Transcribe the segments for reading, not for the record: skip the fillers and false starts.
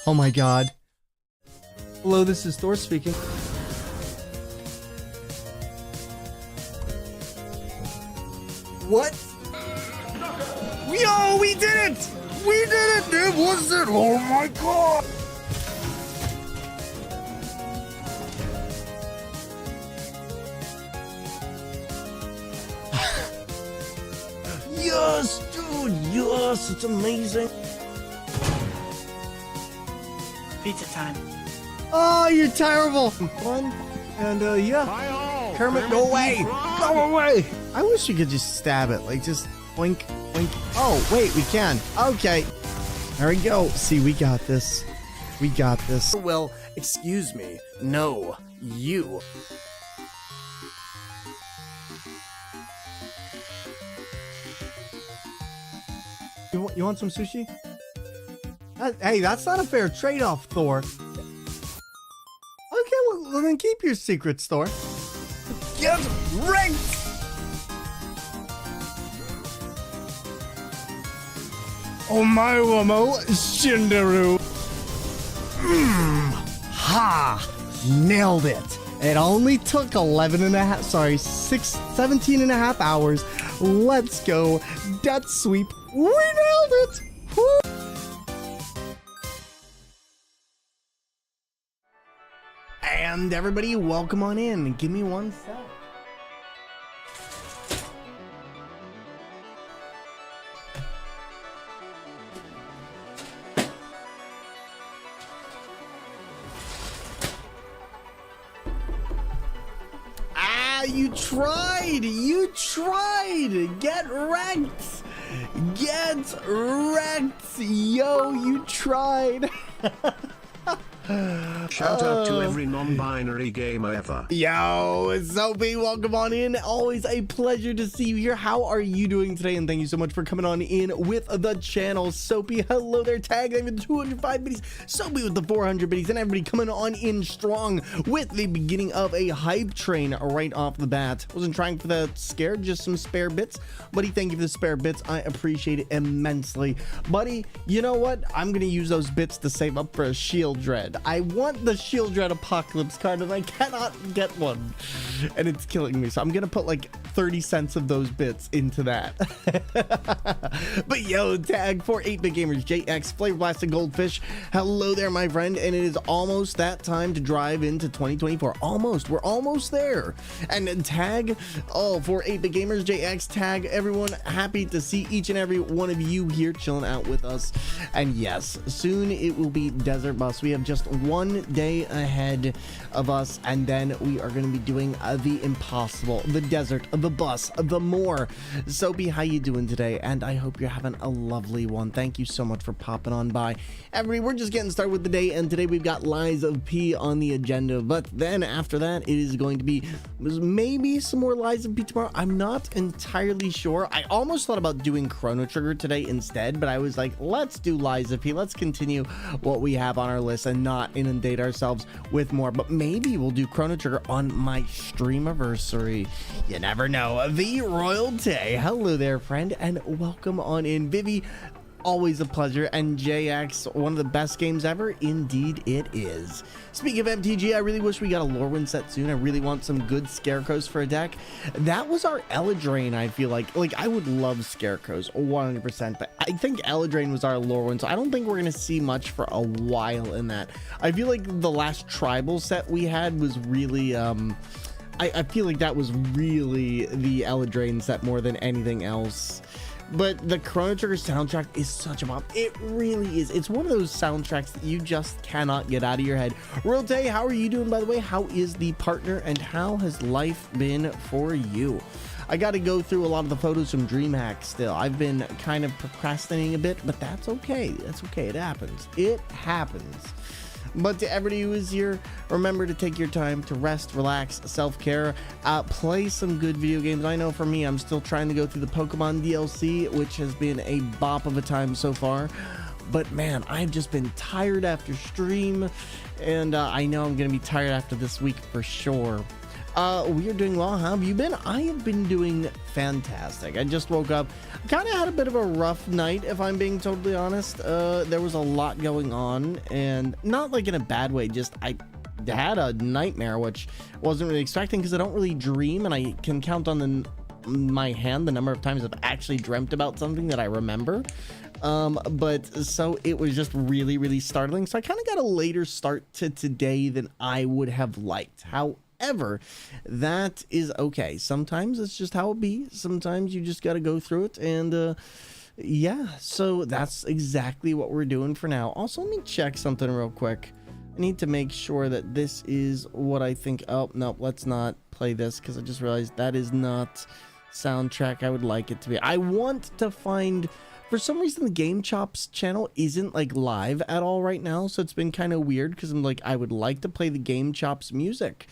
Oh my god. Hello, this is Thor speaking. What? Yo, we did it! We did it! It was it! Oh my god! Yes, dude! Yes, it's amazing! Pizza time. Oh, you're terrible! Fun, and yeah. Kermit, go away! Go away! I wish you could just stab it, like just blink, blink. Oh, wait, we can. Okay. There we go. See, we got this. We got this. Well, excuse me. No, you. You want some sushi? Hey, that's not a fair trade-off, Thor. Okay, well, then keep your secrets, Thor. Get ranked! Omae-wamo Shinderu. Ha! Nailed it. It only took 17 and a half hours. Let's go. Death sweep. We nailed it. Woo! And everybody, welcome on in. Give me one sec. You tried! You tried! Get wrecked! Get wrecked! Yo, you tried! Shout out to every non-binary gamer ever. Yo, Soapy, welcome on in. Always a pleasure to see you here. How are you doing today? And thank you so much for coming on in with the channel. Soapy, hello there. Tag name with the 205 biddies. Soapy with the 400 biddies. And everybody coming on in strong with the beginning of a hype train right off the bat. Wasn't trying for the scare, just some spare bits. Buddy, thank you for the spare bits. I appreciate it immensely. Buddy, you know what? I'm going to use those bits to save up for a shield dread. I want the Shield Dread Apocalypse card and I cannot get one, and it's killing me. So I'm gonna put like 30 cents of those bits into that. But yo, tag for 8-Bit Gamers JX, Flavor Blasted Goldfish, hello there my friend, and it is almost that time to drive into 2024. We're almost there. And tag for 8-Bit Gamers JX, tag everyone, happy to see each and every one of you here chilling out with us. And yes, soon it will be Desert Bus. We have just one day ahead of us, and then we are going to be doing the impossible, the desert, the bus, the more. Soapy, how you doing today? And I hope you're having a lovely one. Thank you so much for popping on by. Everybody, we're just getting started with the day, and today we've got Lies of P on the agenda, but then after that it is going to be maybe some more Lies of P tomorrow. I'm not entirely sure. I almost thought about doing Chrono Trigger today instead, but I was like, let's do Lies of P. Let's continue what we have on our list and not inundate ourselves with more. But maybe we'll do Chrono Trigger on my streamiversary. You never know. The Royalty, hello there friend, and welcome on in. Vivi, always a pleasure. And JX, one of the best games ever, indeed it is. Speaking of MTG, I really wish we got a Lorwyn set soon. I really want some good Scarecrows for a deck. That was our Eladrain. I feel like I would love Scarecrows 100%, but I think Eladrain was our Lorwyn, so I don't think we're gonna see much for a while in that. I feel like the last tribal set we had was really I feel like that was really the Eladrain set more than anything else. But the Chrono Trigger soundtrack is such a bomb. It really is. It's one of those soundtracks that you just cannot get out of your head. Royalty, how are you doing, by the way? How is the partner, and how has life been for you? I got to go through a lot of the photos from DreamHack still. I've been kind of procrastinating a bit, but that's okay. That's okay. It happens. It happens. But to everybody who is here, remember to take your time to rest, relax, self-care, play some good video games. I know for me, I'm still trying to go through the Pokemon DLC, which has been a bop of a time so far. But man, I've just been tired after stream, and I know I'm going to be tired after this week for sure. We are doing well. How have you been? I have been doing fantastic. I just woke up. Kind of had a bit of a rough night, if I'm being totally honest. There was a lot going on, and not like in a bad way, just I had a nightmare, which I wasn't really expecting because I don't really dream, and I can count on my hand the number of times I've actually dreamt about something that I remember. But so it was just really, really startling. So I kind of got a later start to today than I would have liked. However, that is okay. Sometimes it's just how it be. Sometimes you just got to go through it. And yeah, so that's exactly what we're doing for now. Also, let me check something real quick. I need to make sure that this is what I think. Oh, no, let's not play this because I just realized that is not soundtrack I would like it to be. I want to find... For some reason, the Game Chops channel isn't like live at all right now, so it's been kind of weird because I'm like, I would like to play the Game Chops music,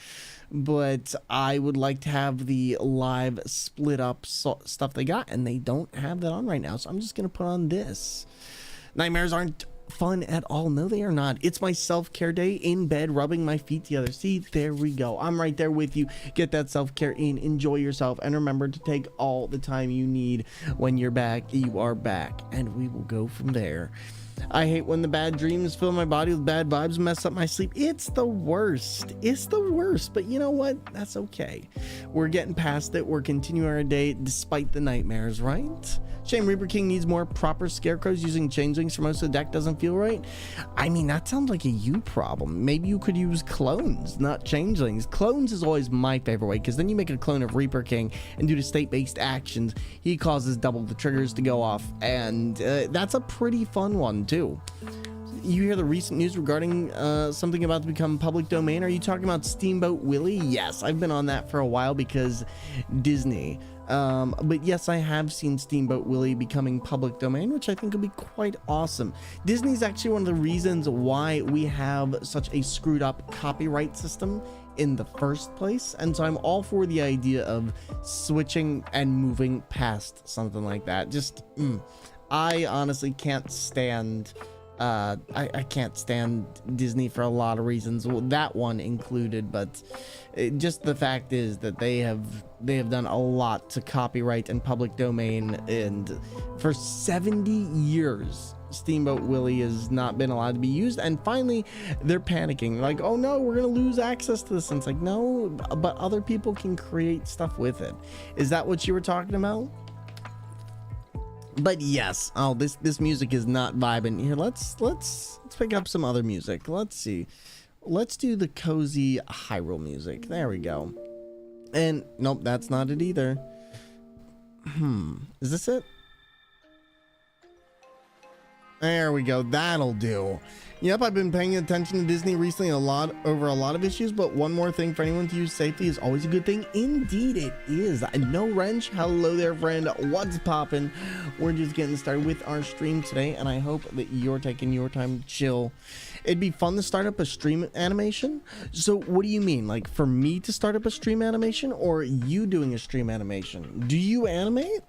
but I would like to have the live split up stuff they got, and they don't have that on right now, so I'm just gonna put on this. Nightmares aren't fun at all. No, they are not. It's my self-care day in bed, rubbing my feet together. See, there we go. I'm right there with you. Get that self-care in, enjoy yourself, and remember to take all the time you need. When you're back, you are back, and we will go from there. I hate when the bad dreams fill my body with bad vibes and mess up my sleep. It's the worst. It's the worst. But you know what? That's okay. We're getting past it. We're continuing our day despite the nightmares, right? Shame Reaper King needs more proper scarecrows. Using changelings for most of the deck doesn't feel right. I mean, that sounds like a you problem. Maybe you could use clones, not changelings. Clones is always my favorite way, because then you make a clone of Reaper King, and due to state-based actions, he causes double the triggers to go off, and that's a pretty fun one too. You hear the recent news regarding something about to become public domain? Are you talking about Steamboat Willie? Yes, I've been on that for a while because Disney. But yes, I have seen Steamboat Willie becoming public domain, which I think would be quite awesome. Disney's actually one of the reasons why we have such a screwed up copyright system in the first place, and so I'm all for the idea of switching and moving past something like that. Just I honestly can't stand I can't stand Disney for a lot of reasons, well, that one included, but just the fact is that they have done a lot to copyright and public domain, and for 70 years Steamboat Willie has not been allowed to be used, and finally they're panicking like, oh no, we're gonna lose access to this. And it's like, no, but other people can create stuff with it. Is that what you were talking about? But yes. Oh, this music is not vibing here. Let's pick up some other music. Let's see. Let's do the cozy Hyrule music. There we go. And nope, that's not it either. Is this it? There we go. That'll do. Yep, I've been paying attention to Disney recently over a lot of issues, but one more thing for anyone to use safety is always a good thing. Indeed it is. No Wrench, hello there friend, what's poppin'? We're just getting started with our stream today, and I hope that you're taking your time to chill. It'd be fun to start up a stream animation. So what do you mean? Like for me to start up a stream animation, or you doing a stream animation? Do you animate?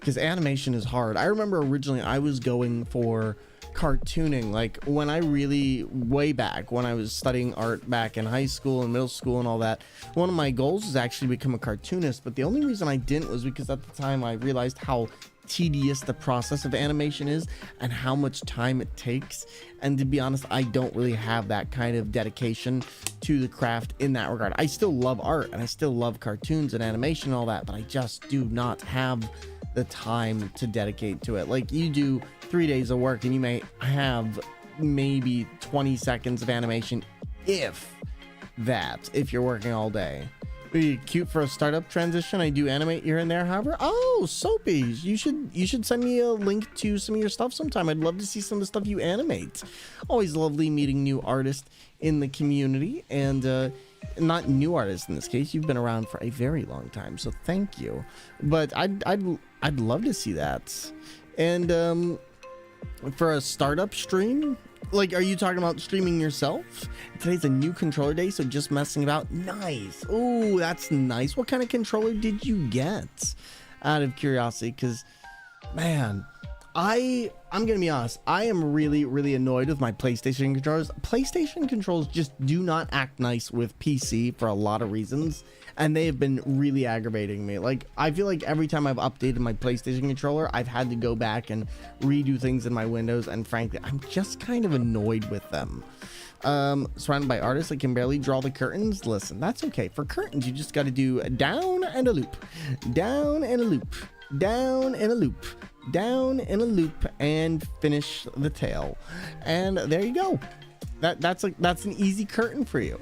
Because animation is hard. I remember originally I was going for cartooning, like when I really, way back when I was studying art back in high school and middle school and all that, one of my goals was actually become a cartoonist. But the only reason I didn't was because at the time I realized how tedious the process of animation is and how much time it takes. And to be honest, I don't really have that kind of dedication to the craft in that regard. I still love art and I still love cartoons and animation and all that, but I just do not have the time to dedicate to it. Like you do 3 days of work and you may have maybe 20 seconds of animation, if you're working all day. Be cute for a startup transition. I do animate here and there, however. Oh, Soapies, you should send me a link to some of your stuff sometime. I'd love to see some of the stuff you animate. Always lovely meeting new artists in the community, and not new artists in this case. You've been around for a very long time, so thank you. But I'd love to see that. And for a startup stream, like, are you talking about streaming yourself? Today's a new controller day, so just messing about. Nice. Oh, that's nice. What kind of controller did you get? Out of curiosity, because, man, I'm gonna be honest, I am really annoyed with my PlayStation controllers. PlayStation controls just do not act nice with PC for a lot of reasons, and they have been really aggravating me. Like, I feel like every time I've updated my PlayStation controller, I've had to go back and redo things in my Windows, and frankly, I'm just kind of annoyed with them. Surrounded by artists that can barely draw the curtains. Listen, that's okay. For curtains, you just got to do down and a loop, down and a loop, down and a loop, down and a loop, and finish the tail. And there you go. That's an easy curtain for you.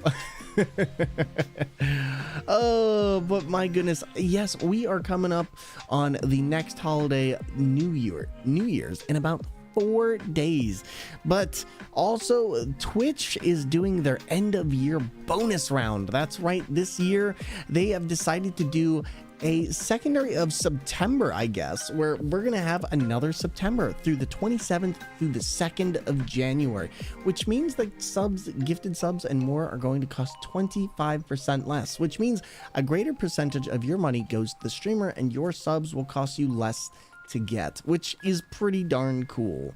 Oh, but my goodness, yes, we are coming up on the next holiday, New Year's, in about 4 days. But also Twitch is doing their end of year bonus round. That's right, this year they have decided to do a secondary of September, I guess, where we're gonna have another September through the 27th through the 2nd of January, which means that subs, gifted subs and more are going to cost 25% less, which means a greater percentage of your money goes to the streamer and your subs will cost you less to get, which is pretty darn cool.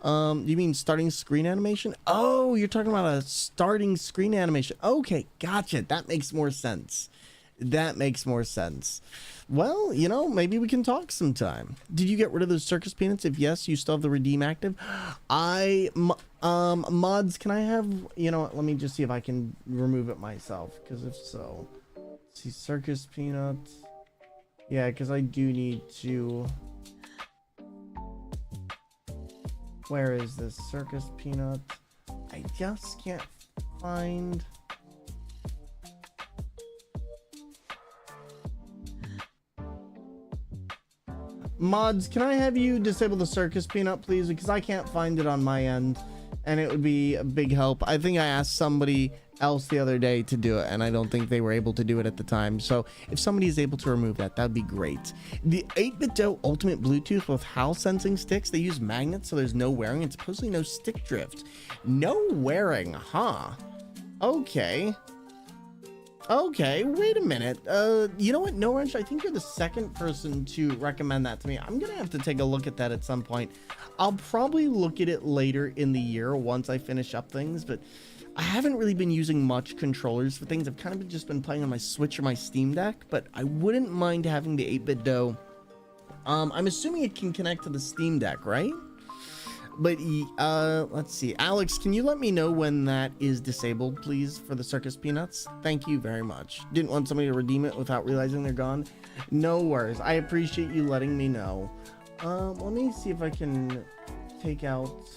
You mean starting screen animation? Oh, you're talking about a starting screen animation. Okay, gotcha. That makes more sense. That makes more sense. Well, you know, maybe we can talk sometime. Did you get rid of those circus peanuts? If yes, you still have the redeem active. Mods, can I have, you know what, let me just see if I can remove it myself, because if so, let's see, circus peanuts. Yeah, because I do need to. Where is this circus peanut? I just can't find. Mods, can I have you disable the circus peanut, please? Because I can't find it on my end, and it would be a big help. I think I asked somebody else the other day to do it, and I don't think they were able to do it at the time. So if somebody is able to remove that, that'd be great. The 8BitDo Ultimate Bluetooth with HAL sensing sticks, they use magnets, so there's no wearing and supposedly no stick drift. No wearing, huh? Okay. Okay, wait a minute. You know what, No Wrench, I think you're the second person to recommend that to me. I'm gonna have to take a look at that at some point. I'll probably look at it later in the year once I finish up things, but I haven't really been using much controllers for things. I've kind of just been playing on my Switch or my Steam Deck, but I wouldn't mind having the 8BitDo. I'm assuming it can connect to the Steam Deck, right? But let's see. Alex, can you let me know when that is disabled, please, for the circus peanuts? Thank you very much. Didn't want somebody to redeem it without realizing they're gone. No worries. I appreciate you letting me know. Let me see if I can take out...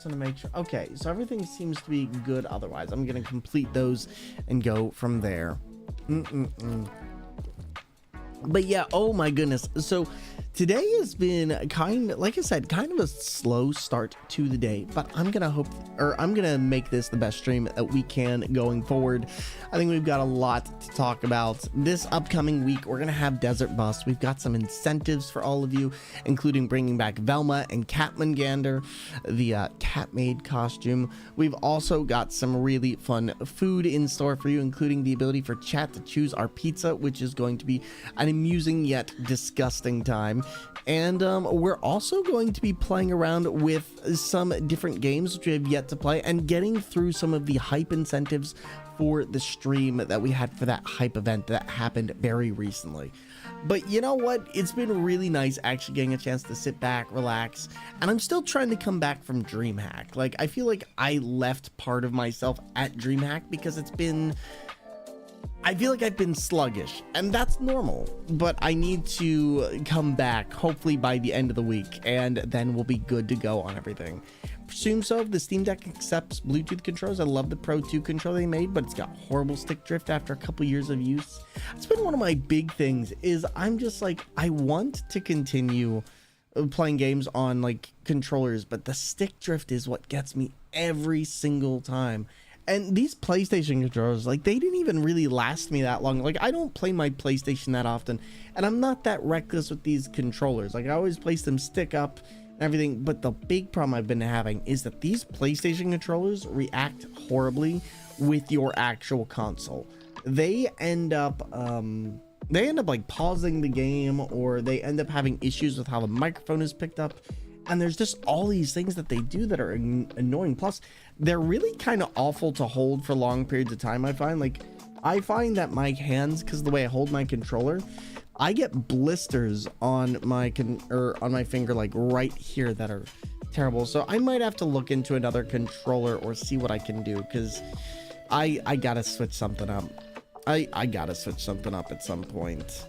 to make sure. Okay, so everything seems to be good otherwise. I'm gonna complete those and go from there. But yeah, oh my goodness. So today has been like I said, kind of a slow start to the day, but I'm gonna make this the best stream that we can going forward. I think we've got a lot to talk about this upcoming week. We're gonna have Desert Bus. We've got some incentives for all of you, including bringing back Velma and Thormungandr, the cat maid costume. We've also got some really fun food in store for you, including the ability for chat to choose our pizza, which is going to be an amusing yet disgusting time. And we're also going to be playing around with some different games which we have yet to play, and getting through some of the hype incentives for the stream that we had for that hype event that happened very recently. But you know what? It's been really nice actually getting a chance to sit back, relax, and I'm still trying to come back from DreamHack. Like, I feel like I left part of myself at DreamHack because I feel like I've been sluggish, and that's normal, but I need to come back hopefully by the end of the week, and then we'll be good to go on everything. Presume so. The Steam Deck accepts Bluetooth controllers. I love the Pro 2 controller they made, but it's got horrible stick drift after a couple years of use. It's been one of my big things, is I'm just like, I want to continue playing games on like controllers, but the stick drift is what gets me every single time. And these PlayStation controllers, like, they didn't even really last me that long. Like, I don't play my PlayStation that often, and I'm not that reckless with these controllers. Like, I always place them stick up and everything, but the big problem I've been having is that these PlayStation controllers react horribly with your actual console. They end up like pausing the game, or they end up having issues with how the microphone is picked up. And there's just all these things that they do that are annoying. Plus, they're really kind of awful to hold for long periods of time. I find that my hands, because of the way I hold my controller, I get blisters on my finger, like right here, that are terrible. So I might have to look into another controller or see what I can do, because I gotta switch something up. I gotta switch something up at some point.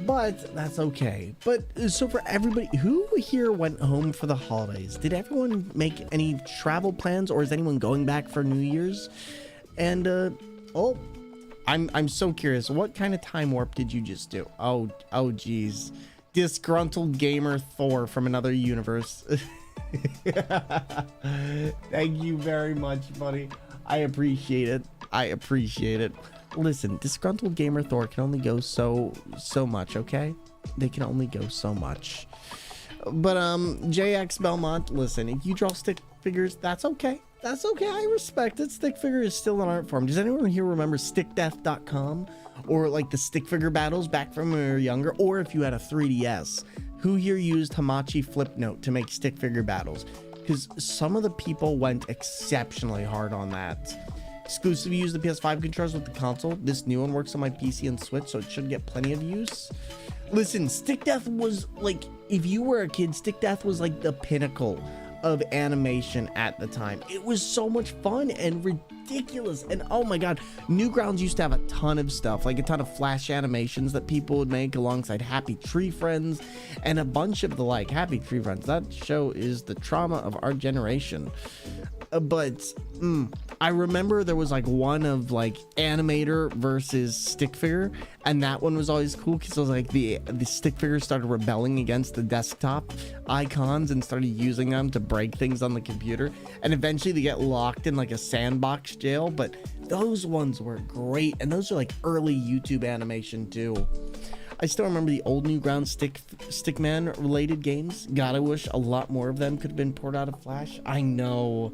But that's okay. But so for everybody who here went home for the holidays, did everyone make any travel plans, or is anyone going back for New Year's? And I'm so curious, what kind of time warp did you just do? Oh geez, disgruntled gamer Thor from another universe. Thank you very much, buddy. I appreciate it. Listen, disgruntled gamer Thor can only go so much, okay? They can only go so much. But JX Belmont, listen, if you draw stick figures, that's okay. That's okay. I respect it. Stick figure is still an art form. Does anyone here remember stickdeath.com, or like the stick figure battles back from when we were younger? Or if you had a 3DS, who here used Hamachi Flipnote to make stick figure battles? Because some of the people went exceptionally hard on that. Exclusively use the PS5 controllers with the console. This new one works on my PC and Switch, so it should get plenty of use. Listen, Stick Death was like, if you were a kid, Stick Death was like the pinnacle of animation at the time. It was so much fun and ridiculous. And oh my god, Newgrounds used to have a ton of stuff, like a ton of flash animations that people would make alongside Happy Tree Friends and a bunch of the like. Happy Tree Friends, that show is the trauma of our generation. But I remember there was like one of like animator versus stick figure, and that one was always cool because it was like the stick figure started rebelling against the desktop icons and started using them to break things on the computer, and eventually they get locked in like a sandbox jail. But those ones were great, and those are like early YouTube animation too. I still remember the old Newgrounds Stickman related games. God, I wish a lot more of them could have been ported out of Flash. I know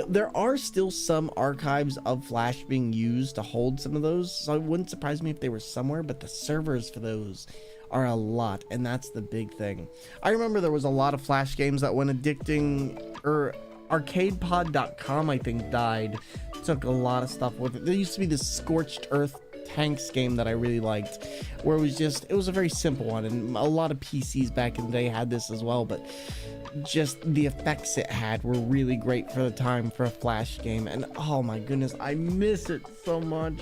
there are still some archives of Flash being used to hold some of those, so it wouldn't surprise me if they were somewhere, but the servers for those are a lot, and that's the big thing. I remember there was a lot of Flash games that went addicting, or arcadepod.com I think died. Took a lot of stuff with it. There used to be this Scorched Earth tanks game that I really liked, where it was a very simple one, and a lot of PCs back in the day had this as well, but just the effects it had were really great for the time for a Flash game. And oh my goodness, I miss it so much.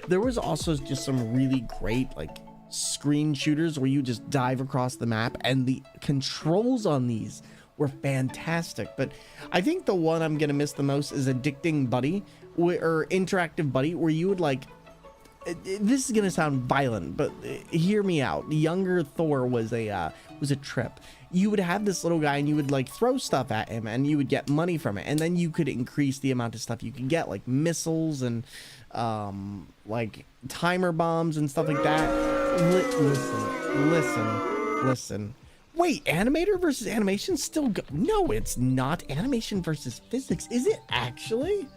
There was also just some really great like screen shooters where you just dive across the map, and the controls on these were fantastic. But I think the one I'm gonna miss the most is Addicting Buddy, or Interactive Buddy, where you would like, this is gonna sound violent, but hear me out. Younger Thor was a trip. You would have this little guy and you would like throw stuff at him and you would get money from it, and then you could increase the amount of stuff you could get, like missiles and like timer bombs and stuff like that. Listen. Wait, animator versus animation still go? No, it's not animation versus physics. Is it actually?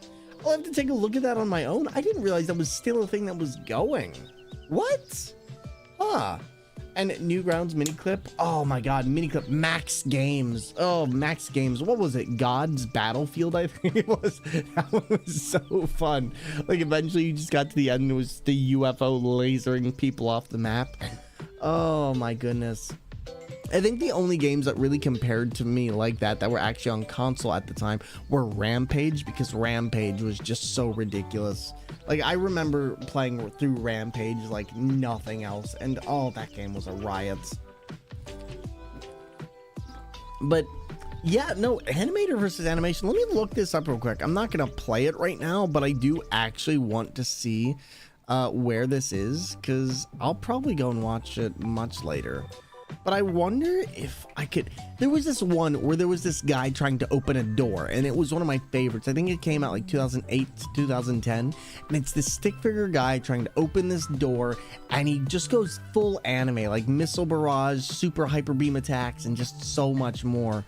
I'll have to take a look at that on my own. I didn't realize that was still a thing that was going. What? Huh. And Newgrounds mini clip. Oh my god, mini clip. Max Games. Oh, Max Games. What was it? God's Battlefield, I think it was. That one was so fun. Like eventually you just got to the end and it was the UFO lasering people off the map. Oh my goodness. I think the only games that really compared to me like that were actually on console at the time were Rampage, because Rampage was just so ridiculous. Like I remember playing through Rampage like nothing else, and oh, that game was a riot. But yeah, no, animator versus animation. Let me look this up real quick. I'm not gonna play it right now, but I do actually want to see where this is, because I'll probably go and watch it much later. But I wonder if I could. There was this one where there was this guy trying to open a door, and it was one of my favorites. I think it came out like 2008 to 2010, and it's this stick figure guy trying to open this door, and he just goes full anime, like missile barrage, super hyper beam attacks, and just so much more.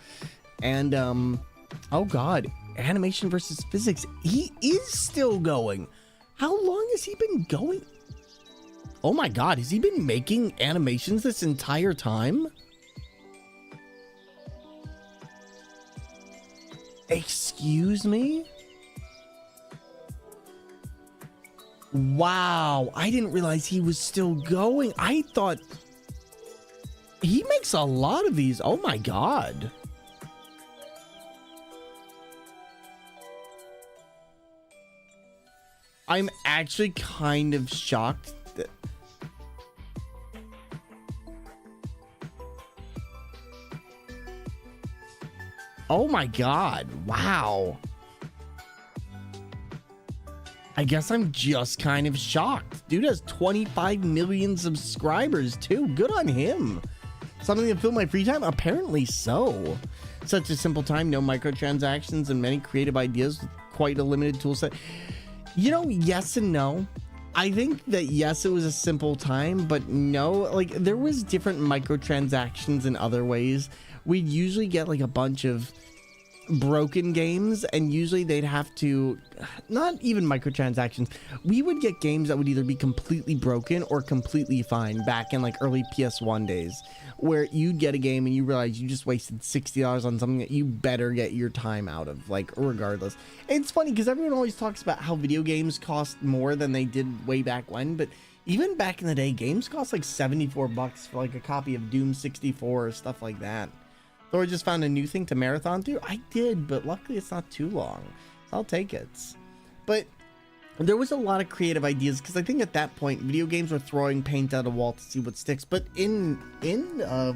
And oh god, animation versus physics. He is still going. How long has he been going? Oh my god, has he been making animations this entire time? Excuse me? Wow, I didn't realize he was still going. I thought he makes a lot of these. Oh my god. I'm actually kind of shocked that oh my god, wow. I guess I'm just kind of shocked. Dude has 25 million subscribers too. Good on him. Something to fill my free time? Apparently so. Such a simple time, no microtransactions, and many creative ideas with quite a limited tool set. You know, yes and no. I think that yes, it was a simple time, but no, like there was different microtransactions in other ways. We'd usually get like a bunch of broken games, and usually they'd have to, not even microtransactions, we would get games that would either be completely broken or completely fine back in like early PS1 days, where you'd get a game and you realize you just wasted $60 on something that you better get your time out of, like regardless. It's funny because everyone always talks about how video games cost more than they did way back when, but even back in the day, games cost like 74 bucks for like a copy of Doom 64 or stuff like that. Thor just found a new thing to marathon through. I did, but luckily it's not too long, so I'll take it. But there was a lot of creative ideas, because I think at that point video games were throwing paint at a wall to see what sticks. But in a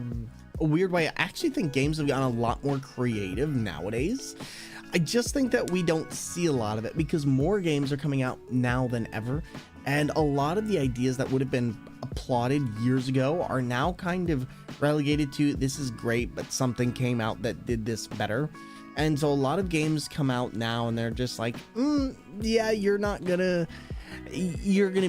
weird way, I actually think games have gotten a lot more creative nowadays. I just think that we don't see a lot of it because more games are coming out now than ever, and a lot of the ideas that would have been applauded years ago are now kind of relegated to, this is great, but something came out that did this better. And so a lot of games come out now and they're just like, yeah, you're gonna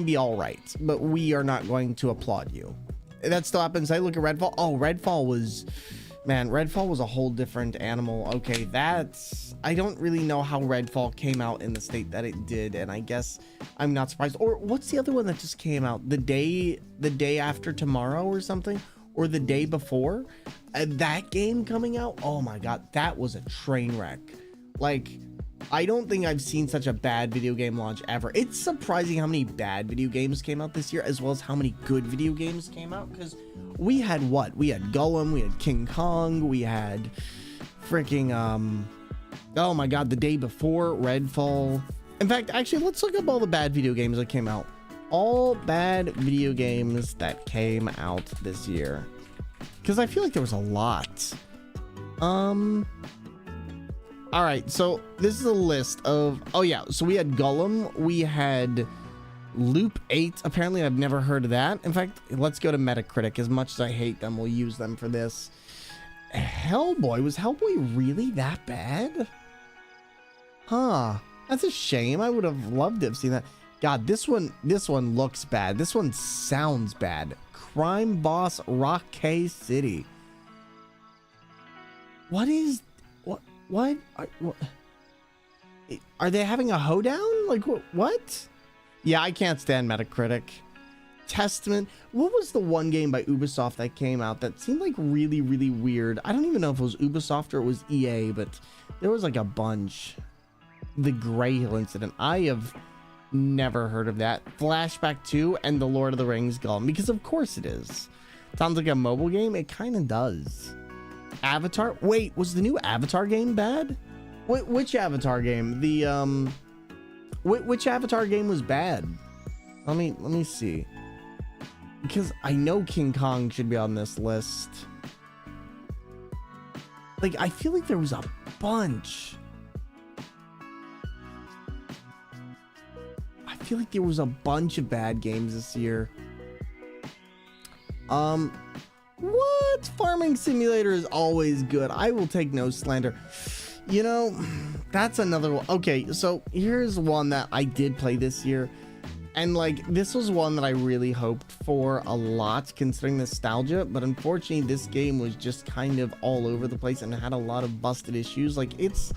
be all right, but we are not going to applaud you. That still happens. I look at Redfall. Oh, Redfall was a whole different animal. Okay, I don't really know how Redfall came out in the state that it did, and I guess I'm not surprised. Or what's the other one that just came out? The day after tomorrow or something, or the day before? That game coming out, oh my god, that was a train wreck. Like, I don't think I've seen such a bad video game launch ever. It's surprising how many bad video games came out this year, as well as how many good video games came out, because we had what? We had Gollum, we had King Kong, we had freaking, oh my god, the day before, Redfall. In fact, actually, let's look up all the bad video games that came out. All bad video games that came out this year. Because I feel like there was a lot. All right, so this is a list of, oh yeah, so we had Gollum, we had Loop 8. Apparently I've never heard of that. In fact, let's go to Metacritic. As much as I hate them, we'll use them for this. Hellboy, was Hellboy really that bad? Huh, that's a shame. I would have loved to have seen that. God, this one looks bad. This one sounds bad. Crime Boss Rockay City. What is... What? Are they having a hoedown? Like, what? Yeah, I can't stand Metacritic. Testament. What was the one game by Ubisoft that came out that seemed like really, really weird? I don't even know if it was Ubisoft or it was EA, but there was like a bunch. The Grey Hill Incident. I have never heard of that. Flashback 2 and the Lord of the Rings Gollum, because of course it is. Sounds like a mobile game. It kind of does. Avatar. Wait, was the new Avatar game bad? Which Avatar game? The which Avatar game was bad? Let me see. Because I know King Kong should be on this list. Like, I feel like there was a bunch. I feel like there was a bunch of bad games this year. What? Farming Simulator is always good. I will take no slander. You know, that's another one. Okay, so here's one that I did play this year. And like, this was one that I really hoped for a lot, considering nostalgia. But unfortunately, this game was just kind of all over the place and had a lot of busted issues. Like, it's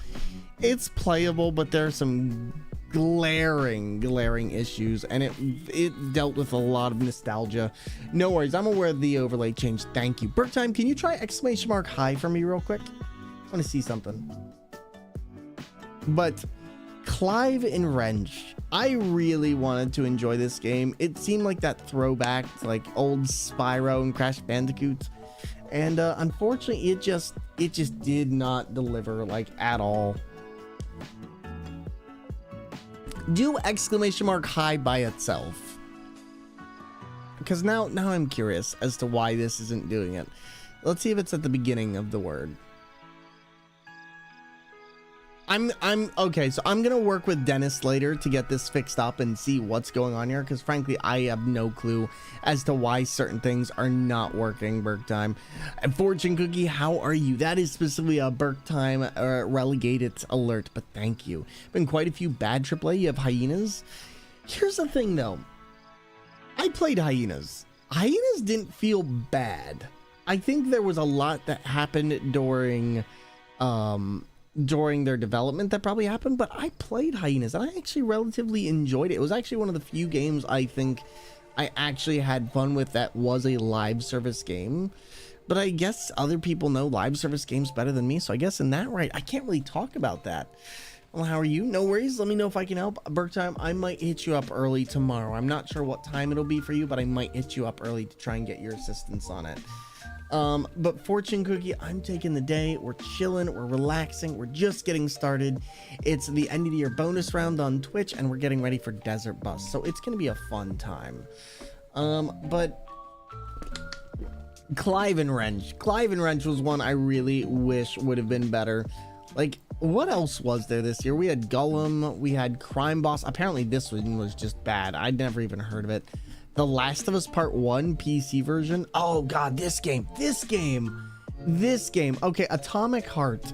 playable, but there are some glaring issues, and it dealt with a lot of nostalgia. No worries, I'm aware of the overlay change. Thank you. Burk Time, can you try !hi for me real quick? I want to see something. But Clive and Wrench, I really wanted to enjoy this game. It seemed like that throwback to like old Spyro and Crash Bandicoot, and unfortunately it just did not deliver, like, at all. Do !hi by itself, because now I'm curious as to why this isn't doing it. Let's see if it's at the beginning of the word. I'm okay, so I'm gonna work with Dennis later to get this fixed up and see what's going on here, because frankly I have no clue as to why certain things are not working. Burk Time. Fortune Cookie, how are you? That is specifically a Burk Time relegated alert, but thank you. Been quite a few bad AAA. You have Hyenas. Here's the thing though, I played Hyenas. Hyenas didn't feel bad. I think there was a lot that happened during their development that probably happened, but I played Hyenas and I actually relatively enjoyed it. It was actually one of the few games I think I actually had fun with that was a live service game. But I guess other people know live service games better than me, so I guess in that right, I can't really talk about that. Well, how are you? No worries. Let me know if I can help. Burk Time, I might hit you up early tomorrow. I'm not sure what time it'll be for you, but I might hit you up early to try and get your assistance on it. But Fortune Cookie, I'm taking the day. We're chilling, we're relaxing, we're just getting started. It's the end of the year bonus round on Twitch, and we're getting ready for Desert Bus, so it's gonna be a fun time. But Clive and Wrench was one I really wish would have been better. Like, what else was there this year? We had Gollum, we had Crime Boss. Apparently this one was just bad. I'd never even heard of it. The Last of Us Part 1 PC version. Oh god, this game. Okay, Atomic Heart.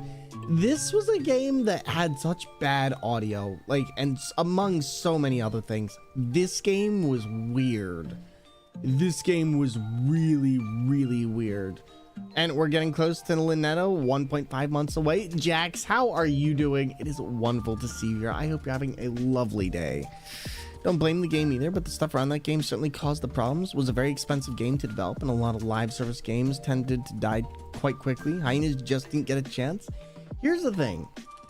This was a game that had such bad audio, like, and among so many other things. This game was weird. This game was really, really weird. And we're getting close to Linetto, 1.5 months away. Jax, how are you doing? It is wonderful to see you here. I hope you're having a lovely day. Don't blame the game either, but the stuff around that game certainly caused the problems. It was a very expensive game to develop, and a lot of live service games tended to die quite quickly. Hyenas just didn't get a chance. Here's the thing.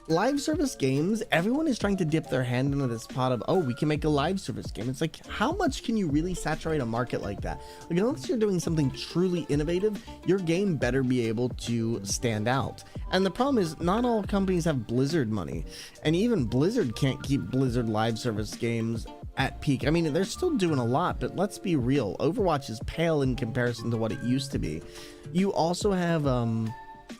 live service games, everyone is trying to dip their hand into this pot of, oh, we can make a live service game. It's like, how much can you really saturate a market like that? Like, unless you're doing something truly innovative, your game better be able to stand out. And the problem is, not all companies have Blizzard money, and even Blizzard can't keep Blizzard live service games at peak. I mean, they're still doing a lot, but let's be real, Overwatch is pale in comparison to what it used to be. You also have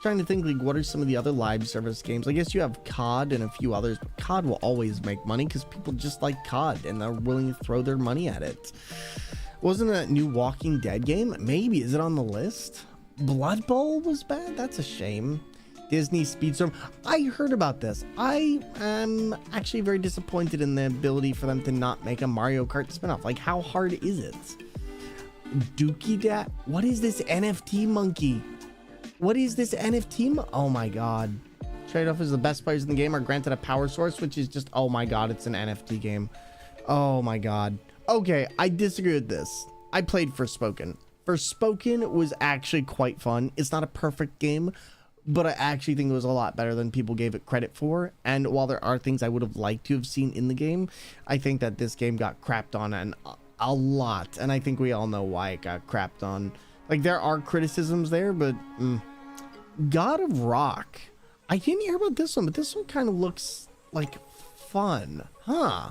trying to think, like, what are some of the other live service games? I guess you have COD and a few others, but COD will always make money because people just like COD and they're willing to throw their money at it. Wasn't that new Walking Dead game? Maybe. Is it on the list? Blood Bowl was bad? That's a shame. Disney Speedstorm. I heard about this. I am actually very disappointed in the ability for them to not make a Mario Kart spinoff. Like, how hard is it? Dookie Dat? What is this NFT monkey? What is this NFT? Oh my god. Trade-off is the best players in the game are granted a power source, which is just, oh my god, it's an NFT game. Oh my god. Okay, I disagree with this. I played Forspoken. Forspoken was actually quite fun. It's not a perfect game, but I actually think it was a lot better than people gave it credit for. And while there are things I would have liked to have seen in the game, I think that this game got crapped on a lot. And I think we all know why it got crapped on. Like, there are criticisms there, but God of Rock. I didn't hear about this one, but this one kind of looks like fun, huh?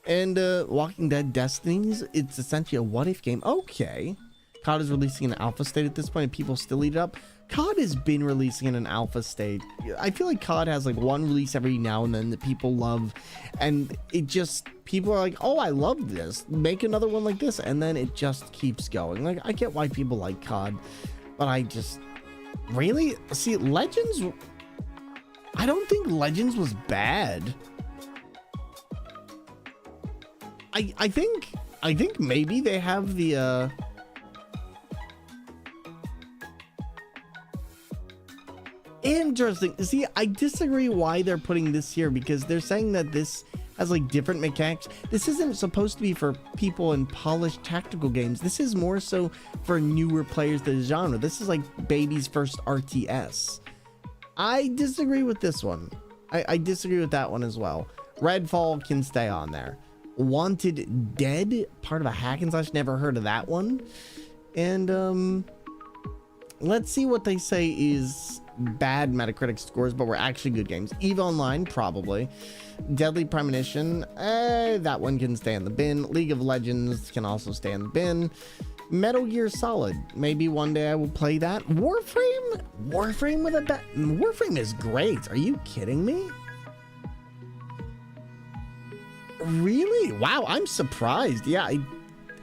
And Walking Dead Destinies, it's essentially a what-if game. Okay. COD is releasing an alpha state at this point, and people still eat it up. COD has been releasing in an alpha state. I feel like COD has like one release every now and then that people love, and it just, people are like, oh, I love this, make another one like this, and then it just keeps going. Like, I get why people like COD, but I just really see Legends. I don't think Legends was bad. I think maybe they have the interesting. See, I disagree why they're putting this here, because they're saying that this has like different mechanics. This isn't supposed to be for people in polished tactical games. This is more so for newer players to the genre. This is like baby's first RTS. I disagree with this one. I disagree with that one as well. Redfall can stay on there. Wanted Dead, part of a hack and slash, never heard of that one. And let's see what they say is bad Metacritic scores, but were actually good games. EVE Online, probably. Deadly Premonition, that one can stay in the bin. League of Legends can also stay in the bin. Metal Gear Solid, maybe one day I will play that. Warframe with a Warframe is great. Are you kidding me? Really? Wow, I'm surprised. Yeah,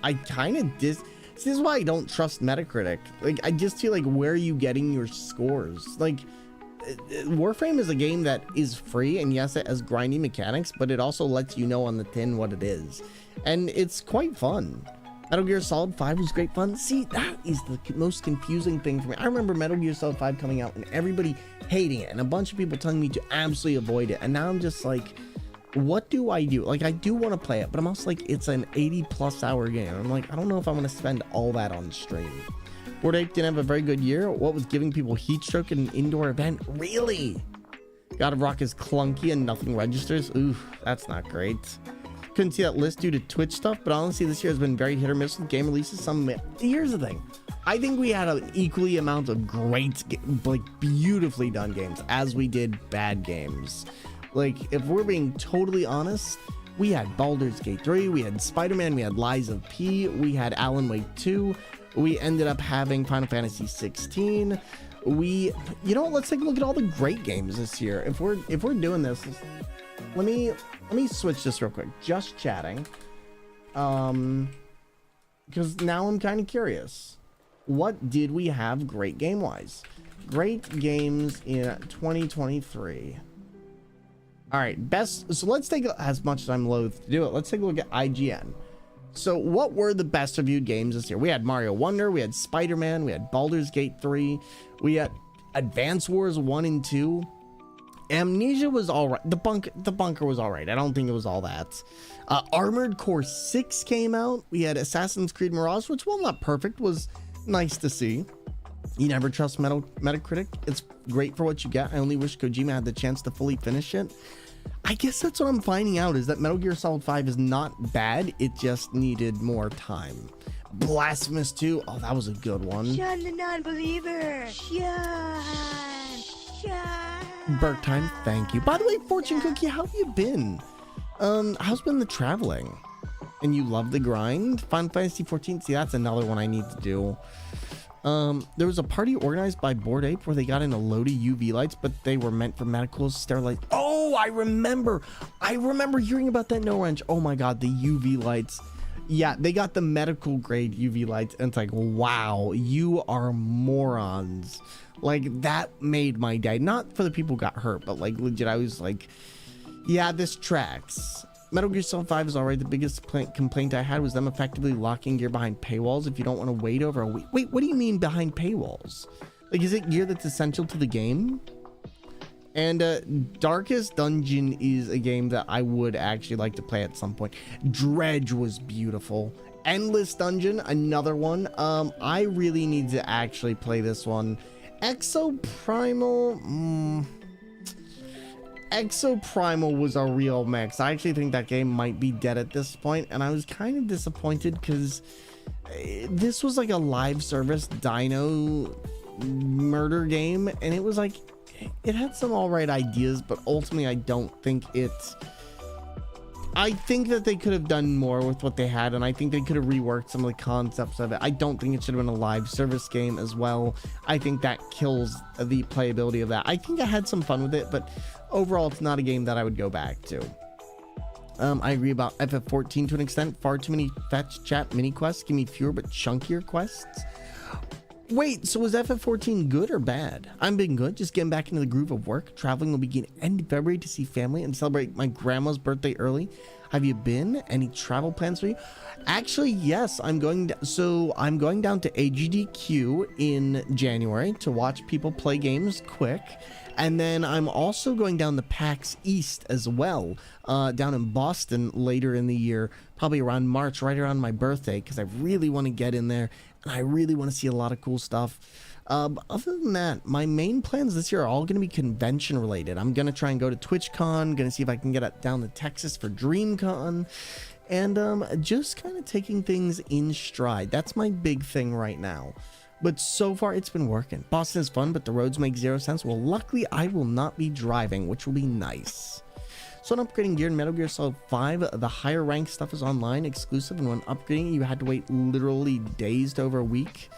I kind of this is why I don't trust Metacritic. Like, I just feel like, where are you getting your scores? Like, Warframe is a game that is free, and yes, it has grindy mechanics, but it also lets you know on the tin what it is, and it's quite fun. Metal Gear Solid 5 was great fun. See, that is the most confusing thing for me. I remember Metal Gear Solid 5 coming out and everybody hating it, and a bunch of people telling me to absolutely avoid it, and now I'm just like, what do I do? Like, I do want to play it, but I'm also like, it's an 80+ hour game. I'm like, I don't know if I'm going to spend all that on stream. Bored Ape didn't have a very good year. What was giving people heat stroke at an indoor event? Really? God of Rock is clunky and nothing registers. Ooh, that's not great. Couldn't see that list due to Twitch stuff, but honestly, this year has been very hit or miss with game releases. Here's the thing. I think we had an equally amount of great, like, beautifully done games as we did bad games. Like, if we're being totally honest, we had Baldur's Gate 3, we had Spider-Man, we had Lies of P, we had Alan Wake 2, we ended up having Final Fantasy 16. You know what, let's take a look at all the great games this year. If we're doing this, let me switch this real quick. Just chatting. Because now I'm kind of curious. What did we have great game-wise? Great games in 2023. All right, best. So let's take, as much as I'm loath to do it, let's take a look at IGN. So what were the best reviewed games this year? We had Mario Wonder, we had Spider-Man, we had Baldur's Gate 3, we had Advance Wars 1 and 2. Amnesia was all right. The bunker was all right. I don't think it was all that. Armored Core 6 came out. We had Assassin's Creed Mirage, which, while not perfect, was nice to see. You never trust Metacritic. It's great for what you get. I only wish Kojima had the chance to fully finish it. I guess that's what I'm finding out, is that Metal Gear Solid 5 is not bad. It just needed more time. Blasphemous 2. Oh, that was a good one. Shun the non-believer. Shun. Burk time. Thank you. By the way, Fortune Cookie, how have you been? How's been the traveling? And you love the grind? Final Fantasy 14. See, that's another one I need to do. There was a party organized by Bored Ape where they got in a load of UV lights, but they were meant for medical sterilize. Oh, I remember hearing about that, No Wrench. Oh my god, the UV lights. Yeah, they got the medical grade UV lights, and it's like, wow, you are morons. Like, that made my day. Not for the people who got hurt, but like legit, I was like, yeah, this tracks. Metal Gear Solid 5 is already the biggest complaint I had was them effectively locking gear behind paywalls if you don't want to wait over a week. Wait, what do you mean behind paywalls? Like, is it gear that's essential to the game? And Darkest Dungeon is a game that I would actually like to play at some point. Dredge was beautiful. Endless Dungeon, another one. I really need to actually play this one. Exoprimal was a real mix. I actually think that game might be dead at this point, and I was kind of disappointed because this was like a live service dino murder game, and it was like, it had some all right ideas, but ultimately I think that they could have done more with what they had, and I think they could have reworked some of the concepts of it. I don't think it should have been a live service game as well. I think that kills the playability of that. I think I had some fun with it, but overall it's not a game that I would go back to. I agree about FF14 to an extent. Far too many fetch chat mini quests. Give me fewer but chunkier quests. Wait, so was FF14 good or bad? I'm being good, just getting back into the groove of work. Traveling will begin end February to see family and celebrate my grandma's birthday early. Have you been? Any travel plans for you? Actually, yes, I'm going down to AGDQ in January to watch people play games quick. And then I'm also going down to PAX East as well, down in Boston later in the year, probably around March, right around my birthday, because I really want to get in there. And I really want to see a lot of cool stuff. Other than that, my main plans this year are all going to be convention related. I'm going to try and go to TwitchCon, going to see if I can get down to Texas for DreamCon, and just kind of taking things in stride. That's my big thing right now. But so far, it's been working. Boston is fun, but the roads make zero sense. Well, luckily, I will not be driving, which will be nice. So on upgrading gear in Metal Gear Solid 5, the higher rank stuff is online, exclusive, and when upgrading, you had to wait literally days to over a week.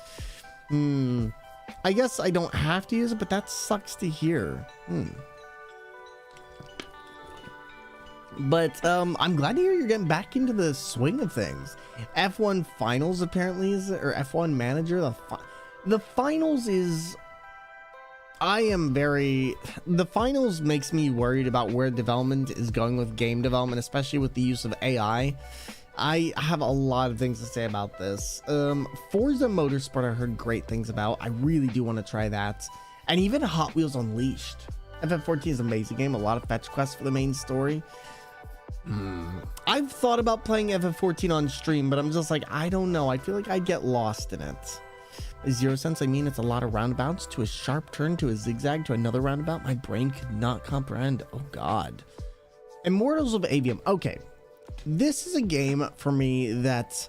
I guess I don't have to use it, but that sucks to hear. But I'm glad to hear you're getting back into the swing of things. F1 Finals apparently is, or F1 Manager, the Finals is... the Finals makes me worried about where development is going with game development, especially with the use of AI. I have a lot of things to say about this. Forza Motorsport I heard great things about. I really do want to try that. And even Hot Wheels Unleashed. FF14 is an amazing game, a lot of fetch quests for the main story. I've thought about playing FF14 on stream, but I'm just like, I don't know. I feel like I'd get lost in it. Zero sense, I mean, it's a lot of roundabouts to a sharp turn to a zigzag to another roundabout. My brain could not comprehend. Oh god. Immortals of Avium. Okay, this is a game for me that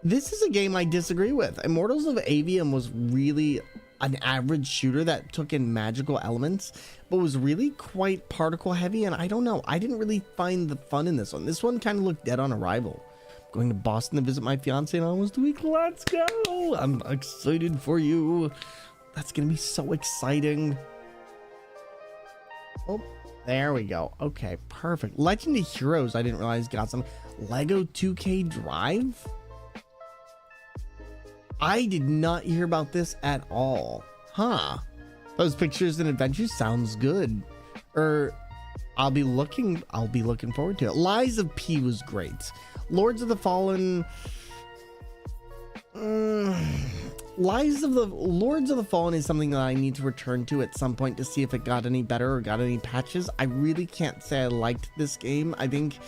I disagree with. Immortals of Avium was really an average shooter that took in magical elements, but was really quite particle heavy, and I don't know, I didn't really find the fun in this one. This one kind of looked dead on arrival. Going to Boston to visit my fiance in almost a week. Let's go! I'm excited for you. That's gonna be so exciting. Oh, there we go. Okay, perfect. Legend of Heroes, I didn't realize got some. Lego 2K Drive? I did not hear about this at all. Huh. Those pictures and adventures sounds good. I'll be looking forward to it. Lies of P was great. Lords of the Fallen. Lords of the Fallen is something that I need to return to at some point to see if it got any better or got any patches. I really can't say I liked this game. I think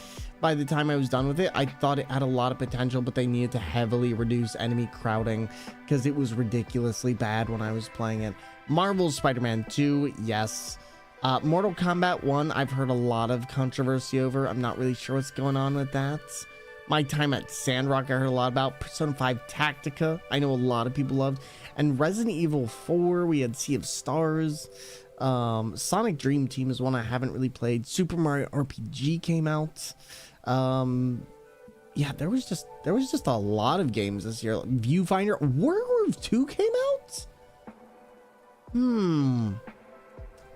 by the time I was done with it. I thought it had a lot of potential, but they needed to heavily reduce enemy crowding because it was ridiculously bad when I was playing it. Marvel's Spider-Man 2, yes. Mortal Kombat 1, I've heard a lot of controversy over. I'm not really sure what's going on with that. My Time at Sandrock, I heard a lot about. Persona 5 Tactica, I know a lot of people loved. And Resident Evil 4, we had Sea of Stars. Sonic Dream Team is one I haven't really played. Super Mario RPG came out. Yeah, there was just a lot of games this year. Viewfinder, Wargroove 2 came out?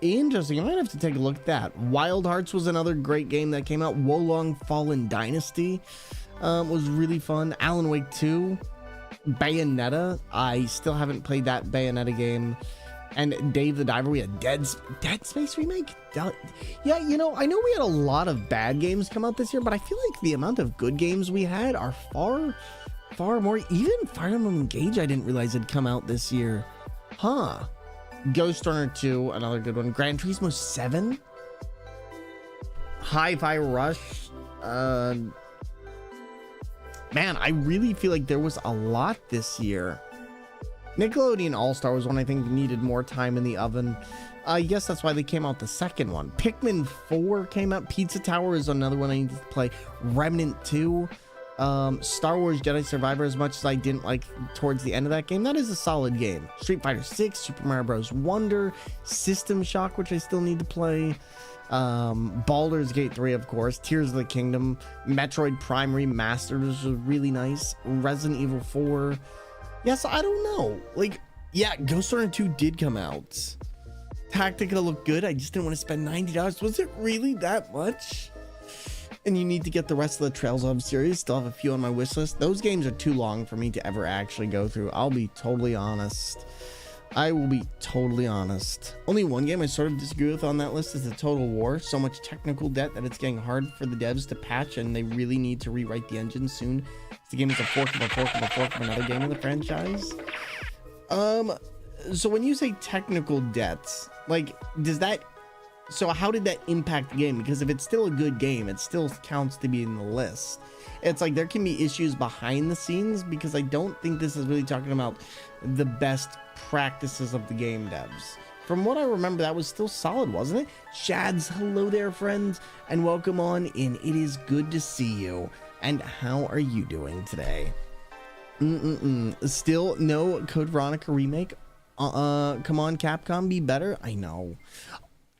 Interesting. I might have to take a look at that. Wild Hearts was another great game that came out. Wolong Fallen Dynasty was really fun. Alan Wake 2. Bayonetta. I still haven't played that Bayonetta game. And Dave the Diver. We had Dead Space remake. Yeah, you know, I know we had a lot of bad games come out this year, but I feel like the amount of good games we had are far more. Even Fire Emblem Engage, I didn't realize had come out this year. Huh. Ghost Runner 2, another good one. Gran Turismo 7. Hi-Fi Rush. Man, I really feel like there was a lot this year. Nickelodeon All-Star was one I think needed more time in the oven. I guess that's why they came out the second one. Pikmin 4 came out. Pizza Tower is another one I need to play. Remnant 2. Star Wars Jedi Survivor, as much as I didn't like towards the end of that game, that is a solid game. Street Fighter 6, Super Mario Bros. Wonder, System Shock, which I still need to play. Baldur's Gate 3, of course. Tears of the Kingdom. Metroid Prime Remastered was really nice. Resident Evil 4. Yes, I don't know. Like, yeah, Ghost Runner 2 did come out. Tactica looked good. I just didn't want to spend $90. Was it really that much? And you need to get the rest of the Trails of series. Still have a few on my wish list. Those games are too long for me to ever actually go through. I'll be totally honest. I will be totally honest. Only one game I sort of disagree with on that list is the Total War. So much technical debt that it's getting hard for the devs to patch, and they really need to rewrite the engine soon. The game is a fork of another game in the franchise. So when you say technical debts, like, does that... So how did that impact the game? Because if it's still a good game, it still counts to be in the list. It's like there can be issues behind the scenes, because I don't think this is really talking about the best practices of the game devs. From what I remember, that was still solid, wasn't it? Shads, hello there, friends, and welcome on in. It is good to see you. And how are you doing today? Still no Code Veronica remake. Come on, Capcom, be better. I know.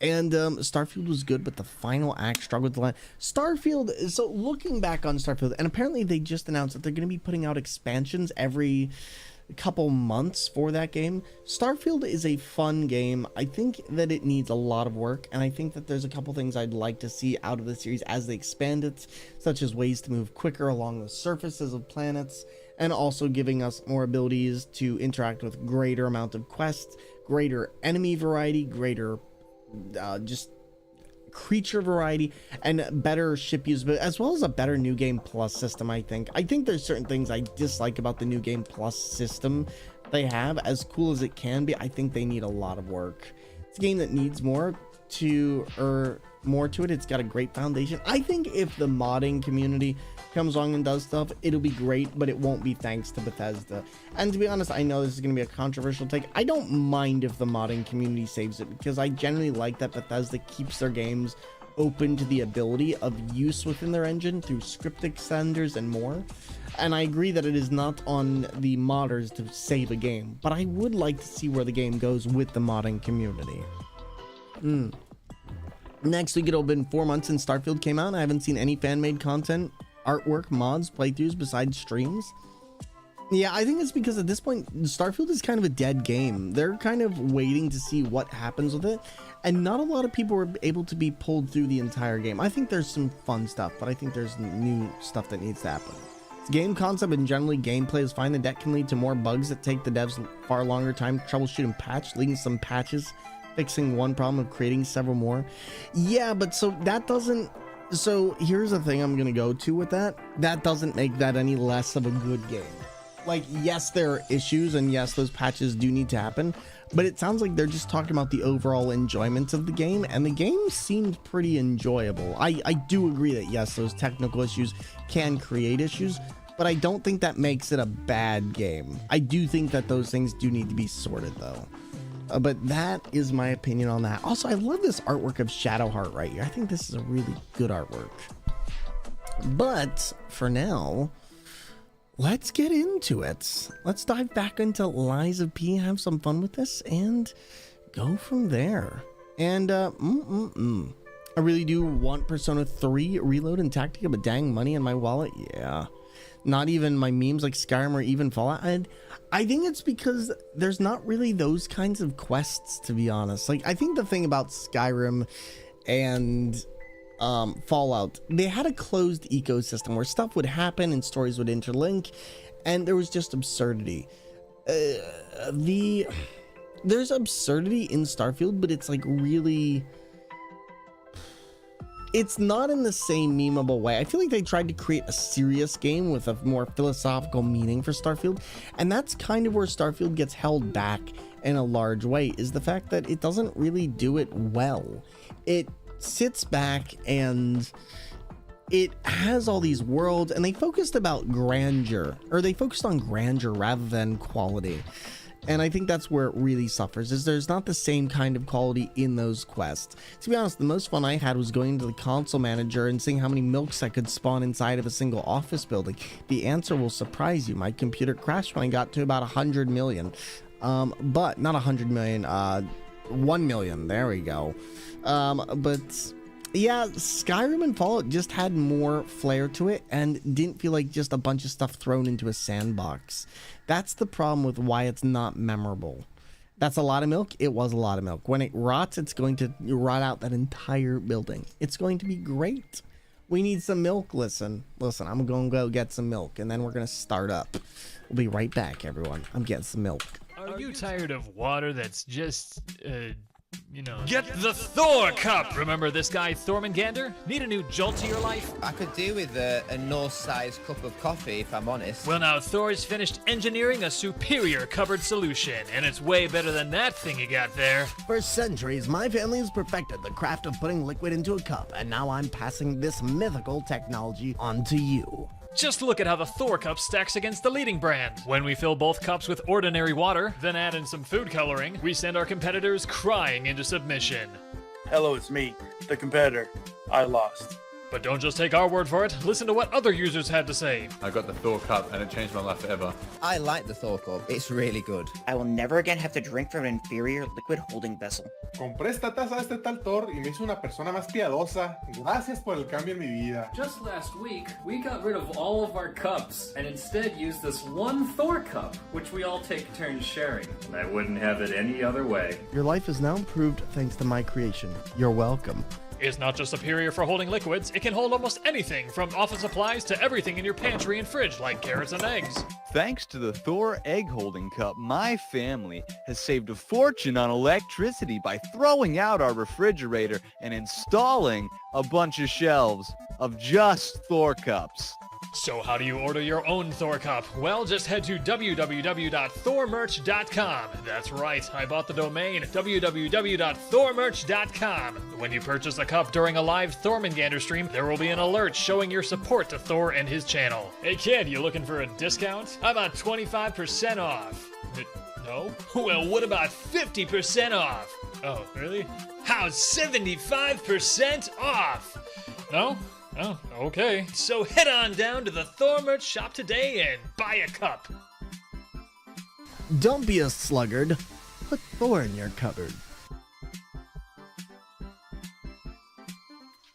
And Starfield was good, but the final act struggled with the line. Starfield, so looking back on Starfield, and apparently they just announced that they're going to be putting out expansions every couple months for that game. Starfield is a fun game. I think that it needs a lot of work, and I think that there's a couple things I'd like to see out of the series as they expand it, such as ways to move quicker along the surfaces of planets, and also giving us more abilities to interact with greater amount of quests, greater enemy variety, greater just creature variety, and better ship usability, as well as a better New Game Plus system. I think there's certain things I dislike about the New Game Plus system they have. As cool as it can be, I think they need a lot of work. It's a game that needs more to it. It's got a great foundation. I think if the modding community comes along and does stuff, it'll be great, but it won't be thanks to Bethesda. And to be honest, I know this is going to be a controversial take. I don't mind if the modding community saves it, because I generally like that Bethesda keeps their games open to the ability of use within their engine through script extenders and more. And I agree that it is not on the modders to save a game, but I would like to see where the game goes with the modding community. Next week, it'll have been 4 months since Starfield came out, and I haven't seen any fan-made content, artwork, mods, playthroughs besides streams. Yeah, I think it's because at this point, Starfield is kind of a dead game. They're kind of waiting to see what happens with it, and not a lot of people were able to be pulled through the entire game. I think there's some fun stuff, but I think there's new stuff that needs to happen. It's game concept and generally gameplay is fine. The deck can lead to more bugs that take the devs far longer time to troubleshoot and patch, leading to some patches fixing one problem of creating several more. Yeah, but so that doesn't... So here's the thing I'm gonna go to with that. That doesn't make that any less of a good game. Like, yes, there are issues, and yes, those patches do need to happen, but it sounds like they're just talking about the overall enjoyment of the game, and the game seemed pretty enjoyable. I do agree that yes, those technical issues can create issues, but I don't think that makes it a bad game. I do think that those things do need to be sorted though. But that is my opinion on that. Also, I love this artwork of Shadowheart right here. I think this is a really good artwork. But for now, let's get into it. Let's dive back into Lies of P, have some fun with this, and go from there. And I really do want Persona 3 Reload and Tactica, but dang, money in my wallet, yeah. Not even my memes like Skyrim or even Fallout. And I think it's because there's not really those kinds of quests, to be honest. Like, I think the thing about Skyrim and Fallout, they had a closed ecosystem where stuff would happen and stories would interlink, and there was just absurdity. There's absurdity in Starfield, but it's like really, it's not in the same memeable way. I feel like they tried to create a serious game with a more philosophical meaning for Starfield, and that's kind of where Starfield gets held back in a large way, is the fact that it doesn't really do it well. It sits back and it has all these worlds, and they focused about grandeur, or they focused on grandeur rather than quality. And I think that's where it really suffers, is there's not the same kind of quality in those quests. To be honest, the most fun I had was going to the console manager and seeing how many milks I could spawn inside of a single office building. The answer will surprise you. My computer crashed when I got to about 100 million. But not 100 million, 1 million, there we go. But yeah, Skyrim and Fallout just had more flair to it and didn't feel like just a bunch of stuff thrown into a sandbox. That's the problem with why it's not memorable. That's a lot of milk. It was a lot of milk. When it rots, it's going to rot out that entire building. It's going to be great. We need some milk. Listen, I'm going to go get some milk, and then we're going to start up. We'll be right back, everyone. I'm getting some milk. Are you tired of water that's just, Get the Thor Cup! Remember this guy, Thormungandr? Need a new jolt to your life? I could do with a Norse-sized cup of coffee, if I'm honest. Well, now Thor's finished engineering a superior cupboard solution, and it's way better than that thing you got there. For centuries, my family has perfected the craft of putting liquid into a cup, and now I'm passing this mythical technology on to you. Just look at how the Thor Cup stacks against the leading brand. When we fill both cups with ordinary water, then add in some food coloring, we send our competitors crying into submission. Hello, it's me, the competitor. I lost. But don't just take our word for it. Listen to what other users had to say. I got the Thor Cup and it changed my life forever. I like the Thor Cup. It's really good. I will never again have to drink from an inferior liquid holding vessel. Compré esta taza de este tal Thor y me hizo una persona más piadosa. Gracias por el cambio en mi vida. Just last week, we got rid of all of our cups and instead used this one Thor cup, which we all take turns sharing. And I wouldn't have it any other way. Your life is now improved thanks to my creation. You're welcome. It's not just superior for holding liquids, it can hold almost anything from office supplies to everything in your pantry and fridge, like carrots and eggs. Thanks to the Thor Egg Holding Cup, my family has saved a fortune on electricity by throwing out our refrigerator and installing a bunch of shelves of just Thor cups. So how do you order your own Thor Cup? Well, just head to www.thormerch.com. That's right, I bought the domain, www.thormerch.com. When you purchase a cup during a live Thormungandr stream, there will be an alert showing your support to Thor and his channel. Hey kid, you looking for a discount? How about 25% off? No? Well, what about 50% off? Oh, really? How's 75% off? No? Oh, okay. So head on down to the Thor merch shop today and buy a cup. Don't be a sluggard. Put Thor in your cupboard.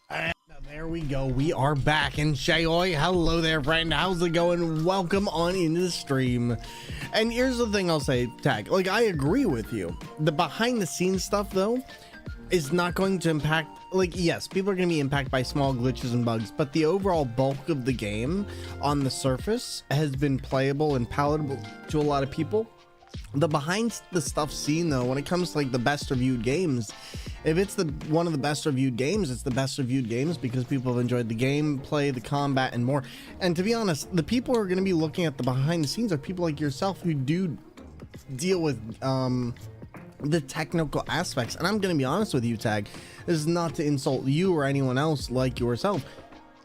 And there we go. We are back in Shayoi. Hello there, friend. How's it going? Welcome on into the stream. And here's the thing I'll say, Tag. Like, I agree with you. The behind the scenes stuff, though, is not going to impact, like, yes, people are going to be impacted by small glitches and bugs, but the overall bulk of the game on the surface has been playable and palatable to a lot of people. The behind the stuff scene, though, when it comes to like the best reviewed games, if it's one of the best reviewed games, it's the best reviewed games because people have enjoyed the gameplay, the combat, and more. And to be honest, the people who are going to be looking at the behind the scenes are people like yourself who do deal with the technical aspects. And I'm gonna be honest with you, Tag, this is not to insult you or anyone else like yourself.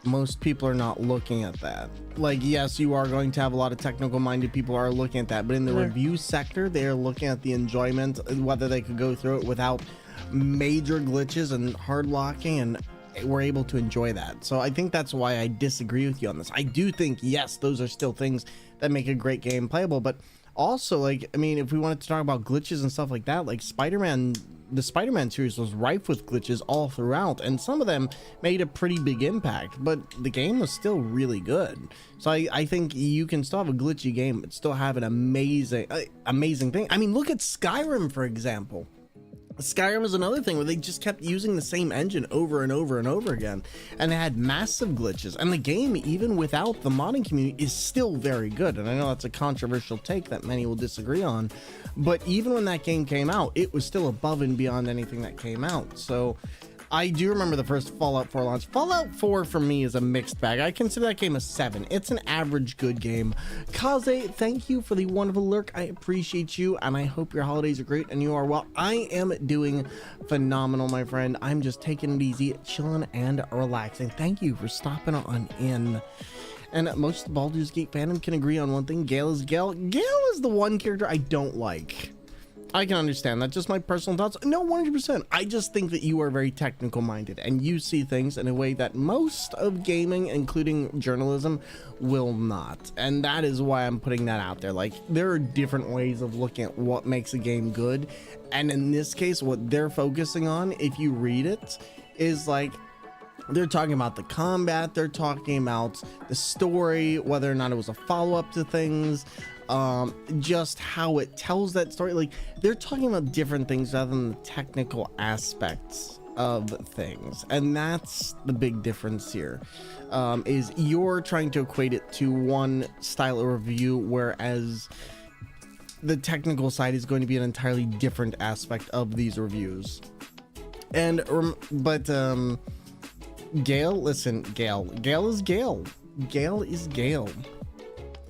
Most people are not looking at that. Like, yes, you are going to have a lot of technical minded people are looking at that, but in the review sector, they are looking at the enjoyment, whether they could go through it without major glitches and hard locking, and we're able to enjoy that. So I think that's why I disagree with you on this. I do think, yes, those are still things that make a great game playable, but also, like, I mean, if we wanted to talk about glitches and stuff like that, like the Spider-Man series was rife with glitches all throughout, and some of them made a pretty big impact, but the game was still really good. So I think you can still have a glitchy game but still have an amazing thing. I mean, look at Skyrim, for example. Skyrim is another thing where they just kept using the same engine over and over and over again, and it had massive glitches, and the game, even without the modding community, is still very good. And I know that's a controversial take that many will disagree on, but even when that game came out, it was still above and beyond anything that came out. So I do remember the first Fallout 4 launch. Fallout 4 for me is a mixed bag. I consider that game a 7. It's an average good game. Kaze, thank you for the wonderful lurk. I appreciate you, and I hope your holidays are great and you are well. I am doing phenomenal, my friend. I'm just taking it easy, chilling and relaxing. Thank you for stopping on in. And most of the Baldur's Gate fandom can agree on one thing. Gale is Gale. Gale is the one character I don't like. I can understand that. Just my personal thoughts. No, 100%. I just think that you are very technical minded and you see things in a way that most of gaming, including journalism, will not. And that is why I'm putting that out there. Like, there are different ways of looking at what makes a game good. And in this case, what they're focusing on, if you read it, is like, they're talking about the combat, they're talking about the story, whether or not it was a follow-up to things, just how it tells that story. Like, they're talking about different things rather than the technical aspects of things, and that's the big difference here. Is you're trying to equate it to one style of review, whereas the technical side is going to be an entirely different aspect of these reviews. And Gale, listen, Gale is Gale. Gale is Gale.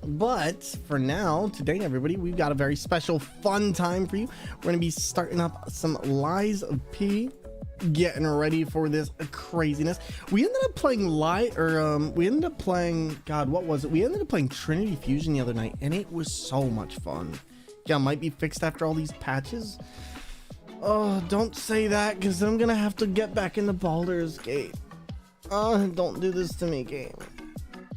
But for now, today, everybody, we've got a very special, fun time for you. We're going to be starting up some Lies of P, getting ready for this craziness. We ended up playing God, what was it? We ended up playing Trinity Fusion the other night, and it was so much fun. Yeah, it might be fixed after all these patches. Oh, don't say that, because I'm going to have to get back into Baldur's Gate. Oh, don't do this to me, game.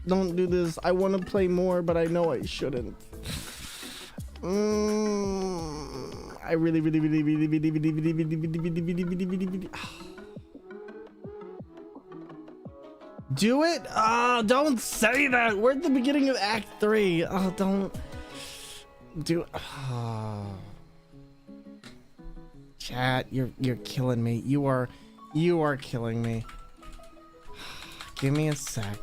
Don't do this. I want to play more, but I know I shouldn't. I really. Do it? Oh, don't say that. We're at the beginning of Act 3. Oh, don't do it. Oh. Chat, you're killing me. You are killing me. Give me a sec.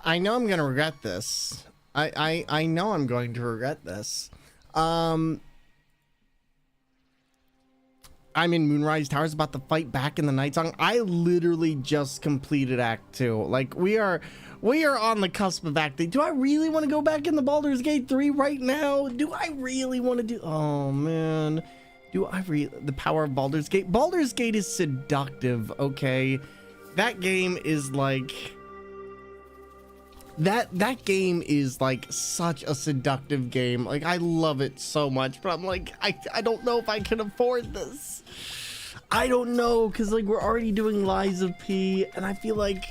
I know I'm gonna regret this. I know I'm going to regret this. I'm in Moonrise Towers, about to fight back in the Night Song. I literally just completed Act 2. Like, we are on the cusp of Act 3. Do I really want to go back in the Baldur's Gate 3 right now? Do I really want to do... Oh, man. The power of Baldur's Gate? Baldur's Gate is seductive, okay? That game is like... That game is like such a seductive game. Like, I love it so much, but I'm like, I don't know if I can afford this. I don't know, because like we're already doing Lies of P, and I feel like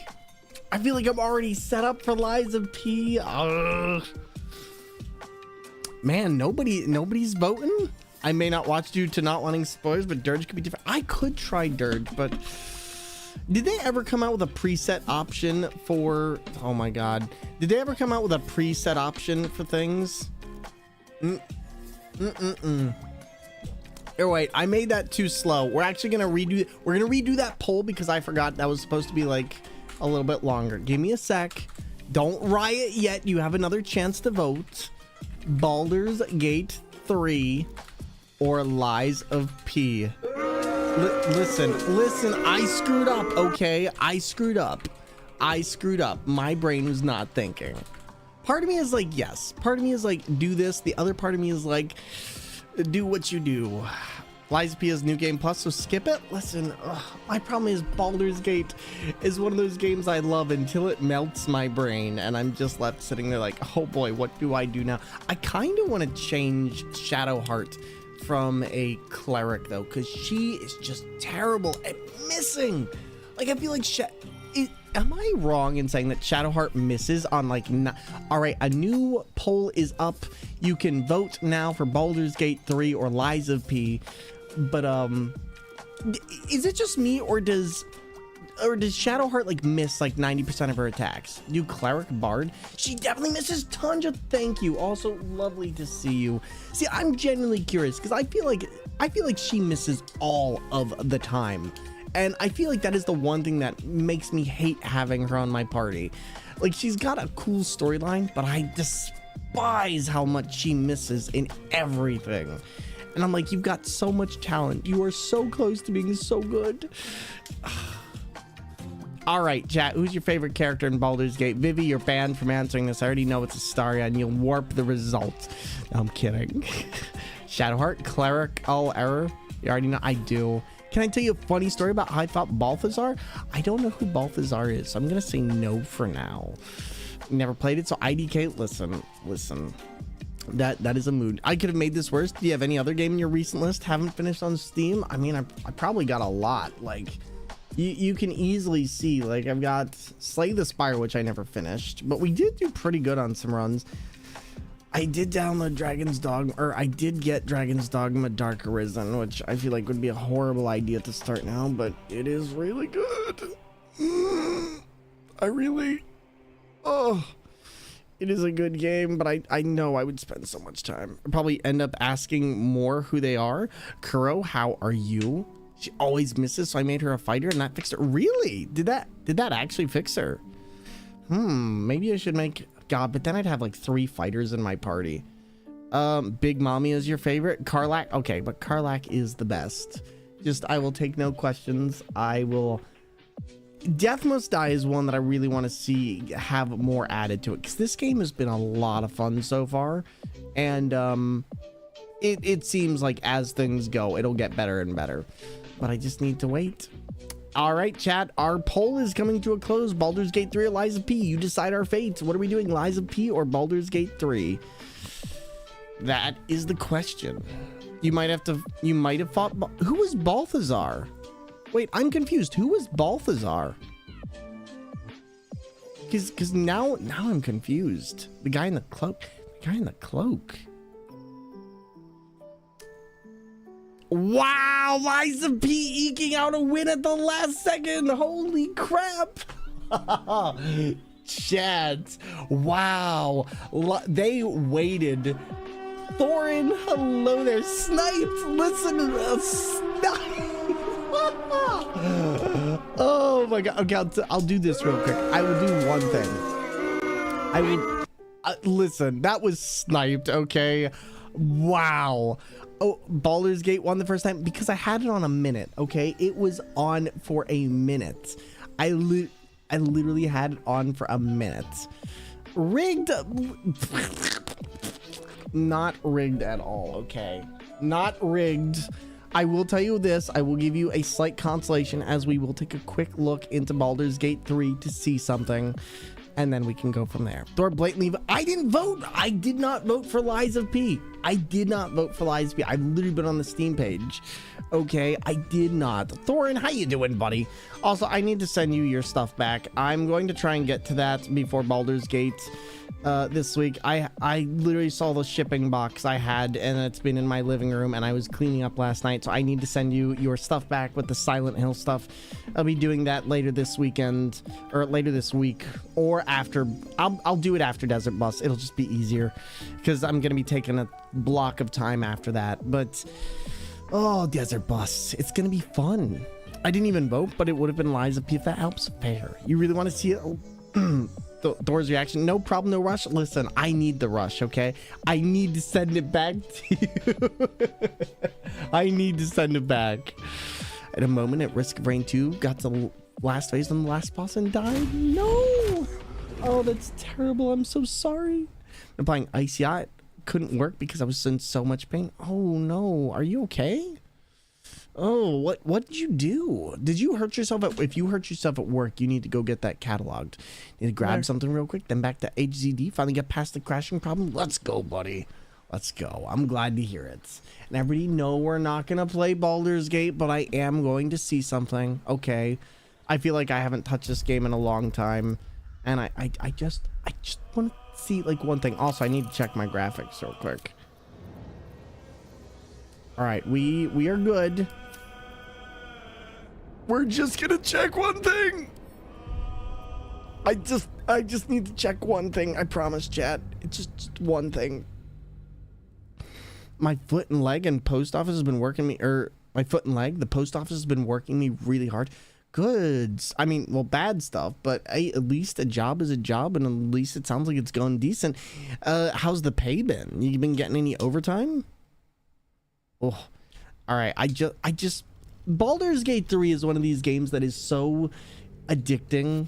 I'm already set up for Lies of P. Man, nobody's voting. I may not watch due to not wanting spoilers, but Dirge could be different. I could try Dirge, but did they ever come out with a preset option for... Oh my god. Did they ever come out with a preset option for things? Oh wait, I made that too slow. We're actually gonna redo that poll because I forgot that was supposed to be like a little bit longer. Give me a sec. Don't riot yet. You have another chance to vote. Baldur's Gate 3 or Lies of P. Listen, I screwed up, okay? I screwed up. My brain was not thinking. Part of me is like, yes. Part of me is like, do this. The other part of me is like, do what you do. Lies of P is New Game Plus, so skip it. Listen, my problem is Baldur's Gate is one of those games I love until it melts my brain, and I'm just left sitting there like, oh boy, what do I do now? I kind of want to change Shadowheart from a cleric though, because she is just terrible at missing. Like, I feel like am I wrong in saying that Shadowheart misses on like all right, a new poll is up. You can vote now for Baldur's Gate 3 or Lies of P. But is it just me, or does Shadowheart like miss like 90% of her attacks? New cleric bard, she definitely misses tons of. Thank you. Also lovely to see you. See, I'm genuinely curious because I feel like she misses all of the time, and I feel like that is the one thing that makes me hate having her on my party. Like, she's got a cool storyline, but I despise how much she misses in everything. And I'm like, you've got so much talent. You are so close to being so good. All right, chat. Who's your favorite character in Baldur's Gate? Vivi, you're banned from answering this. I already know it's Astaria, and you'll warp the results. No, I'm kidding. Shadowheart, cleric, all error. You already know. I do. Can I tell you a funny story about how I thought Balthazar? I don't know who Balthazar is, so I'm gonna say no for now. Never played it, so IDK. Listen. That is a mood. I could have made this worse. Do you have any other game in your recent list haven't finished on Steam? I mean, I probably got a lot. Like, you can easily see, like, I've got Slay the Spire, which I never finished, but we did do pretty good on some runs. I did download Dragon's Dogma, or I did get Dragon's Dogma Dark Arisen, which I feel like would be a horrible idea to start now, but it is really good. It is a good game, but I know I would spend so much time. I'd probably end up asking more who they are. Kuro, how are you? She always misses, so I made her a fighter, and that fixed her. Really? Did that actually fix her? Maybe I should make... God, but then I'd have like 3 fighters in my party. Big Mommy is your favorite? Karlach? Okay, but Karlach is the best. Just, I will take no questions. I will... Death Must Die is one that I really want to see have more added to it, because this game has been a lot of fun so far, and it seems like as things go, it'll get better and better, but I just need to wait. All right, chat, our poll is coming to a close. Baldur's Gate 3 or Lies of P? You decide our fate. What are we doing, Lies of P or Baldur's Gate 3? That is the question. You might have fought... Who was Balthazar? Wait, I'm confused. Who was Balthazar? Because now I'm confused. The guy in the cloak. Wow, Lies of P eking out a win at the last second. Holy crap. Chat. Wow. They waited. Thorin, hello there. Sniped. Listen, Snipe. Oh my god. Okay, I'll do this real quick. I will do one thing. I will listen, that was sniped. Okay, wow. Oh, Baldur's Gate won the first time because I had it on a minute. Okay, it was on for a minute. I literally had it on for a minute. Rigged. Not rigged at all. Okay, not rigged. I will tell you this, I will give you a slight consolation as we will take a quick look into Baldur's Gate 3 to see something, and then we can go from there. Thor blatantly, I didn't vote. I did not vote for Lies of P. I did not vote for Lies of P. I've literally been on the Steam page. Okay, I did not. Thorin, how you doing, buddy? Also, I need to send you your stuff back. I'm going to try and get to that before Baldur's Gate this week. I literally saw the shipping box I had, and it's been in my living room, and I was cleaning up last night, so I need to send you your stuff back with the Silent Hill stuff. I'll be doing that later this weekend, or later this week, or after. I'll do it after Desert Bus. It'll just be easier, because I'm going to be taking a block of time after that. But oh, Desert Bus, it's going to be fun. I didn't even vote, but it would have been Lies of P if that helps. Fair. You really want to see it? Thor's reaction. No problem, no rush. Listen, I need the rush, okay? I need to send it back to you. I need to send it back. At a moment at risk of rain 2, got to the last phase on the last boss and died. No! Oh, that's terrible. I'm so sorry. I'm playing Icy Yacht. Couldn't work because I was in so much pain. Oh no, are you okay? Oh, what did you do? Did you hurt yourself if you hurt yourself at work, you need to go get that cataloged. Need to grab something real quick, then back to HZD, finally get past the crashing problem. Let's go, buddy. Let's go. I'm glad to hear it. And everybody know we're not gonna play Baldur's Gate, but I am going to see something. Okay. I feel like I haven't touched this game in a long time. And I just want to see like one thing. Also, I need to check my graphics real quick. All right, we are good. We're just gonna check one thing. I just need to check one thing. I promise, chat. It's just one thing. My foot and leg and post office has been working me, or my foot and leg, the post office has been working me really hard. Goods. I mean, well, bad stuff, but at least a job is a job, and at least it sounds like it's going decent. How's the pay been? You been getting any overtime? Oh, all right. I just Baldur's Gate 3 is one of these games that is so addicting,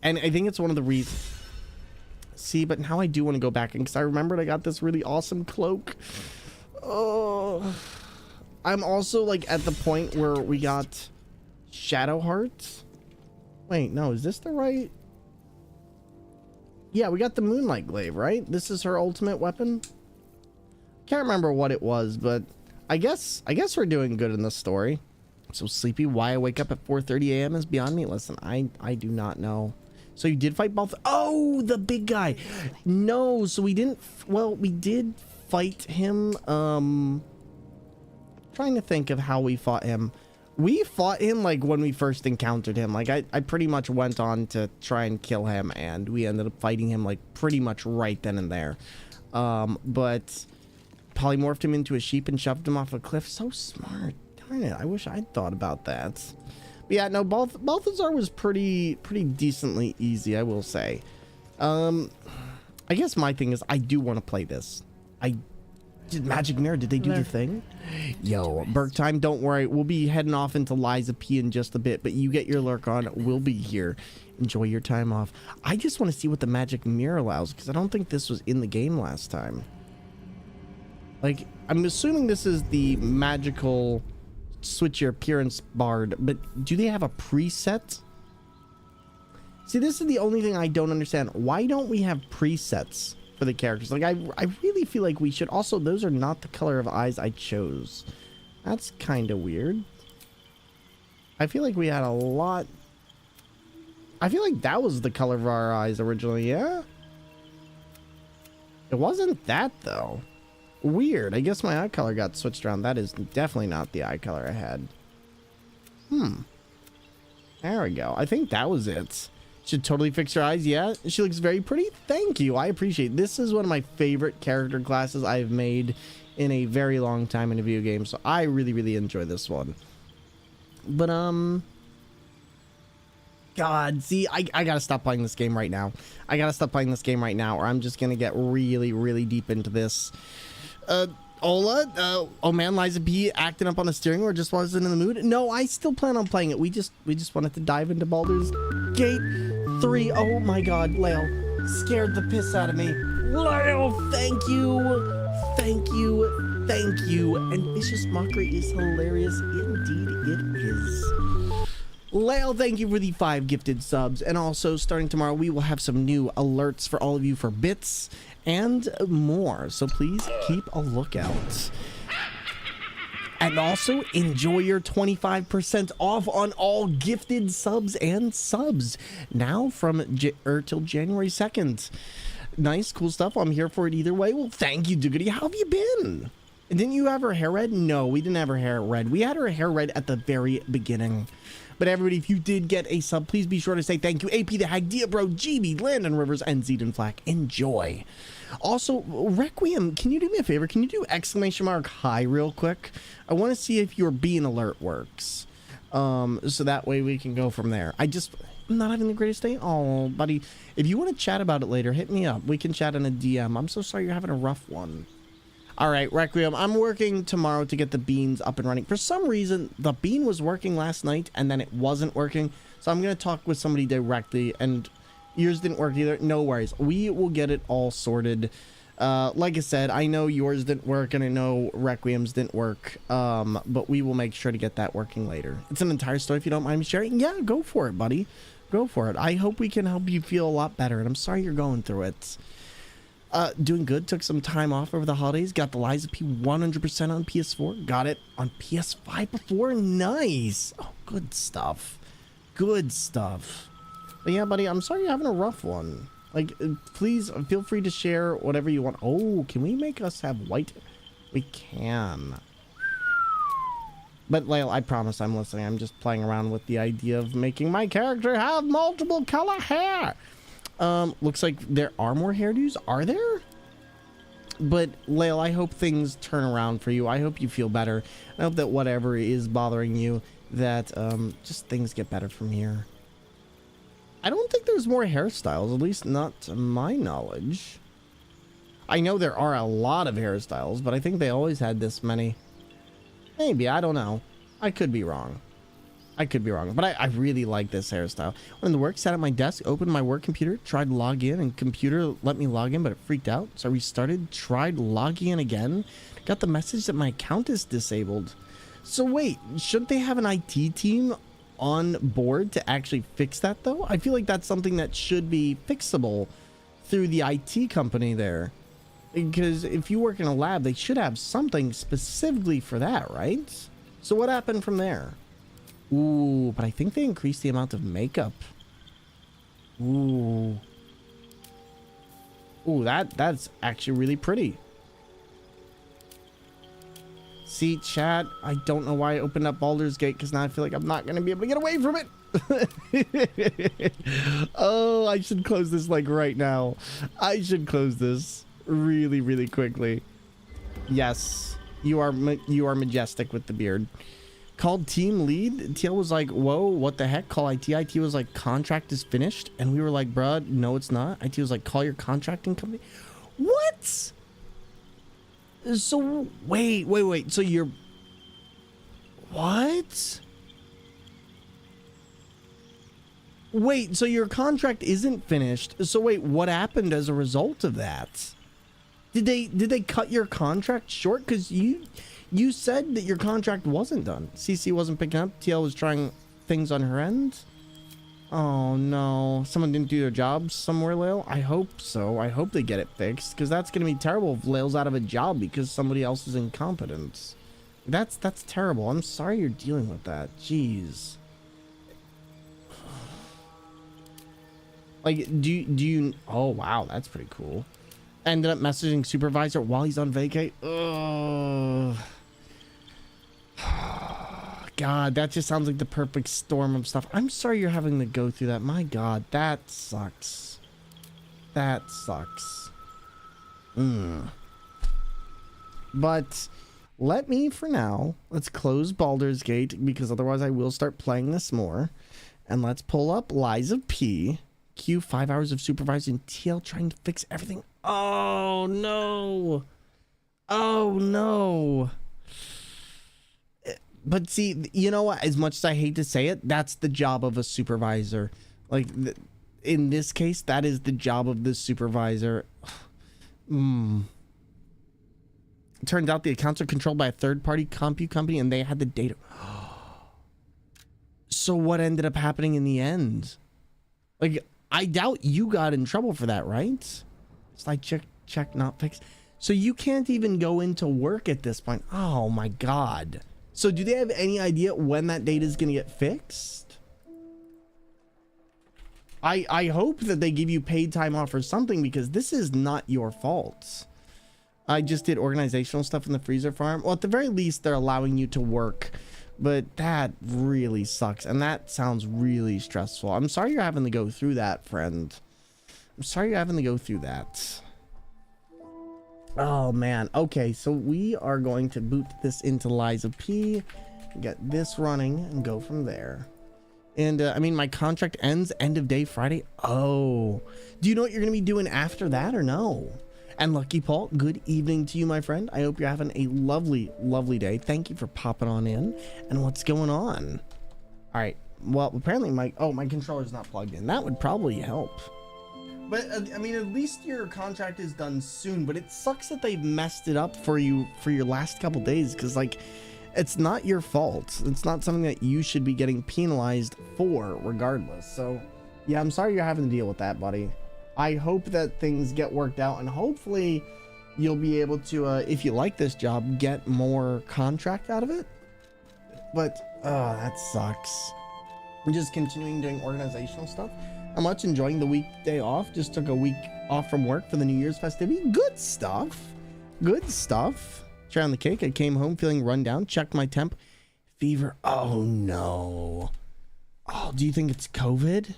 and I think it's one of the reasons. See, but now I do want to go back, and because I remembered I got this really awesome cloak. Oh, I'm also like at the point where we got Shadow Hearts. Wait, no, is this the right? Yeah, we got the Moonlight Glaive, right? This is her ultimate weapon. Can't remember what it was, but I guess we're doing good in this story. I'm so sleepy. Why I wake up at 4:30 a.m. is beyond me. Listen, I do not know. So you did fight both? Oh, the big guy. No, so we didn't. Well, we did fight him. Trying to think of how we fought him. We fought him like when we first encountered him. Like I pretty much went on to try and kill him, and we ended up fighting him like pretty much right then and there. But polymorphed him into a sheep and shoved him off a cliff. So smart. Darn it, I wish I'd thought about that. But yeah, no, Balthazar was pretty decently easy, I will say. I guess my thing is I do want to play this. Did Magic Mirror, did they do the thing? Yo, Burke time, don't worry. We'll be heading off into Liza P in just a bit, but you get your lurk on. We'll be here. Enjoy your time off. I just want to see what the Magic Mirror allows, because I don't think this was in the game last time. Like, I'm assuming this is the magical switch your appearance bard, but do they have a preset? See, this is the only thing I don't understand. Why don't we have presets for the characters? Like, I really feel like we should. Also, those are not the color of eyes I chose. That's kind of weird. I feel like we had a lot. I feel like that was the color of our eyes originally, yeah? It wasn't that, though. Weird. I guess my eye color got switched around. That is definitely not the eye color I had. There we go. I think that was it. Should totally fix her eyes. Yeah, she looks very pretty. Thank you. I appreciate it. This is one of my favorite character classes I've made in a very long time in a video game, so I really enjoy this one. But God, see, I gotta stop playing this game right now. I gotta stop playing this game right now, or I'm just gonna get really deep into this. Ola, oh man, Liza B acting up on the steering wheel, just wasn't in the mood. No, I still plan on playing it. We just wanted to dive into Baldur's Gate 3. Oh my God, Leo scared the piss out of me. Leo, thank you. And Vicious Mockery is hilarious. Indeed it is. Leo, thank you for the 5 gifted subs. And also, starting tomorrow, we will have some new alerts for all of you for bits and more. So please keep a lookout. And also, enjoy your 25% off on all gifted subs and subs. Now from till January 2nd. Nice, cool stuff. I'm here for it either way. Well, thank you, Doogity. How have you been? Didn't you have her hair red? No, we didn't have her hair red. We had her hair red at the very beginning. But everybody, if you did get a sub, please be sure to say thank you. AP the Hag, Diabro, GB, Landon Rivers, and Zeden Flack. Enjoy. Also, Requiem, can you do me a favor? Can you do ! Hi real quick? I want to see if your bean alert works. So that way we can go from there. I'm not having the greatest day. Oh, buddy. If you want to chat about it later, hit me up. We can chat in a DM. I'm so sorry you're having a rough one. All right, Requiem. I'm working tomorrow to get the beans up and running. For some reason, the bean was working last night and then it wasn't working. So I'm going to talk with somebody directly, and yours didn't work either. No worries. We will get it all sorted. Like I said, I know yours didn't work and I know Requiem's didn't work, but we will make sure to get that working later. It's an entire story. If you don't mind me sharing, yeah, go for it, buddy. Go for it. I hope we can help you feel a lot better, and I'm sorry you're going through it. Doing good. Took some time off over the holidays. Got the Lies of P 100% on PS4. Got it on PS5 before. Nice. Oh, good stuff. Good stuff. But yeah, buddy, I'm sorry you're having a rough one. Like, please feel free to share whatever you want. Oh, can we make us have white? We can. But, Lael, I promise I'm listening. I'm just playing around with the idea of making my character have multiple color hair. Looks like there are more hairdos. Are there? But, Lael, I hope things turn around for you. I hope you feel better. I hope that whatever is bothering you, that just things get better from here. I don't think there's more hairstyles, at least not to my knowledge. I know there are a lot of hairstyles, but I think they always had this many. Maybe, I don't know. I could be wrong. I could be wrong, but I really like this hairstyle. When the work, sat at my desk, opened my work computer, tried to log in, and computer let me log in, but it freaked out. So I restarted, tried logging in again, got the message that my account is disabled. So wait, shouldn't they have an IT team on board to actually fix that though? I feel like that's something that should be fixable through the IT company there. Because if you work in a lab, they should have something specifically for that, right? So what happened from there? Ooh, but I think they increased the amount of makeup. Ooh. Ooh, that's actually really pretty. See, chat, I don't know why I opened up Baldur's Gate, because now I feel like I'm not going to be able to get away from it. Oh, I should close this like right now. I should close this really, really quickly. Yes, you are majestic with the beard. Called team lead. TL was like, whoa, what the heck? Call IT. IT was like, contract is finished. And we were like, bruh, no, it's not. IT was like, call your contracting company. What? So wait. So you're what? Wait, so your contract isn't finished. So wait, what happened as a result of that? Did they cut your contract short? Because you said that your contract wasn't done. CC wasn't picking up. TL was trying things on her end. Oh no, someone didn't do their job somewhere, Lael. I hope so. I hope they get it fixed, because that's gonna be terrible if Lael's out of a job because somebody else is incompetent. That's terrible. I'm sorry you're dealing with that. Jeez. Like, do you? Oh wow, that's pretty cool. Ended up messaging supervisor while he's on vacay. Ugh. God, that just sounds like the perfect storm of stuff. I'm sorry you're having to go through that. My God, that sucks. That sucks. But let me, for now, let's close Baldur's Gate, because otherwise I will start playing this more. And let's pull up Lies of P. Q 5 hours of supervising TL trying to fix everything. Oh no. Oh no. But see, you know what? As much as I hate to say it, that's the job of a supervisor. Like, in this case, that is the job of the supervisor. Turns out the accounts are controlled by a third-party compute company, and they had the data. So what ended up happening in the end? Like, I doubt you got in trouble for that, right? Slide check, not fixed. So you can't even go into work at this point. Oh my God. So do they have any idea when that data is going to get fixed? I hope that they give you paid time off or something, because this is not your fault. I just did organizational stuff in the freezer farm. Well, at the very least, they're allowing you to work, but that really sucks. And that sounds really stressful. I'm sorry you're having to go through that, friend. I'm sorry you're having to go through that. Oh man. Okay, so we are going to boot this into Lies of P, get this running, and go from there. And I mean, my contract ends end of day Friday. Oh, do you know what you're going to be doing after that or no? And Lucky Paul, good evening to you, my friend. I hope you're having a lovely, lovely day. Thank you for popping on in. And what's going on? All right. Well, apparently my controller's not plugged in. That would probably help. But I mean, at least your contract is done soon, but it sucks that they've messed it up for you for your last couple days. Cause like, it's not your fault. It's not something that you should be getting penalized for regardless. So yeah, I'm sorry you're having to deal with that, buddy. I hope that things get worked out, and hopefully you'll be able to, if you like this job, get more contract out of it. But, that sucks. I'm just continuing doing organizational stuff. I'm much enjoying the weekday off. Just took a week off from work for the New Year's festivity. Good stuff. Good stuff. Try on the cake. I came home feeling run down. Checked my temp. Fever. Oh, no. Oh, do you think it's COVID?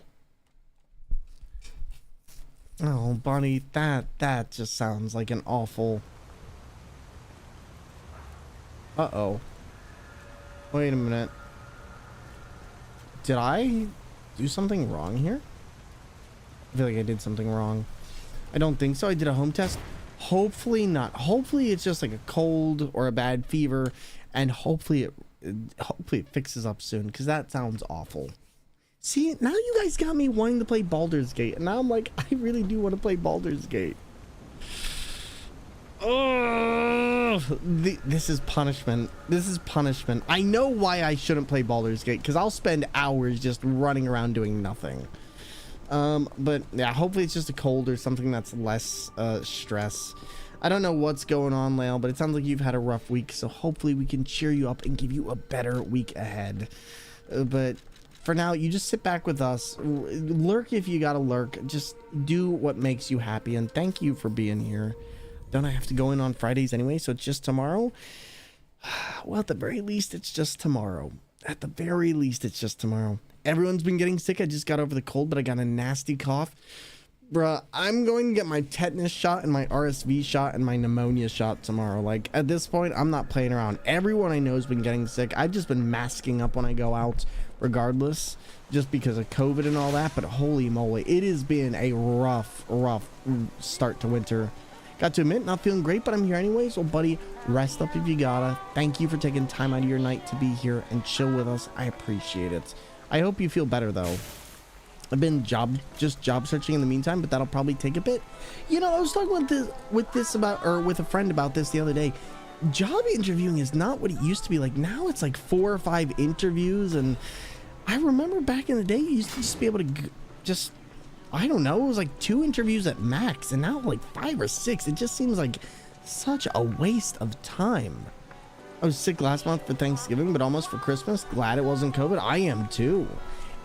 Oh, Bonnie, that just sounds like an awful... Uh-oh. Wait a minute. Did I do something wrong here? I feel like I did something wrong. I don't think so. I did a home test. Hopefully not. Hopefully it's just like a cold or a bad fever, and hopefully it fixes up soon, because that sounds awful. See, now you guys got me wanting to play Baldur's Gate, and now I'm like, I really do want to play Baldur's Gate. Oh, this is punishment. This is punishment. I know why I shouldn't play Baldur's Gate, because I'll spend hours just running around doing nothing. But yeah, hopefully it's just a cold or something that's less stress. I don't know what's going on, Lael, but it sounds like you've had a rough week, so hopefully we can cheer you up and give you a better week ahead. But for now, you just sit back with us, lurk if you gotta lurk, just do what makes you happy, and thank you for being here. Don't I have to go in on Fridays anyway, so it's just tomorrow? Well, at the very least, it's just tomorrow. At the very least, it's just tomorrow. Everyone's been getting sick. I just got over the cold, but I got a nasty cough. Bruh, I'm going to get my tetanus shot and my RSV shot and my pneumonia shot tomorrow. Like, at this point, I'm not playing around. Everyone I know has been getting sick. I've just been masking up when I go out regardless, just because of COVID and all that. But holy moly, it has been a rough start to winter. Got to admit, not feeling great, but I'm here anyway. So, buddy, rest up if you gotta. Thank you for taking time out of your night to be here and chill with us. I appreciate it. I hope you feel better, though. I've been job searching in the meantime, but that'll probably take a bit. You know, I was talking with a friend about this the other day. Job interviewing is not what it used to be. Like, now it's like 4 or 5 interviews, and I remember back in the day, you used to just be able to just, I don't know, it was like 2 interviews at max, and now like 5 or 6. It just seems like such a waste of time. I was sick last month for Thanksgiving, but almost for Christmas. Glad it wasn't COVID. I am too.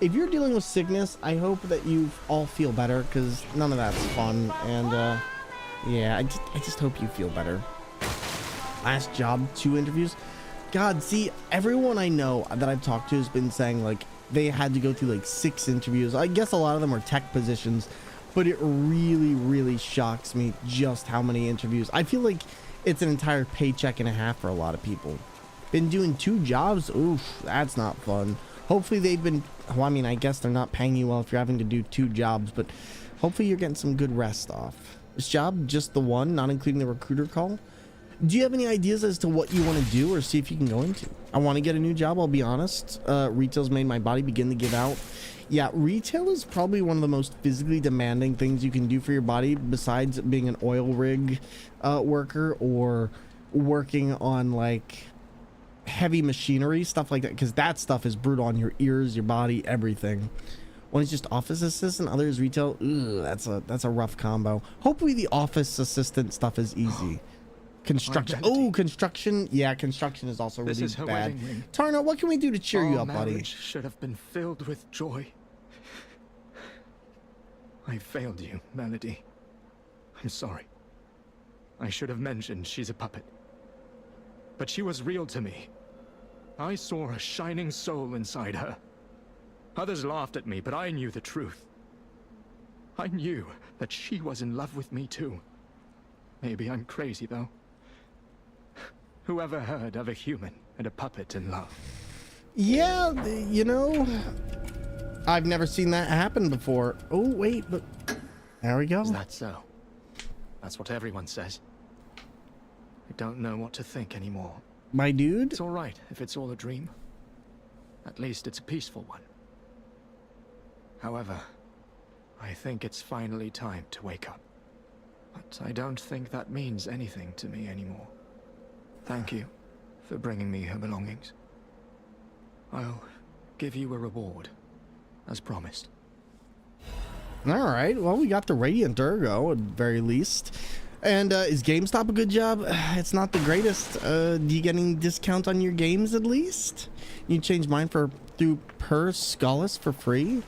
If you're dealing with sickness, I hope that you all feel better, because none of that's fun. And yeah, I just hope you feel better. Last job, 2 interviews. God, see, everyone I know that I've talked to has been saying like they had to go through like 6 interviews. I guess a lot of them are tech positions, but it really shocks me just how many interviews. I feel like it's an entire paycheck and a half for a lot of people. Been doing 2 jobs? Oof, that's not fun. Hopefully they've been, well, I mean, I guess they're not paying you well if you're having to do 2 jobs, but hopefully you're getting some good rest off. This job, just the one, not including the recruiter call? Do you have any ideas as to what you want to do or see if you can go into? I want to get a new job, I'll be honest. Retail's made my body begin to give out. Yeah, retail is probably one of the most physically demanding things you can do for your body, besides being an oil rig worker or working on like heavy machinery, stuff like that, because that stuff is brutal on your ears, your body, everything. One is just office assistant, other is retail. Ooh, that's a rough combo. Hopefully the office assistant stuff is easy. Construction. Oh, construction. Yeah, construction is also really bad. Tarna, what can we do to cheer you up, buddy? Should have been filled with joy. I failed you, Melody. I'm sorry. I should have mentioned she's a puppet. But she was real to me. I saw a shining soul inside her. Others laughed at me, but I knew the truth. I knew that she was in love with me too. Maybe I'm crazy though. Whoever heard of a human and a puppet in love? Yeah, you know, I've never seen that happen before. Oh, wait, but there we go. Is that so? That's what everyone says. I don't know what to think anymore. My dude? It's all right if it's all a dream. At least it's a peaceful one. However, I think it's finally time to wake up. But I don't think that means anything to me anymore. Thank you for bringing me her belongings. I'll give you a reward, as promised. All right. Well, we got the Radiant Ergo at very least. And is GameStop a good job? It's not the greatest. Do you get any discount on your games at least? You change mine through per Solace for free.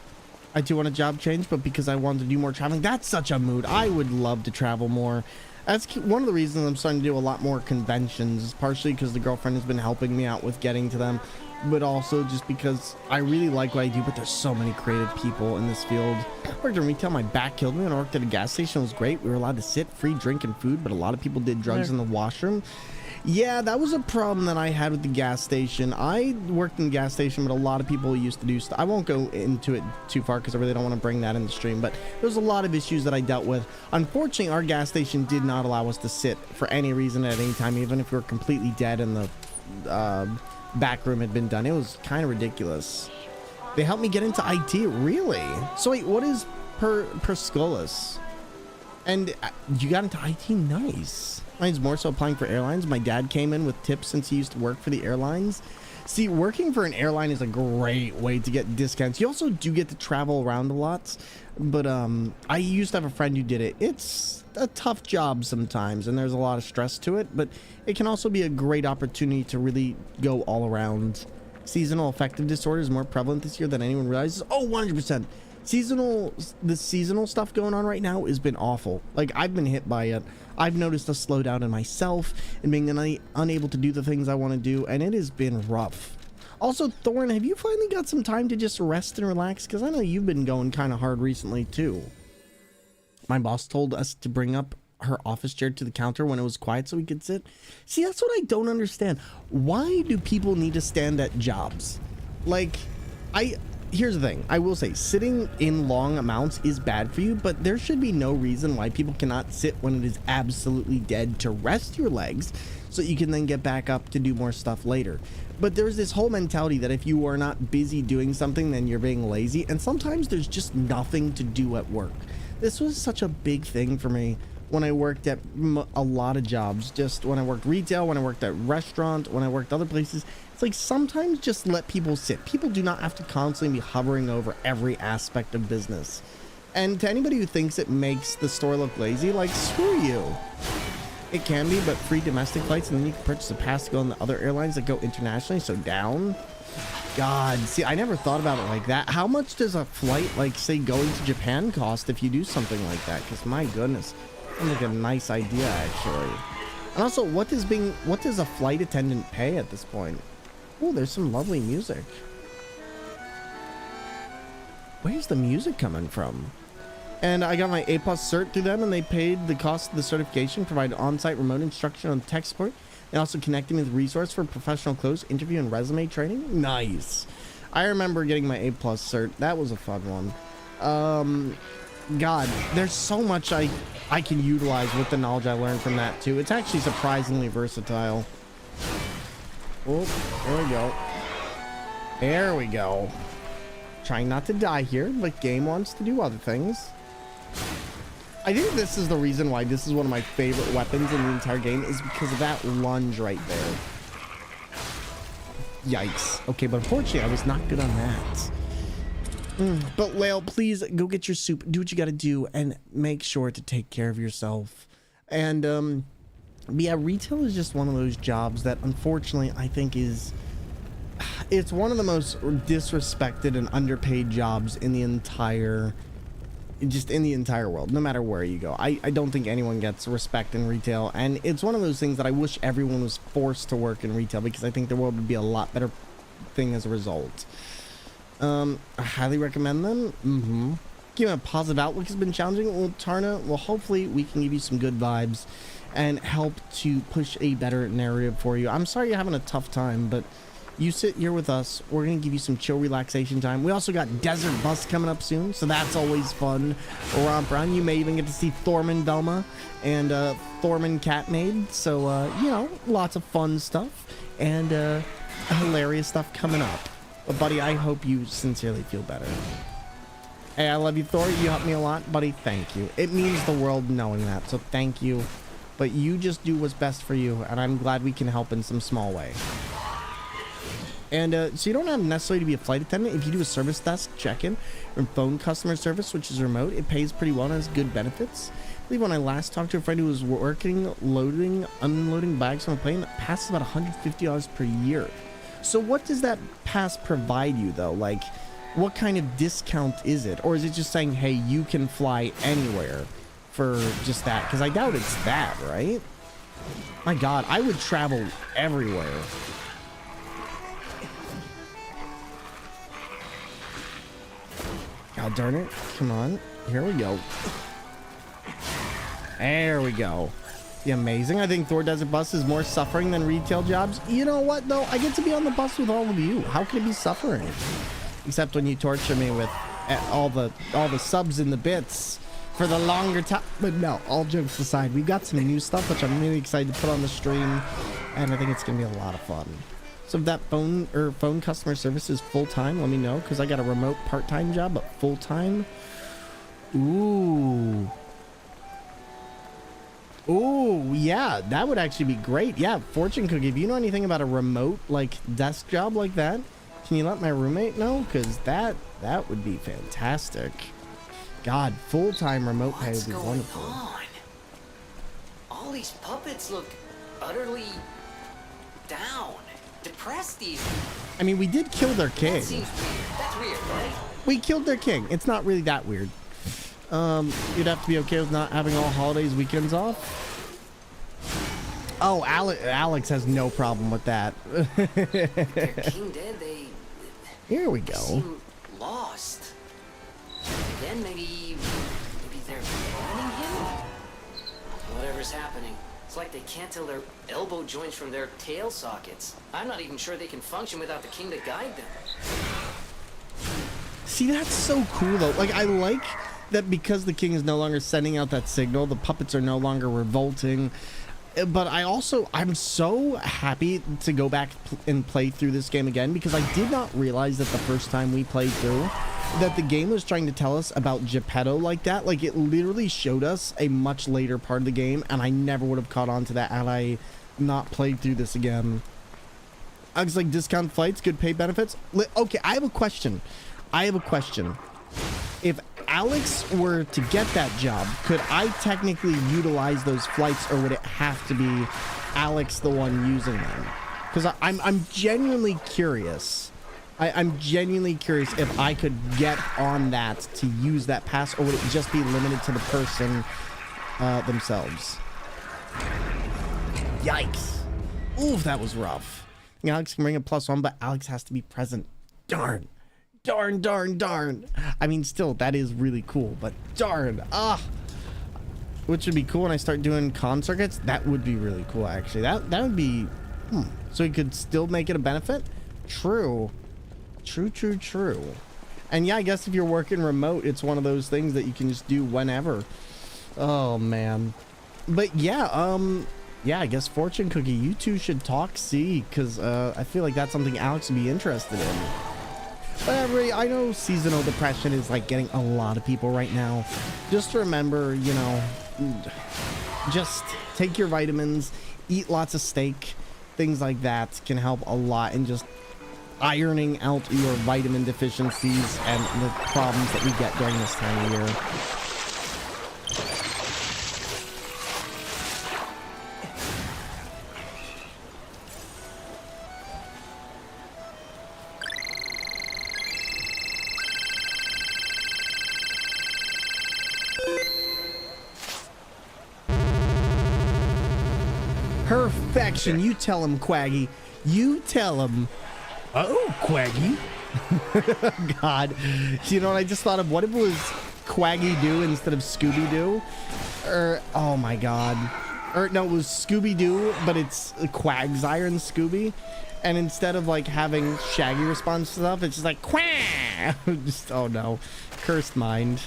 I do want a job change, but because I want to do more traveling, that's such a mood. I would love to travel more. That's one of the reasons I'm starting to do a lot more conventions, partially because the girlfriend has been helping me out with getting to them, but also just because I really like what I do, but there's so many creative people in this field. I worked in retail, my back killed me. When I worked at a gas station, it was great. We were allowed to sit, free drink and food, but a lot of people did drugs in the washroom. Yeah, that was a problem that I had with the gas station. I worked in the gas station, but a lot of people used to do stuff. I won't go into it too far because I really don't want to bring that in the stream, but there's a lot of issues that I dealt with. Unfortunately, our gas station did not allow us to sit for any reason at any time, even if we were completely dead and the back room had been done. It was kind of ridiculous. They helped me get into IT, really? So wait, what is per Solace? And you got into IT? Nice. Mine's more so applying for airlines. My dad came in with tips since he used to work for the airlines. See, working for an airline is a great way to get discounts. You also do get to travel around a lot, but I used to have a friend who did it. It's a tough job sometimes, and there's a lot of stress to it, but it can also be a great opportunity to really go all around. Seasonal affective disorder is more prevalent this year than anyone realizes. Oh, 100%. The seasonal stuff going on right now has been awful. Like, I've been hit by it. I've noticed a slowdown in myself and being unable to do the things I want to do, and it has been rough. Also, Thorn, have you finally got some time to just rest and relax? Because I know you've been going kind of hard recently, too. My boss told us to bring up her office chair to the counter when it was quiet so we could sit. See, that's what I don't understand. Why do people need to stand at jobs? Like, here's the thing. I will say, sitting in long amounts is bad for you, but there should be no reason why people cannot sit when it is absolutely dead to rest your legs so you can then get back up to do more stuff later. But there's this whole mentality that if you are not busy doing something, then you're being lazy, and sometimes there's just nothing to do at work. This was such a big thing for me when I worked at a lot of jobs. Just when I worked retail, when I worked at restaurant, when I worked other places. It's like, sometimes just let people sit. People do not have to constantly be hovering over every aspect of business. And to anybody who thinks it makes the store look lazy, like, screw you. It can be, but free domestic flights, and then you can purchase a pass to go on the other airlines that go internationally, so down. God, see, I never thought about it like that. How much does a flight, like, say, going to Japan cost if you do something like that? Because, my goodness, sounds like a nice idea, actually. And also, what does a flight attendant pay at this point? Oh, there's some lovely music. Where's the music coming from? And I got my A+ cert through them, and they paid the cost of the certification, provided on-site remote instruction on tech support, and also connected me with resource for professional close interview and resume training. Nice. I remember getting my A+ cert. That was a fun one. God, there's so much I can utilize with the knowledge I learned from that too. It's actually surprisingly versatile. Oh, there we go. There we go. Trying not to die here, but game wants to do other things. I think this is the reason why this is one of my favorite weapons in the entire game, is because of that lunge right there. Yikes. Okay, but unfortunately, I was not good on that. But Lael, please go get your soup, do what you gotta do, and make sure to take care of yourself. And, yeah, retail is just one of those jobs that, unfortunately, I think it's one of the most disrespected and underpaid jobs in the entire world, no matter where you go. I don't think anyone gets respect in retail, and it's one of those things that I wish everyone was forced to work in retail, because I think the world would be a lot better thing as a result. I highly recommend them. Giving a positive outlook has been challenging. Well, Tarna, well, hopefully we can give you some good vibes and help to push a better narrative for you. I'm sorry you're having a tough time, but You sit here with us. We're gonna give you some chill relaxation time. We also got Desert Bus coming up soon, so that's always fun. Romp around. You may even get to see Thormungandr and Thormund Catmaid. So you know, lots of fun stuff and hilarious stuff coming up. But buddy, I hope you sincerely feel better. Hey, I love you, Thor. You helped me a lot, buddy. Thank you. It means the world knowing that. So thank you. But you just do what's best for you, and I'm glad we can help in some small way. And so you don't have necessarily to be a flight attendant. If you do a service desk check-in or phone customer service, which is remote, it pays pretty well and has good benefits. I believe when I last talked to a friend who was working, loading, unloading bags on a plane, that passes about $150 per year. So what does that pass provide you, though? Like, what kind of discount is it? Or is it just saying, hey, you can fly anywhere for just that? Because I doubt it's that, right? My God, I would travel everywhere. God darn it. Come on. Here we go. There we go. The amazing. I think Thor Desert Bus is more suffering than retail jobs. You know what, though? I get to be on the bus with all of you. How can it be suffering? Except when you torture me with all the subs and the bits for the longer time. But no, all jokes aside, we've got some new stuff, which I'm really excited to put on the stream. And I think it's going to be a lot of fun. So if that phone customer service is full-time, let me know, because I got a remote part-time job, but full-time. Ooh. Ooh, yeah, that would actually be great. Yeah, fortune cookie. If you know anything about a remote, like, desk job like that, can you let my roommate know? Because that would be fantastic. God, full-time remote pay would be wonderful. All these puppets look utterly down. Depressed even. I mean, we did kill their king. That seems weird. That's weird, right? We killed their king. It's not really that weird. You'd have to be okay with not having all holidays, weekends off. Oh, Alex has no problem with that. Their king dead, they Here we go. seem lost. Again, maybe they're planning him? Whatever's happening. It's like they can't tell their elbow joints from their tail sockets. I'm not even sure they can function without the king to guide them. See, that's so cool, though. Like, I like that because the king is no longer sending out that signal, the puppets are no longer revolting. But I'm so happy to go back and play through this game again, because I did not realize that the first time we played through that the game was trying to tell us about Geppetto like that. Like, it literally showed us a much later part of the game, and I never would have caught on to that had I not played through this again. I was like, discount flights, good pay benefits. Okay, I have a question. If Alex were to get that job, could I technically utilize those flights, or would it have to be Alex the one using them? Because I'm genuinely curious. I'm genuinely curious if I could get on that to use that pass, or would it just be limited to the person themselves? Yikes. Ooh, that was rough. Alex can bring a +1, but Alex has to be present. Darn. I mean, still, that is really cool, but darn. Which would be cool when I start doing con circuits. That would be really cool, actually. That would be... So you could still make it a benefit? True. And yeah, I guess if you're working remote, it's one of those things that you can just do whenever. Oh, man. But yeah, I guess fortune cookie, you two should talk, see, because I feel like that's something Alex would be interested in. But I know seasonal depression is like getting a lot of people right now. Just remember, you know, just take your vitamins, eat lots of steak, things like that can help a lot in just ironing out your vitamin deficiencies and the problems that we get during this time of year. Perfection. You tell him, Quaggy. You tell him. Oh, Quaggy. God. You know what I just thought of? What if it was Quaggy-Doo instead of Scooby-Doo? Oh my God. No, it was Scooby-Doo, but it's Quagsire and Scooby. And instead of like having Shaggy respond to stuff, it's just like quah. Just, oh no, cursed mind.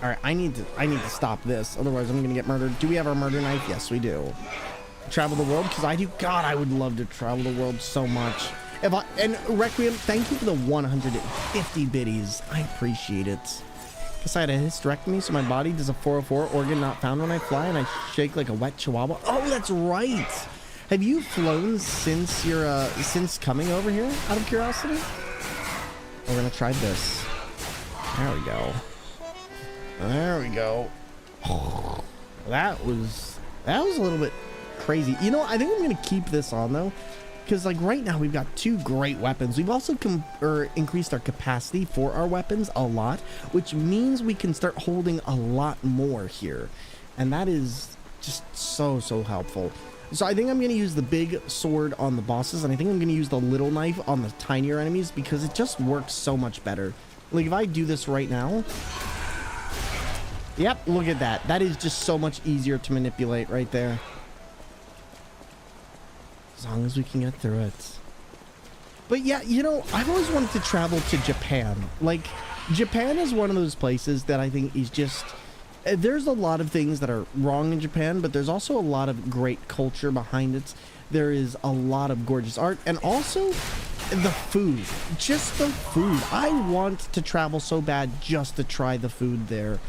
All right, I need to stop this, otherwise I'm gonna get murdered. Do we have our murder knife? Yes, we do. Travel the world, because I do. God, I would love to travel the world so much. And Requiem, thank you for the 150 biddies. I appreciate it. Guess I had a hysterectomy, so my body does a 404 organ not found when I fly, and I shake like a wet chihuahua. Oh, that's right. Have you flown since your since coming over here? Out of curiosity, we're gonna try this. There we go. There we go. That was a little bit crazy. You know, I think I'm gonna keep this on though, because like right now we've got 2 great weapons. We've also increased our capacity for our weapons a lot, which means we can start holding a lot more here, and that is just so helpful. So I think I'm going to use the big sword on the bosses, and I think I'm going to use the little knife on the tinier enemies because it just works so much better. Like if I do this right now, yep, look at that. That is just so much easier to manipulate right there. As long as we can get through it. But yeah, you know, I've always wanted to travel to Japan. Like, Japan is one of those places that I think is just... There's a lot of things that are wrong in Japan, but there's also a lot of great culture behind it. There is a lot of gorgeous art, and also the food. Just the food. I want to travel so bad just to try the food there.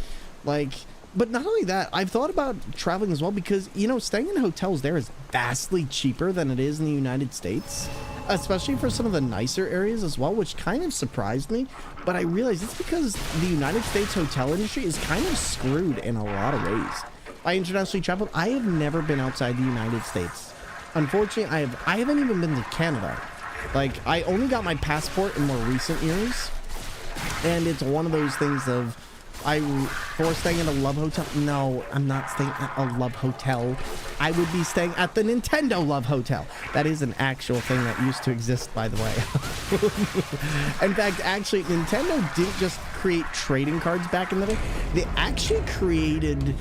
Like... But not only that, I've thought about traveling as well because, you know, staying in hotels there is vastly cheaper than it is in the United States, especially for some of the nicer areas as well, which kind of surprised me. But I realized it's because the United States hotel industry is kind of screwed in a lot of ways. I internationally traveled. I have never been outside the United States. Unfortunately, I haven't even been to Canada. Like, I only got my passport in more recent years, and it's one of those things of... For staying at a Love Hotel? No, I'm not staying at a Love Hotel. I would be staying at the Nintendo Love Hotel. That is an actual thing that used to exist, by the way. In fact, actually, Nintendo didn't just create trading cards back in the day. They actually created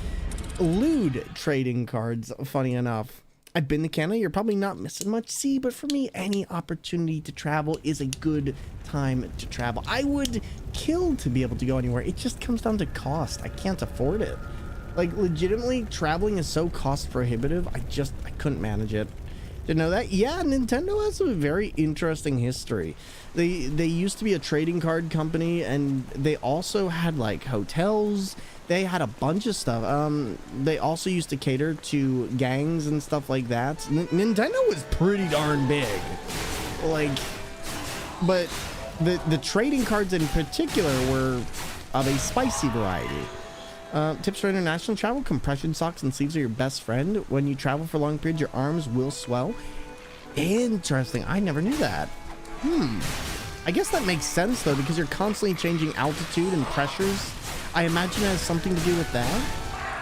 lewd trading cards, funny enough. I've been to Canada. You're probably not missing much. See, but for me, any opportunity to travel is a good time to travel. I would kill to be able to go anywhere. It just comes down to cost. I can't afford it. Like, legitimately, traveling is so cost prohibitive. I couldn't manage it. Didn't know that? Yeah, Nintendo has a very interesting history. They used to be a trading card company, and they also had, like, hotels. They had a bunch of stuff. They also used to cater to gangs and stuff like that. Nintendo was pretty darn big. Like, but the trading cards in particular were of a spicy variety. Tips for international travel: compression socks and sleeves are your best friend. When you travel for long periods, your arms will swell. Interesting. I never knew that. I guess that makes sense though, because you're constantly changing altitude and pressures. I imagine it has something to do with that,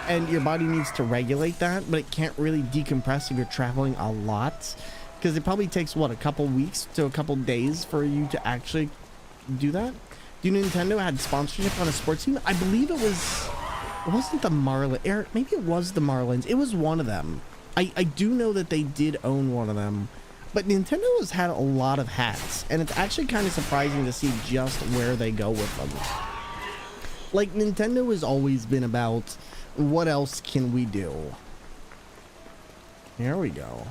and your body needs to regulate that, but it can't really decompress if you're traveling a lot, because it probably takes, what, a couple weeks to a couple days for you to actually do that? Do you know Nintendo had sponsorship on a sports team? I believe it wasn't the Marlins, maybe it was the Marlins. It was one of them. I do know that they did own one of them, but Nintendo has had a lot of hats, and it's actually kind of surprising to see just where they go with them. Like, Nintendo has always been about, what else can we do? Here we go.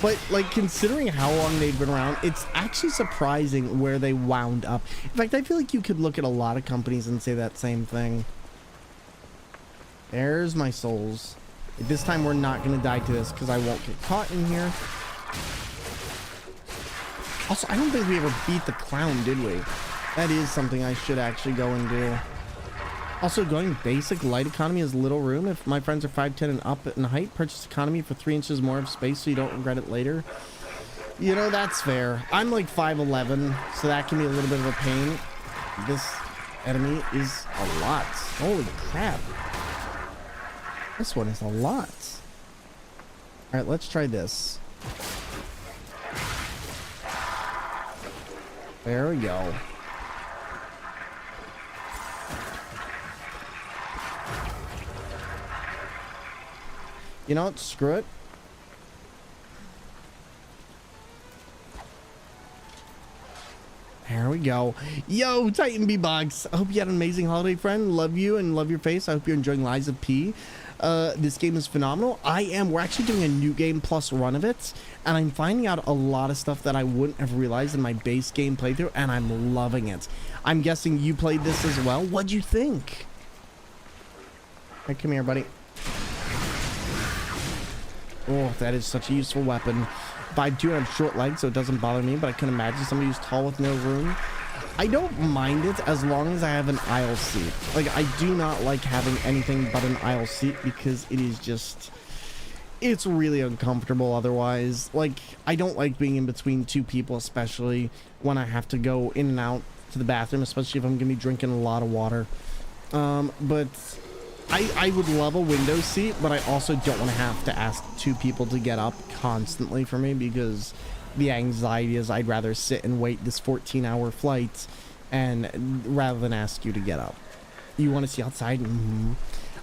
But, like, considering how long they've been around, it's actually surprising where they wound up. In fact, I feel like you could look at a lot of companies and say that same thing. There's my souls. This time we're not going to die to this, because I won't get caught in here. Also, I don't think we ever beat the clown, did we? That is something I should actually go and do. Also, going basic light economy has little room. If my friends are 5'10" and up in height, purchase economy for 3 inches more of space so you don't regret it later. You know, that's fair. I'm like 5'11", so that can be a little bit of a pain. This enemy is a lot. Holy crap. This one is a lot. Alright, let's try this. There we go. You know what? Screw it. There we go. Yo, Titan B-Box. I hope you had an amazing holiday, friend. Love you and love your face. I hope you're enjoying Lies of P. This game is phenomenal. I am. We're actually doing a new game plus run of it, and I'm finding out a lot of stuff that I wouldn't have realized in my base game playthrough, and I'm loving it. I'm guessing you played this as well. What'd you think? Hey, come here, buddy. Oh, that is such a useful weapon. 5'2" and I have short legs, so it doesn't bother me, but I can imagine somebody who's tall with no room. I don't mind it as long as I have an aisle seat. Like, I do not like having anything but an aisle seat because it is just... it's really uncomfortable otherwise. Like, I don't like being in between two people, especially when I have to go in and out to the bathroom, especially if I'm going to be drinking a lot of water. But I would love a window seat, but I also don't want to have to ask two people to get up constantly for me, because the anxiety is I'd rather sit and wait this 14-hour flight and rather than ask you to get up. You want to see outside?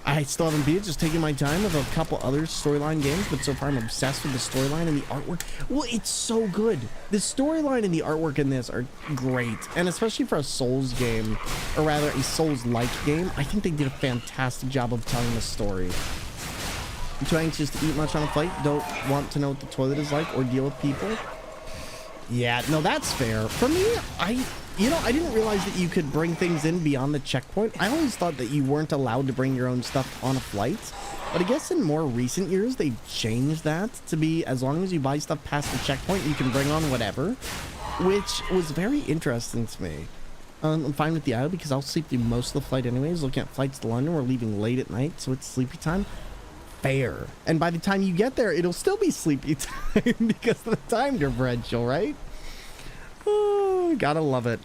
I still haven't beat it, just taking my time with a couple other storyline games, but so far I'm obsessed with the storyline and the artwork. Well, it's so good. The storyline and the artwork in this are great, and especially for a Souls game, or rather a Souls-like game, I think they did a fantastic job of telling the story. I'm too anxious to eat much on a flight, don't want to know what the toilet is like or deal with people. Yeah, no, that's fair. For me, I didn't realize that you could bring things in beyond the checkpoint. I always thought that you weren't allowed to bring your own stuff on a flight. But I guess in more recent years, they've changed that to be as long as you buy stuff past the checkpoint, you can bring on whatever, which was very interesting to me. I'm fine with the aisle because I'll sleep through most of the flight anyways. Looking at flights to London, we're leaving late at night, so it's sleepy time. Fair. And by the time you get there, it'll still be sleepy time because of the time differential, right? Oh, gotta love it.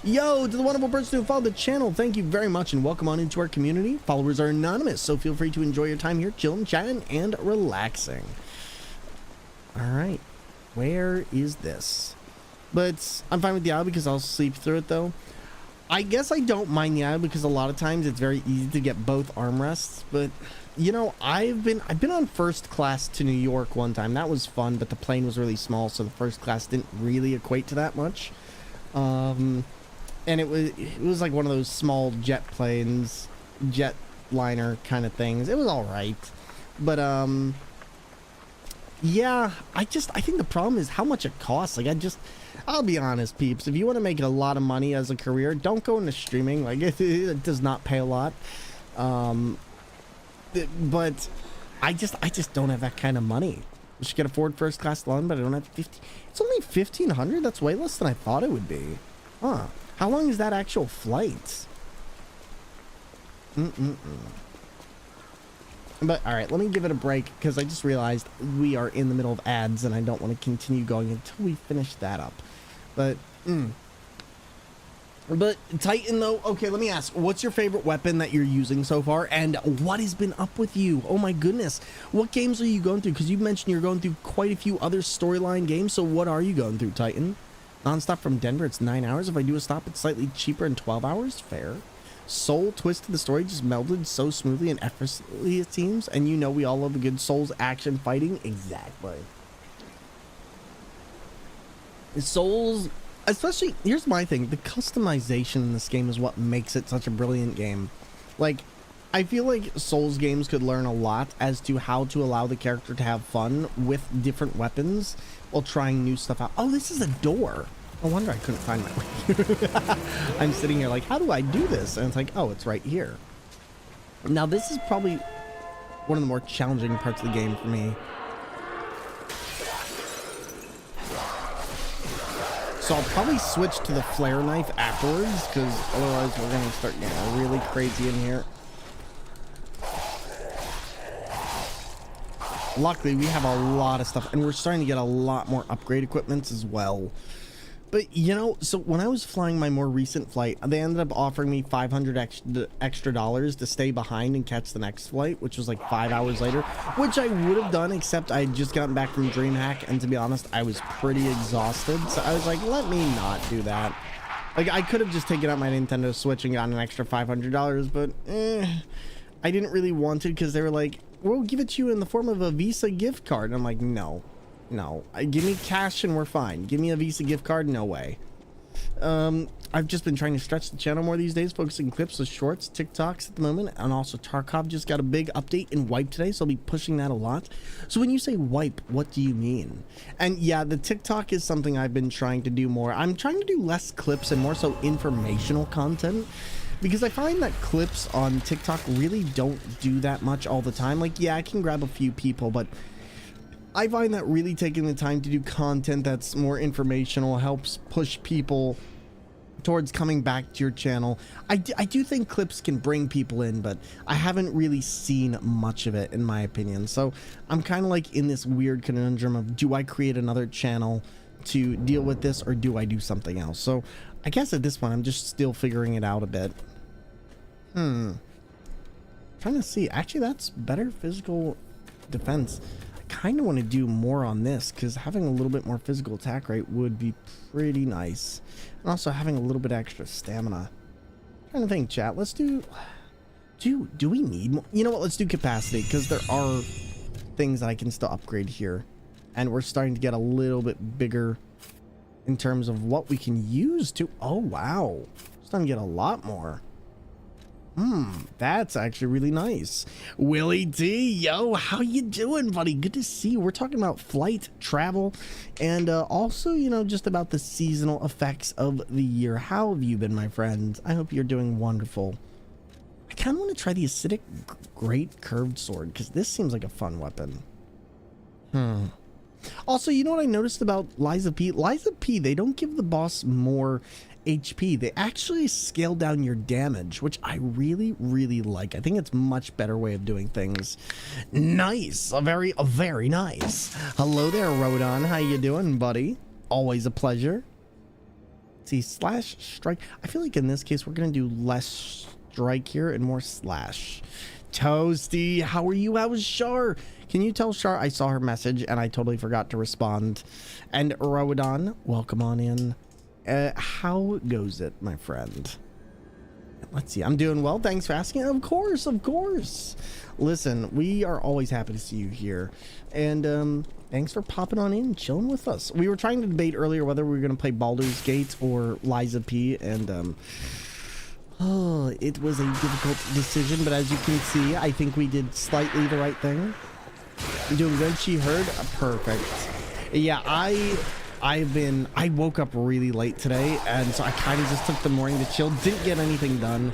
Yo, to the wonderful person who followed the channel, thank you very much and welcome on into our community. Followers are anonymous, so feel free to enjoy your time here, chilling, chatting, and relaxing. All right, where is this? But I'm fine with the aisle because I'll sleep through it though. I guess I don't mind the aisle because a lot of times it's very easy to get both armrests, but you know, I've been on first class to New York one time. That was fun, but the plane was really small, so the first class didn't really equate to that much. And it was like one of those small jet planes, jet liner kind of things. It was all right, but yeah, I think the problem is how much it costs. Like, I'll be honest, peeps, if you want to make a lot of money as a career, don't go into streaming. Like, it does not pay a lot. But I just don't have that kind of money. I should get afford first class London, but I don't have 50. It's only 1,500. That's way less than I thought it would be. Huh? How long is that actual flight? But all right, let me give it a break because I just realized we are in the middle of ads and I don't want to continue going until we finish that up. But Titan though, okay, let me ask, what's your favorite weapon that you're using so far, and what has been up with you? Oh my goodness, what games are you going through? Because you mentioned you're going through quite a few other storyline games, so what are you going through, Titan? Non-stop from Denver, it's 9 hours. If I do a stop, it's slightly cheaper in 12 hours. Fair. Soul twist to the story just melded so smoothly and effortlessly, it seems, and you know we all love a good Souls action fighting. Exactly. Souls, especially, here's my thing, the customization in this game is what makes it such a brilliant game. Like, I feel like Souls games could learn a lot as to how to allow the character to have fun with different weapons while trying new stuff out. Oh, this is a door. No wonder I couldn't find my way. I'm sitting here like, how do I do this? And it's like, oh, it's right here. Now, this is probably one of the more challenging parts of the game for me. So I'll probably switch to the flare knife afterwards, because otherwise we're going to start getting really crazy in here. Luckily, we have a lot of stuff, and we're starting to get a lot more upgrade equipments as well. But, you know, so when I was flying my more recent flight, they ended up offering me $500 extra to stay behind and catch the next flight, which was like 5 hours later, which I would have done, except I had just gotten back from DreamHack, and to be honest, I was pretty exhausted, so I was like, let me not do that. Like, I could have just taken out my Nintendo Switch and gotten an extra $500, but I didn't really want it, because they were like, we'll give it to you in the form of a Visa gift card, and I'm like, no. No. Give me cash and we're fine. Give me a Visa gift card. No way. I've just been trying to stretch the channel more these days, focusing clips of shorts, TikToks at the moment, and also Tarkov just got a big update in wipe today, so I'll be pushing that a lot. So when you say wipe, what do you mean? And yeah, the TikTok is something I've been trying to do more. I'm trying to do less clips and more so informational content, because I find that clips on TikTok really don't do that much all the time. Like, yeah, I can grab a few people, but I find that really taking the time to do content that's more informational helps push people towards coming back to your channel. I do think clips can bring people in, but I haven't really seen much of it in my opinion. So I'm kind of like in this weird conundrum of, do I create another channel to deal with this or do I do something else? So I guess at this point I'm just still figuring it out a bit. Trying to see. Actually, that's better physical defense. Kind of want to do more on this because having a little bit more physical attack rate would be pretty nice, and also having a little bit extra stamina. I'm trying to think, chat. Let's do we need more? You know what, let's do capacity, because there are things that I can still upgrade here, and we're starting to get a little bit bigger in terms of what we can use to. Oh wow, starting to get a lot more. That's actually really nice. Willie D, yo, how you doing, buddy? Good to see you. We're talking about flight, travel, and also, you know, just about the seasonal effects of the year. How have you been, my friend? I hope you're doing wonderful. I kind of want to try the acidic great curved sword, because this seems like a fun weapon. Also, you know what I noticed about Liza P? Liza P, they don't give the boss more HP. They actually scale down your damage, which I really, really like. I think it's much better way of doing things. Nice. Very nice. Hello there, Rodon. How you doing, buddy? Always a pleasure. Let's see, slash strike. I feel like in this case, we're going to do less strike here and more slash. Toasty, how are you? How was Shar? Can you tell Shar I saw her message and I totally forgot to respond? And Rodon, welcome on in. How goes it, my friend? Let's see. I'm doing well. Thanks for asking. Of course, of course. Listen, we are always happy to see you here. And thanks for popping on in, chilling with us. We were trying to debate earlier whether we were going to play Baldur's Gate or Liza P. And oh, it was a difficult decision. But as you can see, I think we did slightly the right thing. You're doing good. She heard. Perfect. Yeah, I woke up really late today, and so I kind of just took the morning to chill. Didn't get anything done,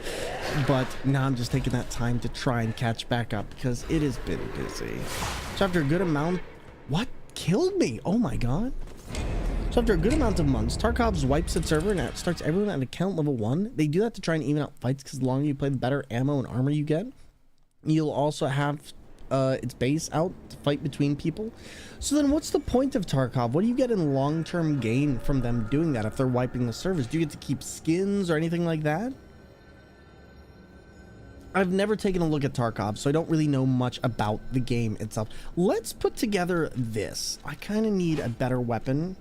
but now I'm just taking that time to try and catch back up because it has been busy. So after a good amount, what killed me? Oh my god. So after a good amount of months, Tarkov's wipes its server and it starts everyone at account level 1. They do that to try and even out fights because the longer you play, the better ammo and armor you get. You'll also have its base out to fight between people. So then what's the point of Tarkov? What do you get in long-term gain from them doing that if they're wiping the servers? Do you get to keep skins or anything like that? I've never taken a look at Tarkov, so I don't really know much about the game itself. Let's put together this. I kind of need a better weapon.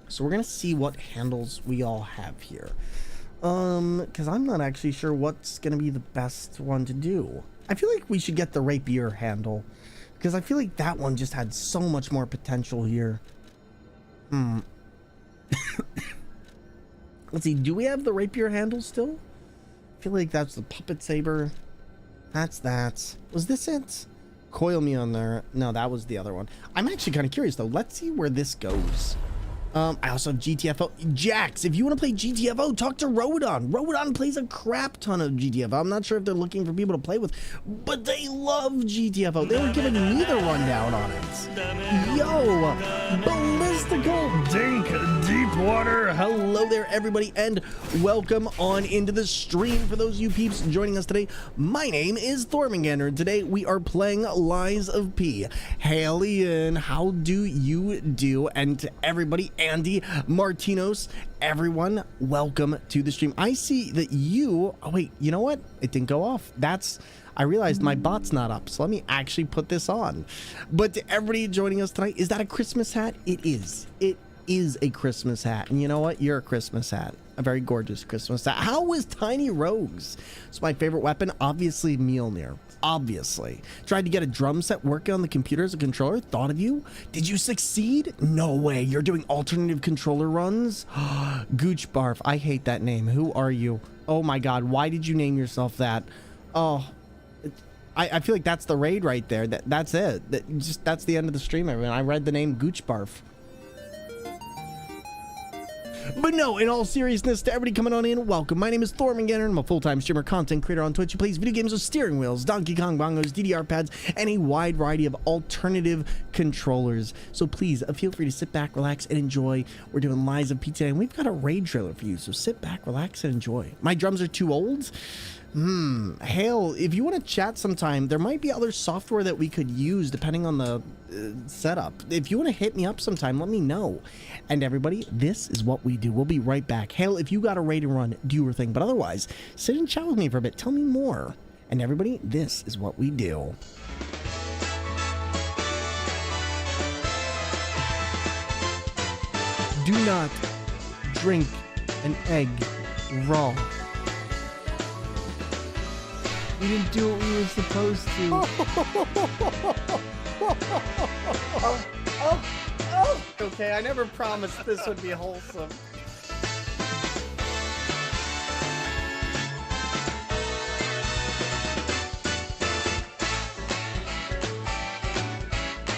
So we're going to see what handles we all have here. Because I'm not actually sure what's going to be the best one to do. I feel like we should get the rapier handle, because I feel like that one just had so much more potential here. Let's see, do we have the rapier handle still? I feel like that's the puppet saber. That's that. Was this it? Coil me on there. No, that was the other one. I'm actually kind of curious though. Let's see where this goes. I also have GTFO. Jax, if you want to play GTFO, talk to Rodon. Rodon plays a crap ton of GTFO. I'm not sure if they're looking for people to play with, but they love GTFO. They were giving me the rundown on it. Yo, Ballistical Dink Deepwater. Hello there, everybody, and welcome on into the stream. For those of you peeps joining us today, my name is Thormungandr, and today we are playing Lies of P. Alien, how do you do? And to everybody, Andy, Martinos, everyone, welcome to the stream. I see that you, oh wait, you know what? It didn't go off. I realized my bot's not up, so let me actually put this on. But to everybody joining us tonight, is that a Christmas hat? It is. It is a Christmas hat. And you know what? You're a Christmas hat. A very gorgeous Christmas hat. How was Tiny Rogues? It's my favorite weapon. Obviously, Mjolnir. Obviously. Tried to get a drum set working on the computer as a controller. Thought of you. Did you succeed? No way. You're doing alternative controller runs? Gooch Barf. I hate that name. Who are you? Oh my god. Why did you name yourself that? Oh. I feel like that's the raid right there. That's it. That's the end of the stream, everyone. I read the name Gooch Barf. But no, in all seriousness, to everybody coming on in, welcome. My name is Thormungandr. I'm a full-time streamer, content creator on Twitch who plays video games with steering wheels, Donkey Kong bongos, DDR pads, and a wide variety of alternative controllers. So please, feel free to sit back, relax, and enjoy. We're doing Lies of Pizza, and we've got a raid trailer for you. So sit back, relax, and enjoy. My drums are too old. Hale, if you want to chat sometime, there might be other software that we could use depending on the setup. If you want to hit me up sometime, let me know. And everybody, this is what we do. We'll be right back. Hale, if you got a raid and run, do your thing. But otherwise, sit and chat with me for a bit. Tell me more. And everybody, this is what we do. Do not drink an egg raw. We didn't do what we were supposed to. Okay, I never promised this would be wholesome.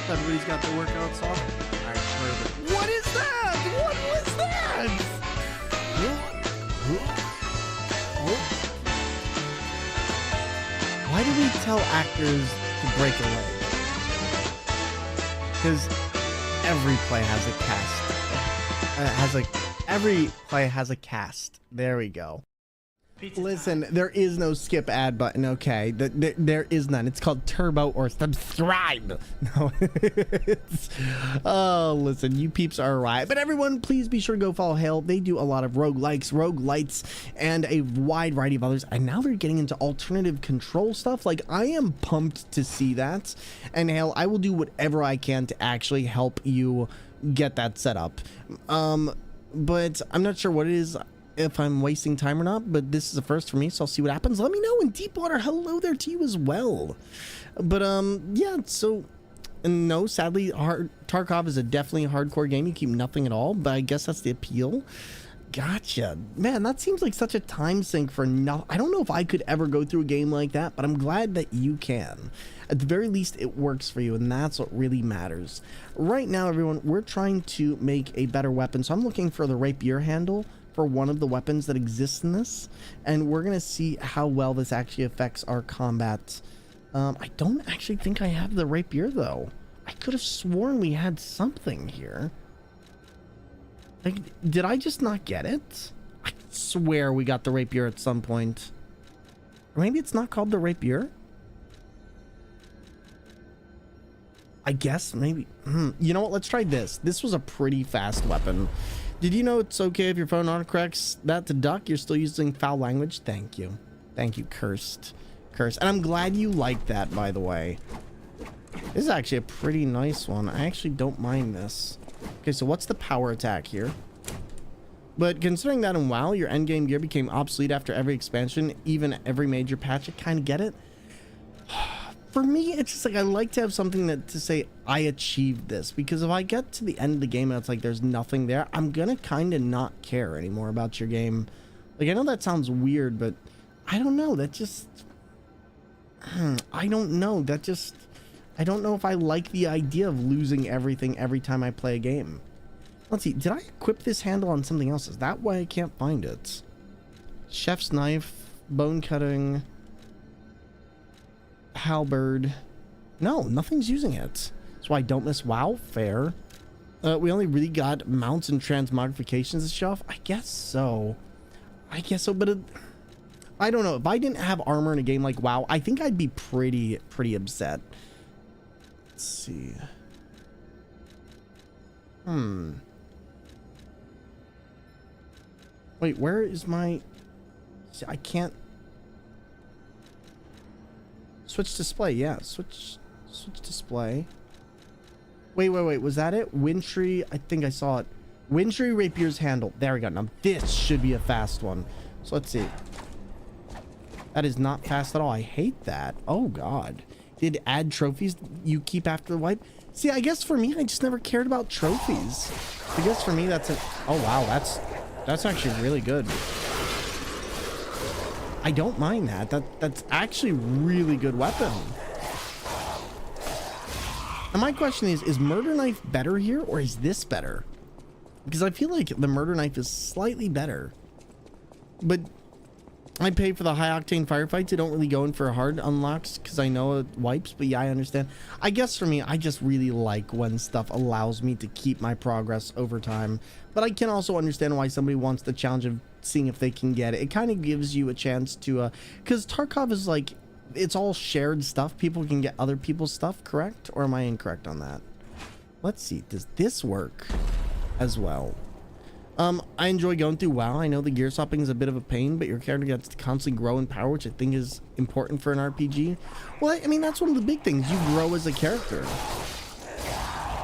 Everybody's got the workout song. All right, perfect. What is that? What was that? Why do we tell actors to break a leg? Because every play has a cast. Every play has a cast. There we go. Listen, there is no skip ad button, okay? There is none. It's called turbo or subscribe. No, oh, listen, you peeps are right. But everyone, please be sure to go follow Hale. They do a lot of roguelikes, roguelites, and a wide variety of others. And now they're getting into alternative control stuff. Like, I am pumped to see that. And Hale, I will do whatever I can to actually help you get that set up. But I'm not sure what it is, if I'm wasting time or not, but this is a first for me, so I'll see what happens. Let me know. In Deepwater, hello there to you as well. But yeah, so no, sadly, Tarkov is definitely a hardcore game. You keep nothing at all, but I guess that's the appeal. Gotcha. Man, that seems like such a time sink for no. I don't know if I could ever go through a game like that, but I'm glad that you can. At the very least, it works for you, and that's what really matters. Right now, everyone, we're trying to make a better weapon, so I'm looking for the rapier handle for one of the weapons that exists in this, and we're gonna see how well this actually affects our combat. I don't actually think I have the rapier though. I could have sworn we had something here. Like, did I just not get it? I swear we got the rapier at some point. Or maybe it's not called the rapier? I guess maybe. You know what? Let's try this. This was a pretty fast weapon. Did you know it's okay if your phone autocorrects that to duck? You're still using foul language? Thank you. Thank you, cursed. Cursed. And I'm glad you like that, by the way. This is actually a pretty nice one. I actually don't mind this. Okay, so what's the power attack here? But considering that in WoW, your endgame gear became obsolete after every expansion, even every major patch, I kind of get it. For me, it's just like I like to have something that to say I achieved this, because if I get to the end of the game and it's like there's nothing there, I'm gonna kind of not care anymore about your game. Like, I know that sounds weird, but I don't know, that just I don't know, that just I don't know if I like the idea of losing everything every time I play a game. Let's see, did I equip this handle on something else? Is that why I can't find it? Chef's knife, bone cutting, halberd. No, nothing's using it. So I don't miss WoW. Fair. We only really got mounts and transmogrifications to show off. I guess so. I guess so, but I don't know. If I didn't have armor in a game like WoW, I think I'd be pretty upset. Let's see. Wait, where is my... See, I can't... Switch display, yeah. Switch display. Wait. Was that it? Wintry, I think I saw it. Wintry Rapier's handle. There we go. Now this should be a fast one. So let's see. That is not fast at all. I hate that. Oh God. Did add trophies you keep after the wipe? See, I guess for me, I just never cared about trophies. I guess for me, that's a... Oh wow, that's actually really good. I don't mind that. That's actually really good weapon. And my question is Murder Knife better here, or is this better? Because I feel like the Murder Knife is slightly better. But I pay for the high octane firefights. I don't really go in for hard unlocks because I know it wipes, but yeah, I understand. I guess for me, I just really like when stuff allows me to keep my progress over time. But I can also understand why somebody wants the challenge of seeing if they can get it. It kind of gives you a chance to, because Tarkov is like, it's all shared stuff. People can get other people's stuff, correct? Or am I incorrect on that? Let's see, does this work as well? I enjoy going through WoW. I know the gear swapping is a bit of a pain, but your character gets to constantly grow in power, which I think is important for an RPG. Well, I mean, that's one of the big things. You grow as a character.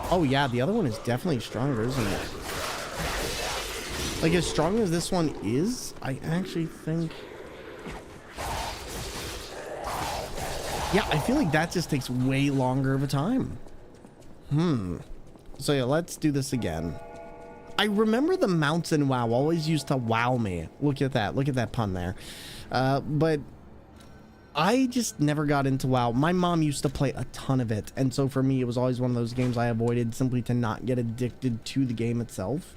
Oh yeah, the other one is definitely stronger, isn't it? Like, as strong as this one is, I actually think... Yeah, I feel like that just takes way longer of a time. So yeah, let's do this again. I remember the mounts in WoW always used to wow me. Look at that pun there. But I just never got into WoW. My mom used to play a ton of it, and so for me it was always one of those games I avoided simply to not get addicted to the game itself.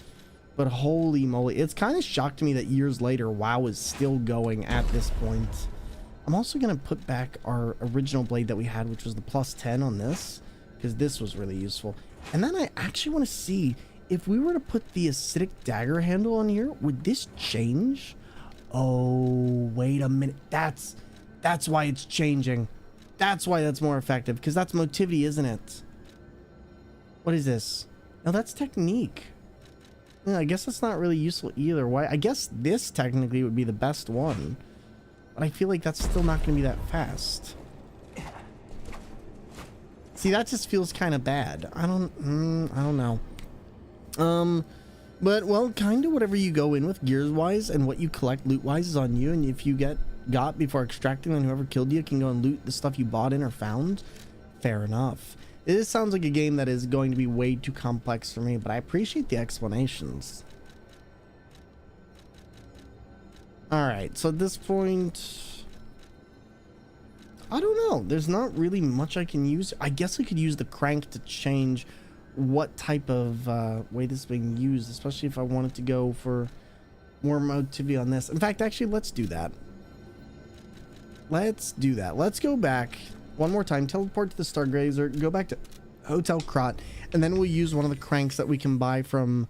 But holy moly, it's kind of shocked me that years later WoW is still going at this point. I'm also gonna put back our original blade that we had, which was the +10 on this, because this was really useful. And then I actually want to see if we were to put the acidic dagger handle on here, would this change? Oh, wait a minute. That's why it's changing. That's why that's more effective, because that's motivity, isn't it? What is this? No, that's technique. Yeah, I guess that's not really useful either. Why? I guess this technically would be the best one, but I feel like that's still not going to be that fast. See, that just feels kind of bad. I don't know. But well, kind of whatever you go in with gears wise and what you collect loot wise is on you. And if you got before extracting, then whoever killed you can go and loot the stuff you bought in or found. Fair enough. This sounds like a game that is going to be way too complex for me, but I appreciate the explanations. All right, so at this point, I don't know. There's not really much I can use. I guess I could use the crank to change what type of way this is being used, especially if I wanted to go for more motivity on this. In fact, actually, let's do that. Let's go back one more time, teleport to the Stargazer, go back to Hotel Krot, and then we'll use one of the cranks that we can buy from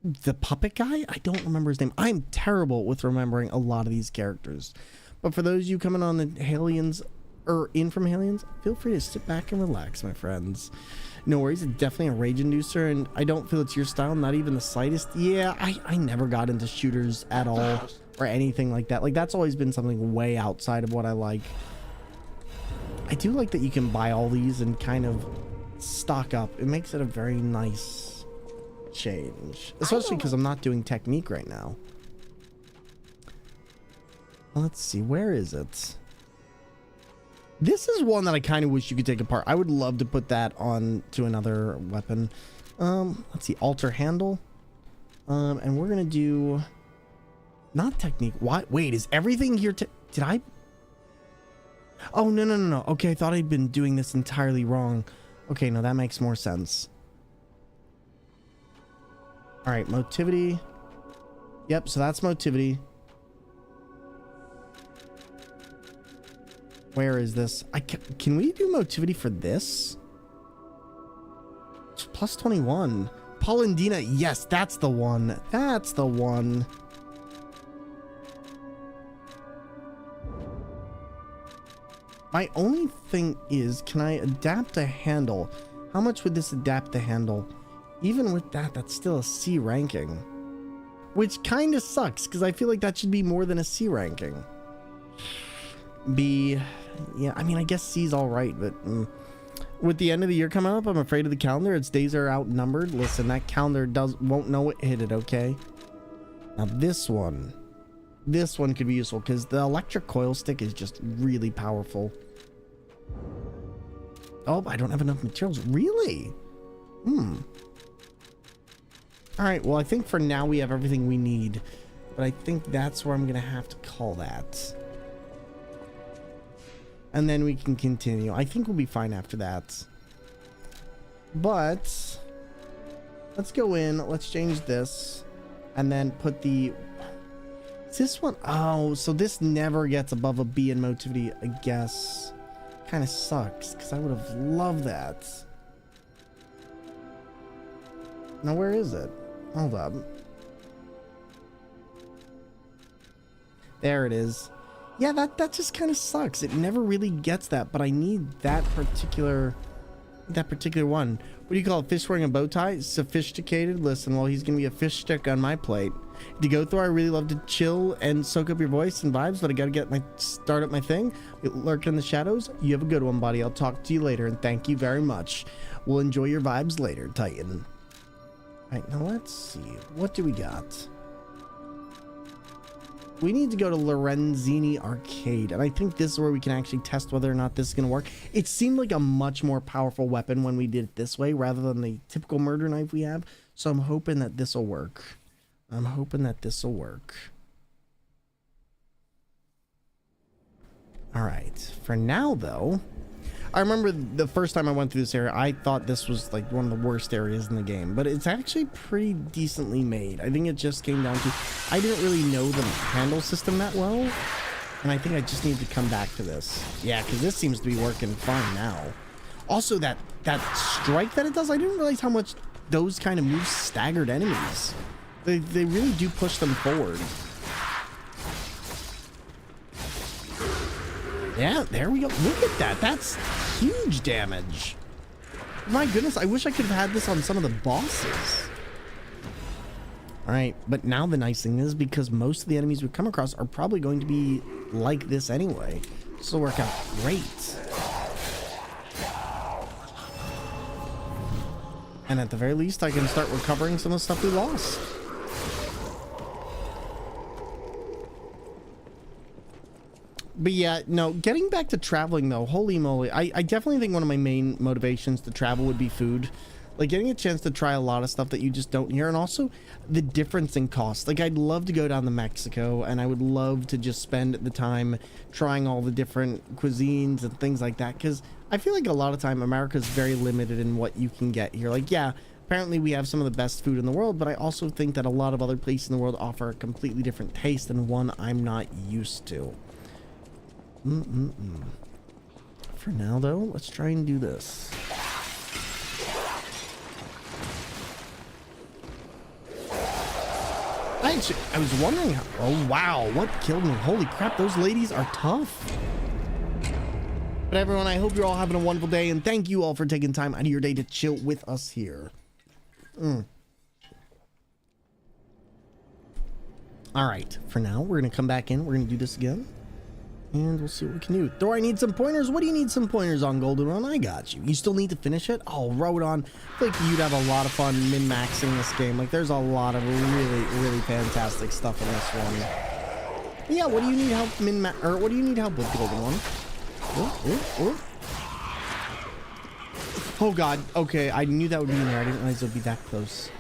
the puppet guy. I don't remember his name. I'm terrible with remembering a lot of these characters, but for those of you coming on the Halions or in from Halions, feel free to sit back and relax, my friends. No worries, it's definitely a rage inducer, and I don't feel it's your style, not even the slightest. Yeah, I never got into shooters at all or anything like that. Like, that's always been something way outside of what I like. I do like that you can buy all these and kind of stock up. It makes it a very nice change, especially because I'm not doing technique right now. Let's see, where is it? This is one that I kind of wish you could take apart. I would love to put that on to another weapon. Let's see, alter handle. And we're gonna do not technique. What? Wait, is everything here? Did I? Oh, no. Okay, I thought I'd been doing this entirely wrong. Okay, no, that makes more sense. All right, motivity. Yep, so that's motivity. Where is this? Can we do motivity for this? It's plus 21. Paulandina, yes, that's the one. That's the one. My only thing is, can I adapt a handle? How much would this adapt the handle? Even with that, that's still a C ranking. Which kind of sucks, because I feel like that should be more than a C ranking. B, yeah, I mean, I guess C's all right, but With the end of the year coming up, I'm afraid of the calendar. Its days are outnumbered. Listen, that calendar won't know it hit it, okay? Now this one could be useful because the electric coil stick is just really powerful. Oh, I don't have enough materials. Really? All right, well, I think for now we have everything we need, but I think that's where I'm gonna have to call that. And then we can continue. I think we'll be fine after that. But let's go in, let's change this, and then put the... Is this one? Oh, so this never gets above a B in motivity, I guess. Kind of sucks, because I would have loved that. Now, where is it? Hold up. There it is. Yeah, that just kind of sucks. It never really gets that, but I need that particular one. What do you call it? Fish wearing a bow tie? Sophisticated? Listen, well, he's gonna be a fish stick on my plate. To go through, I really love to chill and soak up your voice and vibes, but I gotta start up my thing. Lurk in the shadows. You have a good one, buddy. I'll talk to you later, and thank you very much. We'll enjoy your vibes later, Titan. All right, now let's see. What do we got? We need to go to Lorenzini Arcade, and I think this is where we can actually test whether or not this is going to work. It seemed like a much more powerful weapon when we did it this way rather than the typical murder knife we have, so I'm hoping that this will work. I'm hoping that this will work. All right, for now, though, I remember the first time I went through this area, I thought this was like one of the worst areas in the game, but it's actually pretty decently made. I think it just came down to, I didn't really know the handle system that well, and I think I just need to come back to this. Yeah, because this seems to be working fine now. Also, that strike that it does, I didn't realize how much those kind of moves staggered enemies. They really do push them forward. Yeah, there we go. Look at that. That's huge damage. My goodness, I wish I could have had this on some of the bosses. All right, but now the nice thing is because most of the enemies we come across are probably going to be like this anyway. This will work out great. And at the very least, I can start recovering some of the stuff we lost. But yeah, no, getting back to traveling though, holy moly, I definitely think one of my main motivations to travel would be food. Like getting a chance to try a lot of stuff that you just don't hear, and also the difference in cost. Like I'd love to go down to Mexico, and I would love to just spend the time trying all the different cuisines and things like that, because I feel like a lot of time America's very limited in what you can get here. Like, yeah, apparently we have some of the best food in the world, but I also think that a lot of other places in the world offer a completely different taste and one I'm not used to. For now, though, let's try and do this. I was wondering how... Oh, wow. What killed me? Holy crap, those ladies are tough. But everyone, I hope you're all having a wonderful day, and thank you all for taking time out of your day to chill with us here. All right, for now, we're going to come back in. We're going to do this again. And we'll see what we can do. Thor, I need some pointers. What do you need some pointers on, Golden Run? I got you. You still need to finish it? Oh, Rodon. I feel like you'd have a lot of fun min-maxing this game. Like, there's a lot of really, really fantastic stuff in this one. Yeah, what do you need help or what do you need help with, Golden Run? Oh, God. Okay, I knew that would be in there. I didn't realize it would be that close.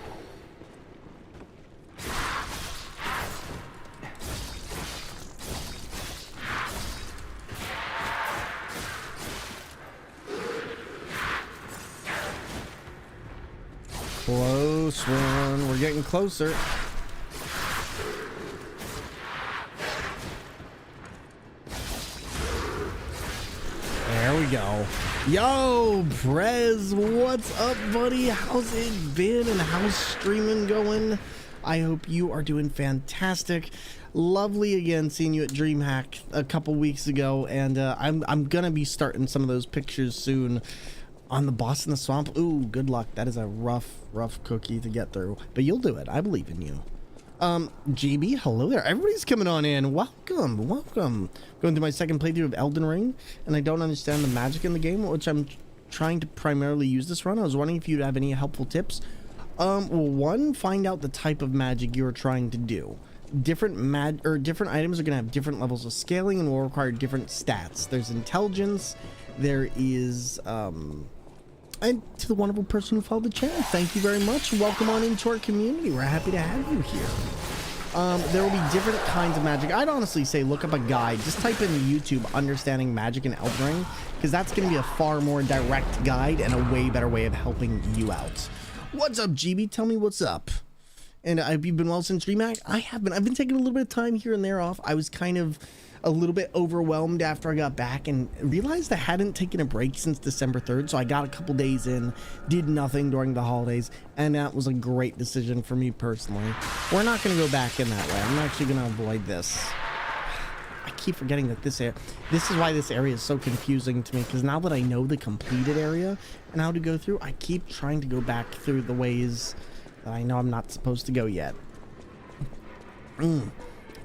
Close one. We're getting closer. There we go. Yo, Prez, what's up, buddy? How's it been and how's streaming going? I hope you are doing fantastic. Lovely again seeing you at DreamHack a couple weeks ago, and I'm gonna be starting some of those pictures soon. On the boss in the swamp. Ooh, good luck. That is a rough cookie to get through. But you'll do it. I believe in you. GB, hello there. Everybody's coming on in. Welcome, welcome. Going through my second playthrough of Elden Ring, and I don't understand the magic in the game, which I'm trying to primarily use this run. I was wondering if you'd have any helpful tips. Well, one, find out the type of magic you're trying to do. Different items are going to have different levels of scaling and will require different stats. There's intelligence, there is and to the wonderful person who followed the channel, thank you very much. Welcome on into our community. We're happy to have you here. There will be different kinds of magic. I'd honestly say look up a guide. Just type in YouTube understanding magic in Elden Ring, because that's going to be a far more direct guide and a way better way of helping you out. What's up, GB? Tell me what's up. And have you been well since DreamHack? I have been. I've been taking a little bit of time here and there off. I was kind of a little bit overwhelmed after I got back and realized I hadn't taken a break since December 3rd. So I got a couple days in, did nothing during the holidays, and that was a great decision for me personally. We're not going to go back in that way. I'm actually going to avoid this. I keep forgetting that this is why this area is so confusing to me, because now that I know the completed area and how to go through, I keep trying to go back through the ways that I know I'm not supposed to go yet.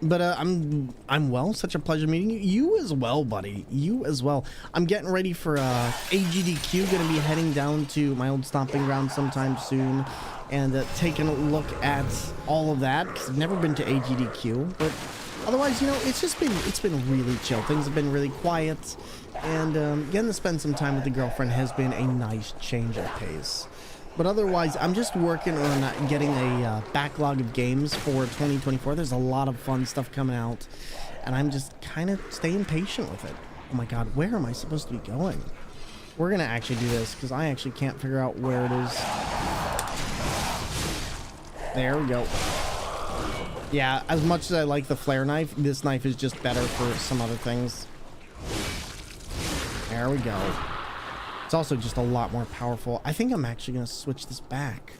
But I'm well. Such a pleasure meeting you. You as well, buddy. You as well. I'm getting ready for AGDQ. Gonna be heading down to my old stomping ground sometime soon, and taking a look at all of that, because I've never been to AGDQ. But otherwise, you know, it's been really chill. Things have been really quiet, and getting to spend some time with the girlfriend has been a nice change of pace. But otherwise, I'm just working on getting a backlog of games for 2024. There's a lot of fun stuff coming out, and I'm just kind of staying patient with it. Oh my god, where am I supposed to be going? We're going to actually do this, because I actually can't figure out where it is. There we go. Yeah, as much as I like the flare knife, this knife is just better for some other things. There we go. It's also just a lot more powerful. I think I'm actually going to switch this back.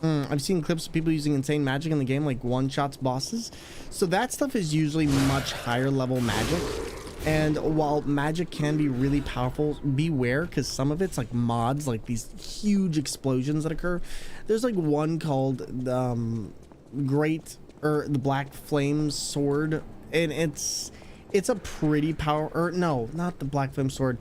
I've seen clips of people using insane magic in the game, like one-shots bosses. So that stuff is usually much higher level magic. And while magic can be really powerful, beware, because some of it's like mods, like these huge explosions that occur. There's like one called the Black Flame Sword, and it's a pretty no, not the Black Flame Sword.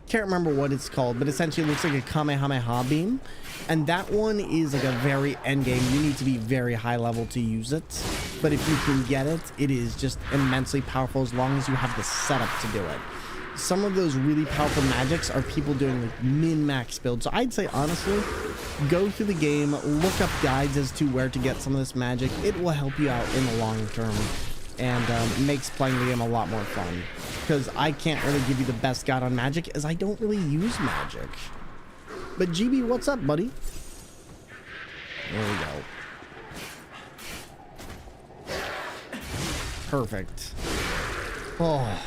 Can't remember what it's called, but essentially it looks like a Kamehameha beam, and that one is like a very end game. You need to be very high level to use it, but if you can get it, it is just immensely powerful as long as you have the setup to do it. Some of those really powerful magics are people doing like min-max builds, so I'd say honestly, go through the game, look up guides as to where to get some of this magic. It will help you out in the long term, and makes playing the game a lot more fun. Because I can't really give you the best guide on magic, as I don't really use magic. But GB, what's up, buddy? There we go. Perfect. Oh.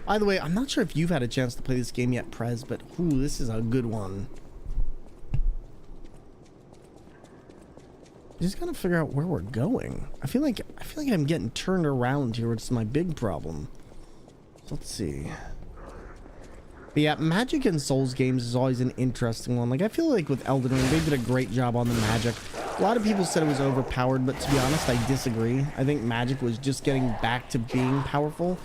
By the way, I'm not sure if you've had a chance to play this game yet, Prez, but ooh, this is a good one. Just gotta figure out where we're going. I feel like I'm getting turned around here, which is my big problem. So let's see. But yeah, magic in Souls games is always an interesting one. Like, I feel like with Elden Ring, they did a great job on the magic. A lot of people said it was overpowered, but to be honest, I disagree. I think magic was just getting back to being powerful,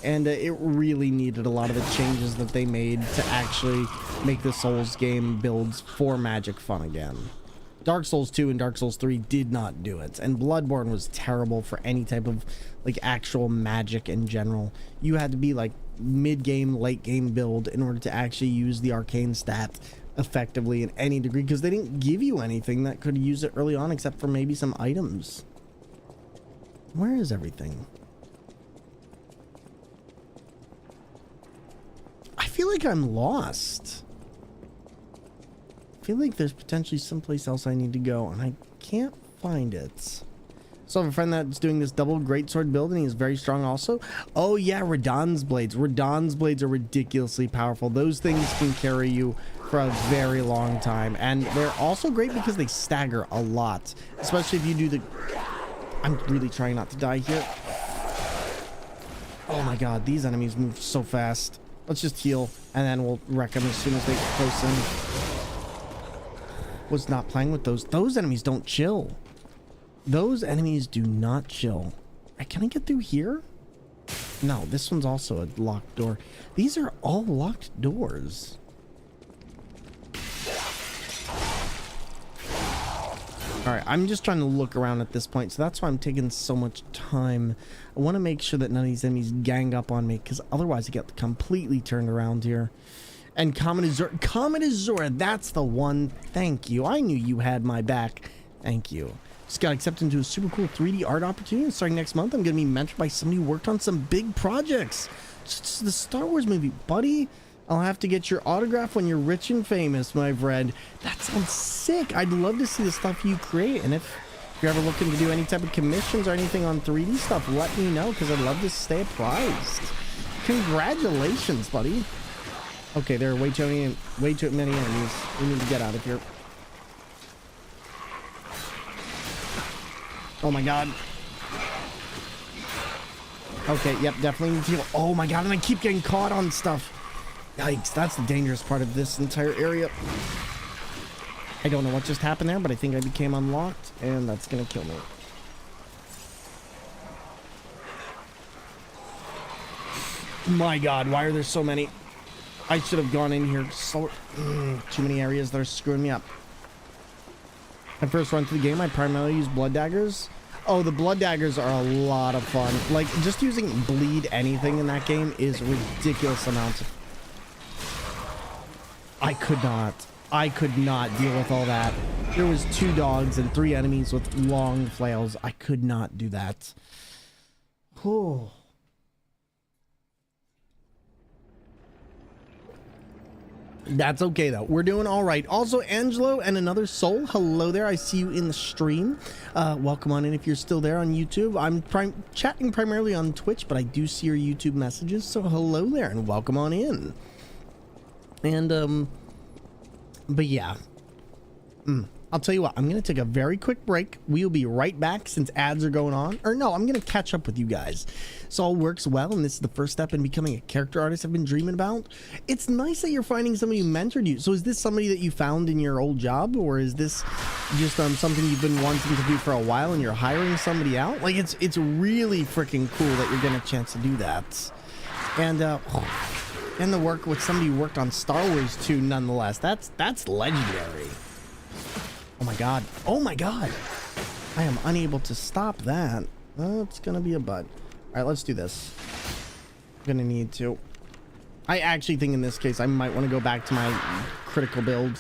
and it really needed a lot of the changes that they made to actually make the Souls game builds for magic fun again. Dark Souls 2 and Dark Souls 3 did not do it, and Bloodborne was terrible for any type of like actual magic in general. You had to be like mid-game, late-game build in order to actually use the arcane stat effectively in any degree, because they didn't give you anything that could use it early on except for maybe some items. Where is everything? I feel like I'm lost. I feel like there's potentially someplace else I need to go, and I can't find it. So I have a friend that's doing this double greatsword build, and he's very strong also. Oh yeah, Radahn's blades. Radahn's blades are ridiculously powerful. Those things can carry you for a very long time, and they're also great because they stagger a lot, especially if you do the... I'm really trying not to die here. Oh my god, these enemies move so fast. Let's just heal, and then we'll wreck them as soon as they get close in. Was not playing with those. Those enemies don't chill. Those enemies do not chill. Can I get through here? No, this one's also a locked door. These are all locked doors. All right, I'm just trying to look around at this point, so that's why I'm taking so much time. I want to make sure that none of these enemies gang up on me, because otherwise I get completely turned around here. And Comet Azura, that's the one. Thank you. I knew you had my back. Thank you. Just got accepted into a super cool 3D art opportunity. And starting next month, I'm going to be mentored by somebody who worked on some big projects. Just the Star Wars movie, buddy. I'll have to get your autograph when you're rich and famous, my friend. That sounds sick. I'd love to see the stuff you create. And if you're ever looking to do any type of commissions or anything on 3D stuff, let me know, because I'd love to stay apprised. Congratulations, buddy. Okay, there are way too many enemies. We need to get out of here. Oh my god. Okay, yep, definitely need to heal. Oh my god, and I keep getting caught on stuff. Yikes, that's the dangerous part of this entire area. I don't know what just happened there, but I think I became unlocked, and that's gonna kill me. My god, why are there so many? I should have gone in here so... too many areas that are screwing me up. I first run through the game, I primarily use blood daggers. Oh, the blood daggers are a lot of fun. Like, just using bleed anything in that game is ridiculous amounts of... I could not deal with all that. There was 2 dogs and 3 enemies with long flails. I could not do that. Oh. That's okay though. We're doing all right. Also, Angelo and another soul, hello there. I see you in the stream. Welcome on in if you're still there on YouTube. I'm chatting primarily on Twitch, but I do see your YouTube messages, so hello there and welcome on in. And but yeah, I'll tell you what, I'm gonna take a very quick break. We'll be right back since ads are going on. Or no, I'm gonna catch up with you guys. So all works well, and this is the first step in becoming a character artist I've been dreaming about. It's nice that you're finding somebody who mentored you. So is this somebody that you found in your old job, or is this just something you've been wanting to do for a while and you're hiring somebody out? Like, it's really freaking cool that you're getting a chance to do that. And the work with somebody who worked on Star Wars 2, nonetheless. That's legendary. Oh my god. Oh my god. I am unable to stop that. It's gonna be a butt. Alright, let's do this. I'm gonna need to. I actually think in this case I might want to go back to my critical build.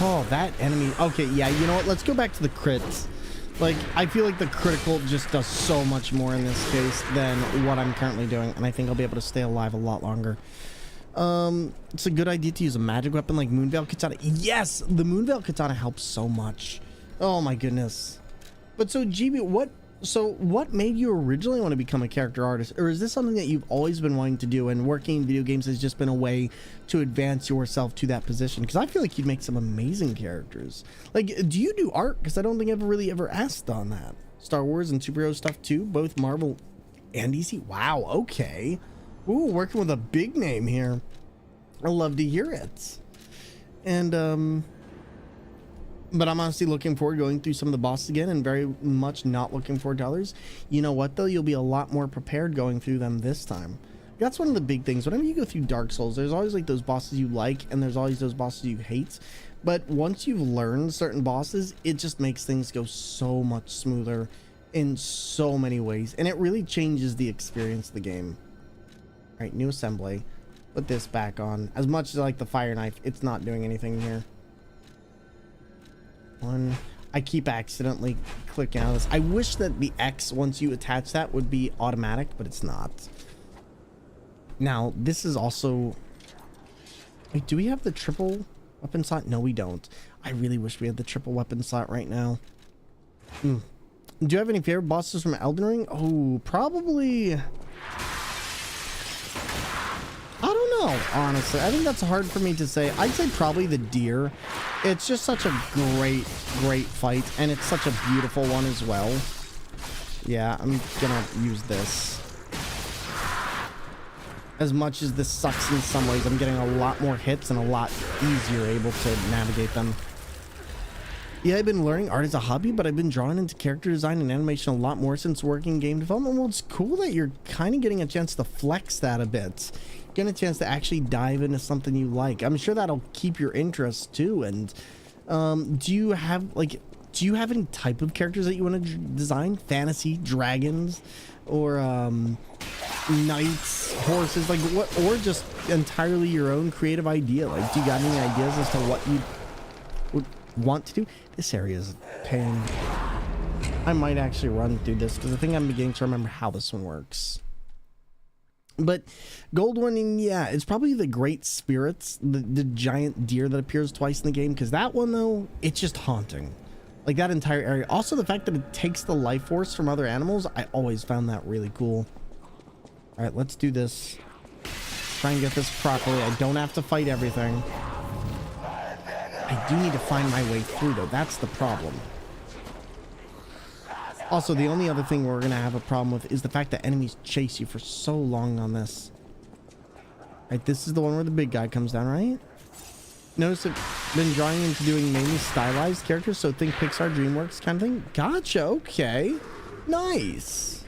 Oh, that enemy. Okay, yeah, you know what? Let's go back to the crits. Like, I feel like the critical just does so much more in this case than what I'm currently doing, and I think I'll be able to stay alive a lot longer. It's a good idea to use a magic weapon like Moonveil Katana. Yes, the Moonveil Katana helps so much. Oh my goodness. But so GB, what made you originally want to become a character artist? Or is this something that you've always been wanting to do, and working in video games has just been a way to advance yourself to that position? Because I feel like you'd make some amazing characters. Like, do you do art? Because I don't think I've really ever asked on that. Star Wars and superhero stuff too, both Marvel and DC. Wow, okay. Ooh, working with a big name here. I love to hear it. And but I'm honestly looking forward to going through some of the bosses again, and very much not looking forward to others. You know what though? You'll be a lot more prepared going through them this time. That's one of the big things. Whenever you go through Dark Souls, there's always like those bosses you like, and there's always those bosses you hate. But once you've learned certain bosses, it just makes things go so much smoother in so many ways, and it really changes the experience of the game. All right, new assembly. Put this back on. As much as I like the fire knife, it's not doing anything here. One. I keep accidentally clicking out of this. I wish that the X, once you attach that, would be automatic, but it's not. Now, this is also... Wait, do we have the triple weapon slot? No, we don't. I really wish we had the triple weapon slot right now. Do you have any favorite bosses from Elden Ring? Oh, probably... I don't know, honestly. I think that's hard for me to say. I'd say probably the deer. It's just such a great fight, and it's such a beautiful one as well. Yeah, I'm gonna use this. As much as this sucks in some ways, I'm getting a lot more hits and a lot easier able to navigate them. Yeah, I've been learning art as a hobby, but I've been drawn into character design and animation a lot more since working in game development. Well, it's cool that you're kind of getting a chance to flex that a bit. Getting a chance to actually dive into something you like. I'm sure that'll keep your interest too. And do you have any type of characters that you want to design? Fantasy, dragons, or knights, horses, like what, or just entirely your own creative idea? Like, do you got any ideas as to what you would want to do? This area is a pain. I might actually run through this because I think I'm beginning to remember how this one works. But gold one, yeah, it's probably the Great Spirits, the giant deer that appears twice in the game, because that one, though, it's just haunting. Like, that entire area. Also, the fact that it takes the life force from other animals, I always found that really cool. All right, let's do this. Try and get this properly. I don't have to fight everything. I do need to find my way through, though. That's the problem. Also, the only other thing we're going to have a problem with is the fact that enemies chase you for so long on this. Right, this is the one where the big guy comes down, right? Notice I've been drawing into doing mainly stylized characters, so think Pixar, DreamWorks kind of thing. Gotcha, okay. Nice.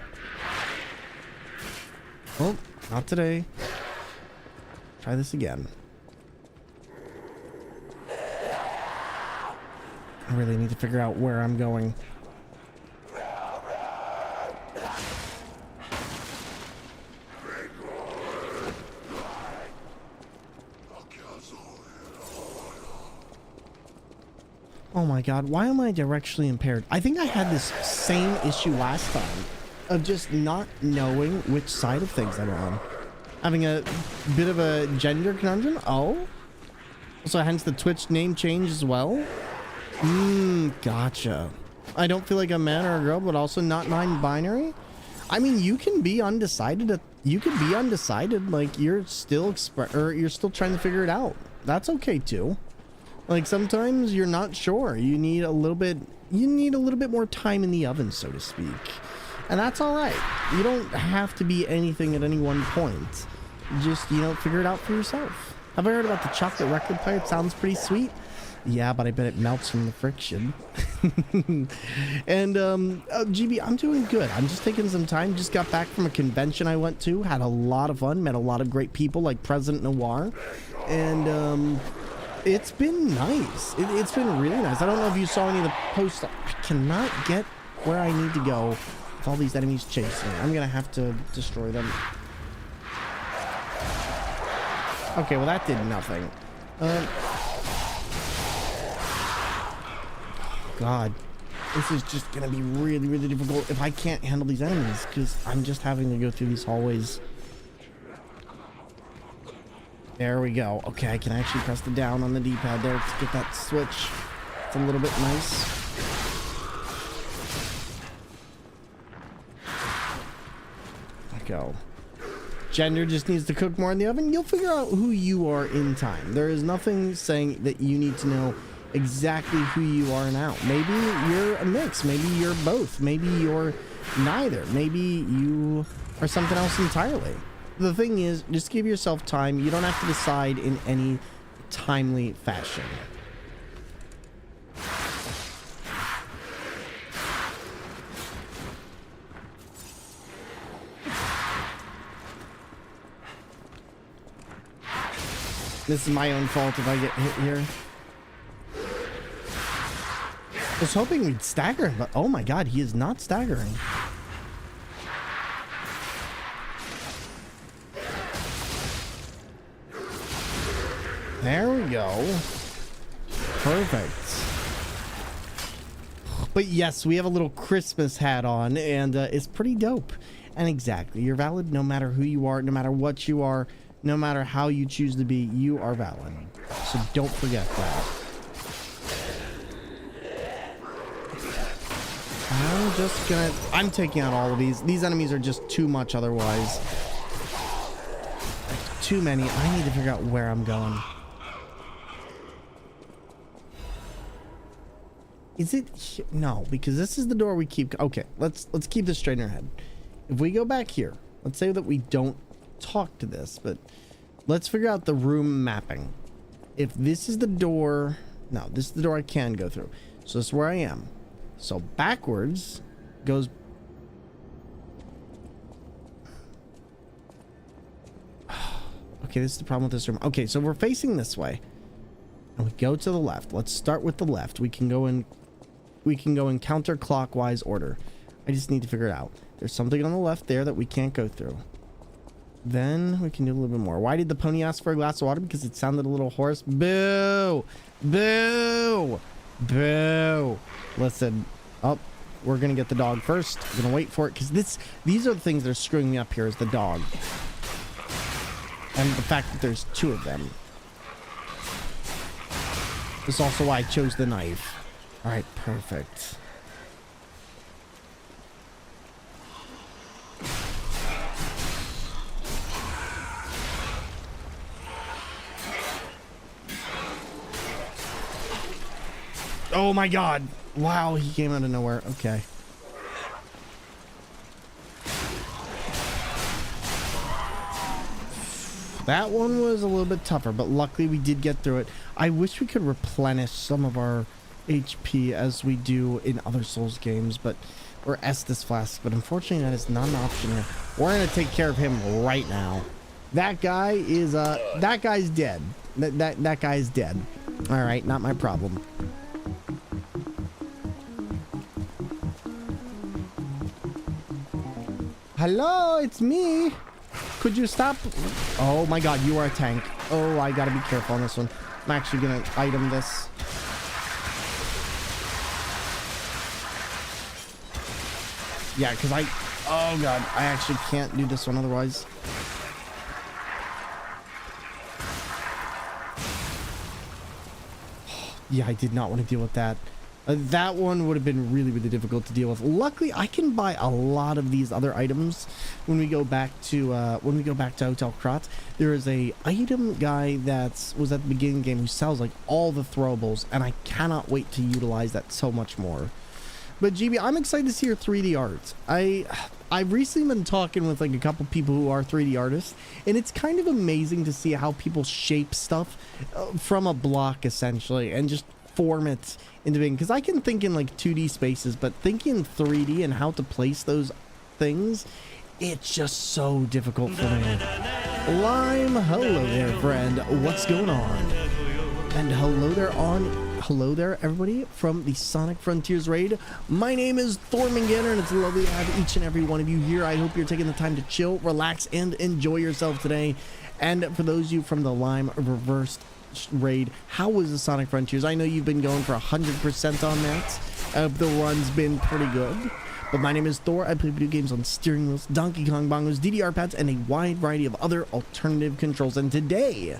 Oh, not today. Try this again. I really need to figure out where I'm going. Oh my god, why am I directionally impaired? I think I had this same issue last time of just not knowing which side of things I'm on. Having a bit of a gender conundrum. Oh, so hence the Twitch name change as well. Gotcha. I don't feel like a man or a girl, but also not non-binary. I mean, you can be undecided. You can be undecided, like you're still you're still trying to figure it out. That's okay too. Like sometimes you're not sure. You need a little bit more time in the oven, so to speak. And that's all right. You don't have to be anything at any one point. Just, figure it out for yourself. Have I heard about the chocolate record player? It sounds pretty sweet. Yeah, but I bet it melts from the friction. And GB, I'm doing good. I'm just taking some time. Just got back from a convention I went to. Had a lot of fun. Met a lot of great people like President Noir. And it's been nice. It's been really nice. I don't know if you saw any of the posts. I cannot get where I need to go with all these enemies chasing me. I'm gonna have to destroy them. Okay, well that did nothing. God, this is just gonna be really, really difficult if I can't handle these enemies, because I'm just having to go through these hallways. There we go. Okay, I can actually press the down on the D-pad there to get that switch. It's a little bit nice. There we go. Gender just needs to cook more in the oven. You'll figure out who you are in time. There is nothing saying that you need to know exactly who you are now. Maybe you're a mix. Maybe you're both. Maybe you're neither. Maybe you are something else entirely. The thing is, just give yourself time. You don't have to decide in any timely fashion. This is my own fault if I get hit here. I was hoping we'd stagger him, but oh my god, he is not staggering. There we go. Perfect. But yes, we have a little Christmas hat on, and it's pretty dope. And exactly, you're valid no matter who you are, no matter what you are, no matter how you choose to be, you are valid. So don't forget that. I'm taking out all of these. These enemies are just too much otherwise. Too many. I need to figure out where I'm going. Is it? No, because this is the door we keep. Okay, let's keep this straight in our head. If we go back here, let's say that we don't talk to this, but let's figure out the room mapping. If this is the door, no, this is the door I can go through. So this is where I am. So backwards goes... Okay, this is the problem with this room. Okay, so we're facing this way. And we go to the left. Let's start with the left. We can go in counterclockwise order. I just need to figure it out. There's something on the left there that we can't go through. Then we can do a little bit more. Why did the pony ask for a glass of water? Because it sounded a little hoarse. Boo! Boo! Boo! Listen. Oh, we're gonna get the dog first. I'm gonna wait for it because these are the things that are screwing me up here is the dog. And the fact that there's 2 of them. This is also why I chose the knife. Alright, perfect. Oh my god. Wow, he came out of nowhere. Okay. That one was a little bit tougher, but luckily we did get through it. I wish we could replenish some of our HP as we do in other Souls games, but or Estus Flask, but unfortunately that is not an option here. We're gonna take care of him right now. That guy is that guy's dead. That guy's dead. All right, not my problem. Hello, it's me. Could you stop? Oh my god, you are a tank. Oh, I gotta be careful on this one. I'm actually gonna item this. Yeah, because oh god, I actually can't do this one otherwise. Yeah, I did not want to deal with that. That one would have been really, really difficult to deal with. Luckily, I can buy a lot of these other items when we go back to Hotel Krat. There is a item guy that was at the beginning of the game who sells like all the throwables, and I cannot wait to utilize that so much more. But GB, I'm excited to see your 3D art. I've recently been talking with like a couple people who are 3D artists, and it's kind of amazing to see how people shape stuff from a block essentially and just form it into being, because I can think in like 2D spaces, but thinking 3D and how to place those things, it's just so difficult for me. Lime, hello there, friend. What's going on? And hello there, everybody from the Sonic Frontiers raid. My name is Thormungandr, and it's lovely to have each and every one of you here. I hope you're taking the time to chill, relax, and enjoy yourself today. And for those of you from the Lime Reversed raid, how was the Sonic Frontiers? I know you've been going for 100% on that. The run's been pretty good. But my name is Thor. I play video games on steering wheels, Donkey Kong bongos, DDR pads, and a wide variety of other alternative controls. And today,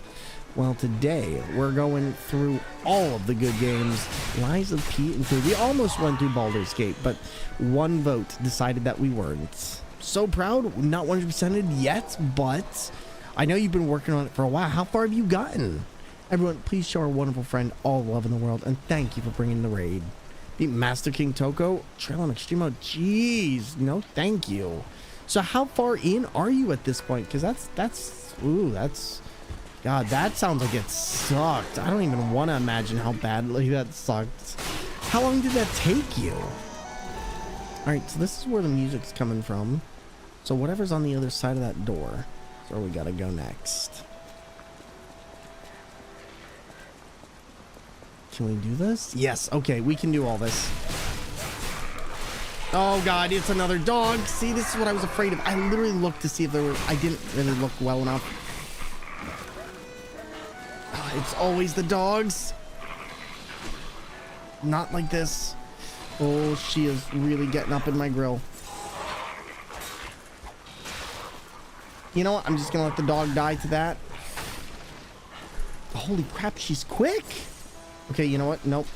well, today we're going through all of the good games. Lies of P included. We almost went through Baldur's Gate, but one vote decided that we weren't. So proud, not 100%ed yet, but I know you've been working on it for a while. How far have you gotten? Everyone, please show our wonderful friend all the love in the world, and thank you for bringing the raid. Beat Master King Toko, Trail on Extreme Mode. Jeez, no, thank you. So how far in are you at this point? Because that's God, that sounds like it sucked. I don't even want to imagine how badly that sucked. How long did that take you? All right, so this is where the music's coming from. So whatever's on the other side of that door is where we gotta go next. Can we do this? Yes, okay, we can do all this. Oh god, it's another dog. See, this is what I was afraid of. I literally looked to see if there were... I didn't really look well enough. It's always the dogs. Not like this. Oh, she is really getting up in my grill. You know what? I'm just gonna let the dog die to that. Holy crap, she's quick. Okay, you know what? Nope.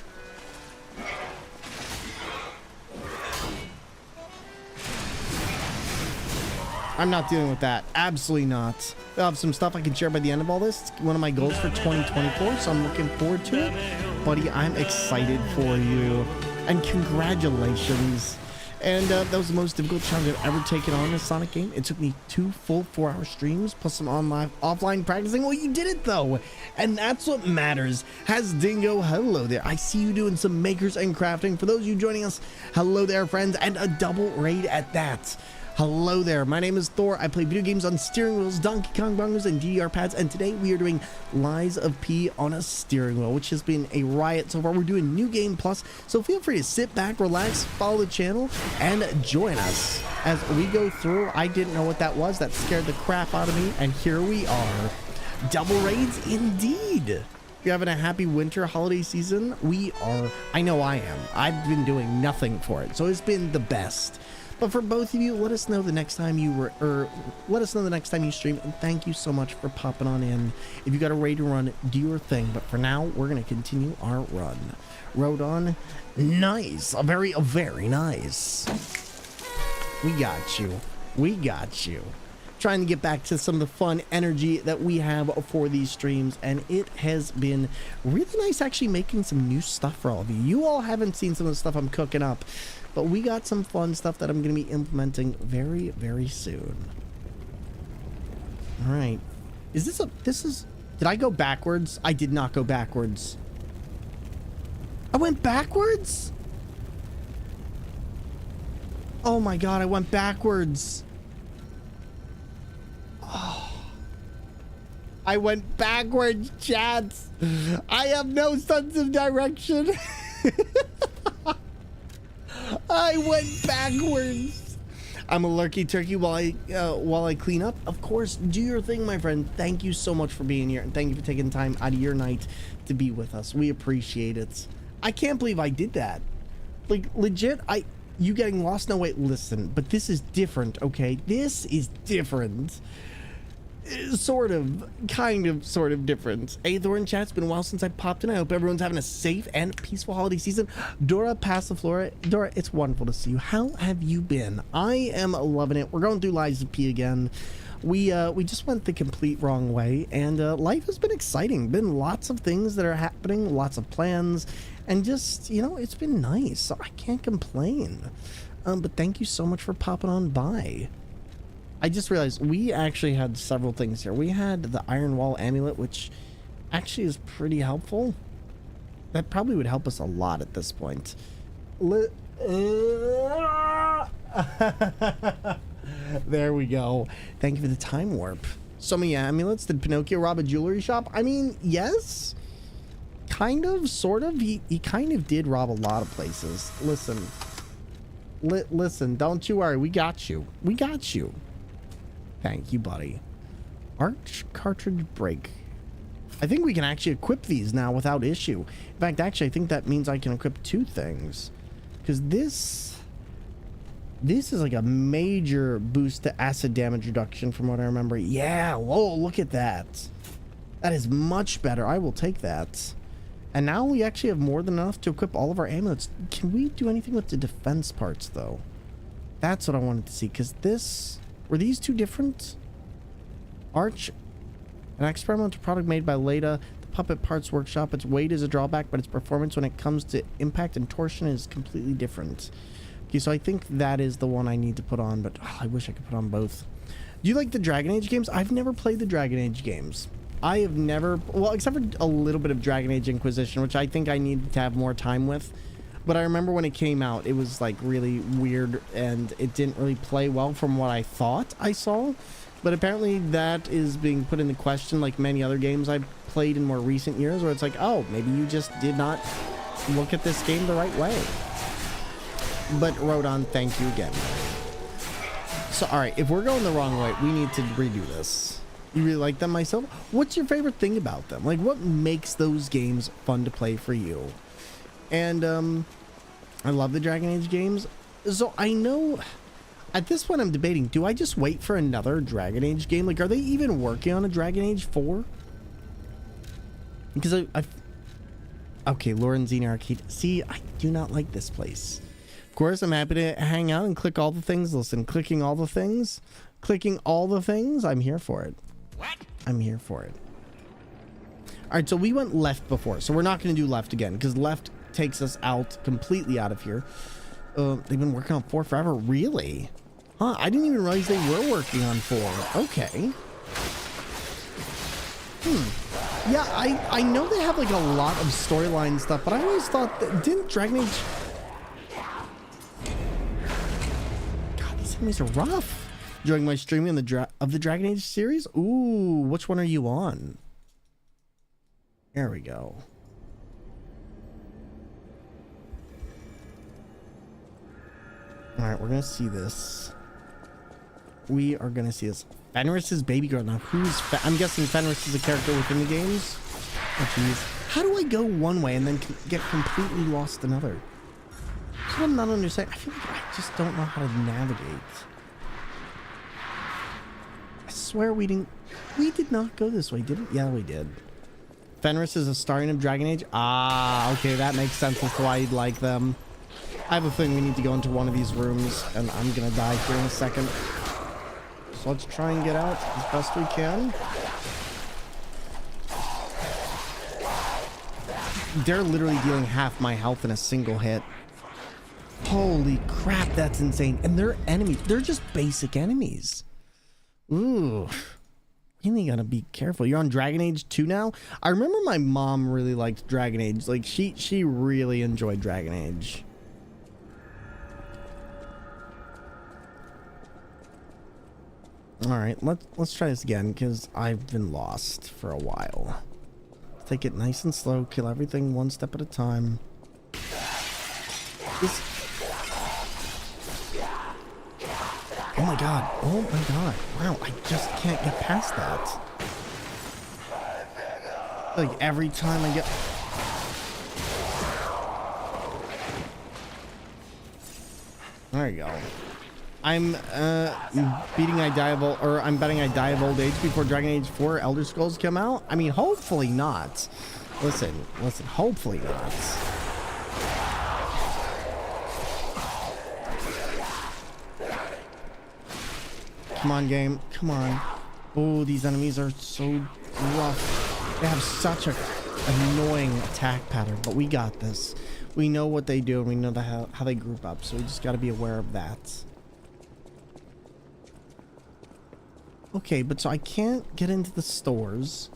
I'm not dealing with that. Absolutely not. I have some stuff I can share by the end of all this. It's one of my goals for 2024, so I'm looking forward to it. Buddy, I'm excited for you. And congratulations. And that was the most difficult challenge I've ever taken on in a Sonic game. It took me 2 full 4-hour streams plus some offline practicing. Well, you did it though, and that's what matters. Has Dingo, hello there. I see you doing some makers and crafting. For those of you joining us, hello there, friends, and a double raid at that. Hello there, my name is Thor. I play video games on steering wheels, Donkey Kong bongos, and DDR pads, and today we are doing Lies of P on a steering wheel, which has been a riot so far. We're doing New Game Plus, so feel free to sit back, relax, follow the channel, and join us as we go through. I didn't know what that was. That scared the crap out of me, and here we are. Double raids indeed. If you're having a happy winter holiday season, we are. I know I am. I've been doing nothing for it, so it's been the best. But for both of you, let us know the next time you let us know the next time you stream, and thank you so much for popping on in. If you got a raid to run, do your thing. But for now, we're gonna continue our run. Road on, nice, very nice. We got you. We got you. Trying to get back to some of the fun energy that we have for these streams, and it has been really nice actually making some new stuff for all of you. You all haven't seen some of the stuff I'm cooking up, but we got some fun stuff that I'm going to be implementing very soon. All right. Did I go backwards? I did not go backwards. I went backwards? Oh my God, I went backwards. Oh. I went backwards, chats. I have no sense of direction. I went backwards. I'm a lurky turkey while I clean up. Of course, do your thing, my friend. Thank you so much for being here, and thank you for taking time out of your night to be with us. We appreciate it. I can't believe I did that. Like, legit, you getting lost? No, wait, listen, but this is different, okay? This is different. Sort of different. Hey, Thor in chat, it's been a while since I popped in. I hope everyone's having a safe and peaceful holiday season. Dora Passiflora. Dora, it's wonderful to see you. How have you been? I am loving it. We're going through Lies of P again. We just went the complete wrong way, and life has been exciting. Been lots of things that are happening, lots of plans, and just, you know, it's been nice. So I can't complain. But thank you so much for popping on by. I just realized we actually had several things here. We had the Iron Wall Amulet, which actually is pretty helpful. That probably would help us a lot at this point. There we go. Thank you for the time warp. So many amulets. Did Pinocchio rob a jewelry shop? I mean, yes. Kind of, sort of. He kind of did rob a lot of places. Listen. Listen, don't you worry. We got you. We got you. Thank you, buddy. Arch cartridge break. I think we can actually equip these now without issue. In fact, actually, I think that means I can equip 2 things. Because this is like a major boost to acid damage reduction from what I remember. Yeah, whoa, look at that. That is much better. I will take that. And now we actually have more than enough to equip all of our amulets. Can we do anything with the defense parts, though? That's what I wanted to see, because this... Were these 2 different? Arch, an experimental product made by Leda, the Puppet Parts Workshop. Its weight is a drawback, but its performance when it comes to impact and torsion is completely different. Okay, so I think that is the one I need to put on, but I wish I could put on both. Do you like the Dragon Age games? I've never played the Dragon Age games. I have never, well, except for a little bit of Dragon Age Inquisition, which I think I need to have more time with. But I remember when it came out, it was like really weird and it didn't really play well from what I thought I saw. But apparently that is being put into question like many other games I've played in more recent years, where it's like, oh, maybe you just did not look at this game the right way. But Rodon, thank you again. So, all right, if we're going the wrong way, we need to redo this. You really like them myself? What's your favorite thing about them? Like, what makes those games fun to play for you? And I love the Dragon Age games. So I know at this point I'm debating, do I just wait for another Dragon Age game? Like, are they even working on a Dragon Age 4? Because okay, Lorenzini Arcade. See, I do not like this place. Of course, I'm happy to hang out and click all the things. Listen, clicking all the things, I'm here for it. What? I'm here for it. All right, so we went left before, so we're not going to do left again, because left takes us out completely out of here. They've been working on 4 forever. Really? Huh, I didn't even realize they were working on 4. Okay. Yeah, I know they have like a lot of storyline stuff, but I always thought that, didn't Dragon Age... God, these enemies are rough. Enjoying my streaming of the Dragon Age series? Ooh, which one are you on? There we go. Alright, we're gonna see this. We are gonna see this. Fenris's baby girl. Now, I'm guessing Fenris is a character within the games. Oh, jeez. How do I go one way and then get completely lost another? That's what I'm not understanding. I feel like I just don't know how to navigate. I swear we did not go this way, did it? Yeah, we did. Fenris is a starting of Dragon Age. Ah, okay, that makes sense as to why you'd like them. I have a feeling we need to go into one of these rooms, and I'm gonna die here in a second. So let's try and get out as best we can. They're literally dealing half my health in a single hit. Holy crap, that's insane. And they're enemies. They're just basic enemies. Ooh. Really gotta be careful. You're on Dragon Age 2 now? I remember my mom really liked Dragon Age. Like, she really enjoyed Dragon Age. Alright, let's try this again, because I've been lost for a while. Let's take it nice and slow, kill everything one step at a time. This... Oh my god, oh my god. Wow, I just can't get past that. Like, every time I get... There you go. I'm betting I die of old age before Dragon Age 4 Elder Scrolls come out. I mean, hopefully not. Listen, hopefully not. Come on, game. Come on. Oh, these enemies are so rough. They have such a annoying attack pattern, but we got this. We know what they do, and we know how they group up, so we just got to be aware of that. Okay, but so I can't get into the stores.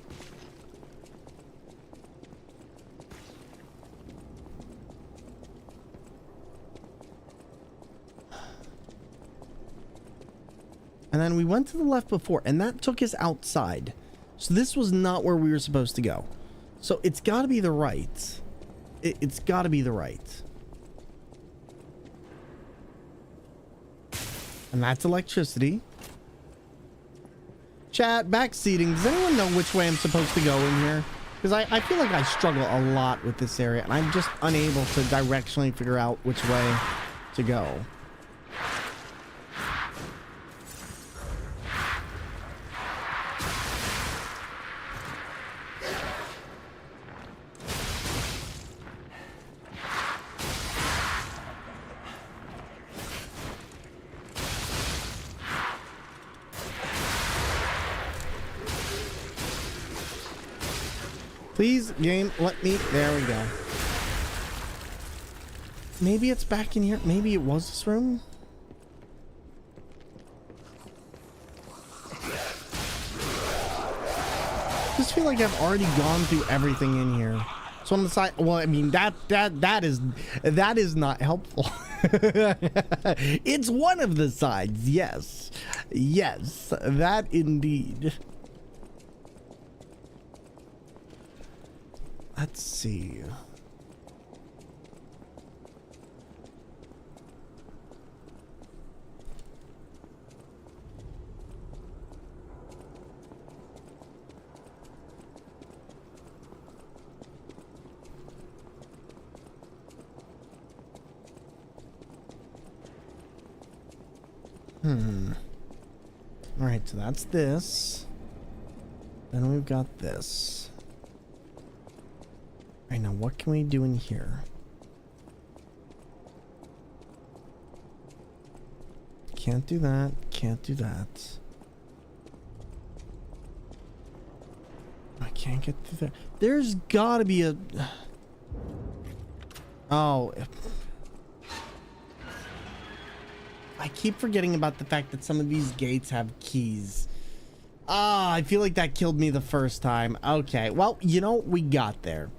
And then we went to the left before, and that took us outside. So this was not where we were supposed to go. So it's got to be the right. It's got to be the right. And that's electricity. Chat, backseating. Does anyone know which way I'm supposed to go in here? Because I feel like I struggle a lot with this area, and I'm just unable to directionally figure out which way to go. Please, game, let me... There we go. Maybe it's back in here. Maybe it was this room. I just feel like I've already gone through everything in here. So on the side... Well, I mean, that is not helpful. It's one of the sides, yes. Yes, that indeed. Let's see. All right, so that's this. Then we've got this. All right, now what can we do in here? Can't do that. Can't do that. I can't get through there. There's gotta be a... Oh. I keep forgetting about the fact that some of these gates have keys. Ah, I feel like that killed me the first time. Okay, well, you know, we got there.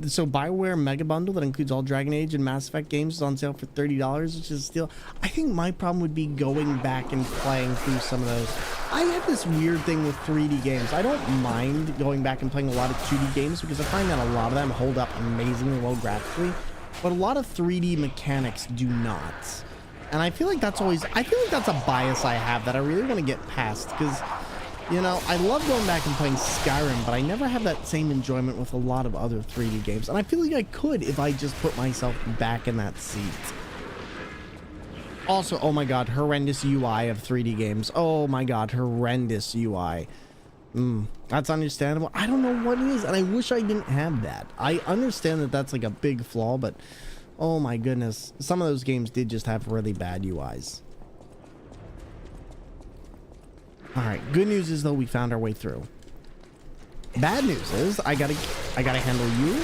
So Bioware Mega Bundle that includes all Dragon Age and Mass Effect games is on sale for $30, which is still... I think my problem would be going back and playing through some of those. I have this weird thing with 3D games. I don't mind going back and playing a lot of 2D games because I find that a lot of them hold up amazingly well graphically, but a lot of 3D mechanics do not. And I feel like that's always... I feel like that's a bias I have that I really want to get past because... You know, I love going back and playing Skyrim, but I never have that same enjoyment with a lot of other 3D games. And I feel like I could if I just put myself back in that seat. Also, oh my god, horrendous UI of 3D games. Oh my god, horrendous UI. That's understandable. I don't know what it is, and I wish I didn't have that. I understand that that's like a big flaw, but oh my goodness. Some of those games did just have really bad UIs. All right, good news is though we found our way through. Bad news is I gotta handle you.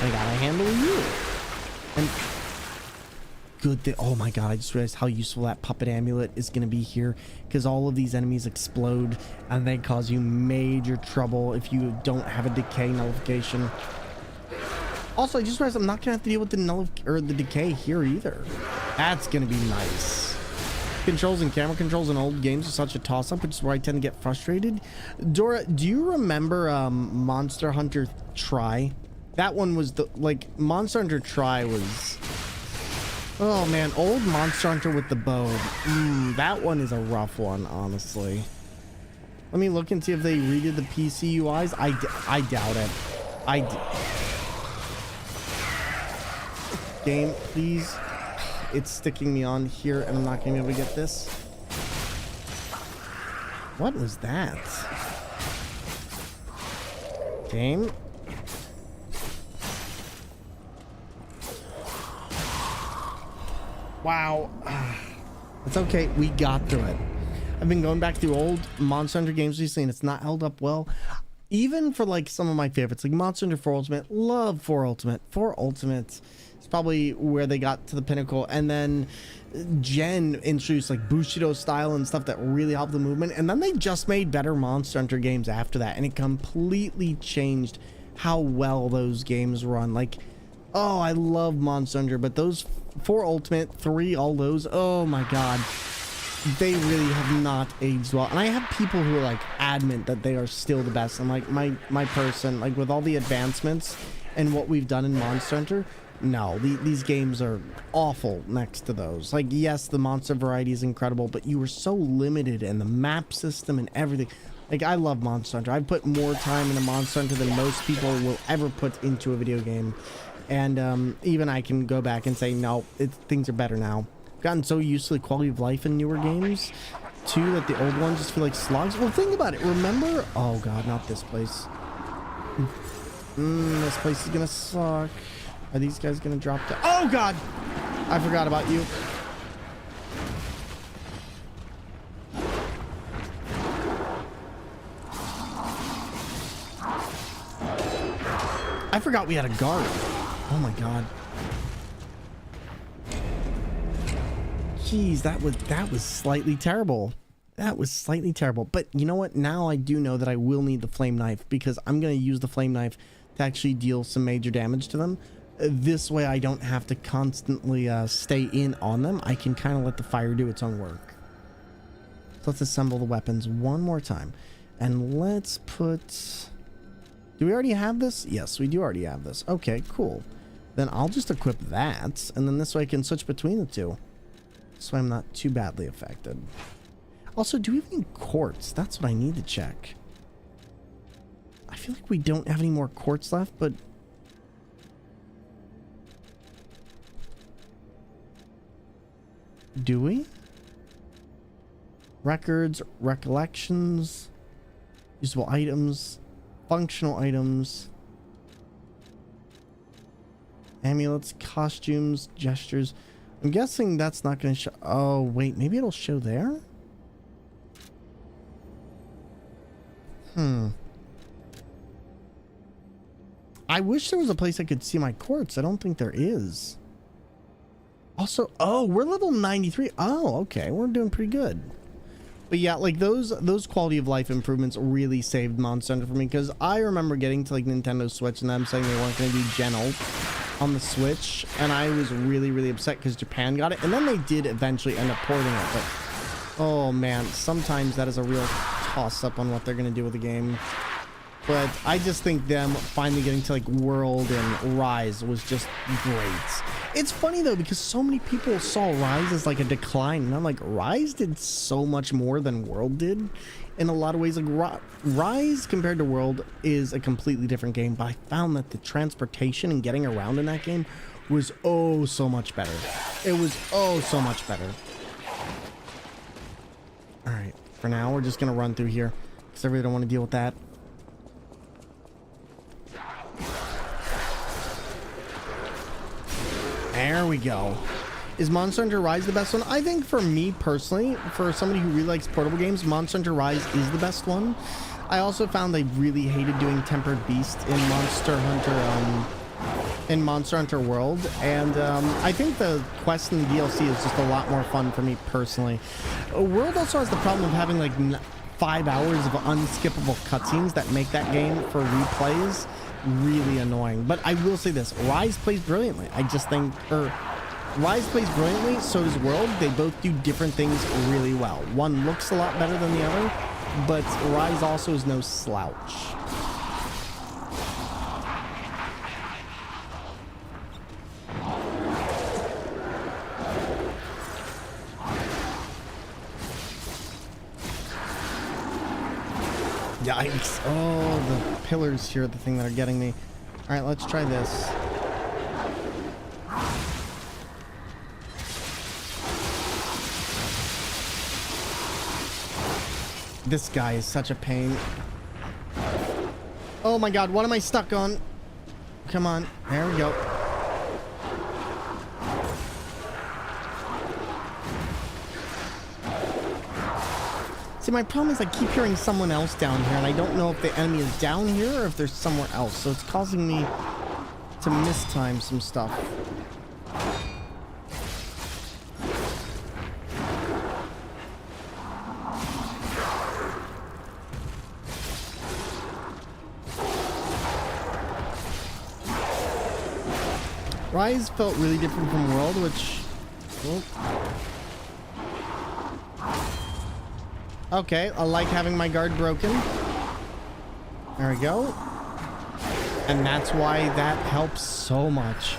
I gotta handle you. And good thing. Oh my god, I just realized how useful that puppet amulet is gonna be here because all of these enemies explode and they cause you major trouble if you don't have a decay nullification. Also, I just realized I'm not gonna have to deal with the decay here either. That's gonna be nice. Controls and camera controls in old games are such a toss-up, which is where I tend to get frustrated. Dora, do you remember Monster Hunter Tri? That one was the, like, Monster Hunter Tri was... Oh man, old Monster Hunter with the bow. That one is a rough one, honestly. Let me look and see if they redid the PC UIs. I doubt it. Game, please. It's sticking me on here and I'm not gonna be able to get this. What was that? Game. Wow. It's okay, we got through it. I've been going back through old Monster Hunter games recently and it's not held up well. Even for like some of my favorites, like Monster Hunter 4 Ultimate, love 4 Ultimate. 4 Ultimate is probably where they got to the pinnacle. And then Gen introduced like Bushido style and stuff that really helped the movement. And then they just made better Monster Hunter games after that. And it completely changed how well those games run. Like, oh, I love Monster Hunter, but those 4 Ultimate, 3, all those, oh my god. They really have not aged well. And I have people who are like adamant that they are still the best. And like my person, like with all the advancements and what we've done in Monster Hunter, no, these games are awful next to those. Like, yes, the monster variety is incredible, but you were so limited in the map system and everything. Like, I love Monster Hunter. I've put more time into Monster Hunter than most people will ever put into a video game. And even I can go back and say, no, things are better now. Gotten so used to the quality of life in newer games too that the old ones just feel like slogs. Well, think about it. Remember? Oh god, not this place. This place is gonna suck. Are these guys gonna drop down? Oh god, I forgot about you. I forgot we had a guard. Oh my god. Jeez, that was slightly terrible. That was slightly terrible. But you know what? Now I do know that I will need the flame knife because I'm going to use the flame knife to actually deal some major damage to them. This way I don't have to constantly stay in on them. I can kind of let the fire do its own work. So let's assemble the weapons one more time. And let's put... Do we already have this? Yes, we do already have this. Okay, cool. Then I'll just equip that. And then this way I can switch between the two. So I'm not too badly affected. Also, do we have any quartz? That's what I need to check. I feel like we don't have any more quartz left, but... Do we? Records, recollections, usable items, functional items, amulets, costumes, gestures. I'm guessing that's not going to show. Oh, wait, maybe it'll show there? I wish there was a place I could see my quartz. I don't think there is. Also, oh, we're level 93. Oh, okay. We're doing pretty good. But yeah, like those quality of life improvements really saved Monster Hunter for me, because I remember getting to like Nintendo Switch and them saying they weren't going to do Gen Ult on the Switch, and I was really, really upset because Japan got it, and then they did eventually end up porting it. But oh man, sometimes that is a real toss-up on what they're going to do with the game. But I just think them finally getting to like World and Rise was just great. It's funny though, because so many people saw Rise as like a decline, and I'm like, Rise did so much more than World did in a lot of ways. Like Rise compared to World is a completely different game, but I found that the transportation and getting around in that game was oh so much better. It was oh so much better. All right, for now we're just gonna run through here because I really don't want to deal with that. There we go. Is Monster Hunter Rise the best one? I think for me personally, for somebody who really likes portable games, Monster Hunter Rise is the best one. I also found I really hated doing Tempered Beast in Monster Hunter World, and I think the quest in the DLC is just a lot more fun for me personally. World also has the problem of having like 5 hours of unskippable cutscenes that make that game for replays really annoying. But I will say this, Rise plays brilliantly. I just think, Rise plays brilliantly, so does World. They both do different things really well. One looks a lot better than the other, but Rise also is no slouch. Yikes. Oh, the pillars here are the thing that are getting me. All right, let's try this. This guy is such a pain. Oh my god, what am I stuck on? Come on. There we go. See, my problem is I keep hearing someone else down here, and I don't know if the enemy is down here or if they're somewhere else, so it's causing me to mistime some stuff. Rise felt really different from World, which... well, okay, I like having my guard broken. There we go. And that's why that helps so much.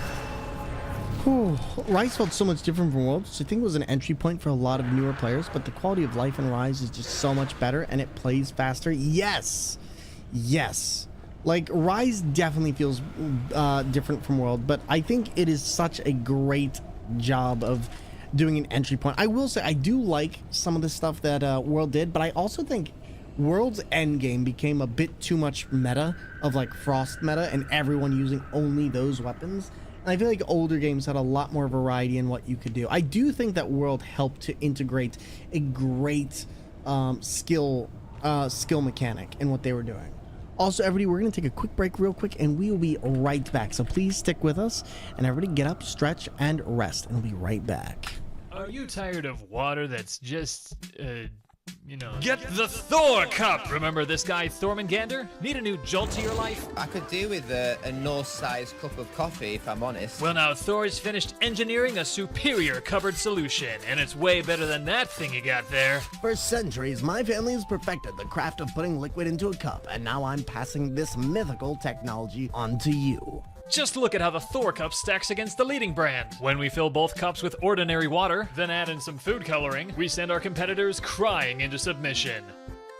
Whew. Rise felt so much different from World, which I think was an entry point for a lot of newer players, but the quality of life in Rise is just so much better, and it plays faster. Yes! Yes. Like, Rise definitely feels different from World, but I think it is such a great job of doing an entry point. I will say I do like some of the stuff that World did, but I also think World's endgame became a bit too much meta of like Frost meta and everyone using only those weapons. And I feel like older games had a lot more variety in what you could do. I do think that World helped to integrate a great skill mechanic in what they were doing. Also, everybody, we're going to take a quick break real quick, and we will be right back. So please stick with us, and everybody get up, stretch, and rest, and we'll be right back. Are you tired of water that's just, you know... Get the Thor Cup! Remember this guy, Thormungandr? Need a new jolt to your life? I could do with a Norse-sized cup of coffee, if I'm honest. Well, now, Thor's finished engineering a superior cupboard solution, and it's way better than that thing you got there. For centuries, my family has perfected the craft of putting liquid into a cup, and now I'm passing this mythical technology on to you. Just look at how the Thor Cup stacks against the leading brand. When we fill both cups with ordinary water, then add in some food coloring, we send our competitors crying into submission.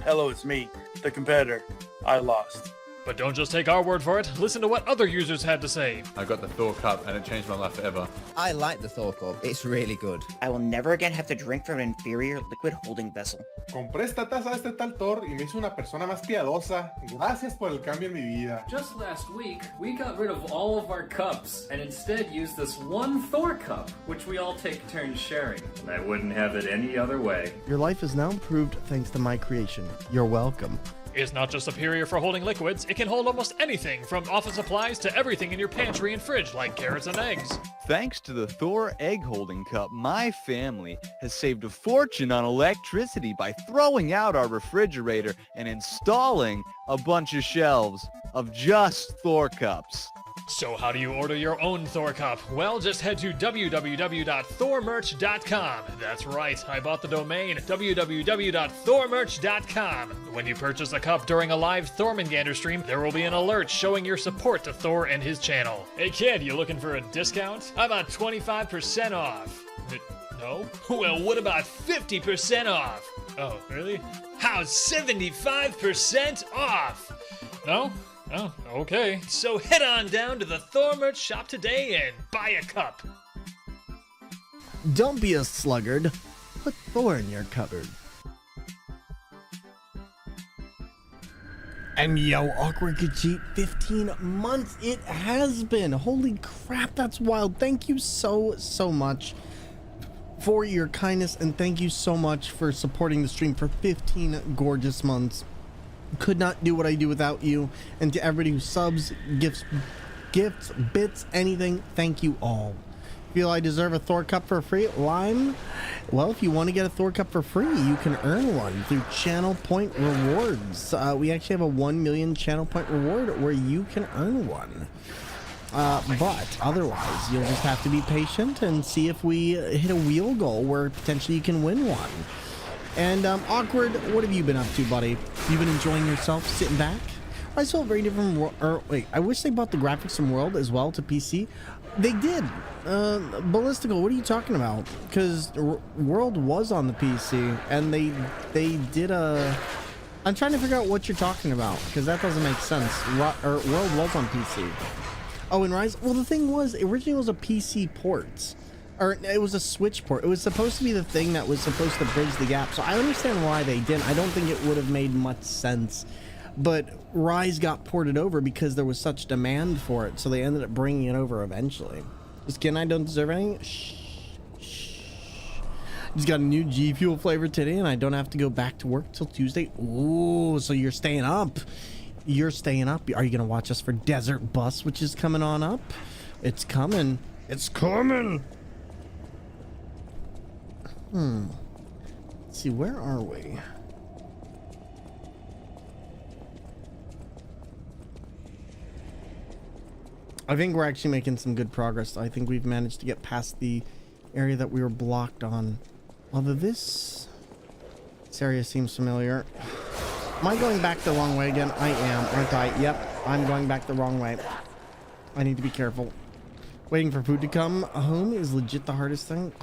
Hello, it's me, the competitor. I lost. But don't just take our word for it. Listen to what other users had to say. I got the Thor Cup and it changed my life forever. I like the Thor Cup. It's really good. I will never again have to drink from an inferior liquid holding vessel. Compré esta taza de este tal Thor y me hizo una persona más piadosa. Gracias por el cambio en mi vida. Just last week, we got rid of all of our cups and instead used this one Thor cup, which we all take turns sharing. And I wouldn't have it any other way. Your life is now improved thanks to my creation. You're welcome. It's not just superior for holding liquids, it can hold almost anything from office supplies to everything in your pantry and fridge like carrots and eggs. thanks to the Thor egg holding cup, my family has saved a fortune on electricity by throwing out our refrigerator and installing a bunch of shelves of just Thor cups. So how do you order your own Thor cup? Well, just head to www.thormerch.com. That's right, I bought the domain, www.thormerch.com. When you purchase a cup during a live Thormungandr stream, there will be an alert showing your support to Thor and his channel. Hey kid, you looking for a discount? I'm on 25% off. No? Well, what about 50% off? Oh, really? How's 75% off? No? Oh, okay. So head on down to the Thor merch shop today and buy a cup. Don't be a sluggard. Put Thor in your cupboard. And yo, Awkward Khajiit, 15 months it has been. Holy crap, that's wild. Thank you so much for your kindness, and thank you so much for supporting the stream for 15 gorgeous months. Could not do what I do without you. And to everybody who subs, gifts, bits, anything, thank you all. Feel I deserve a Thor cup for free? Lime? Well, if you want to get a Thor cup for free, you can earn one through channel point rewards. We actually have a 1 million channel point reward where you can earn one. But otherwise, you'll just have to be patient and see if we hit a wheel goal where potentially you can win one. And Awkward, what have you been up to, buddy? You been enjoying yourself, sitting back? I saw a very different world. Wait, I wish they bought the graphics from World as well to PC. They did. Ballistical, what are you talking about? Because World was on the PC, and they did a... I'm trying to figure out what you're talking about, because that doesn't make sense. World was on PC. Oh, and Rise? Well, the thing was, originally it was a PC port. Or it was a Switch port. It was supposed to be the thing that was supposed to bridge the gap. So I understand why they didn't. I don't think it would have made much sense. But Rise got ported over because there was such demand for it. So they ended up bringing it over eventually. Just kidding, I don't deserve any. Shh. Just got a new G Fuel flavor today, and I don't have to go back to work till Tuesday. Ooh, so you're staying up. You're staying up. Are you going to watch us for Desert Bus, which is coming on up? It's coming. It's coming. Let's see, where are we? I think we're actually making some good progress. I think we've managed to get past the area that we were blocked on. Although this area seems familiar. Am I going back the wrong way again? I am, aren't I? Yep, I'm going back the wrong way. I need to be careful. Waiting for food to come home is legit the hardest thing.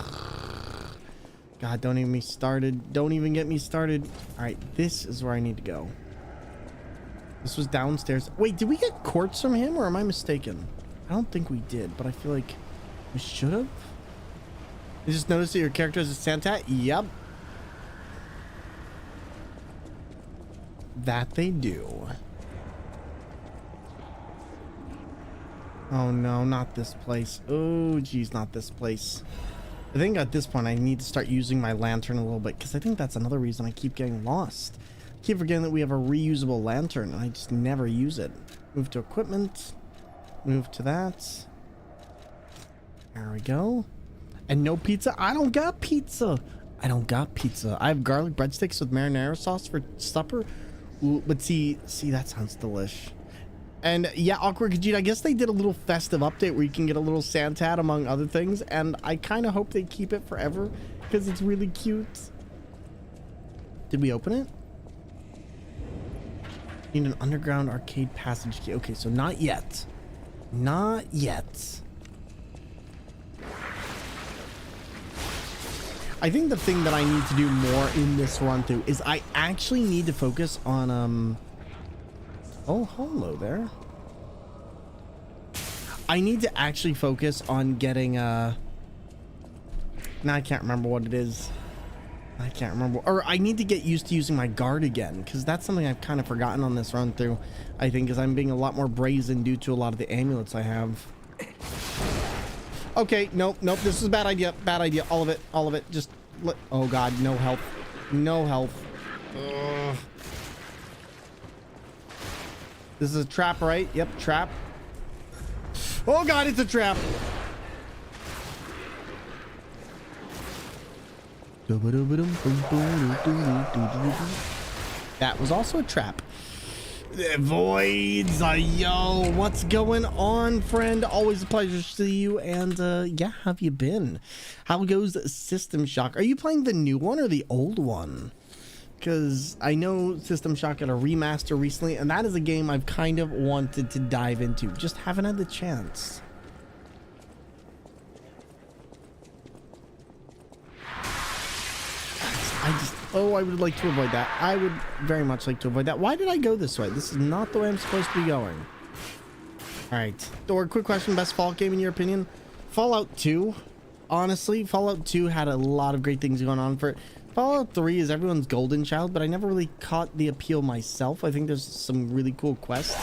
God, don't even get me started. Don't even get me started. All right, this is where I need to go. This was downstairs. Wait, did we get quartz from him, or am I mistaken? I don't think we did, but I feel like we should have. You just noticed that your character is a Santa? Yep. That they do. Oh no, not this place. Oh geez, not this place. I think at this point I need to start using my lantern a little bit, because I think that's another reason I keep getting lost. I keep forgetting that we have a reusable lantern and I just never use it. Move to equipment. Move to that. There we go. And no pizza. I don't got pizza. I don't got pizza. I have garlic breadsticks with marinara sauce for supper. Ooh, but see, that sounds delish. And yeah, Awkward Khajiit, I guess they did a little festive update where you can get a little Santa hat among other things, and I kind of hope they keep it forever because it's really cute. Did we open it? Need an underground arcade passage key. Okay, so not yet. Not yet. I think the thing that I need to do more in this run through is I actually need to focus on oh, hello there. I need to actually focus on getting now I can't remember what it is. I can't remember. Or I need to get used to using my guard again, because that's something I've kind of forgotten on this run through. I think is I'm being a lot more brazen due to a lot of the amulets I have. Okay, nope, this is a bad idea. Bad idea. All of it. Just let. Oh god, no health. No health. Ugh. This is a trap, right? Yep, trap. Oh god, it's a trap. That was also a trap. Voids, yo, what's going on, friend? Always a pleasure to see you. And yeah, how have you been? How goes System Shock? Are you playing the new one or the old one? Because I know System Shock got a remaster recently, and that is a game I've kind of wanted to dive into, just haven't had the chance. I would like to avoid that. I would very much like to avoid that. Why did I go this way? This is not the way I'm supposed to be going. All right, Thor, quick question. Best Fallout game in your opinion? Fallout 2. Honestly, Fallout 2 had a lot of great things going on for it. Fallout 3 is everyone's golden child, but I never really caught the appeal myself. I think there's some really cool quests.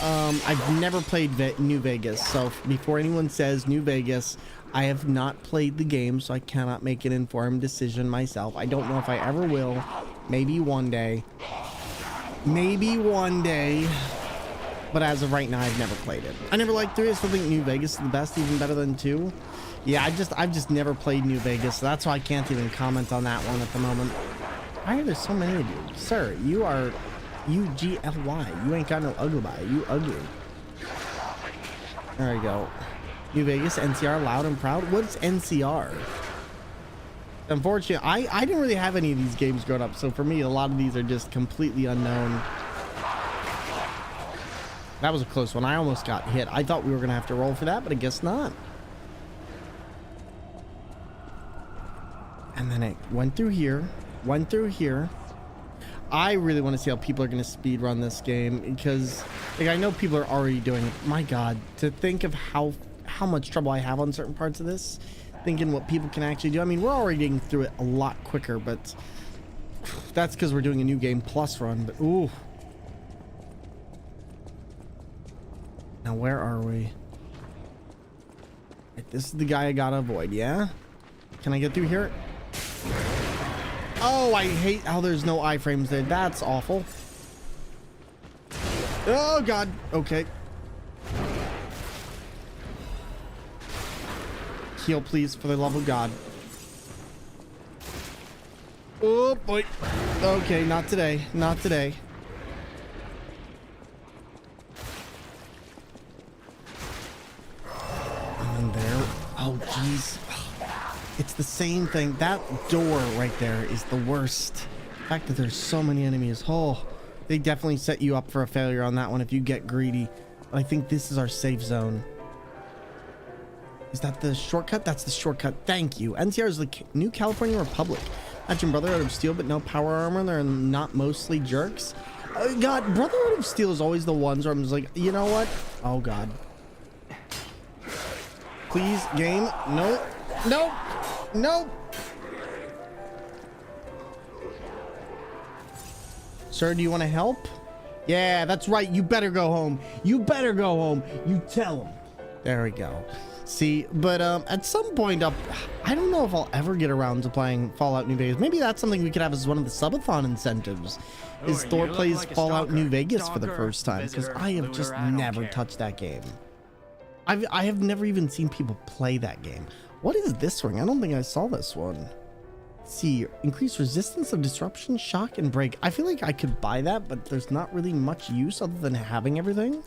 I've never played New Vegas, so before anyone says New Vegas, I have not played the game, so I cannot make an informed decision myself. I don't know if I ever will. Maybe one day. Maybe one day. But as of right now, I've never played it. I never liked 3. I still think New Vegas is the best, even better than 2. Yeah, I've just never played New Vegas, so that's why I can't even comment on that one at the moment. Why are there so many of you? Sir, you are UGLY. You ain't got no ugly by. You ugly. There we go. New Vegas, NCR, loud and proud. What's NCR? Unfortunately, I didn't really have any of these games growing up, so for me, a lot of these are just completely unknown. That was a close one. I almost got hit. I thought we were going to have to roll for that, but I guess not. And then it went through here, went through here. I really want to see how people are going to speed run this game, because like, I know people are already doing it. My God, to think of how much trouble I have on certain parts of this, thinking what people can actually do. I mean, we're already getting through it a lot quicker, but that's because we're doing a new game plus run. But ooh. Now where are we? Right, this is the guy I gotta avoid, yeah? Can I get through here? Oh, I hate how there's no iframes there. That's awful. Oh God, okay. Heal, please, for the love of God. Oh boy. Okay, not today. Not today. And there. Oh, jeez. It's the same thing. That door right there is the worst. The fact that there's so many enemies. Oh, they definitely set you up for a failure on that one if you get greedy. But I think this is our safe zone. Is that the shortcut? That's the shortcut. Thank you. NCR is the New California Republic. Imagine Brotherhood of Steel, but no power armor. They're not mostly jerks. God, Brotherhood of Steel is always the ones where I'm just like, you know what? Oh, God. Please, game. No. No. No. Sir, do you want to help? Yeah, that's right. You better go home. You better go home. You tell him. There we go. See, but at some point I don't know if I'll ever get around to playing Fallout New Vegas. Maybe that's something we could have as one of the subathon incentives. Is Thor plays like Fallout New Vegas for the first time, because I have just never touched that game. I have never even seen people play that game. What is this ring? I don't think I saw this one. Let's see, increased resistance of disruption, shock, and break. I feel like I could buy that, but there's not really much use other than having everything.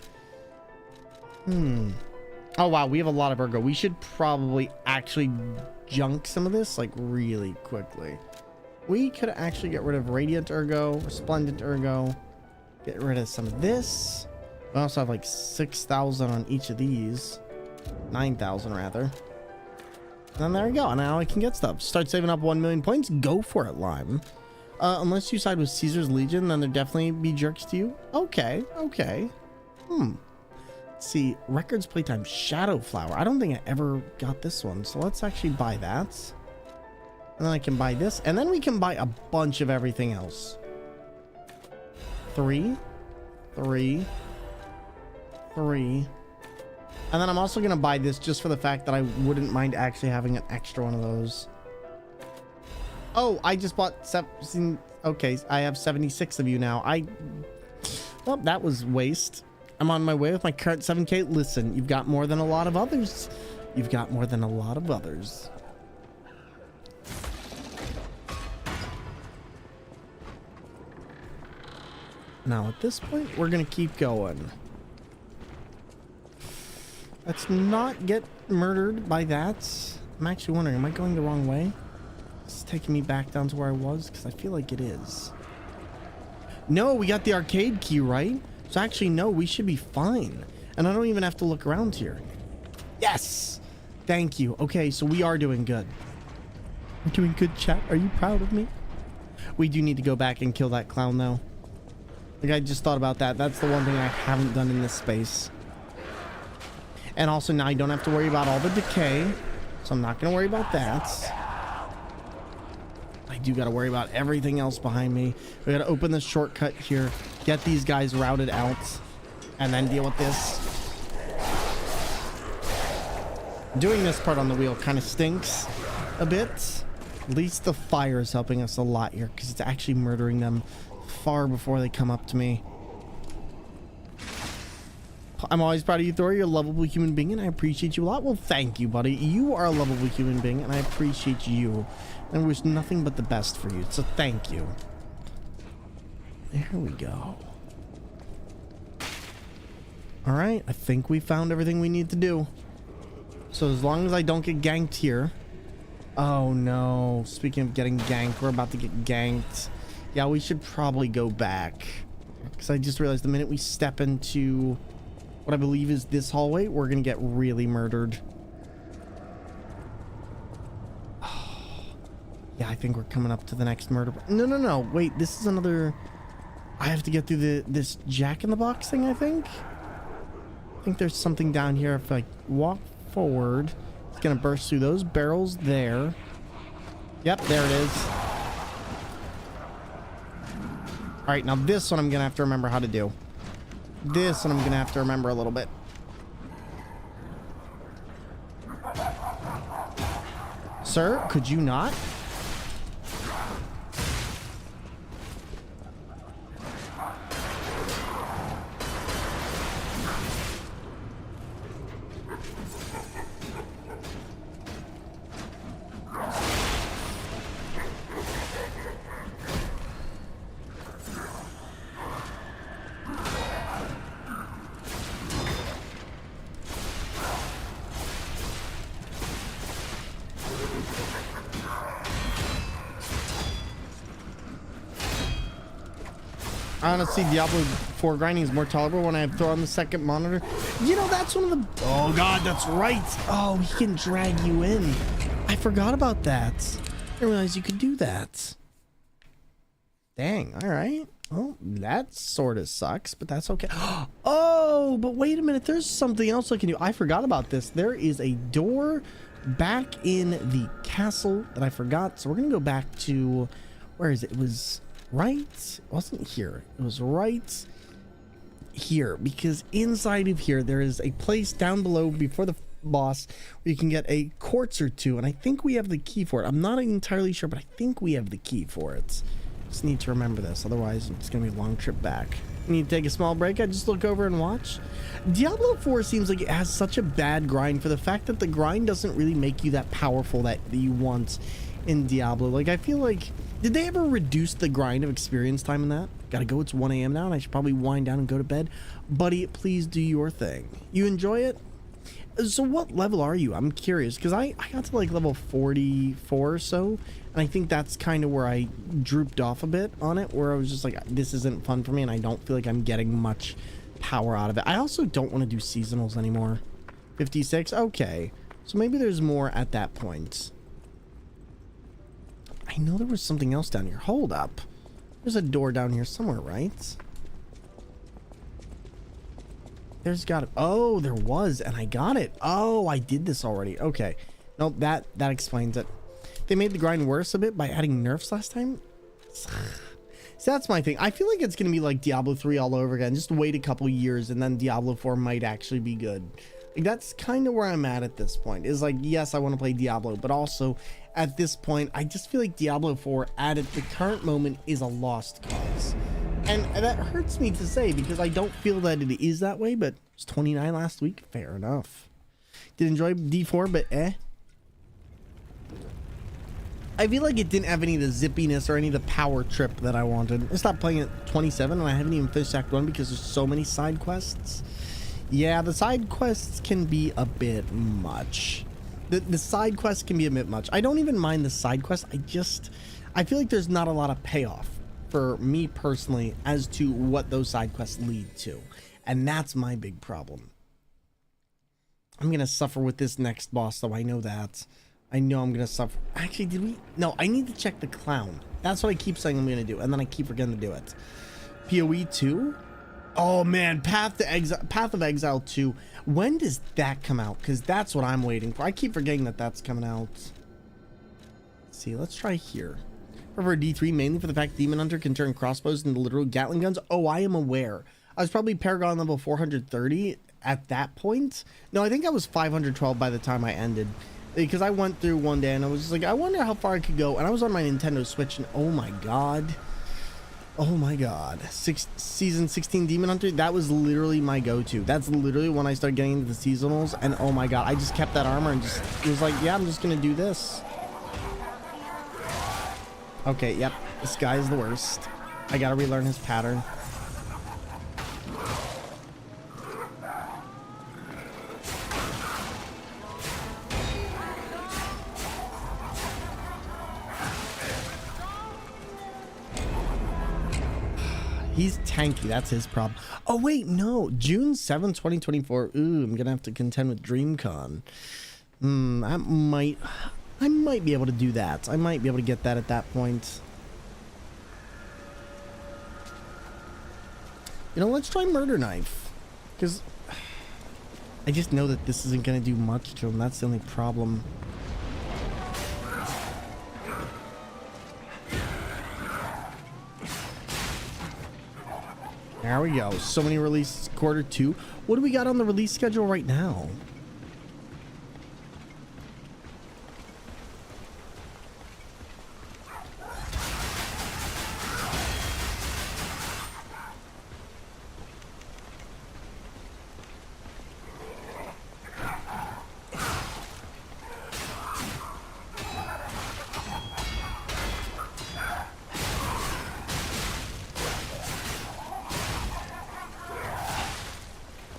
Oh wow, we have a lot of ergo. We should probably actually junk some of this like really quickly. We could actually get rid of radiant ergo, resplendent ergo, get rid of some of this. We also have like 6,000 on each of these, 9,000 rather. And then there we go. Now I can get stuff. Start saving up 1 million points. Go for it, Lime. Unless you side with Caesar's Legion, then there'd definitely be jerks to you. Okay, okay. Let's see, records playtime, Shadow Flower. I don't think I ever got this one, so let's actually buy that. And then I can buy this, and then we can buy a bunch of everything else. 3, 3, 3. And then I'm also gonna buy this just for the fact that I wouldn't mind actually having an extra one of those. Oh, I just bought 17. Okay, I have 76 of you now. Well, that was waste. I'm on my way with my current 7K. Listen, you've got more than a lot of others. You've got more than a lot of others. Now at this point, we're gonna keep going. Let's not get murdered by that. I'm actually wondering, am I going the wrong way? It's taking me back down to where I was, because I feel like it is. No, we got the arcade key, right? So actually, no, we should be fine. And I don't even have to look around here. Yes! Thank you. Okay, so we are doing good. We're doing good, chat. Are you proud of me? We do need to go back and kill that clown, though. Like, I just thought about that. That's the one thing I haven't done in this space. And also, now I don't have to worry about all the decay. So I'm not going to worry about that. I do got to worry about everything else behind me. We got to open this shortcut here. Get these guys routed out. And then deal with this. Doing this part on the wheel kind of stinks a bit. At least the fire is helping us a lot here, because it's actually murdering them far before they come up to me. I'm always proud of you, Thor. You're a lovable human being, and I appreciate you a lot. Well, thank you, buddy. You are a lovable human being, and I appreciate you. And I wish nothing but the best for you, so thank you. There we go. All right, I think we found everything we need to do. So as long as I don't get ganked here. Oh no, speaking of getting ganked, we're about to get ganked. Yeah, we should probably go back, because I just realized the minute we step into what I believe is this hallway, we're gonna get really murdered. Yeah, I think we're coming up to the next murder. No, wait, this is another. I have to get through this Jack-in-the-Box thing, I think there's something down here. If I walk forward, it's gonna burst through those barrels there. Yep, there it is. All right, now this one I'm gonna have to remember how to do. This one I'm gonna have to remember a little bit. Sir, could you not? Honestly, Diablo 4 grinding is more tolerable when I have Thor on the second monitor. You know, that's one of the... Oh, God, that's right. Oh, he can drag you in. I forgot about that. I didn't realize you could do that. Dang, all right. Well, that sort of sucks, but that's okay. Oh, but wait a minute. There's something else I can do. I forgot about this. There is a door back in the castle that I forgot. So we're going to go back to... Where is it? It was... right? It wasn't here. It was right here, because inside of here there is a place down below before the boss where you can get a quartz or two, and I think we have the key for it. I'm not entirely sure, but I think we have the key for it. Just need to remember this, otherwise it's gonna be a long trip back. I need to take a small break. I just look over and watch. Diablo 4 seems like it has such a bad grind for the fact that the grind doesn't really make you that powerful that you want in Diablo. Like, I feel like, did they ever reduce the grind of experience time in that? Gotta go, it's 1 a.m. now, and I should probably wind down and go to bed. Buddy, please do your thing. You enjoy it? So what level are you? I'm curious, because I got to like level 44 or so, and I think that's kind of where I drooped off a bit on it, where I was just like, this isn't fun for me, and I don't feel like I'm getting much power out of it. I also don't want to do seasonals anymore. 56? Okay. So maybe there's more at that point. I know there was something else down here. Hold up. There's a door down here somewhere, right? There's got it. Oh, there was, and I got it. Oh, I did this already. Okay. Nope, that explains it. They made the grind worse a bit by adding nerfs last time. So that's my thing. I feel like it's going to be like Diablo 3 all over again. Just wait a couple years, and then Diablo 4 might actually be good. Like, that's kind of where I'm at this point. Is like, yes, I want to play Diablo, but also at this point, I just feel like Diablo 4 at the current moment is a lost cause. And that hurts me to say, because I don't feel that it is that way, but it was 29 last week. Fair enough. Did enjoy D4, but I feel like it didn't have any of the zippiness or any of the power trip that I wanted. I stopped playing at 27 and I haven't even finished Act 1 because there's so many side quests. Yeah, the side quests can be a bit much. The side quests can be a bit much. I don't even mind the side quests. I feel like there's not a lot of payoff for me personally as to what those side quests lead to. And that's my big problem. I'm going to suffer with this next boss, though. I know that. I know I'm going to suffer. Actually, did we? No, I need to check the clown. That's what I keep saying I'm going to do. And then I keep forgetting to do it. PoE 2? Oh, man. Path of Exile 2. When does that come out? Because that's what I'm waiting for. I keep forgetting that that's coming out. Let's see. Let's try here. For D3, mainly for the fact Demon Hunter can turn crossbows into literal Gatling guns. Oh, I am aware. I was probably Paragon level 430 at that point. No, I think I was 512 by the time I ended. Because I went through one day and I was just like, I wonder how far I could go. And I was on my Nintendo Switch and oh my god. Oh my god. Season 16 Demon Hunter, that was literally my go-to. That's literally when I started getting into the seasonals. And oh my god, I just kept that armor and just it was like, yeah, I'm just going to do this. Okay, yep. This guy is the worst. I gotta relearn his pattern. He's tanky. That's his problem. Oh, wait, no. June 7th, 2024. Ooh, I'm gonna have to contend with DreamCon. I might be able to do that. I might be able to get that at that point. You know, let's try Murder Knife. Because I just know that this isn't going to do much to him. That's the only problem. There we go. So many releases Q2. What do we got on the release schedule right now?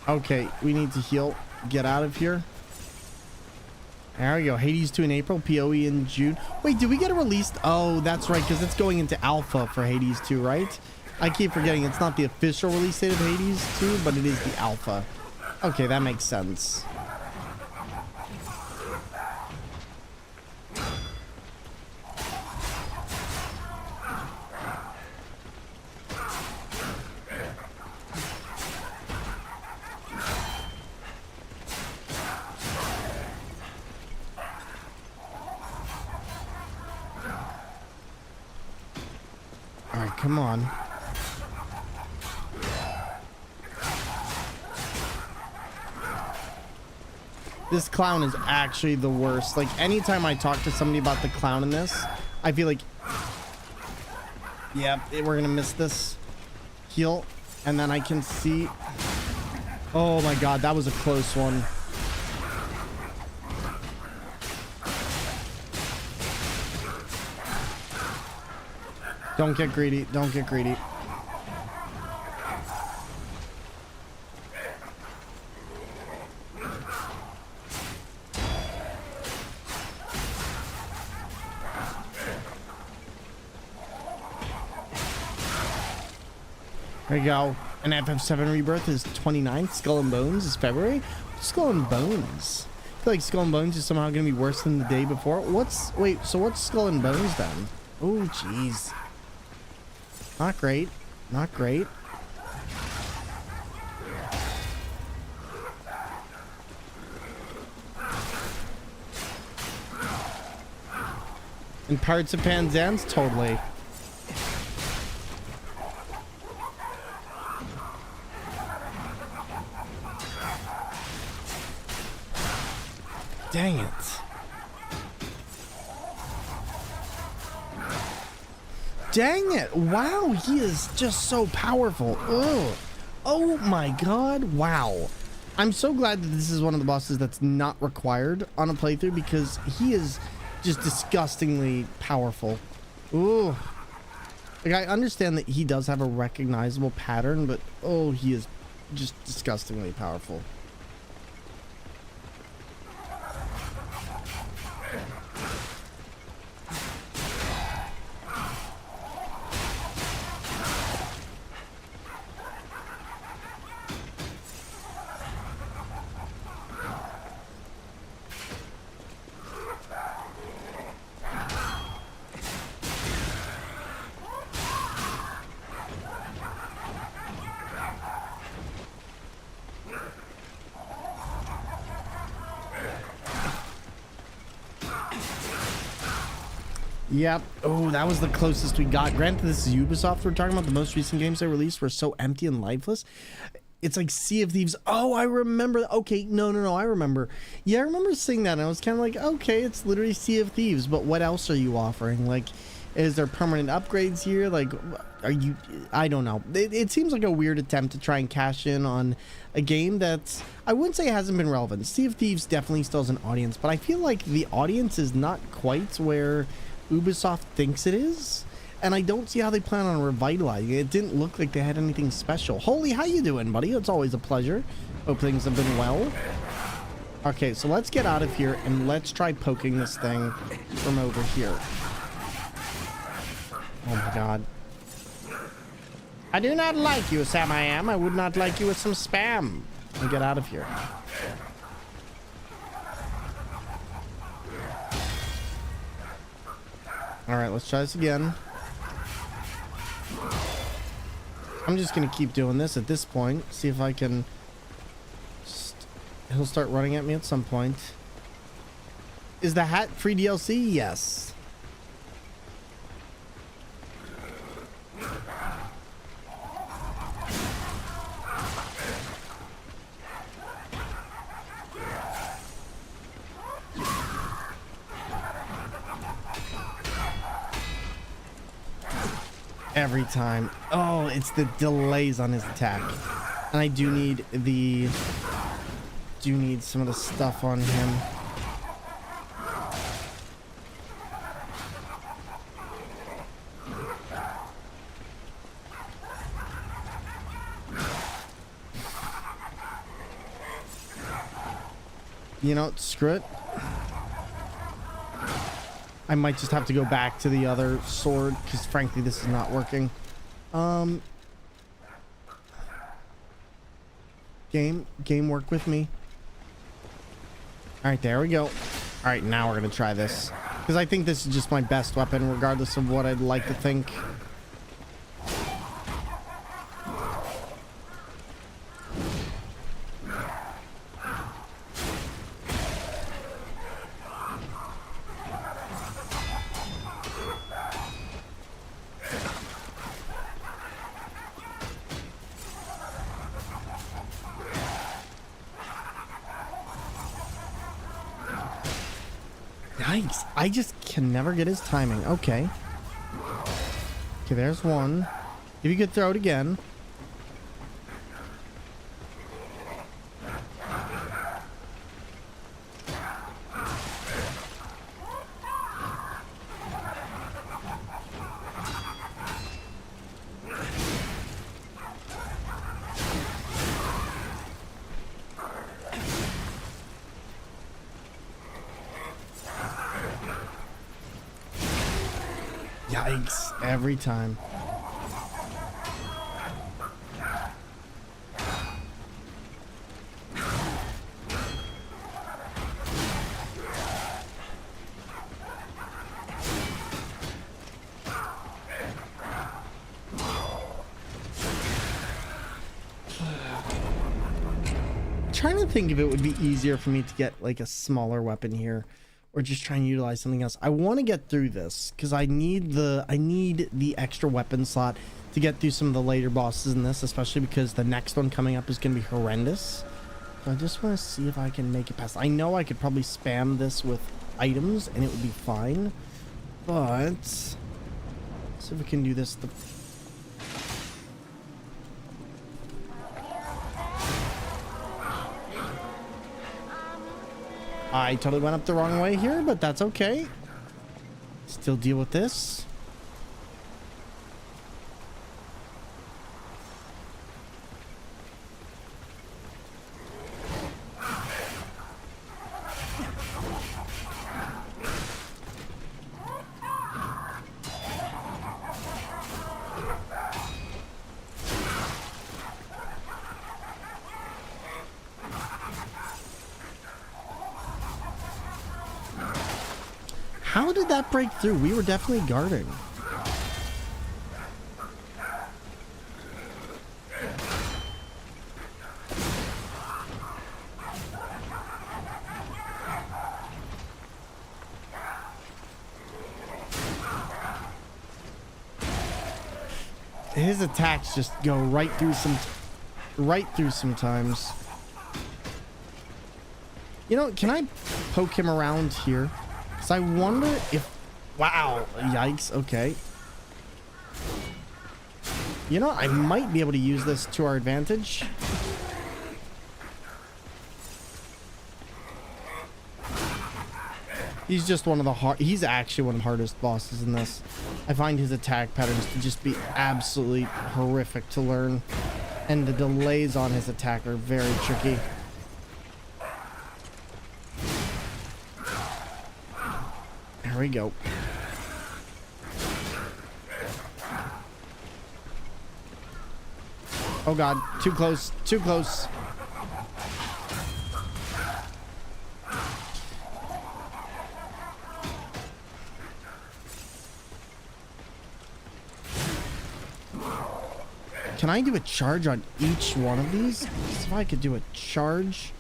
Okay, we need to heal. Get out of here. There we go. Hades 2 in April, PoE in June. Wait, did we get a released? Oh, that's right, because it's going into alpha for Hades 2, right? I keep forgetting it's not the official release date of Hades 2, but it is the alpha. Okay, that makes sense. Come on. This clown is actually the worst. Like, anytime I talk to somebody about the clown in this, I feel like, yeah, we're gonna miss this. Heal, and then I can see. Oh my god, that was a close one. Don't get greedy. Don't get greedy. There you go. An FF7 Rebirth is 29th. Skull and Bones is February. Skull and Bones? I feel like Skull and Bones is somehow going to be worse than the day before. Wait, so what's Skull and Bones then? Oh, jeez. Not great. Not great. In Pirates of Penzance? Totally. Dang it. Dang it. Wow, he is just so powerful. Ugh. Oh my god. Wow. I'm so glad that this is one of the bosses that's not required on a playthrough because he is just disgustingly powerful. Ooh. Like, I understand that he does have a recognizable pattern, but oh, he is just disgustingly powerful. Yep. Oh, that was the closest we got. Granted, this is Ubisoft we're talking about. The most recent games they released were so empty and lifeless. It's like Sea of Thieves. Oh, I remember. Okay, no, I remember. Yeah, I remember seeing that, and I was kind of like, okay, it's literally Sea of Thieves, but what else are you offering? Like, is there permanent upgrades here? Like, are you... I don't know. It seems like a weird attempt to try and cash in on a game that's... I wouldn't say hasn't been relevant. Sea of Thieves definitely still has an audience, but I feel like the audience is not quite where Ubisoft thinks it is, and I don't see how they plan on revitalizing it. It didn't look like they had anything special. Holy, how you doing, buddy? It's always a pleasure. Hope things have been well. Okay, so let's get out of here and let's try poking this thing from over here. Oh my god. I do not like you, Sam. I would not like you with some spam. Let me get out of here. All right, let's try this again. I'm just gonna keep doing this at this point. See if I can... He'll start running at me at some point. Is the hat free DLC? Yes. Every time. Oh, it's the delays on his attack. And I do need the... Do need some of the stuff on him. You know, screw it. I might just have to go back to the other sword because frankly this is not working. Game work with me. All right, there we go. All right, now we're gonna try this because I think this is just my best weapon regardless of what I'd like to think. Yikes, I just can never get his timing. Okay. Okay, there's one. If you could throw it again. Yikes, every time. Trying to think if it would be easier for me to get like a smaller weapon here or just try and utilize something else. I want to get through this because I need the extra weapon slot to get through some of the later bosses in this, especially because the next one coming up is going to be horrendous. So I just want to see if I can make it past. I know I could probably spam this with items and it would be fine, but let's see if we can do this I totally went up the wrong way here, but that's okay. still deal with this. How did that break through? We were definitely guarding. His attacks just go right through sometimes. You know, can I poke him around here? Because I wonder if... Wow. Yikes. Okay. You know, I might be able to use this to our advantage. He's just one of the he's actually one of the hardest bosses in this. I find his attack patterns to just be absolutely horrific to learn. And the delays on his attack are very tricky. There we go. Oh god, too close, too close. Can I do a charge on each one of these? Let's see if I could do a charge.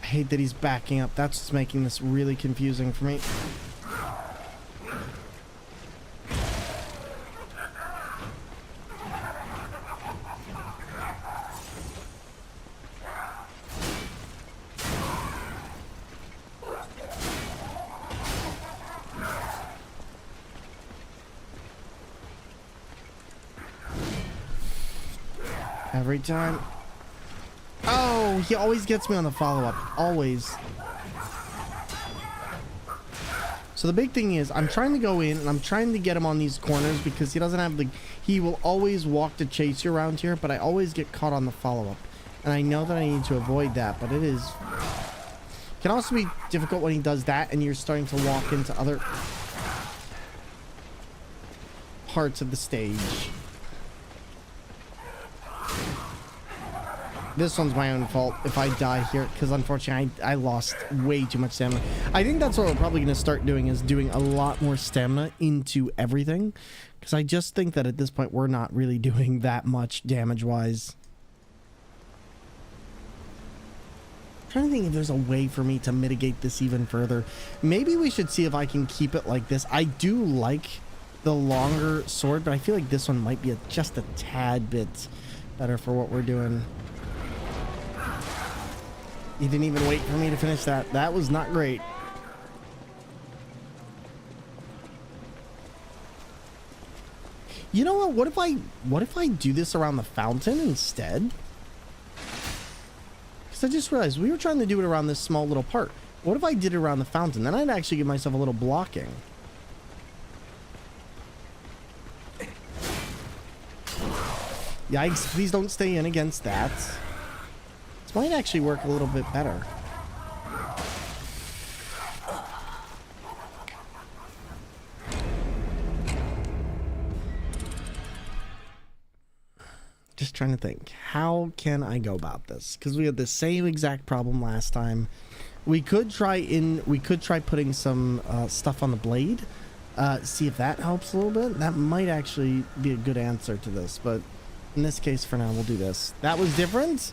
I hate that he's backing up. That's what's making this really confusing for me. Every time. Oh, he always gets me on the follow-up. Always. So the big thing is, I'm trying to go in and I'm trying to get him on these corners because he doesn't have the... He will always walk to chase you around here, but I always get caught on the follow-up. And I know that I need to avoid that, but it is... It can also be difficult when he does that and you're starting to walk into other parts of the stage. This one's my own fault if I die here, because unfortunately I lost way too much stamina. I think that's what we're probably going to start doing, is doing a lot more stamina into everything, because I just think that at this point we're not really doing that much damage-wise. I'm trying to think if there's a way for me to mitigate this even further. Maybe we should see if I can keep it like this. I do like the longer sword, but I feel like this one might be just a tad bit better for what we're doing. He didn't even wait for me to finish that. That was not great. You know what? What if I do this around the fountain instead? Because I just realized we were trying to do it around this small little part. What if I did it around the fountain? Then I'd actually give myself a little blocking. Yikes, please don't stay in against that. This might actually work a little bit better. Just trying to think, how can I go about this? Because we had the same exact problem last time. We could try putting some stuff on the blade, see if that helps a little bit. That might actually be a good answer to this, but in this case, for now, we'll do this. That was different.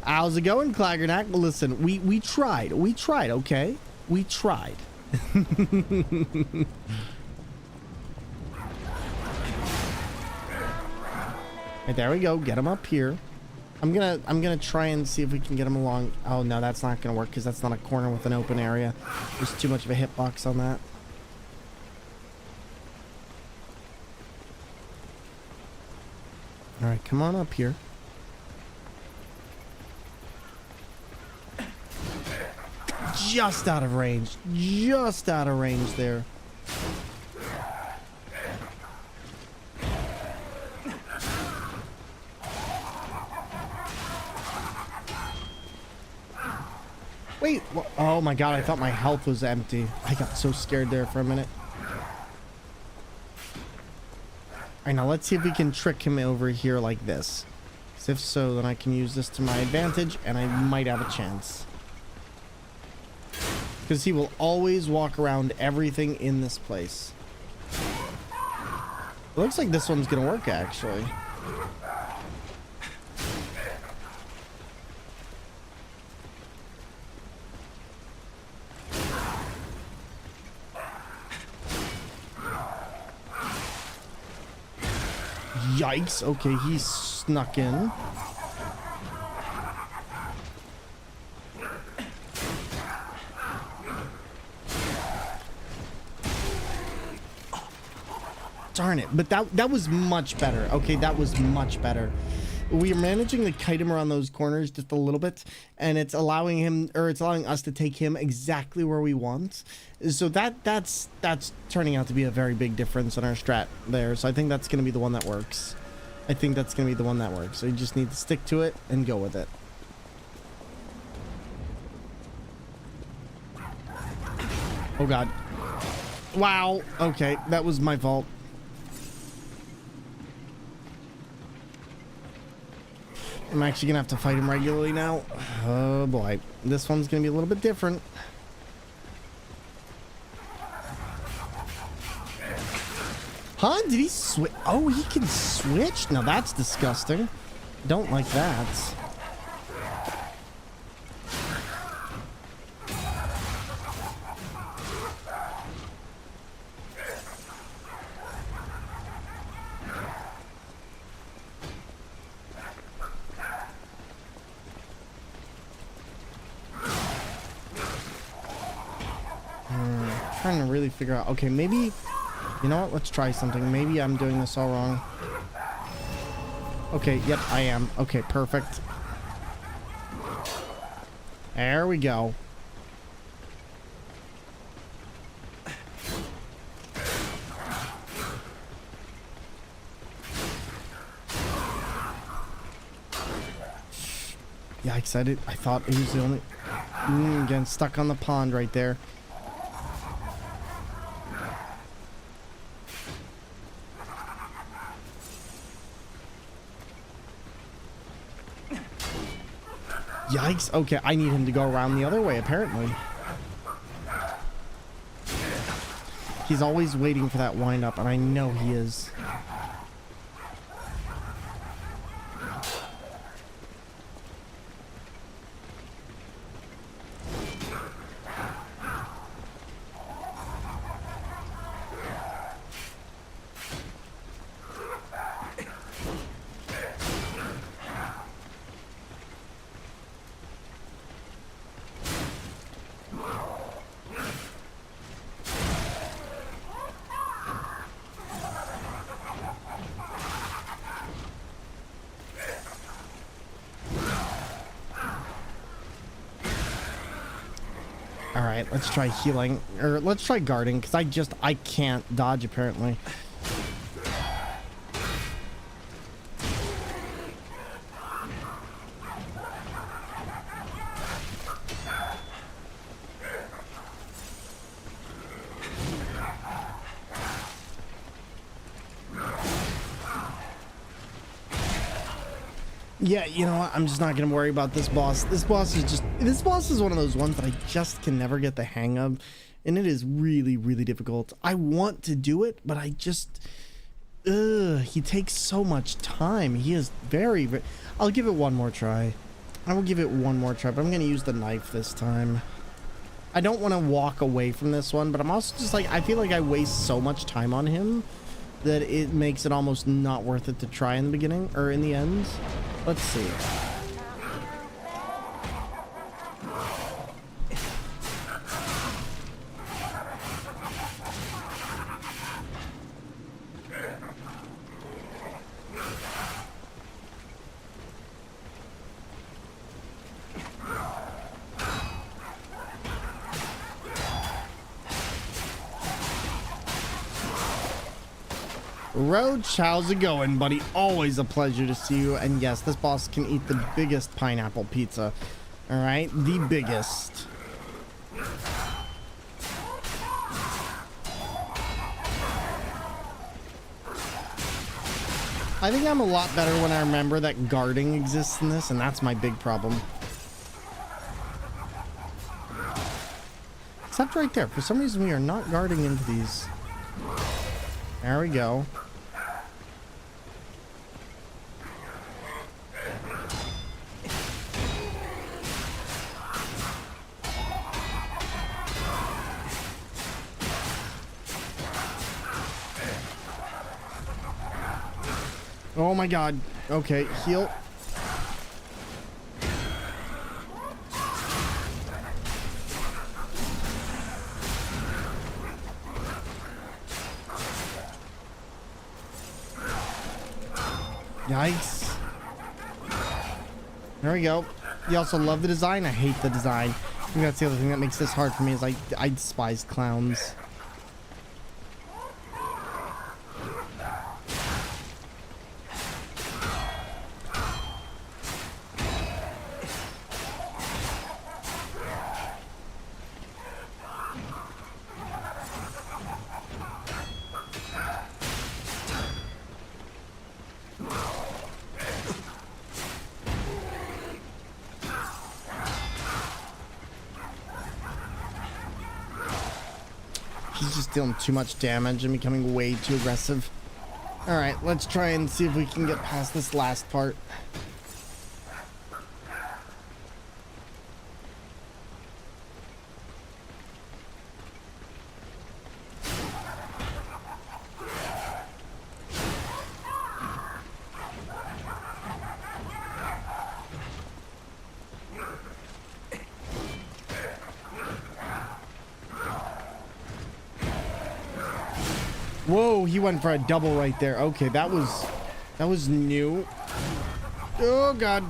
How's it going, Claggernack? Well, listen, we tried. We tried, okay? We tried. Right, there we go. Get him up here. I'm gonna try and see if we can get him along. Oh no, that's not gonna work because that's not a corner with an open area. There's too much of a hitbox on that. All right, come on up here. Just out of range. Just out of range there. Wait, oh my god, I thought my health was empty. I got so scared there for a minute. Alright, now let's see if we can trick him over here like this. Because if so, then I can use this to my advantage, and I might have a chance. Because he will always walk around everything in this place. It looks like this one's gonna work, actually. Yikes. Okay, he's snuck in. Darn it. But that was much better. Okay, that was much better. We are managing to kite him around those corners just a little bit, and it's allowing him, or it's allowing us to take him exactly where we want. So that's turning out to be a very big difference in our strat there. So I think that's going to be the one that works. I think that's going to be the one that works. So you just need to stick to it and go with it. Oh god. Wow. Okay, that was my fault. I'm actually gonna have to fight him regularly now. Oh boy. This one's gonna be a little bit different. Huh? Did he switch? Oh, he can switch? Now that's disgusting. Don't like that. Trying to really figure out. Okay, maybe, you know what, let's try something. Maybe I'm doing this all wrong. Okay, yep, I am. Okay, perfect. There we go. Yikes, I thought he was the only... Again, stuck on the pond right there. Yikes. Okay, I need him to go around the other way, apparently. He's always waiting for that wind up, and I know he is. Alright, let's try healing. Or let's try guarding, because I can't dodge apparently. Yeah, you know what? I'm just not gonna worry about this boss. This boss is one of those ones that I just can never get the hang of, and it is really, really difficult. I want to do it, but I just, he takes so much time. He is very, I'll give it one more try. I will give it one more try, but I'm gonna use the knife this time. I don't want to walk away from this one, but I'm also just like, I feel like I waste so much time on him that it makes it almost not worth it to try in the beginning or in the end. Let's see. Roach, how's it going, buddy? Always a pleasure to see you. And yes, this boss can eat the biggest pineapple pizza. All right, the biggest. I think I'm a lot better when I remember that guarding exists in this, and that's my big problem. Except right there. For some reason, we are not guarding into these. There we go. Oh my god. Okay, heal. Yikes. There we go. You also love the design? I hate the design. I think that's the other thing that makes this hard for me is I despise clowns. He's just dealing too much damage and becoming way too aggressive. Alright, let's try and see if we can get past this last part. Whoa, he went for a double right there. Okay, that was new. Oh god.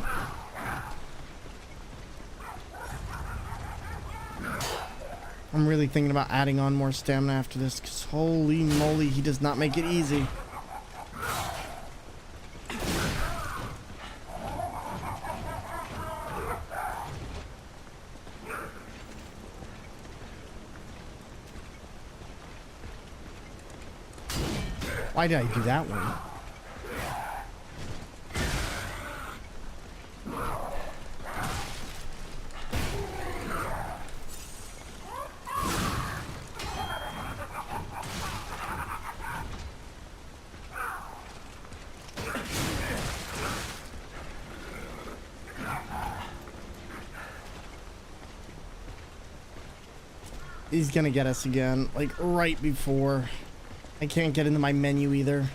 I'm really thinking about adding on more stamina after this, because holy moly, he does not make it easy. Why did I do that one? He's gonna get us again, like right before. I can't get into my menu either.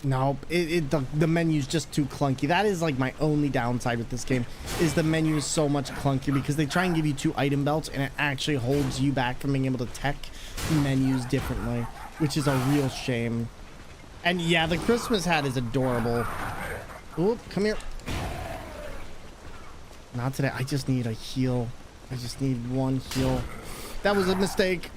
Nope, the menu's just too clunky. That is like my only downside with this game, is the menu is so much clunkier because they try and give you 2 item belts and it actually holds you back from being able to tech menus differently, which is a real shame. And yeah, the Christmas hat is adorable. Oop, come here. Not today. I just need a heal. I just need 1 heal. That was a mistake.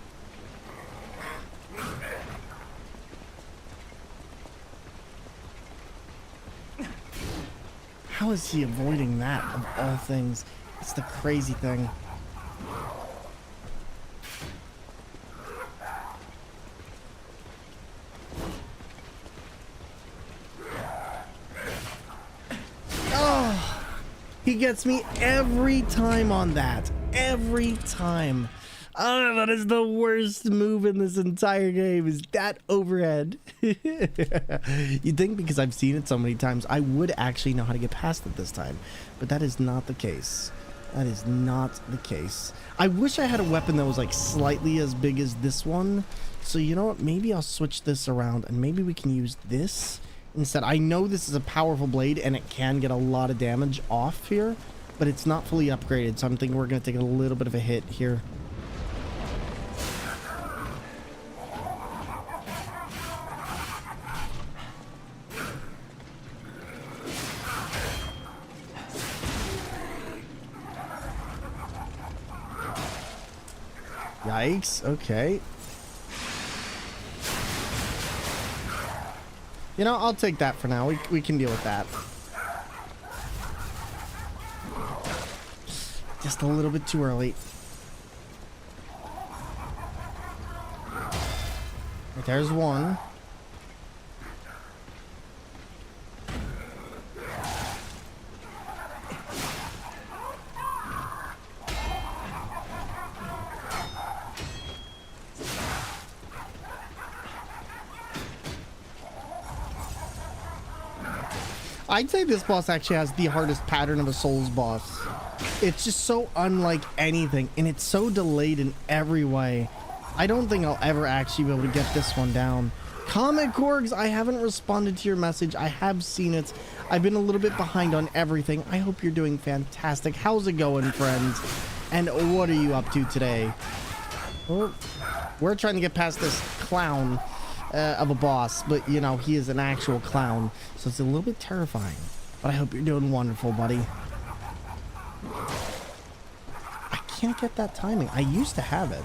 How is he avoiding that, of all things? It's the crazy thing. Oh, he gets me every time on that. Every time. Oh, that is the worst move in this entire game, is that overhead. You'd think because I've seen it so many times, I would actually know how to get past it this time. But that is not the case. That is not the case. I wish I had a weapon that was like slightly as big as this one. So you know what? Maybe I'll switch this around and maybe we can use this instead. I know this is a powerful blade and it can get a lot of damage off here, but it's not fully upgraded. So I'm thinking we're going to take a little bit of a hit here. Yikes, okay. You know, I'll take that for now. We can deal with that. Just a little bit too early. Right, there's one. I'd say this boss actually has the hardest pattern of a Souls boss. It's just so unlike anything, and it's so delayed in every way. I don't think I'll ever actually be able to get this one down. Comet Korgs, I haven't responded to your message. I have seen it. I've been a little bit behind on everything. I hope you're doing fantastic. How's it going, friends? And what are you up to today? Well, we're trying to get past this clown of a boss, but you know, he is an actual clown, so it's a little bit terrifying. But I hope you're doing wonderful, buddy. I can't get that timing. I used to have it.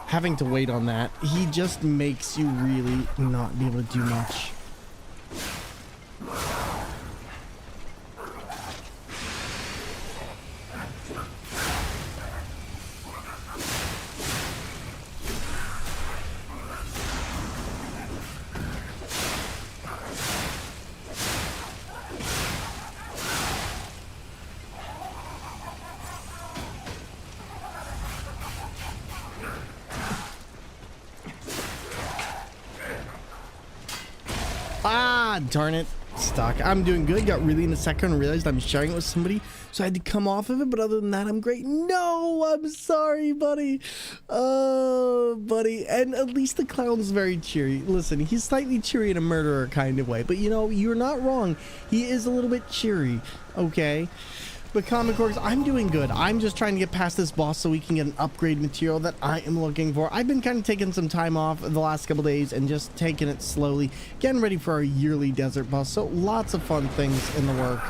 Having to wait on that, he just makes you really not be able to do much. Ah, darn it. Stuck. I'm doing good. Got really in a second and realized I'm sharing it with somebody, so I had to come off of it. But other than that, I'm great. No, I'm sorry, buddy. Oh, buddy. And at least the clown's very cheery. Listen, he's slightly cheery in a murderer kind of way. But, you know, you're not wrong. He is a little bit cheery. Okay. But Comic Orgs, I'm doing good. I'm just trying to get past this boss so we can get an upgrade material that I am looking for. I've been kind of taking some time off the last couple days and just taking it slowly, getting ready for our yearly desert bus. So lots of fun things in the work.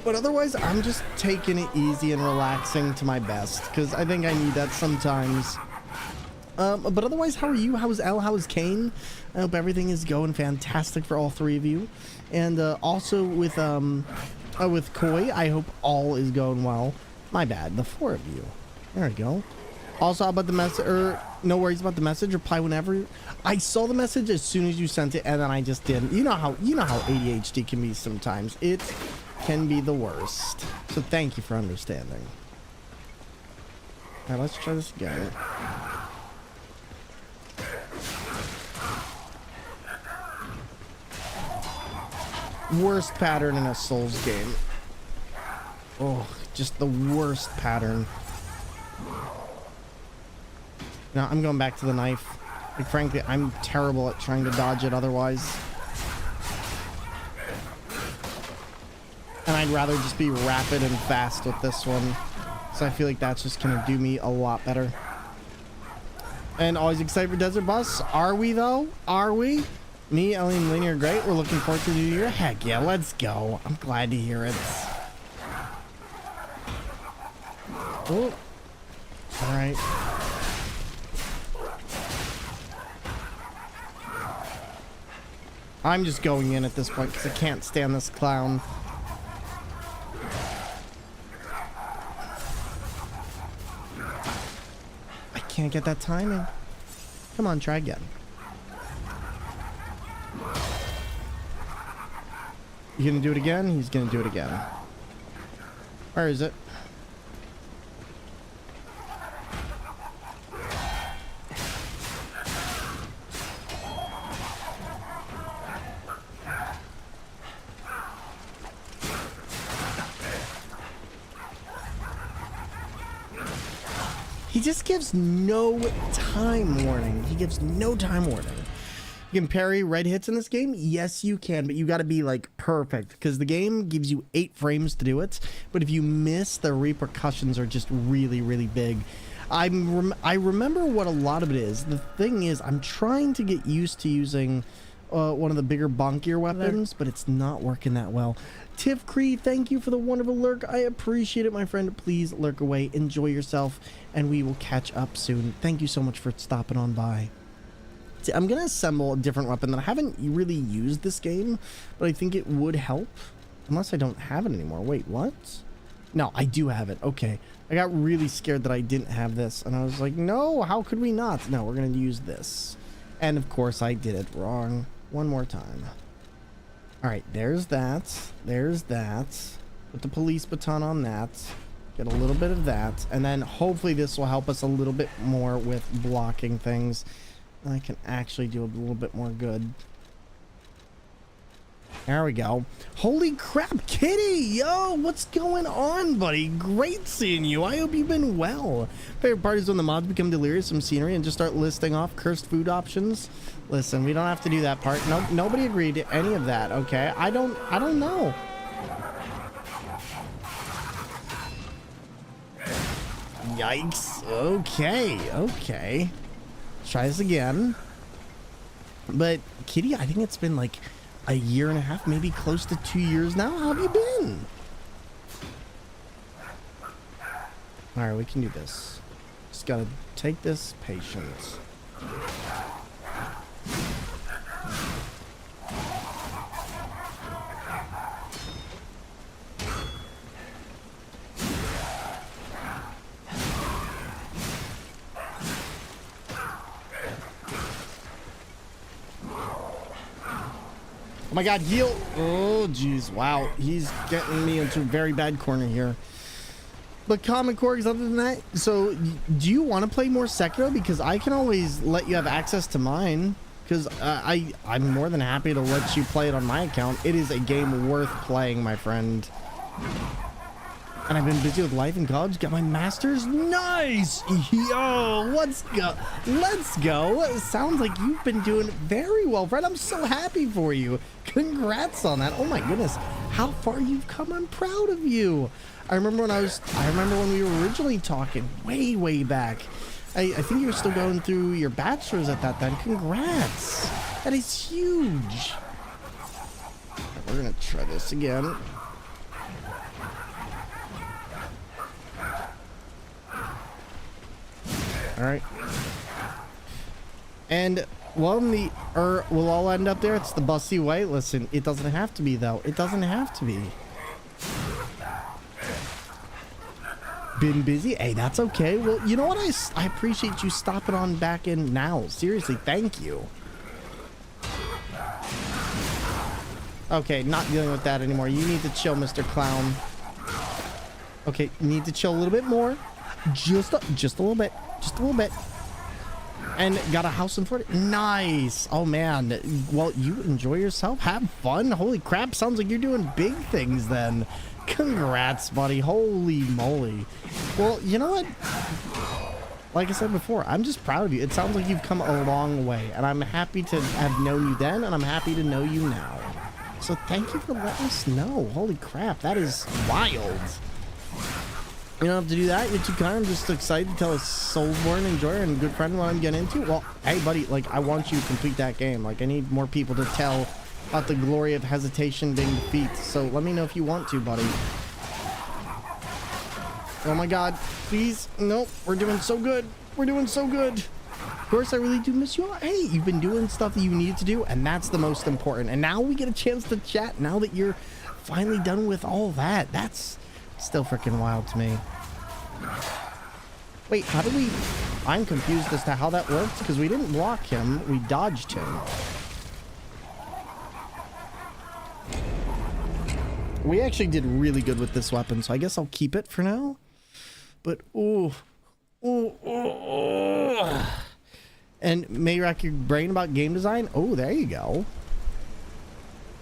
But otherwise, I'm just taking it easy and relaxing to my best, because I think I need that sometimes. But otherwise, how are you? How's Elle? How's Kane? I hope everything is going fantastic for all three of you. And also with Koi, I hope all is going well. My bad, the four of you. There we go. Also, how about the message? No worries about the message. Reply whenever. I saw the message as soon as you sent it, and then I just didn't. You know how ADHD can be sometimes. It can be the worst. So thank you for understanding. All right, let's try this again. Worst pattern in a Souls game. Oh, just the worst pattern. Now I'm going back to the knife. Like, frankly, I'm terrible at trying to dodge it otherwise. And I'd rather just be rapid and fast with this one. So I feel like that's just gonna do me a lot better. And always excited for Desert Bus. Are we though? Are we? Me, Ellie, and Lainey are great. We're looking forward to the new year. Heck yeah, let's go. I'm glad to hear it. Oh. Alright. I'm just going in at this point because I can't stand this clown. I can't get that timing. Come on, try again. You gonna do it again? He's gonna do it again. Where is it? He just gives no time warning. He gives no time warning. You can parry red hits in this game? Yes, you can, but you got to be like perfect because the game gives you 8 frames to do it. But if you miss, the repercussions are just really, really big. I remember what a lot of it is. The thing is, I'm trying to get used to using one of the bigger, bonkier weapons, but it's not working that well. Tiff Cree, thank you for the wonderful lurk. I appreciate it, my friend. Please lurk away, enjoy yourself, and we will catch up soon. Thank you so much for stopping on by. See, I'm gonna assemble a different weapon that I haven't really used this game, but I think it would help, unless I don't have it anymore. Wait, what? No, I do have it. Okay. I got really scared that I didn't have this, and I was like, no, how could we not? No, we're gonna use this. And of course I did it wrong one more time. All right, there's that. There's that. Put the police baton on that. Get a little bit of that. And then hopefully this will help us a little bit more with blocking things. I can actually do a little bit more good. There we go. Holy crap, Kitty! Yo, what's going on, buddy? Great seeing you. I hope you've been well. Favorite part is when the mods become delirious from scenery and just start listing off cursed food options. Listen, we don't have to do that part. No, nobody agreed to any of that, okay? I don't know. Yikes. Okay. Try this again. But Kitty, I think it's been like a year and a half, maybe close to 2 years now. How have you been? All right, we can do this. Just gotta take this patience. Oh my god, heal! Oh jeez, wow, he's getting me into a very bad corner here. But Common Corgs, other than that, so do you want to play more Sekiro? Because I can always let you have access to mine. Because I'm more than happy to let you play it on my account. It is a game worth playing, my friend. And I've been busy with life in college. Got my master's. Nice! Yo, let's go. Let's go. It sounds like you've been doing very well, friend. I'm so happy for you. Congrats on that. Oh my goodness. How far you've come. I'm proud of you. I remember when we were originally talking way back. I think you were still going through your bachelor's at that time. Congrats. That is huge. We're going to try this again. All right. And we'll all end up there. It's the bussy way. Listen, it doesn't have to be, though. It doesn't have to be. Been busy? Hey, that's okay. Well, you know what? I appreciate you stopping on back in now. Seriously, thank you. Okay, not dealing with that anymore. You need to chill, Mr. Clown. Okay, you need to chill a little bit more. Just a little bit. Just a little bit. And got a house in Florida. Nice. Oh, man. Well, you enjoy yourself. Have fun. Holy crap. Sounds like you're doing big things then. Congrats, buddy. Holy moly. Well, you know what? Like I said before, I'm just proud of you. It sounds like you've come a long way. And I'm happy to have known you then. And I'm happy to know you now. So thank you for letting us know. Holy crap. That is wild. You don't have to do that. You're too kind. I'm just excited to tell a Soulsborne enjoyer and good friend what I'm getting into. Well, hey, buddy, like, I want you to complete that game. Like, I need more people to tell about the glory of hesitation being defeat. So let me know if you want to, buddy. Oh my god. Please. Nope. We're doing so good. We're doing so good. Of course, I really do miss you all. Hey, you've been doing stuff that you needed to do, and that's the most important. And now we get a chance to chat now that you're finally done with all that. That's still freaking wild to me. Wait, how do we... I'm confused as to how that works, because we didn't block him. We dodged him. We actually did really good with this weapon, so I guess I'll keep it for now. But, ooh. And may rack your brain about game design. Oh, there you go.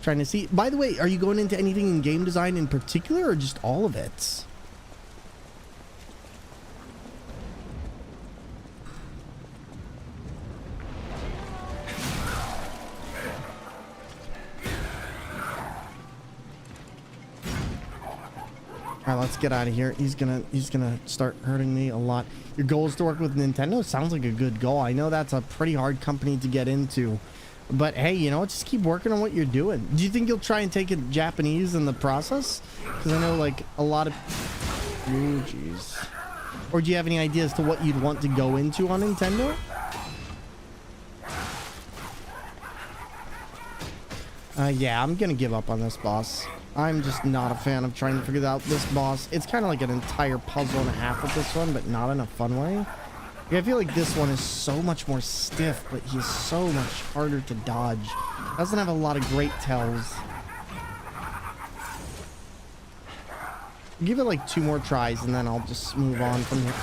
Trying to see. By the way, are you going into anything in game design in particular, or just all of it? All All right, let's get out of here. He's gonna start hurting me a lot. Your goal is to work with Nintendo. Sounds like a good goal. I know that's a pretty hard company to get into, but hey, you know what? Just keep working on what you're doing. Do you think you'll try and take it Japanese in the process? Because I know like a lot of, oh jeez. Or do you have any ideas to what you'd want to go into on Nintendo? Yeah, I'm gonna give up on this boss. I'm just not a fan of trying to figure out this boss. It's kind of like an entire puzzle and a half with this one, but not in a fun way. Yeah, I feel like this one is so much more stiff, but he's so much harder to dodge. Doesn't have a lot of great tells. Give it like 2 more tries and then I'll just move on from here.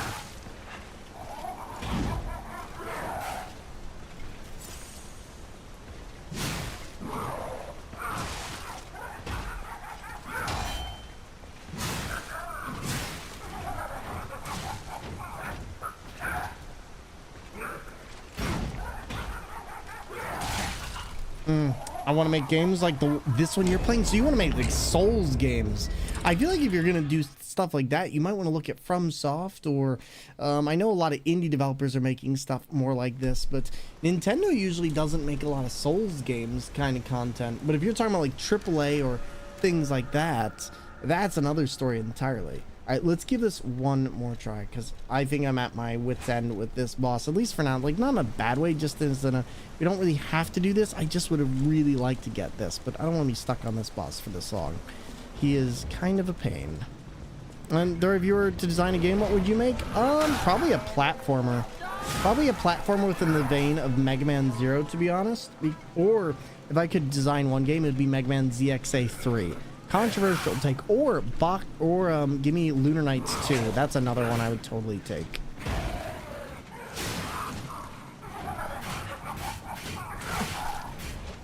I want to make games like this one you're playing. So you want to make like Souls games. I feel like if you're gonna do stuff like that, you might want to look at FromSoft or I know a lot of indie developers are making stuff more like this, but Nintendo usually doesn't make a lot of Souls games kind of content. But if you're talking about like AAA or things like that, that's another story entirely. All right, let's give this one more try because I think I'm at my wit's end with this boss, at least for now. Like, not in a bad way, just as in a, we don't really have to do this. I just would have really liked to get this, but I don't want to be stuck on this boss for this long. He is kind of a pain. And if you were to design a game, what would you make? Probably a platformer. Probably a platformer within the vein of Mega Man Zero, to be honest. Or if I could design one game, it would be Mega Man ZXA 3. Controversial take, or give me Lunar Knights 2. That's another one I would totally take.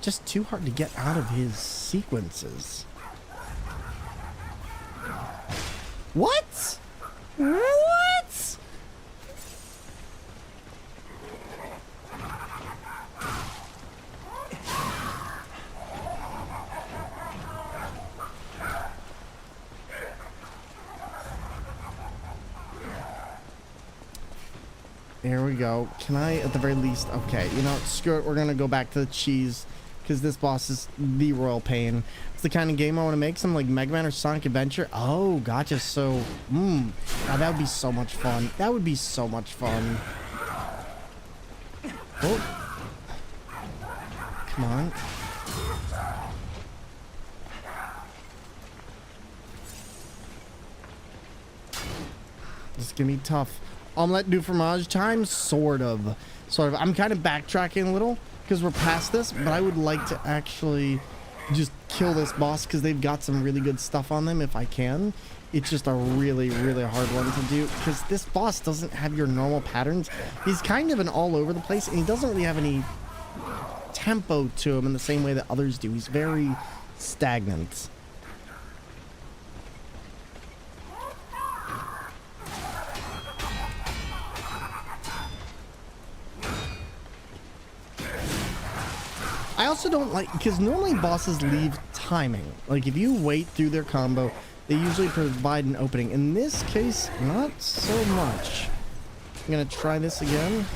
Just too hard to get out of his sequences. What? What? There we go. Can I, at the very least... Okay, you know what? Screw it. We're going to go back to the cheese. Because this boss is the royal pain. It's the kind of game I want to make. Some like Mega Man or Sonic Adventure. Oh, gotcha. So, now that would be so much fun. That would be so much fun. Oh. Come on. This is going to be tough. Omelette du fromage time? Sort of. I'm kind of backtracking a little because we're past this, but I would like to actually just kill this boss because they've got some really good stuff on them if I can. It's just a really, really hard one to do because this boss doesn't have your normal patterns. He's kind of an all over the place and he doesn't really have any tempo to him in the same way that others do. He's very stagnant. I also don't like, because normally bosses leave timing. Like if you wait through their combo, they usually provide an opening. In this case, not so much. I'm gonna try this again.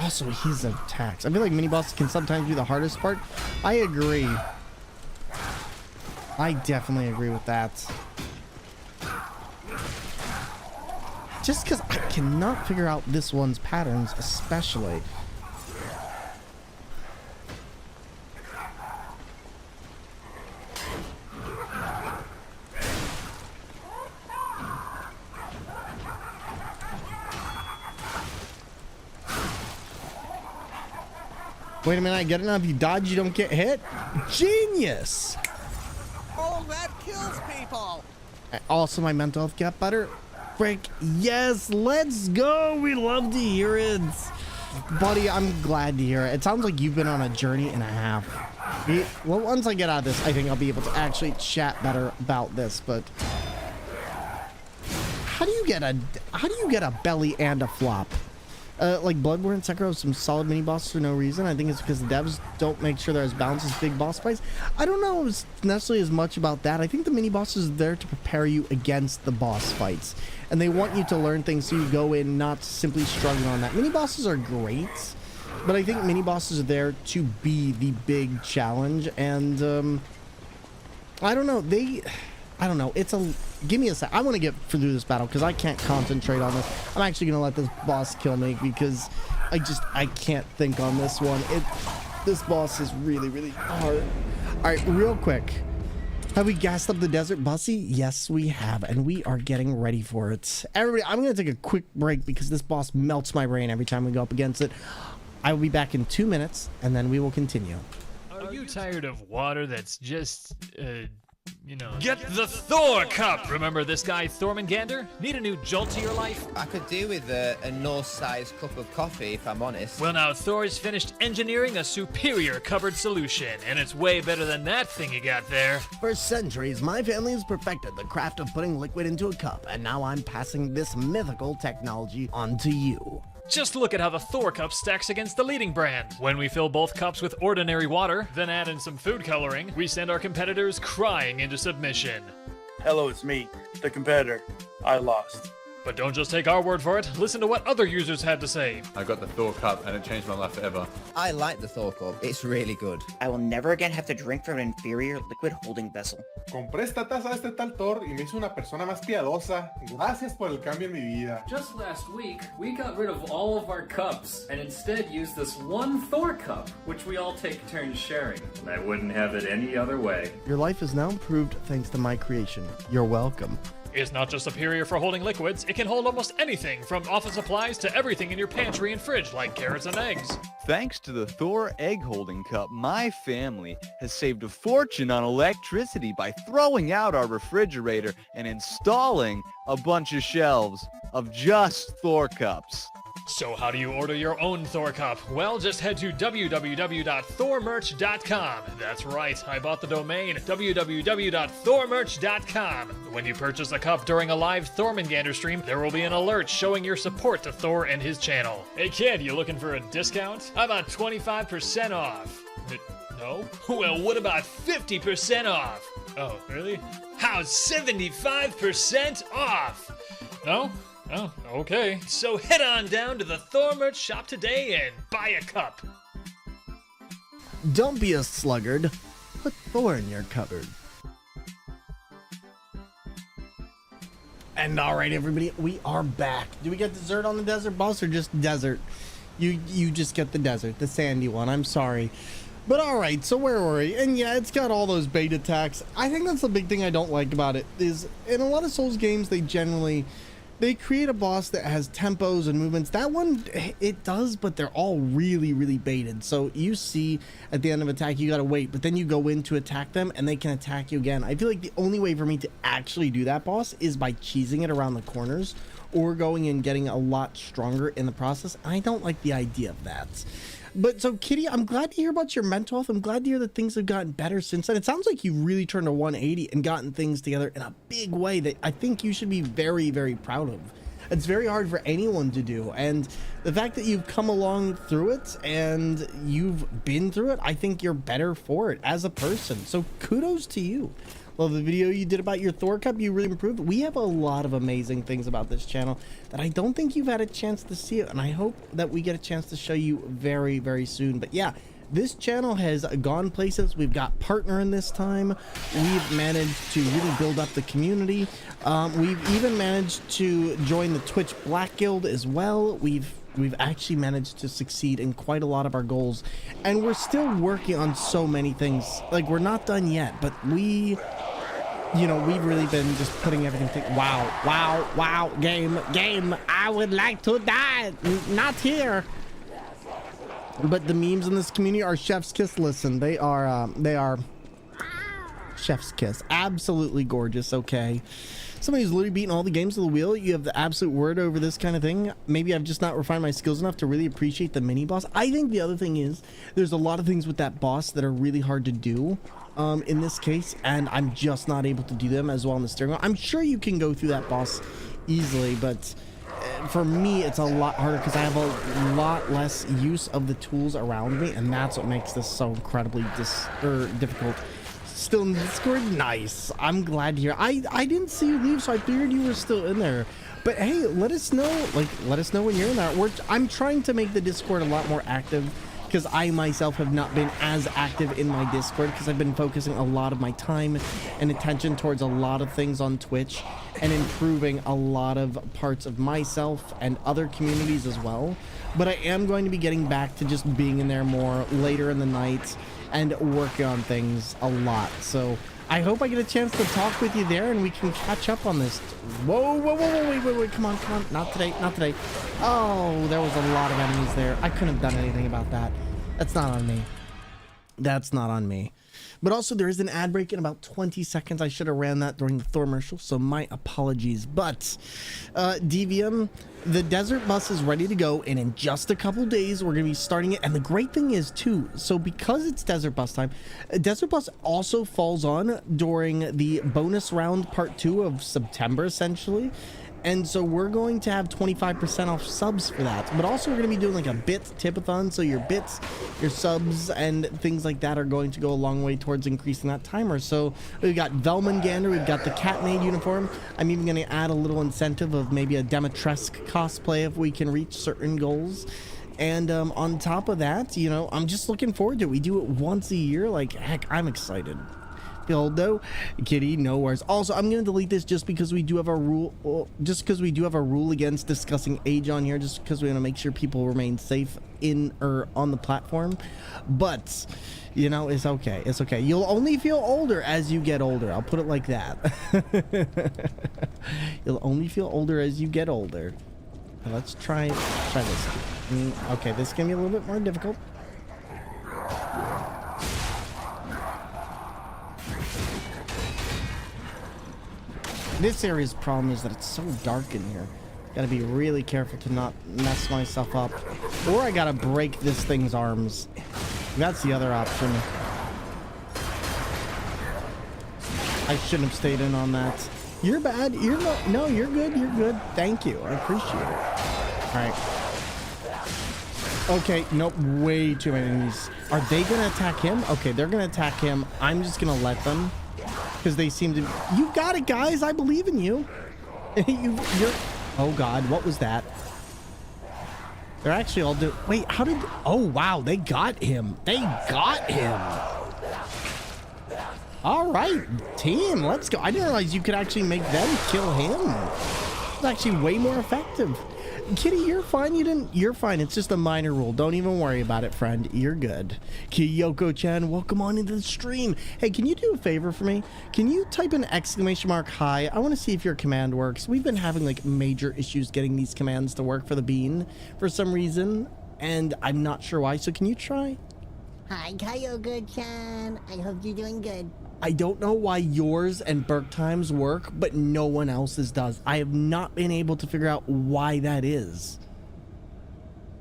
Also, his attacks. I feel like mini bosses can sometimes be the hardest part. I agree. I definitely agree with that. Just because I cannot figure out this one's patterns, especially. Wait a minute, I get it now. If you dodge, you don't get hit? Genius! Oh, that kills people! Also, my mental health got better. Frick, yes, let's go! We love to hear it. Buddy, I'm glad to hear it. It sounds like you've been on a journey and a half. Well, once I get out of this, I think I'll be able to actually chat better about this, but... How do you get a belly and a flop? Like Bloodborne and Sekiro have some solid mini bosses for no reason. I think it's because the devs don't make sure they're as balanced as big boss fights. I don't know necessarily as much about that. I think the mini bosses are there to prepare you against the boss fights, and they want you to learn things so you go in not simply struggling on that. Mini bosses are great, but I think mini bosses are there to be the big challenge, and I don't know. I don't know. Give me a sec. I want to get through this battle because I can't concentrate on this. I'm actually going to let this boss kill me because I can't think on this one. This boss is really, really hard. All right, real quick. Have we gassed up the desert bussy? Yes, we have, and we are getting ready for it. Everybody, I'm going to take a quick break because this boss melts my brain every time we go up against it. I will be back in 2 minutes, and then we will continue. Are you tired of water that's just, get the Thor cup! Remember this guy, Thormungandr? Need a new jolt to your life? I could do with a Norse-sized cup of coffee, if I'm honest. Well, now Thor's finished engineering a superior cupboard solution, and it's way better than that thing you got there. For centuries, my family has perfected the craft of putting liquid into a cup, and now I'm passing this mythical technology on to you. Just look at how the Thor cup stacks against the leading brand. When we fill both cups with ordinary water, then add in some food coloring, we send our competitors crying into submission. Hello, it's me, the competitor. I lost. But don't just take our word for it. Listen to what other users had to say. I got the Thor cup and it changed my life forever. I like the Thor cup. It's really good. I will never again have to drink from an inferior liquid holding vessel. Compré esta taza de este tal Thor y me hizo una persona más piadosa. Gracias por el cambio en mi vida. Just last week, we got rid of all of our cups and instead used this one Thor cup, which we all take turns sharing. And I wouldn't have it any other way. Your life is now improved thanks to my creation. You're welcome. It's not just superior for holding liquids, it can hold almost anything from office supplies to everything in your pantry and fridge like carrots and eggs. Thanks to the Thor egg holding cup, my family has saved a fortune on electricity by throwing out our refrigerator and installing a bunch of shelves of just Thor cups. So how do you order your own Thor cup? Well, just head to www.thormerch.com. That's right, I bought the domain, www.thormerch.com. When you purchase a cup during a live Thormungandr stream, there will be an alert showing your support to Thor and his channel. Hey kid, you looking for a discount? How about 25% off? No? Well, what about 50% off? Oh, really? How's 75% off? No? Oh, okay. So head on down to the Thor merch shop today and buy a cup. Don't be a sluggard. Put Thor in your cupboard. And all right, everybody, we are back. Do we get dessert on the desert boss or just desert? You just get the desert, the sandy one. I'm sorry. But all right, so where were we? And yeah, it's got all those bait attacks. I think that's the big thing I don't like about it is in a lot of Souls games, they create a boss that has tempos and movements. That one, it does, but they're all really, really baited. So you see at the end of attack, you gotta wait, but then you go in to attack them and they can attack you again. I feel like the only way for me to actually do that boss is by cheesing it around the corners or going and getting a lot stronger in the process. And I don't like the idea of that. But so Kitty, I'm glad to hear about your mental health. I'm glad to hear that things have gotten better since then. It sounds like you've really turned a 180 and gotten things together in a big way that I think you should be very, very proud of. It's very hard for anyone to do. And the fact that you've come along through it and you've been through it, I think you're better for it as a person. So kudos to you. Love the video you did about your Thor cup. You really improved. We have a lot of amazing things about this channel that I don't think you've had a chance to see it, and I hope that we get a chance to show you very, very soon. But yeah, this channel has gone places. We've got partner in this time. We've managed to really build up the community. We've even managed to join the Twitch Black Guild as well. We've actually managed to succeed in quite a lot of our goals, and we're still working on so many things. Like, we're not done yet, but we've really been just putting everything wow, game, I would like to die, not here. But the memes in this community are chef's kiss. Listen, they are chef's kiss, absolutely gorgeous. Okay, somebody who's literally beaten all the games of the wheel. You have the absolute word over this kind of thing. Maybe I've just not refined my skills enough to really appreciate the mini boss. I think the other thing is there's a lot of things with that boss that are really hard to do in this case, and I'm just not able to do them as well in the steering wheel. I'm sure you can go through that boss easily, but for me, it's a lot harder because I have a lot less use of the tools around me, and that's what makes this so incredibly difficult. Still in Discord? Nice. I'm glad to hear. I didn't see you leave, so I figured you were still in there. But hey, let us know. Let us know when you're in there. I'm trying to make the Discord a lot more active, because I myself have not been as active in my Discord because I've been focusing a lot of my time and attention towards a lot of things on Twitch and improving a lot of parts of myself and other communities as well. But I am going to be getting back to just being in there more later in the night and working on things a lot. So I hope I get a chance to talk with you there and we can catch up on this. Whoa, wait, come on. Not today. Oh, there was a lot of enemies there. I couldn't have done anything about that. That's not on me. That's not on me. But also, there is an ad break in about 20 seconds. I should have ran that during the Thormungandr, so my apologies. But, DVM, the desert bus is ready to go, and in just a couple days, we're going to be starting it. And the great thing is, too, so because it's desert bus time, desert bus also falls on during the bonus round part 2 of September, essentially. And so we're going to have 25% off subs for that. But also we're going to be doing like a bits tipathon. So your bits, your subs, and things like that are going to go a long way towards increasing that timer. So we've got Thormungandr, we've got the cat maid uniform. I'm even going to add a little incentive of maybe a Demetresque cosplay if we can reach certain goals. And on top of that, you know, I'm just looking forward to it. We do it once a year. Like, heck, I'm excited. Though, kitty, no worries. Also, I'm gonna delete this just because we do have a rule. Just because we do have a rule against discussing age on here. Just because we want to make sure people remain safe in or on the platform. But you know, it's okay. It's okay. You'll only feel older as you get older. I'll put it like that. You'll only feel older as you get older. Now let's try this. Okay, this is gonna be a little bit more difficult. This area's problem is that it's so dark in here. Gotta be really careful to not mess myself up. Or I gotta break this thing's arms. That's the other option. I shouldn't have stayed in on that. You're bad. You're not. No, you're good. You're good. Thank you. I appreciate it. Alright. Okay, nope. Way too many enemies. Are they gonna attack him? Okay, they're gonna attack him. I'm just gonna let them. Because they seem to... You got it, guys. I believe in you. You're... Oh, God. What was that? They're actually all doing... Wait, how did... Oh, wow. They got him. They got him. All right, team. Let's go. I didn't realize you could actually make them kill him. It's actually way more effective. Kitty, you're fine. You're fine. It's just a minor rule. Don't even worry about it, friend. You're good. Kyoko-chan, welcome on into the stream. Hey, can you do a favor for me? Can you type an !hi? I want to see if your command works. We've been having like major issues getting these commands to work for the bean for some reason, and I'm not sure why. So can you try? Hi, Kyoko-chan. I hope you're doing good. I don't know why yours and Burke Times work, but no one else's does. I have not been able to figure out why that is.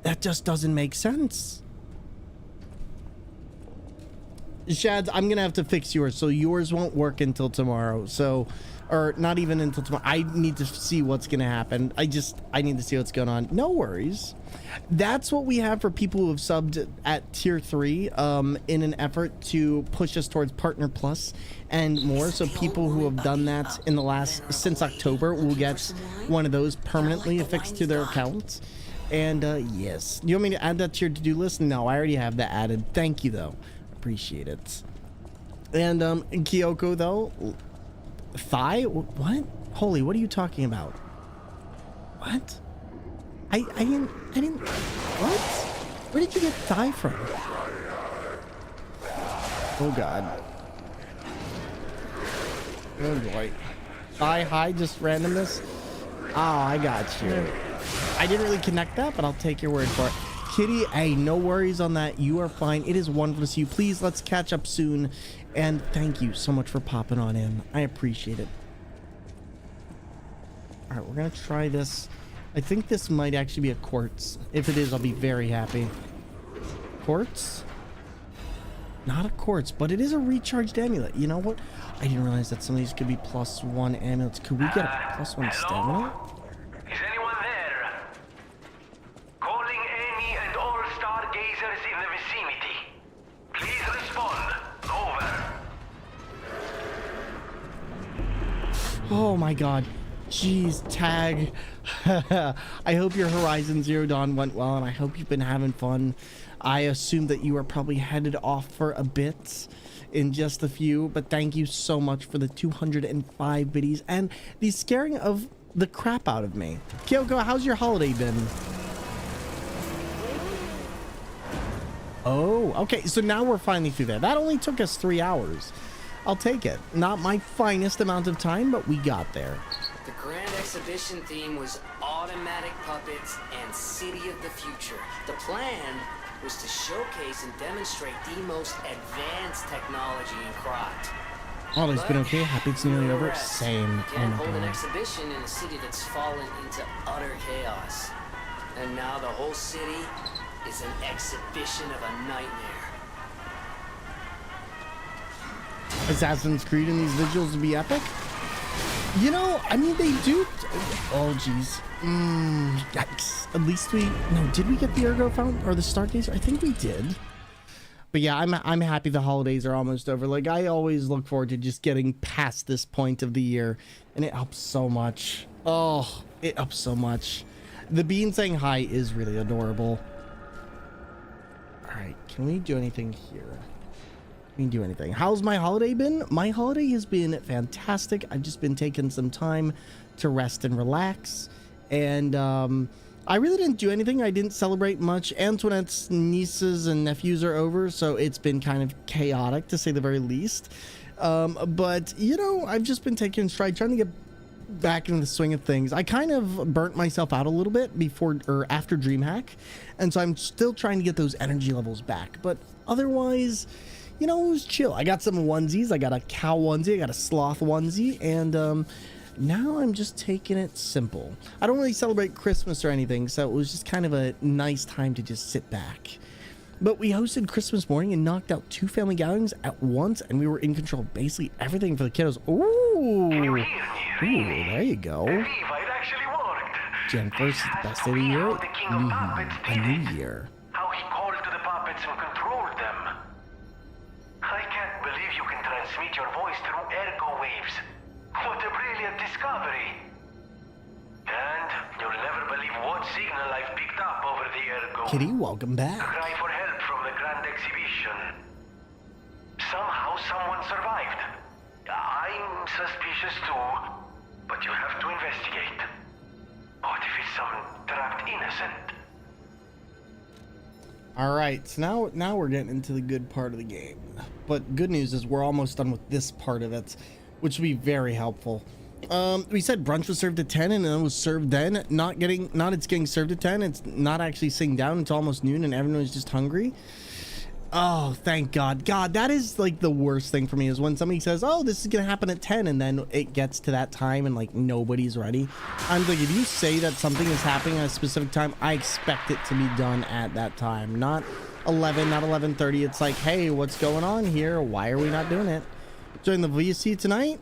That just doesn't make sense. Shads, I'm gonna have to fix yours, so yours won't work until tomorrow. So, or not even until tomorrow. I need to see what's gonna happen. I need to see what's going on. No worries. That's what we have for people who have subbed at tier 3 in an effort to push us towards Partner Plus and more. So people who have done that in the since October will get one of those permanently affixed to their account. And yes, you want me to add that to your to-do list? No, I already have that added. Thank you though. Appreciate it. And Kyoko though, thigh? What? Holy, what are you talking about? What? I didn't, what? Where did you get thigh from? Oh God. Oh boy. Thigh high, just randomness? Oh, I got you. I didn't really connect that, but I'll take your word for it. Kitty, hey, no worries on that. You are fine. It is wonderful to see you. Please, let's catch up soon. And thank you so much for popping on in. I appreciate it. All right, we're going to try this. I think this might actually be a quartz. If it is, I'll be very happy. Quartz? Not a quartz, but it is a recharged amulet. You know what? I didn't realize that some of these could be +1 amulets. Could we get a +1 stamina? Is anyone there? lasers in the vicinity. Please respond. Over. Oh my god. Jeez, Tag. I hope your Horizon Zero Dawn went well, and I hope you've been having fun. I assume that you are probably headed off for a bit in just a few, but thank you so much for the 205 biddies and the scaring of the crap out of me. Kyoko, how's your holiday been? Oh, okay, so now we're finally through there. That only took us 3 hours. I'll take it. Not my finest amount of time, but we got there. The grand exhibition theme was automatic puppets and City of the Future. The plan was to showcase and demonstrate the most advanced technology in Krot. Holiday's been okay. Happy it's nearly over. Same. Can't hold an exhibition in a city that's fallen into utter chaos. And now the whole city is an exhibition of a nightmare. Assassin's Creed and these visuals would be epic. You know, I mean, they do. Oh, geez. Yikes. At least did we get the Ergo Fountain or the Stargazer? I think we did. But yeah, I'm happy the holidays are almost over. Like, I always look forward to just getting past this point of the year, and it helps so much. Oh, it helps so much. The bean saying hi is really adorable. All right, can we do anything here? We can do anything. How's my holiday been? My holiday has been fantastic. I've just been taking some time to rest and relax, and I really didn't do anything. I didn't celebrate much. Antoinette's nieces and nephews are over, so it's been kind of chaotic to say the very least. But you know, I've just been taking in stride, trying to get back into the swing of things. I kind of burnt myself out a little bit before or after DreamHack, and so I'm still trying to get those energy levels back. But otherwise, you know, it was chill. I got some onesies. I got a cow onesie. I got a sloth onesie. And now I'm just taking it simple. I don't really celebrate Christmas or anything, so it was just kind of a nice time to just sit back. But we hosted Christmas morning and knocked out 2 family gatherings at once, and we were in control of basically everything for the kiddos. Ooh, there you go. Jan 1st is the best day of the year. A new year. How he called to the puppets and controlled them. I can't believe you can transmit your voice through ergo waves. What a brilliant discovery. And you'll never believe what signal I've picked up over the ergo. Kitty, welcome back. A cry for help from the grand exhibition. Somehow someone survived. I'm suspicious too, but you have to investigate. What if it's some trapped innocent? All right, so now we're getting into the good part of the game. But good news is we're almost done with this part of it, which will be very helpful. We said brunch was served at 10 and it was served then. Not it's getting served at 10. It's not actually sitting down until almost noon and everyone's just hungry. Oh, thank God. God, that is like the worst thing for me is when somebody says, oh, this is going to happen at 10 and then it gets to that time and like nobody's ready. I'm like, if you say that something is happening at a specific time, I expect it to be done at that time. Not 11, not 11:30. It's like, hey, what's going on here? Why are we not doing it? During the VC tonight?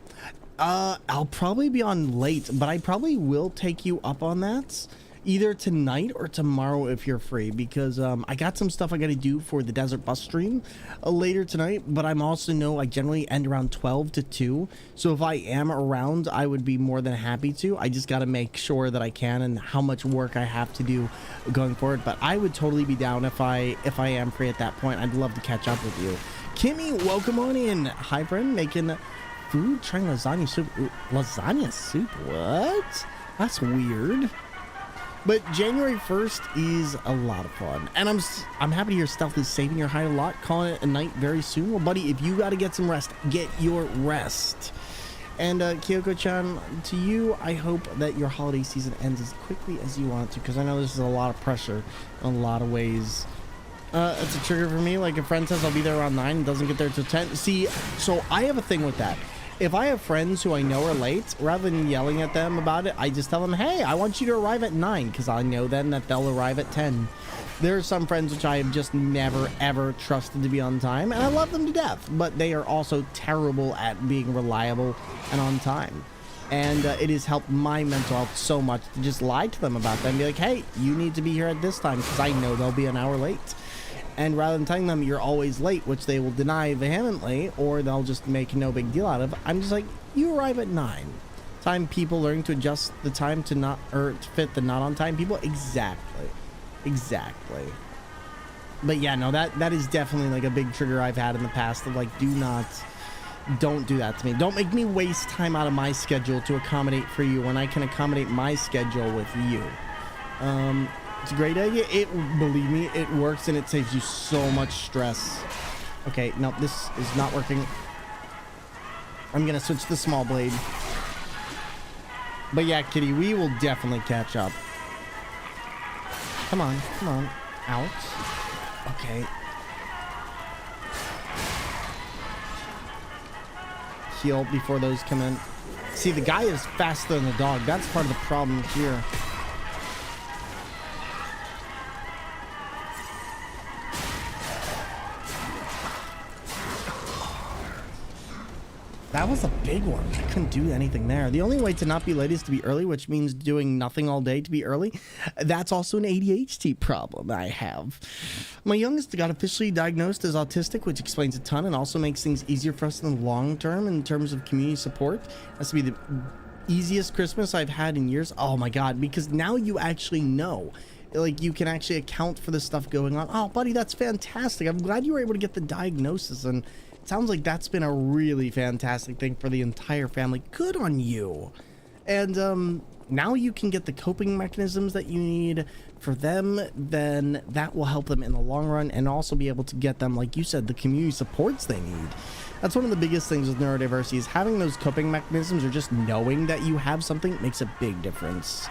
I'll probably be on late, but I probably will take you up on that either tonight or tomorrow if you're free, because I got some stuff I got to do for the Desert Bus stream later tonight, but I'm also know I generally end around 12 to 2, so if I am around, I would be more than happy to. I just got to make sure that I can and how much work I have to do going forward, but I would totally be down if I am free at that point. I'd love to catch up with you. Kimmy, welcome on in. Hi, friend. Making food, trying lasagna soup. Ooh, lasagna soup? What? That's weird. But January 1st is a lot of fun, and I'm happy to hear Stealth is saving your hide a lot, calling it a night very soon. Well, buddy, if you got to get some rest, get your rest. And Kyoko-chan, to you, I hope that your holiday season ends as quickly as you want it to, because I know this is a lot of pressure in a lot of ways. It's a trigger for me. Like, a friend says I'll be there around 9 and doesn't get there till 10. See, so I have a thing with that. If I have friends who I know are late, rather than yelling at them about it, I just tell them, hey, I want you to arrive at 9, because I know then that they'll arrive at 10. There are some friends which I have just never, ever trusted to be on time, and I love them to death, but they are also terrible at being reliable and on time. And it has helped my mental health so much to just lie to them about that and be like, hey, you need to be here at this time, because I know they'll be an hour late. and rather than telling them you're always late, which they will deny vehemently, or they'll just make no big deal out of, I'm just like, you arrive at 9. Time people learning to adjust the time to not, or to fit the not on time people. Exactly. But yeah, no, that is definitely like a big trigger I've had in the past of like, don't do that to me. Don't make me waste time out of my schedule to accommodate for you when I can accommodate my schedule with you. It's a great idea. Believe me, it works and it saves you so much stress. Okay, no, this is not working. I'm gonna switch to the small blade. But yeah, Kitty, we will definitely catch up. Come on, out. Okay. Heal before those come in. See, the guy is faster than the dog. That's part of the problem here. That was a big one. I couldn't do anything there. The only way to not be late is to be early, which means doing nothing all day to be early. That's also an ADHD problem I have. My youngest got officially diagnosed as autistic, which explains a ton and also makes things easier for us in the long term in terms of community support. That's to be the easiest Christmas I've had in years. Oh my God, because now you actually know. Like, you can actually account for the stuff going on. Oh, buddy, that's fantastic. I'm glad you were able to get the diagnosis, and sounds like that's been a really fantastic thing for the entire family. Good on you. And now you can get the coping mechanisms that you need for them. Then that will help them in the long run and also be able to get them, like you said, the community supports they need. That's one of the biggest things with neurodiversity, is having those coping mechanisms, or just knowing that you have something makes a big difference.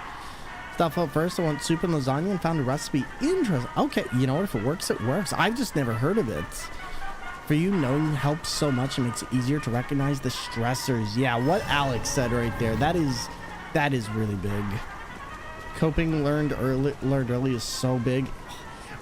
Stuff up first. I want soup and lasagna and found a recipe. Interesting. Okay, you know what? If it works, it works. I've just never heard of it. For you, knowing helps so much and makes it easier to recognize the stressors. Yeah, what Alex said right there, that is really big. Coping learned early is so big.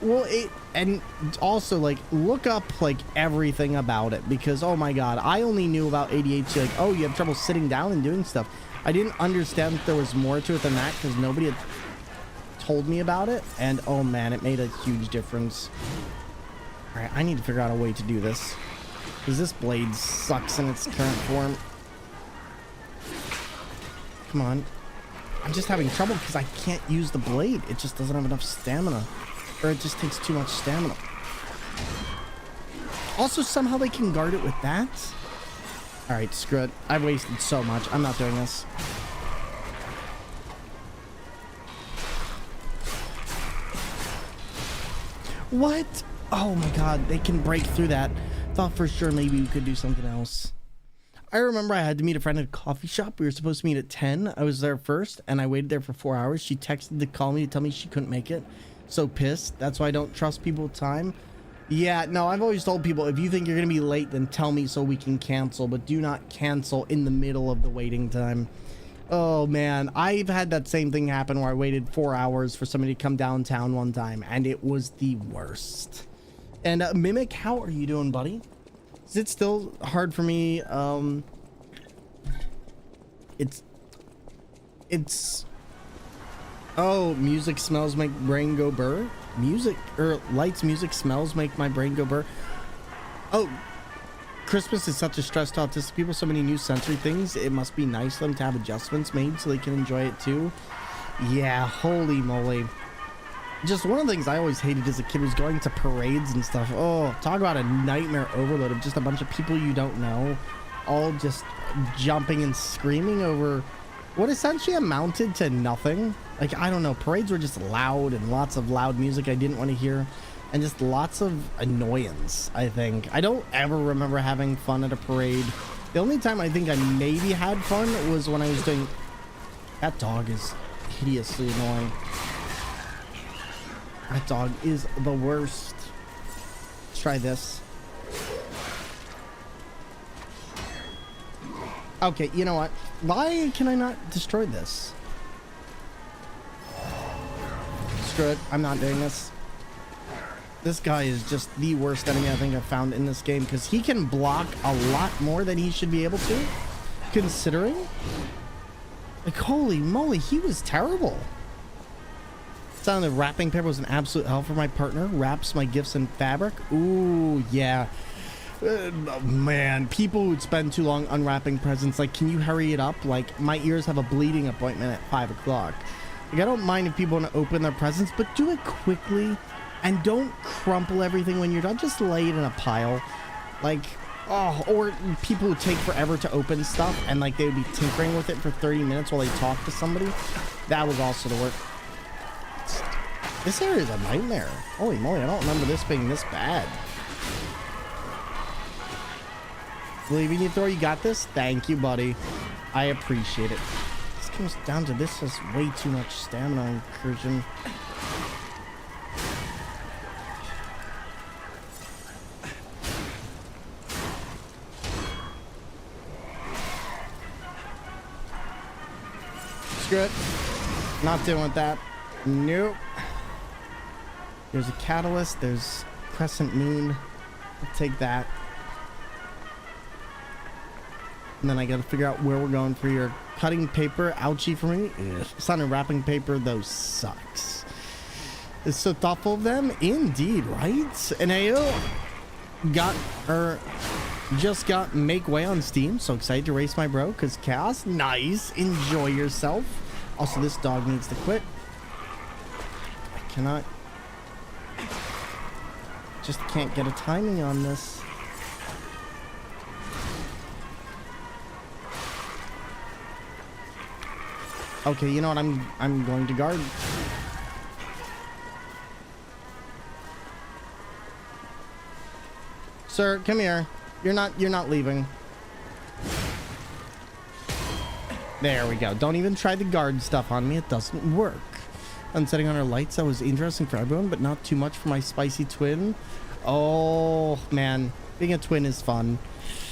Well, and also, like, look up like everything about it, because oh my God, I only knew about ADHD like, oh, you have trouble sitting down and doing stuff. I didn't understand that there was more to it than that, because nobody had told me about it, and oh man, it made a huge difference. All right, I need to figure out a way to do this, because this blade sucks in its current form. Come on. I'm just having trouble because I can't use the blade. It just doesn't have enough stamina, or it just takes too much stamina. Also, somehow they can guard it with that. All right, screw it. I've wasted so much. I'm not doing this. What? Oh my God, they can break through that. Thought for sure maybe we could do something else. I remember I had to meet a friend at a coffee shop. We were supposed to meet at 10. I was there first, and I waited there for 4 hours. She texted to call me to tell me she couldn't make it. So pissed. That's why I don't trust people with time. Yeah, no, I've always told people, if you think you're going to be late, then tell me so we can cancel. But do not cancel in the middle of the waiting time. Oh, man. I've had that same thing happen where I waited 4 hours for somebody to come downtown one time, and it was the worst. And Mimic, how are you doing, buddy? Is it still hard for me? It's oh, music smells make brain go burr. Music or lights, music, smells make my brain go burr. Oh, Christmas is such a stress to autistic people. So many new sensory things. It must be nice for them to have adjustments made so they can enjoy it too. Yeah, holy moly. Just one of the things I always hated as a kid was going to parades and stuff. Oh, talk about a nightmare overload of just a bunch of people you don't know, all just jumping and screaming over what essentially amounted to nothing. Like, I don't know, parades were just loud and lots of loud music I didn't want to hear, and just lots of annoyance, I think. I don't ever remember having fun at a parade. The only time I think I maybe had fun was when I was doing... That dog is hideously annoying. That dog is the worst. Let's try this. Okay, you know what? Why can I not destroy this? Screw it. I'm not doing this. This guy is just the worst enemy I think I've found in this game, because he can block a lot more than he should be able to, considering. Like, holy moly, he was terrible. Sound of wrapping paper was an absolute hell for my partner. Wraps my gifts in fabric. Ooh, yeah. Man, people would spend too long unwrapping presents. Like, can you hurry it up? Like, my ears have a bleeding appointment at 5 o'clock. Like, I don't mind if people want to open their presents, but do it quickly and don't crumple everything when you're done. Just lay it in a pile. Like, oh, or people would take forever to open stuff and like they would be tinkering with it for 30 minutes while they talk to somebody. That was also the worst. This area is a nightmare. Holy moly, I don't remember this being this bad. Believing you, Thor, you got this? Thank you, buddy. I appreciate it. This comes down to this is way too much stamina incursion. Screw it. Not dealing with that. Nope. There's a catalyst. There's crescent moon. I'll take that. And then I gotta figure out where we're going for your cutting paper. Ouchie for me. Sign and wrapping paper, those sucks. It's so thoughtful of them. Indeed, right? And AO just got Make Way on Steam. So excited to race my bro, because Chaos. Nice. Enjoy yourself. Also, this dog needs to quit. I cannot. Just can't get a timing on this. Okay, you know what? I'm going to guard. Sir, come here. You're not leaving. There we go. Don't even try the guard stuff on me. It doesn't work. And setting on our lights, that was interesting for everyone, but not too much for my spicy twin. Oh man, being a twin is fun.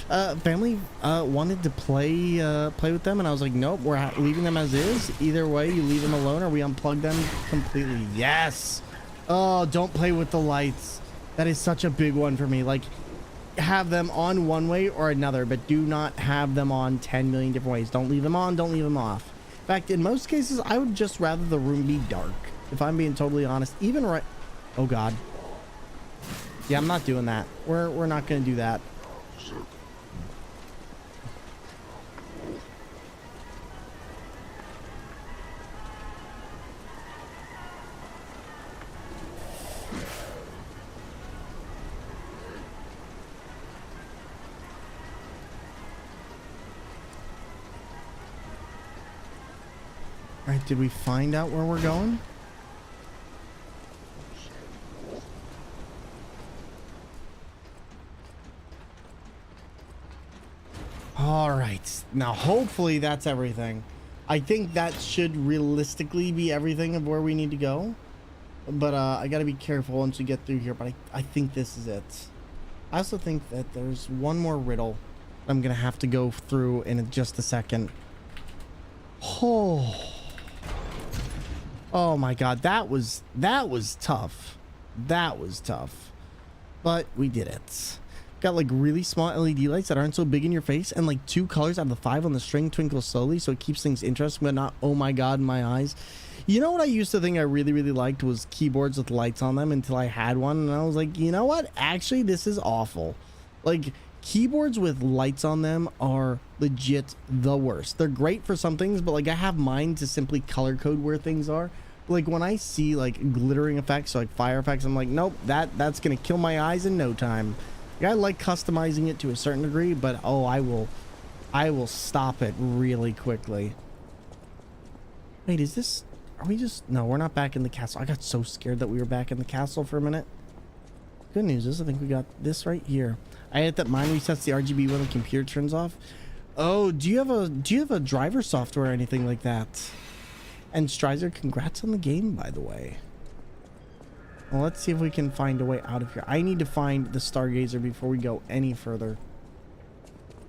Family wanted to play with them, and I was like, nope, we're leaving them as is. Either way, you leave them alone or we unplug them completely. Yes. Oh, don't play with the lights. That is such a big one for me. Like, have them on one way or another, but do not have them on 10 million different ways. Don't leave them on, don't leave them off. In fact, in most cases, I would just rather the room be dark, if I'm being totally honest. Even right... Oh god. Yeah, I'm not doing that. We're not gonna do that. All right, did we find out where we're going? All right, now hopefully that's everything. I think that should realistically be everything of where we need to go. But I gotta be careful once we get through here, but I think this is it. I also think that there's one more riddle I'm gonna have to go through in just a second. Oh my god, that was tough. That was tough. But we did it. Got like really small LED lights that aren't so big in your face, and like 2 colors out of the 5 on the string twinkle slowly, so it keeps things interesting but not oh my god in my eyes. You know what I used to think I really liked was keyboards with lights on them until I had one, and I was like, you know what? Actually, this is awful. Like, keyboards with lights on them are legit the worst. They're great for some things, but like I have mine to simply color code where things are. Like when I see like glittering effects, like fire effects, I'm like, nope, that's gonna kill my eyes in no time. Like, I like customizing it to a certain degree, but oh, I will stop it really quickly. Wait, is this? Are we just? No, we're not back in the castle. I got so scared that we were back in the castle for a minute. Good news is I think we got this right here. I hit that mine resets the RGB when the computer turns off. Oh, do you have a driver software or anything like that? And Strizer, congrats on the game, by the way. Well, let's see if we can find a way out of here. I need to find the Stargazer before we go any further.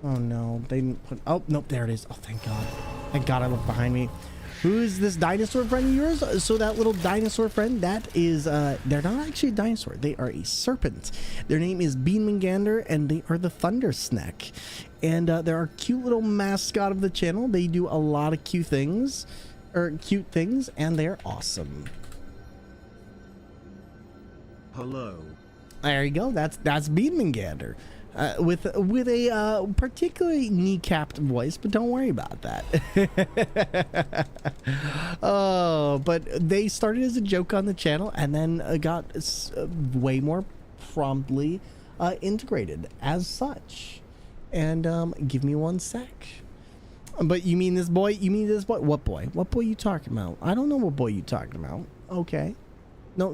Oh no, they didn't put... Oh, nope, there it is. Oh, thank God. Thank God I looked behind me. Who is this dinosaur friend of yours? So that little dinosaur friend, that is, they're not actually a dinosaur. They are a serpent. Their name is Thormungandr, and they are the Thunder Snack. And they're our cute little mascot of the channel. They do a lot of cute things, and they're awesome. Hello. There you go. That's Thormungandr. With a particularly kneecapped voice, but don't worry about that. Oh, but they started as a joke on the channel and then got way more promptly integrated as such. And give me one sec. But you mean this boy? You mean this boy? What boy? What boy you talking about? I don't know what boy you talking about. Okay. No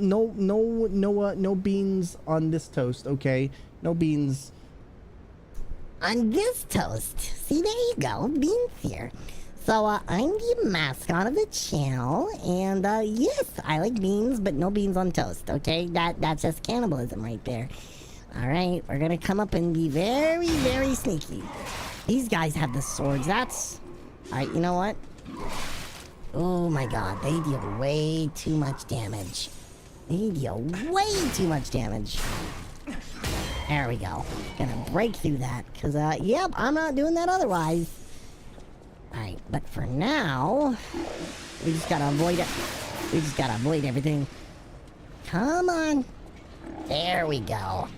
beans on this toast. Okay. No beans. On this toast. See, there you go. Beans here. So, I'm the mascot of the channel, and, yes, I like beans, but no beans on toast, okay? That's just cannibalism right there. Alright, we're gonna come up and be very, very sneaky. These guys have the swords, that's... Alright, you know what? Oh my god, they deal way too much damage. They deal way too much damage. There we go. Gonna break through that, because, yep, I'm not doing that otherwise. Alright, but for now, we just gotta avoid it. We just gotta avoid everything. Come on. There we go.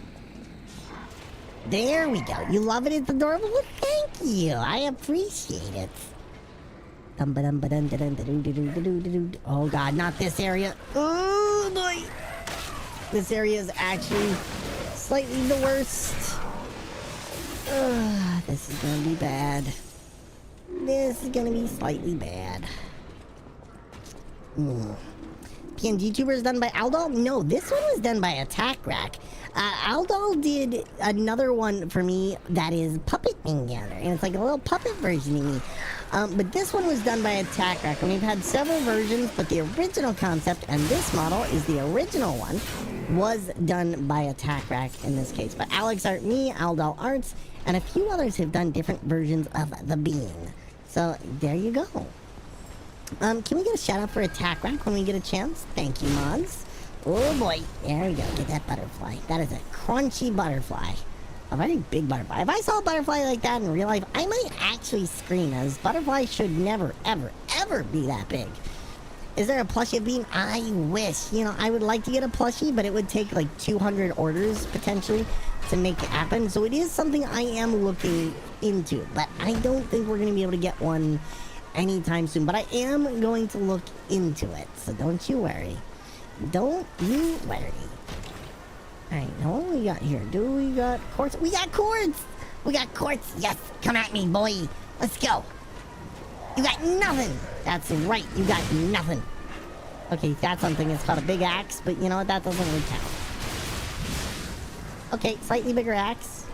There we go. You love it? It's adorable? Well, thank you. I appreciate it. Oh god, not this area. Oh boy. This area is actually slightly the worst. This is gonna be bad. This is gonna be slightly bad. PNG Tubers done by Aldal? No, this one was done by Attack Rack. Aldal did another one for me that is Puppet Thormungandr, and it's like a little puppet version of me. But this one was done by Attack Rack, and we've had several versions, but the original concept, and this model is the original one, was done by Attack Rack in this case. But Alex Art, me, Aldal Arts, and a few others have done different versions of the bean. So, there you go. Can we get a shout out for Attack Rack when we get a chance? Thank you, mods. Oh boy, there we go. Get that butterfly. That is a crunchy butterfly. A very big butterfly. If I saw a butterfly like that in real life, I might actually scream, as butterflies should never, ever, ever be that big. Is there a plushie of bean? I wish. You know, I would like to get a plushie, but it would take like 200 orders, potentially, to make it happen. So it is something I am looking into, but I don't think we're going to be able to get one anytime soon. But I am going to look into it, so don't you worry. Don't you worry. Alright, now what do we got here? Do we got quartz? We got quartz! We got quartz! Yes! Come at me, boy! Let's go! You got nothing! That's right, you got nothing. Okay, that's something. It's called a big axe, but you know what? That doesn't really count. Okay, slightly bigger axe.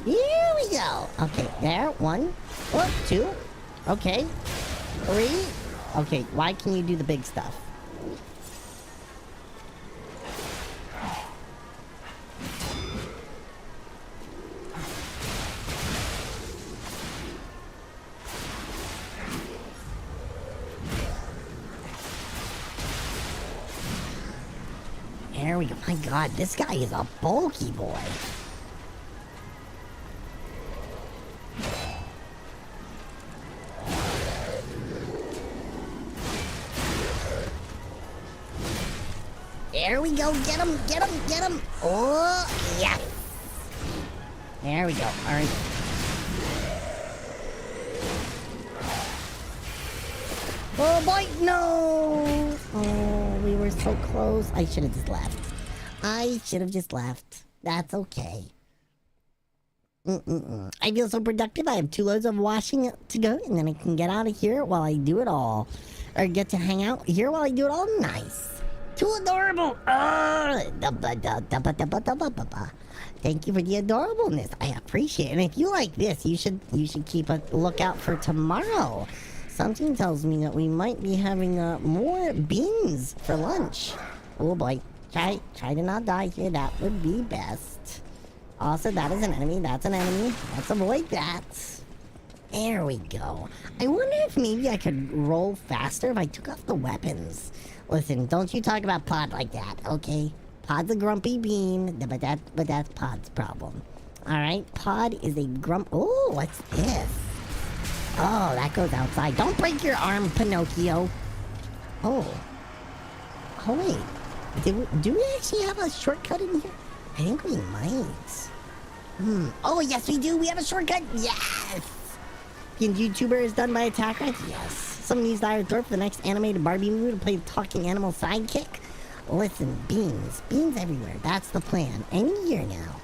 Here we go! Okay, there. 1. Oh, 2. Okay. 3. Okay, why can you do the big stuff? There we go. My god, this guy is a bulky boy. There we go. Get him, get him, get him. Oh, yeah. There we go. All right. Oh, boy. No. Oh, we were so close. I should have just left. I should have just left. That's okay. I feel so productive. I have 2 loads of washing to go, and then I can get out of here while I do it all. Or get to hang out here while I do it all. Nice. Too adorable. Thank you for the adorableness. I appreciate it. And if you like this, you should keep a lookout for tomorrow. Something tells me that we might be having more beans for lunch. Oh boy. Try to not die here. That would be best. Also, that is an enemy. That's an enemy. Let's avoid that. There we go. I wonder if maybe I could roll faster if I took off the weapons. Listen, don't you talk about Pod like that, okay? Pod's a grumpy bean, but that's Pod's problem. Alright, Pod is a Oh, what's this? Oh, that goes outside. Don't break your arm, Pinocchio. Oh. Oh wait, do we actually have a shortcut in here? I think we might. Oh yes, we do. We have a shortcut. Yes. The YouTuber is done by Attack Rack. Yes. Someone used Iron Thor for the next animated Barbie movie to play the talking animal sidekick. Listen, beans everywhere. That's the plan. Any year now.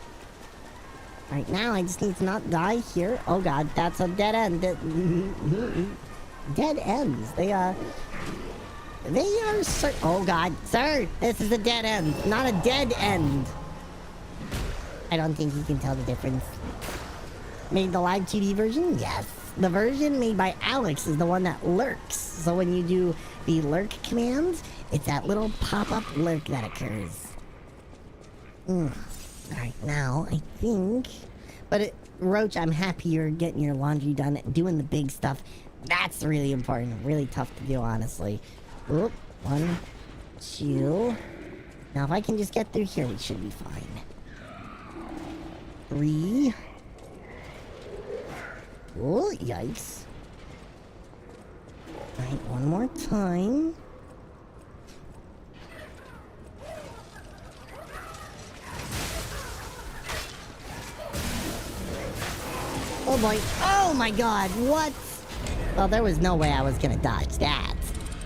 Right now, I just need to not die here. Oh god, that's a dead end. Dead ends. They are. Oh god, sir, this is a dead end, not a dead end. I don't think you can tell the difference. Made the live TV version? Yes. The version made by Alex is the one that lurks. So when you do the lurk command, it's that little pop-up lurk that occurs. Alright, now, I think... But, Roach, I'm happy you're getting your laundry done, doing the big stuff. That's really important. Really tough to do, honestly. Oop, 1, 2... Now, if I can just get through here, we should be fine. 3... Oh, yikes. Alright, one more time. Oh boy. Oh my god, what? Well, there was no way I was gonna dodge that.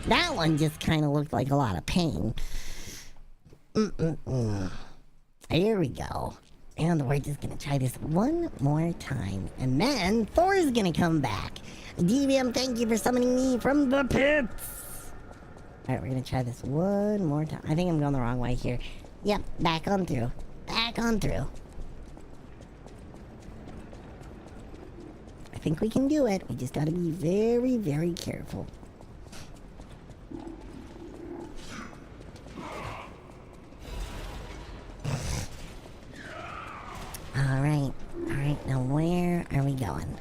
That one just kind of looked like a lot of pain. Here we go. And we're just gonna try this one more time. And then Thor is gonna come back. DVM, thank you for summoning me from the pits. Alright, we're gonna try this one more time. I think I'm going the wrong way here. Yep, back on through. Back on through. I think we can do it. We just gotta be very, very careful. Alright, now where are we going?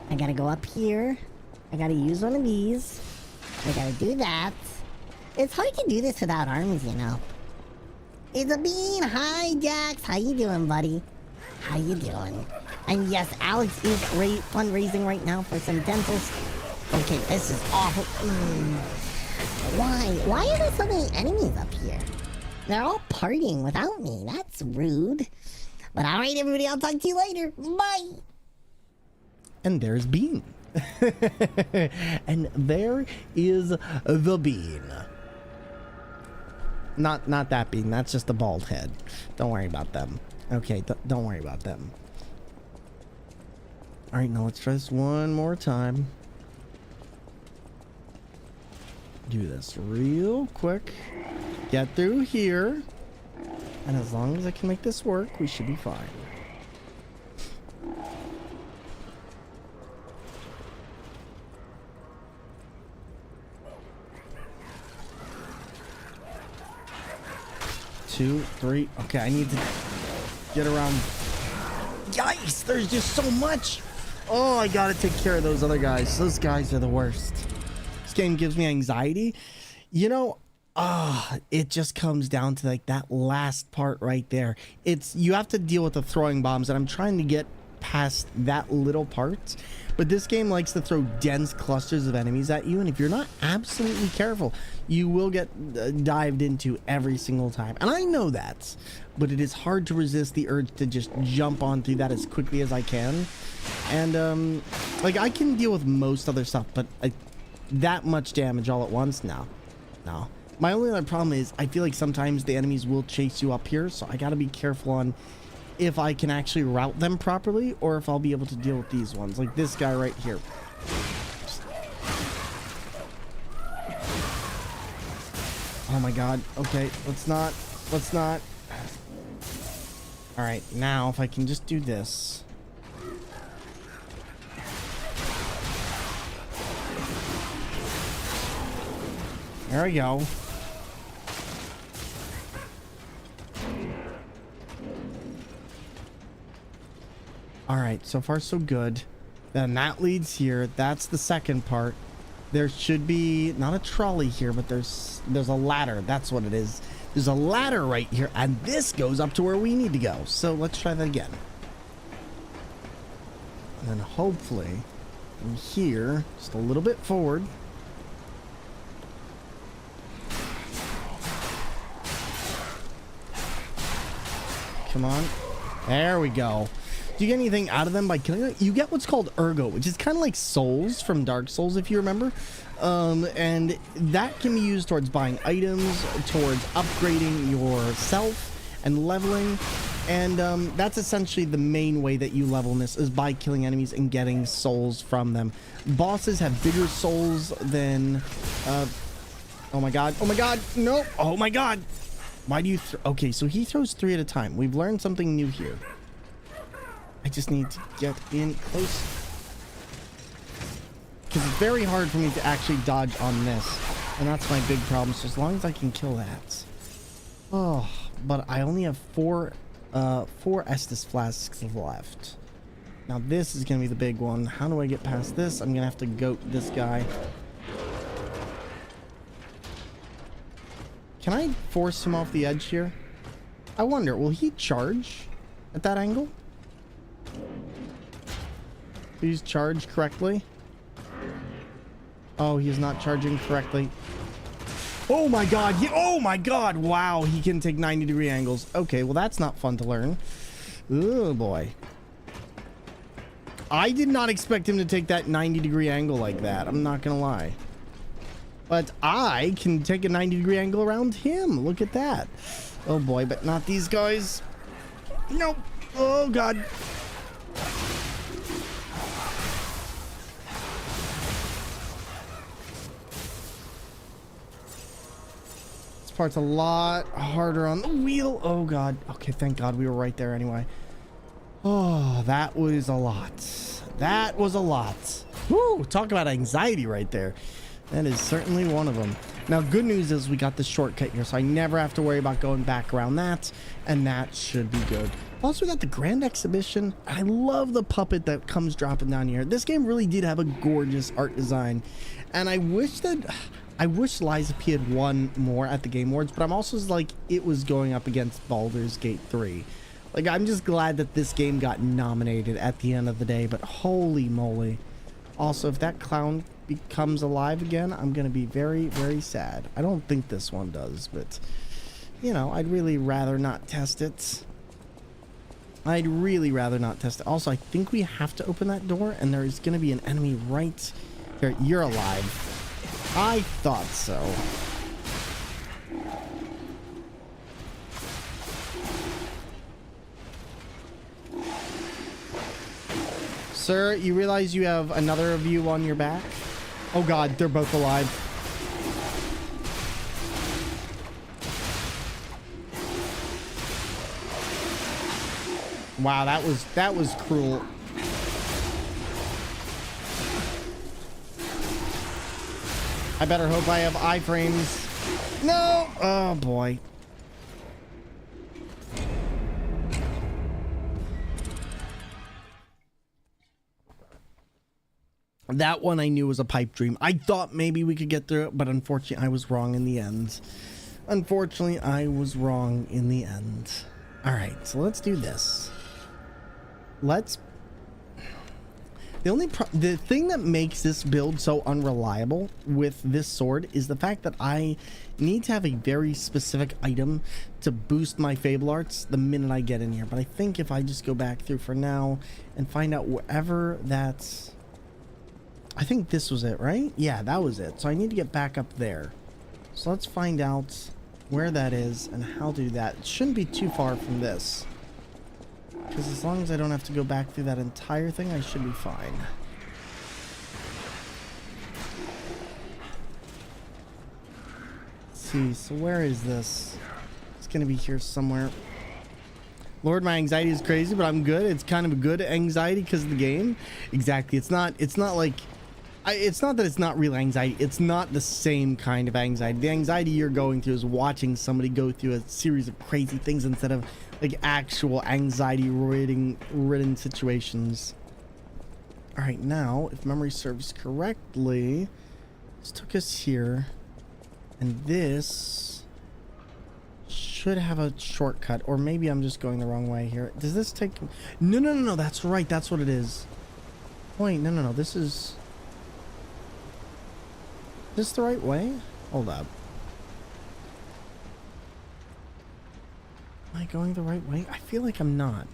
I gotta go up here. I gotta use one of these. I gotta do that. It's hard to do this without arms, you know. It's a bean! Hi, Jax! How you doing, buddy? How you doing? And yes, Alex is fundraising right now for some dentals. Okay, this is awful. Why? Why are there so many enemies up here? They're all partying without me. That's rude. But alright, everybody, I'll talk to you later. Bye! And there's Bean. And there is the Bean. Not that Bean, that's just the bald head. Don't worry about them. Okay, don't worry about them. Alright, now let's try this one more time. Do this real quick. Get through here. And as long as I can make this work, we should be fine. Two, three. Okay, I need to get around. Yikes! There's just so much. Oh, I gotta take care of those other guys. Those guys are the worst. This game gives me anxiety. You know, it just comes down to like that last part right there. You have to deal with the throwing bombs, and I'm trying to get past that little part. But this game likes to throw dense clusters of enemies at you, and if you're not absolutely careful, you will get dived into every single time. And I know that, but it is hard to resist the urge to just jump on through that as quickly as I can. And like I can deal with most other stuff, but that much damage all at once, no. My only other problem is I feel like sometimes the enemies will chase you up here, so I gotta be careful on if I can actually route them properly or if I'll be able to deal with these ones, like this guy right here. Oh my god. Okay, let's not. All right, now if I can just do this. There we go. All right, so far so good. Then that leads here. That's the second part. There should be not a trolley here, but there's a ladder. That's what it is. There's a ladder right here, and this goes up to where we need to go. So let's try that again. And then hopefully from here, just a little bit forward. Come on. There we go. Do you get anything out of them by killing them? You get what's called ergo, which is kind of like souls from Dark Souls, if you remember. And that can be used towards buying items, towards upgrading yourself and leveling. And that's essentially the main way that you level in this, is by killing enemies and getting souls from them. Bosses have bigger souls than... oh my god. Oh my god. No. Oh my god. Why do you... Okay, so he throws 3 at a time. We've learned something new here. I just need to get in close. Because it's very hard for me to actually dodge on this. And that's my big problem. So as long as I can kill that. Oh, but I only have 4 Estus flasks left. Now this is going to be the big one. How do I get past this? I'm going to have to goat this guy. Can I force him off the edge here? I wonder, will he charge at that angle? Please charge correctly. Oh, he's not charging correctly. Oh my god. Oh my god. Wow, he can take 90-degree angles. Okay, well that's not fun to learn. Oh boy. I did not expect him to take that 90-degree angle like that. I'm not gonna lie. But I can take a 90-degree angle around him. Look at that. Oh boy, but not these guys. Nope. Oh god. This part's a lot harder on the wheel. Oh god. Okay, thank god we were right there anyway. Oh, that was a lot. That was a lot. Woo, talk about anxiety right there. That is certainly one of them. Now, good news is we got the shortcut here, so I never have to worry about going back around that, and that should be good. Also, we got the Grand Exhibition. I love the puppet that comes dropping down here. This game really did have a gorgeous art design, and I wish Liza P had won more at the Game Awards, but I'm also like, it was going up against Baldur's Gate 3. Like, I'm just glad that this game got nominated at the end of the day, but holy moly. Also, if that clown becomes alive again, I'm gonna be very, very sad. I don't think this one does, but you know, I'd really rather not test it. I'd really rather not test it. Also, I think we have to open that door, and there's gonna be an enemy right here. You're alive. I thought so. Sir, you realize you have another of you on your back? Oh god, they're both alive. Wow, that was cruel. I better hope I have iframes. No! Oh boy. That one I knew was a pipe dream. I thought maybe we could get through it, but unfortunately I was wrong in the end. Unfortunately, I was wrong in the end. Alright, so let's do this. The thing that makes this build so unreliable with this sword is the fact that I need to have a very specific item to boost my Fable Arts the minute I get in here. But I think if I just go back through for now and find out wherever that's... I think this was it, right? Yeah, that was it. So I need to get back up there. So let's find out where that is and how to do that. It shouldn't be too far from this. Because as long as I don't have to go back through that entire thing, I should be fine. Let's see, so where is this? It's gonna be here somewhere. Lord, my anxiety is crazy, but I'm good. It's kind of a good anxiety because of the game. Exactly. It's not like... it's not that it's not real anxiety. It's not the same kind of anxiety. The anxiety you're going through is watching somebody go through a series of crazy things instead of like actual anxiety-ridden situations. All right, now, if memory serves correctly, this took us here, and this should have a shortcut, or maybe I'm just going the wrong way here. Does this take... No, that's right. That's what it is. Wait, no. This is... Is this the right way? Hold up. My I going the right way? I feel like I'm not.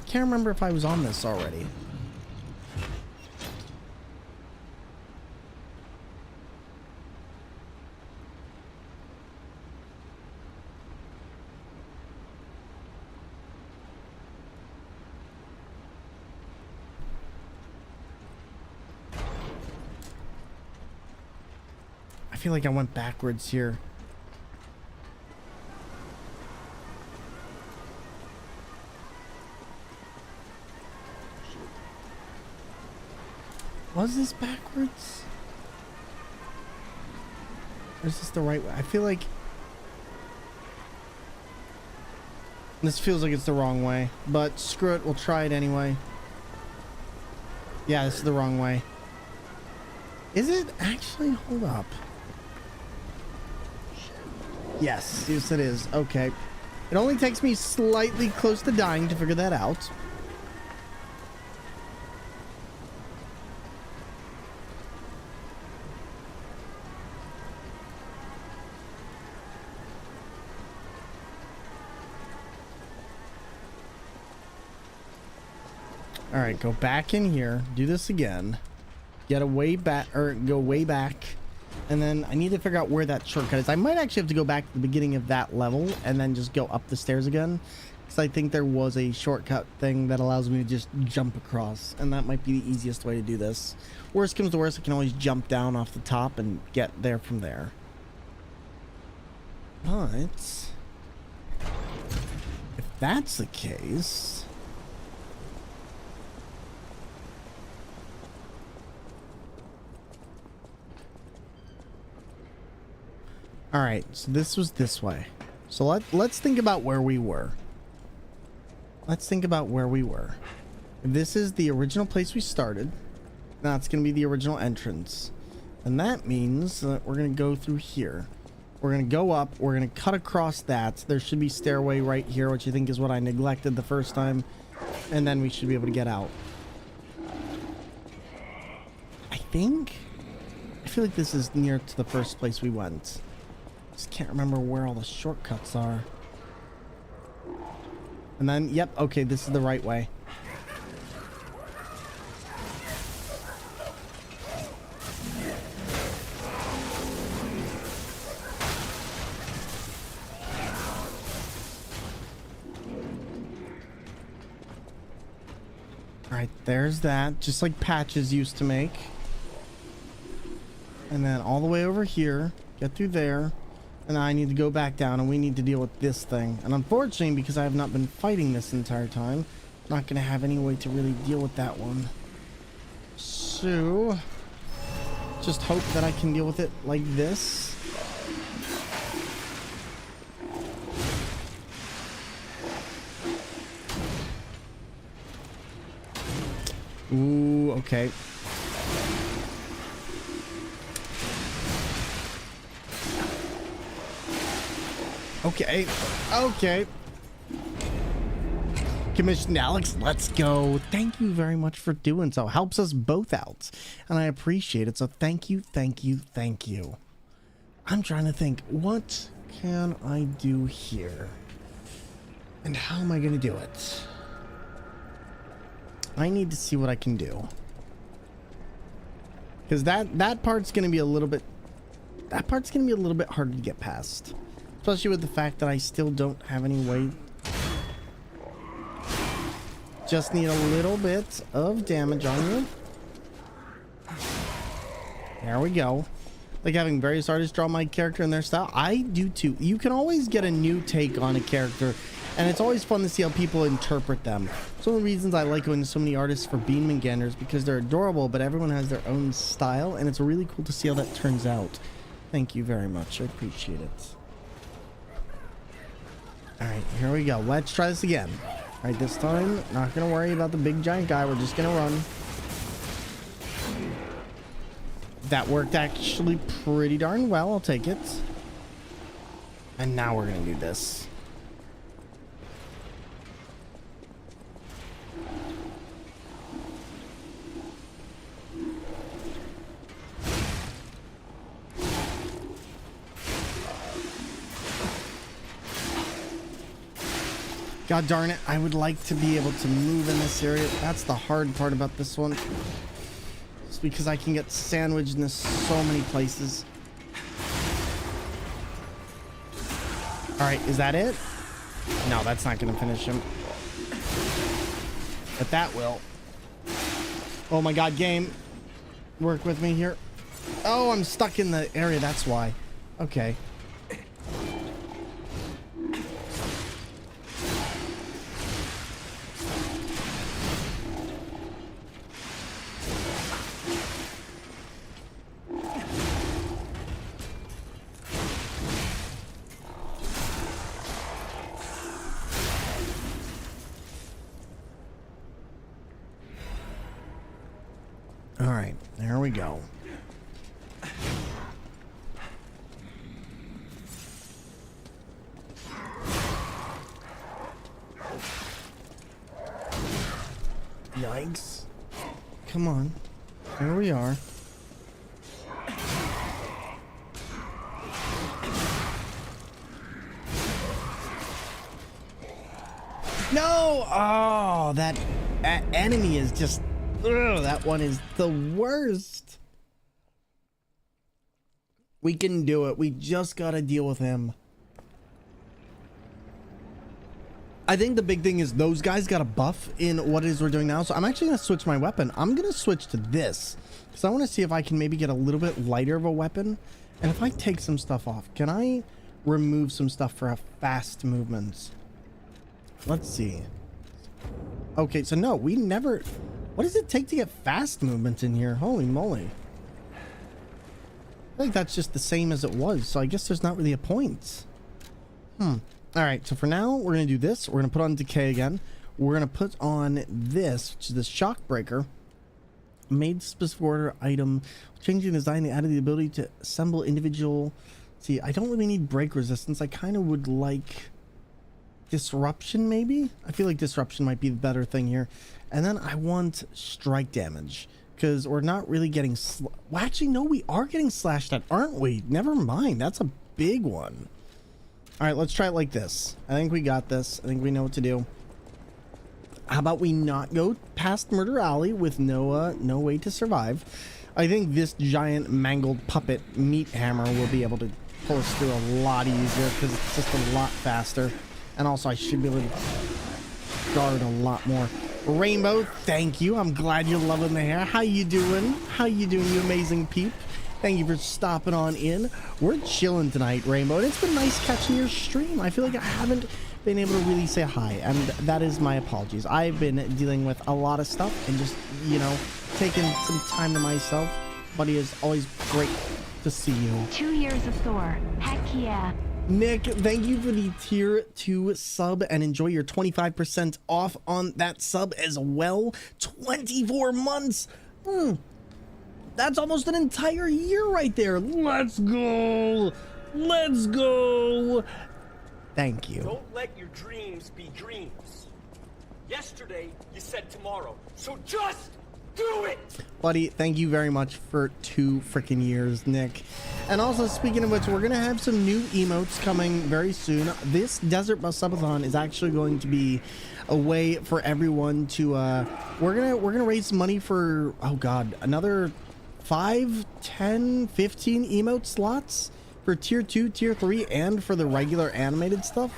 Can't remember if I was on this already. I feel like I went backwards here. Was this backwards? Or is this the right way? I feel like this feels like it's the wrong way, but screw it, we'll try it anyway. Yeah, this is the wrong way. Is it actually? Hold up. Yes, yes it is. Okay. It only takes me slightly close to dying to figure that out. All right, go back in here, do this again, get a way back, or go way back, and then I need to figure out where that shortcut is. I might actually have to go back to the beginning of that level and then just go up the stairs again, because I think there was a shortcut thing that allows me to just jump across, and that might be the easiest way to do this. Worst comes to worst, I can always jump down off the top and get there from there. But if that's the case, all right, so this was this way. So let's think about where we were. Let's think about where we were. If this is the original place we started, that's going to be the original entrance. And that means that we're going to go through here. We're going to go up. We're going to cut across that. There should be stairway right here, which I think is what I neglected the first time. And then we should be able to get out. I think. I feel like this is near to the first place we went. Just can't remember where all the shortcuts are. And then, yep, okay, this is the right way. All right, there's that, just like Patches used to make. And then all the way over here, get through there. And I need to go back down, and we need to deal with this thing. And unfortunately, because I have not been fighting this entire time, I'm not going to have any way to really deal with that one. So, just hope that I can deal with it like this. Ooh, okay. Okay, okay. Commissioned Alex, let's go. Thank you very much for doing so. Helps us both out, and I appreciate it. So thank you, thank you, thank you. I'm trying to think, what can I do here? And how am I going to do it? I need to see what I can do. Because that part's going to be a little bit... That part's going to be a little bit harder to get past. Especially with the fact that I still don't have any way. Just need a little bit of damage on you. There we go. Like having various artists draw my character in their style. I do too. You can always get a new take on a character, and it's always fun to see how people interpret them. It's one of the reasons I like going to so many artists for Thormungandrs, because they're adorable, but everyone has their own style, and it's really cool to see how that turns out. Thank you very much. I appreciate it. Alright, here we go. Let's try this again. Alright, this time, not gonna worry about the big giant guy. We're just gonna run. That worked actually pretty darn well. I'll take it. And now we're gonna do this. God darn it, I would like to be able to move in this area. That's the hard part about this one. It's because I can get sandwiched in so many places. All right, is that it? No, that's not gonna finish him. But that will. Oh my God, game. Work with me here. Oh, I'm stuck in the area, that's why. Okay. All right, there we go. Yikes. Come on. Here we are. No! Oh, that enemy is just... Ugh, that one is the worst. We can do it. We just gotta deal with him. I think the big thing is those guys got a buff in what it is we're doing now. So I'm actually gonna switch my weapon. I'm gonna switch to this because I want to see if I can maybe get a little bit lighter of a weapon. And if I take some stuff off, can I remove some stuff for a fast movements? Let's see. Okay, so no, we never... What does it take to get fast movements in here? Holy moly. I think that's just the same as it was, so I guess there's not really a point. Alright, so for now, we're going to do this. We're going to put on Decay again. We're going to put on this, which is the Shock Breaker. Made specific order item. Changing design, they added the ability to assemble individual... See, I don't really need break resistance. I kind of would like... Disruption, maybe? I feel like Disruption might be the better thing here. And then I want strike damage because we're not really getting... Well, actually, no, we are getting slashed at, aren't we? Never mind. That's a big one. All right, let's try it like this. I think we got this. I think we know what to do. How about we not go past Murder Alley with no way to survive? I think this giant mangled puppet meat hammer will be able to pull us through a lot easier because it's just a lot faster. And also, I should be able to guard a lot more. Rainbow, thank you. I'm glad you're loving the hair. How you doing? How you doing, you amazing peep? Thank you for stopping on in. We're chilling tonight, Rainbow, and it's been nice catching your stream. I feel like I haven't been able to really say hi, and that is my apologies. I've been dealing with a lot of stuff and just, you know, taking some time to myself. But it is always great to see you. 2 years of Thor. Heck yeah. Nick, thank you for the tier 2 sub and enjoy your 25% off on that sub as well. 24 months. That's almost an entire year right there. Let's go. Let's go. Thank you. Don't let your dreams be dreams. Yesterday, you said tomorrow. So just do it. Buddy, thank you very much for 2 freaking years, Nick. And also, speaking of which, we're gonna have some new emotes coming very soon. This Desert Bus Subathon is actually going to be a way for everyone to we're gonna raise money for, oh god, another 5, 10, 15 emote slots for tier 2, tier 3, and for the regular animated stuff.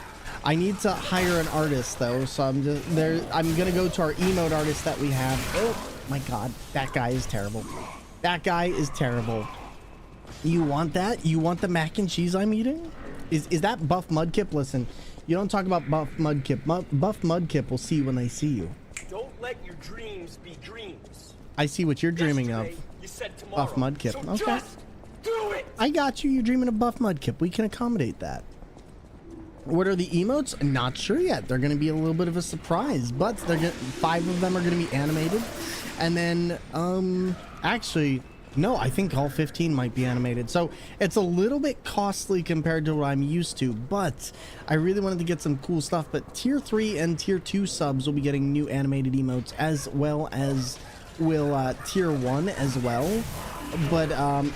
I need to hire an artist though, so I'm gonna go to our emote artist that we have. Oh my god, that guy is terrible. That guy is terrible. You want that? You want the mac and cheese I'm eating? Is that Buff Mudkip? Listen, you don't talk about Buff Mudkip. Buff Mudkip will see you when they see you. Don't let your dreams be dreams. I see what you're dreaming of. You said tomorrow. Buff Mudkip. So Okay. just do it. I got you. You're dreaming of Buff Mudkip. We can accommodate that. What are the emotes? Not sure yet. They're going to be a little bit of a surprise, but 5 of them are going to be animated. And then, actually, no, I think all 15 might be animated. So it's a little bit costly compared to what I'm used to, but I really wanted to get some cool stuff. But tier 3 and tier 2 subs will be getting new animated emotes, as well as will tier 1 as well. But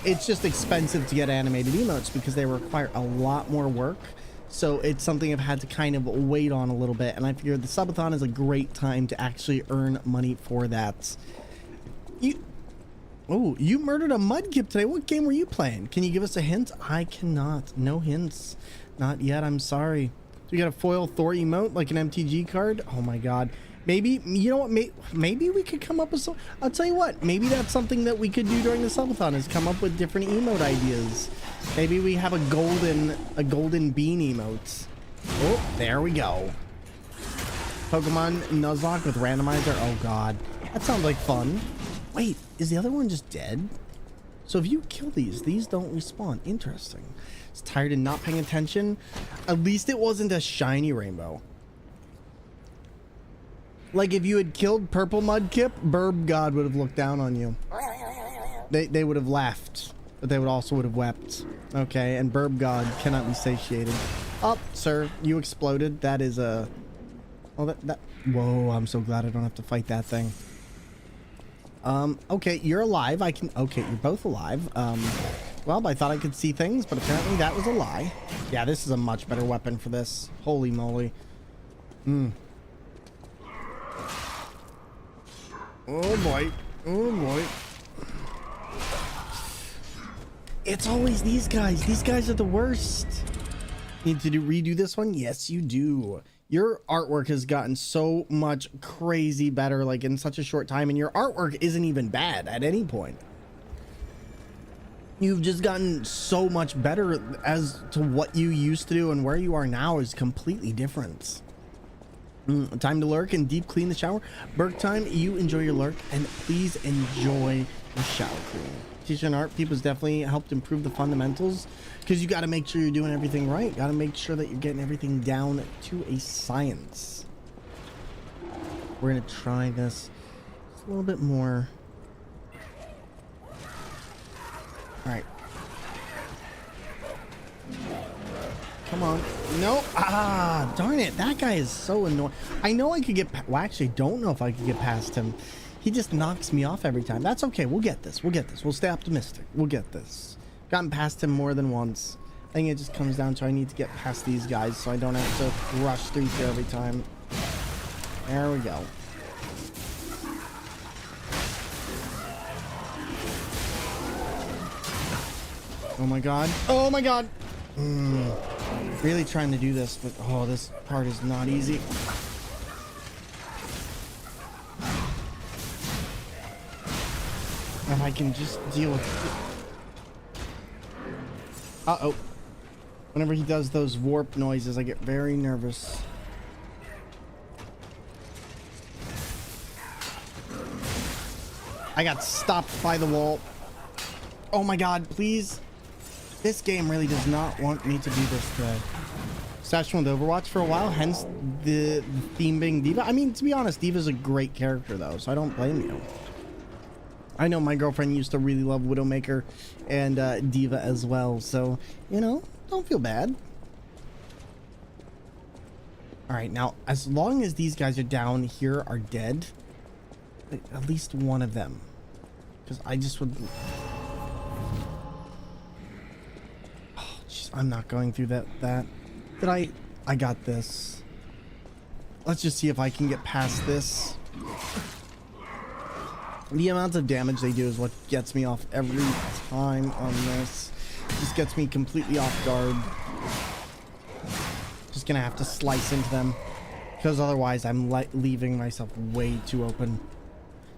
it's just expensive to get animated emotes because they require a lot more work So it's something I've had to kind of wait on a little bit, and I figured the subathon is a great time to actually earn money for that. You murdered a mudkip today. What game were you playing? Can you give us a hint? I cannot. No hints. Not yet. I'm sorry. So you got a foil Thor emote, like an MTG card? Oh my god. Maybe, you know what, maybe we could come up with some, I'll tell you what, maybe that's something that we could do during the subathon, is come up with different emote ideas. Maybe we have a golden bean emote. Oh, there we go. Pokemon Nuzlocke with randomizer. Oh god, that sounds like fun. Wait, is the other one just dead? So if you kill these don't respawn. Interesting. It's tired and not paying attention. At least it wasn't a shiny rainbow. Like if you had killed Purple Mudkip, Burb God would have looked down on you. They would have laughed, but they would have wept. Okay, and Burb God cannot be satiated. Oh, sir, you exploded. That is a... Oh, whoa, I'm so glad I don't have to fight that thing. Okay, you're alive. Okay, you're both alive. Well, I thought I could see things, but apparently that was a lie. Yeah, this is a much better weapon for this. Holy moly. Oh boy. Oh boy. It's always these guys. These guys are the worst. Need to redo this one? Yes, you do. Your artwork has gotten so much crazy better, like in such a short time, and your artwork isn't even bad at any point. You've just gotten so much better as to what you used to do, and where you are now is completely different. Time to lurk and deep clean the shower. Burke time, you enjoy your lurk, and please enjoy the shower clean. Teaching art people's definitely helped improve the fundamentals, because you got to make sure you're doing everything right. Got to make sure that you're getting everything down to a science. We're gonna try this just a little bit more. All right. Come on. No. Ah, darn it. That guy is so annoying. I know I could get... Well, actually, don't know if I could get past him. He just knocks me off every time. That's okay. We'll get this. We'll get this. We'll stay optimistic. We'll get this. Gotten past him more than once. I think it just comes down to I need to get past these guys so I don't have to rush through here every time. There we go. Oh my god. Oh my god. Really trying to do this, but oh, this part is not easy. If I can just deal with it. Uh-oh. Whenever he does those warp noises, I get very nervous. I got stopped by the wall. Oh my god, please. This game really does not want me to do this today. Stashed with Overwatch for a while, hence the theme being D.Va. I mean, to be honest, D.Va's a great character though, so I don't blame you. I know my girlfriend used to really love Widowmaker and D.Va as well, so, you know, don't feel bad. Alright, now, as long as these guys are down here are dead, at least one of them. Because I just would... I'm not going through that. Did I got this. Let's just see if I can get past this. The amount of damage they do is what gets me off every time on this. Just gets me completely off guard. Just gonna have to slice into them, because otherwise I'm leaving myself way too open.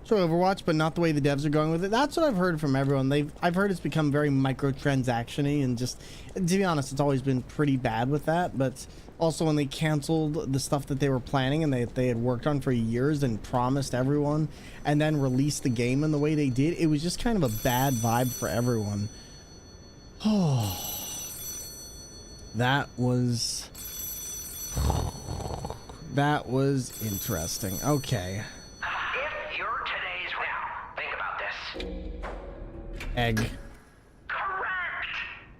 Sure, Overwatch, but not the way the devs are going with it. That's what I've heard from everyone. I've heard it's become very microtransaction-y, and just, to be honest, it's always been pretty bad with that. But also when they canceled the stuff that they were planning and they had worked on for years and promised everyone, and then released the game in the way they did, it was just kind of a bad vibe for everyone. Oh, that was interesting. Okay. Egg. Correct!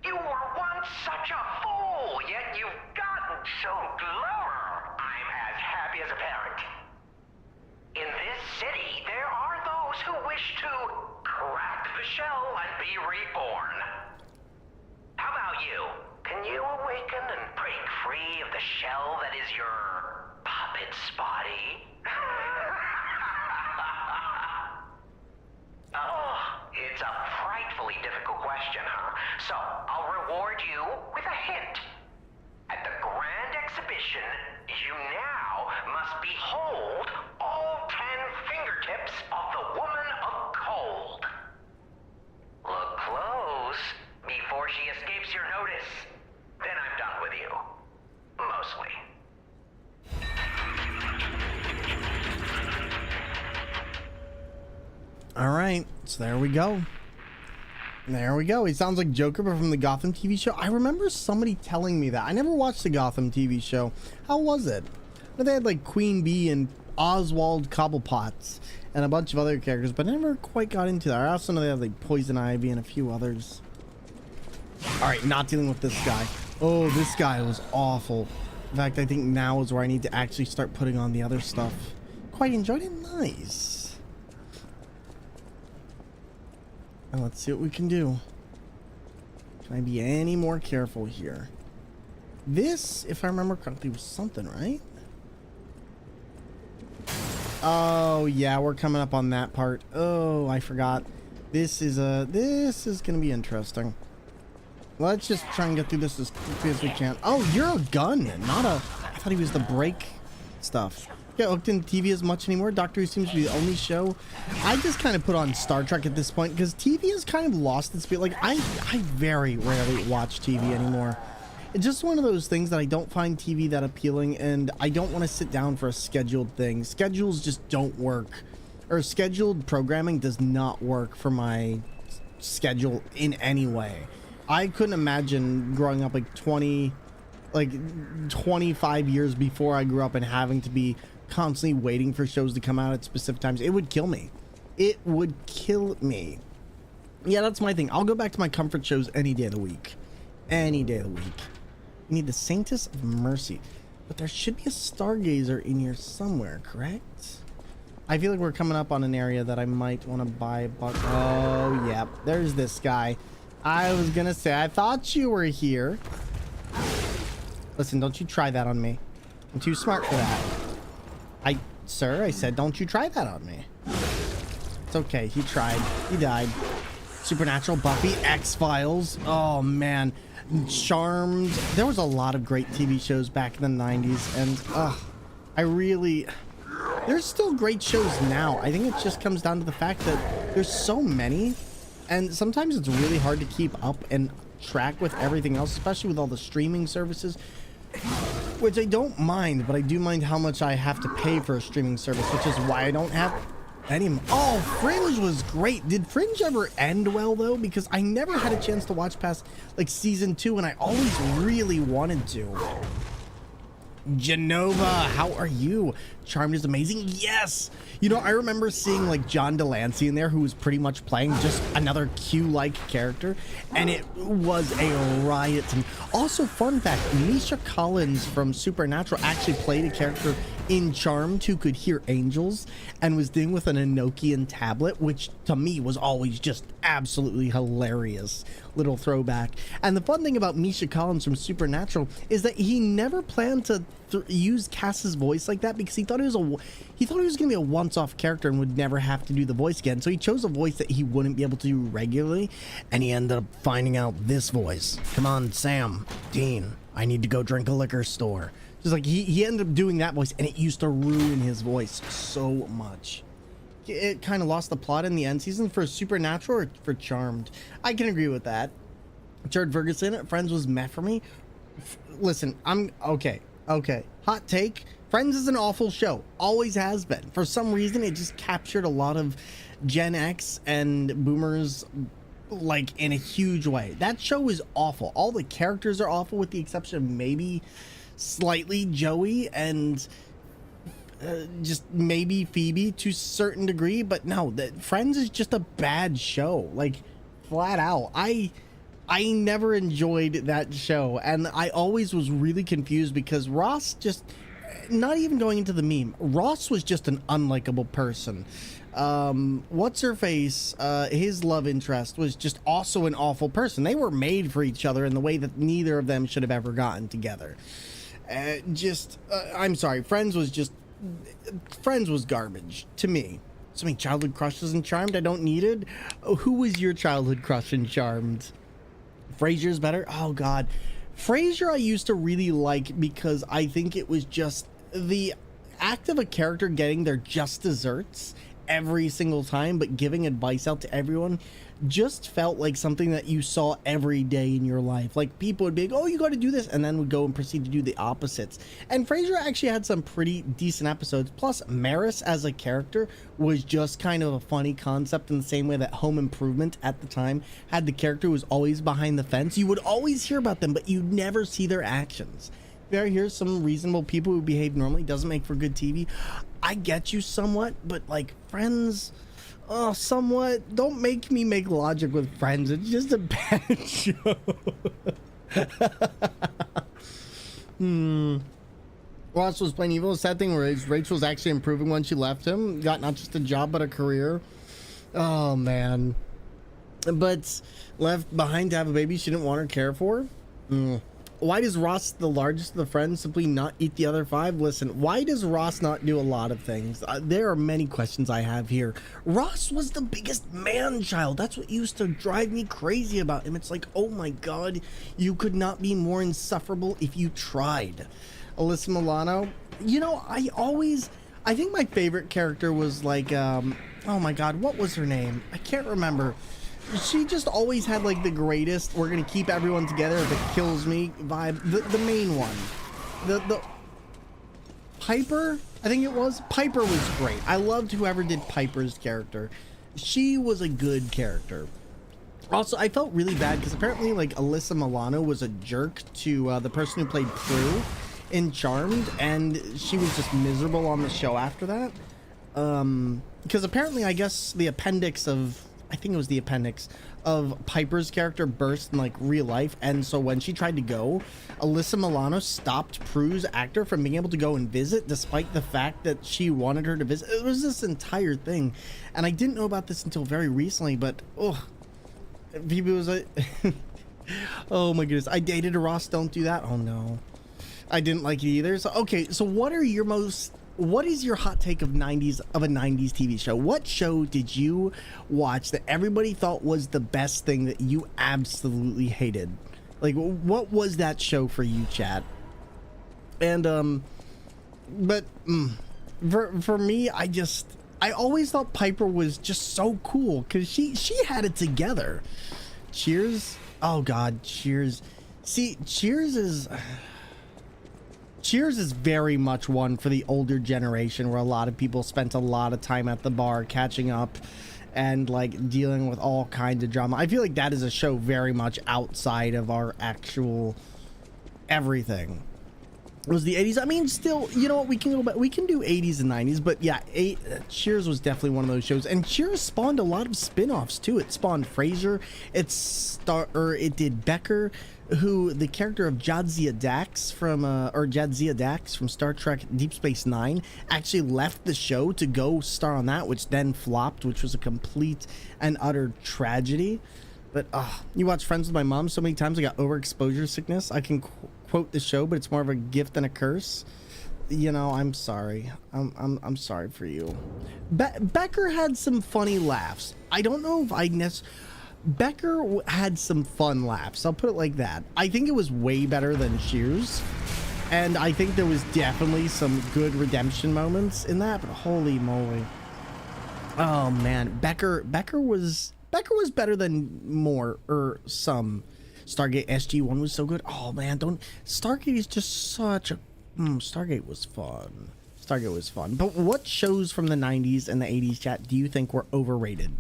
You were once such a fool, yet you've gotten so clever. I'm as happy as a parent. In this city, there are those who wish to crack the shell and be reborn. How about you? Can you wish awaken and break free of the shell that is your puppet's body? Oh, it's a frightfully difficult question, huh? So, I'll reward you with a hint. At the grand exhibition, you now must behold all 10 fingertips of the Woman of Cold. Look close before she escapes your notice. Then I'm done with you. Mostly. All right, so there we go. There we go. He sounds like Joker, but from the Gotham TV show. I remember somebody telling me that. I never watched the Gotham TV show. How was it? They had like Queen Bee and Oswald Cobblepot's and a bunch of other characters, but I never quite got into that. I also know they had like Poison Ivy and a few others. All right, not dealing with this guy. Oh, this guy was awful. In fact, I think now is where I need to actually start putting on the other stuff. Quite enjoyed it. Nice. Now let's see what we can do. Can I be any more careful here? This, if I remember correctly, was something, right? Oh yeah, we're coming up on that part. Oh, I forgot. This is gonna be interesting. Let's just try and get through this as quickly as we can. Oh, you're a gun, not a... I thought he was the brake stuff. Get hooked into TV as much anymore. Doctor Who seems to be the only show. I just kind of put on Star Trek at this point because TV has kind of lost its feel. Like I very rarely watch TV anymore. It's just one of those things that I don't find TV that appealing, and I don't want to sit down for a scheduled thing. Schedules just don't work, or scheduled programming does not work for my schedule in any way. I couldn't imagine growing up like 25 years before I grew up and having to be constantly waiting for shows to come out at specific times. It would kill me. It would kill me. Yeah, that's my thing. I'll go back to my comfort shows any day of the week. Any day of the week. We need the Saintess of Mercy. But there should be a Stargazer in here somewhere, correct? I feel like we're coming up on an area that I might want to buy. But oh, yeah. There's this guy. I was gonna say, I thought you were here. Listen, don't you try that on me. I'm too smart for that. Sir, I said, don't you try that on me. It's okay. He tried. He died. Supernatural, Buffy, X-Files. Oh, man. Charmed. There was a lot of great TV shows back in the 90s. And, there's still great shows now. I think it just comes down to the fact that there's so many. And sometimes it's really hard to keep up and track with everything else, especially with all the streaming services. Which I don't mind, but I do mind how much I have to pay for a streaming service, which is why I don't have any. Oh, Fringe was great. Did Fringe ever end well, though? Because I never had a chance to watch past, like, season 2, and I always really wanted to. Genova, how are you? Charmed is amazing. Yes. You know, I remember seeing like John Delancey in there, who was pretty much playing just another Q-like character, and it was a riot. And also, fun fact, Misha Collins from Supernatural actually played a character in Charmed who could hear angels and was dealing with an Enochian tablet, which to me was always just absolutely hilarious. Little throwback. And the fun thing about Misha Collins from Supernatural is that he never planned to use Cass's voice like that, because he thought it was gonna be a once-off character and would never have to do the voice again. So he chose a voice that he wouldn't be able to do regularly, and he ended up finding out this voice. Come on, Sam, Dean, I need to go drink a liquor store. Just like he ended up doing that voice, and it used to ruin his voice so much. It kind of lost the plot in the end season for Supernatural or for Charmed. I can agree with that. Jared Ferguson, Friends was meh for me. Listen, I'm okay. Hot take. Friends is an awful show. Always has been. For some reason, it just captured a lot of Gen X and boomers, like, in a huge way. That show is awful. All the characters are awful, with the exception of maybe slightly Joey and just maybe Phoebe to a certain degree. But no, Friends is just a bad show. Like, flat out. I never enjoyed that show, and I always was really confused because Ross just not even going into the meme, Ross was just an unlikable person. What's her face, his love interest was just also an awful person. They were made for each other in the way that neither of them should have ever gotten together. I'm sorry, Friends was garbage to me. So many childhood crushes in Charmed I don't need it. Who was your childhood crush in Charmed? Frasier's better? Oh god. Frasier I used to really like because I think it was just the act of a character getting their just desserts every single time, but giving advice out to everyone just felt like something that you saw every day in your life. Like people would be like, oh, you got to do this, and then would go and proceed to do the opposites. And Frasier actually had some pretty decent episodes. Plus Maris as a character was just kind of a funny concept in the same way that Home Improvement at the time had the character who was always behind the fence. You would always hear about them, but you'd never see their actions. Here's some reasonable people who behave normally. Doesn't make for good TV. I get you somewhat, but like Friends, oh, somewhat. Don't make me make logic with Friends. It's just a bad show. Ross was playing evil. The sad thing was Rachel was actually improving when she left him. Got not just a job, but a career. Oh, man. But left behind to have a baby she didn't want or care for. Why does Ross, the largest of the Friends, simply not eat the other 5? Listen, why does Ross not do a lot of things? There are many questions I have here. Ross was the biggest man-child. That's what used to drive me crazy about him. It's like, oh my god, you could not be more insufferable if you tried. Alyssa Milano, you know, I think my favorite character was like, oh my god, what was her name? I can't remember. She just always had like the greatest we're gonna keep everyone together if it kills me vibe. The main one, the Piper, I think it was. Piper was great. I loved whoever did Piper's character. She was a good character. Also, I felt really bad because apparently like Alyssa Milano was a jerk to the person who played Prue in Charmed, and she was just miserable on the show after that. Because apparently I guess the appendix of Piper's character burst in like real life, and so when she tried to go, Alyssa Milano stopped Prue's actor from being able to go and visit despite the fact that she wanted her to visit. It was this entire thing, and I didn't know about this until very recently, but people was like oh my goodness, I dated a Ross, don't do that. Oh no, I didn't like it either. So okay, so what is your hot take of a 90s TV show? What show did you watch that everybody thought was the best thing that you absolutely hated? Like, what was that show for you, chat? And, for me, I always thought Piper was just so cool because she had it together. Cheers? Oh God, Cheers. See, Cheers is very much one for the older generation where a lot of people spent a lot of time at the bar catching up and like dealing with all kinds of drama. I feel like that is a show very much outside of our actual everything. It was the 80s. I mean, still, you know what, we can go back, we can do 80s and 90s, but yeah, Cheers was definitely one of those shows, and Cheers spawned a lot of spin-offs too. It spawned Frasier, it did Becker, who the character of Jadzia Dax from Star Trek Deep Space Nine actually left the show to go star on that, which then flopped, which was a complete and utter tragedy. But you watch Friends with My Mom so many times I got overexposure sickness. I can quote the show, but it's more of a gift than a curse. You know, I'm sorry. I'm sorry for you. Becker had some funny laughs. I don't know if Becker had some fun laughs. I'll put it like that. I think it was way better than Cheers, and I think there was definitely some good redemption moments in that. But holy moly! Oh man, Becker was better than some. Stargate SG-1 was so good. Oh man, Stargate is just such a Stargate was fun. Stargate was fun. But what shows from the 90s and the 80s, chat, do you think were overrated?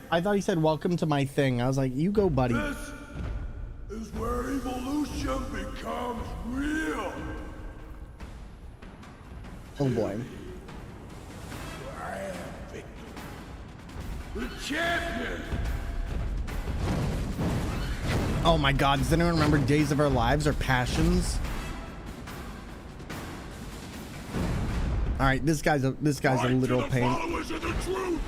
I thought he said welcome to my thing. I was like, you go, buddy. This is where evolution becomes real. Oh boy. I am Victor, the champion. Oh my God, does anyone remember Days of Our Lives or Passions? All right, this guy's a literal pain. Followers of the truth.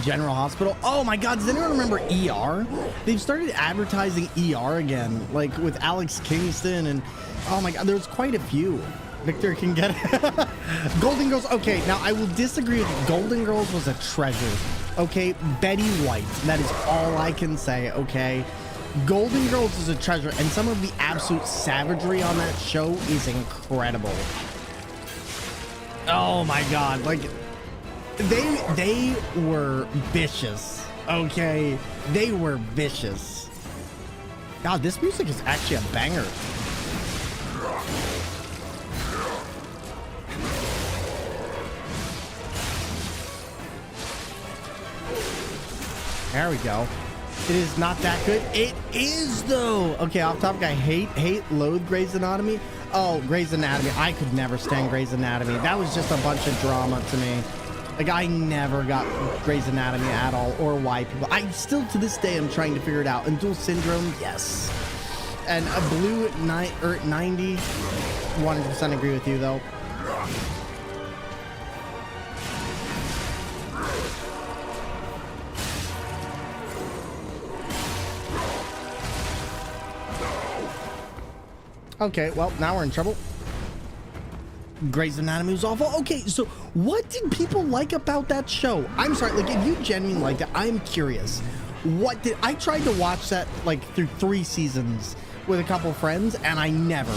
General Hospital. Oh my God, does anyone remember ER? They've started advertising ER again, like with Alex Kingston, and oh my God, there's quite a few. Victor can get it. Golden Girls. Okay, now I will disagree with you. Golden Girls was a treasure. Okay, Betty White. That is all I can say. Okay, Golden Girls is a treasure, and some of the absolute savagery on that show is incredible. Oh my God, like. They were vicious. Okay, they were vicious. God, this music is actually a banger. There we go. It is not that good. It is though. Okay, off topic, I loathe Grey's Anatomy. Oh, Grey's Anatomy. I could never stand Grey's Anatomy. That was just a bunch of drama to me. Like, I never got Grey's Anatomy at all, or why people. I still, to this day, am trying to figure it out. And Dual Syndrome, yes. And a Blue 90, 100% agree with you, though. Okay, well, now we're in trouble. Grey's Anatomy was awful. Okay, so what did people like about that show? I'm sorry, like, if you genuinely liked it, I'm curious. What did I tried to watch that like through 3 seasons with a couple friends, and I never,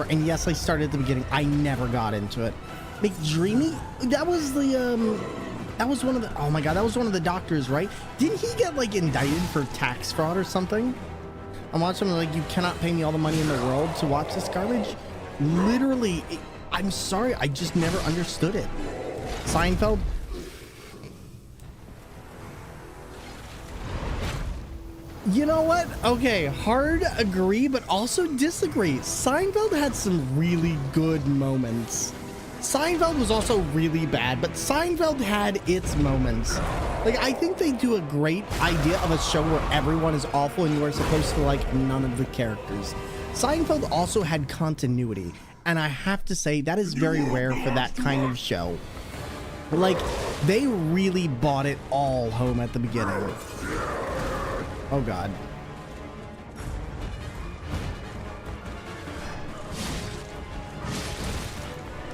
and yes, I started at the beginning, I never got into it. McDreamy? That was the that was one of the, oh my God, that was one of the doctors, right? Didn't he get like indicted for tax fraud or something? I'm watching like, you cannot pay me all the money in the world to watch this garbage. Literally, I'm sorry, I just never understood it. Seinfeld? You know what? Okay, hard agree, but also disagree. Seinfeld had some really good moments. Seinfeld was also really bad, but Seinfeld had its moments. Like, I think they do a great idea of a show where everyone is awful and you are supposed to like none of the characters. Seinfeld also had continuity. And I have to say, that is very rare for that kind of show. Like, they really bought it all home at the beginning. Oh, God.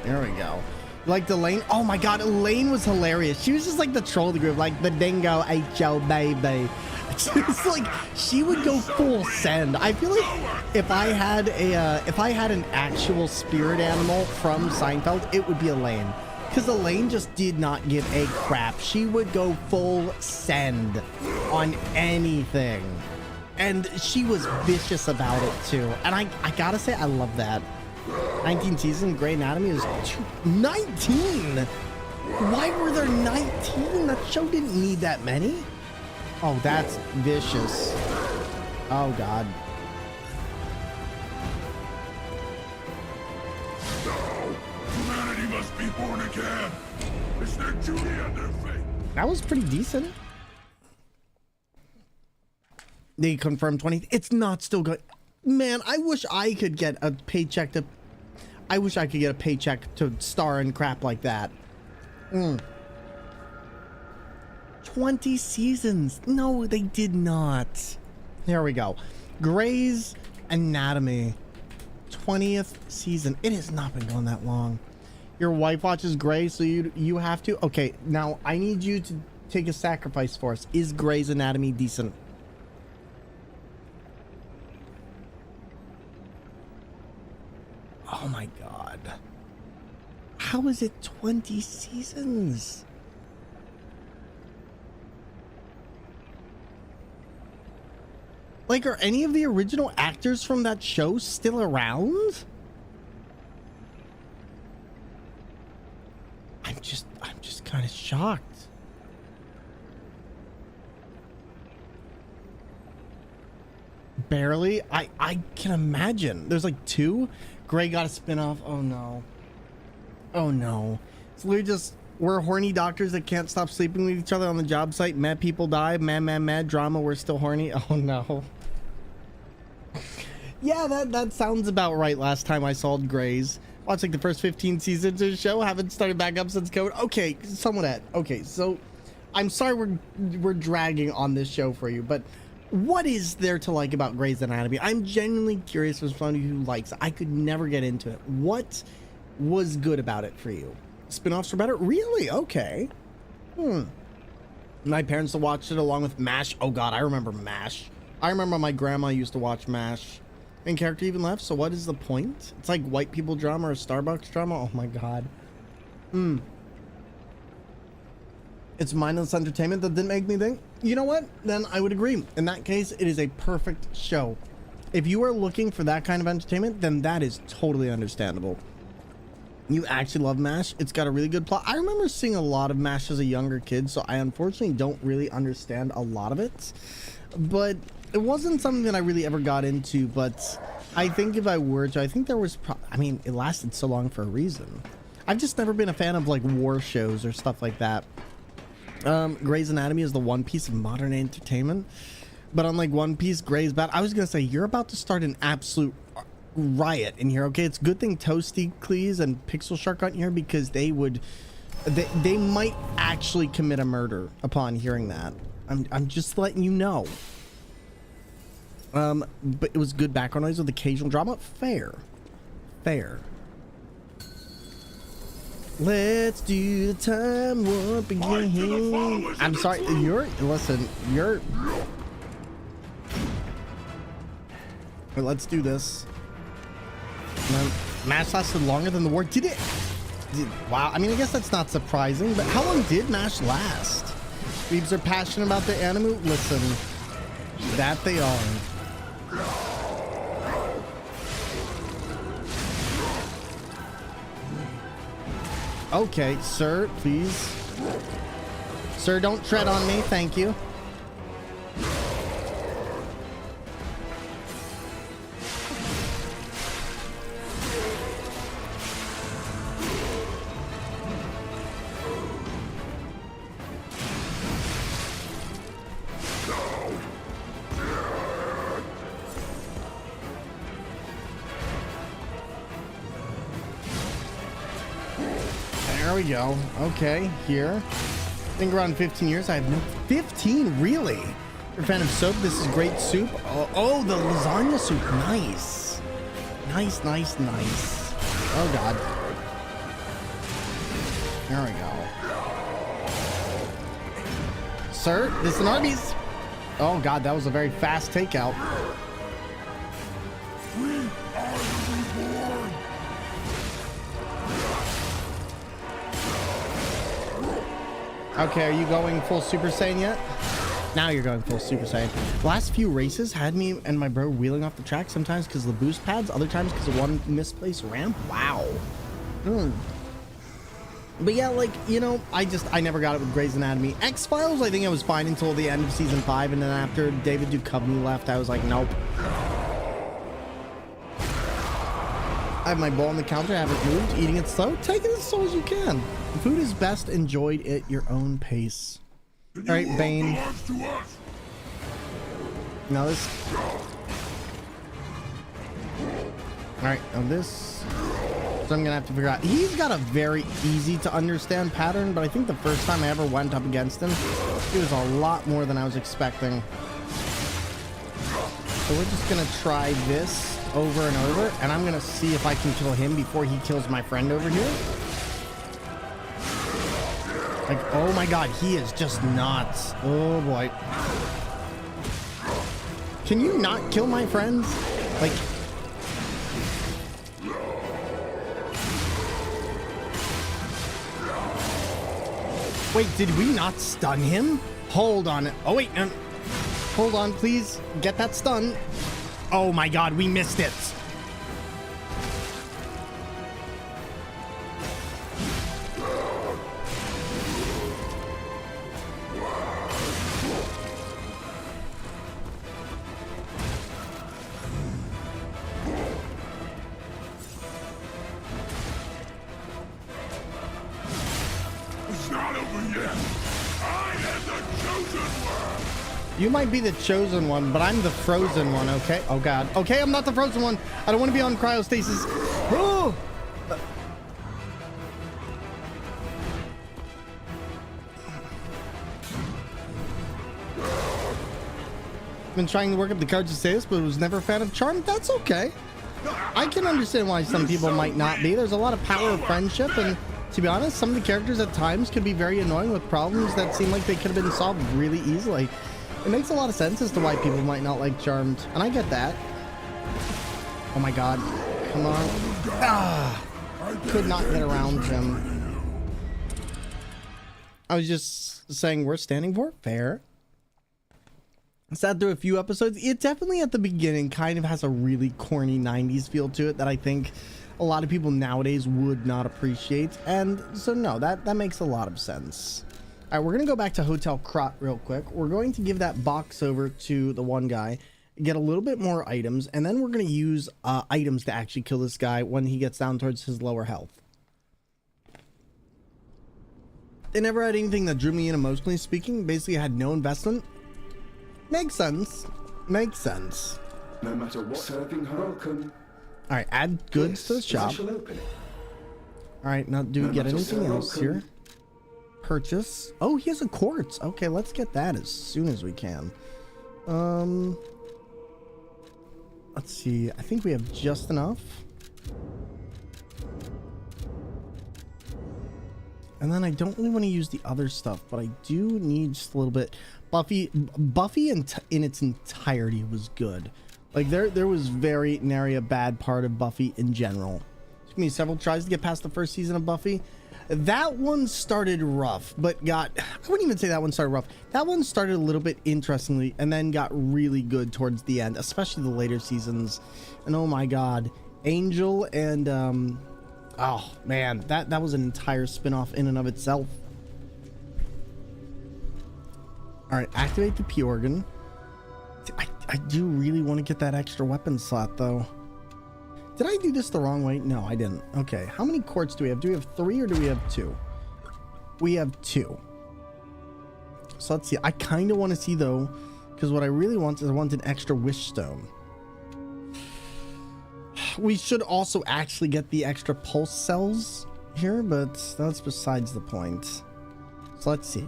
There we go. Like, Elaine. Oh, my God. Elaine was hilarious. She was just like the troll of the group. Like, the dingo ate your baby. She was like, she would go full send. I feel like if I had an actual spirit animal from Seinfeld, it would be Elaine, because Elaine just did not give a crap. She would go full send on anything, and she was vicious about it too. And I gotta say, I love that. 19 season Grey Anatomy is 19. Why were there 19? That show didn't need that many. Oh, that's vicious. Oh, God. No! Humanity must be born again! It's their duty and their fate! That was pretty decent. They confirmed 20. It's not still good. Man, I wish I could get a paycheck to... I wish I could get a paycheck to star in crap like that. 20 seasons. No, they did not. There we go. Grey's Anatomy. 20th season. It has not been going that long. Your wife watches Grey, so you have to? Okay, now I need you to take a sacrifice for us. Is Grey's Anatomy decent? Oh my God. How is it 20 seasons? Like, are any of the original actors from that show still around? I'm just kind of shocked. Barely. I can imagine. There's like 2. Grey got a spinoff. Oh no. Oh no. It's literally just, we're horny doctors that can't stop sleeping with each other on the job site. Mad people die. Mad drama. We're still horny. Oh no. Yeah, that sounds about right. Last time I saw Grays. Watched like the first 15 seasons of the show. Haven't started back up since COVID. Okay, somewhat at. Okay, so I'm sorry we're dragging on this show for you, but what is there to like about Grey's Anatomy? I'm genuinely curious as somebody who likes it. I could never get into it. What was good about it for you? Spin-offs were better? Really? Okay. My parents watched it along with MASH. Oh god, I remember MASH. I remember my grandma used to watch MASH. And character even left, so what is the point? It's like white people drama or Starbucks drama. Oh my god. It's mindless entertainment that didn't make me think. You know what? Then I would agree. In that case, it is a perfect show. If you are looking for that kind of entertainment, then that is totally understandable. You actually love MASH. It's got a really good plot. I remember seeing a lot of MASH as a younger kid, so I unfortunately don't really understand a lot of it. But it wasn't something that I really ever got into, but I think if I were to, I think there was, I mean, it lasted so long for a reason. I've just never been a fan of like war shows or stuff like that. Grey's Anatomy is the one piece of modern entertainment, but unlike One Piece, Grey's bad. I was gonna say, you're about to start an absolute riot in here, okay? It's a good thing Toasty Cleese and Pixel Shark aren't here, because they might actually commit a murder upon hearing that. I'm just letting you know. But it was good background noise with occasional drama. Fair. Let's do the time warp again. I'm sorry, Wait, let's do this. MASH lasted longer than the war. Did it? Wow, I mean, I guess that's not surprising, but how long did MASH last? Weebs are passionate about the anime. Listen, that they are. Okay, sir, please. Sir, don't tread on me, thank you. There we go. Okay, here. I think around 15 years. I have no... 15? Really? You're a fan of soap? This is great soup. Oh, the lasagna soup. Nice. Nice. Oh, God. There we go. Sir, this is an Arby's. Oh, God, that was a very fast takeout. Okay, are you going full Super Saiyan yet? Now you're going full Super Saiyan. The last few races had me and my bro wheeling off the track, sometimes because of the boost pads, other times because of one misplaced ramp. Wow. But yeah, like, you know, I never got it with Grey's Anatomy. X-Files, I think I was fine until the end of season 5, and then after David Duchovny left, I was like, nope. I have my bowl on the counter, I haven't moved, eating it slow. Take it as slow as you can. Food is best enjoyed at your own pace. All right, Bane. Now this. All right, now this. So I'm gonna have to figure out. He's got a very easy to understand pattern, but I think the first time I ever went up against him, it was a lot more than I was expecting. So we're just gonna try this over and over, and I'm gonna see if I can kill him before he kills my friend over here. Like, oh my god, he is just nuts. Oh boy. Can you not kill my friends? Like... Wait, did we not stun him? Hold on. Oh wait, no. Hold on, please. Get that stun. Oh my god, we missed it. yet. I am the chosen one. You might be the chosen one, but I'm the frozen one, okay? Oh, God. Okay, I'm not the frozen one. I don't want to be on cryostasis. Oh! Been trying to work up the courage to say this, but was never a fan of charm. That's okay. I can understand why some people might not be. There's a lot of power of friendship, and to be honest, some of the characters at times can be very annoying with problems that seem like they could have been solved really easily. It makes a lot of sense as to why people might not like Charmed, and I get that. Oh my God. Come on. Ah, could not get around him. I was just saying we're standing for fair. Sat through a few episodes. It definitely at the beginning kind of has a really corny 90s feel to it that I think a lot of people nowadays would not appreciate. And so no, that makes a lot of sense. All right, we're going to go back to Hotel Krot real quick. We're going to give that box over to the one guy, get a little bit more items, and then we're going to use items to actually kill this guy when he gets down towards his lower health. They never had anything that drew me in emotionally speaking. Basically, I had no investment. Makes sense. Makes sense. No matter what serving her welcome. All right, add goods to the shop. All right, now do we get anything else here? Purchase. Oh, he has a quartz. Okay, let's get that as soon as we can. Let's see. I think we have just enough. And then I don't really want to use the other stuff, but I do need just a little bit. Buffy in its entirety was good. Like there was very nary a bad part of Buffy in general. It took me several tries to get past the first season of Buffy. That one started rough, but I wouldn't even say that one started rough. That one started a little bit interestingly and then got really good towards the end, especially the later seasons. And oh my God, Angel and oh man, that was an entire spin-off in and of itself. All right, activate the P organ. I do really want to get that extra weapon slot though. Did I do this the wrong way? No, I didn't. Okay, how many quartz do we have? Do we have 3 or do we have 2? We have 2. So let's see. I kind of want to see though, because what I really want is I want an extra wish stone. We should also actually get the extra pulse cells here, but that's besides the point. So let's see.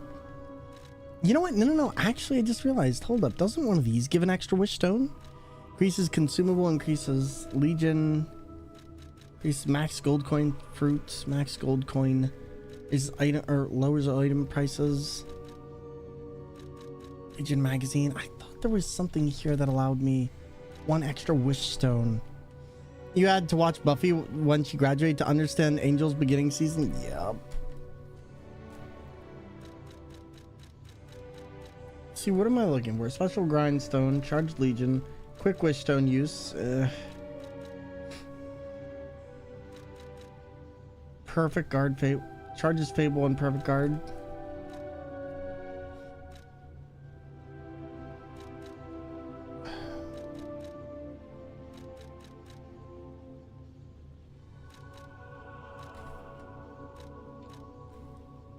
You know what? No. Actually, I just realized. Hold up. Doesn't one of these give an extra wish stone? Increases consumable, increases legion, increases max gold coin fruit, max gold coin is item or lowers item prices. Legion magazine. I thought there was something here that allowed me 1 extra wish stone. You had to watch Buffy when she graduated to understand Angel's beginning season? Yep. See, what am I looking for? Special grindstone, charged legion, quick wish stone use. Perfect guard, charges fable and perfect guard.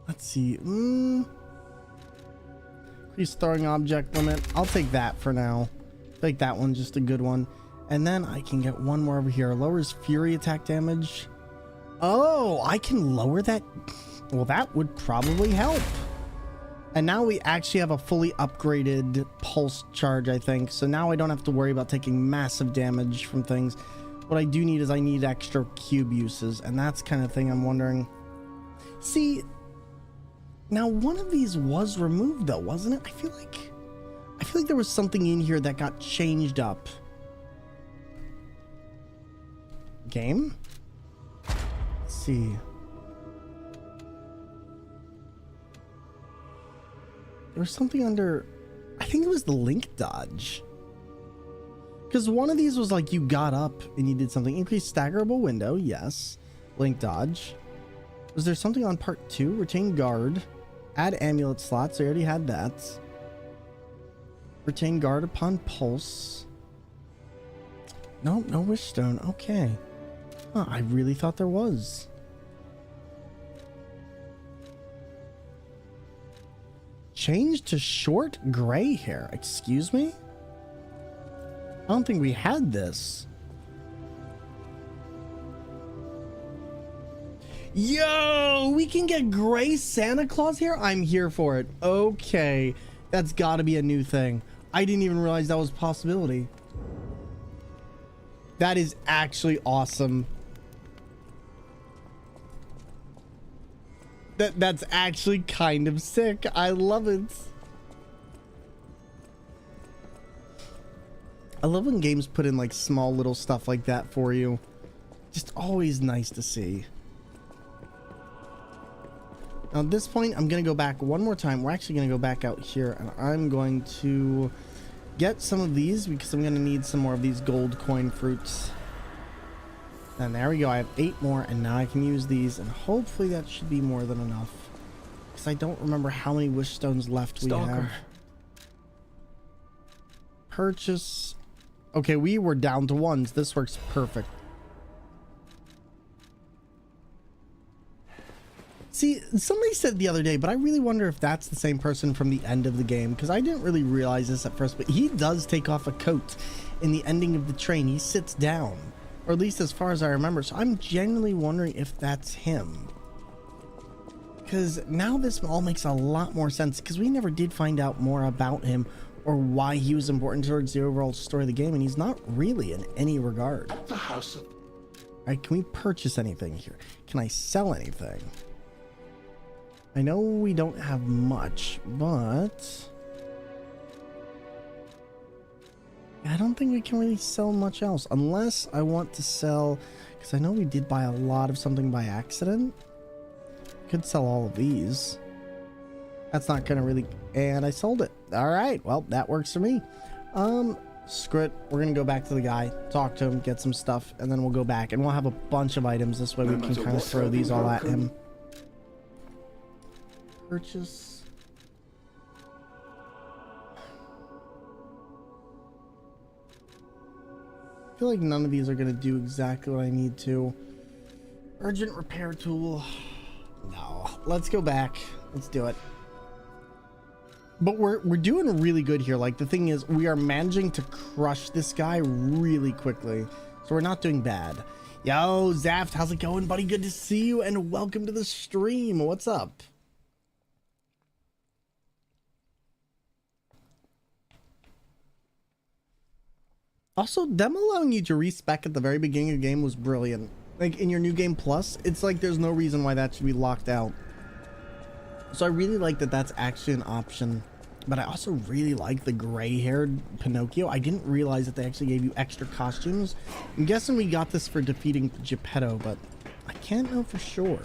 Let's see. Increase throwing object limit. I'll take that for now. I think that one's just a good one. And then I can get one more over here. Lowers fury attack damage. Oh, I can lower that. Well, that would probably help. And now we actually have a fully upgraded pulse charge, I think. So now I don't have to worry about taking massive damage from things. What I do need is I need extra cube uses. And that's kind of thing I'm wondering. See, now one of these was removed though, wasn't it? I feel like there was something in here that got changed up. Game? Let's see. There was something under, I think it was the link dodge. Because one of these was like you got up and you did something. Increase staggerable window, yes. Link dodge. Was there something on part 2? Retain guard. Add amulet slots. I already had that. Retain guard upon pulse. Nope, no wish stone. Okay. Huh, I really thought there was. changed to short gray hair. Excuse me? I don't think we had this. Yo, we can get gray Santa Claus here? I'm here for it. Okay. That's got to be a new thing. I didn't even realize that was a possibility. That is actually awesome. That's actually kind of sick. I love it. I love when games put in like small little stuff like that for you. Just always nice to see. Now at this point, I'm going to go back one more time. We're actually going to go back out here, and I'm going to get some of these because I'm going to need some more of these gold coin fruits. And there we go. I have 8 more, and now I can use these, and hopefully that should be more than enough. Because I don't remember how many wish stones left we have. Purchase. Okay, we were down to 1s. This works perfect. See, somebody said the other day, but I really wonder if that's the same person from the end of the game, because I didn't really realize this at first, but he does take off a coat in the ending of the train. He sits down, or at least as far as I remember, so I'm genuinely wondering if that's him. Because now this all makes a lot more sense, because we never did find out more about him or why he was important towards the overall story of the game, and he's not really in any regard. The house of... All right, can we purchase anything here? Can I sell anything? I know we don't have much, but I don't think we can really sell much else unless I want to sell, because I know we did buy a lot of something by accident. Could sell all of these. That's not gonna really, and I sold it. All right, well, that works for me. Screw it. We're gonna go back to the guy, talk to him, get some stuff, and then we'll go back and we'll have a bunch of items. This way we can kind of throw these all at him. Purchase. I feel like none of these are going to do exactly what I need to. Urgent repair tool. No, let's go back. Let's do it. But we're doing really good here. Like, the thing is, we are managing to crush this guy really quickly. So we're not doing bad. Yo, Zaft, how's it going, buddy? Good to see you and welcome to the stream. What's up? Also, them allowing you to respec at the very beginning of the game was brilliant. Like, in your new game plus, it's like there's no reason why that should be locked out. So I really like that that's actually an option. But I also really like the gray-haired Pinocchio. I didn't realize that they actually gave you extra costumes. I'm guessing we got this for defeating Geppetto, but I can't know for sure.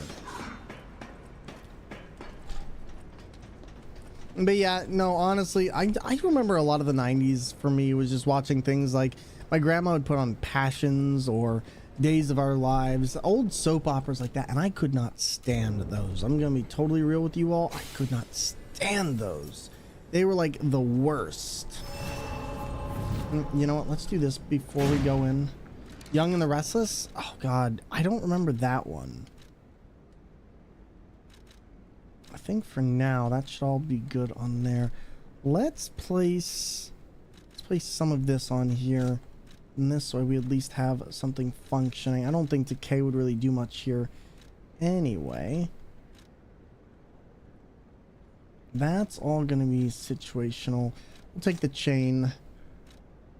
But yeah, no, honestly, I remember a lot of the 90s for me was just watching things like my grandma would put on Passions or Days of Our Lives, old soap operas like that, and I could not stand those. I'm going to be totally real with you all. I could not stand those. They were like the worst. You know what? Let's do this before we go in. Young and the Restless? Oh, God. I don't remember that one. I think for now that should all be good on there. Let's place some of this on here, and this way we at least have something functioning. I don't think decay would really do much here anyway. That's all gonna be situational. We'll take the chain,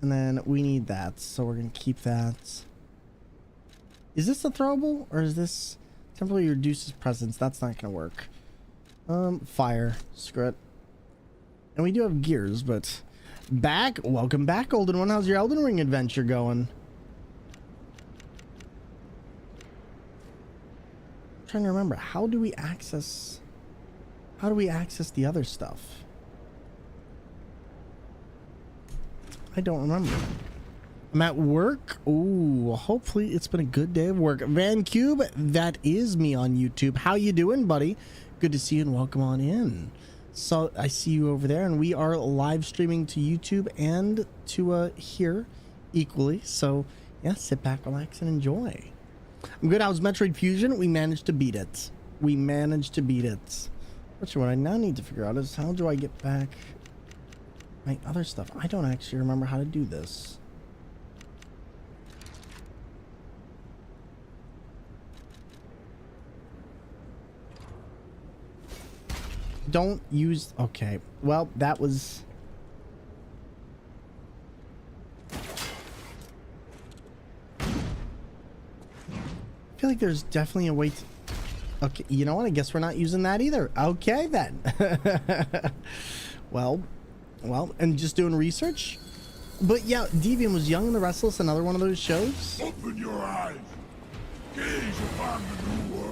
and then we need that, so we're gonna keep that. Is this a throwable, or is this temporarily reduces presence? That's not gonna work. Fire. Screw it. And we do have gears, but welcome back, Golden One. How's your Elden Ring adventure going? I'm trying to remember, how do we access the other stuff? I don't remember. I'm at work. Ooh, hopefully it's been a good day of work. Van Cube, that is me on YouTube. How you doing, buddy? Good to see you and welcome on in. So I see you over there, and we are live streaming to YouTube and to here equally. So yeah, sit back, relax, and enjoy. I'm good. How's Metroid Fusion? We managed to beat it. We managed to beat it. Which what I now need to figure out is how do I get back my other stuff? I don't actually remember how to do this. Don't use... Okay. Well, that was... I feel like there's definitely a way to... Okay, you know what? I guess we're not using that either. Okay, then. well, and just doing research. But yeah, Deviant was Young and the Restless, another one of those shows. Open your eyes. Gaze upon the new world.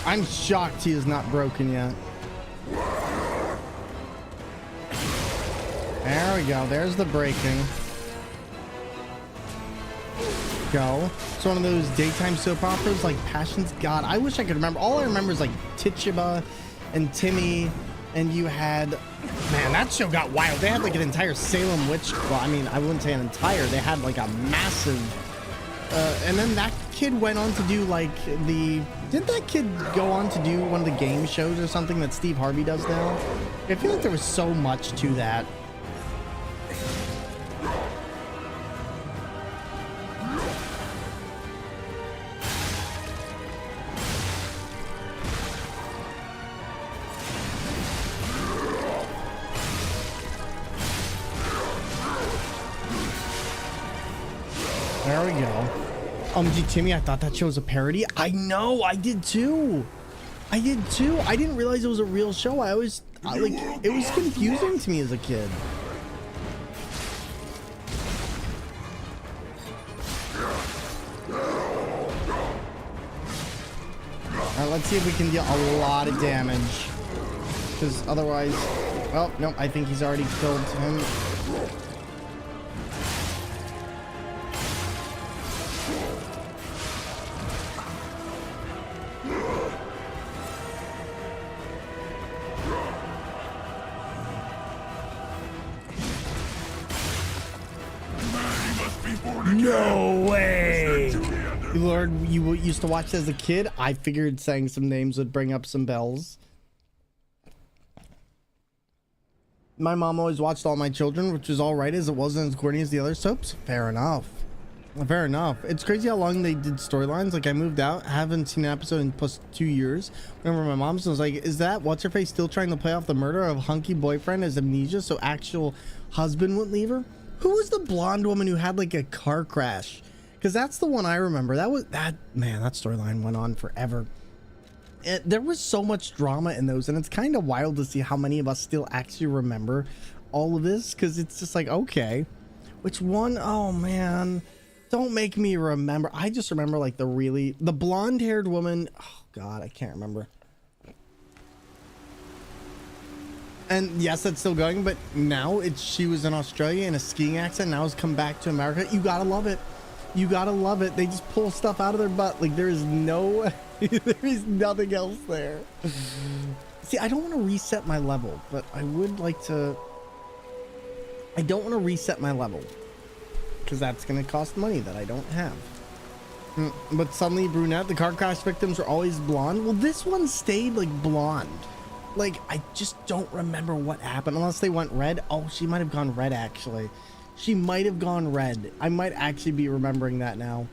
I'm shocked he is not broken yet. There we go. There's the breaking. Go. It's one of those daytime soap operas like Passions. God, I wish I could remember. All I remember is like Tituba and Timmy, and you had... Man, that show got wild. They had like an entire Salem witch... Well, I mean, I wouldn't say an entire. They had like a massive... and then that kid went on to do like the... Didn't that kid go on to do one of the game shows or something that Steve Harvey does now? I feel like there was so much to that. There we go. Gee, Timmy, I thought that show was a parody. I know, I did too. I didn't realize it was a real show. Like, it was confusing to me as a kid. Alright, let's see if we can deal a lot of damage. Because otherwise... Well, no, I think he's already killed him. No way! Lord, you used to watch as a kid? I figured saying some names would bring up some bells. My mom always watched All My Children, which was alright as it wasn't as corny as the other soaps. Fair enough. Fair enough. It's crazy how long they did storylines. Like, I moved out, haven't seen an episode in plus 2 years. Remember my mom was like, is that what's-her-face still trying to play off the murder of hunky boyfriend as amnesia so actual husband wouldn't leave her? Who was the blonde woman who had like a car crash? Because that's the one I remember. Man, that storyline went on forever. There was so much drama in those, and it's kind of wild to see how many of us still actually remember all of this, because it's just like, okay, which one? Oh man, don't make me remember. I just remember like the blonde haired woman. Oh god, I can't remember. And yes, that's still going, but now she was in Australia in a skiing accent. Now has come back to America. You gotta love it. You gotta love it. They just pull stuff out of their butt. Like there is nothing else there. See, I don't want to reset my level, but I would like to. I don't want to reset my level because that's going to cost money that I don't have. But suddenly brunette, the car crash victims are always blonde. Well, this one stayed like blonde. Like, I just don't remember what happened unless they went red. Oh, she might have gone red, actually. She might have gone red. I might actually be remembering that now.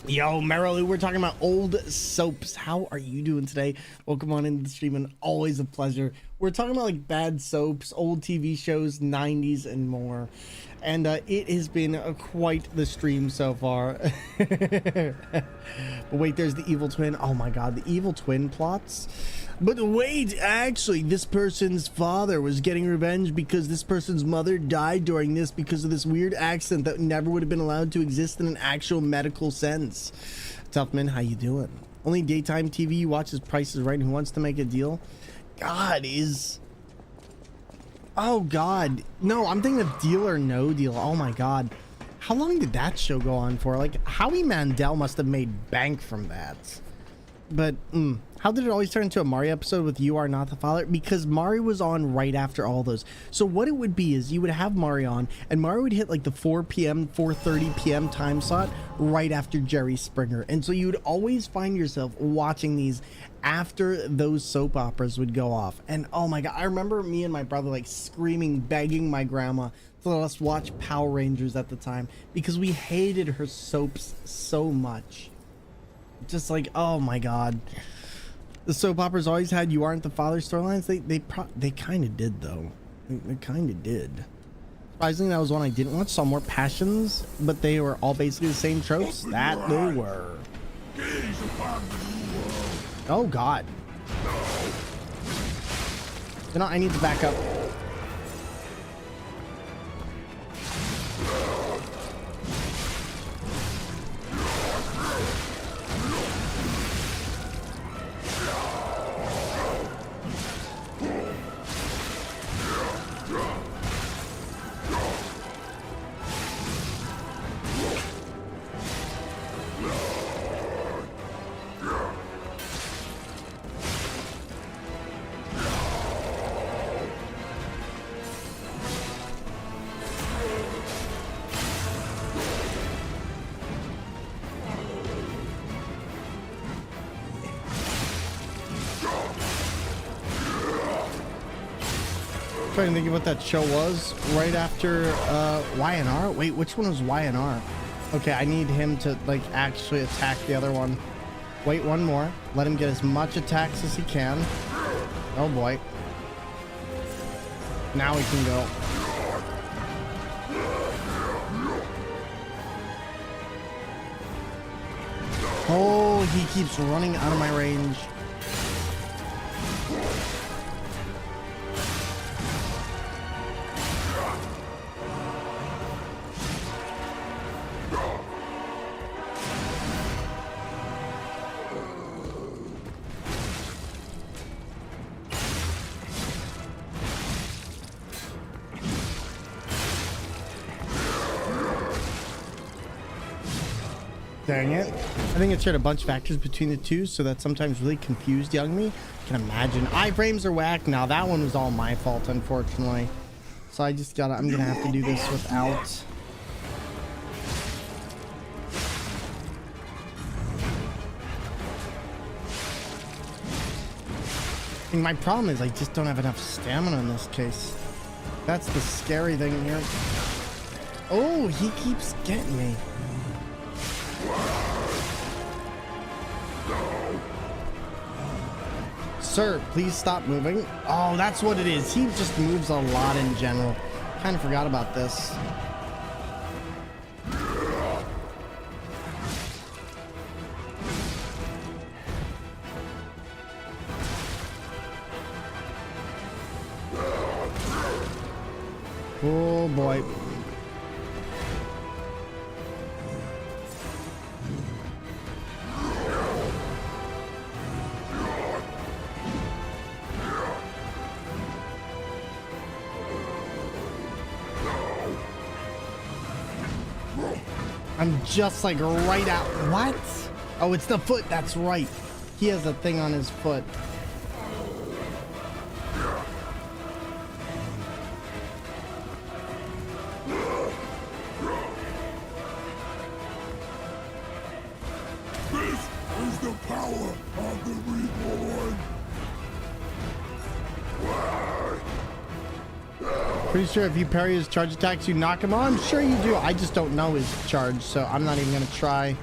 Yo, Merrill, we're talking about old soaps. How are you doing today? Welcome on into the stream, and always a pleasure. We're talking about like bad soaps, old TV shows, 90s, and more. And it has been quite the stream so far. But wait, there's the evil twin. Oh my god, the evil twin plots. But wait, actually, this person's father was getting revenge because this person's mother died during this because of this weird accident that never would have been allowed to exist in an actual medical sense. Toughman, how you doing? Only daytime TV you watch is Price is Right and Who Wants to Make a Deal? God, is Oh God, no, I'm thinking of Deal or No Deal. Oh my God, how long did that show go on for? Like, Howie Mandel must have made bank from that. But how did it always turn into a Mari episode with You Are Not the Father? Because Mari was on right after all those. So what it would be is you would have Mari on, and Mari would hit like the 4 p.m., 4:30 p.m. time slot right after Jerry Springer. And so you would always find yourself watching these after those soap operas would go off. And oh my God, I remember me and my brother like screaming, begging my grandma to let us watch Power Rangers at the time because we hated her soaps so much. Just like, oh my God, the soap operas always had You Aren't the Father storylines. They kind of did though. They kind of did. Surprisingly, that was one I didn't watch. Saw More Passions, but they were all basically the same tropes. That they were. Oh God. You know, I need to back up. Trying to think of what that show was right after YNR. Wait, which one was YNR? Okay, I need him to like actually attack the other one. Wait, one more. Let him get as much attacks as he can. Oh boy. Now he can go. Oh, he keeps running out of my range. Dang it. I think it shared a bunch of factors between the two, so that sometimes really confused young me. I can imagine. Iframes are whack. Now that one was all my fault, unfortunately. So I just gotta, I'm gonna have to do this without. And my problem is I just don't have enough stamina in this case. That's the scary thing here. Oh, he keeps getting me. Sir, please stop moving. Oh, that's what it is. He just moves a lot in general. Kind of forgot about this. Oh boy. I'm just like right out. What? Oh, it's the foot. That's right. He has a thing on his foot. This is the power of the reborn. Pretty sure if you parry his charge attacks, you knock him on. Sure you do. I just don't know his charge, so I'm not even gonna try.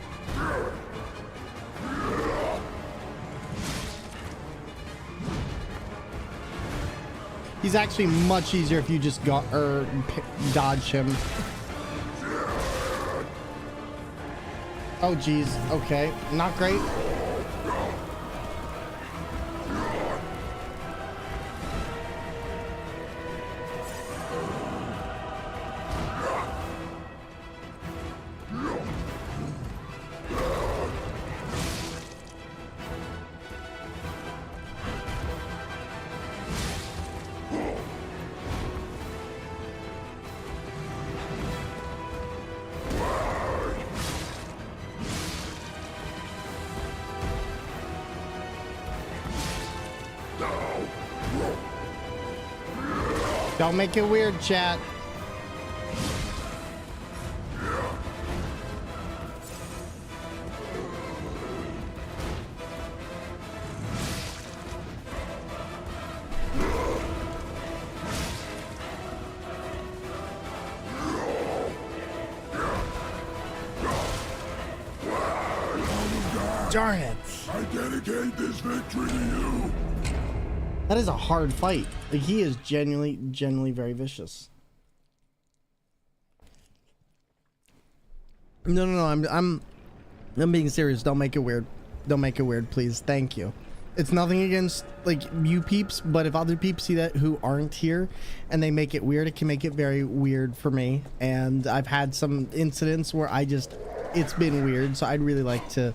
He's actually much easier if you just dodge him. Oh geez. Okay, not great. Don't make it weird, chat. Darn it. I dedicate this victory to you. That is a hard fight. Like, he is genuinely very vicious. No, I'm being serious. Don't make it weird. Don't make it weird, please. Thank you. It's nothing against like you peeps, but if other peeps see that who aren't here and they make it weird, it can make it very weird for me. And I've had some incidents where it's been weird, so I'd really like to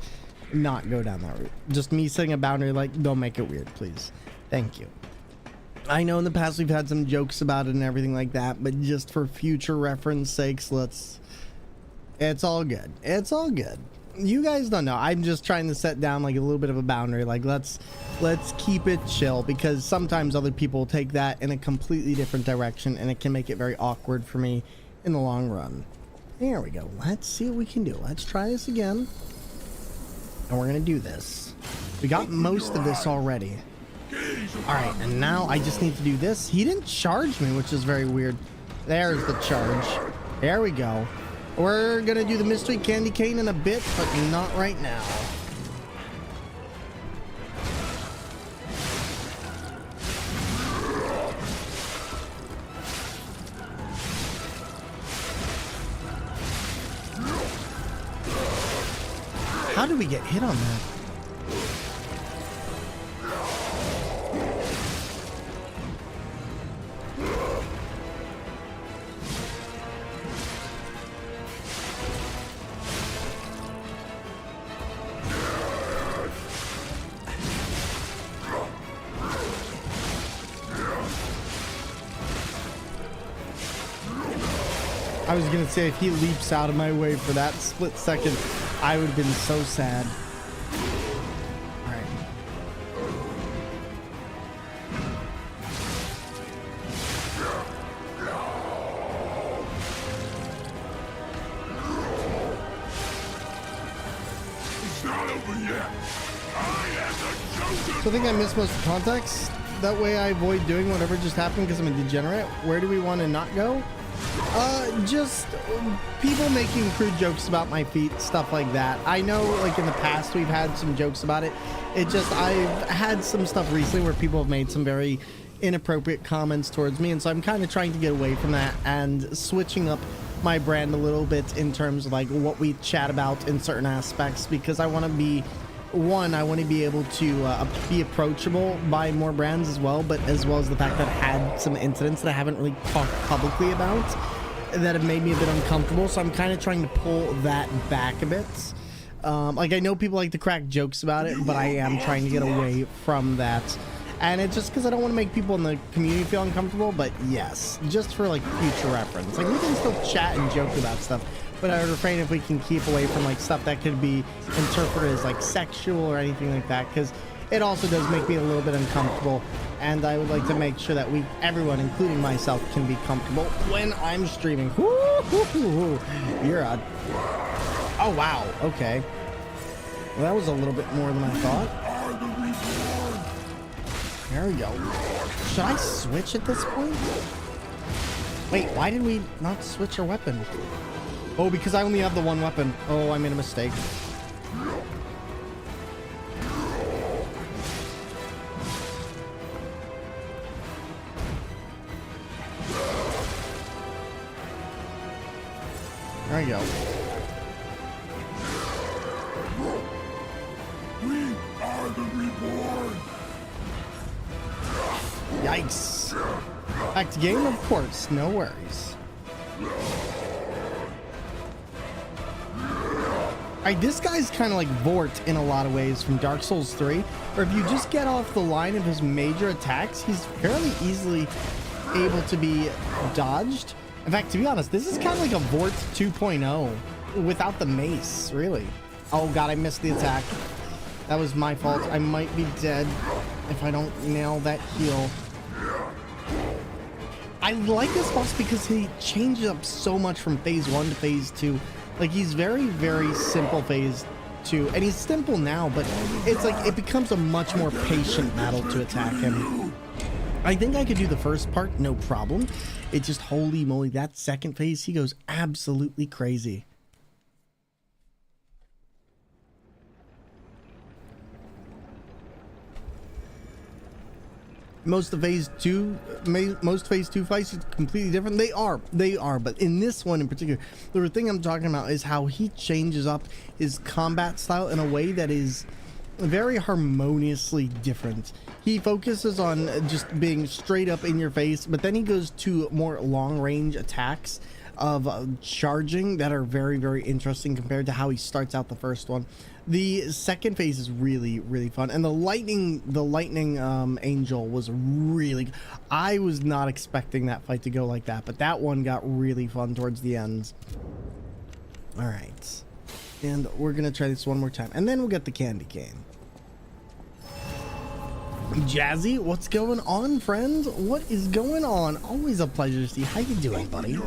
not go down that route. Just me setting a boundary, like, don't make it weird, please. Thank you. I know in the past we've had some jokes about it and everything like that, but just for future reference sakes, it's all good. It's all good. You guys don't know. I'm just trying to set down like a little bit of a boundary. Like, let's keep it chill, because sometimes other people take that in a completely different direction and it can make it very awkward for me in the long run. There we go. Let's see what we can do. Let's try this again. And we're gonna do this. We got most of this already. All right, and now I just need to do this. He didn't charge me, which is very weird. There's the charge. There we go. We're gonna do the mystery candy cane in a bit, but not right now. How did we get hit on that? I was gonna say, if he leaps out of my way for that split second, I would have been so sad. All right. It's not over yet. I am the chosen. So I think I missed most of the context. That way I avoid doing whatever just happened because I'm a degenerate. Where do we want to not go? Just people making crude jokes about my feet, stuff like that. I know, like, in the past we've had some jokes about it. I've had some stuff recently where people have made some very inappropriate comments towards me, and so I'm kind of trying to get away from that and switching up my brand a little bit in terms of like what we chat about in certain aspects, because I want to be I want to be able to be approachable by more brands as well, but as well as the fact that I had some incidents that I haven't really talked publicly about that have made me a bit uncomfortable. So I'm kind of trying to pull that back a bit. Like, I know people like to crack jokes about it, but I am trying to get away from that. And it's just because I don't want to make people in the community feel uncomfortable, but yes, just for like future reference. Like, we can still chat and joke about stuff, but I would refrain if we can keep away from like stuff that could be interpreted as like sexual or anything like that, because it also does make me a little bit uncomfortable, and I would like to make sure that everyone, including myself, can be comfortable when I'm streaming. You're a... Oh, wow. Okay. Well, that was a little bit more than I thought. There we go. Should I switch at this point? Wait, why did we not switch our weapon? Oh, because I only have the one weapon. Oh, I made a mistake. There you go. We are the reborn. Yikes. Back to game, of course. No worries. Alright, this guy's kind of like Vort in a lot of ways from Dark Souls 3, where if you just get off the line of his major attacks, he's fairly easily able to be dodged. In fact, to be honest, this is kind of like a Vort 2.0 without the mace, really. Oh god, I missed the attack. That was my fault. I might be dead. if I don't nail that heal. I like this boss because he changes up so much from phase 1 to phase 2. Like, he's very, very simple phase 2, and he's simple now, but it's like it becomes a much more patient battle to attack him. I think I could do the first part, no problem. It just, holy moly, that second phase, he goes absolutely crazy. Most phase 2 fights are completely different. They are, but in this one in particular, the thing I'm talking about is how he changes up his combat style in a way that is very harmoniously different. He focuses on just being straight up in your face, but then he goes to more long range attacks of charging that are very, very interesting compared to how he starts out the first one. The second phase is really, really fun, and the lightning angel was really. I was not expecting that fight to go like that, but that one got really fun towards the end. All right, and we're gonna try this one more time, and then we'll get the candy cane. Jazzy, what's going on, friend? What is going on? Always a pleasure to see. How you doing, buddy?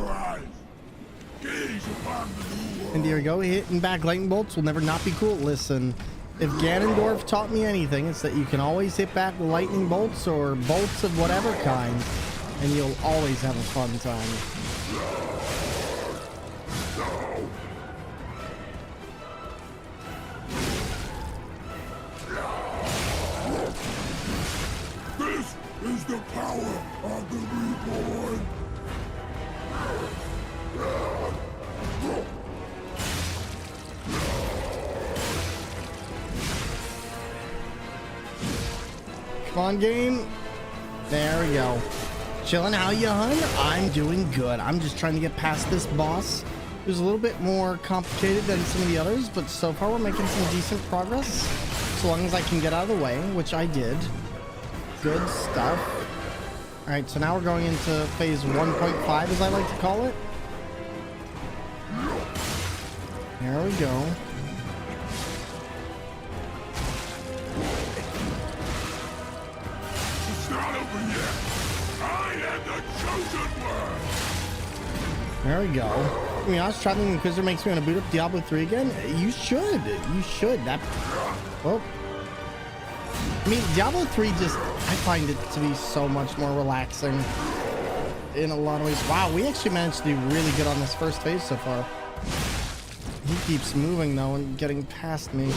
And there you go, hitting back lightning bolts will never not be cool. Listen, if Ganondorf taught me anything, it's that you can always hit back lightning bolts or bolts of whatever kind, and you'll always have a fun time. This is the power of the reborn. Come on, game. There we go. Chilling. How you, hun? I'm doing good. I'm just trying to get past this boss. It was a little bit more complicated than some of the others, but so far we're making some decent progress. So long as I can get out of the way, which I did. Good stuff. All right, so now we're going into phase 1.5, as I like to call it. There we go. There we go. I mean, honest, Traveling Inquisitor makes me want to boot up Diablo 3 again. You should. You should. That. Oh. I mean, Diablo 3 just, I find it to be so much more relaxing in a lot of ways. Wow, we actually managed to do really good on this first phase so far. He keeps moving though and getting past me.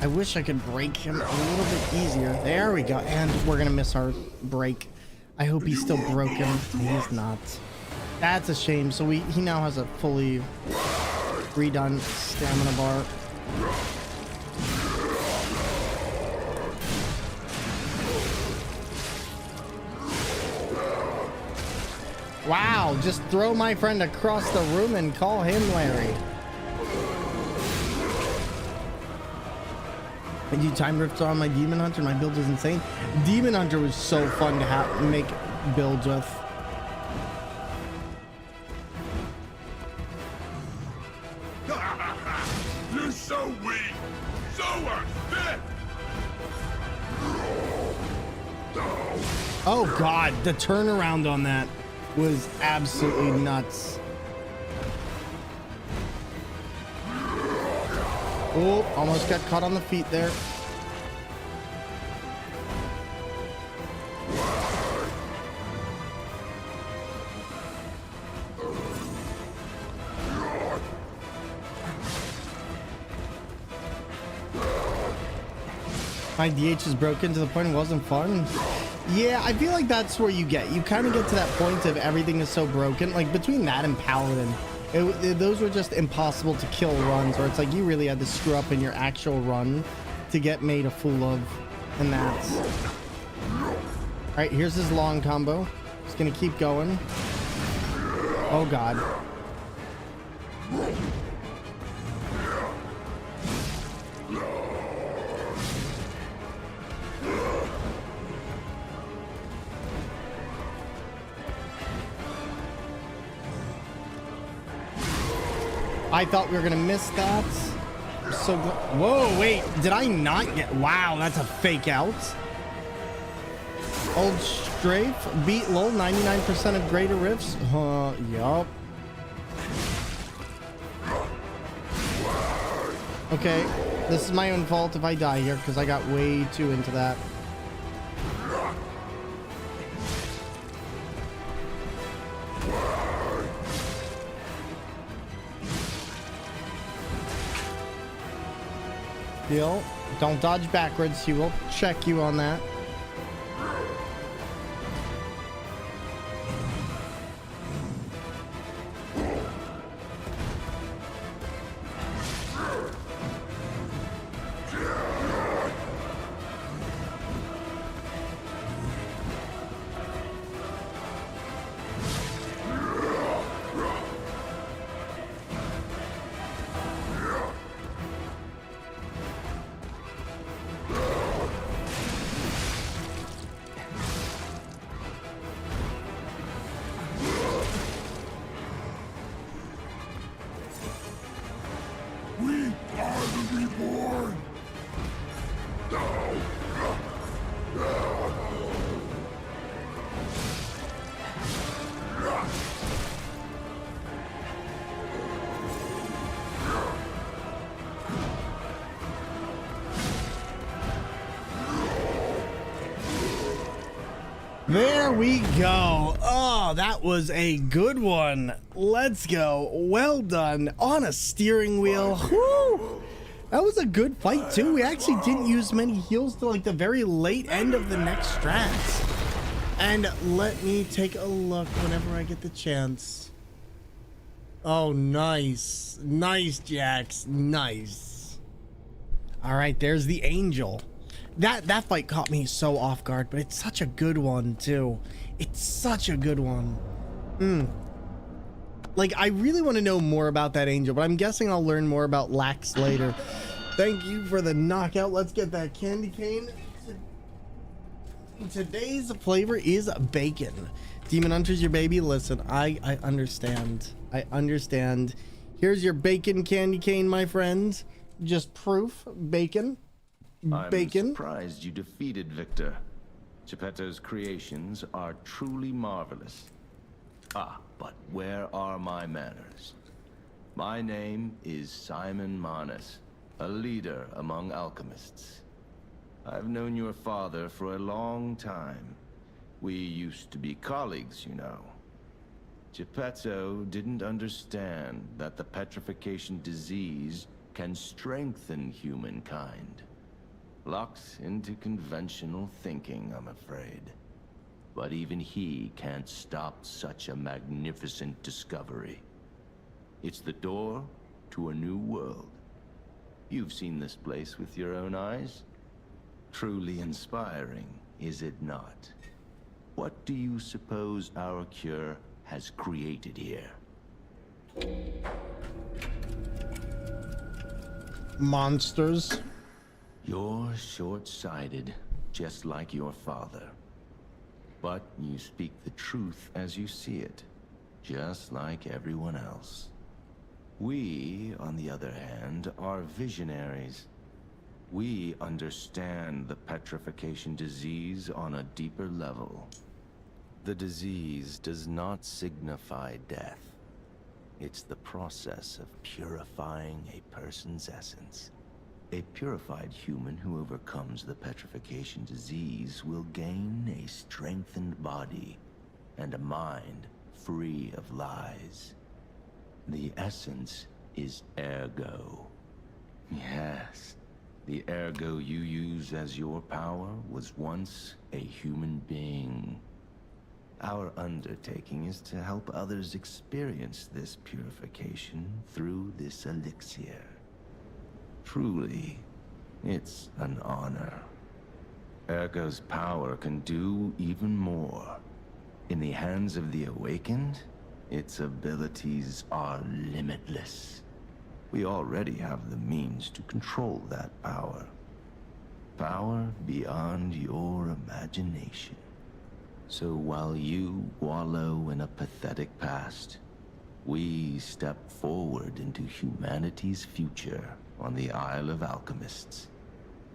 I wish I could break him a little bit easier. There we go. And we're gonna miss our break. I hope he's still broken. He's not. That's a shame. So he now has a fully redone stamina bar. Wow, just throw my friend across the room and call him Larry. I do time rifts on my Demon Hunter. My build is insane. Demon Hunter was so fun to make builds with. You're so weak, so unfit. Oh God, the turnaround on that was absolutely nuts. Oh, almost got caught on the feet there. My DH is broken to the point it wasn't fun. Yeah, I feel like that's where you kind of get to that point of everything is so broken. Like between that and Paladin, those were just impossible to kill runs, where it's like you really had to screw up in your actual run to get made a fool of, and that's. All right, here's his long combo. He's gonna keep going. Oh God. I thought we were gonna miss that. So, whoa, wait, did I not get? Wow, that's a fake out. Old Strafe beat LOL 99% of greater rifts. Yup. Okay, this is my own fault if I die here because I got way too into that. Deal. Don't dodge backwards. He will check you on that. There we go. Oh, that was a good one. Let's go. Well done. On a steering wheel. Whew. That was a good fight too. We actually didn't use many heals till like the very late end of the next strats. And let me take a look whenever I get the chance. Oh, nice. Nice, Jax. Nice. All right, there's the angel. That fight caught me so off guard, but it's such a good one too. It's such a good one. Like, I really want to know more about that angel, but I'm guessing I'll learn more about Lax later. Thank you for the knockout. Let's get that candy cane. Today's flavor is bacon. Demon Hunter's your baby. Listen, I understand. I understand. Here's your bacon candy cane, my friend. Just proof. Bacon. Bacon. I'm surprised you defeated Victor. Geppetto's creations are truly marvelous. Ah, but where are my manners? My name is Simon Manus, a leader among alchemists. I've known your father for a long time. We used to be colleagues, you know. Geppetto didn't understand that the petrification disease can strengthen humankind. Locked into conventional thinking, I'm afraid. But even he can't stop such a magnificent discovery. It's the door to a new world. You've seen this place with your own eyes. Truly inspiring, is it not? What do you suppose our cure has created here? Monsters. You're short-sighted, just like your father. But you speak the truth as you see it, just like everyone else. We, on the other hand, are visionaries. We understand the petrification disease on a deeper level. The disease does not signify death. It's the process of purifying a person's essence. A purified human who overcomes the petrification disease will gain a strengthened body and a mind free of lies. The essence is ergo. Yes, the ergo you use as your power was once a human being. Our undertaking is to help others experience this purification through this elixir. Truly, it's an honor. Ergo's power can do even more. In the hands of the awakened, its abilities are limitless. We already have the means to control that power. Power beyond your imagination. So while you wallow in a pathetic past, we step forward into humanity's future on the Isle of Alchemists.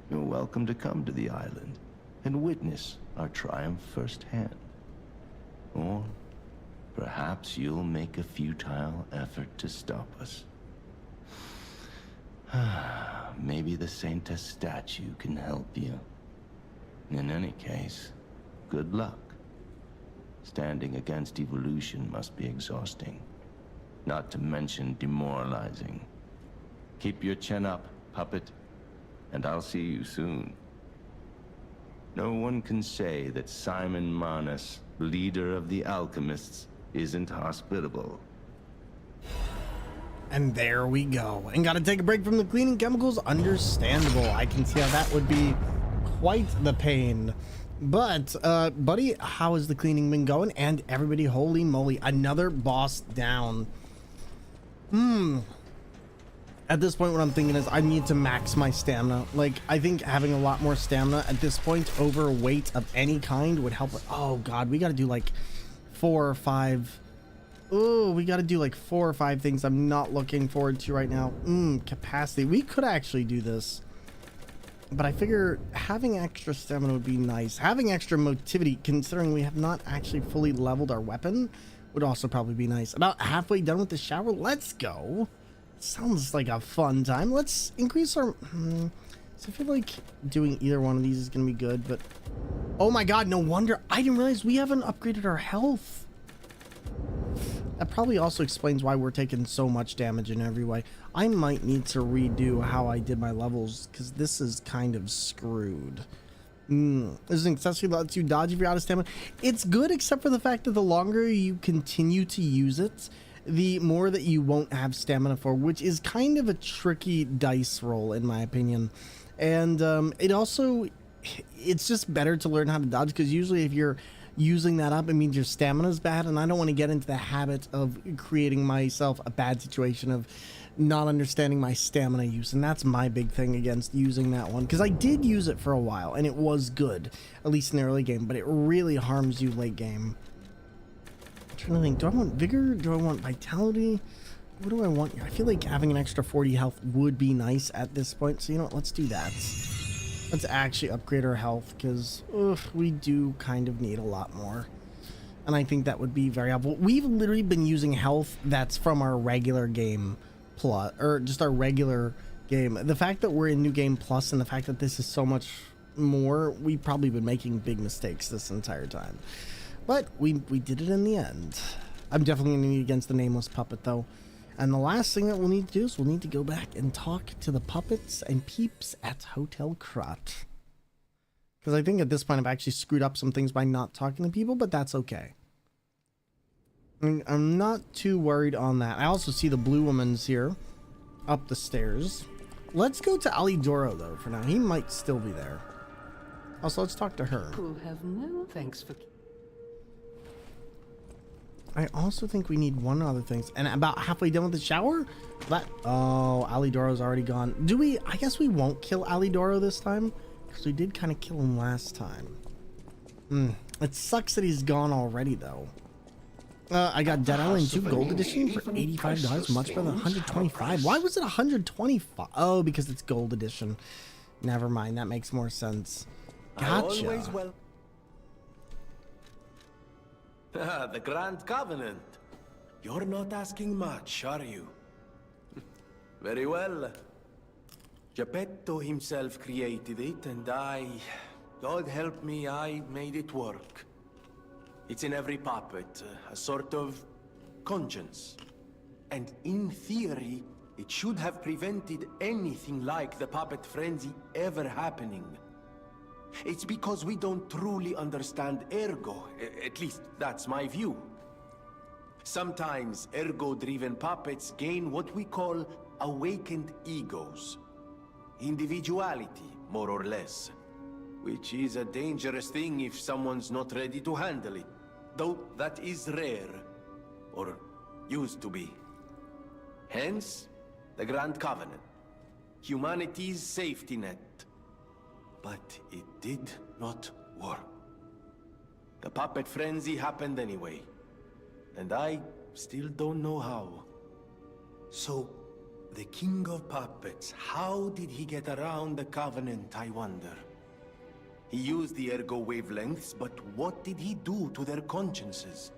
You're welcome to come to the island. and witness our triumph firsthand. Or perhaps you'll make a futile effort to stop us. Maybe the Saintess statue can help you. In any case, good luck. Standing against evolution must be exhausting, not to mention demoralizing. Keep your chin up, puppet, and I'll see you soon. No one can say that Simon Manus, leader of the alchemists, isn't hospitable. And there we go. And gotta take a break from the cleaning chemicals. Understandable. I can see how that would be quite the pain. But, buddy, how has the cleaning been going? And everybody, holy moly, another boss down. At this point, what I'm thinking is I need to max my stamina. Like, I think having a lot more stamina at this point over weight of any kind would help. Oh, God, we gotta do like 4 or 5. Oh, we gotta do like 4 or 5 things I'm not looking forward to right now. Capacity. We could actually do this. But I figure having extra stamina would be nice. Having extra motivity, considering we have not actually fully leveled our weapon, would also probably be nice. About halfway done with the shower. Let's go. Sounds like a fun time. Let's increase our... So I feel like doing either one of these is going to be good, but... Oh my god, no wonder. I didn't realize we haven't upgraded our health. That probably also explains why we're taking so much damage in every way. I might need to redo how I did my levels, because this is kind of screwed. This is an accessory that lets you dodge if you're out of stamina. It's good, except for the fact that the longer you continue to use it, the more that you won't have stamina for, which is kind of a tricky dice roll, in my opinion. And it also, it's just better to learn how to dodge, because usually if you're using that up, it means your stamina is bad, and I don't want to get into the habit of creating myself a bad situation of not understanding my stamina use. And that's my big thing against using that one, because I did use it for a while and it was good, at least in the early game, but it really harms you late game. I'm trying to think, do I want vigor? Do I want vitality? What do I want here? I feel like having an extra 40 health would be nice at this point, so you know what, let's do that. Let's actually upgrade our health, because we do kind of need a lot more. And I think that would be very helpful. We've literally been using health that's from our regular game plus, or just our regular game. The fact that we're in New Game Plus and the fact that this is so much more, we've probably been making big mistakes this entire time. But we did it in the end. I'm definitely going to need against the Nameless Puppet, though. And the last thing that we'll need to do is we'll need to go back and talk to the puppets and peeps at Hotel Krat. Because I think at this point I've actually screwed up some things by not talking to people, but that's okay. I'm not too worried on that. I also see the blue woman's here up the stairs. Let's go to Alidoro, though, for now. He might still be there. Also, let's talk to her. We'll have no thanks for... I also think we need one other thing. And about halfway done with the shower? Oh, Alidoro's already gone. Do we... I guess we won't kill Alidoro this time, because we did kind of kill him last time. It sucks that he's gone already, though. I got Dead Island 2 Gold Edition for $85, much better than $125. Why was it $125? Oh, because it's Gold Edition. Never mind, that makes more sense. Gotcha. The Grand Covenant. You're not asking much, are you? Very well. Geppetto himself created it, and God help me, I made it work. It's in every puppet, a sort of conscience. And in theory, it should have prevented anything like the puppet frenzy ever happening. It's because we don't truly understand ergo. At least, that's my view. Sometimes ergo-driven puppets gain what we call awakened egos. Individuality, more or less. Which is a dangerous thing if someone's not ready to handle it. Though that is rare. Or used to be. Hence, the Grand Covenant. Humanity's safety net. But it did not work. The puppet frenzy happened anyway. And I still don't know how. So, the King of Puppets, how did he get around the Covenant, I wonder? He used the ergo wavelengths, but what did he do to their consciences?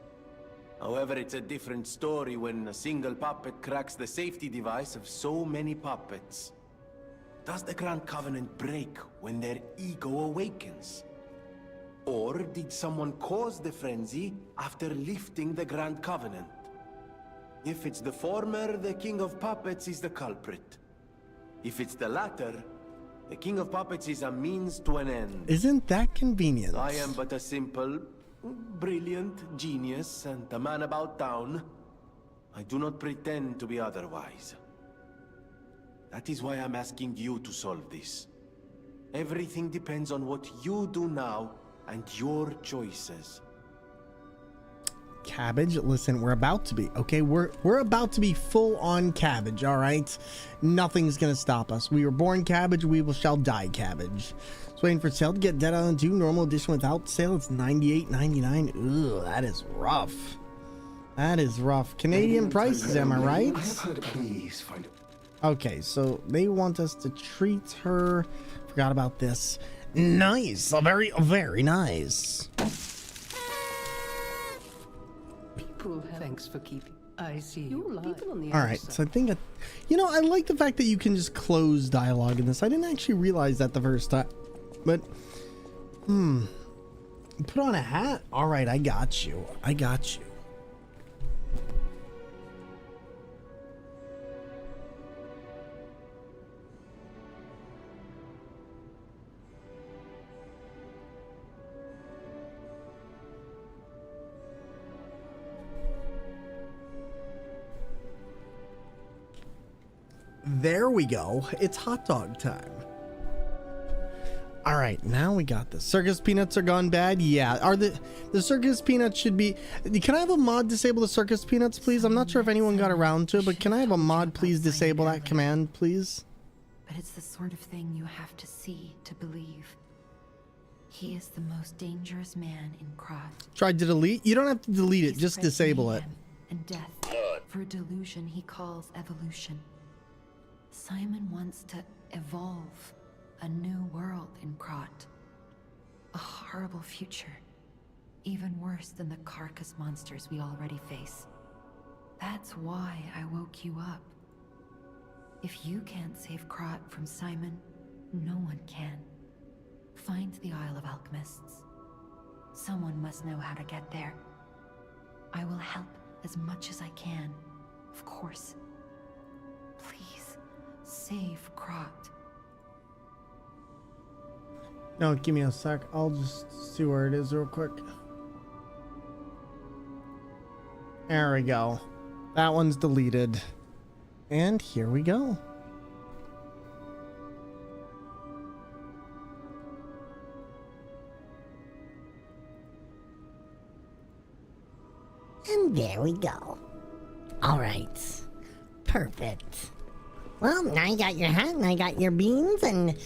However, it's a different story when a single puppet cracks the safety device of so many puppets. Does the Grand Covenant break when their ego awakens? Or did someone cause the frenzy after lifting the Grand Covenant? If it's the former, the King of Puppets is the culprit. If it's the latter, the King of Puppets is a means to an end. Isn't that convenient? I am but a simple, brilliant genius and a man about town. I do not pretend to be otherwise. That is why I'm asking you to solve this. Everything depends on what you do now and your choices. Cabbage, listen, we're about to be, okay? We're about to be full on cabbage, all right? Nothing's gonna stop us. We were born cabbage, shall die cabbage. Just waiting for sale to get Dead Island 2 normal edition without sale. It's $98.99. Ugh, that is rough. That is rough. Canadian prices, am I right? Please find it. Okay, so they want us to treat her. Forgot about this. Nice. Very, very nice. Thanks for keeping. I see you. People on the All right, so I think, I like the fact that you can just close dialogue in this. I didn't actually realize that the first time, but, put on a hat. All right, I got you. I got you. There we go. It's hot dog time. All right, now we got this. Circus peanuts are gone bad. Yeah, are the circus peanuts should be. Can I have a mod disable the circus peanuts, please? I'm not sure if anyone got around to it, but can I have a mod please disable that command, please? But it's the sort of thing you have to see to believe. He is the most dangerous man in Krot. Tried to delete? You don't have to delete it, just disable it. And death for a delusion he calls evolution. Simon wants to evolve a new world in Krot. A horrible future. Even worse than the carcass monsters we already face. That's why I woke you up. If you can't save Krot from Simon, no one can. Find the Isle of Alchemists. Someone must know how to get there. I will help as much as I can, of course. Please, save Krot. No, give me a sec. I'll just see where it is real quick. There we go. That one's deleted. And here we go. And there we go. All right. Perfect. Well, now you got your hat and I got your beans and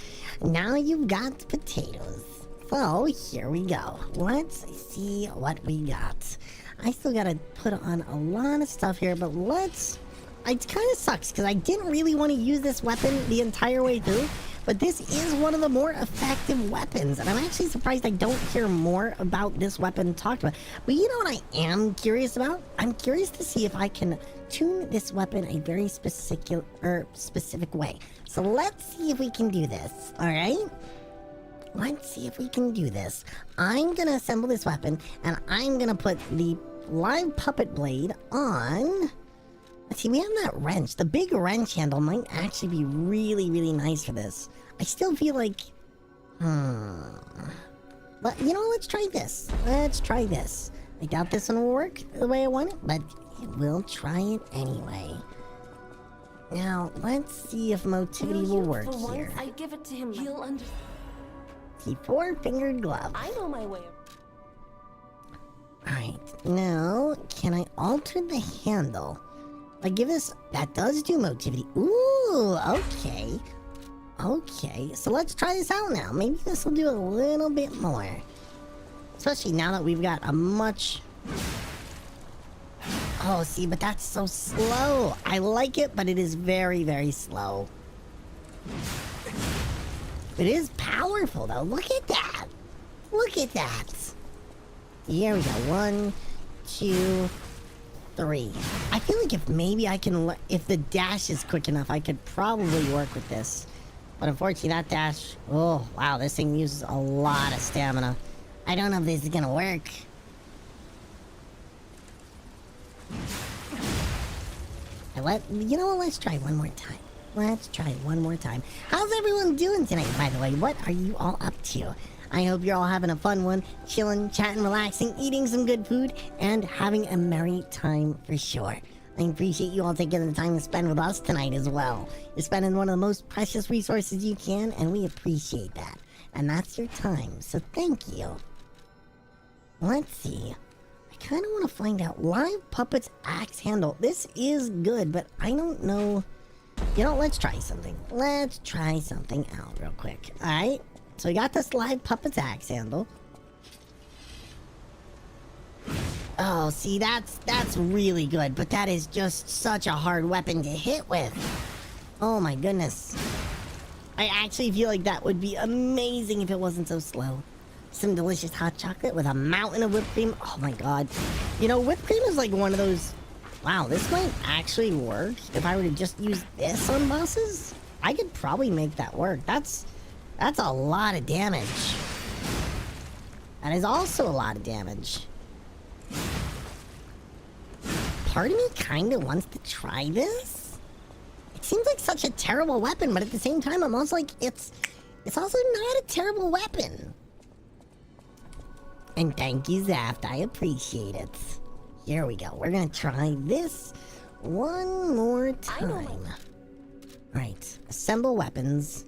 now you've got potatoes. So here we go. Let's see what we got. I still gotta put on a lot of stuff here, but let's... It kind of sucks because I didn't really want to use this weapon the entire way through, but this is one of the more effective weapons, and I'm actually surprised I don't hear more about this weapon talked about. But you know what I am curious about? I'm curious to see if I can tune this weapon a very specific way. So let's see if we can do this, all right? Let's see if we can do this. I'm gonna assemble this weapon, and I'm gonna put the live puppet blade on... Let's see, we have that wrench. The big wrench handle might actually be really, really nice for this. I still feel like... But, you know, let's try this. Let's try this. I doubt this one will work the way I want it, but we'll try it anyway. Now, let's see if motivity will work here. I give it to him. He'll understand. See, 4-fingered glove. I know my way. Alright, now, can I alter the handle? I give this... That does do motivity. Ooh, okay. Okay, so let's try this out now. Maybe this will do a little bit more. Especially now that we've got a much... Oh, see, but that's so slow. I like it, but it is very, very slow. It is powerful, though. Look at that. Look at that. Here we go. 1, 2, 3. I feel like if maybe I can, if the dash is quick enough, I could probably work with this. But unfortunately, that dash, oh, wow, this thing uses a lot of stamina. I don't know if this is gonna work. You know what, let's try one more time. Let's try one more time. How's everyone doing tonight, by the way? What are you all up to? I hope you're all having a fun one, chilling, chatting, relaxing, eating some good food, and having a merry time for sure. I appreciate you all taking the time to spend with us tonight as well. You're spending one of the most precious resources you can, and we appreciate that. And that's your time, so thank you. Let's see. I kind of want to find out. Live Puppets Axe Handle. This is good, but I don't know. You know, let's try something. Let's try something out real quick. Alright, so we got this Live Puppets Axe Handle. Oh, see, that's really good, but that is just such a hard weapon to hit with. Oh my goodness. I actually feel like that would be amazing if it wasn't so slow. Some delicious hot chocolate with a mountain of whipped cream. Oh my god. You know, whipped cream is like one of those... Wow, this might actually work. If I were to just use this on bosses, I could probably make that work. That's a lot of damage. That is also a lot of damage. Part of me kind of wants to try this. It seems like such a terrible weapon, but at the same time, I'm also like, it's also not a terrible weapon. And thank you, Zaft. I appreciate it. Here we go. We're gonna try this one more time. Alright. Assemble weapons.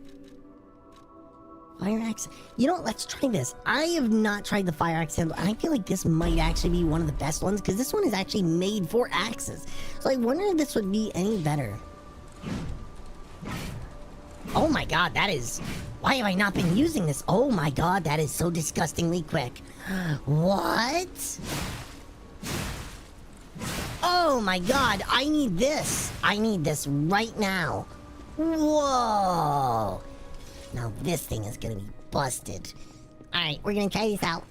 Fire axe. You know what? Let's try this. I have not tried the fire axe handle. I feel like this might actually be one of the best ones because this one is actually made for axes. So I wonder if this would be any better. Oh my god, that is... Why have I not been using this? Oh my god, that is so disgustingly quick. What? Oh my god, I need this. I need this right now. Whoa. Now this thing is gonna be busted. Alright, we're gonna try this out.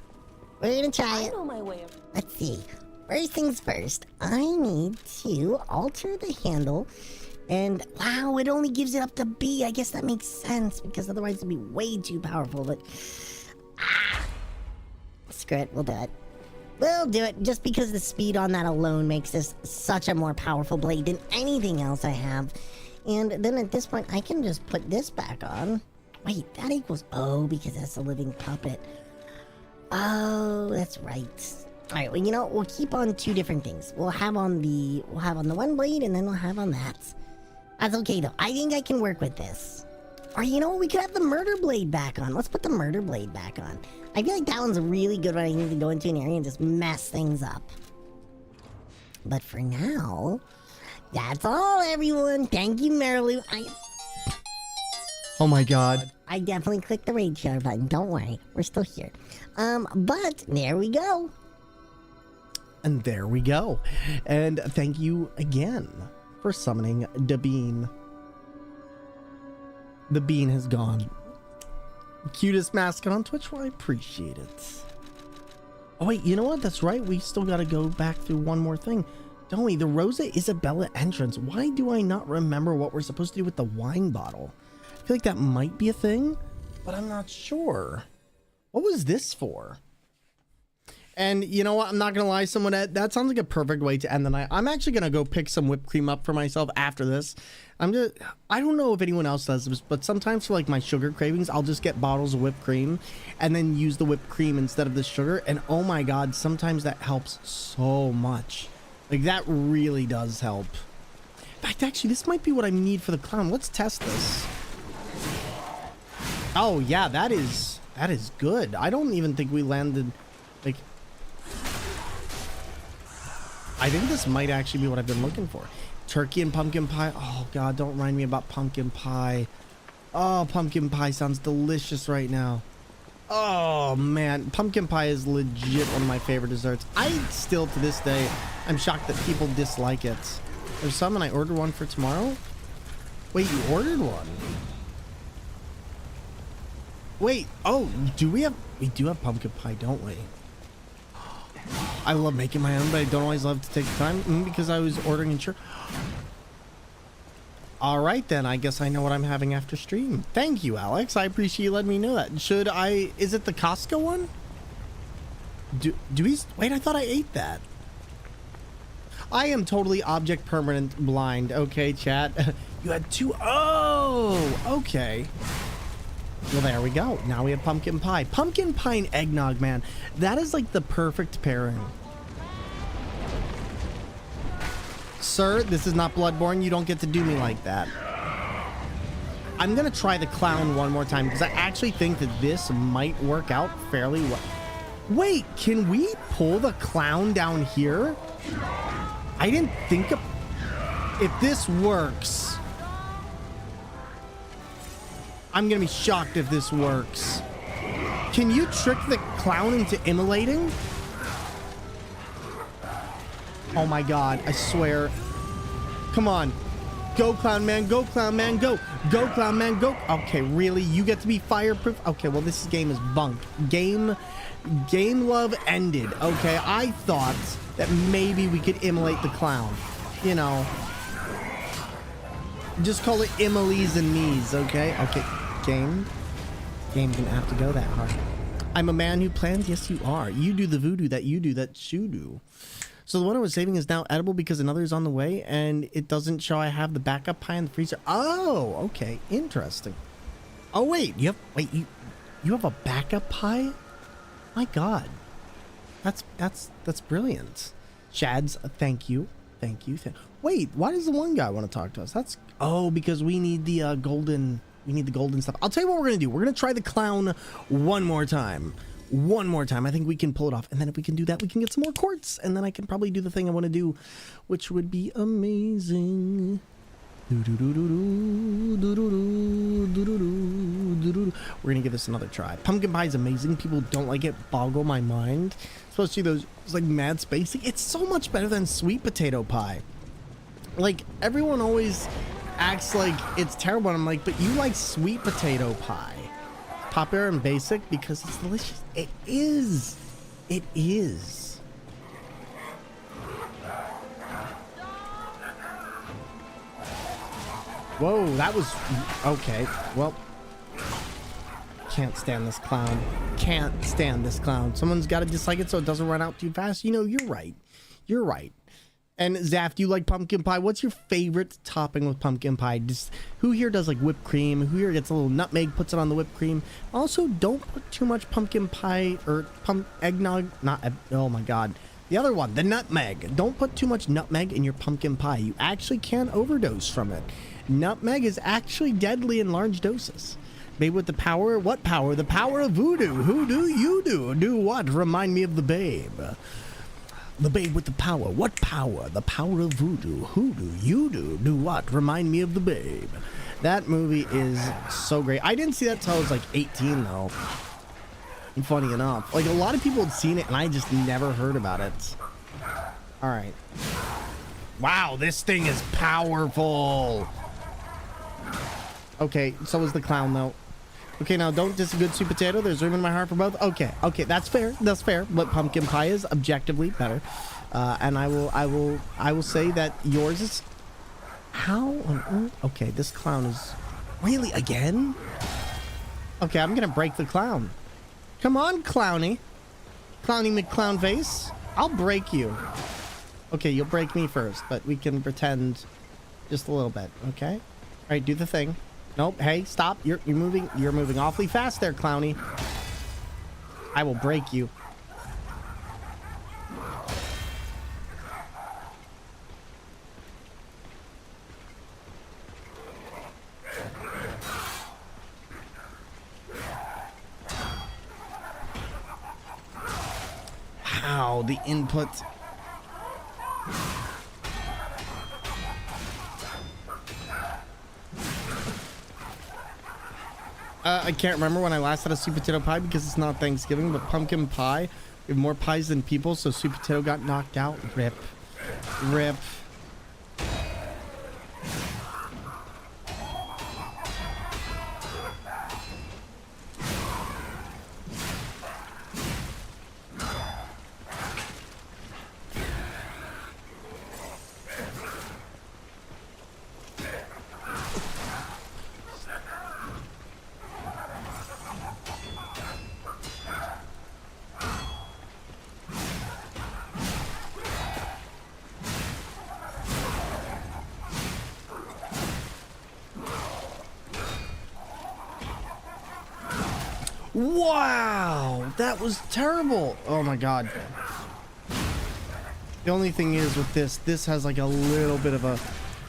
We're gonna try it. I know my way of... Let's see. First things first, I need to alter the handle. And wow, it only gives it up to B. I guess that makes sense because otherwise it'd be way too powerful, but... Screw it, we'll do it. We'll do it just because the speed on that alone makes this such a more powerful blade than anything else I have. And then at this point, I can just put this back on. Wait, that equals O because that's a living puppet. Oh, that's right. Alright, well, you know, we'll keep on two different things. We'll have on the one blade and then we'll have on that. That's okay though. I think I can work with this. Or you know what, we could have the murder blade back on. Let's put the murder blade back on. I feel like that one's really good when I need to go into an area and just mess things up. But for now, that's all, everyone. Thank you, Marilu. Oh my god. I definitely clicked the raid share button. Don't worry. We're still here. But there we go. And there we go. And thank you again for summoning the bean. The bean has gone. Cutest mascot on Twitch. Well, I appreciate it. Oh wait, you know what? That's right. We still got to go back through one more thing, don't we? The Rosa Isabella entrance. Why do I not remember what we're supposed to do with the wine bottle? I feel like that might be a thing, but I'm not sure. What was this for? And you know what? I'm not gonna lie, someone that sounds like a perfect way to end the night. I'm actually gonna go pick some whipped cream up for myself after this. I don't know if anyone else does this, but sometimes for like my sugar cravings, I'll just get bottles of whipped cream and then use the whipped cream instead of the sugar. And oh my god, sometimes that helps so much. Like that really does help. In fact, actually, this might be what I need for the clown. Let's test this. Oh yeah, that is good. I don't even think we landed like... I think this might actually be what I've been looking for. Turkey and pumpkin pie. Oh god, don't remind me about pumpkin pie. Oh, pumpkin pie sounds delicious right now. Oh man, pumpkin pie is legit one of my favorite desserts. I still, to this day, I'm shocked that people dislike it. There's some and I ordered one for tomorrow. Wait, you ordered one? Wait, oh, do we have... We do have pumpkin pie, don't we? I love making my own, but I don't always love to take the time because I was ordering insurance. All right, then. I guess I know what I'm having after stream. Thank you, Alex. I appreciate you letting me know that. Should I... Is it the Costco one? Do we... Wait, I thought I ate that. I am totally object permanent blind. Okay, chat. You had 2... Oh! Okay. Well, there we go. Now we have pumpkin pie. Pumpkin pie and eggnog, man. That is like the perfect pairing. Sir, this is not Bloodborne. You don't get to do me like that. I'm going to try the clown one more time because I actually think that this might work out fairly well. Wait, can we pull the clown down here? I didn't think of... If this works... I'm going to be shocked if this works. Can you trick the clown into immolating? Oh my god, I swear. Come on. Go, clown man, go, clown man, go. Go, clown man, go. Okay, really? You get to be fireproof? Okay, well, this game is bunk. Game love ended. Okay, I thought that maybe we could immolate the clown. You know. Just call it Emily's and me's, okay? Okay, game didn't have to go that hard. I'm a man who plans. Yes, you are. You do the voodoo that you do that you do. So the one I was saving is now edible because another is on the way, and it doesn't show I have the backup pie in the freezer. Oh, okay, interesting. Oh wait, you have a backup pie? My God, that's brilliant. Shads, thank you. Wait, why does the one guy want to talk to us? Because we need the golden stuff. I'll tell you what we're gonna do. We're gonna try the clown one more time. I think we can pull it off, and then if we can do that, we can get some more quartz, and then I can probably do the thing I want to do, which would be amazing. We're gonna give this another try. Pumpkin pie is amazing. People don't like it, boggle my mind, especially those like mad spacey. It's so much better than sweet potato pie. Like, everyone always acts like it's terrible, and I'm like, but you like sweet potato pie. Popular and basic because it's delicious. It is. Whoa, that was okay. Well, can't stand this clown. Someone's got to dislike it so it doesn't run out too fast. You know, you're right. And Zaf, do you like pumpkin pie? What's your favorite topping with pumpkin pie? Just who here does like whipped cream? Who here gets a little nutmeg, puts it on the whipped cream? Also, don't put too much pumpkin pie or eggnog. Oh my God. The other one, the nutmeg. Don't put too much nutmeg in your pumpkin pie. You actually can overdose from it. Nutmeg is actually deadly in large doses. Babe with the power? What power? The power of voodoo. Who do you do? Do what? Remind me of the babe. The babe with the power. What power? The power of voodoo. Who do you do? Do what? Remind me of the babe. That movie is so great. I didn't see that till I was like 18 though. And funny enough, like a lot of people had seen it and I just never heard about it. All right. Wow, this thing is powerful. Okay, so is the clown though. Okay, now don't diss a good sweet potato. There's room in my heart for both. Okay, that's fair. But pumpkin pie is objectively better, and I will say that yours is. How on earth? Okay, this clown is really again. Okay, I'm gonna break the clown. Come on, Clowny McClown face. I'll break you. Okay, you'll break me first, but we can pretend just a little bit. Okay. All right, do the thing. Nope. Hey, stop. You're moving awfully fast there, Clowny. I will break you. Wow, the input. I can't remember when I last had a sweet potato pie because it's not Thanksgiving, but pumpkin pie. We have more pies than people, so sweet potato got knocked out. Rip. Wow, that was terrible. Oh my god. The only thing is with this has like a little bit of a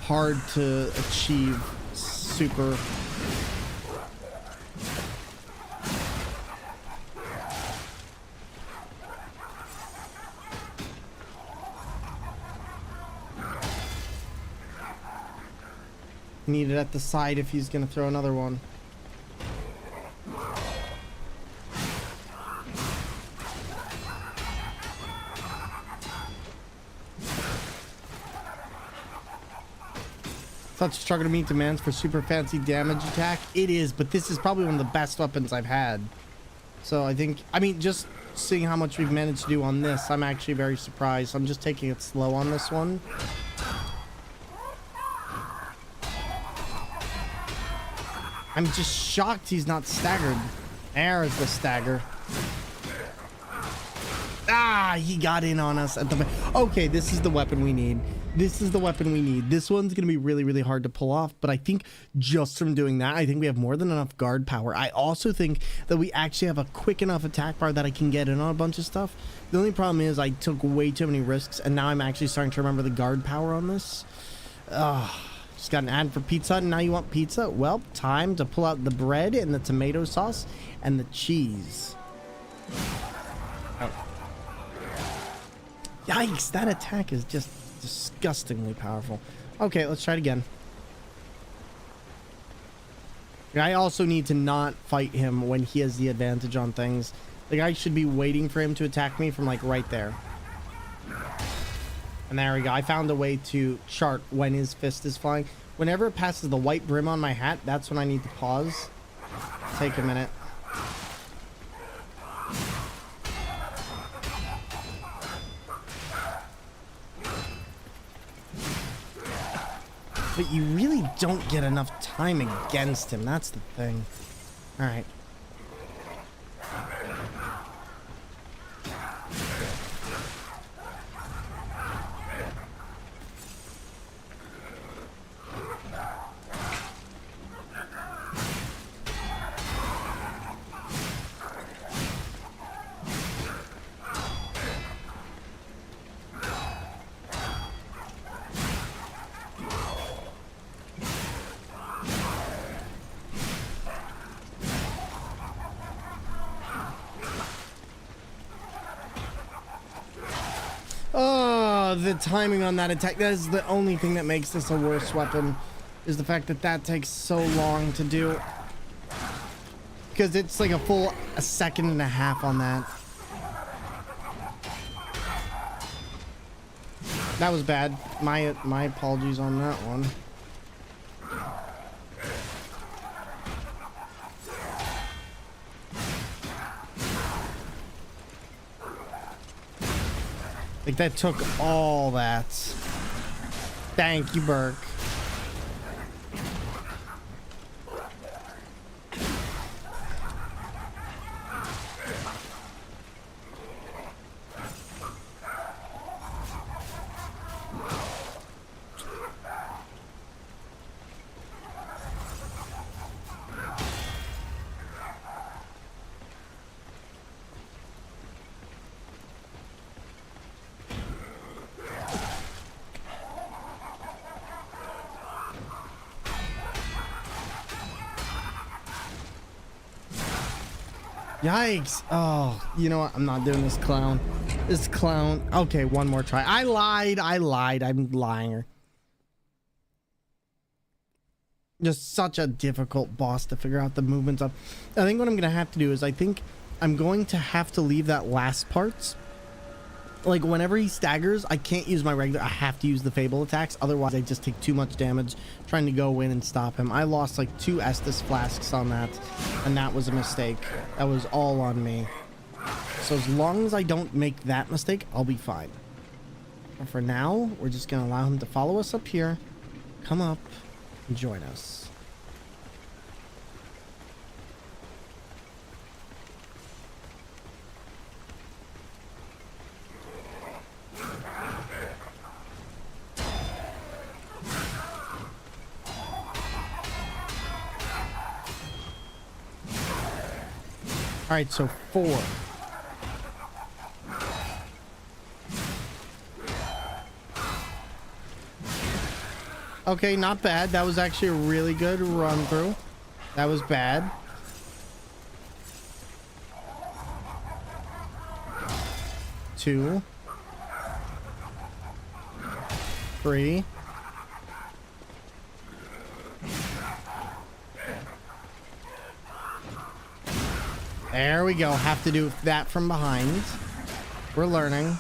hard to achieve super. Need it at the side if he's gonna throw another one. Such struggle to meet demands for super fancy damage attack. It is, but this is probably one of the best weapons I've had. So I think, I mean, just seeing how much we've managed to do on this, I'm actually very surprised. I'm just taking it slow on this one. I'm just shocked he's not staggered. There's the stagger. Ah, he got in on us at the... Okay, this is the weapon we need. This is the weapon we need. This one's going to be really, really hard to pull off. But I think just from doing that, I think we have more than enough guard power. I also think that we actually have a quick enough attack bar that I can get in on a bunch of stuff. The only problem is I took way too many risks. And now I'm actually starting to remember the guard power on this. Just got an ad for Pizza Hut, and now you want pizza? Well, time to pull out the bread and the tomato sauce and the cheese. Oh. Yikes, that attack is just disgustingly powerful. Okay, let's try it again. I also need to not fight him when he has the advantage on things. Like, I should be waiting for him to attack me from, like, right there. And there we go. I found a way to chart when his fist is flying. Whenever it passes the white brim on my hat, that's when I need to pause. Take a minute. But you really don't get enough time against him. That's the thing. All right. Oh, the timing on that attack. That is the only thing that makes this a worse weapon, is the fact that that takes so long to do. Because it's like a full second and a half on that. That was bad. My apologies on that one. Like, that took all that. Thank you, Burke. Yikes. Oh, you know what? I'm not doing this clown. This clown. Okay, one more try. I lied. I'm lying. Just such a difficult boss to figure out the movements of. I think what I'm going to have to do is I think I'm going to have to leave that last part. Like, whenever he staggers, I can't use my regular. I have to use the Fable attacks. Otherwise, I just take too much damage trying to go in and stop him. I lost like 2 Estus flasks on that, and that was a mistake. That was all on me. So as long as I don't make that mistake, I'll be fine. But for now, we're just going to allow him to follow us up here, come up, and join us. right, so 4. Okay, not bad. That was actually a really good run through. That was bad. Two. 3. There we go. Have to do that from behind. We're learning.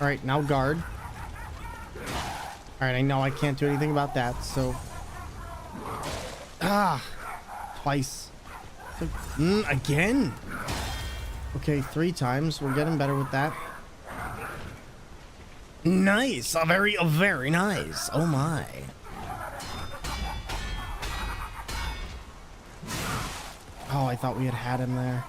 All right, now guard. All right, I know I can't do anything about that, so... Twice. Again? Okay, 3 times. We're getting better with that. Nice! Very nice. Oh my. Oh, I thought we had him there.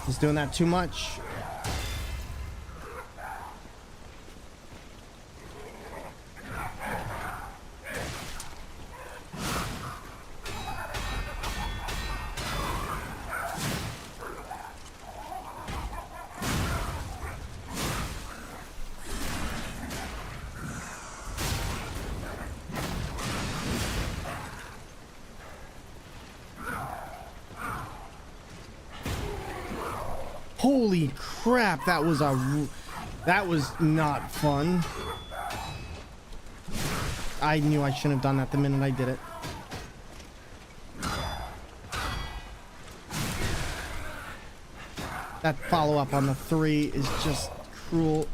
He's doing that too much. Holy crap, that was not fun. I knew I shouldn't have done that the minute I did it. That follow-up on the 3 is just cruel.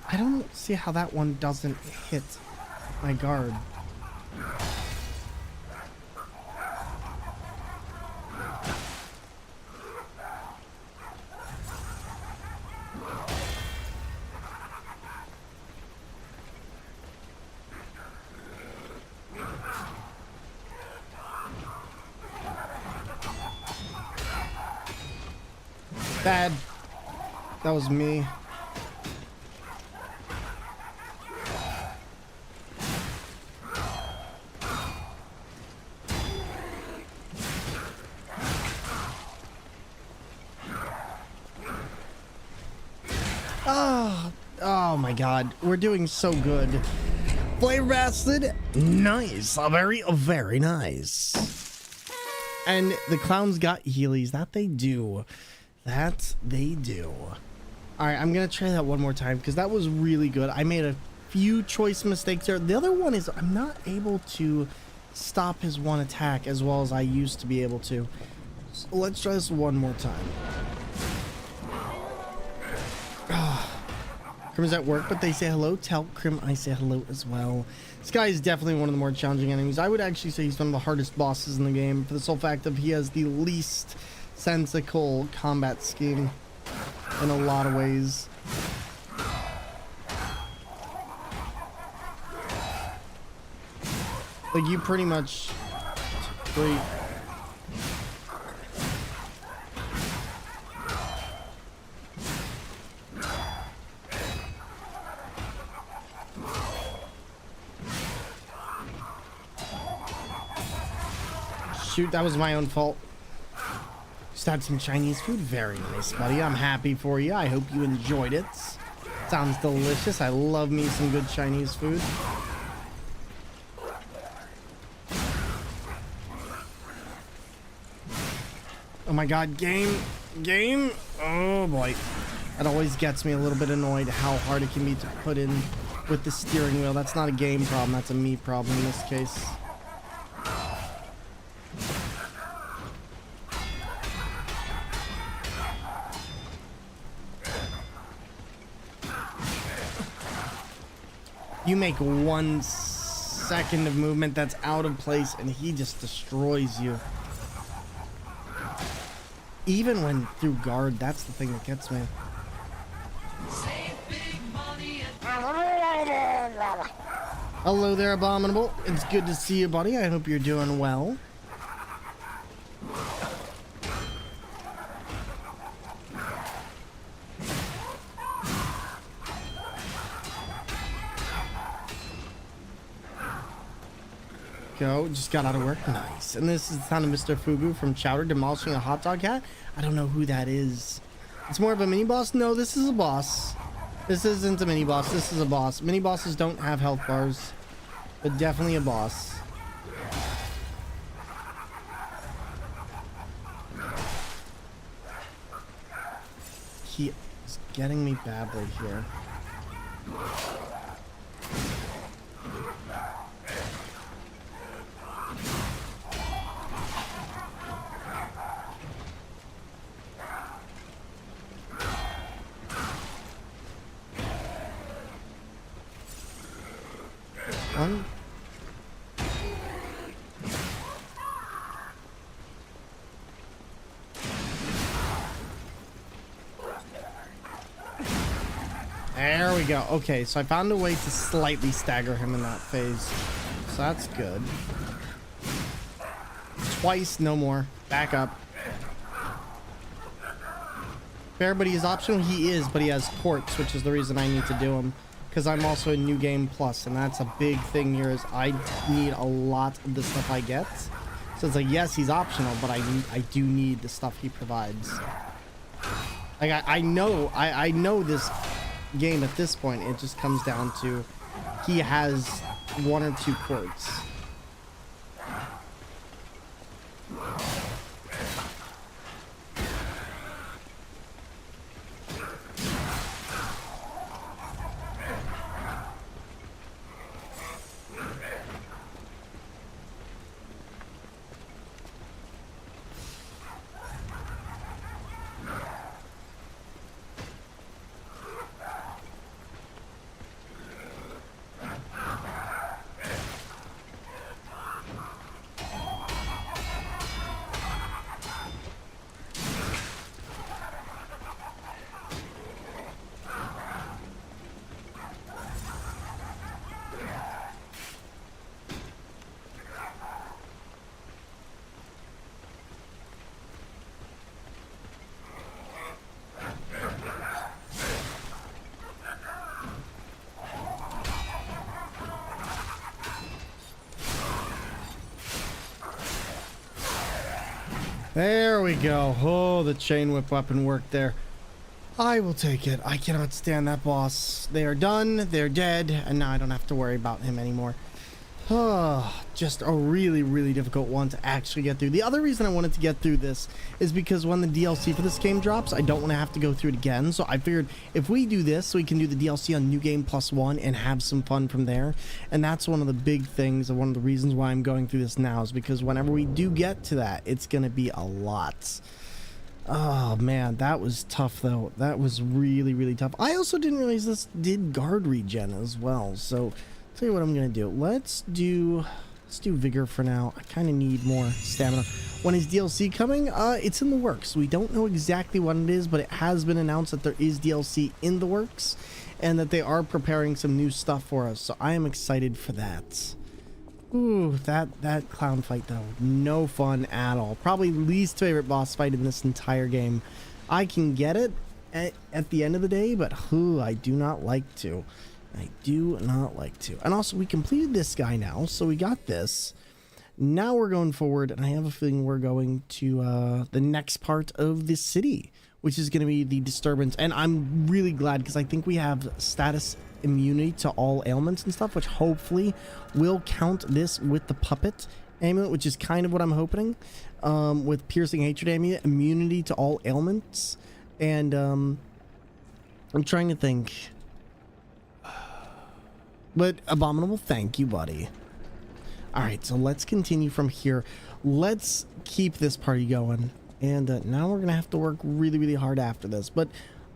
I don't see how that one doesn't hit my guard. Bad. That was me. Oh my god, we're doing so good. Flavor Bastard, nice. Very nice. And the clowns got Heelys. That they do. That they do. Alright, I'm gonna try that one more time because that was really good. I made a few choice mistakes there. The other one is I'm not able to stop his one attack as well as I used to be able to. So let's try this one more time. Crim's at work, but they say hello. Tell Crim I say hello as well. This guy is definitely one of the more challenging enemies. I would actually say he's one of the hardest bosses in the game for the sole fact of he has the least sensical combat scheme in a lot of ways. Like you pretty much wait. Shoot, that was my own fault. Just had some Chinese food. Very nice, buddy. I'm happy for you. I hope you enjoyed it. Sounds delicious. I love me some good Chinese food. Oh my god, game. Oh boy. That always gets me a little bit annoyed how hard it can be to put in with the steering wheel. That's not a game problem. That's a me problem in this case. You make 1 second of movement that's out of place, and he just destroys you. Even when through guard, that's the thing that gets me. Hello there, Abominable. It's good to see you, buddy. I hope you're doing well. Go, just got out of work. Nice. And this is the sound of Mr. Fugu from Chowder demolishing a hot dog hat. I don't know who that is. It's more of a mini boss. No, this is a boss. This isn't a mini boss. This is a boss. Mini bosses don't have health bars, but definitely a boss. He is getting me badly here. One. There we go. Okay, so I found a way to slightly stagger him in that phase. So that's good. Twice, no more. Back up. Fair, but he is optional. He is, but he has ports, which is the reason I need to do him. Because I'm also a New Game Plus, and that's a big thing here is I need a lot of the stuff I get. So it's like, yes, he's optional, but I do need the stuff he provides. Like, I know this game at this point. It just comes down to he has 1 or 2 ports. There we go. Oh, the chain whip weapon worked there. I will take it. I cannot stand that boss. They are done. They're dead. And now I don't have to worry about him anymore. Oh, just a really, really difficult one to actually get through. The other reason I wanted to get through this is because when the DLC for this game drops, I don't want to have to go through it again. So I figured if we do this, we can do the DLC on New Game Plus 1 and have some fun from there. And that's one of the big things, and one of the reasons why I'm going through this now is because whenever we do get to that, it's going to be a lot. Oh man, that was tough though. That was really, really tough. I also didn't realize this did guard regen as well. So tell you what I'm gonna do. Let's do vigor for now. I kind of need more stamina. When is DLC coming? It's in the works. We don't know exactly what it is, but it has been announced that there is DLC in the works and that they are preparing some new stuff for us. So I am excited for that. Ooh, that clown fight though, no fun at all. Probably least favorite boss fight in this entire game. I can get it at the end of the day, but I do not like to. I do not like to. And also, we completed this guy now, so we got this. Now we're going forward, and I have a feeling we're going to the next part of the city, which is going to be the disturbance. And I'm really glad because I think we have status immunity to all ailments and stuff, which hopefully will count this with the puppet amulet, which is kind of what I'm hoping. With piercing hatred amulet, immunity to all ailments. And I'm trying to think. But Abominable, thank you, buddy. Alright, so let's continue from here. Let's keep this party going. And now we're going to have to work really, really hard after this. But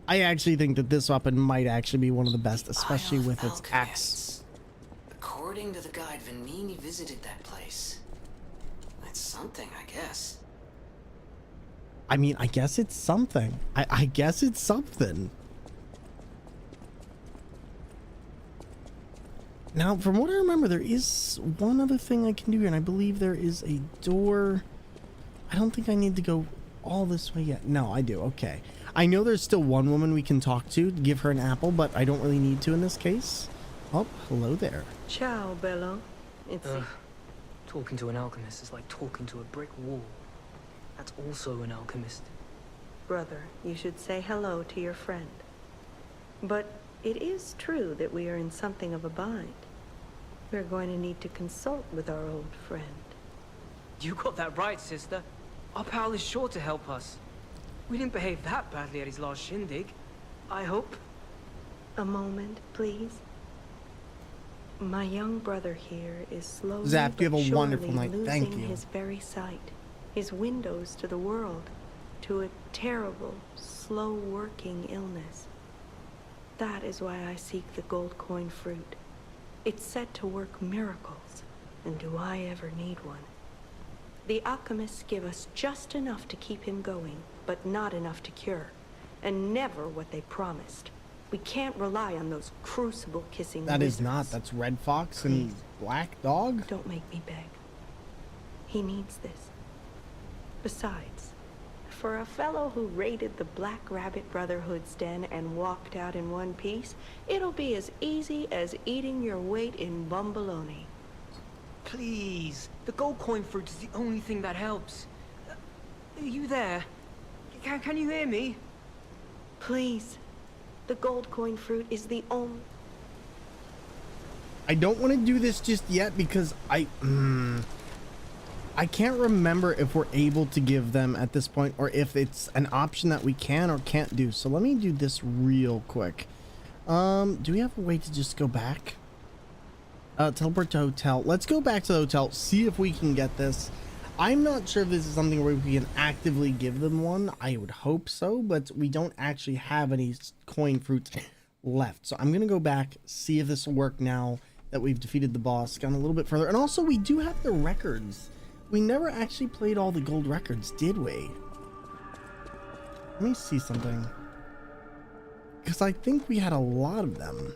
I actually think that this weapon might actually be one of the best, especially with its axe. The core According to the guide, Venini visited that place. That's something, I guess. I mean, I guess it's something. I guess it's something. Now, from what I remember, there is one other thing I can do here, and I believe there is a door. I don't think I need to go all this way yet. No, I do. Okay. I know there's still one woman we can talk to, give her an apple, but I don't really need to in this case. Oh, hello there. Ciao, Bello. It's... Talking to an alchemist is like talking to a brick wall. That's also an alchemist. Brother, you should say hello to your friend. But it is true that we are in something of a bind. We're going to need to consult with our old friend. You got that right, sister. Our pal is sure to help us. We didn't behave that badly at his last shindig. I hope. A moment, please. My young brother here is slowly Zap, you have a but wonderful surely night. Thank losing you. his very sight, his windows to the world, to a terrible, slow-working illness. That is why I seek the gold coin fruit. It's said to work miracles, and do I ever need one? The alchemists give us just enough to keep him going, but not enough to cure, and never what they promised. We can't rely on those crucible-kissing That is wizards. not. That's Red Fox and Black Dog. Don't make me beg. He needs this. Besides, for a fellow who raided the Black Rabbit Brotherhood's den and walked out in one piece, it'll be as easy as eating your weight in bumbaloni. Please, the gold coin fruit is the only thing that helps. Are you there? Can you hear me? Please. The gold coin fruit is the only... I don't want to do this just yet because I can't remember if we're able to give them at this point or if it's an option that we can or can't do. So let me do this real quick. Do we have a way to just go back? Teleport to hotel. Let's go back to the hotel, see if we can get this. I'm not sure if this is something where we can actively give them one. I would hope so, but we don't actually have any coin fruits left. So I'm going to go back, see if this will work now that we've defeated the boss, gone a little bit further. And also, we do have the records. We never actually played all the gold records, did we? Let me see something. Because I think we had a lot of them.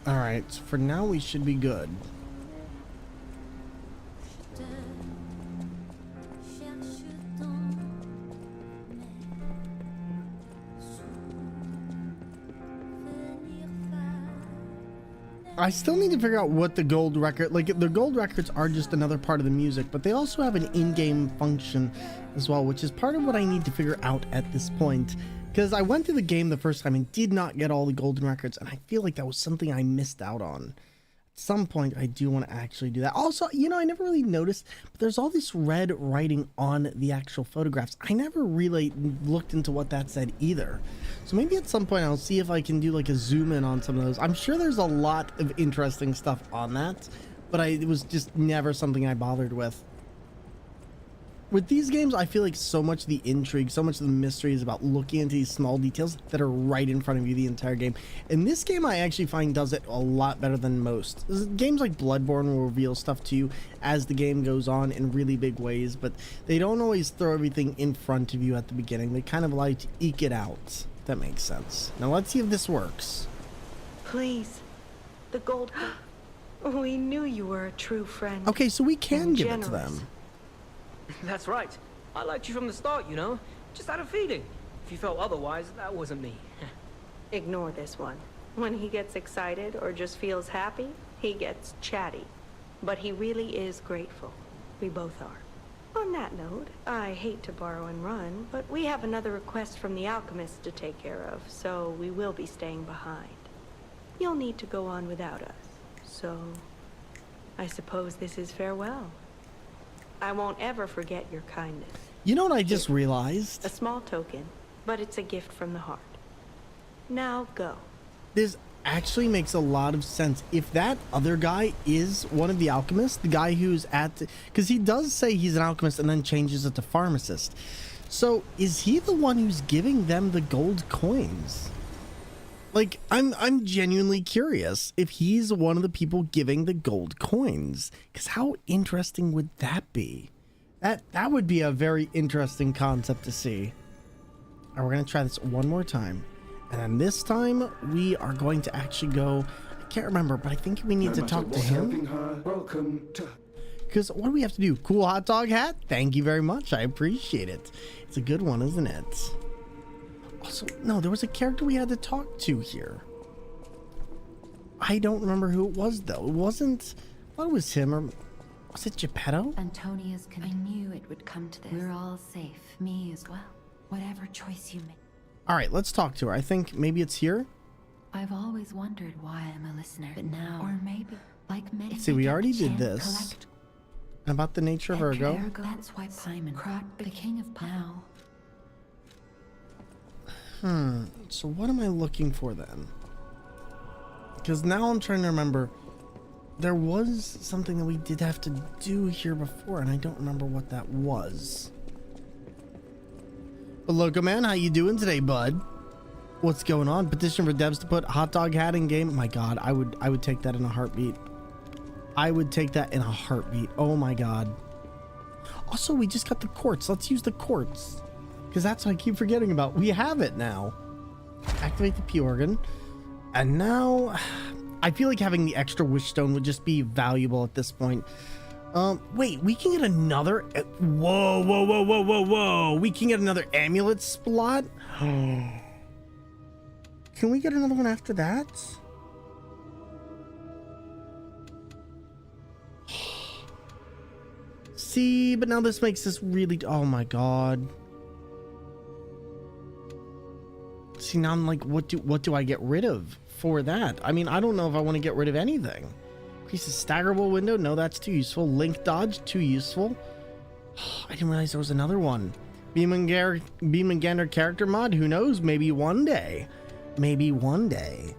Alright, so for now we should be good. I still need to figure out what the gold record, like the gold records are just another part of the music, but they also have an in-game function as well, which is part of what I need to figure out at this point. Because I went through the game the first time and did not get all the golden records, and I feel like that was something I missed out on. At some point, I do want to actually do that. Also, you know, I never really noticed, but there's all this red writing on the actual photographs. I never really looked into what that said either. So maybe at some point I'll see if I can do like a zoom in on some of those. I'm sure there's a lot of interesting stuff on that, but it was just never something I bothered with. With these games, I feel like so much of the intrigue, so much of the mystery is about looking into these small details that are right in front of you the entire game. And this game, I actually find does it a lot better than most. Games like Bloodborne will reveal stuff to you as the game goes on in really big ways, but they don't always throw everything in front of you at the beginning. They kind of allow you to eke it out, if that makes sense. Now let's see if this works. Please. The gold... We knew you were a true friend. Okay, so we can give generous. it to them. That's right. I liked you from the start, you know? Just had a feeling. If you felt otherwise, that wasn't me. Ignore this one. When he gets excited or just feels happy, he gets chatty. But he really is grateful. We both are. On that note, I hate to borrow and run, but we have another request from the alchemist to take care of, so we will be staying behind. You'll need to go on without us, so I suppose this is farewell. I won't ever forget your kindness. You know what I just realized? A small token, but it's a gift from the heart. Now go. This actually makes a lot of sense. If that other guy is one of the alchemists, the guy who's at, because he does say he's an alchemist and then changes it to pharmacist. So is he the one who's giving them the gold coins? Like, I'm genuinely curious if he's one of the people giving the gold coins, because how interesting would that be? That would be a very interesting concept to see. All right, we're gonna try this one more time. And then this time, we are going to actually go... I can't remember, but I think we need to talk to him. Because what do we have to do? Cool hot dog hat? Thank you very much. I appreciate it. It's a good one, isn't it? Also, no, there was a character we had to talk to here. I don't remember who it was, though. It wasn't... I thought it was him, or... Was it Geppetto? Antonia's... I knew it would come to this. We're all safe. Me as well. Whatever choice you make. All right, let's talk to her. I think maybe it's here. I've always wondered why I'm a listener, but now, or maybe, like many. Let's see, we already did this. And about the nature of Ergo. That's why Simon Crot, the king of now. So what am I looking for then? Because now I'm trying to remember. There was something that we did have to do here before, and I don't remember what that was. But Loco Man, how you doing today, bud? What's going on? Petition for devs to put hot dog hat in game. My God, I would take that in a heartbeat. I would take that in a heartbeat. Oh my God. Also, we just got the quartz. Let's use the quartz, because that's what I keep forgetting about. We have it now. Activate the P organ, and now I feel like having the extra wish stone would just be valuable at this point. Wait, we can get another... Whoa. We can get another amulet slot? Can we get another one after that? See, but now this makes this really... Oh my God. See, now I'm like, what do I get rid of for that? I mean, I don't know if I want to get rid of anything. Increases staggerable window. No, that's too useful. Link dodge, too useful. I didn't realize there was another one. Thormungandr character mod. Who knows? Maybe one day. Maybe one day.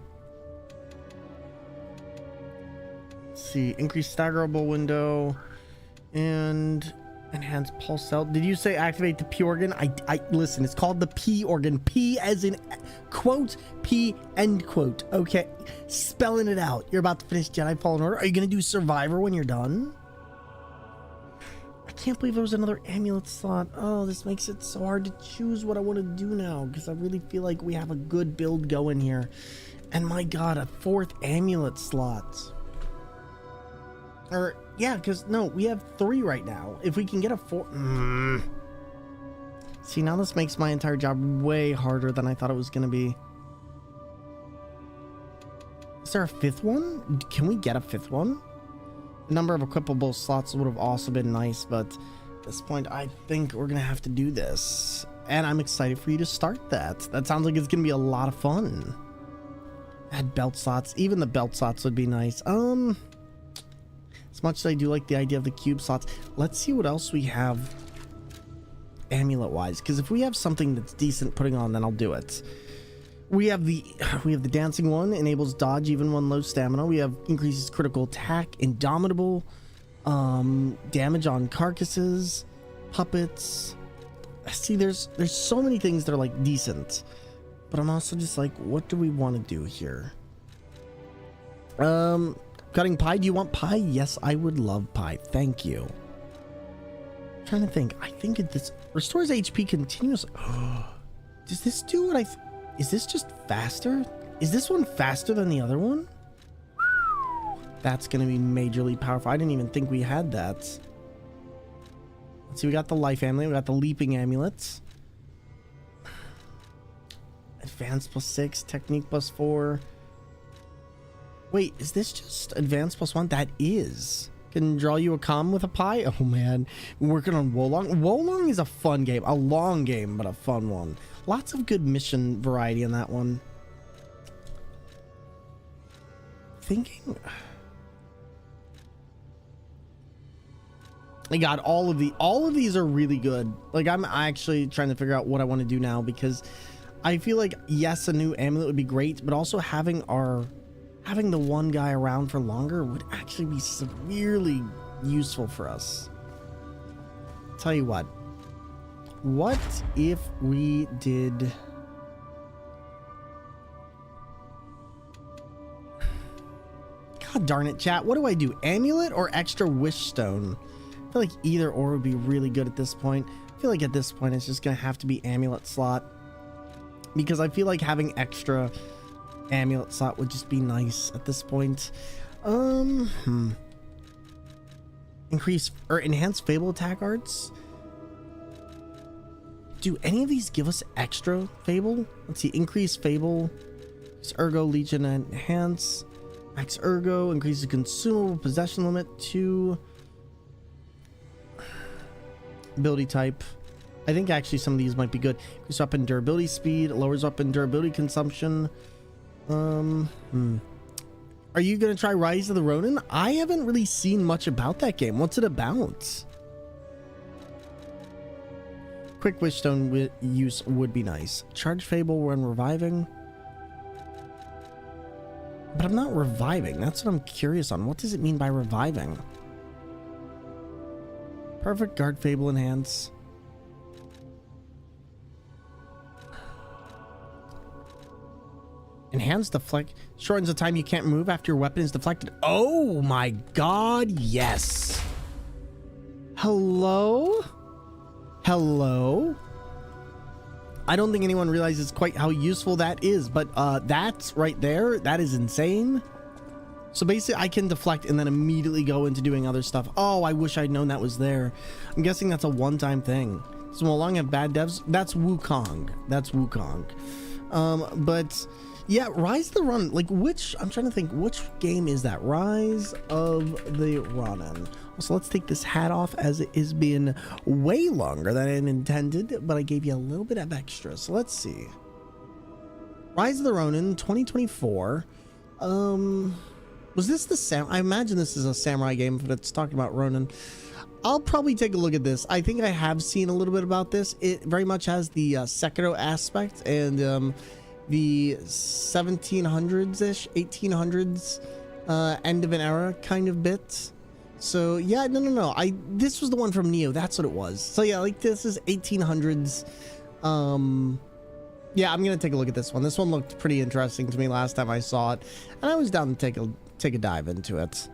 Let's see. Increase staggerable window and enhance pulse cell. Did you say activate the P organ? I listen. It's called the P organ. P as in quote. P end quote. Okay. Spelling it out. You're about to finish Jedi Fallen Order. Are you gonna do Survivor when you're done? I can't believe there was another amulet slot. Oh, this makes it so hard to choose what I want to do now, because I really feel like we have a good build going here. And my God, a fourth amulet slot. Or yeah, because no, we have 3 right now. If we can get a 4... See, now this makes my entire job way harder than I thought it was gonna be. Is there a 5th one? Can we get a 5th one? The number of equipable slots would have also been nice, but at this point, I think we're gonna have to do this. And I'm excited for you to start that. That sounds like it's gonna be a lot of fun. Add belt slots. Even the belt slots would be nice. As much as I do like the idea of the cube slots, let's see what else we have amulet-wise. Because if we have something that's decent putting on, then I'll do it. We have the dancing one, enables dodge even when low stamina. We have increases critical attack, indomitable, damage on carcasses, puppets. See, there's so many things that are like decent, but I'm also just like, what do we want to do here? Cutting pie. Do you want pie? Yes, I would love pie. Thank you. I'm trying to think. I think this restores HP continuously. Does this do what is this just faster? Is this one faster than the other one? That's going to be majorly powerful. I didn't even think we had that. Let's see. We got the life amulet. We got the leaping amulets. Advanced +6. Technique +4. Wait, is this just advanced +1? That is. Can draw you a comm with a pie. Oh man, working on Wolong. Wolong is a fun game, a long game, but a fun one. Lots of good mission variety in that one. Thinking, I got all of these are really good. Like, I'm actually trying to figure out what I want to do now, because I feel like, yes, a new amulet would be great, but also having the one guy around for longer would actually be severely useful for us. Tell you what if we did, god darn it, chat, what do I do? Amulet or extra wish stone? I feel like either or would be really good at this point. I feel like at this point it's just gonna have to be amulet slot, because I feel like having extra amulet slot would just be nice at this point. Increase or enhance fable attack arts. Do any of these give us extra fable? Let's see. Increase fable, ergo, legion, and enhance. Max ergo increases consumable possession limit to ability type. I think actually some of these might be good. Increase weapon durability speed, lowers weapon durability consumption. Are you gonna try Rise of the Ronin? I haven't really seen much about that game. What's it about? Quick wish stone use would be nice. Charge fable when reviving. But I'm not reviving. That's what I'm curious on. What does it mean by reviving? Perfect guard fable enhance. Enhanced deflect shortens the time you can't move after your weapon is deflected. Oh my god, yes. Hello? Hello? I don't think anyone realizes quite how useful that is, but that's right there. That is insane. So basically I can deflect and then immediately go into doing other stuff. Oh, I wish I'd known that was there. I'm guessing that's a one-time thing. So along have bad devs. That's Wukong. That's Wukong. But yeah, Rise of the Ronin, like I'm trying to think, which game is that? Rise of the Ronin. So let's take this hat off, as it has been way longer than I intended, but I gave you a little bit of extra. So let's see. Rise of the Ronin 2024. Was this the I imagine this is a samurai game, but it's talking about Ronin. I'll probably take a look at this. I think I have seen a little bit about this. It very much has the Sekiro aspect and the 1700s-ish, 1800s end of an era kind of bit. So yeah, no. This was the one from Neo. That's what it was. So yeah, like this is 1800s. Yeah, I'm gonna take a look at this one. This one looked pretty interesting to me last time I saw it, and I was down to take a dive into it.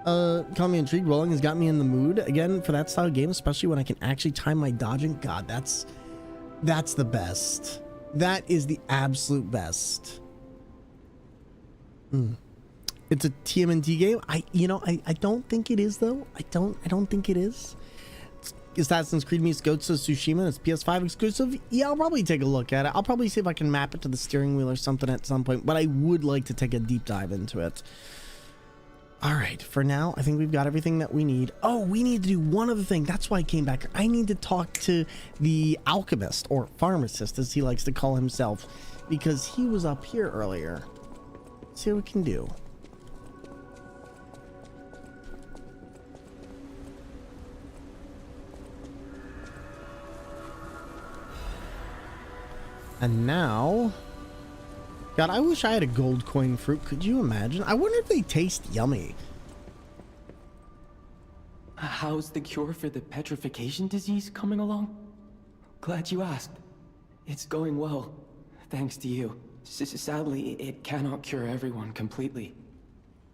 Call me intrigued. Rolling has got me in the mood again for that style of game, especially when I can actually time my dodging. God, that's the best. That is the absolute best. It's a TMNT game. I don't think it is though. I don't think it is. Assassin's Creed meets Ghost of Tsushima. It's PS5 exclusive. Yeah, I'll probably take a look at it. I'll probably see if I can map it to the steering wheel or something at some point, but I would like to take a deep dive into it. All right, for now, I think we've got everything that we need. Oh, we need to do one other thing. That's why I came back. I need to talk to the alchemist, or pharmacist, as he likes to call himself, because he was up here earlier. Let's see what we can do. And now, God, I wish I had a gold coin fruit. Could you imagine? I wonder if they taste yummy. How's the cure for the petrification disease coming along? Glad you asked. It's going well, thanks to you. Sadly, it cannot cure everyone completely.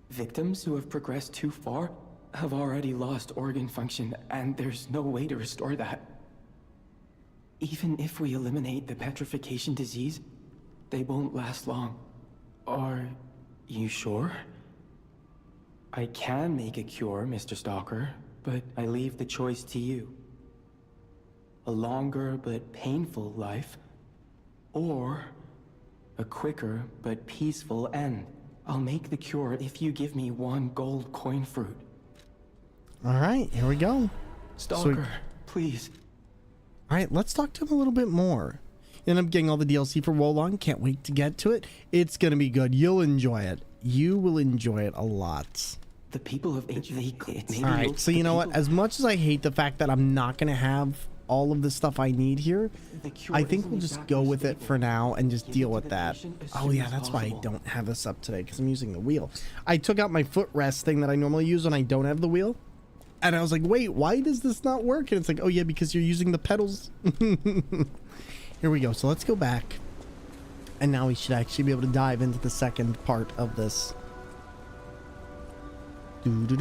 Victims who have progressed too far have already lost organ function, and there's no way to restore that. Even if we eliminate the petrification disease, they won't last long. Are you sure? I can make a cure, Mr. Stalker, but I leave the choice to you. A longer but painful life, or a quicker but peaceful end. I'll make the cure if you give me one gold coin fruit. All right, here we go. Stalker, please. All right, let's talk to him a little bit more. End up getting all the DLC for Wolong. Can't wait to get to it. It's going to be good. You'll enjoy it. You will enjoy it a lot. The people of ancient... All right, so you know what? As much as I hate the fact that I'm not going to have all of the stuff I need here, I think we'll just go with it for now and just deal with that. Oh yeah, that's why I don't have this up today, because I'm using the wheel. I took out my footrest thing that I normally use when I don't have the wheel. And I was like, wait, why does this not work? And it's like, oh yeah, because you're using the pedals. Here we go. So let's go back. And now we should actually be able to dive into the second part of this. I mean, too,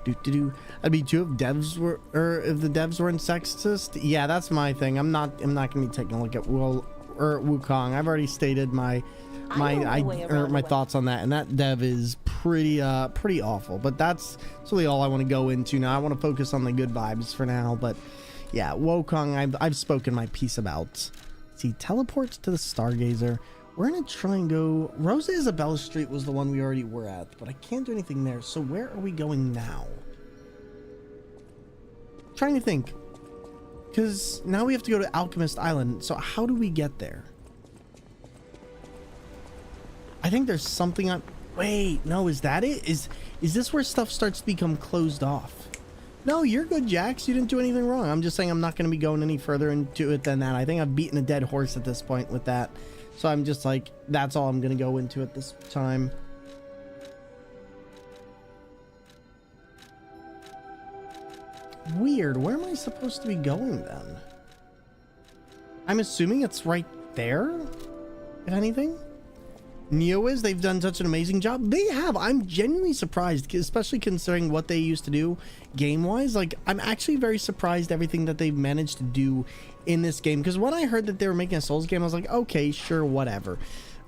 if devs were, or if the devs weren't sexist, yeah, that's my thing. I'm not gonna be taking a look at Wukong. I've already stated my thoughts on that, and that dev is pretty awful. But that's really all I want to go into now. I want to focus on the good vibes for now. But yeah, Wukong, I've spoken my piece about. See, teleports to the Stargazer. We're gonna try and go. Rosa Isabella Street was the one we already were at, but I can't do anything there. So where are we going now? Trying to think, because now we have to go to Alchemist Island. So how do we get there? I think there's something on. Wait, no, is that it? Is this where stuff starts to become closed off? No, you're good, Jax. You didn't do anything wrong. I'm just saying I'm not going to be going any further into it than that. I think I've beaten a dead horse at this point with that. So I'm just like, that's all I'm going to go into at this time. Weird. Where am I supposed to be going then? I'm assuming it's right there, if anything. Neowiz, they've done such an amazing job. They have. I'm genuinely surprised, especially considering what they used to do game-wise. Like, I'm actually very surprised everything that they've managed to do in this game. Because when I heard that they were making a Souls game, I was like, okay, sure, whatever.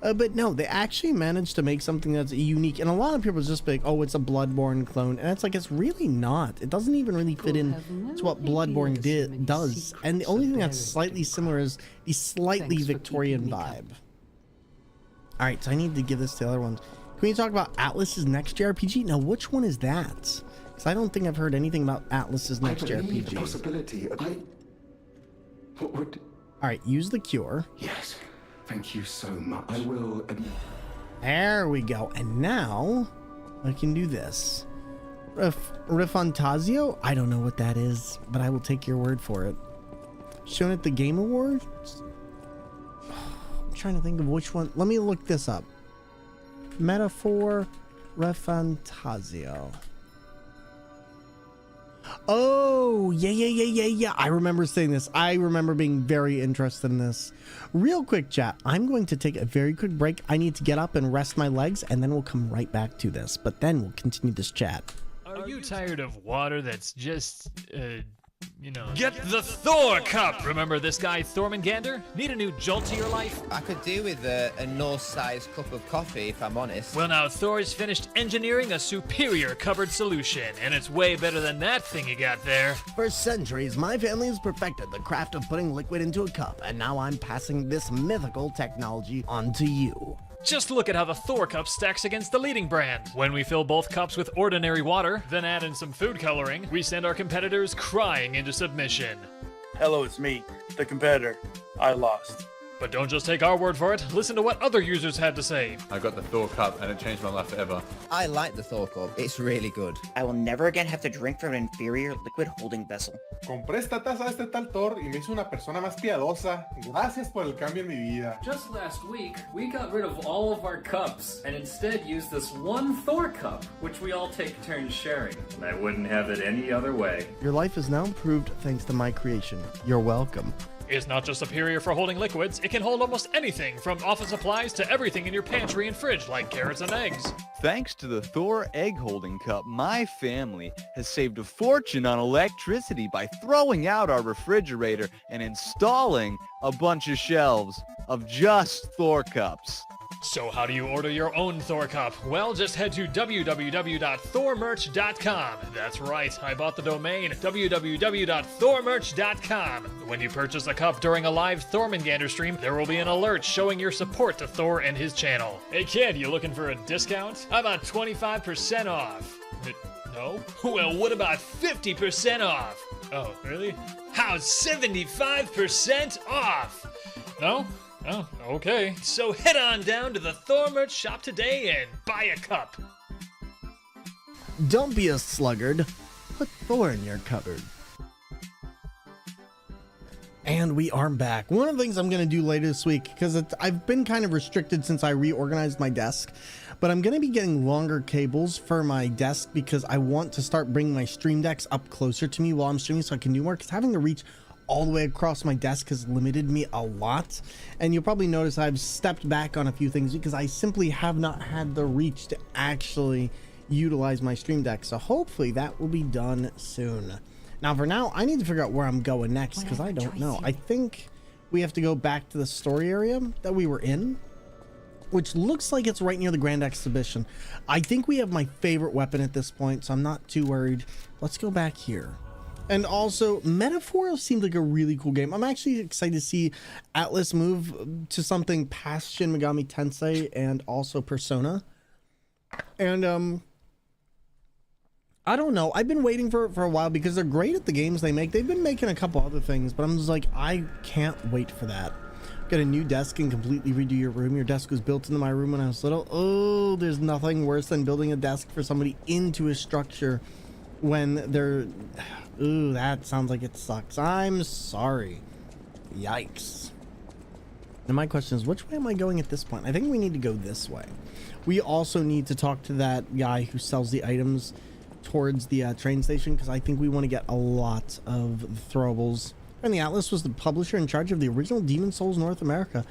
But no, they actually managed to make something that's unique. And a lot of people just be like, oh, it's a Bloodborne clone. And it's like, it's really not. It doesn't even really fit in to what Bloodborne does. And the only thing that's slightly similar is the slightly Victorian vibe. All right, so I need to give this to the other ones. Can we talk about Atlas's next JRPG? Now, which one is that? Because I don't think I've heard anything about Atlas's next JRPG. All right, use the cure. Yes, thank you so much. I will. There we go. And now I can do this. Refantazio? I don't know what that is, but I will take your word for it. Shown at the Game Awards? Trying to think of which one. Let me look this up. Metaphor Refantazio. Oh, yeah. I remember saying this. I remember being very interested in this. Real quick, chat. I'm going to take a very quick break. I need to get up and rest my legs, and then we'll come right back to this. But then we'll continue this chat. Are you tired of water that's just, you know, get the Thor cup! Remember this guy, Thormungandr? Need a new jolt to your life? I could do with a Norse-sized cup of coffee, if I'm honest. Well, now Thor's finished engineering a superior cupboard solution, and it's way better than that thing you got there. For centuries, my family has perfected the craft of putting liquid into a cup, and now I'm passing this mythical technology on to you. Just look at how the Thor cup stacks against the leading brand. When we fill both cups with ordinary water, then add in some food coloring, we send our competitors crying into submission. Hello, it's me, the competitor. I lost. But don't just take our word for it. Listen to what other users had to say. I got the Thor cup and it changed my life forever. I like the Thor cup. It's really good. I will never again have to drink from an inferior liquid holding vessel. Compré esta taza de este tal Thor y me hizo una persona más piadosa. Gracias por el cambio en mi vida. Just last week, we got rid of all of our cups and instead used this one Thor cup, which we all take turns sharing. And I wouldn't have it any other way. Your life is now improved thanks to my creation. You're welcome. It's not just superior for holding liquids, it can hold almost anything from office supplies to everything in your pantry and fridge like carrots and eggs. Thanks to the Thor egg holding cup, my family has saved a fortune on electricity by throwing out our refrigerator and installing a bunch of shelves of just Thor cups. So how do you order your own Thor cup? Well, just head to www.thormerch.com. That's right, I bought the domain, www.thormerch.com. When you purchase a cup during a live Thormungandr stream, there will be an alert showing your support to Thor and his channel. Hey kid, you looking for a discount? I'm on 25% off. No? Well, what about 50% off? Oh, really? How's 75% off? No? Oh, okay. So head on down to the Thor merch shop today and buy a cup. Don't be a sluggard. Put Thor in your cupboard. And we are back. One of the things I'm going to do later this week, because I've been kind of restricted since I reorganized my desk, but I'm going to be getting longer cables for my desk because I want to start bringing my stream decks up closer to me while I'm streaming so I can do more, because having to reach all the way across my desk has limited me a lot. And you'll probably notice I've stepped back on a few things because I simply have not had the reach to actually utilize my stream deck. So hopefully that will be done soon. Now for now, I need to figure out where I'm going next because I don't know. I think we have to go back to the story area that we were in, which looks like it's right near the Grand Exhibition. I think we have my favorite weapon at this point, so I'm not too worried. Let's go back here. And also, Metaphor seems like a really cool game. I'm actually excited to see Atlas move to something past Shin Megami Tensei and also Persona. And, I don't know. I've been waiting for a while because they're great at the games they make. They've been making a couple other things, but I'm just like, I can't wait for that. Get a new desk and completely redo your room. Your desk was built into my room when I was little. Oh, there's nothing worse than building a desk for somebody into a structure when they're... Ooh, that sounds like it sucks. I'm sorry. Yikes. And my question is, which way am I going at this point? I think we need to go this way. We also need to talk to that guy who sells the items towards the train station, because I think we want to get a lot of the throwables. And the Atlas was the publisher in charge of the original Demon Souls North America.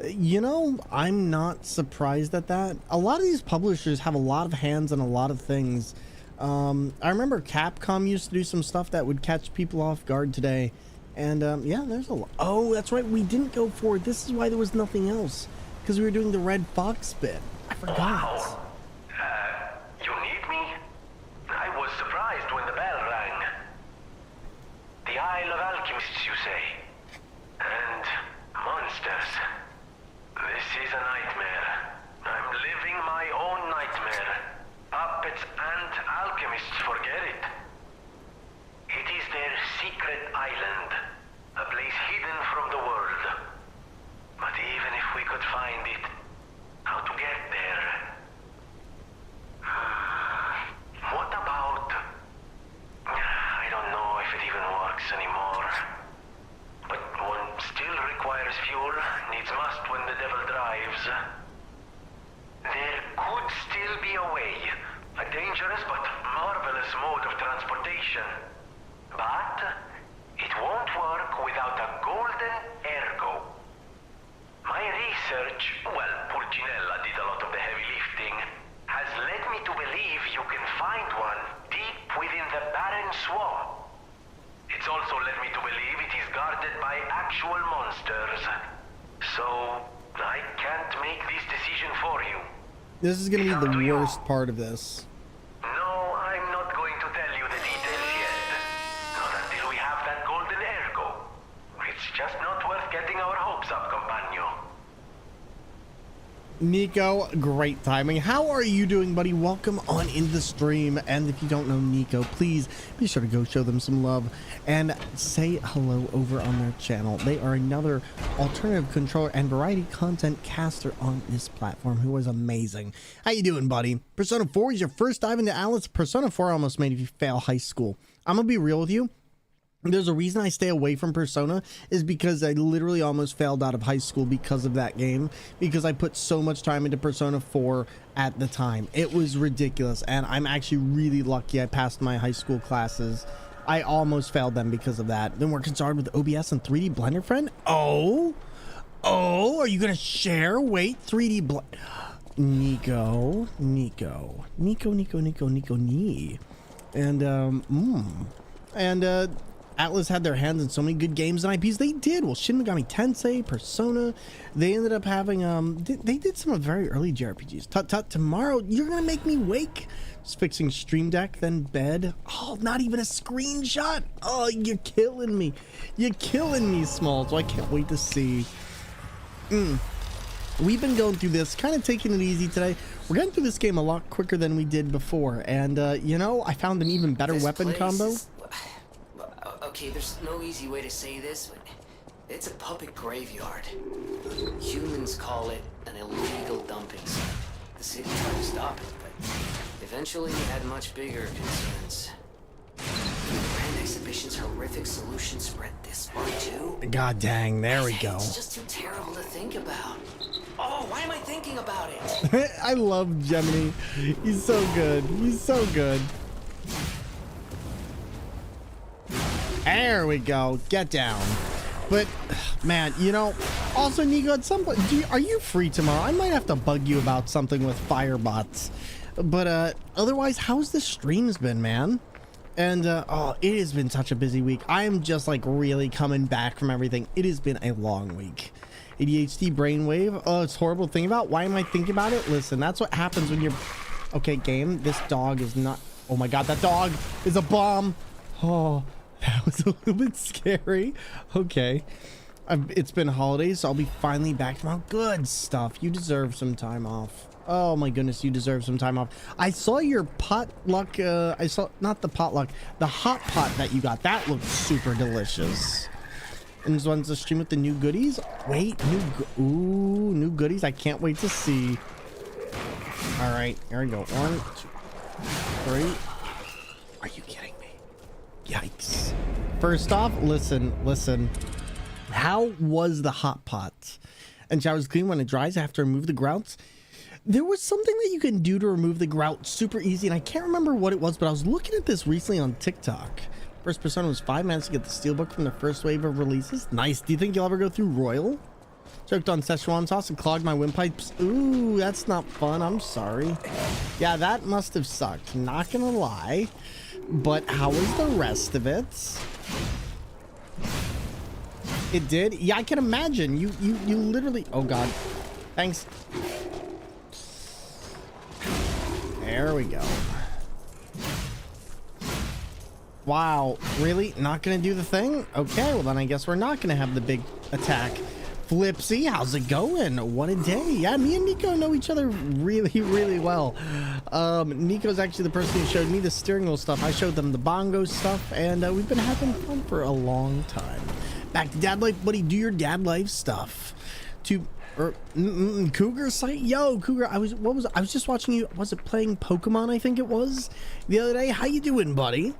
You know, I'm not surprised at that. A lot of these publishers have a lot of hands on a lot of things. I remember Capcom used to do some stuff that would catch people off guard today. And yeah, there's a lot. Oh, that's right. We didn't go forward. This is why there was nothing else. Because we were doing the Red Fox bit. I forgot. Wow. You need me? I was surprised when the bell rang. The Isle of Alchemists, you say? And monsters. This is a nightmare. I'm living my own nightmare. Puppets and alchemists forget it. It is their secret island, a place hidden from the world. But even if we could find it, how to get there? What about... I don't know if it even works anymore. But one still requires fuel, needs must when the devil drives. There could still be a way. A dangerous but marvelous mode of transportation. But it won't work without a golden ergo. My research, well, Pulcinella did a lot of the heavy lifting, has led me to believe you can find one deep within the barren swamp. It's also led me to believe it is guarded by actual monsters. So, I can't make this decision for you. This is going to be the worst part of this. No, I'm not going to tell you the details yet. Not until we have that golden ergo. It's just not worth getting our hopes up, compagno. Nico, great timing. How are you doing, buddy? Welcome on into the stream. And if you don't know Nico, please be sure to go show them some love and say hello over on their channel. They are another alternative controller and variety content caster on this platform who is amazing. How you doing, buddy? Persona 4 is your first dive into Alice. Persona 4 almost made you fail high school. I'm gonna be real with you. There's a reason I stay away from Persona is because I literally almost failed out of high school because of that game, because I put so much time into Persona 4 at the time. It was ridiculous, and I'm actually really lucky I passed my high school classes. I almost failed them because of that. Then working hard with OBS and 3D Blender, friend? Oh, are you gonna share? Wait, 3D Blender. Nico. Atlas had their hands in so many good games and IPs. They did. Well, Shin Megami Tensei, Persona. They ended up having they did some of very early JRPGs. Tut, tomorrow you're gonna make me wake. Just fixing Stream Deck, then bed. Oh, not even a screenshot. Oh, you're killing me. You're killing me, Small. So I can't wait to see. We've been going through this, kind of taking it easy today. We're getting through this game a lot quicker than we did before, and you know, I found an even better weapon combo. Okay, there's no easy way to say this, but it's a puppet graveyard. Humans call it an illegal dumping site. The city tried to stop it, but eventually it had much bigger concerns. Grand Exhibition's horrific solution spread this far too. God dang, there we go. It's just too terrible to think about. Oh, why am I thinking about it? I love Gemini. He's so good. He's so good. There we go. Get down. But man, you know, also Nico, at some point, are you free tomorrow? I might have to bug you about something with firebots. But otherwise, how's the streams been, man? And oh, it has been such a busy week. I am just like really coming back from everything. It has been a long week. ADHD brainwave. Oh, it's horrible to think about. Why am I thinking about it? Listen, that's what happens when you're... Okay, game, this dog is not... Oh my god, that dog is a bomb. Oh, that was a little bit scary. Okay. It's been holidays, so I'll be finally back tomorrow. Good stuff. You deserve some time off. Oh my goodness, you deserve some time off. I saw your potluck, I saw, not the potluck, the hot pot that you got. That looked super delicious. And this one's a stream with the new goodies. Wait, new goodies. I can't wait to see. All right, here we go. 1, 2, 3. Are you kidding me? Yikes. First off, listen. How was the hot pot? And showers clean when it dries. I have to remove the grouts. There was something that you can do to remove the grout super easy, and I can't remember what it was, but I was looking at this recently on TikTok. First Persona was 5 minutes to get the steelbook from the first wave of releases. Nice. Do you think you'll ever go through Royal? Choked on Szechuan sauce and clogged my windpipes. Ooh, that's not fun. I'm sorry. Yeah, that must have sucked. Not gonna lie. But how was the rest of it? It did? Yeah, I can imagine. You literally... Oh, God. Thanks. There we go. Wow, really? Not gonna do the thing? Okay, well then I guess we're not gonna have the big attack. Flipsy, how's it going? What a day. Yeah, me and Nico know each other really well. Nico's actually the person who showed me the steering wheel stuff. I showed them the bongo stuff, and we've been having fun for a long time. Back to dad life, buddy. Do your dad life stuff. Cougar site? Yo, Cougar, I was just watching you. Was it playing Pokemon, I think it was, the other day? How you doing, buddy?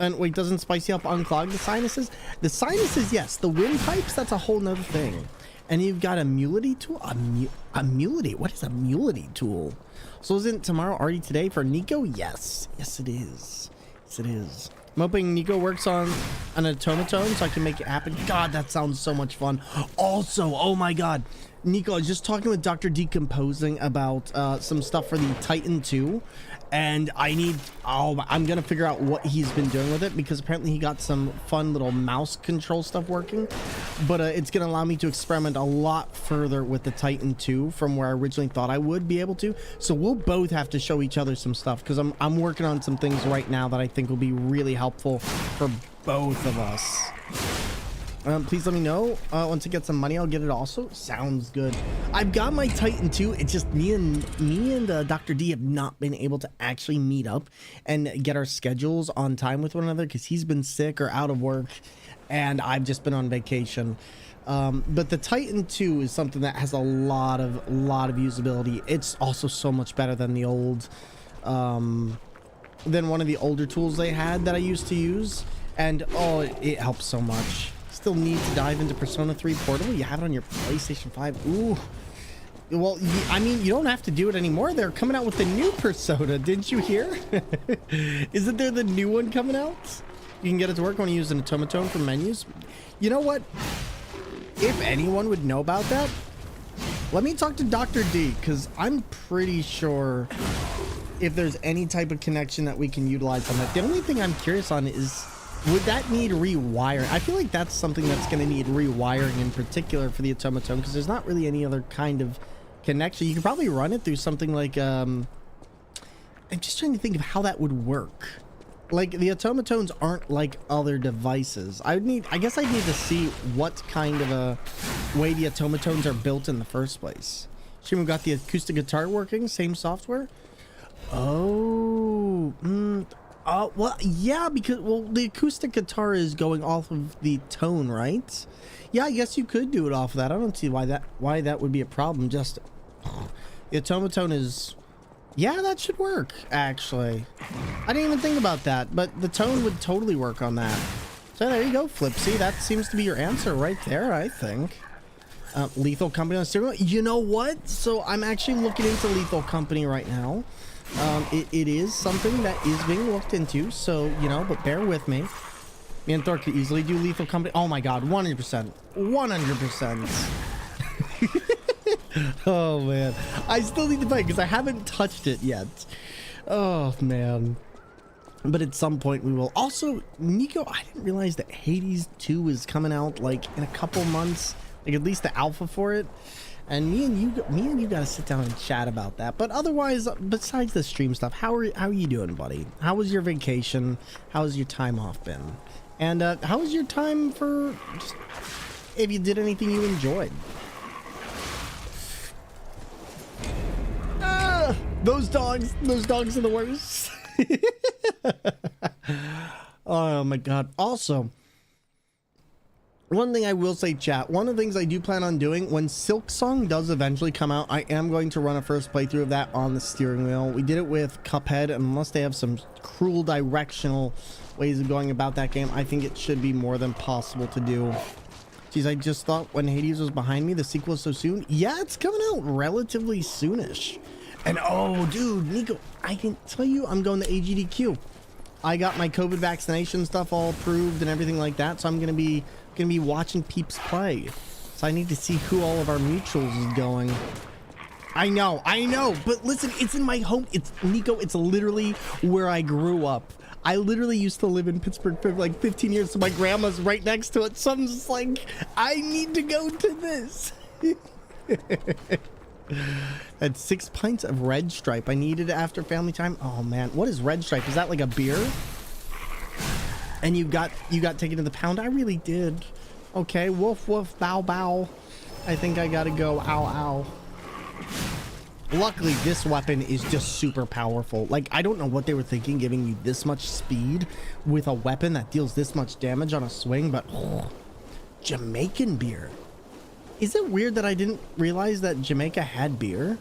And wait, doesn't Spicy Up unclog the sinuses? The sinuses, yes. The windpipes, that's a whole nother thing. And you've got a mulity tool? A mulity? What is a mulity tool? So isn't tomorrow already today for Nico? Yes. Yes, it is. Yes, it is. I'm hoping Nico works on an automaton so I can make it happen. God, that sounds so much fun. Also, oh my God. Nico, I was just talking with Dr. Decomposing about some stuff for the Titan 2. And I'm gonna figure out what he's been doing with it, because apparently he got some fun little mouse control stuff working, but it's gonna allow me to experiment a lot further with the Titan 2 from where I originally thought I would be able to. So we'll both have to show each other some stuff, because I'm working on some things right now that I think will be really helpful for both of us. Please let me know once I get some money. I'll get it also. Sounds good. I've got my Titan 2. It's just me and Dr. D have not been able to actually meet up and get our schedules on time with one another, because he's been sick or out of work and I've just been on vacation. But the Titan 2 is something that has a lot of usability. It's also so much better than the old than one of the older tools they had that I used to use, and oh, it helps so much. Still need to dive into Persona 3 Portable. You have it on your PlayStation 5. Ooh. Well, I mean, you don't have to do it anymore. They're coming out with the new Persona. Didn't you hear? Isn't there the new one coming out? You can get it to work when you use an automaton for menus. You know what? If anyone would know about that, let me talk to Dr. D, because I'm pretty sure if there's any type of connection that we can utilize on that. The only thing I'm curious on is Would that need rewiring? I feel like that's something that's going to need rewiring in particular for the automaton, because there's not really any other kind of connection. You could probably run it through something like, I'm just trying to think of how that would work. Like, the automatons aren't like other devices. I guess I'd need to see what kind of a way the automatons are built in the first place. Shimon got the acoustic guitar working, same software. Oh, well, yeah, because, well, the acoustic guitar is going off of the tone, right? Yeah, I guess you could do it off of that. I don't see why that would be a problem. Just the automaton is, yeah, that should work, actually. I didn't even think about that, but the tone would totally work on that. So there you go, Flipsy. That seems to be your answer right there, I think. Lethal Company on steroids. You know what? So I'm actually looking into Lethal Company right now. It is something that is being looked into, so, you know, but bear with me. Me and Thor could easily do Lethal Company. Oh my god, 100%. 100%. Oh man. I still need to play because I haven't touched it yet. Oh man. But at some point we will. Also, Nico, I didn't realize that Hades 2 is coming out like in a couple months. Like at least the alpha for it. And me and you gotta sit down and chat about that. But otherwise, besides the stream stuff, how are you doing, buddy? How was your vacation? How has your time off been? And how was your time for just, if you did anything you enjoyed? Those dogs are the worst. Oh my god. Also, one thing I will say, chat, one of the things I do plan on doing when Silk Song does eventually come out, I am going to run a first playthrough of that on the steering wheel. We did it with Cuphead, and unless they have some cruel directional ways of going about that game, I think it should be more than possible to do. Jeez, I just thought when Hades was behind me, the sequel is so soon. Yeah, it's coming out relatively soonish. And oh, dude, Nico, I can tell you I'm going to AGDQ. I got my COVID vaccination stuff all approved and everything like that, so I'm gonna be watching peeps play. So I need to see who all of our mutuals is going. I know, but listen, it's in my home. It's Nico, it's literally where I grew up. I literally used to live in Pittsburgh for like 15 years, so my grandma's right next to it. So I'm just like, I need to go to this. Had 6 pints of Red Stripe. I needed it after family time. Oh man, what is Red Stripe? Is that like a beer? And you got taken to the pound? I really did. Okay, woof woof, bow bow. I think I gotta go. Ow ow. Luckily, this weapon is just super powerful. Like, I don't know what they were thinking, giving you this much speed with a weapon that deals this much damage on a swing, but Jamaican beer. Is it weird that I didn't realize that Jamaica had beer?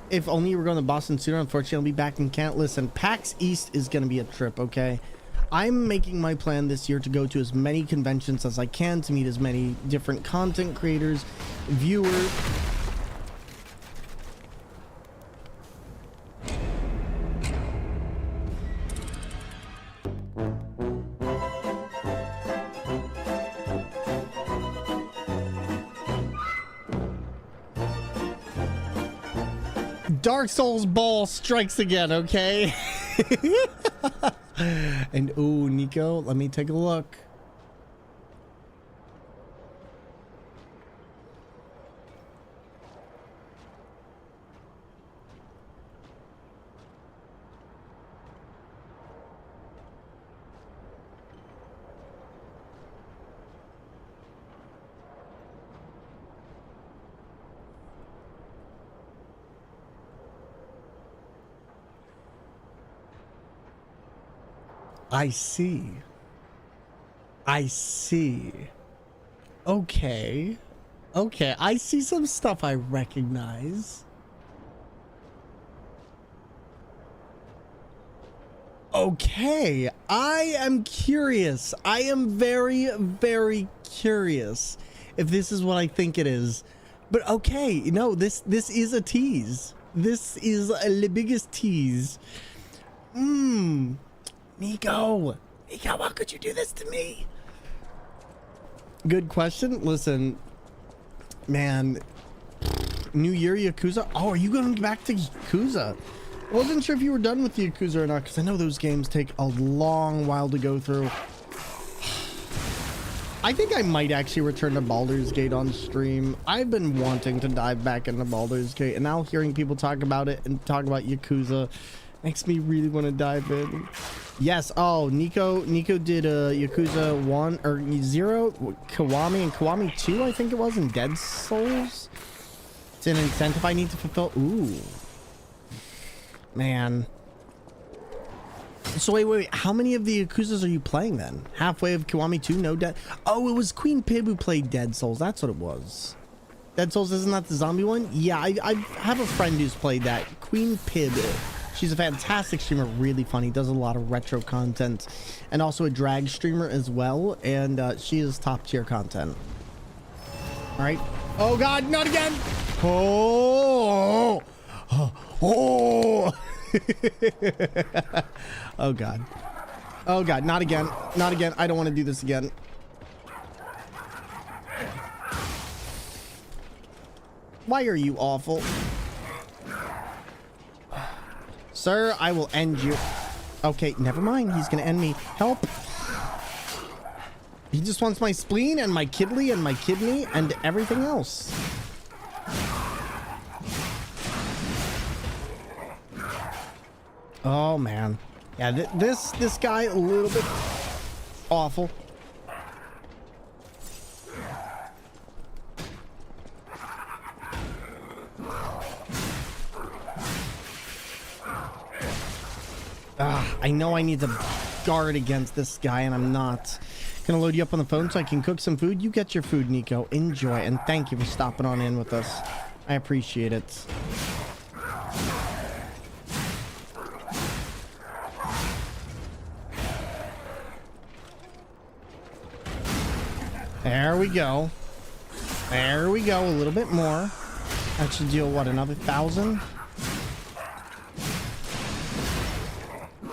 If only you were going to Boston sooner. Unfortunately, I'll be back in Can't. Listen, PAX East is going to be a trip, okay? I'm making my plan this year to go to as many conventions as I can to meet as many different content creators, viewers. Dark Souls ball strikes again, okay? And oh, Nico, let me take a look. I see. Okay. I see some stuff I recognize. Okay. I am curious. I am very, very curious if this is what I think it is. But okay, no, this is a tease. This is the biggest tease. Nico, how could you do this to me? Good question. Listen, man, New Year Yakuza. Oh, are you going back to Yakuza? I wasn't sure if you were done with Yakuza or not, because I know those games take a long while to go through. I think I might actually return to Baldur's Gate on stream. I've been wanting to dive back into Baldur's Gate, and now hearing people talk about it and talk about Yakuza makes me really want to dive in. Yes. Oh, Nico did Yakuza 1 or 0, Kiwami, and Kiwami 2, I think it was, in Dead Souls. It's an incentive I need to fulfill. Ooh. Man. So wait. How many of the Yakuzas are you playing then? Halfway of Kiwami 2, no Dead. Oh, it was Queen Pib who played Dead Souls. That's what it was. Dead Souls, isn't that the zombie one? Yeah, I have a friend who's played that. Queen Pib. She's a fantastic streamer, really funny, does a lot of retro content, and also a drag streamer as well, and she is top tier content. All right. Oh God, not again. Oh. Oh. Oh God. Oh God, not again. Not again. I don't want to do this again. Why are you awful? Sir, I will end you. Okay, never mind. He's gonna end me. Help. He just wants my spleen and my kidney and my kidney and everything else. Oh man. Yeah, this guy a little bit awful. I know I need to guard against this guy, and I'm not. Gonna load you up on the phone so I can cook some food. You get your food, Nico. Enjoy, and thank you for stopping on in with us. I appreciate it. There we go. There we go. A little bit more. That should deal, what, another 1,000?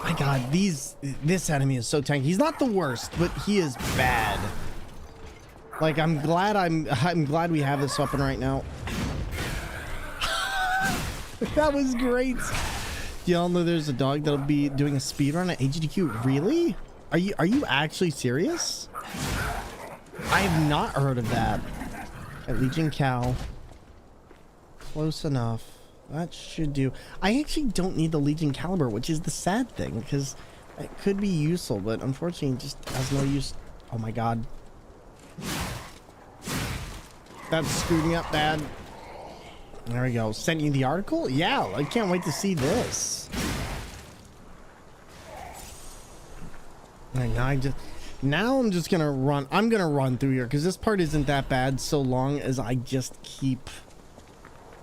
My God, this enemy is so tanky. He's not the worst, but he is bad. Like, I'm glad we have this weapon right now. That was great. Y'all know there's a dog that'll be doing a speed run at HDQ. Really? Are you actually serious? I have not heard of that. At Legion Cow. Close enough. That should do. I actually don't need the Legion Caliber, which is the sad thing, because it could be useful, but unfortunately it just has no use. Oh my God. That screwed me up bad. There we go. Sent you the article? Yeah, I can't wait to see this. Now I'm just gonna run. I'm gonna run through here because this part isn't that bad so long as I just keep.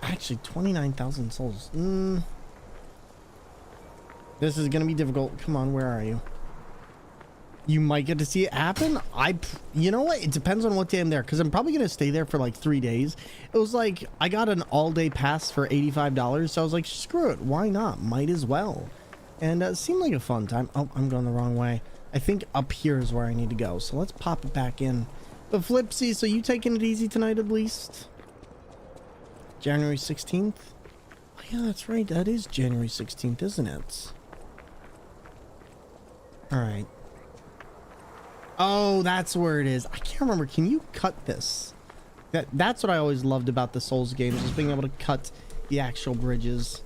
Actually, 29,000 souls. This is gonna be difficult. Come on, where are you? You might get to see it happen. You know what? It depends on what day I'm there, because I'm probably gonna stay there for like 3 days. It was like I got an all-day pass for $85, so I was like, screw it, why not? Might as well. And it seemed like a fun time. Oh, I'm going the wrong way. I think up here is where I need to go. So let's pop it back in. But Flipsy, so you taking it easy tonight at least? January 16th? Oh yeah, that's right. That is January 16th, isn't it? All right. Oh, that's where it is. I can't remember. Can you cut this? That's what I always loved about the Souls games, is being able to cut the actual bridges.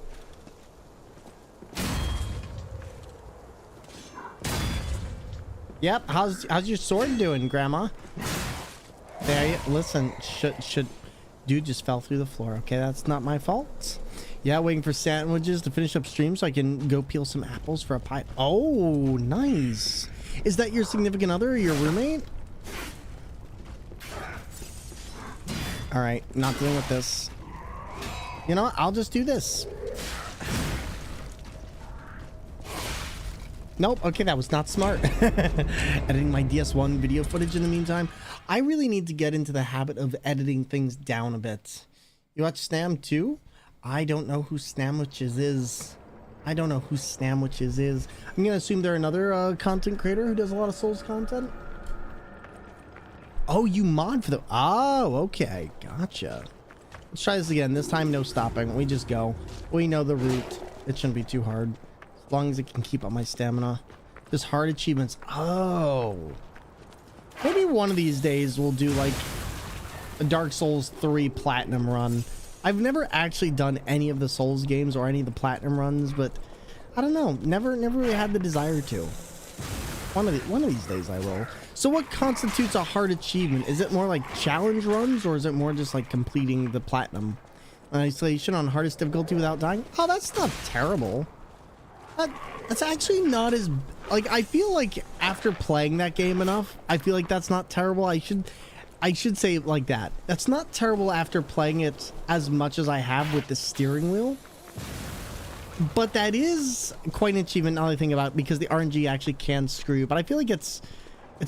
Yep. How's your sword doing, Grandma? There you listen. Should dude just fell through the floor. Okay, that's not my fault. Yeah, waiting for sandwiches to finish up stream so I can go peel some apples for a pie. Oh, nice. Is that your significant other or your roommate? All right, not dealing with this. You know what? I'll just do this. Nope. Okay, that was not smart. Editing my DS1 video footage in the meantime. I really need to get into the habit of editing things down a bit. You watch Snam too? I don't know who Snamwiches is. I don't know who Snamwiches is. I'm gonna assume they're another content creator who does a lot of Souls content. Oh, you mod for the... Oh, okay. Gotcha. Let's try this again. This time, no stopping. We just go. We know the route. It shouldn't be too hard. As long as it can keep up my stamina. There's hard achievements. Oh. Maybe one of these days we'll do like a Dark Souls 3 platinum run. I've never actually done any of the Souls games or any of the platinum runs, but I don't know. Never really had the desire to. One of these days I will. So what constitutes a hard achievement? Is it more like challenge runs, or is it more just like completing the platinum? Isolation on hardest difficulty without dying? Oh, that's not terrible. That's actually not as... Like, I feel like after playing that game enough, I feel like that's not terrible. I should say it like that. That's not terrible after playing it as much as I have with the steering wheel. But that is quite an achievement now that I think about it, because the RNG actually can screw you. But I feel like it's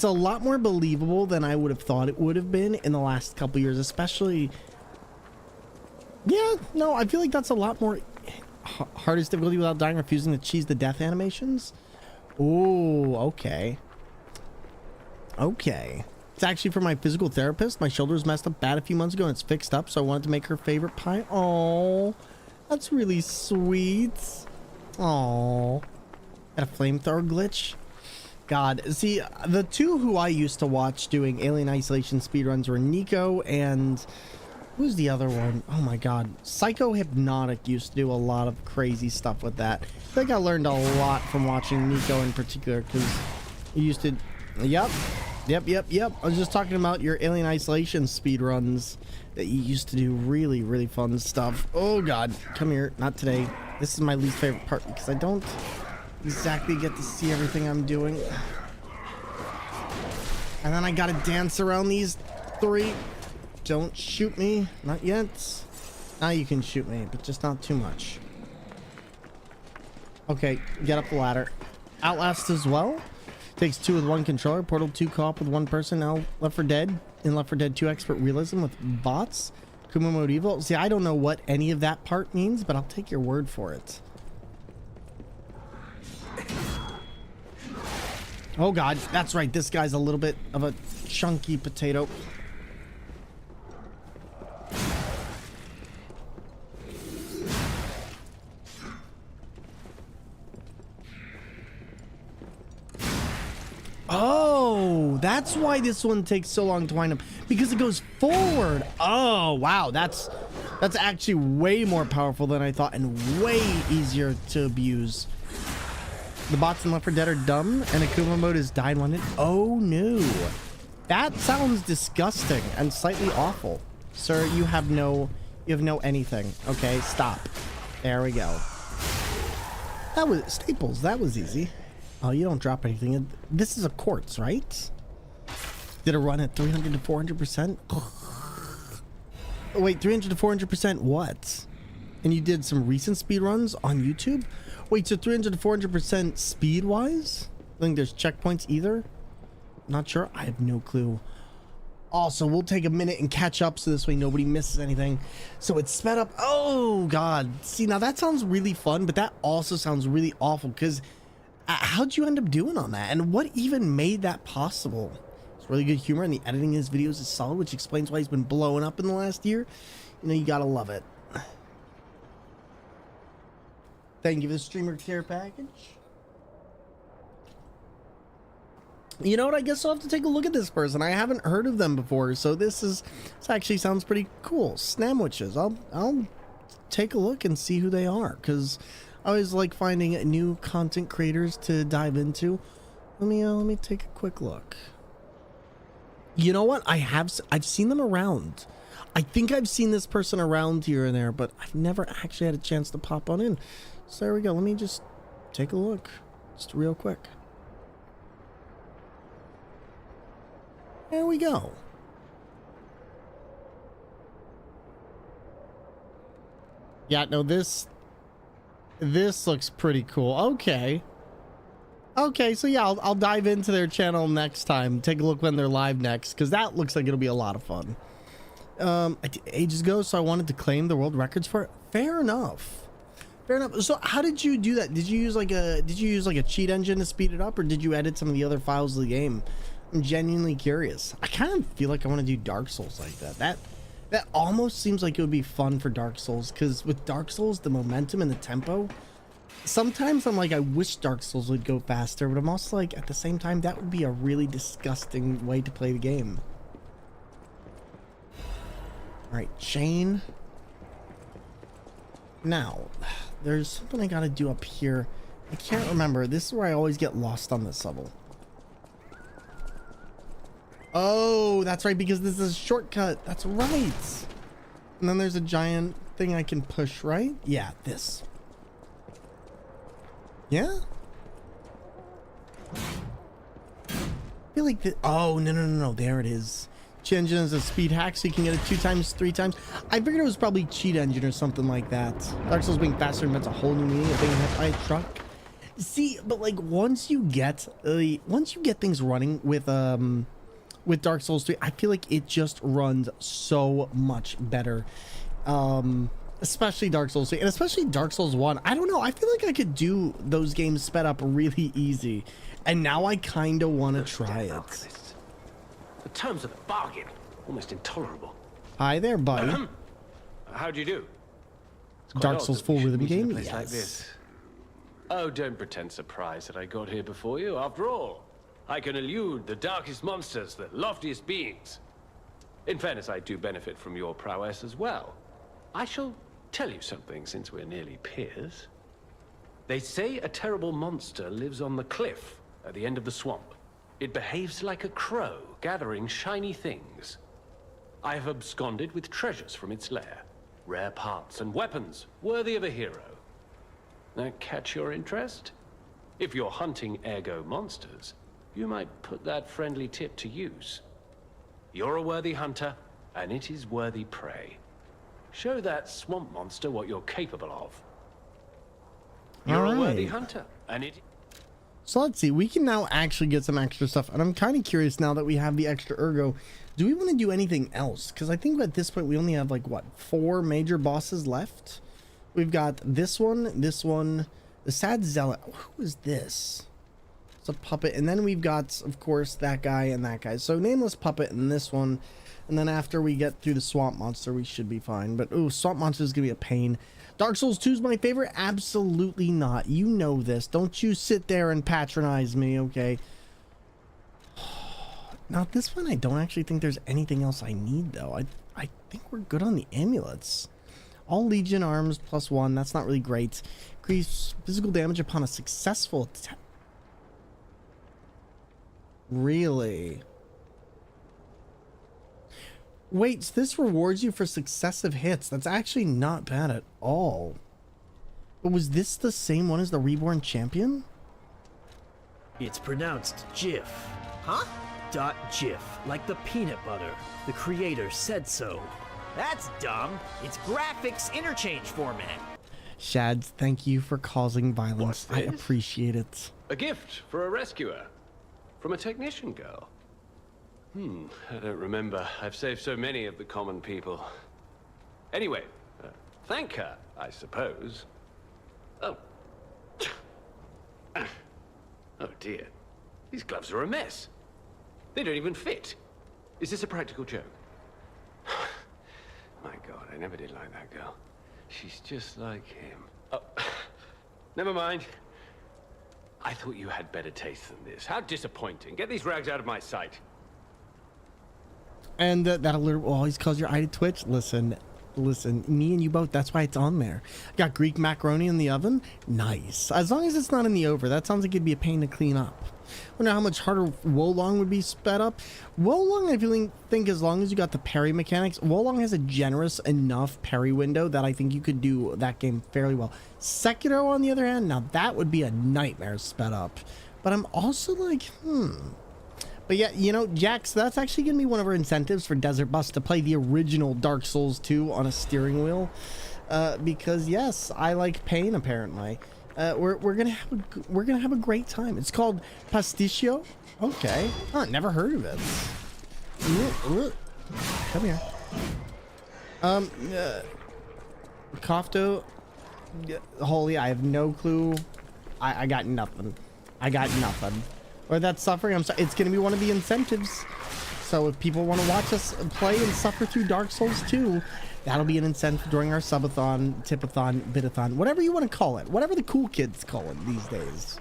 a lot more believable than I would have thought it would have been in the last couple years, especially... Yeah, no, I feel like that's a lot more... Hardest difficulty without dying, refusing to cheese the death animations. Oh, okay. Okay. It's actually for my physical therapist. My shoulder was messed up bad a few months ago and it's fixed up, so I wanted to make her favorite pie. Oh, that's really sweet. Oh, got a flamethrower glitch. God, see, the two who I used to watch doing Alien Isolation speedruns were Nico and... Who's the other one? Oh my god. Psycho Hypnotic used to do a lot of crazy stuff with that. I think I learned a lot from watching Nico in particular, because he used to... Yep. I was just talking about your Alien Isolation speedruns that you used to do really fun stuff. Oh god. Come here. Not today. This is my least favorite part because I don't exactly get to see everything I'm doing. And then I gotta dance around these three. Don't shoot me. Not yet. Now you can shoot me, but just not too much. Okay, get up the ladder. Outlast as well. Takes 2 with 1 controller. Portal 2 co-op with 1 person. Now Left 4 Dead. In Left 4 Dead 2 Expert Realism with bots. Kuma Mode Evil. See, I don't know what any of that part means, but I'll take your word for it. Oh god, that's right. This guy's a little bit of a chunky potato. Oh, that's why this one takes so long to wind up, because it goes forward. Oh, wow. That's actually way more powerful than I thought and way easier to abuse. The bots in Left 4 Dead are dumb and Akuma mode is die and one hit. Oh no. That sounds disgusting and slightly awful. Sir, you have no anything. Okay, stop. There we go. That was Staples. That was easy. Oh, you don't drop anything. This is a quartz, right? Did it run at 300 to 400%? Oh, wait, 300 to 400% what? And you did some recent speed runs on YouTube? Wait, so 300 to 400% speed-wise? I don't think there's checkpoints either. Not sure. I have no clue. Also, we'll take a minute and catch up so this way nobody misses anything. So it's sped up. Oh, God. See, now that sounds really fun, but that also sounds really awful because... how'd you end up doing on that? And what even made that possible? It's really good humor and the editing in his videos is solid, which explains why he's been blowing up in the last year. You know, you gotta love it. Thank you for the streamer care package. You know what? I guess I'll have to take a look at this person. I haven't heard of them before, so this actually sounds pretty cool. Snamwiches. I'll take a look and see who they are, because I always like finding new content creators to dive into. Let me take a quick look. You know what? I've seen them around. I think I've seen this person around here and there, but I've never actually had a chance to pop on in. So there we go. Let me just take a look, just real quick. There we go. Yeah, no, this looks pretty cool. Okay, so yeah, I'll dive into their channel next time. Take a look when they're live next, because that looks like it'll be a lot of fun. Ages ago, so I wanted to claim the world records for it. Fair enough. So how did you do that? Did you use like a cheat engine to speed it up, or did you edit some of the other files of the game? I'm genuinely curious. I kind of feel like I want to do Dark Souls like that. That almost seems like it would be fun for Dark Souls, because with Dark Souls, the momentum and the tempo Sometimes I'm like, I wish Dark Souls would go faster, but I'm also like, at the same time, that would be a really disgusting way to play the game. All right, chain. Now, there's something I gotta do up here. I can't remember. This is where I always get lost on this level. Oh, that's right, because this is a shortcut. That's right. And then there's a giant thing I can push, right? Yeah, this. Yeah? I feel like the oh, no. There it is. Cheat engine is a speed hack, so you can get it 2 times, 3 times. I figured it was probably cheat engine or something like that. Dark Souls being faster invents a whole new meaning of being hit by a truck. See, but like once you get things running with Dark Souls 3, I feel like it just runs so much better. Especially Dark Souls 3 and especially Dark Souls 1. I don't know. I feel like I could do those games sped up really easy. And now I kind of want to try it. The terms of the bargain, almost intolerable. Hi there, buddy. How do you do? Dark Souls 4 rhythm game? Yes. Like this. Oh, don't pretend surprised that I got here before you. After all, I can elude the darkest monsters, the loftiest beings. In fairness, I do benefit from your prowess as well. I shall tell you something since we're nearly peers. They say a terrible monster lives on the cliff at the end of the swamp. It behaves like a crow, gathering shiny things. I have absconded with treasures from its lair, rare parts and weapons worthy of a hero. That catch your interest? If you're hunting ergo monsters, you might put that friendly tip to use. You're a worthy hunter, and it is worthy prey. Show that swamp monster what you're capable of. You're a worthy hunter, and it... So let's see, we can now actually get some extra stuff, and I'm kind of curious now that we have the extra ergo, do we want to do anything else? Because I think at this point we only have like, what, 4 major bosses left? We've got this one, the Sad Zealot. Who is this? It's a puppet, and then we've got, of course, that guy and that guy. So Nameless Puppet and this one, and then after we get through the Swamp Monster, we should be fine. But, ooh, Swamp Monster is going to be a pain. Dark Souls 2 is my favorite? Absolutely not. You know this. Don't you sit there and patronize me, okay? Now, this one, I don't actually think there's anything else I need, though. I think we're good on the amulets. All Legion arms +1. That's not really great. Increase physical damage upon a successful attack. Really? Wait, so this rewards you for successive hits. That's actually not bad at all. But was this the same one as the Reborn Champion? It's pronounced Jif. Huh? .jif, like the peanut butter. The creator said so. That's dumb. It's graphics interchange format. Shads, thank you for causing violence. I appreciate it. A gift for a rescuer. From a technician girl. I don't remember. I've saved so many of the common people. Anyway, thank her, I suppose. Oh. Oh dear. These gloves are a mess. They don't even fit. Is this a practical joke? My God, I never did like that girl. She's just like him. Oh, never mind. I thought you had better taste than this. How disappointing. Get these rags out of my sight. And that alert will always cause your eye to twitch. Listen, me and you both, that's why it's on there. Got Greek macaroni in the oven? Nice. As long as it's not in the over, that sounds like it'd be a pain to clean up. Wonder how much harder Wolong would be sped up. Wolong, I think as long as you got the parry mechanics, Wolong has a generous enough parry window that I think you could do that game fairly well. Sekiro, on the other hand, now that would be a nightmare sped up. But I'm also like, But yeah, you know, Jax, that's actually going to be one of our incentives for Desert Bus to play the original Dark Souls 2 on a steering wheel. Because yes, I like pain apparently. We're gonna have a great time. It's called Pasticcio. Okay. Oh, never heard of it. Come here. Kofto. Holy, I have no clue. I got nothing. Or that suffering. I'm sorry. It's gonna be one of the incentives. So if people want to watch us play and suffer through Dark Souls 2, That'll be an incentive during our subathon, tipathon, bitathon, whatever you want to call it. Whatever the cool kids call it these days.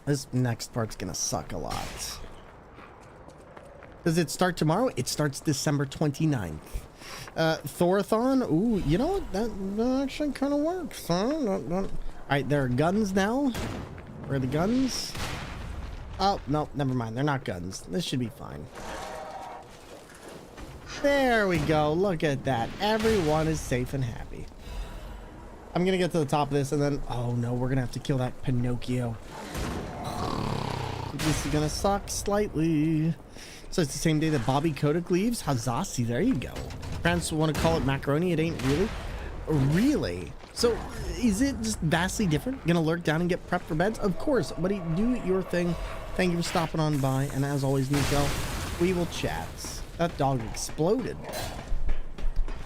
This next part's gonna suck a lot. Does it start tomorrow? It starts December 29th. Thorathon? Ooh, you know what? That actually kind of works, huh? Alright, there are guns now. Where are the guns? Oh, no, never mind. They're not guns. This should be fine. There we go. Look at that. Everyone is safe and happy. I'm gonna get to the top of this and then... Oh, no, we're gonna have to kill that Pinocchio. This is gonna suck slightly. So it's the same day that Bobby Kotick leaves? Hazasi, there you go. Parents want to call it macaroni. It ain't really. Really? So is it just vastly different? Gonna lurk down and get prepped for beds? Of course, buddy. Do your thing. Thank you for stopping on by. And as always, Nico, we will chat. That dog exploded.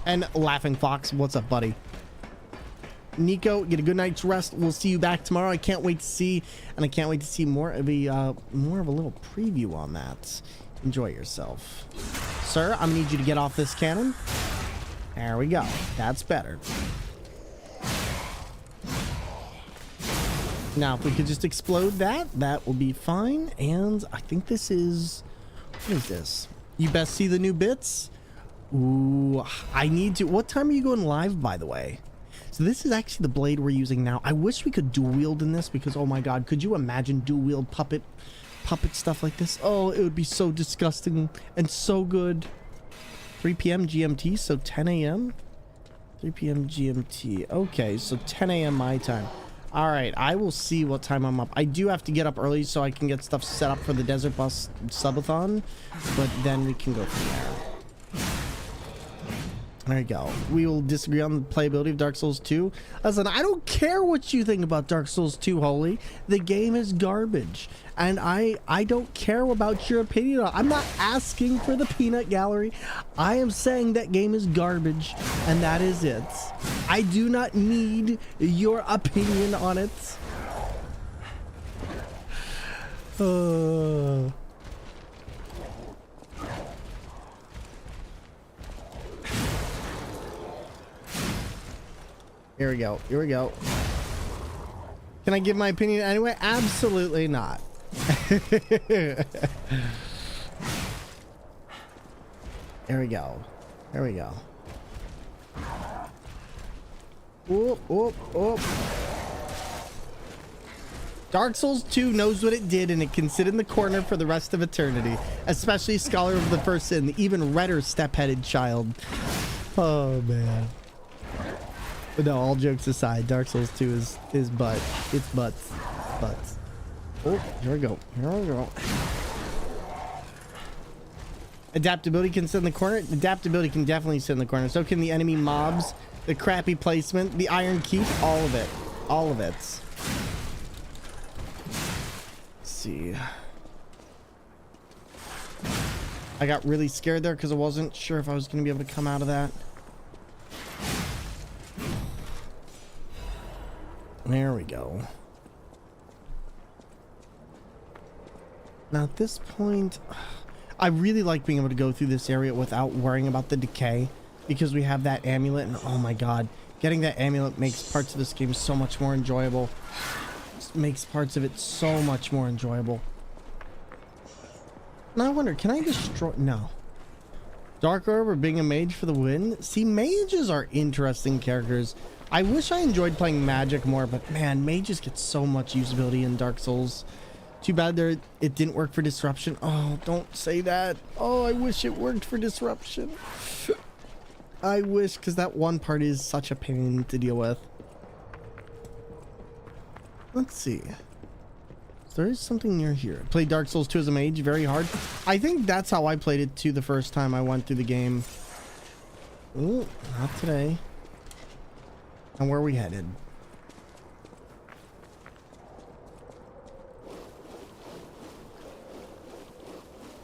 And Laughing Fox, what's up, buddy? Nico, get a good night's rest. We'll see you back tomorrow. I can't wait to see, and I can't wait to see more of a little preview on that. Enjoy yourself. Sir, I'm gonna need you to get off this cannon. There we go. That's better. Now, if we could just explode that, that will be fine. And I think this is... What is this? You best see the new bits? Ooh, I need to... What time are you going live, by the way? So this is actually the blade we're using now. I wish we could dual wield in this because, oh my god, could you imagine dual wield puppet stuff like this? Oh, it would be so disgusting and so good. 3 p.m. GMT, so 10 a.m. 3 p.m. GMT. Okay, so 10 a.m. my time. All right, I will see what time I'm up. I do have to get up early so I can get stuff set up for the Desert Bus subathon, but then we can go from there. There you go. We will disagree on the playability of Dark Souls 2. Listen, I don't care what you think about Dark Souls 2, Holy. The game is garbage. And I don't care about your opinion. I'm not asking for the peanut gallery. I am saying that game is garbage. And that is it. I do not need your opinion on it. Here we go. Here we go. Can I give my opinion anyway? Absolutely not. There we go. There we go. Whoop, whoop, whoop. Dark Souls 2 knows what it did and it can sit in the corner for the rest of eternity. Especially Scholar of the First Sin, the even redder step-headed child. Oh, man. But no, all jokes aside, Dark Souls 2 is butt. It's butts. Butts. Oh, here we go. Here we go. Adaptability can sit in the corner. Adaptability can definitely sit in the corner. So can the enemy mobs, the crappy placement, the Iron Keep, all of it. All of it. Let's see. I got really scared there because I wasn't sure if I was going to be able to come out of that. There we go. Now at this point, I really like being able to go through this area without worrying about the decay because we have that amulet and oh my god, getting that amulet makes parts of this game so much more enjoyable. Just makes parts of it so much more enjoyable. Now I wonder, can I destroy... No. Dark Orb or being a mage for the win? See, mages are interesting characters. I wish I enjoyed playing magic more, but man, mages get so much usability in Dark Souls. Too bad it didn't work for disruption. Oh, don't say that. Oh, I wish it worked for disruption. I wish, because that one part is such a pain to deal with. Let's see. There is something near here. I played Dark Souls 2 as a mage, very hard. I think that's how I played it too the first time I went through the game. Ooh, not today. And where are we headed?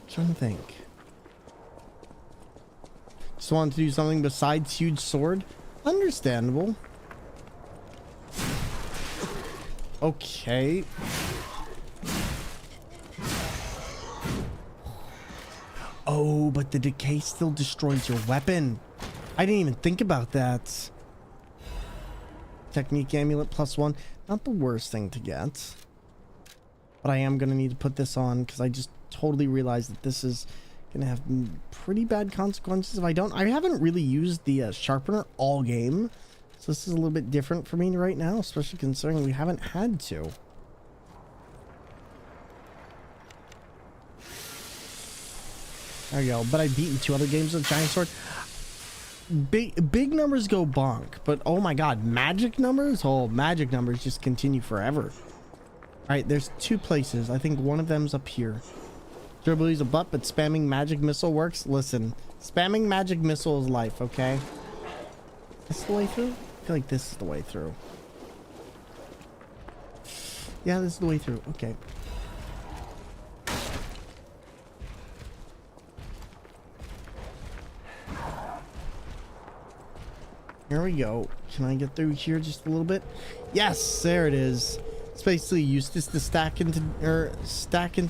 Trying to think. Just wanted to do something besides huge sword. Understandable. Okay. Oh, but the decay still destroys your weapon. I didn't even think about that. Technique amulet +1. Not the worst thing to get. But I am going to need to put this on because I just totally realized that this is going to have pretty bad consequences if I don't. I haven't really used the sharpener all game. So this is a little bit different for me right now, especially considering we haven't had to. There we go. But I've beaten 2 other games with Giant Sword. Big numbers go bonk, but oh my god, magic numbers? Oh, magic numbers just continue forever. Alright, there's 2 places. I think one of them's up here. Durability's a butt, but spamming magic missile works. Listen, spamming magic missile is life, okay? This the way through? I feel like this is the way through. Yeah, this is the way through. Okay. Here we go. Can I get through here just a little bit? Yes, there it is. It's basically used this to stack into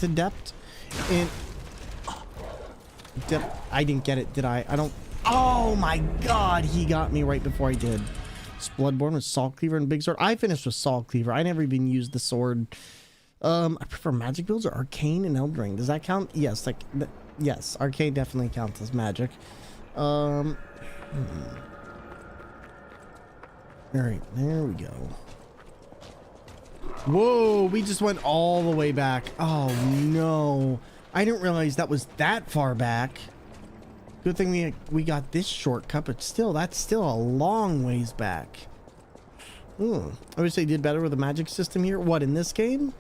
depth. And I didn't get it, did I? I don't. Oh my god, he got me right before I did. It's Bloodborne with Salt Cleaver and Big Sword. I finished with Salt Cleaver. I never even used the sword. I prefer magic builds or arcane and Elden Ring. Does that count? Yes, like yes, arcane definitely counts as magic. All right, there we go. Whoa, we just went all the way back. Oh no, I didn't realize that was that far back. Good thing we got this shortcut, but still, that's still a long ways back. I wish they did better with the magic system here. What, in this game?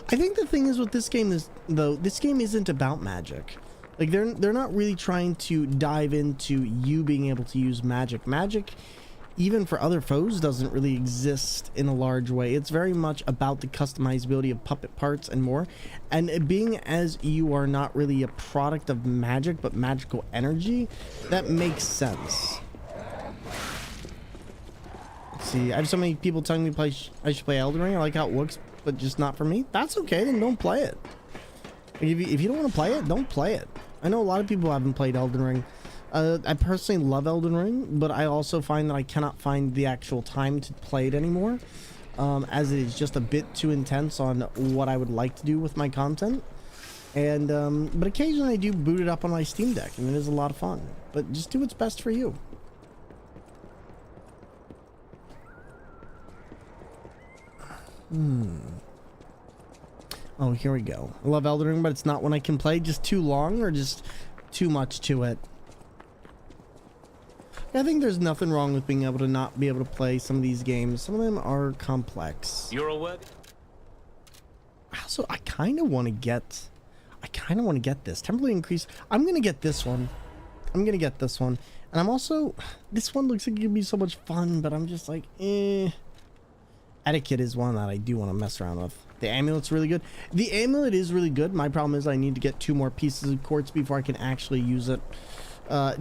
I think the thing is with this game is, though, this game isn't about magic. Like, they're not really trying to dive into you being able to use magic. Magic, even for other foes, doesn't really exist in a large way. It's very much about the customizability of puppet parts and more. And being as you are not really a product of magic, but magical energy, that makes sense. Let's see, I have so many people telling me I should play Elden Ring. I like how it looks, but just not for me. That's okay, then don't play it. If you don't want to play it, don't play it. I know a lot of people haven't played Elden Ring. I personally love Elden Ring, but I also find that I cannot find the actual time to play it anymore, as it is just a bit too intense on what I would like to do with my content. And but occasionally I do boot it up on my Steam Deck, and it is a lot of fun. But just do what's best for you. Oh, here we go. I love Elden Ring, but it's not one I can play. Just too long or just too much to it. I think there's nothing wrong with being able to not be able to play some of these games. Some of them are complex. You're a worthy. Also, I kind of want to get this. Temporarily increase. I'm going to get this one. And I'm also, this one looks like it could be so much fun, but I'm just like, Etiquette is one that I do want to mess around with. The amulet's really good. The amulet is really good. My problem is I need to get 2 more pieces of quartz before I can actually use it.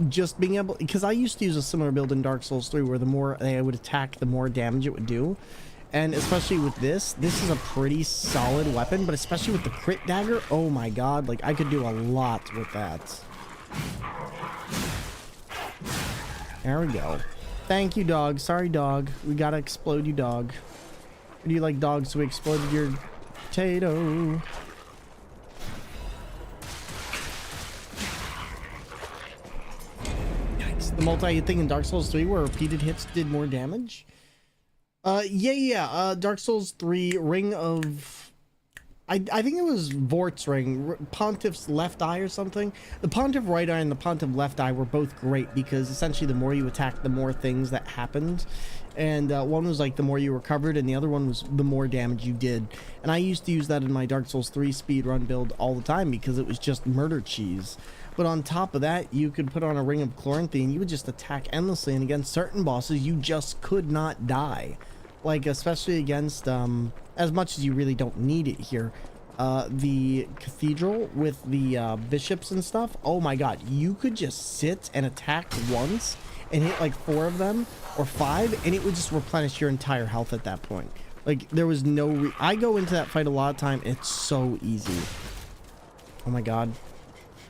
Just being able, because I used to use a similar build in Dark Souls 3 where the more I would attack, the more damage it would do. And especially with this is a pretty solid weapon, but especially with the crit dagger, oh my god, like I could do a lot with that. There we go. Thank you, dog. Sorry, dog. We gotta explode you, dog. Or do you like dogs, so we exploded your potato? The multi-hit thing in Dark Souls 3 where repeated hits did more damage? Dark Souls 3 Ring of... I think it was Vort's ring, Pontiff's left eye or something. The Pontiff right eye and the Pontiff left eye were both great because essentially the more you attacked, the more things that happened. And one was like the more you recovered and the other one was the more damage you did. And I used to use that in my Dark Souls 3 speedrun build all the time because it was just murder cheese. But on top of that, you could put on a Ring of Chlorantine, you would just attack endlessly, and against certain bosses, you just could not die. Like, especially against, as much as you really don't need it here, the Cathedral with the bishops and stuff, oh my god, you could just sit and attack once and hit like 4 of them, or 5, and it would just replenish your entire health at that point. Like, there was no I go into that fight a lot of time, it's so easy. Oh my god.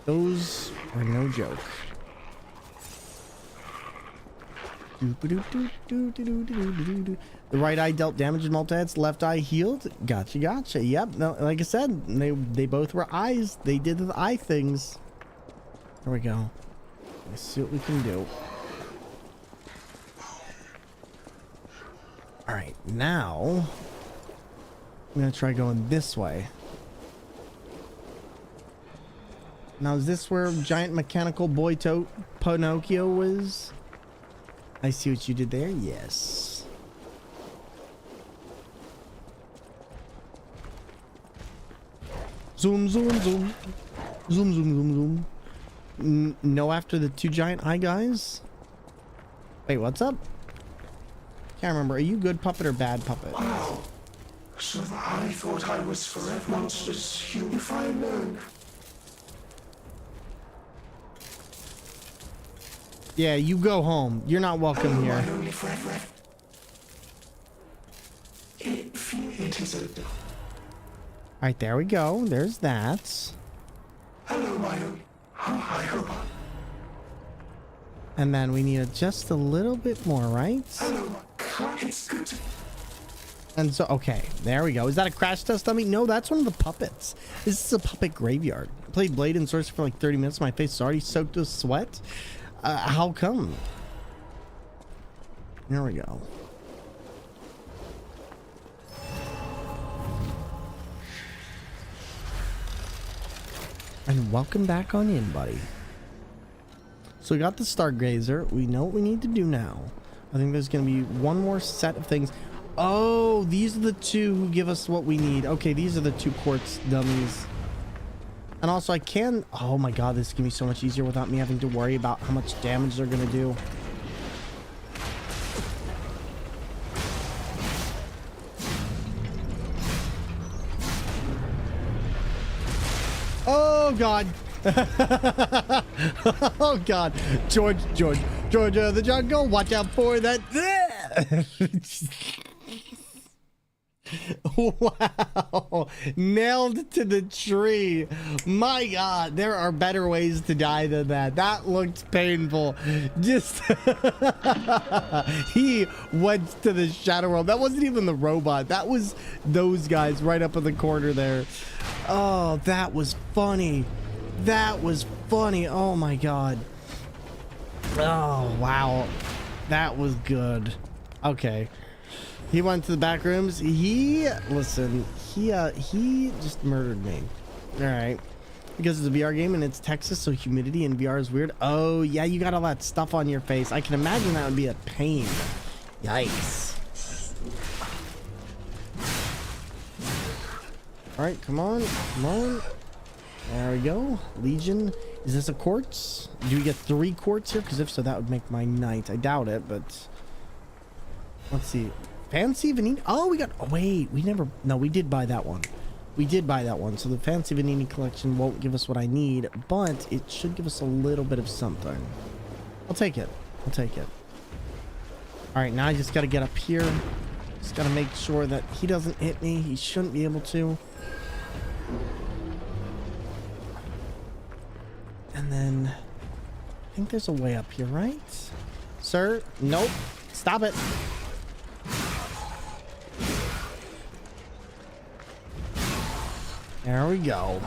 Those are no joke. The right eye dealt damage in multi-hits, left eye healed. Gotcha, gotcha. Yep, no, like I said, they both were eyes. They did the eye things. There we go. Let's see what we can do. All right, now I'm gonna try going this way. Now, is this where giant mechanical boy Pinocchio was? I see what you did there. Yes. Zoom, zoom, zoom. Zoom, zoom, zoom, zoom. No, after the two giant eye guys? Wait, what's up? Can't remember. Are you good puppet or bad puppet? Wow. So I thought I was forever monsters unify learn. Yeah, you go home. You're not welcome here. My only friend. It is a... Alright, there we go. There's that. Hello, my only... I hope. And then we need just a little bit more, right? Hello, it's good. And so, okay, there we go. Is that a crash test dummy? No, that's one of the puppets. This is a puppet graveyard. I played Blade and Sorcerer for like 30 minutes. My face is already soaked with sweat. How come? There we go. And welcome back on in, buddy. So we got the Stargazer. We know what we need to do now. I think there's going to be one more set of things. Oh, these are the two who give us what we need. Okay, these are the two quartz dummies. And also I can... Oh my god, this is going to be so much easier without me having to worry about how much damage they're going to do. Oh god. Oh god. George the jungle, watch out for that. Wow, nailed to the tree. My god, there are better ways to die than that. That looked painful. Just he went to the shadow realm. That wasn't even the robot, that was those guys right up in the corner there. Oh, that was funny. That was funny. Oh my god. Oh wow, that was good. Okay, he went to the back rooms. He just murdered me. All right, because it's a VR game and it's Texas, so humidity in VR is weird. Oh yeah, you got all that stuff on your face. I can imagine that would be a pain. Yikes. All right, come on. There we go. Legion. Is this a quartz? Do we get 3 quartz here? Because if so, that would make my night. I doubt it, but let's see. Fancy Vanini. Oh, we got... Oh, wait. We never... No, we did buy that one. We did buy that one. So the Fancy Vanini collection won't give us what I need, but it should give us a little bit of something. I'll take it. I'll take it. All right, now I just got to get up here. Just got to make sure that he doesn't hit me. He shouldn't be able to. And then I think there's a way up here, right? Sir? Nope. Stop it. There we go.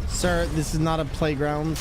Sir, this is not a playground.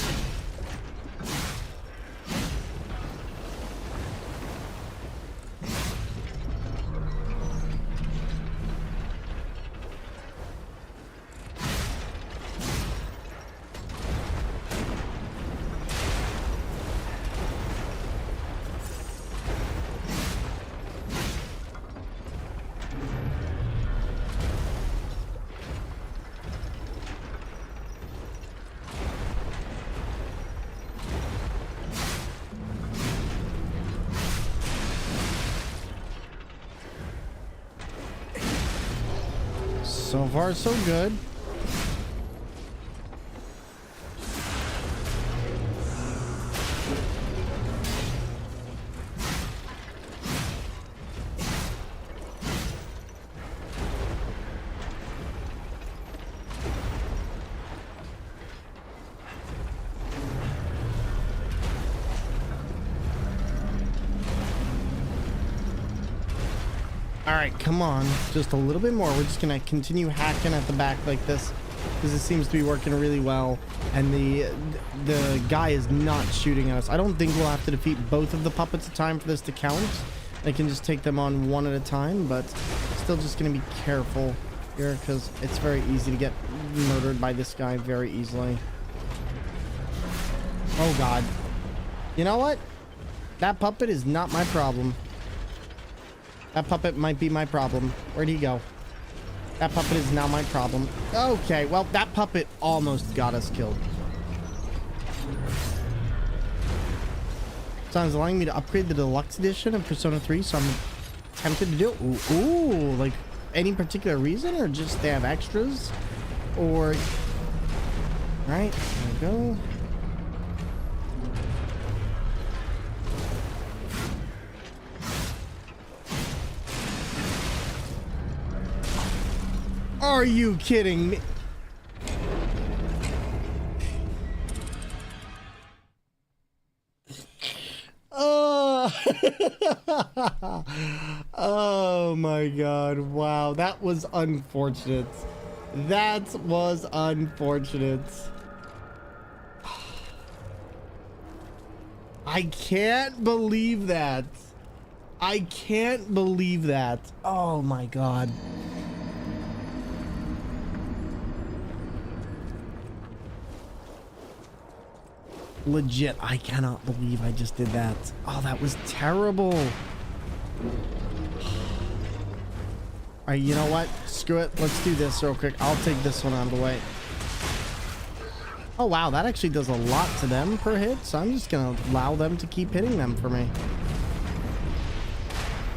So far, so good. All All right, come on. Just a little bit more. We're just going to continue hacking at the back like this because it seems to be working really well. And the guy is not shooting at us. I don't think we'll have to defeat both of the puppets at a time for this to count. I can just take them on one at a time, but still just going to be careful here because it's very easy to get murdered by this guy very easily. Oh, God. You know what? That puppet is not my problem. That puppet might be my problem. Where'd he go? That puppet is now my problem. Okay, well, that puppet almost got us killed. So it's allowing me to upgrade the deluxe edition of Persona 3, so I'm tempted to do it. Ooh, like any particular reason, or just they have extras? Or... Alright, there we go. Are you kidding me? Oh. Oh my God. Wow. That was unfortunate. That was unfortunate. I can't believe that. I can't believe that. Oh my God. Legit, I cannot believe I just did that. Oh, that was terrible. Alright, you know what? Screw it. Let's do this real quick. I'll take this one out of the way. Oh, wow. That actually does a lot to them per hit. So I'm just going to allow them to keep hitting them for me.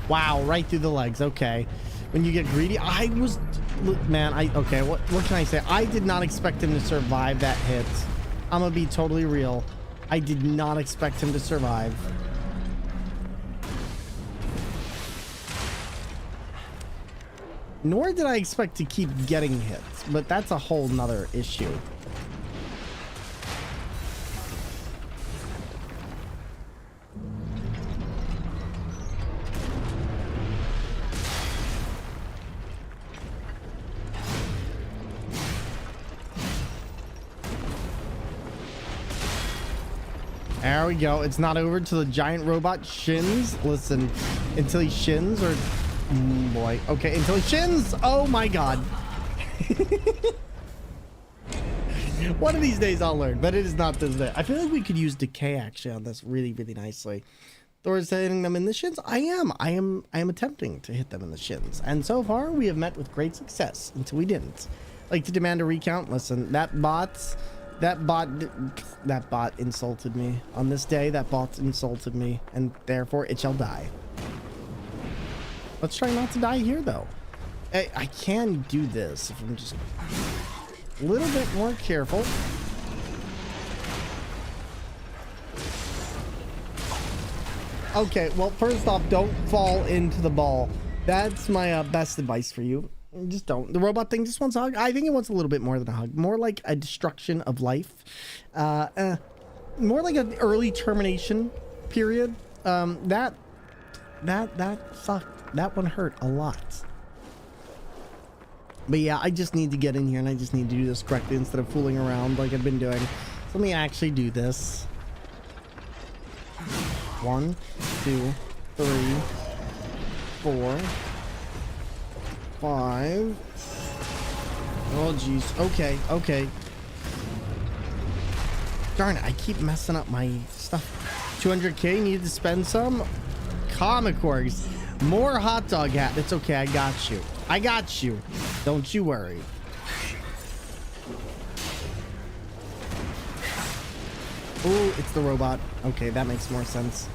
Wow. Right through the legs. Okay. When you get greedy, I was... Man, okay, what can I say? I did not expect him to survive that hit. I'm gonna be totally real. I did not expect him to survive. Nor did I expect to keep getting hits, but that's a whole nother issue. There we go. It's not over till the giant robot shins. Listen, until he shins or... boy. Okay, until he shins. Oh my God. One of these days I'll learn, but it is not this day. I feel like we could use decay actually on this really, really nicely. Thor is hitting them in the shins. I am attempting to hit them in the shins. And so far we have met with great success until we didn't. Like to demand a recount. Listen, that bot insulted me. On this day, that bot insulted me, and therefore it shall die. Let's try not to die here, though. I can do this if I'm just a little bit more careful. Okay, well, first off, don't fall into the ball. That's my best advice for you. Just don't. The robot thing just wants a hug. I think it wants a little bit more than a hug. More like a destruction of life. More like an early termination period. That sucked. That one hurt a lot. But yeah, I just need to get in here and I just need to do this correctly instead of fooling around like I've been doing. So let me actually do this. 1, 2, 3, 4, 5. Oh, jeez. Okay, okay. Darn it, I keep messing up my stuff. 200k, need to spend some? Comic Orgs. More hot dog hat. It's okay, I got you. I got you. Don't you worry. Oh, it's the robot. Okay, that makes more sense.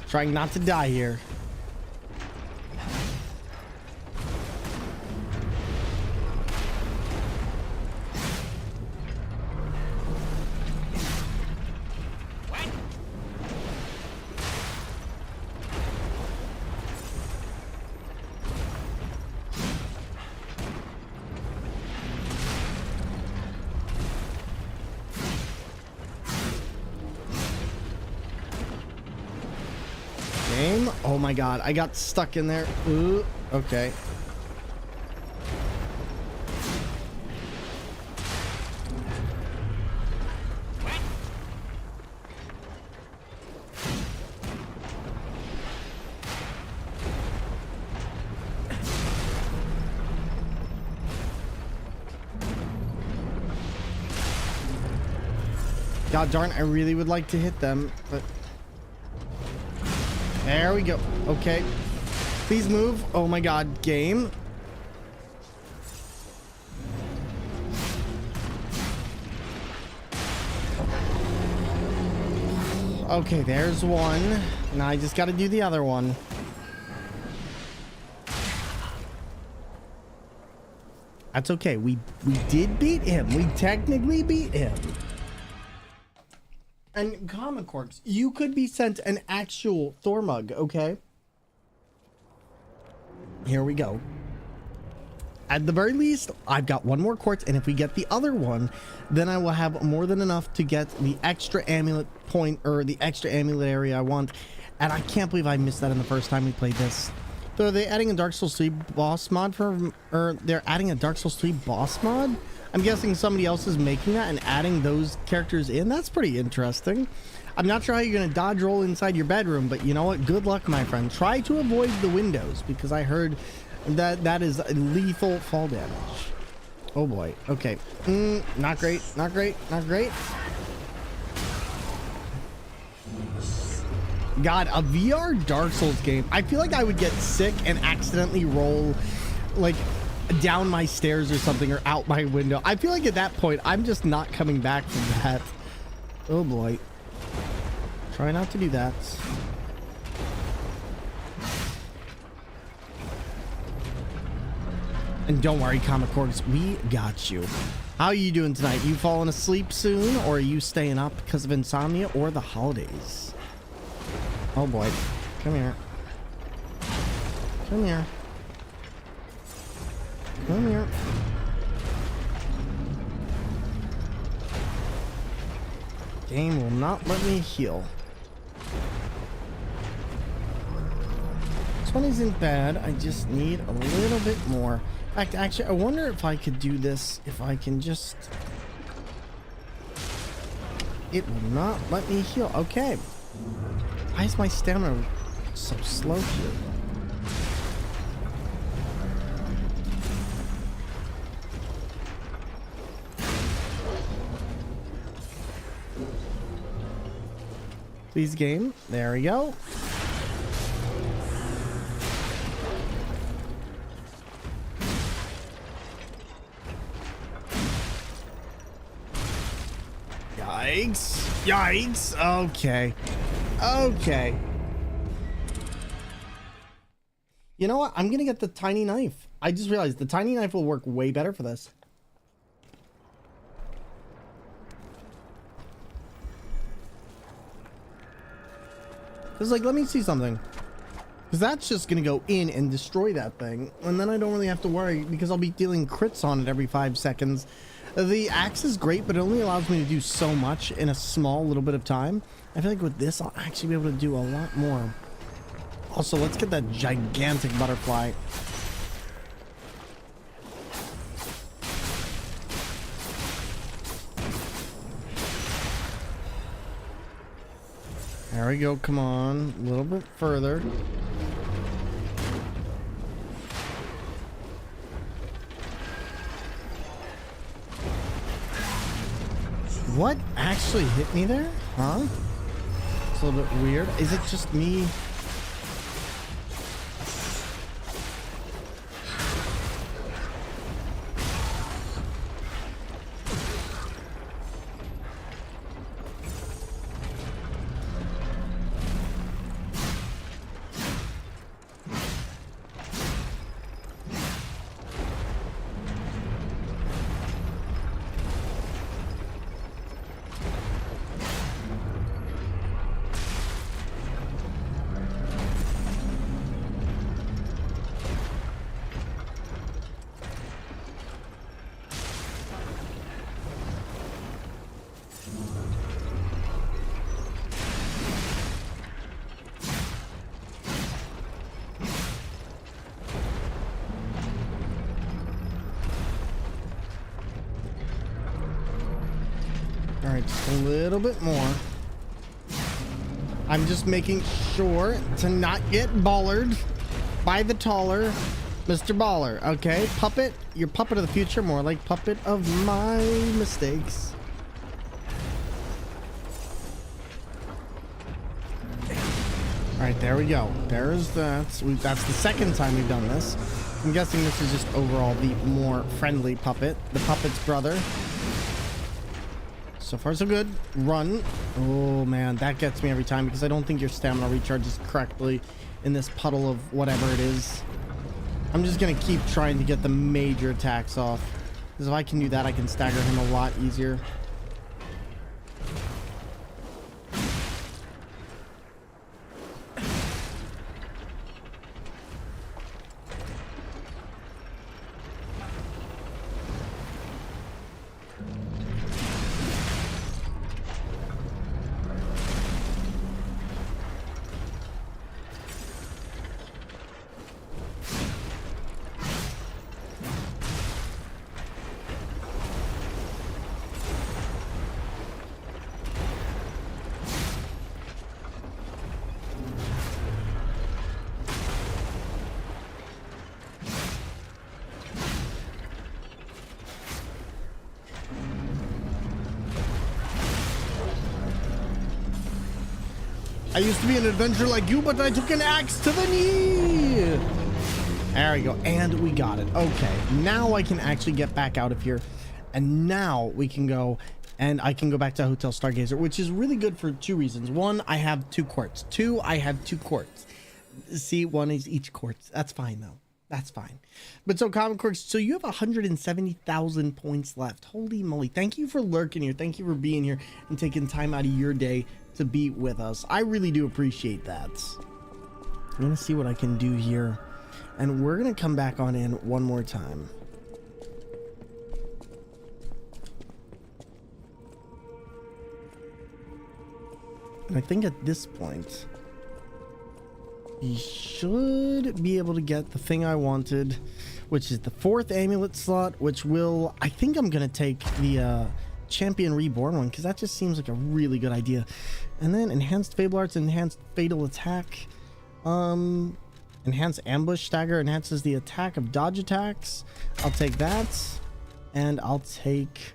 Trying not to die here. Oh my god, I got stuck in there. Ooh, okay. God darn, I really would like to hit them, but... There we go. Okay. Please move. Oh my god, game. Okay, there's one. Now I just got to do the other one. That's okay. We did beat him. We technically beat him. And Comic Corpse, you could be sent an actual Thormug, okay? Here we go. At the very least, I've got one more quartz, and if we get the other one, then I will have more than enough to get the extra amulet point, or the extra amulet area I want. And I can't believe I missed that in the first time we played this. So are they adding a Dark Souls 3 boss mod for, or they're adding a Dark Souls 3 boss mod? I'm guessing somebody else is making that and adding those characters in. That's pretty interesting. I'm not sure how you're going to dodge roll inside your bedroom, but you know what? Good luck, my friend. Try to avoid the windows, because I heard that that is lethal fall damage. Oh boy. Okay. Not great. Not great. Not great. God, a VR Dark Souls game. I feel like I would get sick and accidentally roll like down my stairs or something, or out my window. I feel like at that point I'm just not coming back from that. Oh boy. Try not to do that. And don't worry, Comic Corpse, we got you. How are you doing tonight? You falling asleep soon, or are you staying up because of insomnia or the holidays? Oh boy. Come here. Come here. Come here. Game will not let me heal. This one isn't bad. I just need a little bit more. In fact, actually, I wonder if I could do this. If I can just... It will not let me heal. Okay. Why is my stamina so slow here? Please game. There we go. Yikes. Yikes. Okay. Okay. You know what? I'm gonna get the tiny knife. I just realized the tiny knife will work way better for this. Because, like, let me see something. Because that's just going to go in and destroy that thing. And then I don't really have to worry, because I'll be dealing crits on it every 5 seconds. The axe is great, but it only allows me to do so much in a small little bit of time. I feel like with this, I'll actually be able to do a lot more. Also, let's get that gigantic butterfly. There we go. Come on. A little bit further. What actually hit me there? Huh? It's a little bit weird. Is it just me? just a little bit more. I'm just making sure to not get ballered by the taller Mr. Baller. Okay, puppet, you're puppet of the future, more like puppet of my mistakes. All right, there we go. There's that. That's the second time we've done this. I'm guessing this is just overall the more friendly puppet, the puppet's brother. So far so good. Run. Oh man, that gets me every time because I don't think your stamina recharges correctly in this puddle of whatever it is. I'm just gonna keep trying to get the major attacks off, because if I can do that, I can stagger him a lot easier. I used to be an adventurer like you, but I took an axe to the knee. There we go. And we got it. Okay. Now I can actually get back out of here. And now we can go, and I can go back to Hotel Stargazer, which is really good for two reasons. One, I have 2 quartz. 2, I have 2 quartz. See, 1 is each quartz. That's fine though. That's fine. But so Common Quirks, so you have 170,000 points left. Holy moly. Thank you for lurking here. Thank you for being here and taking time out of your day to be with us. I really do appreciate that. I'm gonna see what I can do here, and we're gonna come back on in one more time. And I think at this point we should be able to get the thing I wanted, which is the 4th amulet slot, which will, I think I'm gonna take the Champion Reborn one, because that just seems like a really good idea. And then enhanced Fable Arts, enhanced Fatal Attack, enhanced Ambush Stagger enhances the attack of dodge attacks. I'll take that, and I'll take,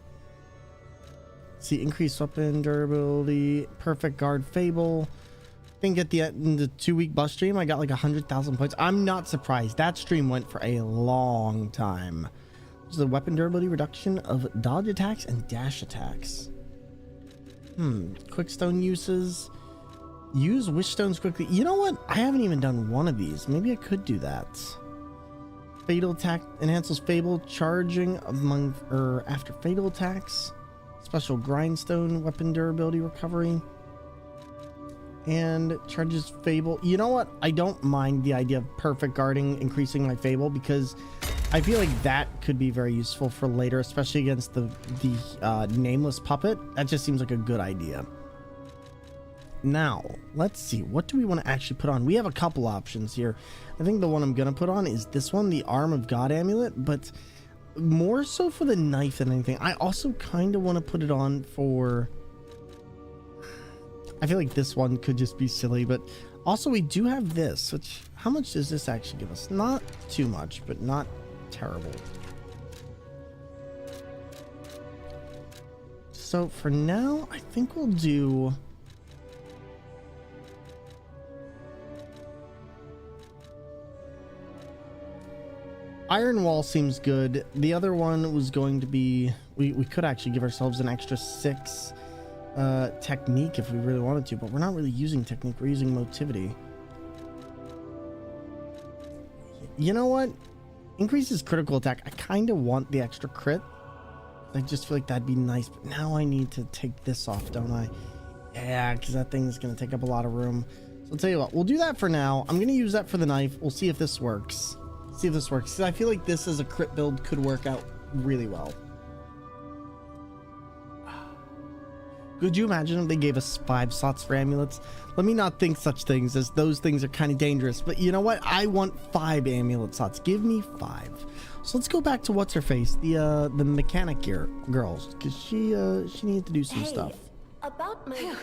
see, increased weapon durability, Perfect Guard Fable. I think at the end of the 2-week bus stream I got like 100,000 points. I'm not surprised. That stream went for a long time. The weapon durability reduction of dodge attacks and dash attacks. Quickstone uses. Use wish stones quickly. You know what? I haven't even done one of these. Maybe I could do that. Fatal attack enhances Fable charging among or after fatal attacks. Special grindstone weapon durability recovery. And charges Fable. You know what? I don't mind the idea of perfect guarding increasing my Fable, because I feel like that could be very useful for later, especially against the nameless puppet. That just seems like a good idea. Now, let's see. What do we want to actually put on? We have a couple options here. I think the one I'm going to put on is this one, the Arm of God amulet, but more so for the knife than anything. I also kind of want to put it on for... I feel like this one could just be silly, but also we do have this, which, how much does this actually give us? Not too much, but not terrible. So for now, I think we'll do... Iron Wall seems good. The other one was going to be... We could actually give ourselves an extra 6 technique if we really wanted to, but we're not really using technique. We're using motivity. You know what? Increases critical attack. I kind of want the extra crit. I just feel like that'd be nice, but now I need to take this off, don't I? Yeah, because that thing is going to take up a lot of room. So I'll tell you what, we'll do that for now. I'm going to use that for the knife. We'll see if this works. See if this works, because I feel like this as a crit build could work out really well. Could you imagine if they gave us 5 slots for amulets? Let me not think such things, as those things are kind of dangerous. But you know what? I want 5 amulet slots. Give me 5. So let's go back to what's her face, the mechanic girls, because she needed to do some stuff. About my...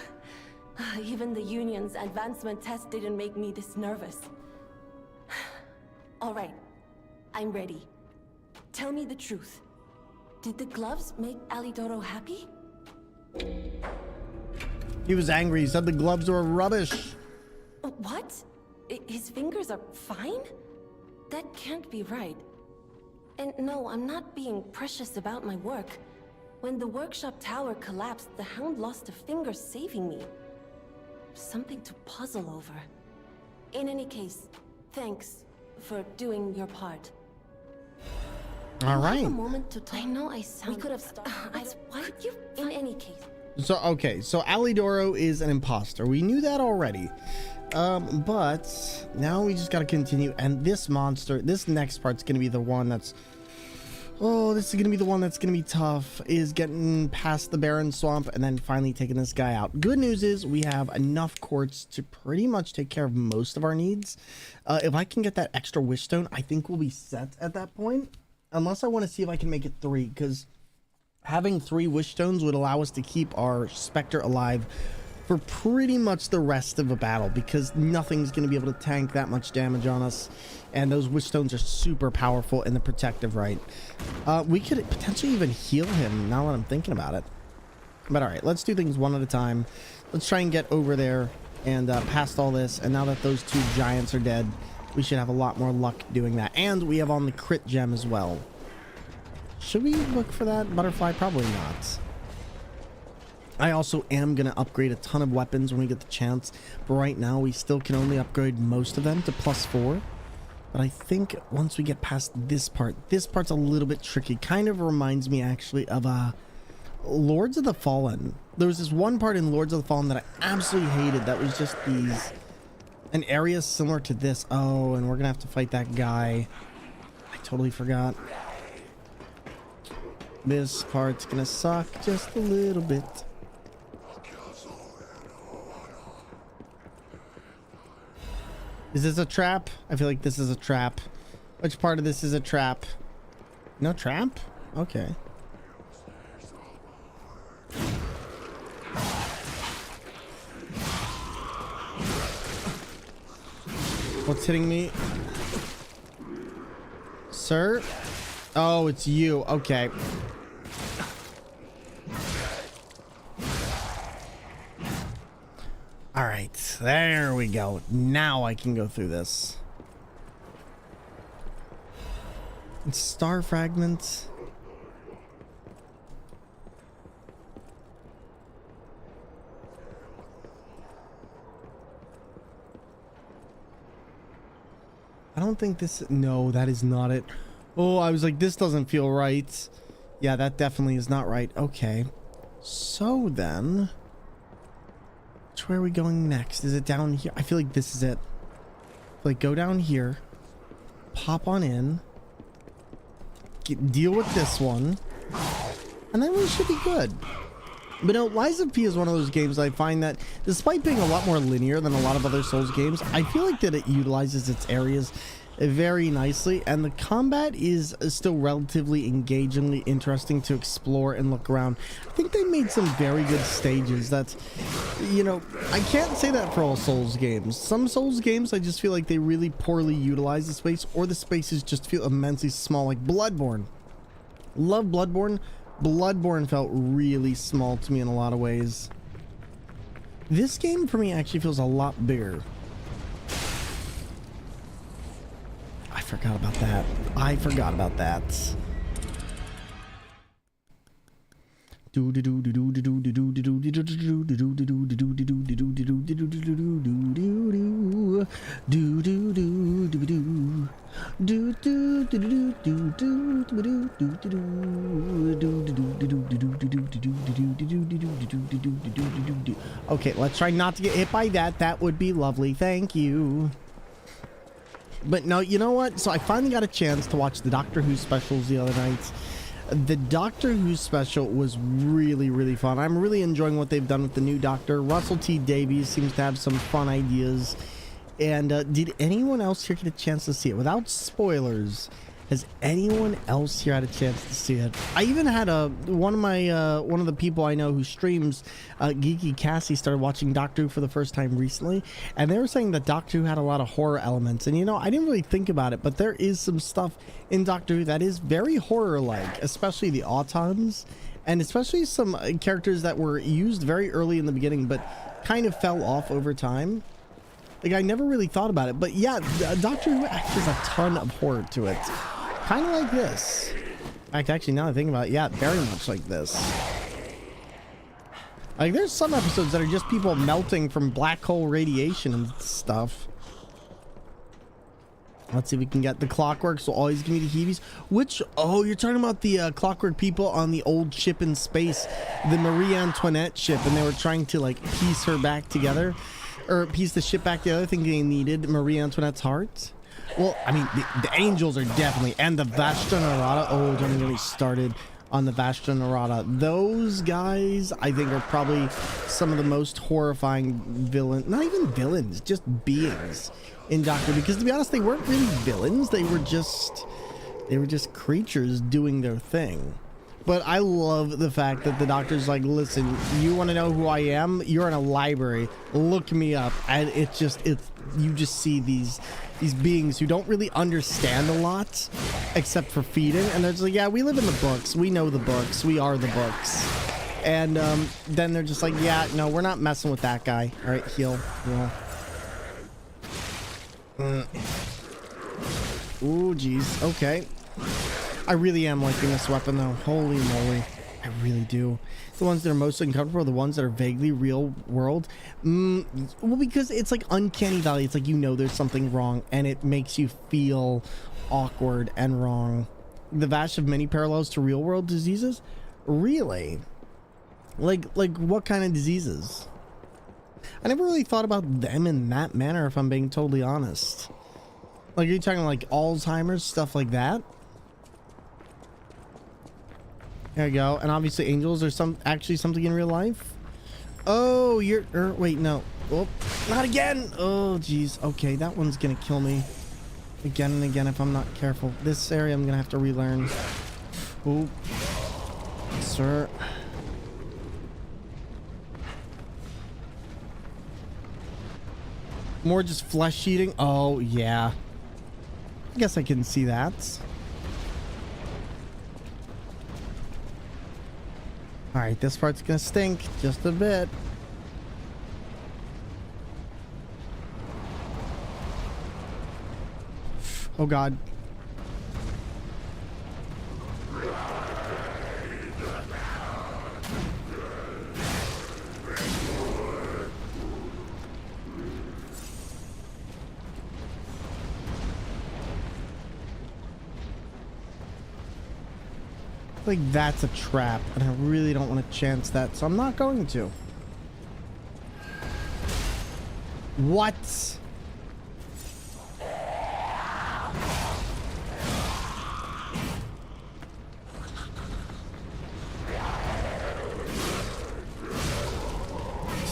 Even the Union's advancement test didn't make me this nervous. All right, I'm ready. Tell me the truth. Did the gloves make Alidoro happy? He was angry. He said the gloves were rubbish. What? His fingers are fine? That can't be right. And no, I'm not being precious about my work. When the workshop tower collapsed, the Hound lost a finger saving me. Something to puzzle over. In any case, thanks for doing your part. All right. A moment to talk. I know I sound... We could have started... Why could you... In any case... So, okay. So, Alidoro is an imposter. We knew that already. But now we just got to continue. And this monster, this next part's going to be the one that's... Oh, this is going to be the one that's going to be tough. Is getting past the barren swamp and then finally taking this guy out. Good news is we have enough quartz to pretty much take care of most of our needs. If I can get that extra wish stone, I think we'll be set at that point. Unless I want to see if I can make it 3, because having 3 wish stones would allow us to keep our Spectre alive for pretty much the rest of the battle, because nothing's going to be able to tank that much damage on us, and those wish stones are super powerful in the protective right. We could potentially even heal him now that I'm thinking about it. But all right, let's do things one at a time. Let's try and get over there and past all this, and now that those 2 giants are dead, we should have a lot more luck doing that. And we have on the crit gem as well. Should we look for that butterfly? Probably not. I also am going to upgrade a ton of weapons when we get the chance. But right now, we still can only upgrade most of them to +4. But I think once we get past this part's a little bit tricky. Kind of reminds me, actually, of Lords of the Fallen. There was this one part in Lords of the Fallen that I absolutely hated. That was just an area similar to this. Oh, and we're going to have to fight that guy. I totally forgot. This part's going to suck just a little bit. Is this a trap? I feel like this is a trap. Which part of this is a trap? No trap? Okay. What's hitting me? Sir? Oh, it's you. Okay. All right, there we go. Now I can go through this. It's star fragments. I don't think this... No, that is not it. Oh, I was like, this doesn't feel right. Yeah, that definitely is not right. Okay. So then... Which way are we going next? Is it down here? I feel like this is it. Like, go down here. Pop on in. Deal with this one. And then we should be good. But no, Lies of P is one of those games I find that, despite being a lot more linear than a lot of other Souls games, I feel like that it utilizes its areas very nicely, and the combat is still relatively engagingly interesting to explore and look around. I think they made some very good stages that, you know, I can't say that for all Souls games. Some Souls games, I just feel like they really poorly utilize the space, or the spaces just feel immensely small, like Bloodborne. Love Bloodborne. Bloodborne felt really small to me in a lot of ways. This game for me actually feels a lot bigger. I forgot about that. I forgot about that. Okay, let's try not to get hit by that. That would be lovely. Thank you. But no, you know what? So I finally got a chance to watch the Doctor Who specials the other night. The Doctor Who special was really, really fun. I'm really enjoying what they've done with the new Doctor. Russell T Davies seems to have some fun ideas. And did anyone else here get a chance to see it? Without spoilers, has anyone else here had a chance to see it? I even had one of the people I know who streams, Geeky Cassie, started watching Doctor Who for the first time recently, and they were saying that Doctor Who had a lot of horror elements. And you know, I didn't really think about it, but there is some stuff in Doctor Who that is very horror-like, especially the Autons, and especially some characters that were used very early in the beginning, but kind of fell off over time. Like, I never really thought about it, but yeah, Doctor Who actually has a ton of horror to it. Kind of like this. In fact, actually, now that I think about it, yeah, very much like this. Like, there's some episodes that are just people melting from black hole radiation and stuff. Let's see if we can get the Clockworks. So always give me the heebies. Which, oh, you're talking about the Clockwork people on the old ship in space, the Marie Antoinette ship, and they were trying to, like, piece her back together, or piece the ship back together, thinking they needed Marie Antoinette's heart. Well, I mean, the angels are definitely, and the Vastra Narada. Oh, don't get me started on the Vastra Narada. Those guys, I think, are probably some of the most horrifying villains, not even villains, just beings in Doctor, because to be honest, they weren't really villains. They were just creatures doing their thing. But I love the fact that the Doctor's like, listen, you want to know who I am? You're in a library. Look me up. And you just see these beings who don't really understand a lot except for feeding. And they're just like, yeah, we live in the books. We know the books. We are the books. And then they're just like, yeah, no, we're not messing with that guy. All right, heal. Ooh, geez. Okay. I really am liking this weapon, though. Holy moly. I really do. The ones that are most uncomfortable are the ones that are vaguely real world. Well, because it's like uncanny valley. It's like, you know, there's something wrong, and it makes you feel awkward and wrong. The Vash have many parallels to real world diseases? Really? Like what kind of diseases? I never really thought about them in that manner, if I'm being totally honest. Like, are you talking like Alzheimer's, stuff like that? There you go. And obviously angels are actually something in real life. Oh, wait, no. Oh, not again. Oh, geez. Okay, that one's gonna kill me again and again if I'm not careful. This area I'm gonna have to relearn. Oh, sir. More just flesh eating. Oh, yeah. I guess I can see that. All right, this part's gonna stink just a bit. Oh God. Like, that's a trap, and I really don't want to chance that, so I'm not going to. What? It's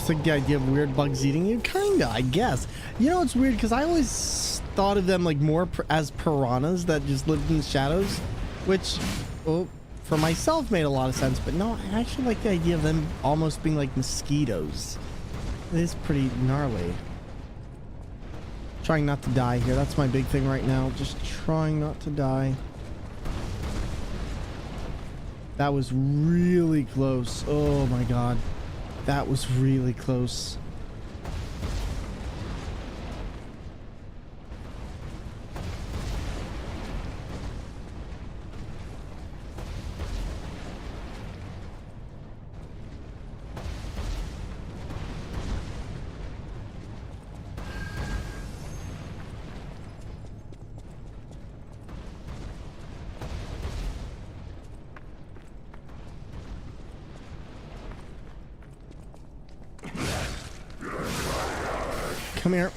like the idea of weird bugs eating you? Kinda, I guess. You know, it's weird, because I always thought of them like more as piranhas that just lived in the shadows, which, oh, for myself made a lot of sense, but no, I actually like the idea of them almost being like mosquitoes. It is pretty gnarly. Trying not to die here. That's my big thing right now. Just trying not to die. That was really close. Oh my God. That was really close. Come here.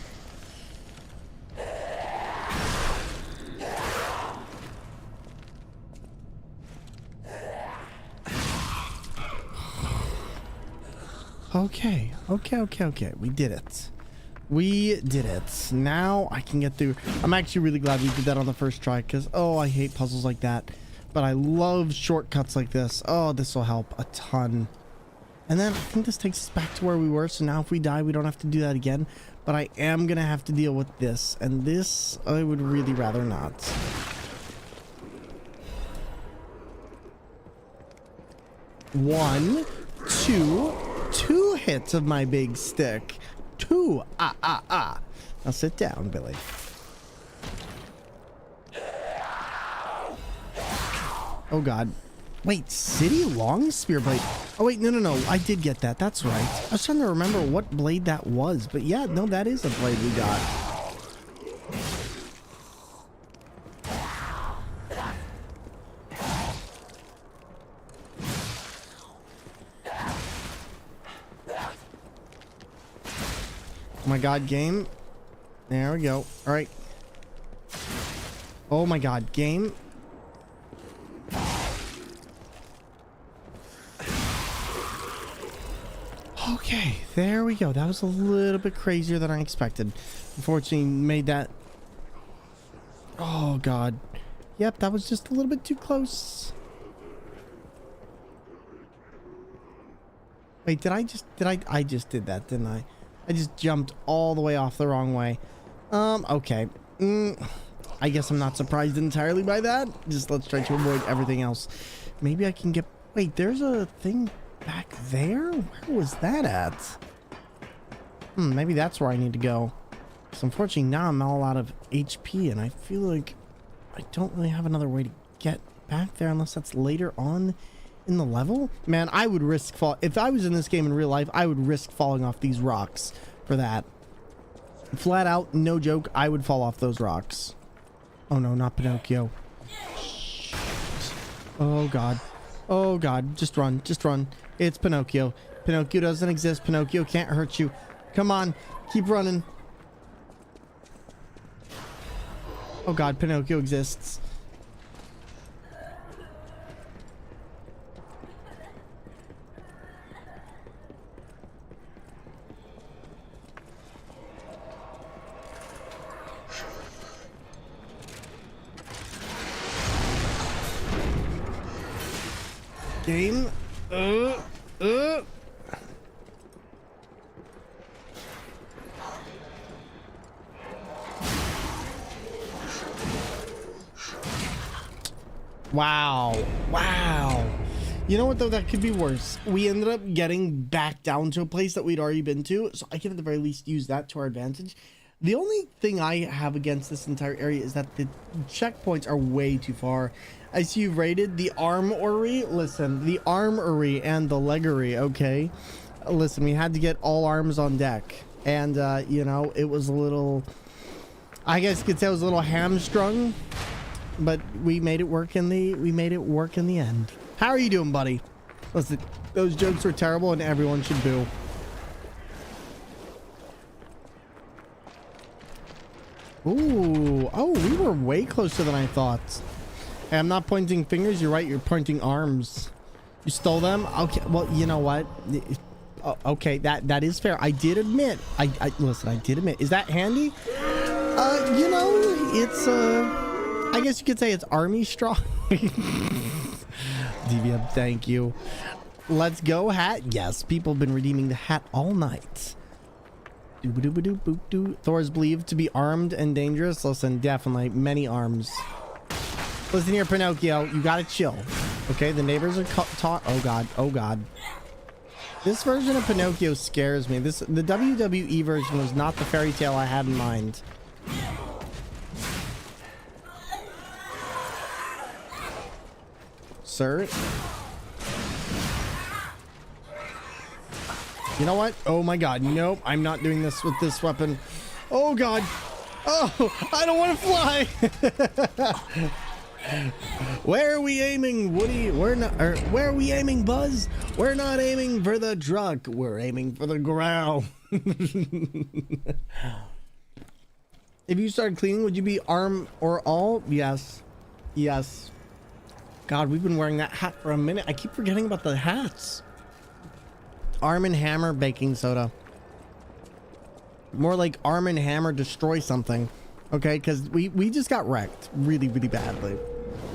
Okay. We did it. We did it. Now I can get through. I'm actually really glad we did that on the first try because, oh, I hate puzzles like that. But I love shortcuts like this. Oh, this will help a ton. And then I think this takes us back to where we were. So now if we die, we don't have to do that again. But I am going to have to deal with this. And this, I would really rather not. One, two hits of my big stick. Two. Now sit down, Billy. Oh god. Wait, City Long Spear Blade. Oh wait, no. I did get that. That's right. I was trying to remember what blade that was. But yeah, no, that is a blade we got. Oh my god, game. There we go. All right. Oh my god, game. Okay, there we go. That was a little bit crazier than I expected. Unfortunately, made that. Oh god. Yep, that was just a little bit too close. Wait, I just did that, didn't I? I just jumped all the way off the wrong way. Okay. I guess I'm not surprised entirely by that. Just let's try to avoid everything else. Maybe I can get... Wait, there's a thing back there? Where was that at? Maybe that's where I need to go. Because unfortunately now I'm all out of HP and I feel like I don't really have another way to get back there unless that's later on in the level. Man, I would risk if I was in this game in real life, I would risk falling off these rocks for that. Flat out, no joke, I would fall off those rocks. Oh no, not Pinocchio. Oh god. Oh god, just run. It's Pinocchio. Pinocchio doesn't exist. Pinocchio can't hurt you. Come on, keep running. Oh god, Pinocchio exists. Game. Wow. You know what though? That could be worse. We ended up getting back down to a place that we'd already been to, so I can at the very least use that to our advantage. The only thing I have against this entire area is that the checkpoints are way too far. I see you've rated the armory. Listen, the armory and the leggery, okay? Listen, we had to get all arms on deck. And, you know, it was a little... I guess you could say it was a little hamstrung. But we made it work in the... end. How are you doing, buddy? Listen, those jokes were terrible and everyone should boo. Ooh. Oh, we were way closer than I thought. Hey, I'm not pointing fingers. You're right. You're pointing arms. You stole them? Okay. Well, you know what? Okay, that is fair. I did admit. Listen, I did admit. Is that handy? You know, it's I guess you could say it's army strong. DVM, thank you. Let's go, hat. Yes, people have been redeeming the hat all night. Thor is believed to be armed and dangerous. Listen, definitely many arms. Listen here, Pinocchio, you gotta chill. Okay, the neighbors are taught. Oh god. This version of Pinocchio scares me. The WWE version was not the fairy tale I had in mind. Sir? You know what? Oh my god, nope, I'm not doing this with this weapon. Oh god. Oh, I don't want to fly. Where are we aiming, Woody? We're not. Where are we aiming, Buzz? We're not aiming for the truck. We're aiming for the ground. If you started cleaning, would you be arm or all? Yes. Yes. God, we've been wearing that hat for a minute. I keep forgetting about the hats. Arm and Hammer baking soda. More like Arm and Hammer destroy something. Okay, because we just got wrecked really, really badly.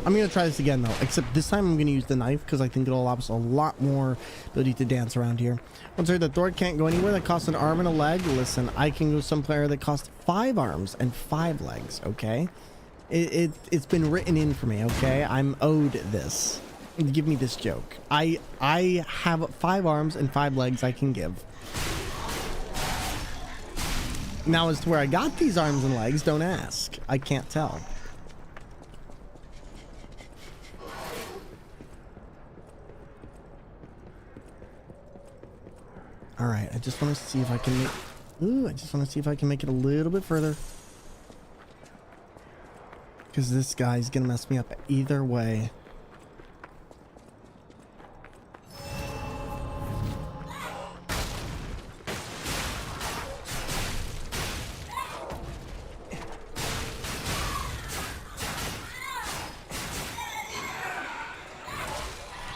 I'm going to try this again, though. Except this time I'm going to use the knife because I think it'll allow us a lot more ability to dance around here. Once I heard that Thor can't go anywhere that costs an arm and a leg. Listen, I can go somewhere that costs 5 arms and 5 legs, okay? It's been written in for me, okay? I'm owed this. Give me this joke. I have 5 arms and 5 legs I can give. Now, as to where I got these arms and legs, don't ask. I can't tell. All right, I just want to see if I can make... Ooh, I just want to see if I can make it a little bit further. Because this guy's going to mess me up either way.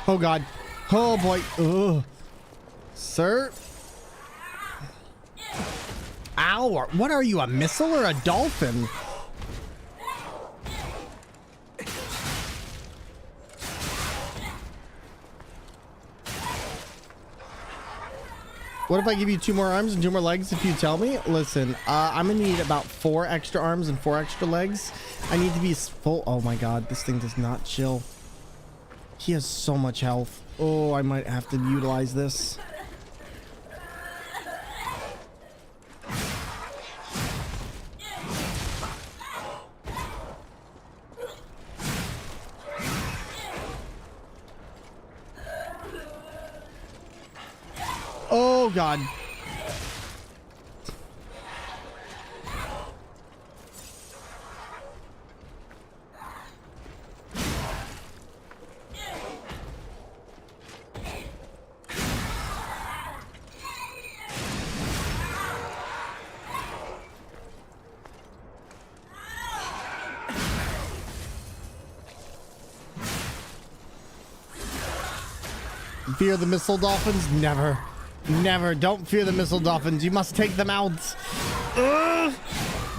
Oh, God. Oh, boy. Ugh. Sir? Ow. What are you, a missile or a dolphin? What if I give you 2 more arms and 2 more legs if you tell me? Listen, I'm gonna need about 4 extra arms and 4 extra legs. I need to be full. Oh my God, this thing does not chill. He has so much health. Oh, I might have to utilize this. Oh, God. Fear the missile dolphins? Never. Never. Don't fear the missile dolphins. You must take them out. Ugh.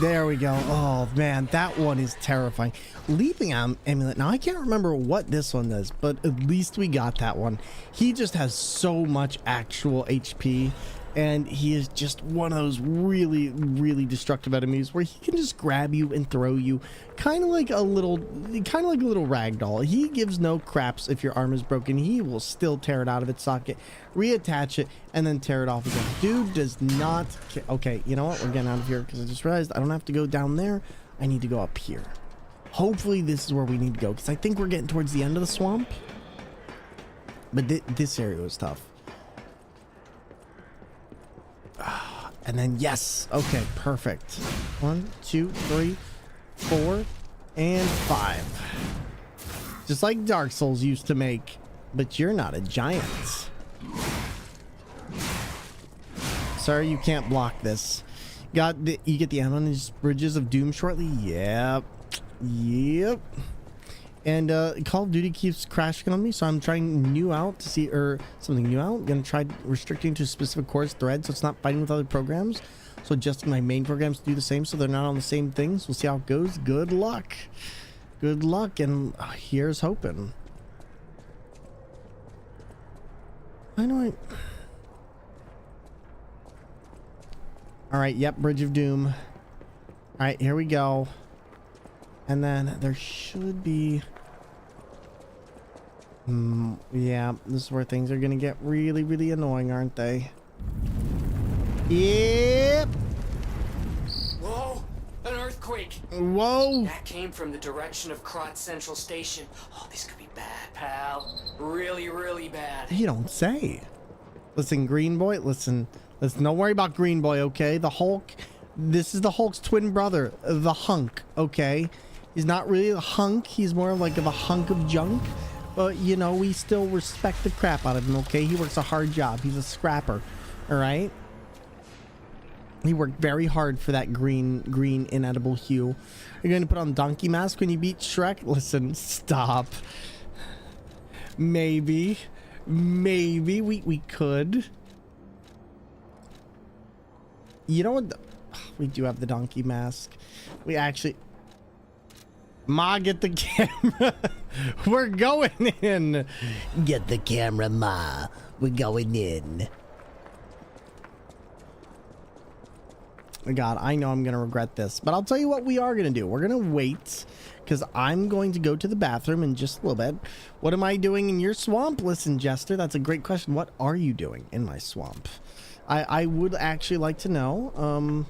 There we go. Oh, man. That one is terrifying. Leaping amulet. Now, I can't remember what this one does, but at least we got that one. He just has so much actual HP, and he is just one of those really, really destructive enemies where he can just grab you and throw you kind of like a little ragdoll. He gives no craps if your arm is broken. He will still tear it out of its socket, reattach it, and then tear it off again. Dude does not care. Okay, you know what? We're getting out of here because I just realized I don't have to go down there. I need to go up here. Hopefully this is where we need to go because I think we're getting towards the end of the swamp. But this area was tough. And then yes, okay, perfect. 1, 2, 3, 4, and 5. Just like Dark Souls used to make, but you're not a giant. Sir, you can't block this. You get the Ammon's Bridges of Doom shortly. Yep. And Call of Duty keeps crashing on me, so I'm trying new out to see, or something new out. I'm gonna try restricting to specific cores threads so it's not fighting with other programs. So adjusting my main programs to do the same so they're not on the same things. We'll see how it goes. Good luck. Good luck, and here's hoping. I know Alright, yep, Bridge of Doom. Alright, here we go. And then there should be... yeah, this is where things are gonna get really, really annoying, aren't they? Yep! Whoa! An earthquake! Whoa! That came from the direction of Krot Central Station. Oh, this could be bad, pal. Really, really bad. You don't say. Listen, Green Boy, listen, don't worry about Green Boy, okay? The Hulk, this is the Hulk's twin brother, the Hunk, okay? He's not really a hunk, he's more like of a hunk of junk. But, you know, we still respect the crap out of him, okay? He works a hard job. He's a scrapper, all right? He worked very hard for that green inedible hue. You're going to put on Donkey Mask when you beat Shrek? Listen, stop. Maybe we could. You know what? We do have the donkey mask. We actually... Ma, get the camera. We're going in. Get the camera, Ma. We're going in. God, I know I'm going to regret this, but I'll tell you what we are going to do. We're going to wait because I'm going to go to the bathroom in just a little bit. What am I doing in your swamp? Listen, Jester, that's a great question. What are you doing in my swamp? I would actually like to know. I'm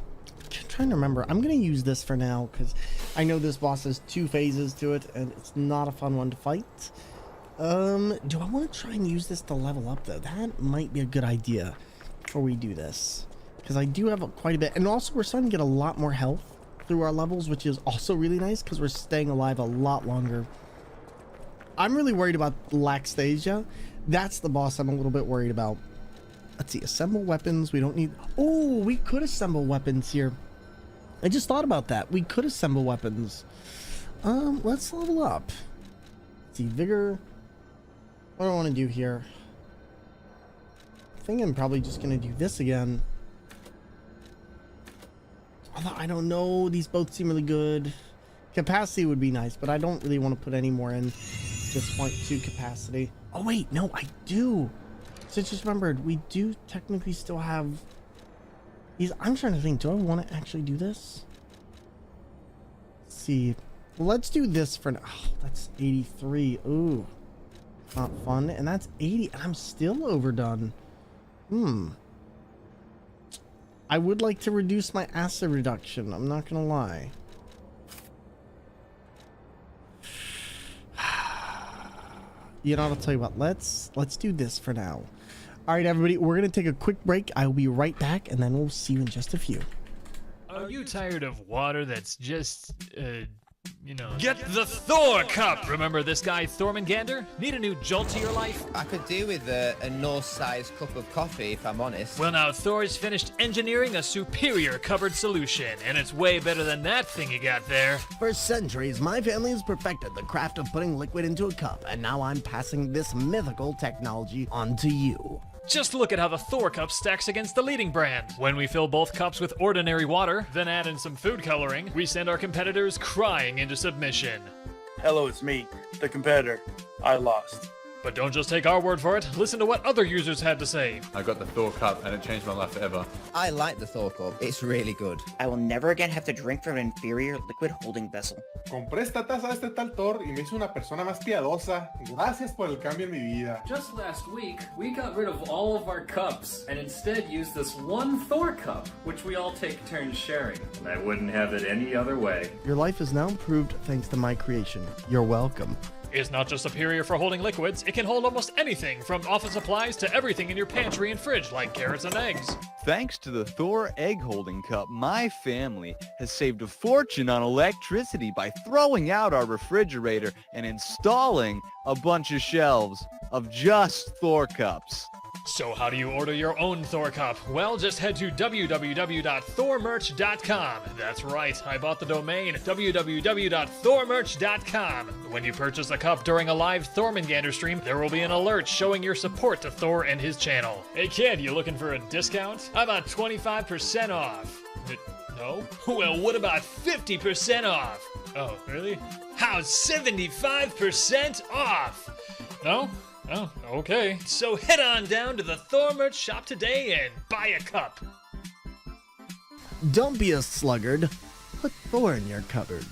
trying to remember. I'm going to use this for now because I know this boss has 2 phases to it and it's not a fun one to fight. Do I want to try and use this to level up though? That might be a good idea before we do this. Because I do have quite a bit. And also we're starting to get a lot more health through our levels, which is also really nice because we're staying alive a lot longer. I'm really worried about Laxtasia. That's the boss I'm a little bit worried about. Let's see. Assemble weapons. We don't need... Oh, we could assemble weapons here. I just thought about that. We could assemble weapons. Let's level up. Let's see. Vigor. What do I want to do here? I think I'm probably just going to do this again. Although I don't know, these both seem really good. Capacity would be nice, but I don't really want to put any more in. Just 0.2 capacity. Oh wait, no, I do. So just remembered, we do technically still have these. I'm trying to think, do I want to actually do this? Let's see. Let's do this for now. Oh, that's 83. Ooh, not fun. And that's 80, and I'm still overdone. I would like to reduce my acid reduction. I'm not gonna lie. You know what, I'll tell you what. Let's do this for now. All right, everybody, we're gonna take a quick break. I will be right back, and then we'll see you in just a few. Are you tired of water that's just, you know... Get the Thor Cup! Remember this guy, Thormungandr? Need a new jolt to your life? I could do with a Norse-sized cup of coffee, if I'm honest. Well, now, Thor's finished engineering a superior cupboard solution, and it's way better than that thing you got there. For centuries, my family has perfected the craft of putting liquid into a cup, and now I'm passing this mythical technology on to you. Just look at how the Thor Cup stacks against the leading brand. When we fill both cups with ordinary water, then add in some food coloring, we send our competitors crying into submission. Hello, it's me, the competitor. I lost. But don't just take our word for it. Listen to what other users had to say. I got the Thor Cup and it changed my life forever. I like the Thor Cup. It's really good. I will never again have to drink from an inferior liquid holding vessel. Compré esta taza de este tal Thor y me hizo una persona más piadosa. Gracias por el cambio en mi vida. Just last week, we got rid of all of our cups and instead used this one Thor cup, which we all take turns sharing. And I wouldn't have it any other way. Your life is now improved thanks to my creation. You're welcome. It's not just superior for holding liquids, it can hold almost anything from office supplies to everything in your pantry and fridge, like carrots and eggs. Thanks to the Thor egg holding cup, my family has saved a fortune on electricity by throwing out our refrigerator and installing a bunch of shelves of just Thor cups. So how do you order your own Thor Cup? Well, just head to www.thormerch.com. That's right, I bought the domain, www.thormerch.com. When you purchase a cup during a live Thormungandr stream, there will be an alert showing your support to Thor and his channel. Hey kid, you looking for a discount? I'm on 25% off. No? Well, what about 50% off? Oh, really? How's 75% off? No? Oh, okay. So head on down to the Thor merch shop today and buy a cup. Don't be a sluggard. Put Thor in your cupboard.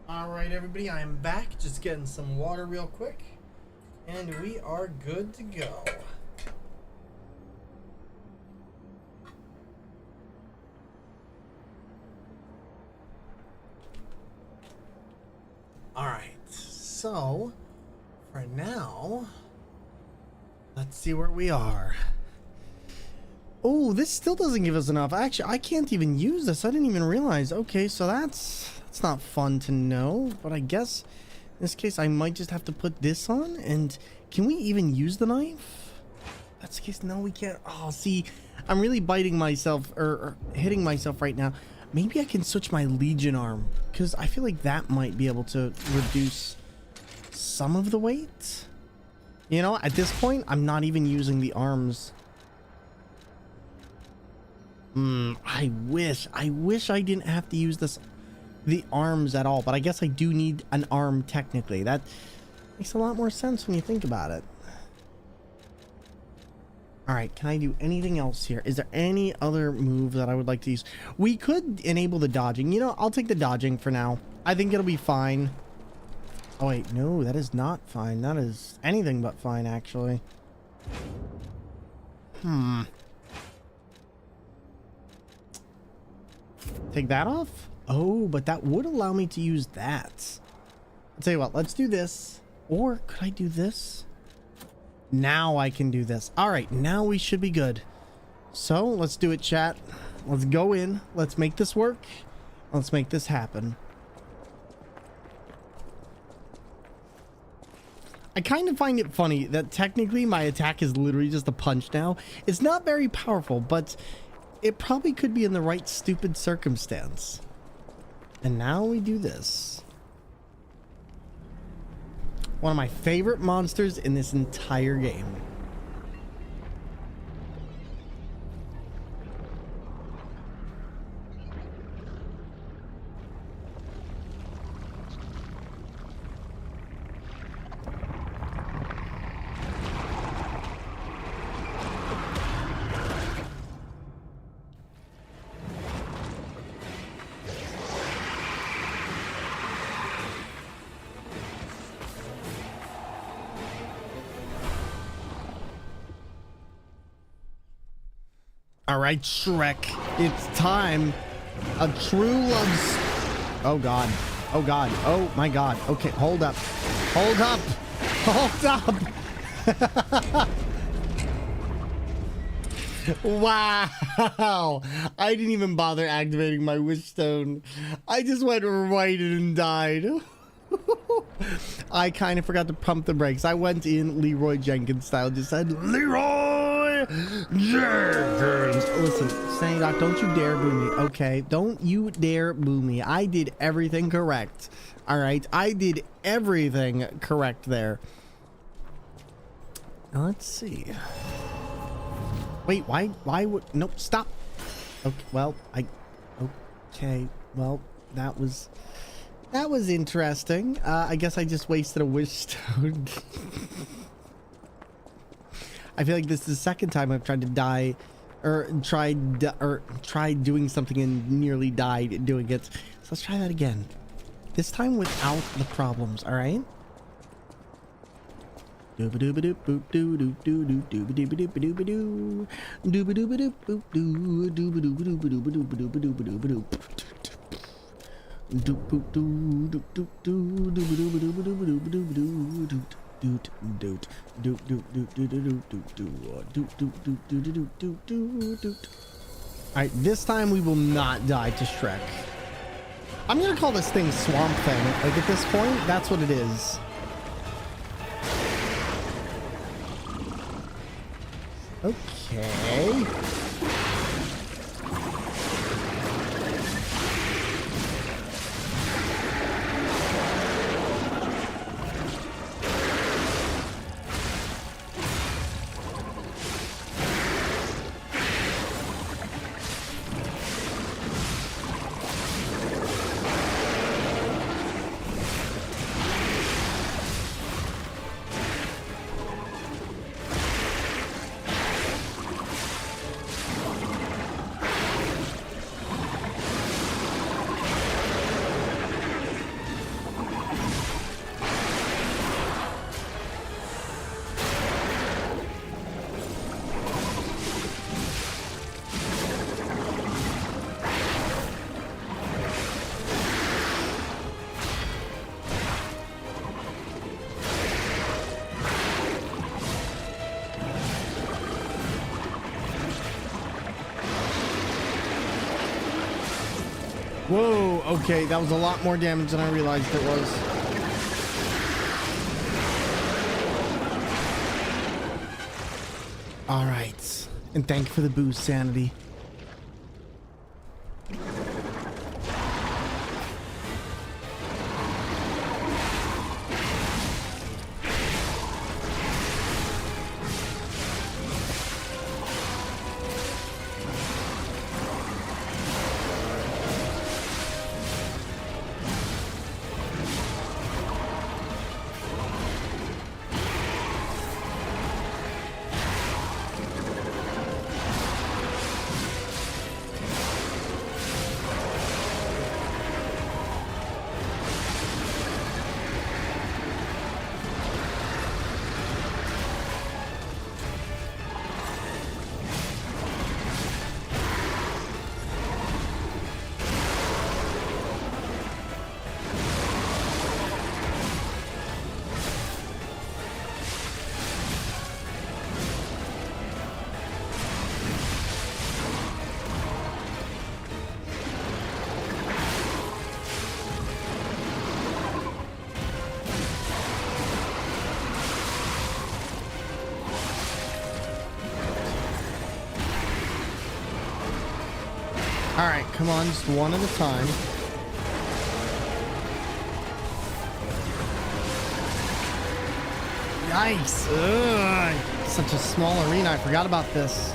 All right, everybody, I am back. Just getting some water real quick. And we are good to go. All right, so for now, let's see where we are. Oh, this still doesn't give us enough. Actually, I can't even use this. I didn't even realize. Okay, so that's not fun to know, but I guess in this case, I might just have to put this on. And can we even use the knife? That's the case. No, we can't. Oh, see, I'm really biting myself or hitting myself right now. Maybe I can switch my Legion arm, because I feel like that might be able to reduce some of the weight. You know, at this point, I'm not even using the arms. I wish I didn't have to use the arms at all, but I guess I do need an arm technically. That makes a lot more sense when you think about it. All right, can I do anything else here? Is there any other move that I would like to use? We could enable the dodging. You know, I'll take the dodging for now. I think it'll be fine. Oh wait, no, that is not fine. That is anything but fine, actually. Take that off? Oh, but that would allow me to use that. I'll tell you what, let's do this. Or could I do this? Now I can do this. All right, now we should be good. So let's do it, chat. Let's go in. Let's make this work. Let's make this happen. I kind of find it funny that technically my attack is literally just a punch now. It's not very powerful, but it probably could be in the right stupid circumstance. And now we do this. One of my favorite monsters in this entire game. All right, Shrek, it's time. A true love's... Oh, God. Oh, God. Oh, my God. Okay, hold up. Hold up. Hold up. Wow. I didn't even bother activating my wish stone. I just went right in and died. I kind of forgot to pump the brakes. I went in Leroy Jenkins style, just said, Leroy Jenkins. Listen, Snake Doc, don't you dare boo me, okay? Don't you dare boo me. I did everything correct. All right, I did everything correct there. Now, let's see. Wait, why would... Nope, stop. Okay, well, okay, well, that was interesting. I guess I just wasted a wish stone. I feel like this is the second time I've tried to die, or tried doing something and nearly died doing it. So let's try that again. This time without the problems, all right? Alright, this time we will not die to Shrek. I'm gonna call this thing Swamp Thing. Like, at this point, that's what it is. Okay. Whoa, okay, that was a lot more damage than I realized it was. All right, And thank you for the boost, Sanity. All right, come on, just one at a time. Yikes. Ugh. Such a small arena. I forgot about this.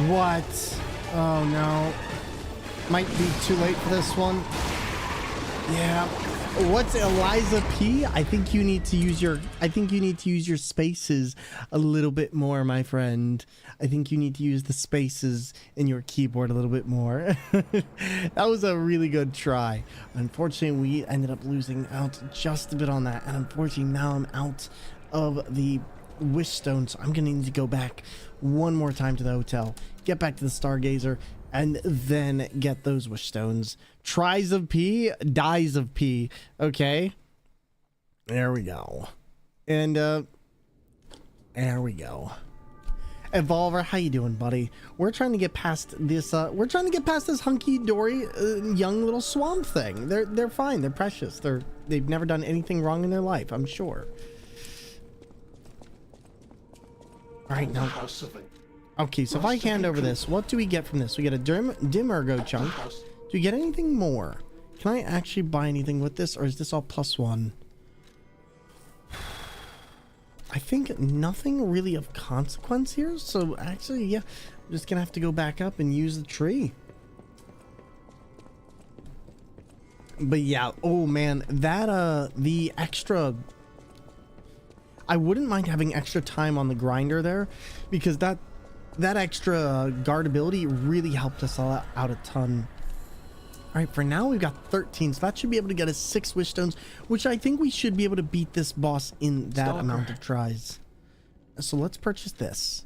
What? Oh no. Might be too late for this one. Yeah. What's Eliza P? I think you need to use your spaces a little bit more, my friend. I think you need to use the spaces in your keyboard a little bit more. That was a really good try. Unfortunately, we ended up losing out just a bit on that, and unfortunately now I'm out of the wish stone, so I'm gonna need to go back one more time to the hotel, get back to the Stargazer, and then get those wish stones. Tries of P, dies of P. Okay, there we go. And there we go. Evolver, how you doing, buddy? We're trying to get past this hunky-dory young little swamp thing. They're fine. They're precious. They've never done anything wrong in their life, I'm sure. All right, now. Okay, so if I hand over this, what do we get from this? We get a dim ergo chunk. Do we get anything more? Can I actually buy anything with this, or is this all +1? I think nothing really of consequence here, so actually, yeah, I'm just gonna have to go back up and use the tree. But yeah, oh man, that, the extra... I wouldn't mind having extra time on the grinder there, because that extra guard ability really helped us out a ton. All right, for now we've got 13, so that should be able to get us 6 wish stones, which I think we should be able to beat this boss in that amount of tries. So let's purchase this.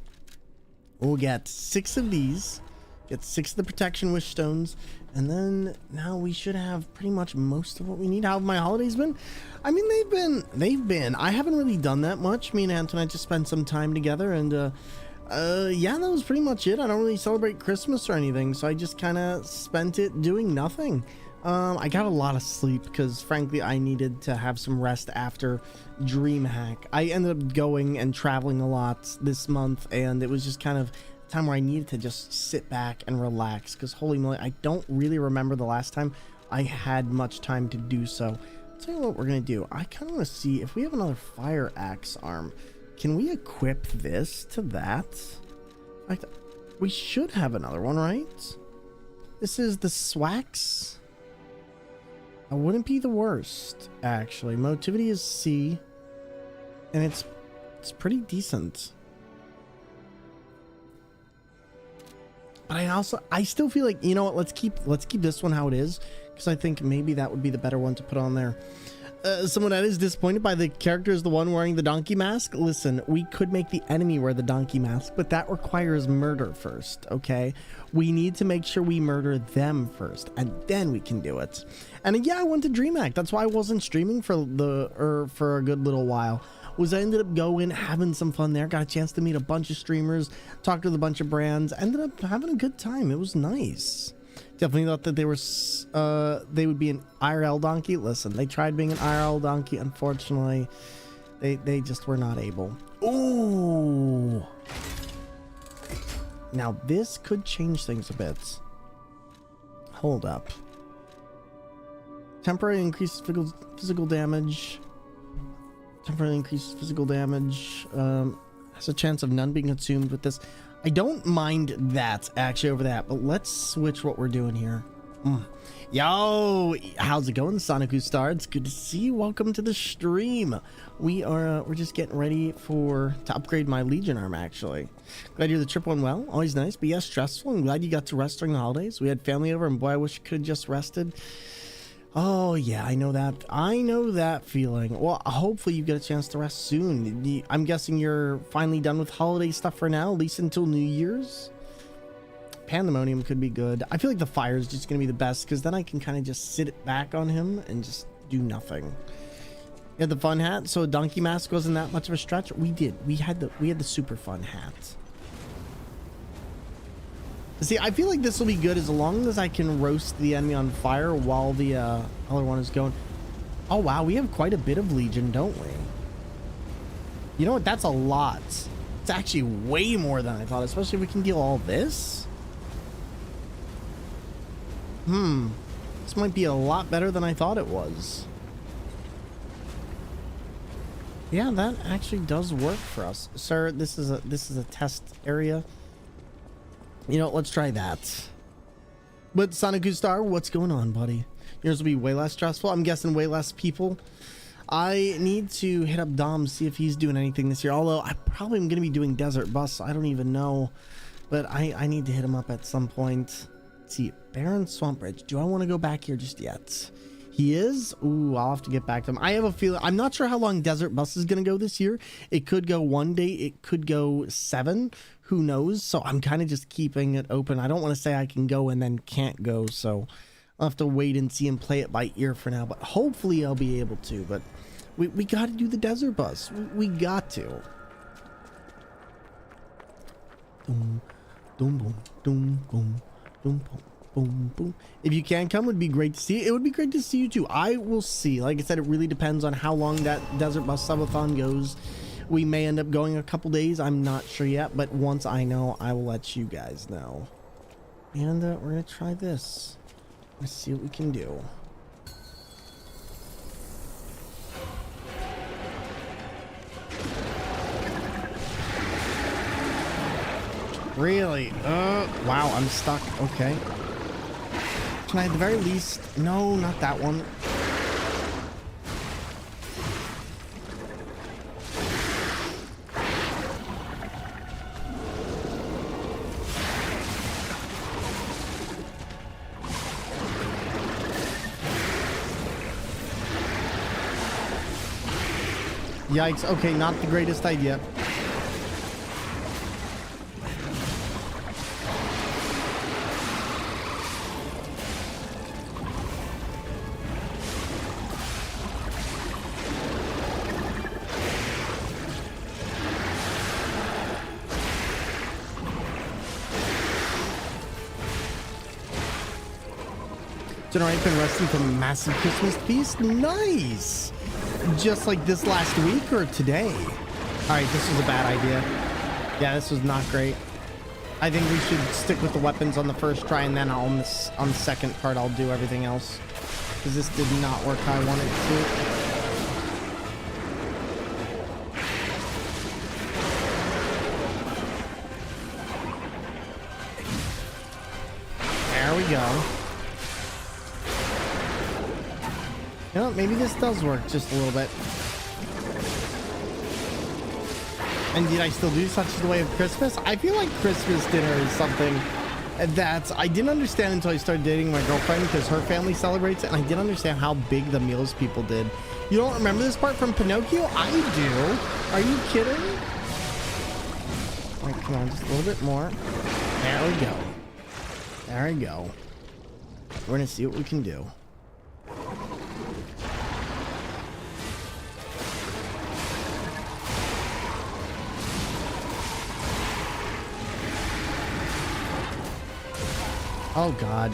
We'll get 6 of these, get 6 of the protection wish stones, and then now we should have pretty much most of what we need. How have my holidays been? I mean, they've been. I haven't really done that much. Me and Antoinette just spent some time together, and yeah, that was pretty much it. I don't really celebrate Christmas or anything, so I just kind of spent it doing nothing. I got a lot of sleep because, frankly, I needed to have some rest after DreamHack. I ended up going and traveling a lot this month, and it was just kind of a time where I needed to just sit back and relax, because holy moly, I don't really remember the last time I had much time to do so. I'll tell you what we're going to do. I kind of want to see if we have another fire axe arm. Can we equip this to that? We should have another one, right? This is the Swax. That wouldn't be the worst, actually. Motivity is C, and it's pretty decent. But I still feel like, you know what? Let's keep this one how it is, because I think maybe that would be the better one to put on there. Someone that is disappointed by the character is the one wearing the donkey mask. Listen, we could make the enemy wear the donkey mask, but that requires murder first, okay? We need to make sure we murder them first, and then we can do it. And yeah, I went to DreamHack. That's why I wasn't streaming for a good little while. I ended up going, having some fun there. Got a chance to meet a bunch of streamers, talked with a bunch of brands. Ended up having a good time. It was nice. Definitely thought that they would be an IRL donkey. Listen, they tried being an IRL donkey. Unfortunately, they just were not able. Ooh. Now this could change things a bit. Hold up. Temporary increases physical damage. Temporarily increases physical damage. Has a chance of none being consumed with this. I don't mind that actually over that, but let's switch what we're doing here. Yo, how's it going, Sonic Star? It's good to see you. Welcome to the stream. We're just getting ready to upgrade my Legion arm, actually. Glad your the trip went well. Always nice, but yes, stressful. I'm glad you got to rest during the holidays. We had family over, and boy, I wish I could have just rested. Oh yeah, I know that feeling. Well, hopefully you get a chance to rest soon. I'm guessing you're finally done with holiday stuff for now, at least until New Year's. Pandemonium could be good. I feel like the fire is just gonna be the best, because then I can kind of just sit it back on him and just do nothing. You had the fun hat, so a donkey mask wasn't that much of a stretch. We had the super fun hat. See, I feel like this will be good as long as I can roast the enemy on fire while the other one is going. Oh wow, we have quite a bit of Legion, don't we? You know what? That's a lot. It's actually way more than I thought, especially if we can deal all this. This might be a lot better than I thought it was. Yeah, that actually does work for us. Sir, this is a test area. You know, let's try that. But Sonic Star, what's going on, buddy? Yours will be way less stressful. I'm guessing way less people. I need to hit up Dom, see if he's doing anything this year. Although I probably am going to be doing Desert Bus. I don't even know. But I need to hit him up at some point. Let's see, Barren Swamp Bridge. Do I want to go back here just yet? He is? Ooh, I'll have to get back to him. I have a feeling. I'm not sure how long Desert Bus is going to go this year. It could go 1 day. It could go 7. Who knows? So I'm kind of just keeping it open. I don't want to say I can go and then can't go. So I'll have to wait and see and play it by ear for now. But hopefully I'll be able to. But we got to do the Desert Bus. We got to. Boom, boom, boom, boom, boom, boom, boom, boom. If you can come, it would be great to see. It would be great to see you too. I will see. Like I said, it really depends on how long that Desert Bus subathon goes. We may end up going a couple days. I'm not sure yet, but once I know, I will let you guys know. And we're gonna try this. Let's see what we can do. Really? Wow, I'm stuck. Okay. Can I at the very least... No, not that one. Yikes. Okay, not the greatest idea. I've been resting from a massive Christmas feast. Nice. Just like this last week or today? All right, this was a bad idea. Yeah, this was not great. I think we should stick with the weapons on the first try, and then on the second part I'll do everything else, because this did not work how I wanted it to. go. You know, maybe this does work just a little bit. And did I still do such the way of Christmas? I feel like Christmas dinner is something that I didn't understand until I started dating my girlfriend, because her family celebrates it, and I didn't understand how big the meals people did. You don't remember this part from Pinocchio? I do. Are you kidding? All right, come on, just a little bit more. There we go. There we go. We're gonna see what we can do. Oh, God.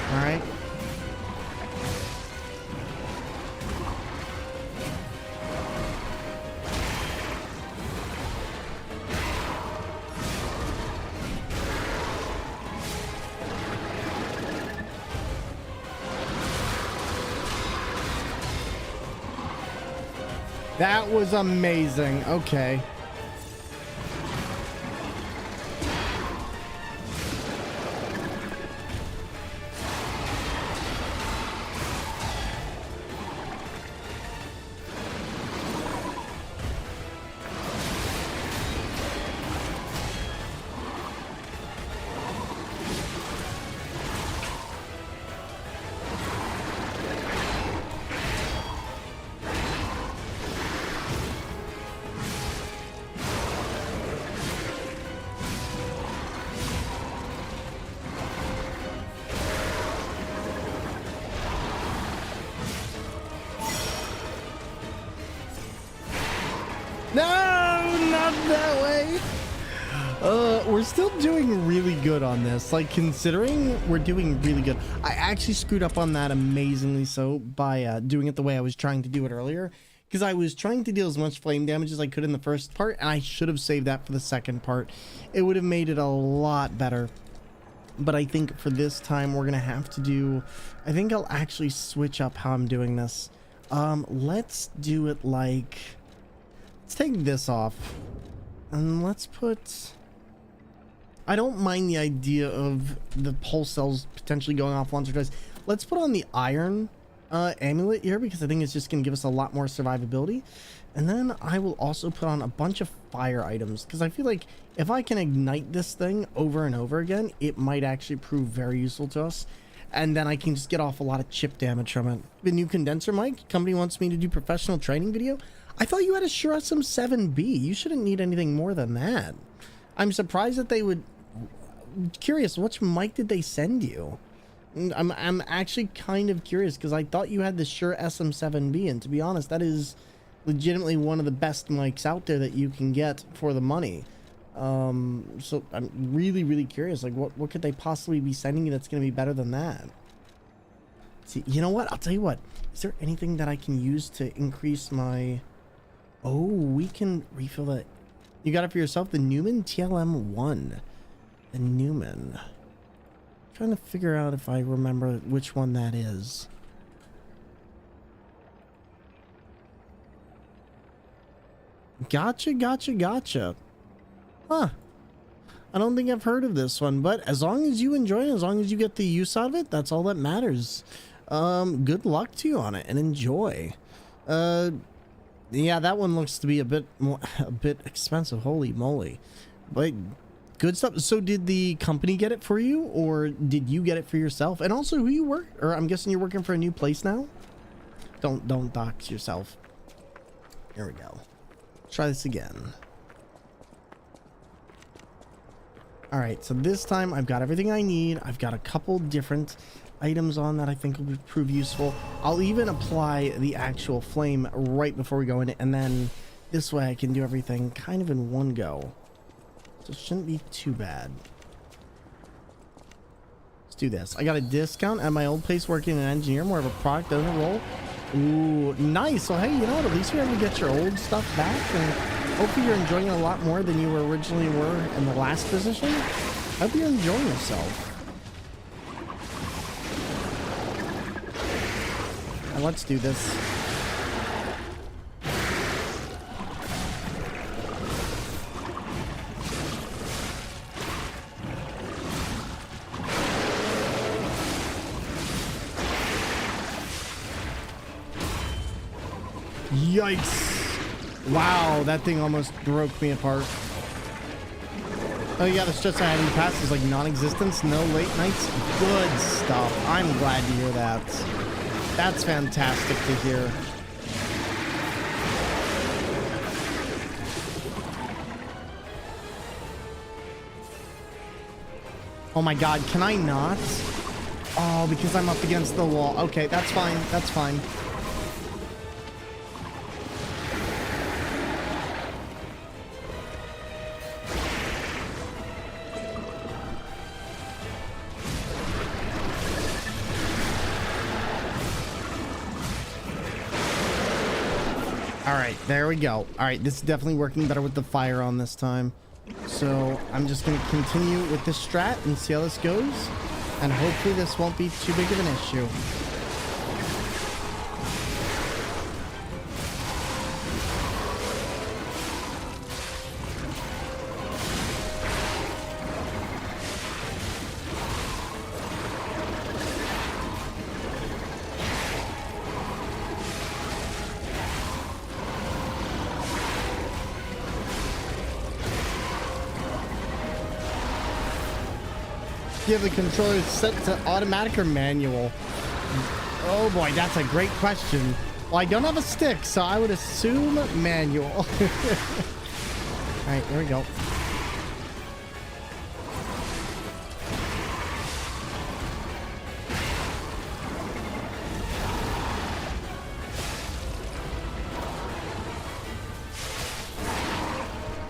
All right. That was amazing. Okay. No, not that way. We're still doing really good on this. Like, considering we're doing really good. I actually screwed up on that amazingly so by doing it the way I was trying to do it earlier. Because I was trying to deal as much flame damage as I could in the first part, and I should have saved that for the second part. It would have made it a lot better. But I think for this time, we're going to have to do... I think I'll actually switch up how I'm doing this. Let's do it like... Let's take this off. And let's put... I don't mind the idea of the pulse cells potentially going off once or twice. Let's put on the iron amulet here, because I think it's just going to give us a lot more survivability. And then I will also put on a bunch of fire items, because I feel like if I can ignite this thing over and over again, it might actually prove very useful to us. And then I can just get off a lot of chip damage from it. The new condenser mic, company wants me to do professional training video. I thought you had a Shure SM7B. You shouldn't need anything more than that. I'm surprised that they would... Curious, which mic did they send you? I'm actually kind of curious, because I thought you had the Shure SM7B, and to be honest, that is legitimately one of the best mics out there that you can get for the money. So I'm really curious, like what could they possibly be sending you that's going to be better than that? See, you know what? I'll tell you what. Is there anything that I can use to increase my... Oh, we can refill that. You got it for yourself? The Newman TLM1. The Newman. Trying to figure out if I remember which one that is. Gotcha. Huh. I don't think I've heard of this one, but as long as you enjoy it, as long as you get the use out of it, that's all that matters. Good luck to you on it and enjoy. Yeah, that one looks to be a bit expensive. Holy moly. But good stuff. So did the company get it for you, or did you get it for yourself? And also, who you work, or I'm guessing you're working for a new place now? Don't dox yourself. Here we go. Try this again. All right, so this time I've got everything I need. I've got a couple different items on that I think will prove useful. I'll even apply the actual flame right before we go in, and then this way I can do everything kind of in one go. So it shouldn't be too bad. Let's do this. I got a discount at my old place working as an engineer, more of a product owner role. Ooh, nice. So hey, you know what? At least you're able to get your old stuff back, and hopefully you're enjoying it a lot more than you originally were in the last position. Hope you're enjoying yourself. And let's do this. Yikes. Wow, that thing almost broke me apart. Oh yeah, the stress I had in the past is like non-existence, no late nights. Good stuff. I'm glad to hear that. That's fantastic to hear. Oh my god, can I not? Oh, because I'm up against the wall. Okay, that's fine. That's fine. Alright, there we go. Alright, this is definitely working better with the fire on this time. So I'm just going to continue with this strat and see how this goes. And hopefully this won't be too big of an issue. Do you have the controller set to automatic or manual? Oh boy, that's a great question. Well, I don't have a stick, so I would assume manual. All right, there we go.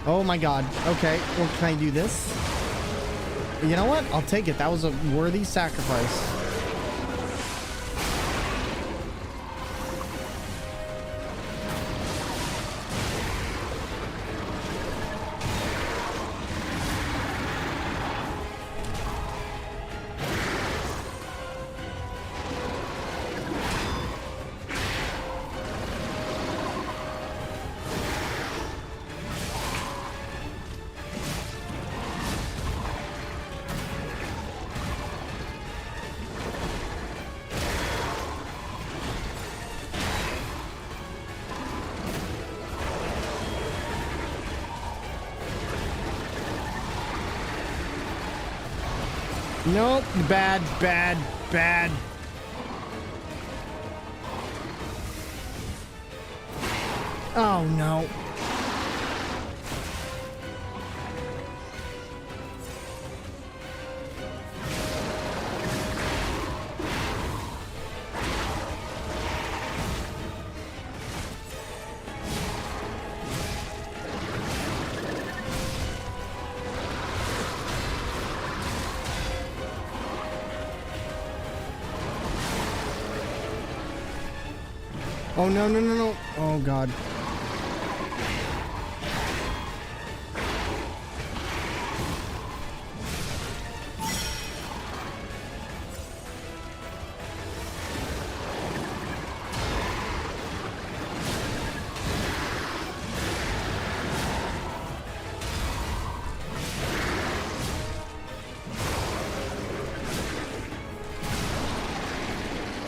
Oh my god. Okay, well, can I do this? You know what? I'll take it. That was a worthy sacrifice. Nope, bad, bad, bad. Oh no. Oh no, no, no, no. Oh god.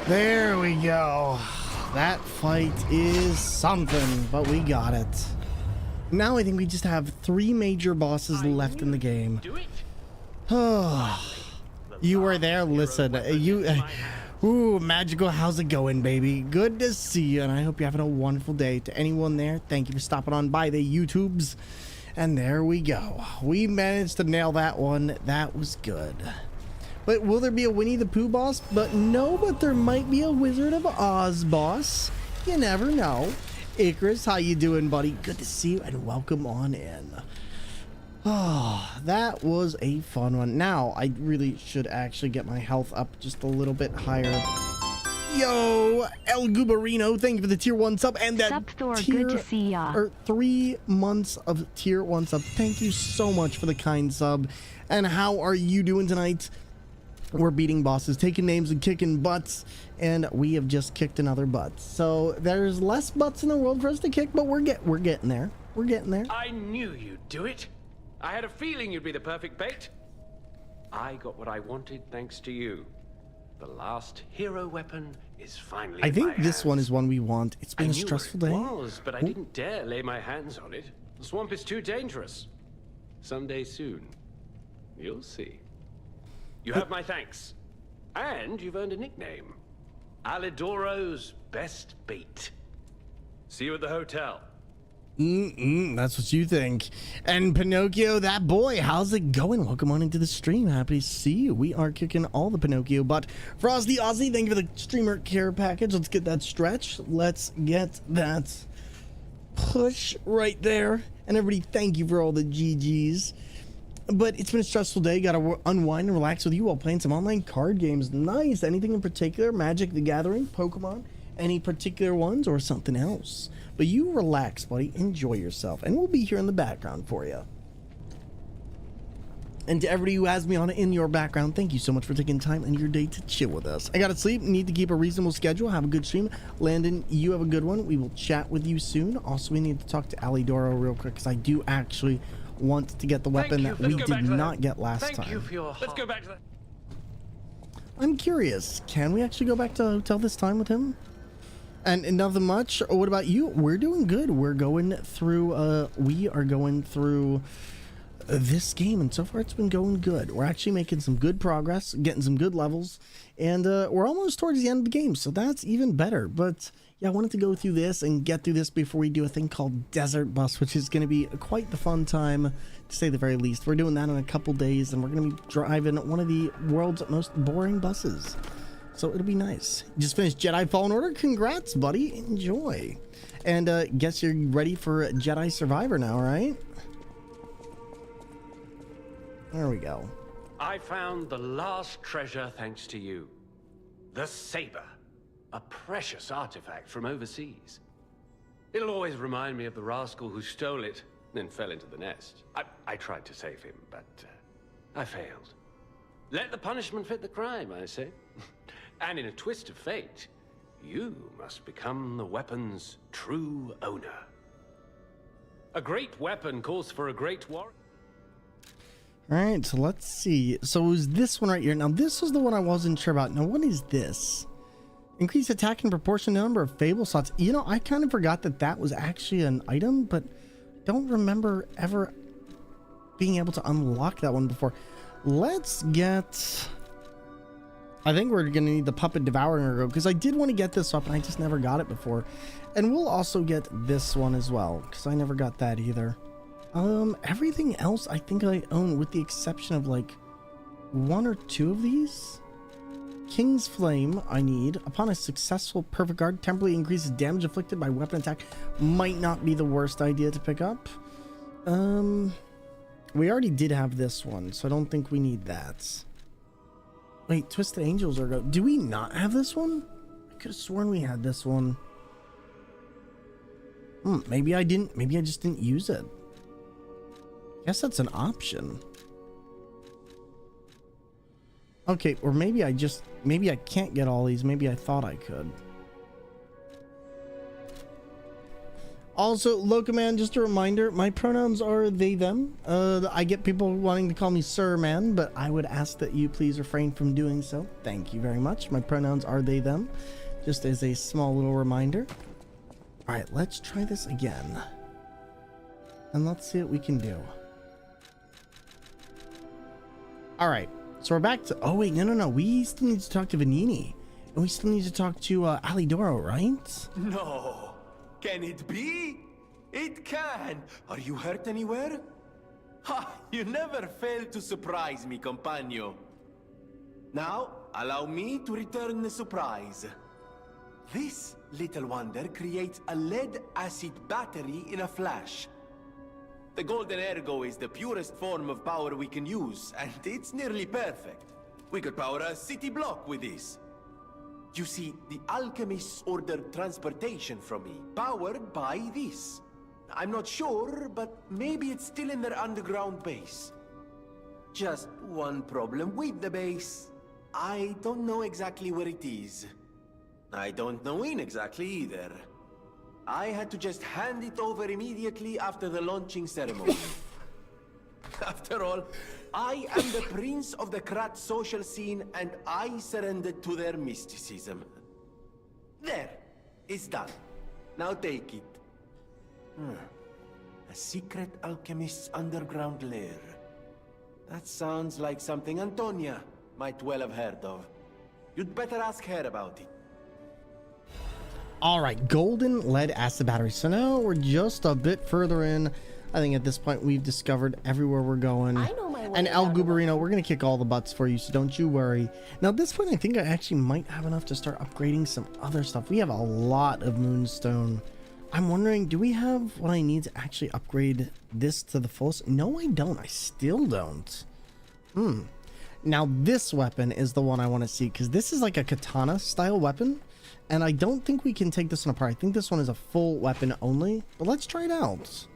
There we go. That fight is something, but we got it. Now I think we just have 3 major bosses left in the game. Oh, you were there. Listen, ooh, Magical, how's it going, baby? Good to see you, and I hope you're having a wonderful day. To anyone there, thank you for stopping on by the YouTubes. And there we go. We managed to nail that one. That was good. But will there be a Winnie the Pooh boss? But no, but there might be a Wizard of Oz boss. You never know. Icarus, how you doing, buddy? Good to see you and welcome on in. Oh, that was a fun one. Now, I really should actually get my health up just a little bit higher. Yo, El Gubarino, thank you for the tier 1 sub and that Thor, tier, good to see ya. Or 3 months of tier 1 sub. Thank you so much for the kind sub. And how are you doing tonight? We're beating bosses, taking names and kicking butts, and we have just kicked another butt. So there's less butts in the world for us to kick, but we're getting there. We're getting there. I knew you'd do it. I had a feeling you'd be the perfect bait. I got what I wanted thanks to you. The last hero weapon is finally I think in my this hands. one is one we want. It's been a stressful day. It was, but I didn't dare lay my hands on it. The swamp is too dangerous. Someday soon, you'll see. You have my thanks. And you've earned a nickname. Alidoro's best bait. See you at the hotel. That's what you think. And Pinocchio, that boy, how's it going? Welcome on into the stream. Happy to see you. We are kicking all the Pinocchio butt. Frosty Aussie, thank you for the streamer care package. Let's get that stretch. Let's get that push right there. And everybody, thank you for all the GGs. But it's been a stressful day. Got to unwind and relax with you while playing some online card games. Nice. Anything in particular? Magic the Gathering? Pokemon? Any particular ones or something else? But you relax, buddy. Enjoy yourself. And we'll be here in the background for you. And to everybody who has me on in your background, thank you so much for taking time in your day to chill with us. I gotta sleep. Need to keep a reasonable schedule. Have a good stream. Landon, you have a good one. We will chat with you soon. Also, we need to talk to Alidoro real quick because I do actually want to get the weapon that we did not get last time. Let's go back to that. I'm curious. Can we actually go back to the hotel this time with him? And nothing much. What about you? We're doing good. We're going through we are going through this game, and so far it's been going good. We're actually making some good progress, getting some good levels, and we're almost towards the end of the game, so that's even better. But yeah, I wanted to go through this and get through this before we do a thing called Desert Bus, which is going to be quite the fun time, to say the very least. We're doing that in a couple days, and we're going to be driving one of the world's most boring buses. So it'll be nice. Just finished Jedi Fallen Order. Congrats, buddy. Enjoy. And guess you're ready for Jedi Survivor now, right? There we go. I found the last treasure thanks to you. The saber. A precious artifact from overseas. It'll always remind me of the rascal who stole it, then fell into the nest. I tried to save him, but I failed. Let the punishment fit the crime, I say. And in a twist of fate, you must become the weapon's true owner. A great weapon calls for a great warrior. All right, so let's see. So it was this one right here. Now, this was the one I wasn't sure about. Now, what is this? Increase attack in proportion to number of Fable slots. You know, I kind of forgot that that was actually an item, but don't remember ever being able to unlock that one before. Let's get... I think we're going to need the Puppet Devourer because I did want to get this up and I just never got it before. And we'll also get this one as well because I never got that either. Everything else I think I own with the exception of like 1 or 2 of these. King's Flame I need. Upon a successful perfect guard, temporarily increases damage inflicted by weapon attack. Might not be the worst idea to pick up. We already did have this one, so I don't think we need that. Wait, Twisted Angels are go. Do we not have this one? I could have sworn we had this one. Maybe I didn't. Maybe I just didn't use it. Guess that's an option. Okay, or maybe I can't get all these. Maybe I thought I could. Also, Locoman, just a reminder, my pronouns are they, them. I get people wanting to call me Sir Man, but I would ask that you please refrain from doing so. Thank you very much. My pronouns are they, them. Just as a small little reminder. All right, let's try this again. And let's see what we can do. All right, so we're back to... Oh, wait, no. We still need to talk to Vanini. And we still need to talk to Alidoro, right? No. Can it be? It can! Are you hurt anywhere? Ha! You never fail to surprise me, compagno. Now, allow me to return the surprise. This little wonder creates a lead-acid battery in a flash. The golden ergo is the purest form of power we can use, and it's nearly perfect. We could power a city block with this. You see, the alchemists ordered transportation from me, powered by this. I'm not sure, but maybe it's still in their underground base. Just one problem with the base. I don't know exactly where it is. I don't know when exactly either. I had to just hand it over immediately after the launching ceremony. After all, I am the prince of the Krat social scene, and I surrendered to their mysticism. There, it's done. Now take it. A secret alchemist's underground lair. That sounds like something Antonia might well have heard of. You'd better ask her about it. All right, golden lead acid battery. So now we're just a bit further in. I think at this point we've discovered everywhere we're going. And El Guberino, we're going to kick all the butts for you, so don't you worry. Now at this point, I think I actually might have enough to start upgrading some other stuff. We have a lot of moonstone. I'm wondering, do we have what I need to actually upgrade this to the fullest? No, I don't. I still don't. Now this weapon is the one I want to see, because this is like a katana style weapon. And I don't think we can take this one apart. I think this one is a full weapon only. But let's try it out.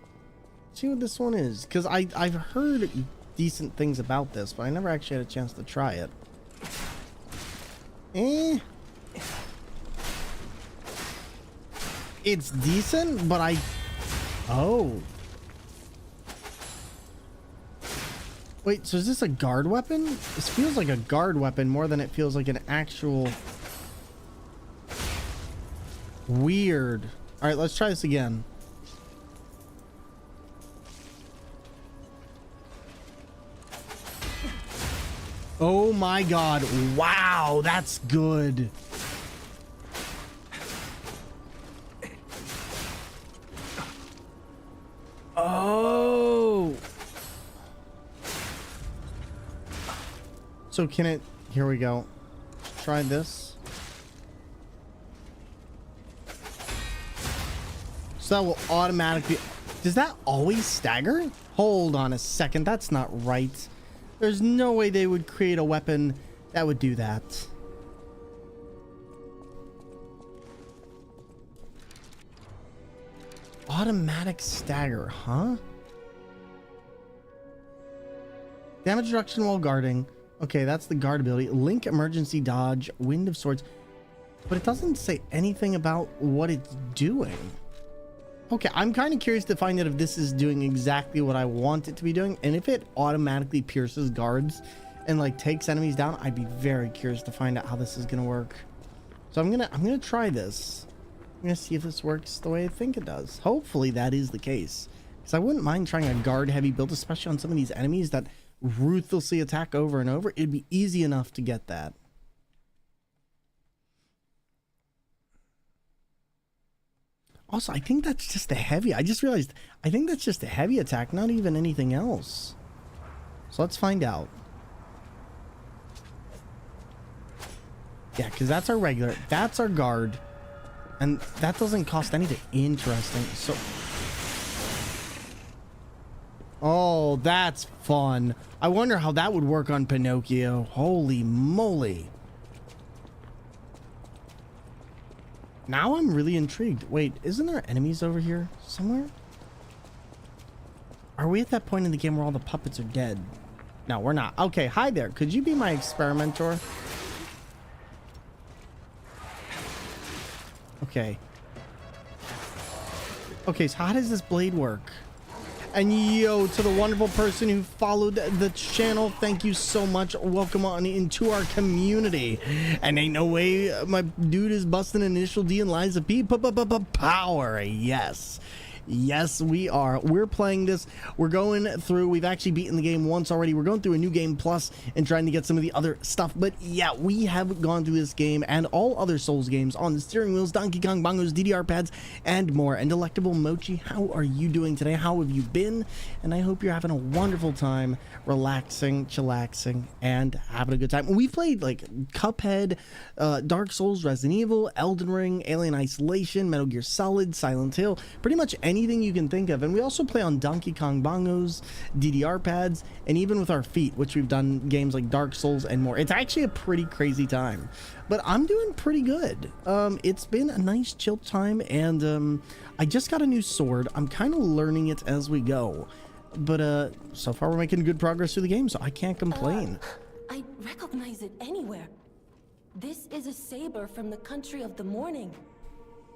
See what this one is. Because I've heard decent things about this, but I never actually had a chance to try it. It's decent, but oh. Wait, so is this a guard weapon? This feels like a guard weapon more than it feels like an actual... Weird. All right, let's try this again. Oh my god. Wow, that's good. Oh. So can it... Here we go. Try this. So that will automatically... Does that always stagger? Hold on a second. That's not right. There's no way they would create a weapon that would do that. Automatic stagger, huh? Damage reduction while guarding. Okay, that's the guard ability. Link emergency dodge, wind of swords. But it doesn't say anything about what it's doing. Okay, I'm kind of curious to find out if this is doing exactly what I want it to be doing. And if it automatically pierces guards and like takes enemies down, I'd be very curious to find out how this is gonna work. So I'm gonna try this. I'm gonna see if this works the way I think it does. Hopefully that is the case. Because I wouldn't mind trying a guard heavy build, especially on some of these enemies that ruthlessly attack over and over. It'd be easy enough to get that. Also, I think that's just a heavy. I just realized, I think that's just a heavy attack, not even anything else. So let's find out. Yeah, because that's our regular. That's our guard. And that doesn't cost anything. Interesting. So... Oh, that's fun. I wonder how that would work on Pinocchio. Holy moly. Now I'm really intrigued. Wait, isn't there enemies over here somewhere? Are we at that point in the game where all the puppets are dead? No, we're not. Okay, hi there. Could you be my experimenter? Okay. Okay, so how does this blade work? And yo, to the wonderful person who followed the channel, thank you so much. Welcome on into our community. And ain't no way my dude is busting initial D and Liza P. Power. Yes. Yes, we are. We're playing this. We're going through. We've actually beaten the game once already. We're going through a new game plus and trying to get some of the other stuff. But yeah, we have gone through this game and all other Souls games on the steering wheels, Donkey Kong bongos, DDR pads, and more. And Delectable Mochi, how are you doing today? How have you been? And I hope you're having a wonderful time, relaxing, chillaxing, and having a good time. We've played like Cuphead, Dark Souls, Resident Evil, Elden Ring, Alien Isolation, Metal Gear Solid, Silent Hill, pretty much anything you can think of. And we also play on Donkey Kong bongos, DDR pads, and even with our feet, which we've done games like Dark Souls and more. It's actually a pretty crazy time, but I'm doing pretty good. It's been a nice chill time, and I just got a new sword. I'm kind of learning it as we go, but so far we're making good progress through the game, so I can't complain. I recognize it anywhere. This is a saber from the country of the morning.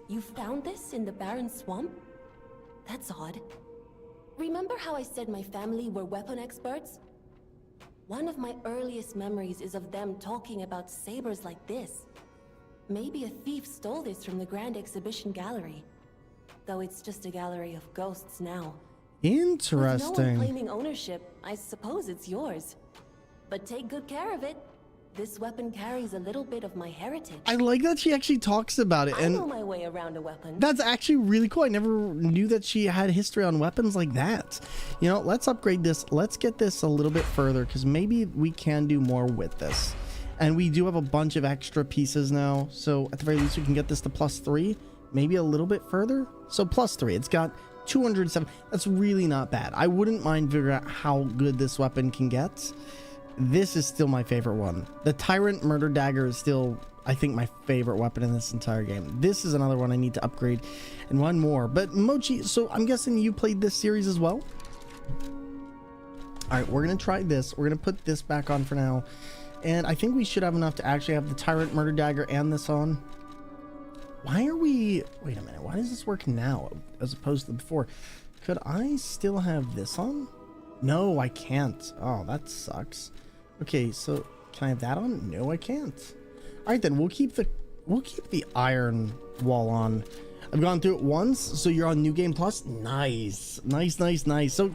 You found this in the barren swamp? That's odd. Remember how I said my family were weapon experts? One of my earliest memories is of them talking about sabers like this. Maybe a thief stole this from the Grand Exhibition Gallery. Though it's just a gallery of ghosts now. Interesting. With no one claiming ownership, I suppose it's yours. But take good care of it. This weapon carries a little bit of my heritage. I like that she actually talks about it, I and know my way around a weapon. that's actually really cool. I never knew that she had history on weapons like that. You know, let's upgrade this. Let's get this a little bit further, because maybe we can do more with this. And we do have a bunch of extra pieces now, so at the very least we can get this to +3, maybe a little bit further. So +3, it's got 207. That's really not bad. I wouldn't mind figuring out how good this weapon can get. This is still my favorite one. The Tyrant Murder Dagger is still, I think, my favorite weapon in this entire game. This is another one I need to upgrade, and one more. But Mochi, so I'm guessing you played this series as well? All right, we're gonna try this. We're gonna put this back on for now, and I think we should have enough to actually have the Tyrant Murder Dagger and this on. Why are we, wait a minute, why does this work now as opposed to before? Could I still have this on? No, I can't. Oh, that sucks. Okay, so can I have that on? No, I can't. All right, then we'll keep the iron wall on. I've gone through it once, so you're on New Game Plus. Nice, nice, nice, nice. So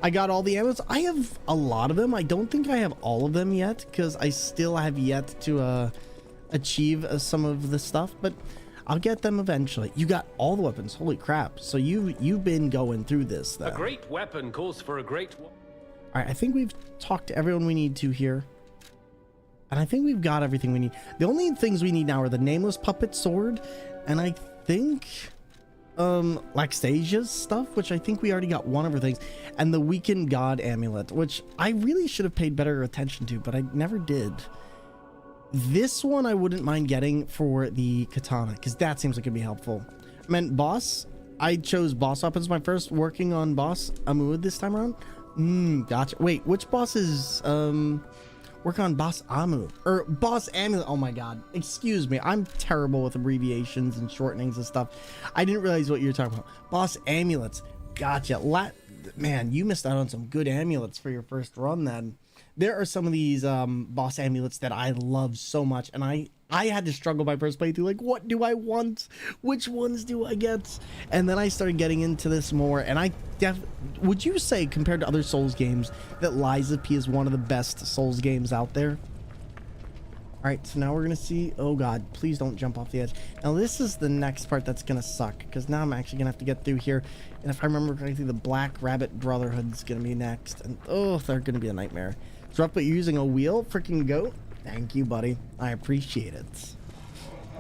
I got all the amulets. I have a lot of them. I don't think I have all of them yet, because I still have yet to achieve some of the stuff, but I'll get them eventually. You got all the weapons. Holy crap. So you've been going through this then. A great weapon calls for a great... All right, I think we've talked to everyone we need to here. And I think we've got everything we need. The only things we need now are the Nameless Puppet Sword, and I think Laxasia's stuff, which I think we already got one of her things, and the Weakened God Amulet, which I really should have paid better attention to, but I never did. This one I wouldn't mind getting for the katana, because that seems like it'd be helpful. I meant boss. I chose boss weapons my first, working on boss Amud this time around. Gotcha. Wait, which boss is work on boss Amu or boss Amulet? Oh my god, excuse me, I'm terrible with abbreviations and shortenings and stuff. I didn't realize what you were talking about. Boss Amulets. Gotcha. Man, you missed out on some good amulets for your first run then. There are some of these boss amulets that I love so much, and I had to struggle my first playthrough, like, what do I want? Which ones do I get? And then I started getting into this more, and would you say, compared to other Souls games, that Lies of P is one of the best Souls games out there? All right, so now we're gonna see, oh god, please don't jump off the edge. Now this is the next part that's gonna suck, because now I'm actually gonna have to get through here, and if I remember correctly, the Black Rabbit Brotherhood's gonna be next, and oh, they're gonna be a nightmare. It's rough, but you're using a wheel, freaking goat. Thank you, buddy. I appreciate it.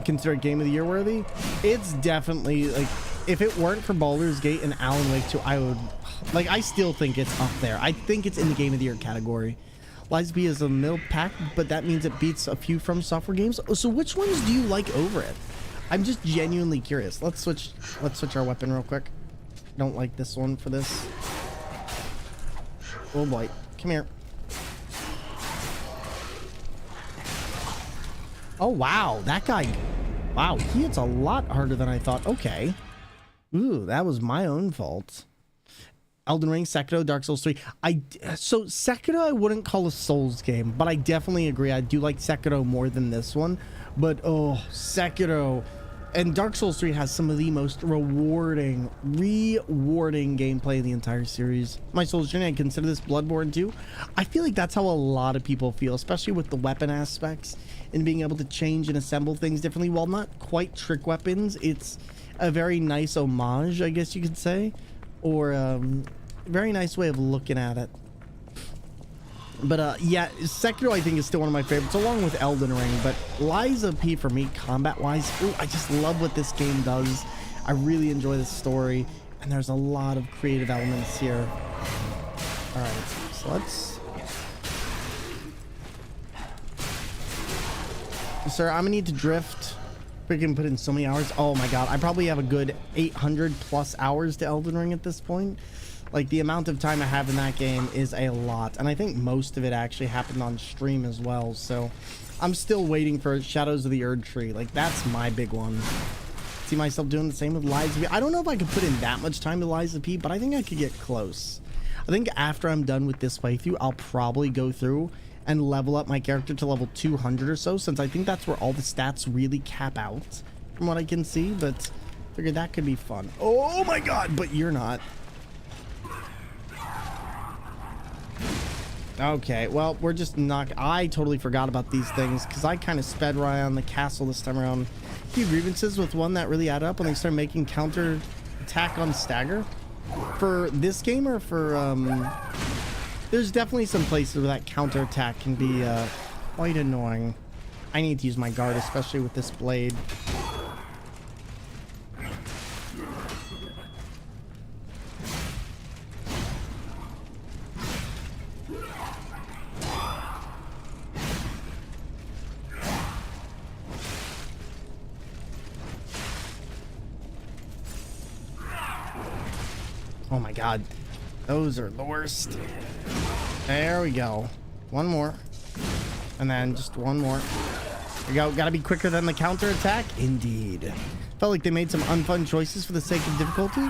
Consider it Game of the Year worthy? It's definitely, like, if it weren't for Baldur's Gate and Alan Wake 2, I would, like, I still think it's up there. I think it's in the Game of the Year category. Lies of P is a middle pack, but that means it beats a few From Software games. So which ones do you like over it? I'm just genuinely curious. Let's switch our weapon real quick. Don't like this one for this. Oh boy, come here. Oh wow, that guy, wow, he hits a lot harder than I thought. Okay. Ooh, that was my own fault. Elden Ring, Sekiro, Dark Souls 3. So Sekiro I wouldn't call a Souls game, but I definitely agree. I do like Sekiro more than this one. But oh, Sekiro, And Dark Souls 3 has some of the most rewarding gameplay in the entire series. My Souls journey, I consider this Bloodborne 2. I feel like that's how a lot of people feel, especially with the weapon aspects and being able to change and assemble things differently. While not quite trick weapons, it's a very nice homage, I guess you could say, or very nice way of looking at it. But yeah, Sekiro I think is still one of my favorites, along with Elden Ring. But Liza P for me, combat-wise, I just love what this game does. I really enjoy the story, and there's a lot of creative elements here. All right, so let's... Sir, I'm gonna need to drift. Freaking put in so many hours. Oh my god, I probably have a good 800 plus hours to Elden Ring at this point. Like, the amount of time I have in that game is a lot, and I think most of it actually happened on stream as well. So I'm still waiting for Shadows of the Erd Tree. Like, that's my big one. See myself doing the same with Liza P. I don't know if I could put in that much time to Liza P, but I think I could get close. I think after I'm done with this playthrough, I'll probably go through and level up my character to level 200 or so, since I think that's where all the stats really cap out from what I can see. But I figured that could be fun. Oh my god, but you're not. Okay, well, we're just not... I totally forgot about these things because I kind of sped right on the castle this time around. A few grievances with one that really added up when they started making counter attack on stagger. For this game or for... There's definitely some places where that counter attack can be quite annoying. I need to use my guard, especially with this blade. Oh my god, those are the worst. There we go. One more. And then just one more. There we go. Gotta be quicker than the counter attack. Indeed. Felt like they made some unfun choices for the sake of difficulty.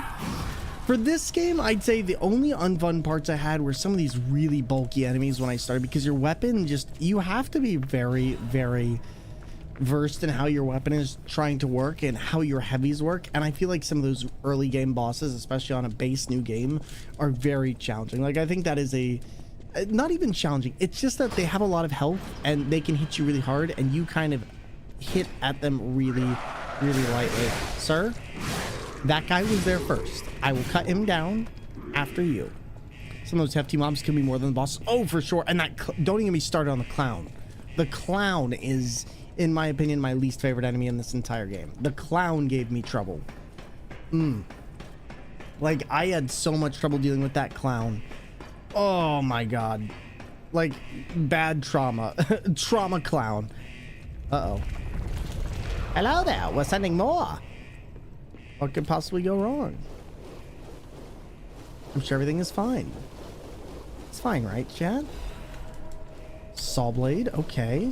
For this game, I'd say the only unfun parts I had were some of these really bulky enemies when I started, because your weapon just... You have to be very, very versed in how your weapon is trying to work and how your heavies work, and I feel like some of those early game bosses, especially on a base new game, are very challenging. Like, I think that is a... Not even challenging, it's just that they have a lot of health and they can hit you really hard, and you kind of hit at them really, really lightly. Sir, that guy was there first. I will cut him down after you. Some of those hefty mobs can be more than the boss. Oh, for sure. And that... Don't even get me started on the clown. The clown is... in my opinion, my least favorite enemy in this entire game. The clown gave me trouble. Like, I had so much trouble dealing with that clown. Oh my god. Like, bad trauma. Trauma clown. Uh-oh. Hello there, we're sending more. What could possibly go wrong? I'm sure everything is fine. It's fine, right, chat? Saw blade, okay.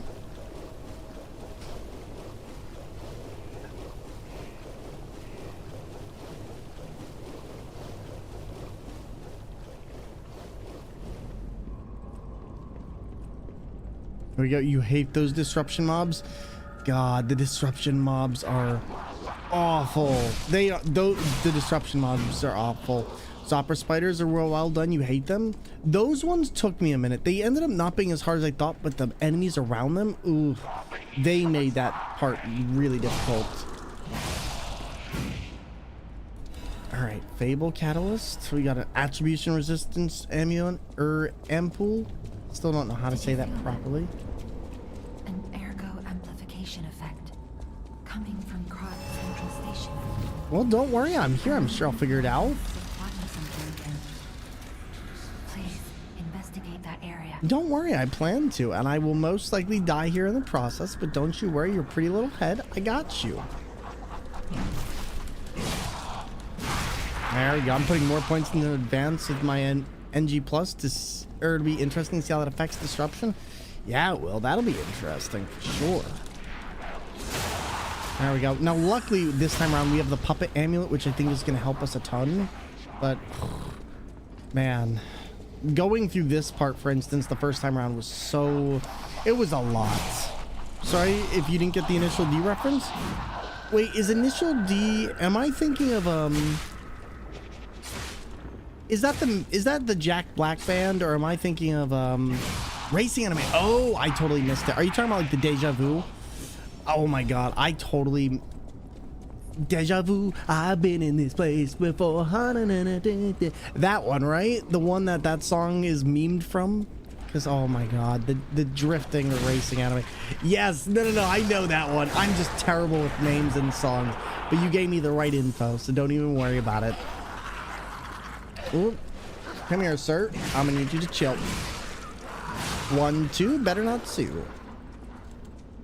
There we go. You hate those disruption mobs? God, the disruption mobs are awful. They are... The disruption mobs are awful. Zopper spiders are well done. You hate them? Those ones took me a minute. They ended up not being as hard as I thought, but the enemies around them, ooh, they made that part really difficult. Alright, Fable Catalyst. We got an Attribution Resistance Amulet, Ampoule. Still don't know how to say that properly. An ergo amplification effect coming from Krot Central Station. Well, don't worry, I'm here. I'm sure I'll figure it out. Please investigate that area. Don't worry, I plan to, and I will most likely die here in the process, but don't you worry your pretty little head. I got you. There we go. I'm putting more points in the advance with my NG Plus to be interesting to see how that affects disruption. Yeah, it will. That'll be interesting for sure. There we go. Now, luckily, this time around, we have the Puppet Amulet, which I think is going to help us a ton. But, man, going through this part, for instance, the first time around was so... It was a lot. Sorry if you didn't get the initial D reference. Wait, is initial D, am I thinking of, is that the Jack Black band, or am I thinking of, Racing Anime? Oh, I totally missed it. Are you talking about like the Deja Vu? Oh my god, I totally... Deja vu, I've been in this place before. That one, right? The one that song is memed from? Because, oh my god, the drifting racing anime. Yes, no, I know that one. I'm just terrible with names and songs. But you gave me the right info, so don't even worry about it. Ooh. Come here, sir. I'm gonna need you to chill. 1, 2, better not sue.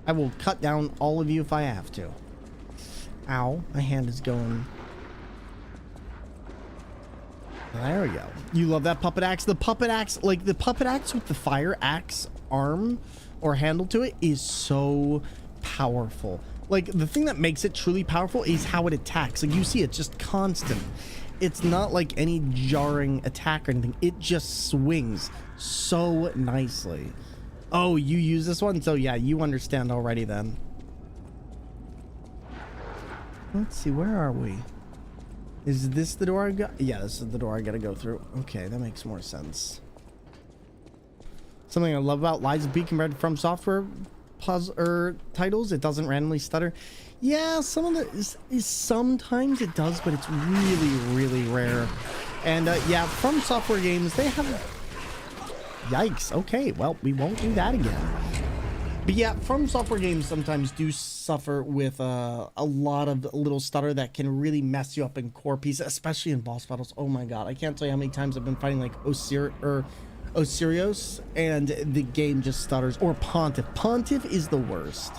I will cut down all of you if I have to. Ow, my hand is going. There we go. You love that puppet axe? The puppet axe, like the puppet axe with the fire axe arm or handle to it is so powerful. Like the thing that makes it truly powerful is how it attacks. Like you see, it's just constant. It's not like any jarring attack or anything. It just swings so nicely. Oh, you use this one? So yeah, you understand already then. Let's see, where are we? Is this the door I got? Yeah, this is the door I gotta go through. Okay, that makes more sense. Something I love about Lies of P compared to From Software puzzle titles, it doesn't randomly stutter. Yeah, some of the sometimes it does, but it's really rare. And yeah, From Software games, they have... Yikes. Okay, well, we won't do that again. But yeah, From Software games sometimes do suffer with a lot of little stutter that can really mess you up in core pieces, especially in boss battles. Oh my god, I can't tell you how many times I've been fighting like Osirios and the game just stutters. Or Pontiff. Pontiff is the worst.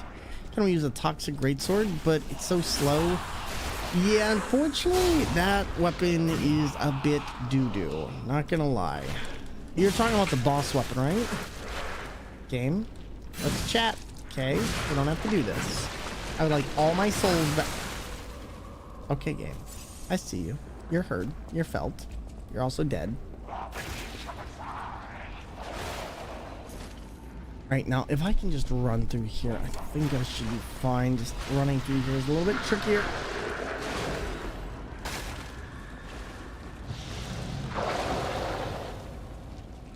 Can we use a toxic greatsword, but it's so slow. Yeah, unfortunately, that weapon is a bit doo-doo. Not gonna lie. You're talking about the boss weapon, right? Game? Let's chat. Okay, we don't have to do this. I would like all my souls back. Okay, game. I see you. You're heard. You're felt. You're also dead. Right, now, if I can just run through here, I think I should be fine. Just running through here is a little bit trickier.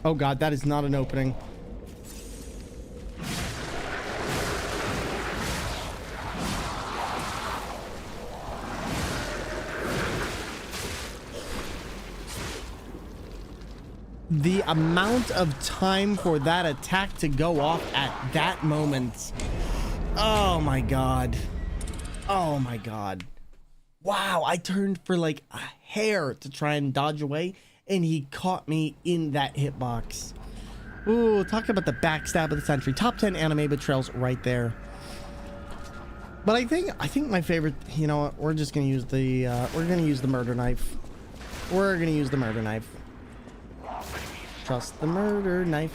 Oh god, that is not an opening. The amount of time for that attack to go off at that moment. Oh my god. Oh my god. Wow, I turned for like a hair to try and dodge away, and he caught me in that hitbox. Ooh, talk about the backstab of the century. Top 10 anime betrayals right there. But I think my favorite, you know what, we're just gonna use the murder knife. We're gonna use the murder knife. Trust the murder knife.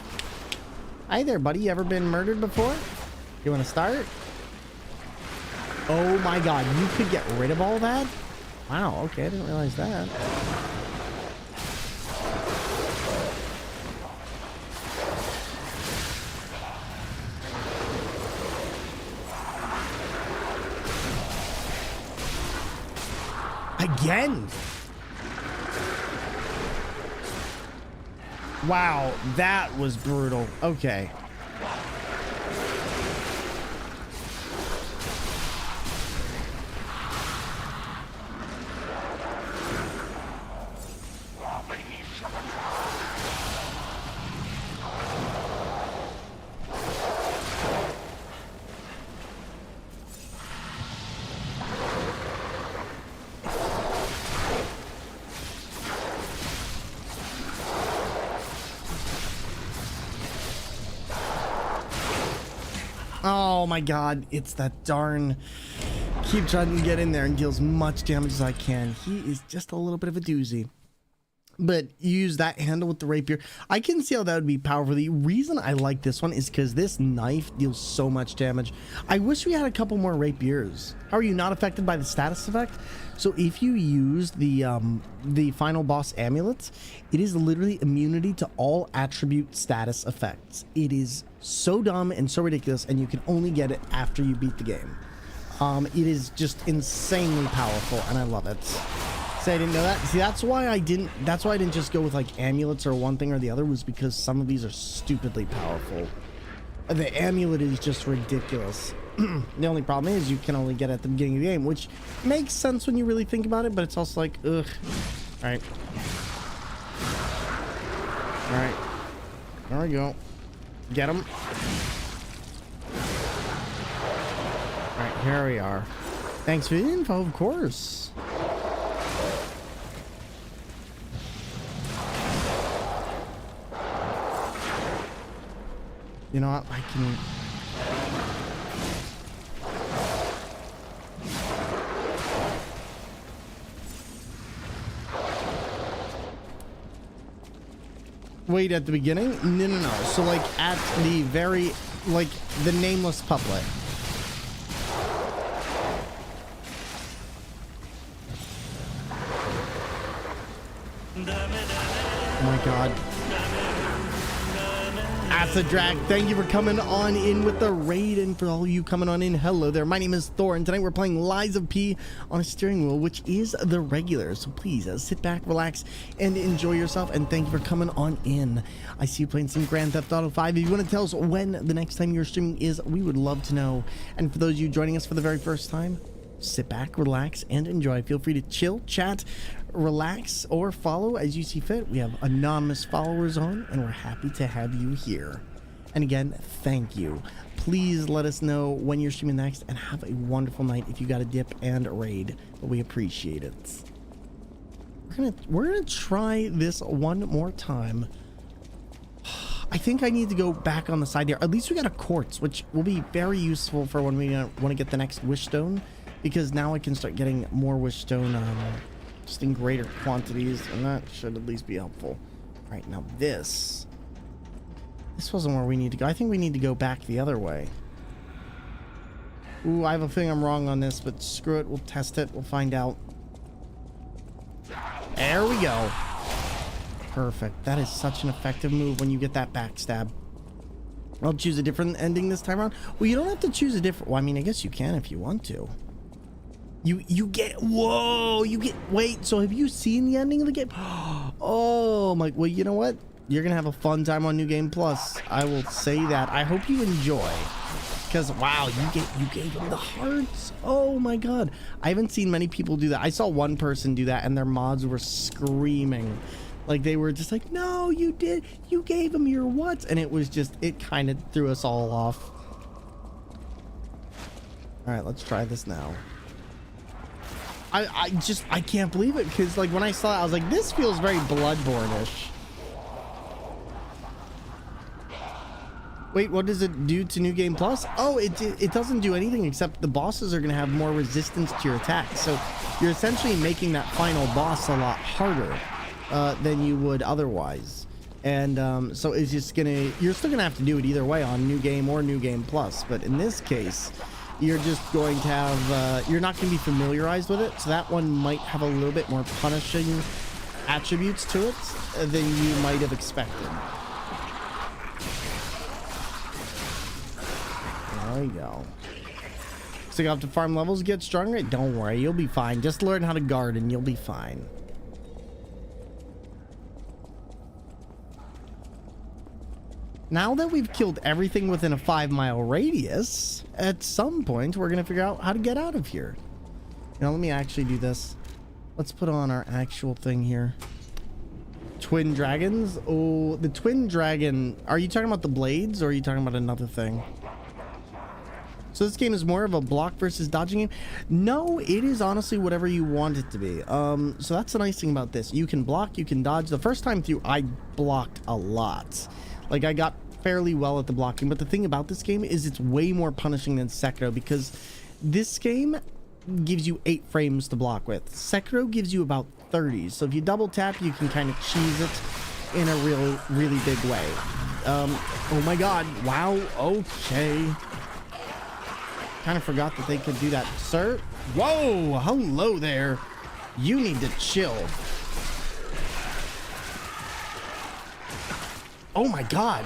Hi there, buddy. You ever been murdered before? You want to start? Oh my god, you could get rid of all that? Wow, okay, I didn't realize that. Again? Wow, that was brutal. Okay. Oh my god, it's that darn... Keep trying to get in there and deal as much damage as I can. He is just a little bit of a doozy. But you use that handle with the rapier. I can see how that would be powerful. The reason I like this one is because this knife deals so much damage. I wish we had a couple more rapiers. How are you not affected by the status effect? So if you use the final boss amulet, it is literally immunity to all attribute status effects. It is so dumb and so ridiculous, and you can only get it after you beat the game. It is just insanely powerful, and I love it. See, I didn't know that. See, that's why I didn't just go with like amulets or one thing or the other, was because some of these are stupidly powerful. The amulet is just ridiculous. The only problem is you can only get it at the beginning of the game, which makes sense when you really think about it, but it's also like, ugh. All right. All right. There we go. Get him. All right, here we are. Thanks for the info, of course. You know what? I can... Wait, at the beginning? No. So, like, at the very... Like, the nameless puppet. Oh my god. Acid Drag, thank you for coming on in with the raid, and for all you coming on in, hello there. My name is Thor, and tonight we're playing Lies of P on a steering wheel, which is the regular. So please sit back, relax, and enjoy yourself, and thank you for coming on in. I see you playing some Grand Theft Auto 5. If you want to tell us when the next time you're streaming is, we would love to know. And for those of you joining us for the very first time, sit back, relax, and enjoy. Feel free to chill, chat, relax, or follow as you see fit. We have anonymous followers on, and we're happy to have you here. And again, thank you. Please let us know when you're streaming next, and have a wonderful night if you got a dip and a raid, but we appreciate it. We're gonna try this one more time. I think I need to go back on the side there. At least we got a quartz, which will be very useful for when we want to get the next wish stone, because now I can start getting more wish stone just in greater quantities, and that should at least be helpful. All right, now this wasn't where we need to go. I think we need to go back the other way. Ooh, I have a feeling I'm wrong on this, but screw it. We'll test it. We'll find out. There we go. Perfect. That is such an effective move when you get that backstab. I'll choose a different ending this time around. Well, you don't have to choose a different... Well, I mean, I guess you can if you want to. You get... Whoa! You get... Wait, so have you seen the ending of the game? Oh, my... Well, you know what? You're going to have a fun time on New Game Plus. I will say that. I hope you enjoy. Because, wow, you gave him the hearts. Oh, my God. I haven't seen many people do that. I saw one person do that, and their mods were screaming. Like, they were just like, no, you did. You gave him your what? And it was just... It kind of threw us all off. All right, let's try this now. I can't believe it, because like when I saw it, I was like, this feels very Bloodborne-ish. Wait, what does it do to New Game Plus? Oh, it doesn't do anything, except the bosses are going to have more resistance to your attacks. So you're essentially making that final boss a lot harder than you would otherwise. And so it's just you're still gonna have to do it either way on New Game or New Game Plus. But in this case, you're just going to have, you're not going to be familiarized with it. So that one might have a little bit more punishing attributes to it than you might have expected. There we go. So you have to farm levels, get stronger. Don't worry, you'll be fine. Just learn how to garden, you'll be fine. Now that we've killed everything within a 5-mile radius, at some point we're gonna figure out how to get out of here. Now let me actually do this. Let's put on our actual thing here. Twin dragons. Oh, the twin dragon. Are you talking about the blades, or are you talking about another thing? So this game is more of a block versus dodging game. No, it is honestly whatever you want it to be. So that's the nice thing about this. You can block, you can dodge. The first time through, I blocked a lot. Like, I got fairly well at the blocking, but the thing about this game is it's way more punishing than Sekiro, because this game gives you 8 frames to block with. Sekiro gives you about 30, so if you double tap, you can kind of cheese it in a really big way. Oh my god, wow, okay. Kind of forgot that they could do that. Sir? Whoa, hello there. You need to chill. Oh my god.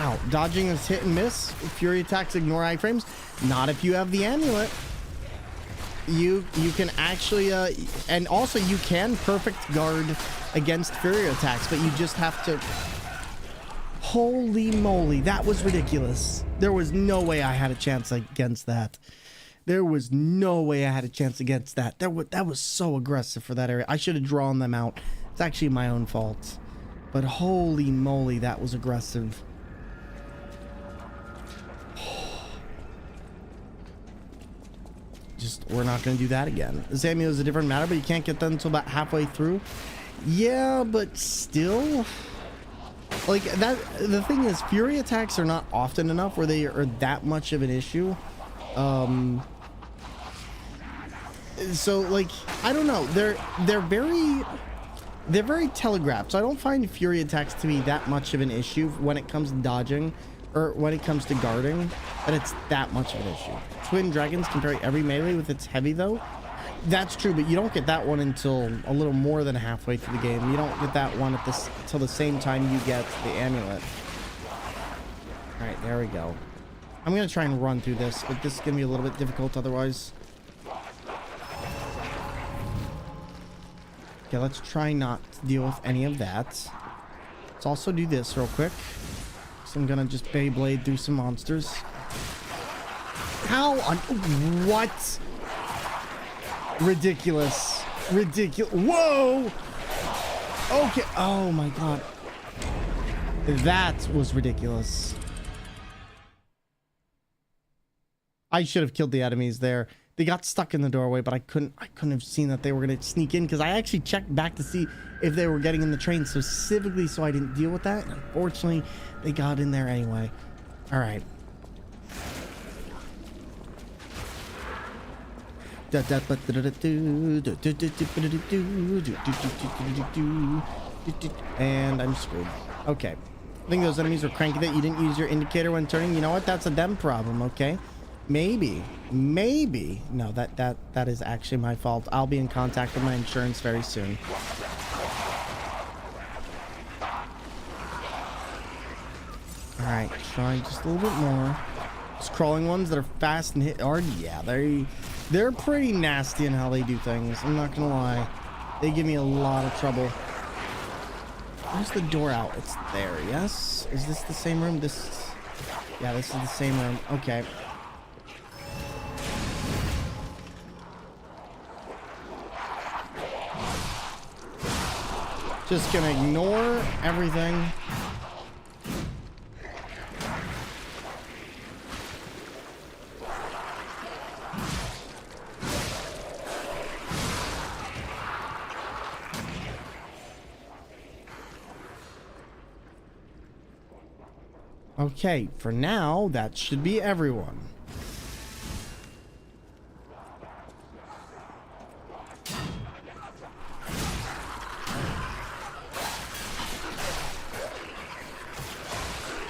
Wow, dodging is hit and miss. Fury attacks ignore iframes. Not if you have the amulet. You can actually and also you can perfect guard against Fury attacks, but you just have to. Holy moly, that was ridiculous. There was no way I had a chance against that. There was no way I had a chance against that. That was so aggressive for that area. I should have drawn them out. It's actually my own fault. But holy moly, that was aggressive. Just, we're not going to do that again. Zamio is a different matter, but you can't get them until about halfway through. Yeah, but still... Like, that, the thing is, Fury attacks are not often enough where they are that much of an issue. So, like, I don't know. They're very telegraphed. So I don't find Fury attacks to be that much of an issue when it comes to dodging or when it comes to guarding, that it's that much of an issue. Twin Dragons can parry every melee with its heavy, though. That's true, but you don't get that one until a little more than halfway through the game. You don't get that one till the same time you get the amulet. All right, there we go. I'm gonna try and run through this, but this is gonna be a little bit difficult otherwise. Okay, let's try not to deal with any of that. Let's also do this real quick. So I'm gonna just Beyblade through some monsters. How on what? Ridiculous. Ridiculous. Whoa! Okay. Oh my god. That was ridiculous. I should have killed the enemies there. They got stuck in the doorway, but I couldn't have seen that they were going to sneak in because I actually checked back to see if they were getting in the train specifically so I didn't deal with that. And unfortunately, they got in there anyway. All right. And I'm screwed. Okay. I think those enemies were cranky that you didn't use your indicator when turning. You know what? That's a them problem, okay? Maybe. No, that is actually my fault. I'll be in contact with my insurance very soon. All right, try just a little bit more. Those crawling ones that are fast and hit hard, yeah, they're pretty nasty in how they do things. I'm not gonna lie. They give me a lot of trouble. Where's the door out? It's there, yes? Is this the same room? Yeah, this is the same room. Okay. Just gonna ignore everything. Okay, for now, that should be everyone.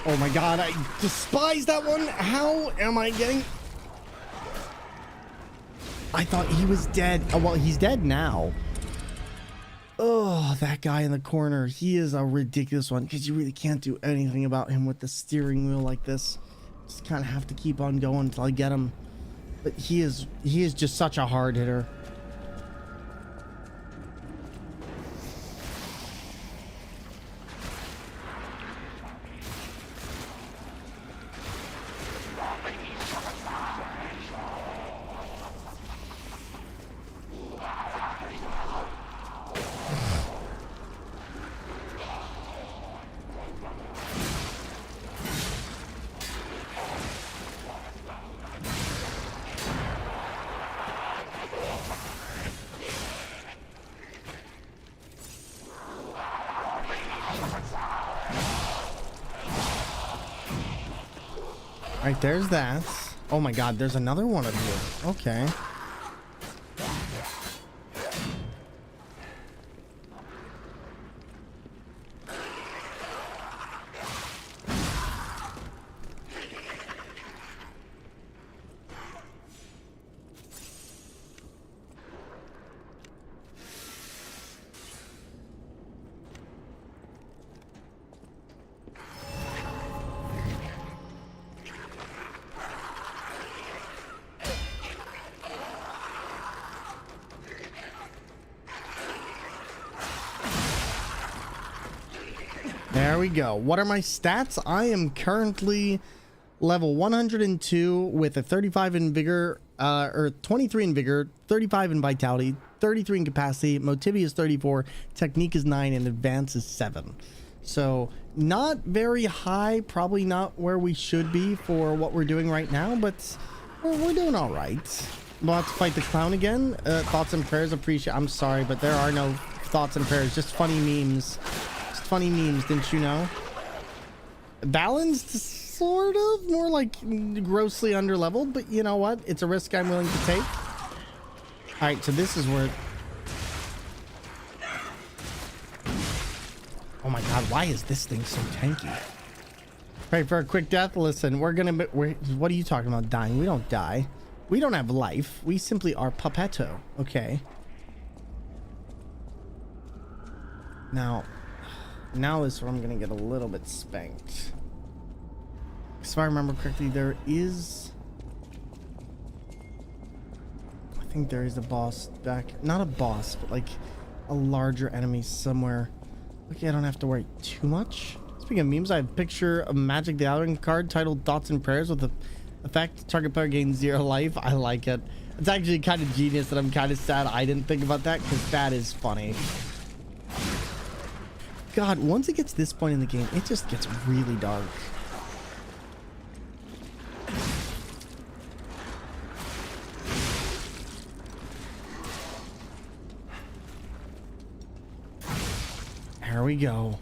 Oh my god, I despise that one. How am I getting... I thought he was dead. Oh, well, he's dead now. Oh, that guy in the corner. He is a ridiculous one because you really can't do anything about him with the steering wheel like this. Just kind of have to keep on going until I get him. But he is just such a hard hitter. Right, there's that. Oh my god, there's another one of you. Okay. There we go. What are my stats? I am currently level 102 with a 35 in vigor, or 23 in vigor, 35 in vitality, 33 in capacity. Motivity is 34, technique is 9, and advance is 7. So not very high, probably not where we should be for what we're doing right now, but we're doing all right. We'll have to fight the clown again. Thoughts and prayers appreciate. I'm sorry, but there are no thoughts and prayers, just funny memes. Just funny memes, didn't you know? Balanced, sort of, more like grossly underleveled, but you know what? It's a risk I'm willing to take. All right, so this is where... Oh my god, why is this thing so tanky? Pray for a quick death. Listen, what are you talking about dying? We don't die. We don't have life. We simply are puppetto. Okay. Now is where I'm gonna get a little bit spanked. If I remember correctly, there is... I think there is a boss back... Not a boss, but like a larger enemy somewhere. Okay, I don't have to worry too much. Speaking of memes, I have a picture of Magic the Gathering card titled Thoughts and Prayers with the effect target player gains 0 life. I like it. It's actually kind of genius, and I'm kind of sad I didn't think about that, because that is funny. God, once it gets to this point in the game, it just gets really dark. There we go.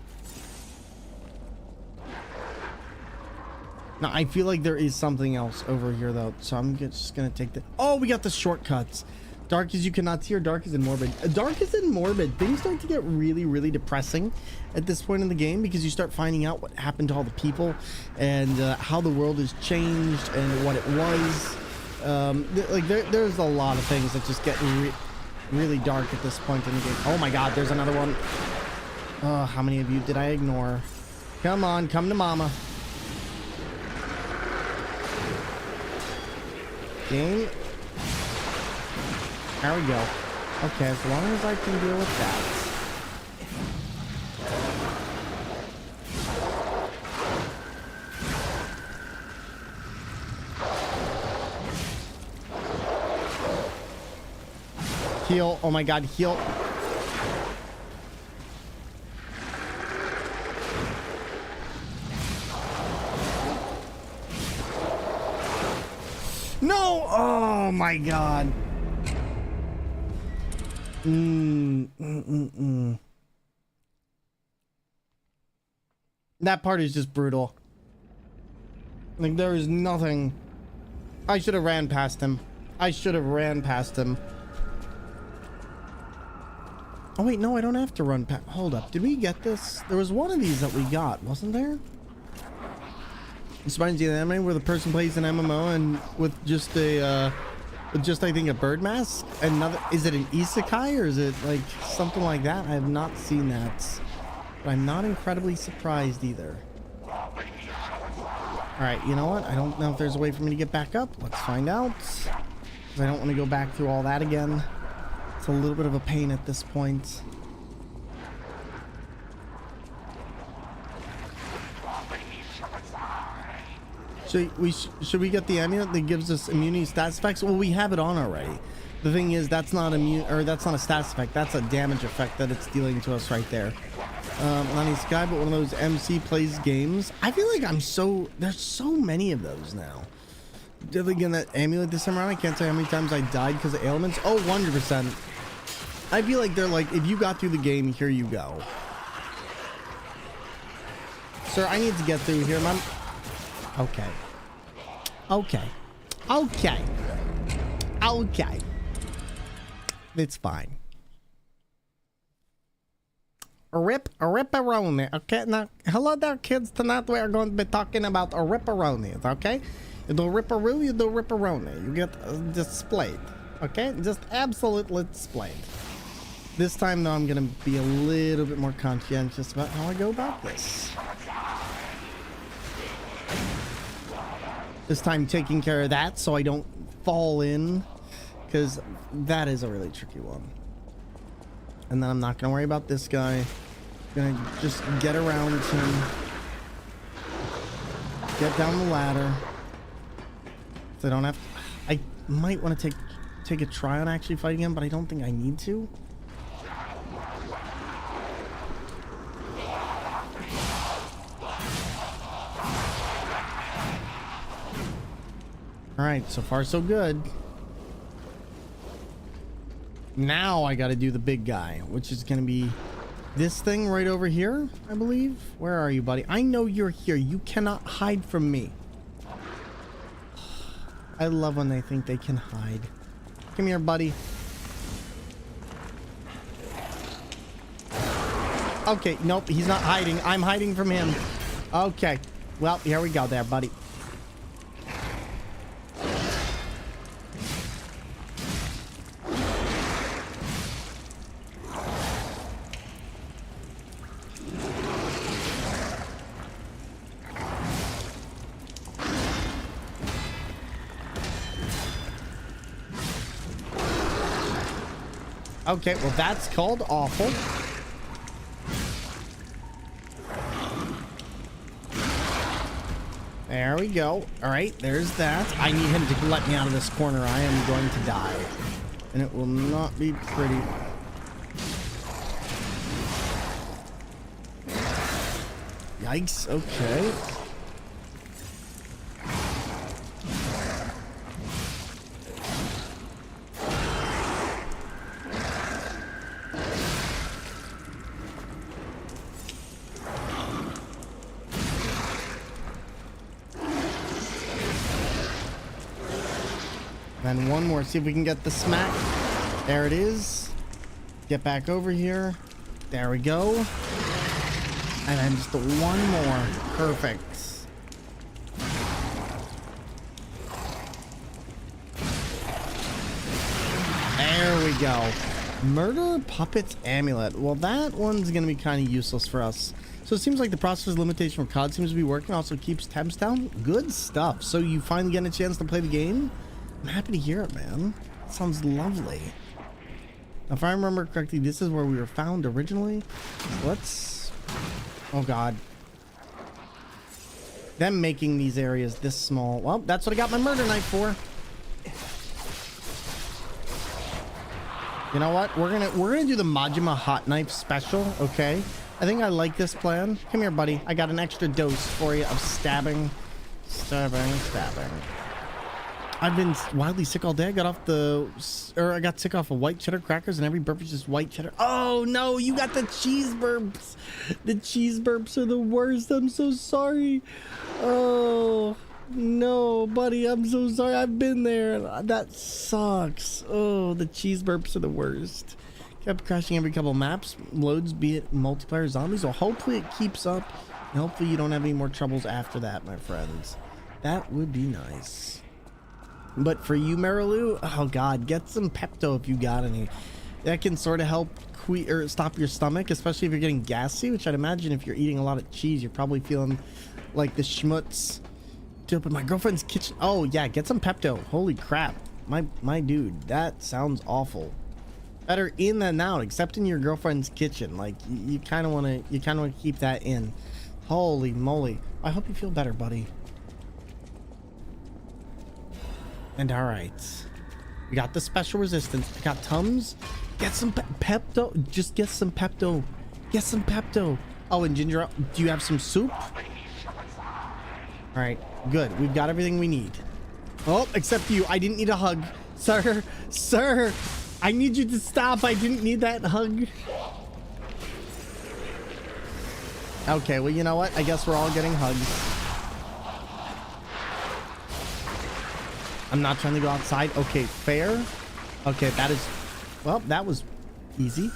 Now, I feel like there is something else over here, though, so I'm just gonna take the... Oh, we got the shortcuts. Dark as you cannot see, or dark as in morbid. Dark as in morbid. Things start to get really, really depressing at this point in the game, because you start finding out what happened to all the people and how the world has changed and what it was. There's a lot of things that just get really dark at this point in the game. Oh my god, there's another one. Oh, how many of you did I ignore? Come on, come to mama. Game. There we go. Okay, as long as I can deal with that. Heal. Oh my god, heal. No! Oh my god. That part is just brutal. Like, there is nothing. I should have ran past him. I should have ran past him. Oh wait, no, I don't have to run past. Hold up, did we get this? There was one of these that we got, wasn't there? This reminds you of the anime where the person plays an MMO and with just a I think a bird mask. Another, is it an isekai or is it like something like that? I have not seen that, but I'm not incredibly surprised either. All right, you know what? I don't know if there's a way for me to get back up. Let's find out, because I don't want to go back through all that again. It's a little bit of a pain at this point. Should we get the amulet that gives us immunity stats effects? Well, we have it on already. The thing is, that's not immune, or that's not a stats effect. That's a damage effect that it's dealing to us right there. Lonnie Sky, but one of those MC plays games. I feel like there's so many of those now. Did they get that amulet this time around? I can't tell you how many times I died because of ailments. Oh, 100%. I feel like they're like, if you got through the game, here you go. Sir, I need to get through here, man. Okay. Okay. Okay. Okay. It's fine. A ripperoni. Okay, now, hello there, kids. Tonight we are going to be talking about a ripperonis, okay? You do ripperoo, you do ripperoni. You get displayed, okay? Just absolutely displayed. This time, though, I'm going to be a little bit more conscientious about how I go about this. This time taking care of that so I don't fall in, because that is a really tricky one. And then I'm not going to worry about this guy. Gonna just get around him. Get down the ladder. So I don't have. I might want to take a try on actually fighting him, but I don't think I need to. All right, so far so good. Now I got to do the big guy, which is going to be this thing right over here, I believe. Where are you, buddy? I know you're here. You cannot hide from me. I love when they think they can hide. Come here, buddy. Okay, nope, he's not hiding. I'm hiding from him. Okay, well, here we go there, buddy. Okay, well, that's called awful. There we go. All right, there's that. I need him to let me out of this corner. I am going to die. And it will not be pretty. Yikes, okay. And one more. See if we can get the smack. There it is. Get back over here. There we go. And then just one more. Perfect. There we go. Murder Puppet's Amulet. Well, that one's going to be kind of useless for us. So it seems like the process limitation for COD seems to be working. Also keeps temps down. Good stuff. So you finally get a chance to play the game? I'm happy to hear it, man. That sounds lovely. If I remember correctly, this is where we were found originally. Let's... Oh, God. Them making these areas this small. Well, that's what I got my murder knife for. You know what? We're gonna do the Majima hot knife special, okay? I think I like this plan. Come here, buddy. I got an extra dose for you of stabbing. Stabbing. I've been wildly sick all day. I got sick off of white cheddar crackers, and every burp is just white cheddar. Oh no, you got the cheese burps. The cheese burps are the worst. I'm so sorry. Oh no, buddy, I'm so sorry. I've been there. That sucks. Oh, the cheese burps are the worst. Kept crashing every couple maps. Loads, be it multiplayer zombies. Well, hopefully it keeps up, and hopefully you don't have any more troubles after that, my friends. That would be nice. But for you, Marilu, oh God, get some Pepto if you got any. That can sort of help stop your stomach, especially if you're getting gassy, which I'd imagine if you're eating a lot of cheese, you're probably feeling like the schmutz. Dude, but my girlfriend's kitchen. Oh yeah, get some Pepto. Holy crap, my dude, that sounds awful. Better in than out, except in your girlfriend's kitchen. Like you kind of want to keep that in. Holy moly! I hope you feel better, buddy. And all right, we got the special resistance. I got Tums. Get some Pepto. Just get some Pepto. Get some Pepto. Oh, and ginger. Do you have some soup? All right, good. We've got everything we need. Oh, except you. I didn't need a hug, sir. Sir, I need you to stop. I didn't need that hug. Okay, well, you know what? I guess we're all getting hugs. I'm not trying to go outside. Okay, fair. Okay, that is... Well, that was easy.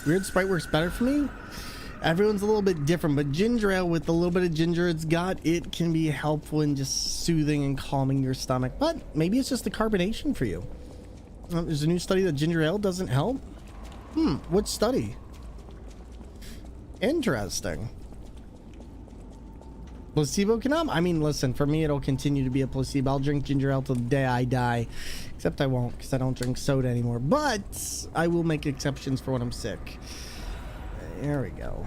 Weird Sprite works better for me. Everyone's a little bit different, but ginger ale with the little bit of ginger it's got, it can be helpful in just soothing and calming your stomach. But maybe it's just the carbonation for you. There's a new study that ginger ale doesn't help. What study? Interesting. Placebo can help? I mean, listen, for me, it'll continue to be a placebo. I'll drink ginger ale till the day I die. Except I won't, because I don't drink soda anymore. But I will make exceptions for when I'm sick. There we go.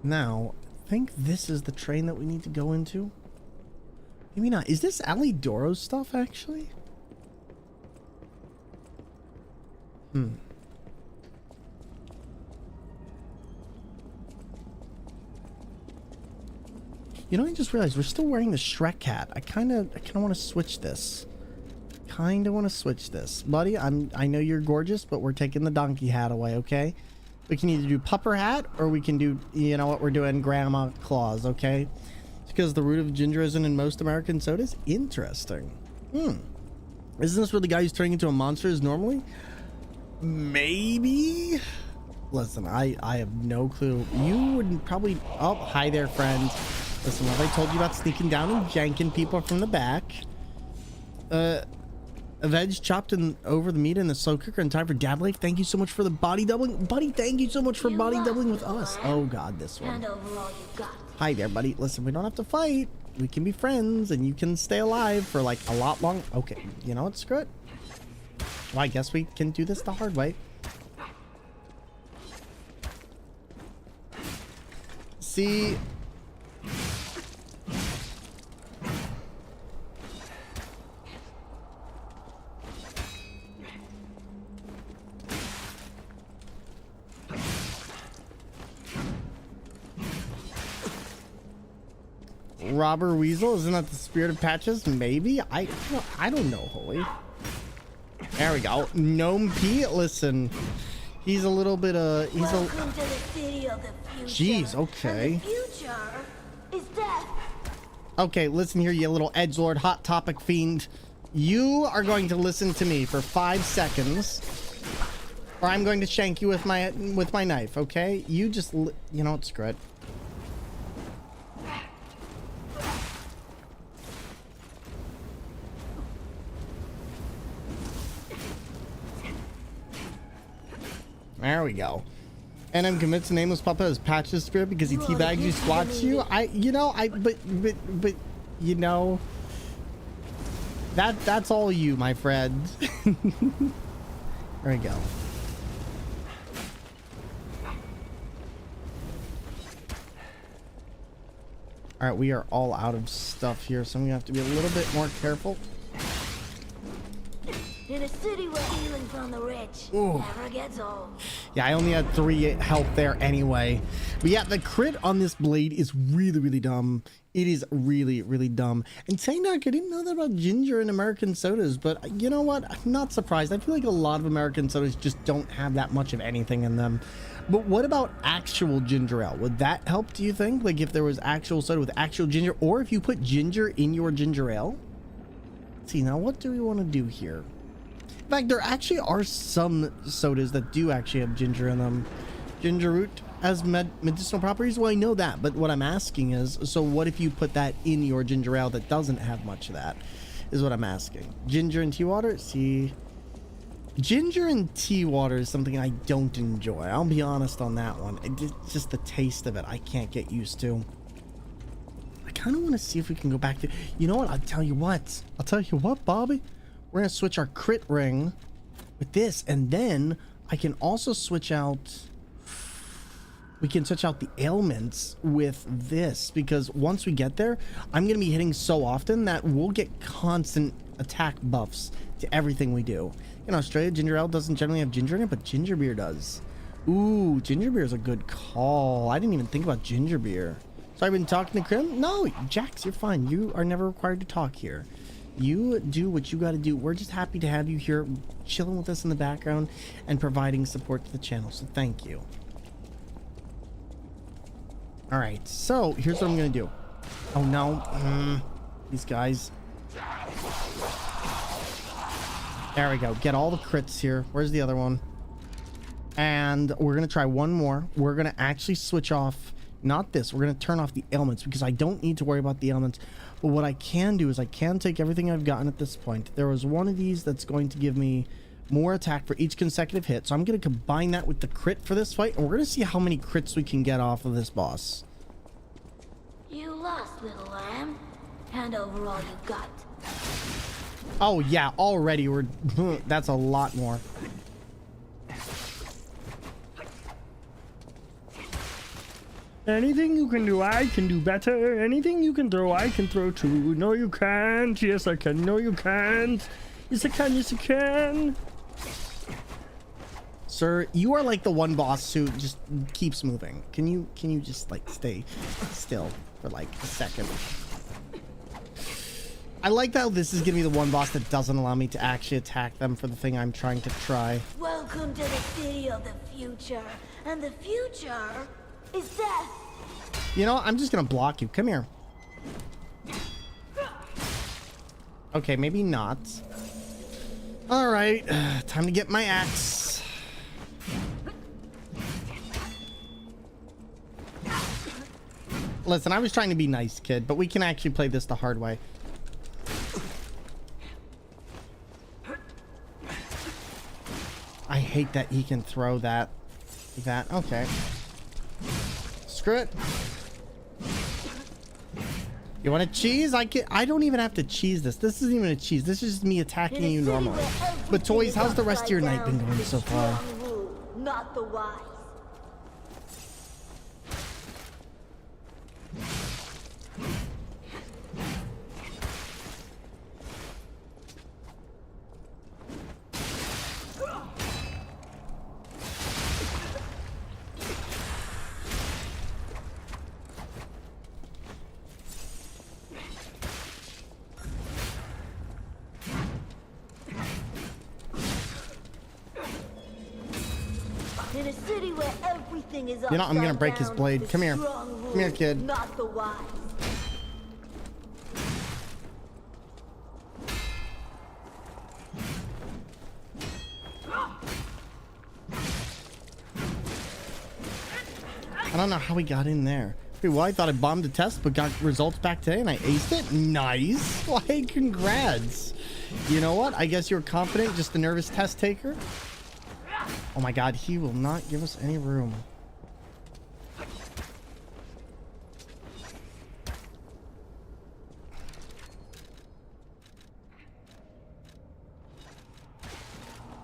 Now, I think this is the train that we need to go into. Maybe not. Is this Alidoro's stuff, actually? You know, I just realized we're still wearing the Shrek hat. I kind of want to switch this. Buddy, I know you're gorgeous, but we're taking the donkey hat away, okay? We can either do pupper hat or we can do, you know what, we're doing Grandma Claus, okay? It's because the root of ginger isn't in most American sodas. Interesting. Isn't this where the guy who's turning into a monster is normally? Maybe. Listen, I have no clue. You would probably... Oh, hi there, friend. Listen, have I told you about sneaking down and janking people from the back? A veg chopped in over the meat in the slow cooker in time for dad life. Thank you so much for the body doubling. Buddy, thank you so much for body doubling with us. Oh, God, this one. Hi there, buddy. Listen, we don't have to fight. We can be friends, and you can stay alive for, like, a lot long. Okay, you know what? Screw it. Well, I guess we can do this the hard way. See... Robber Weasel, isn't that the spirit of Patches? Maybe. I don't know, Holy. There we go. Gnome Pete, listen, he's a little bit he's Welcome to the city of the future. Jeez, okay. And the future is death. Okay, listen here, you little edgelord hot topic fiend. You are going to listen to me for 5 seconds, or I'm going to shank you with my knife. Okay? You just you know what? Screw it. There we go. And I'm convinced the nameless puppet is Patch's spirit because he teabags you, squats you. But you know, that's all you, my friend. There we go. All right, we are all out of stuff here, so I'm gonna have to be a little bit more careful. In a city where healing's on the rich, never gets old. Yeah, I only had 3 health there anyway. But yeah, the crit on this blade is really, really dumb. It is really, really dumb. And Saynak, I didn't know that about ginger in American sodas, but you know what? I'm not surprised. I feel like a lot of American sodas just don't have that much of anything in them. But what about actual ginger ale? Would that help, do you think? Like if there was actual soda with actual ginger, or if you put ginger in your ginger ale? Let's see, now what do we want to do here? In fact, there actually are some sodas that do actually have ginger in them. Ginger root has medicinal properties? Well, I know that, but what I'm asking is, so what if you put that in your ginger ale that doesn't have much of that, is what I'm asking. Ginger and tea water? See, ginger and tea water is something I don't enjoy. I'll be honest on that one. It's just the taste of it I can't get used to. I kind of want to see if we can go back to... You know what? I'll tell you what, Bobby. We're going to switch our crit ring with this, and then I can also switch out... We can switch out the ailments with this, because once we get there, I'm going to be hitting so often that we'll get constant attack buffs to everything we do. In Australia, ginger ale doesn't generally have ginger in it, but ginger beer does. Ooh, ginger beer is a good call. I didn't even think about ginger beer. So I've been talking to Krim? No, Jax, you're fine. You are never required to talk here. You do what you got to do. We're just happy to have you here chilling with us in the background and providing support to the channel. So thank you. All right. So here's what I'm going to do. Oh, no. These guys. There we go. Get all the crits here. Where's the other one? And we're going to try one more. We're going to actually switch off. Not this. We're going to turn off the ailments because I don't need to worry about the ailments. But what I can do is I can take everything I've gotten at this point. There was one of these that's going to give me more attack for each consecutive hit. So I'm going to combine that with the crit for this fight. And we're going to see how many crits we can get off of this boss. You lost, little lamb. Hand over all you got. Oh, yeah. Already we're... That's a lot more. Anything you can do, I can do better. Anything you can throw, I can throw too. No, you can't. Yes, I can. No, you can't. Yes, I can. Yes, I can. Sir, you are like the one boss who just keeps moving. Can you just like stay still for like a second? I like how this is gonna be the one boss that doesn't allow me to actually attack them for the thing I'm trying to try. Welcome to the city of the future, and the future is death. You know, I'm just gonna block you. Come here. Okay, maybe not. All right, time to get my axe. Listen, I was trying to be nice, kid, but we can actually play this the hard way. I hate that he can throw that. Okay. Screw it. You want a cheese? I don't even have to cheese this. This isn't even a cheese. This is just me attacking you normally. But Toys, how's the rest of your night been going so far? Not the wise. In a city where everything is You know, I'm gonna break his blade. Come here. Come here, kid. Not the wise. I don't know how we got in there. Wait, well, I thought I bombed the test, but got results back today and I aced it? Nice. Well, hey, congrats. You know what? I guess you're confident, just a nervous test taker? Oh my god, he will not give us any room.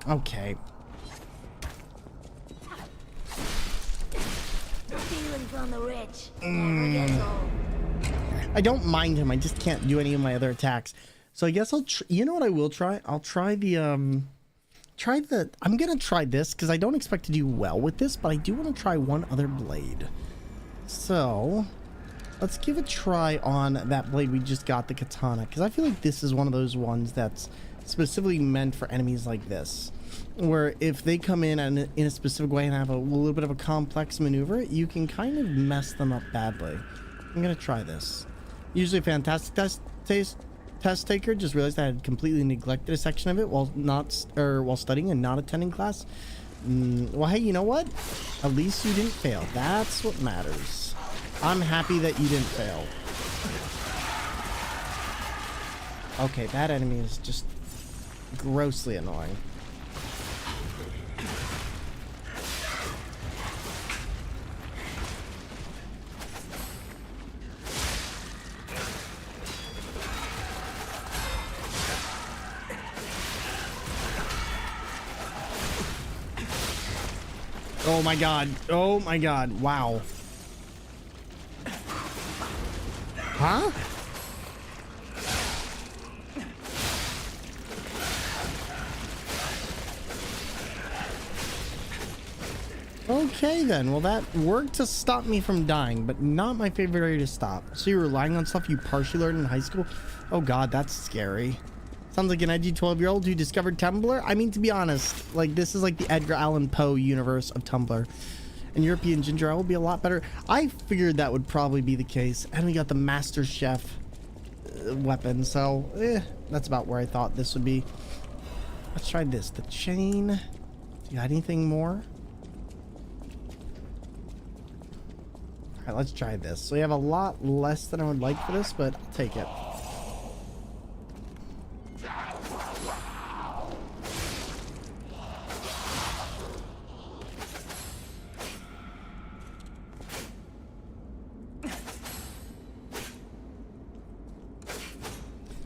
Okay. Feelings on the rich. I don't mind him. I just can't do any of my other attacks. So I guess you know what I will try? I'll try the I'm gonna try this because I don't expect to do well with this, but I do want to try one other blade. So let's give a try on that blade we just got, the katana, because I feel like this is one of those ones that's specifically meant for enemies like this, where if they come in and in a specific way and have a little bit of a complex maneuver, you can kind of mess them up badly. I'm gonna try this. Usually a fantastic test taker. Just realized I had completely neglected a section of it while studying and not attending class. Well, hey, you know what? At least you didn't fail. That's what matters. I'm happy that you didn't fail. Okay, that enemy is just grossly annoying. Oh my god. Oh my god. Wow. Huh? Okay then. Well, that worked to stop me from dying, but not my favorite area to stop. So you're relying on stuff you partially learned in high school? Oh god, that's scary. Sounds like an edgy 12-year-old who discovered Tumblr. I mean, to be honest, like, this is like the Edgar Allan Poe universe of Tumblr. And European ginger ale will be a lot better. I figured that would probably be the case. And we got the Master Chef weapon, so that's about where I thought this would be. Let's try this. The chain. You got anything more? All right, let's try this. So we have a lot less than I would like for this, but I'll take it.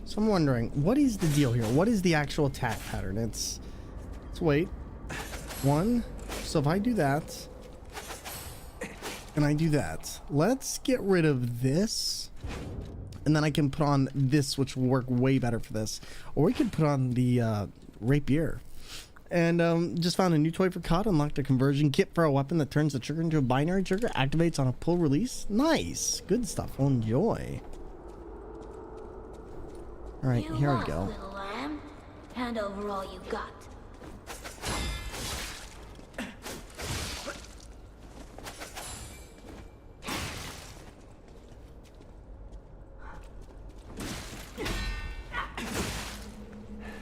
So I'm wondering, what is the deal here? What is the actual attack pattern? Let's wait. One. So if I do that, And I do that. Let's get rid of this. And then I can put on this, which will work way better for this. Or we could put on the rapier. And just found a new toy for COD. Unlocked a conversion kit for a weapon that turns the trigger into a binary trigger. Activates on a pull release. Nice. Good stuff. We'll enjoy. Alright, here we go. Little lamb. Hand over all you got.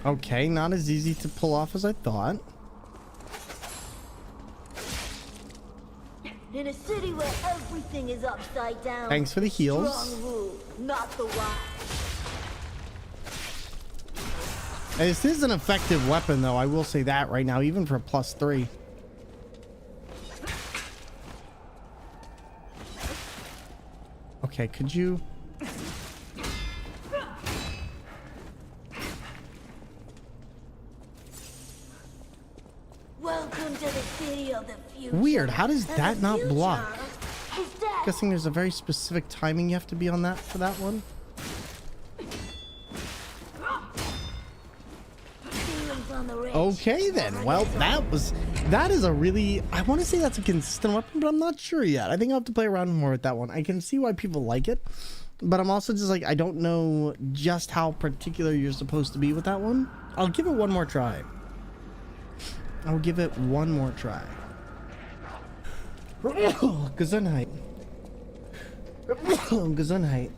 Okay, not as easy to pull off as I thought. In a city where everything is upside down. Thanks for the heals. Strong rule, not the wise. This is an effective weapon, though. I will say that right now, even for a +3. Okay, could you... Welcome to the city of the future. Weird, how does that not block? Is death. Guessing there's a very specific timing you have to be on that for that one. Demons on the ridge. Okay then, well that is a really, I want to say that's a consistent weapon, but I'm not sure yet. I think I'll have to play around more with that one. I can see why people like it, but I'm also just like, I don't know just how particular you're supposed to be with that one. I'll give it one more try. I'll give it one more try. Gesundheit. Gesundheit.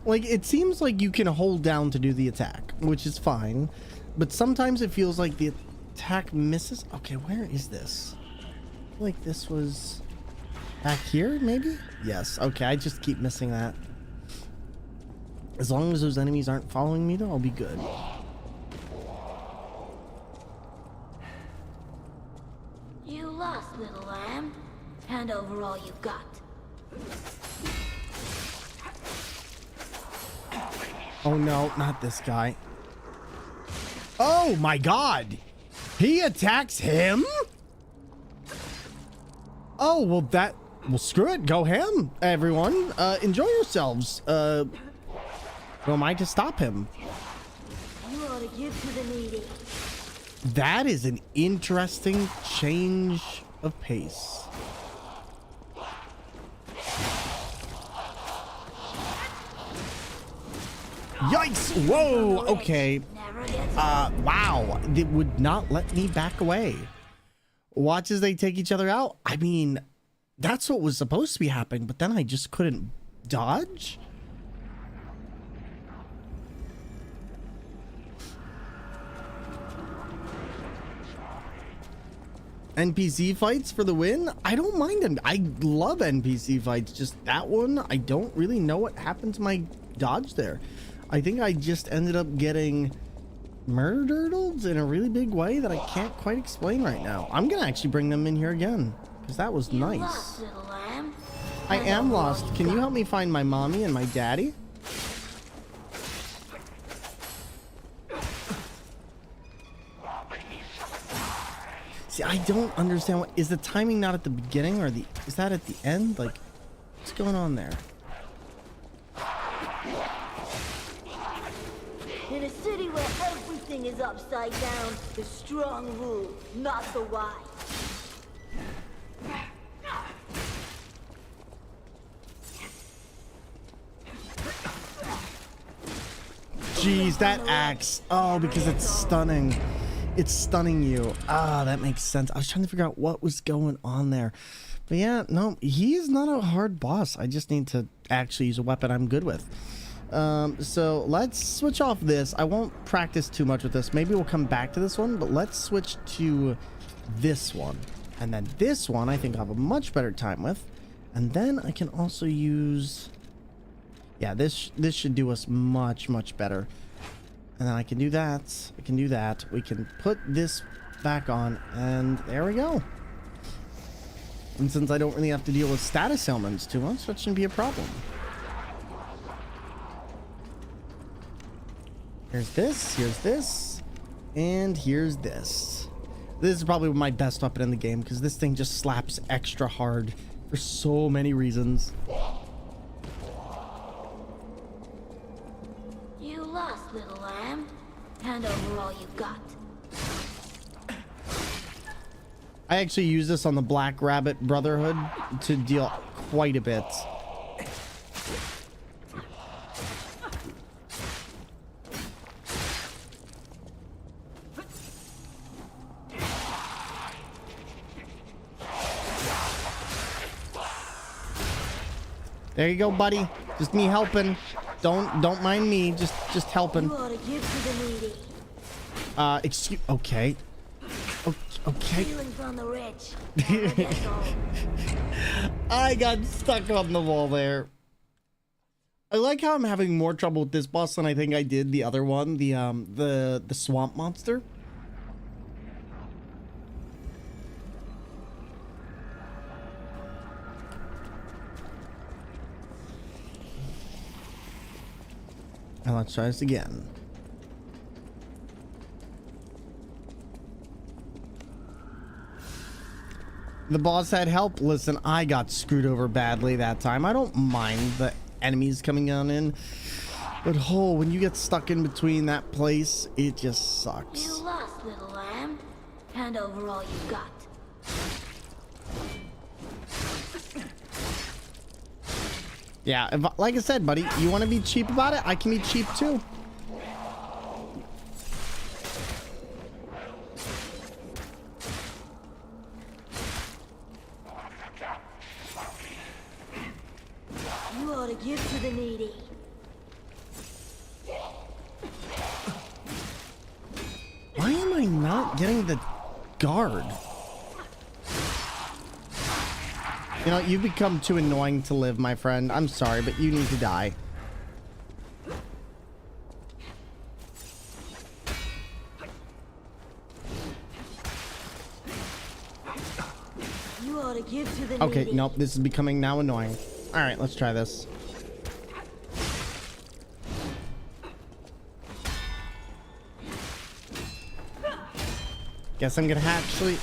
Like, it seems like you can hold down to do the attack, which is fine, but sometimes it feels like the attack misses. Okay, where is this? I feel like this was back here, maybe? Yes, okay, I just keep missing that. As long as those enemies aren't following me, though, I'll be good. You lost, little lamb. Hand over all you got. Oh no, not this guy. Oh my god! He attacks him? Oh, well screw it, go ham, everyone. Enjoy yourselves. Who am I to stop him? You ought to give to the needy. That is an interesting change of pace. Yikes! Whoa! Okay. Wow. It would not let me back away. Watch as they take each other out. I mean, that's what was supposed to be happening, but then I just couldn't dodge? NPC fights for the win? I don't mind them. I love NPC fights. Just that one, I don't really know what happened to my dodge there. I think I just ended up getting murdered in a really big way that I can't quite explain right now. I'm gonna actually bring them in here again because that was nice. Lost, little lamb. I am lost. Can you help me find my mommy and my daddy? See, I don't understand what is the timing not at the beginning or is that at the end? Like, what's going on there? In a city where everything is upside down, the strong rule, not the wise. Jeez, that axe. Oh, because it's stunning. It's stunning you. Ah, that makes sense. I was trying to figure out what was going on there. But yeah, no, he's not a hard boss. I just need to actually use a weapon I'm good with. So let's switch off this. I won't practice too much with this. Maybe we'll come back to this one, but let's switch to this one. And then this one, I think I'll have a much better time with. And then I can also use... Yeah, this should do us much, much better. And then I can do that. I can do that. We can put this back on, and there we go. And since I don't really have to deal with status ailments too much, that shouldn't be a problem. Here's this, and here's this. This is probably my best weapon in the game because this thing just slaps extra hard for so many reasons. You lost, little lamb. Hand over all you got. I actually use this on the Black Rabbit Brotherhood to deal quite a bit. There you go, buddy. Just me helping. Don't mind me. Just helping. You ought to give to the needy. Excuse. Okay. Okay. Feelings on the rich. I got stuck on the wall there. I like how I'm having more trouble with this boss than I think I did the other one, the swamp monster. And let's try this again. The boss had help. Listen, I got screwed over badly that time. I don't mind the enemies coming on in, but oh, when you get stuck in between that place, it just sucks. You lost, little lamb. Hand over all you got. Yeah, if, like I said, buddy, you want to be cheap about it? I can be cheap too. You ought to give to the needy. Why am I not getting the guard? You know, you've become too annoying to live, my friend. I'm sorry, but you need to die. You ought to give to the Okay, needy. nope, this is becoming now annoying. All right, let's try this. Guess I'm gonna actually...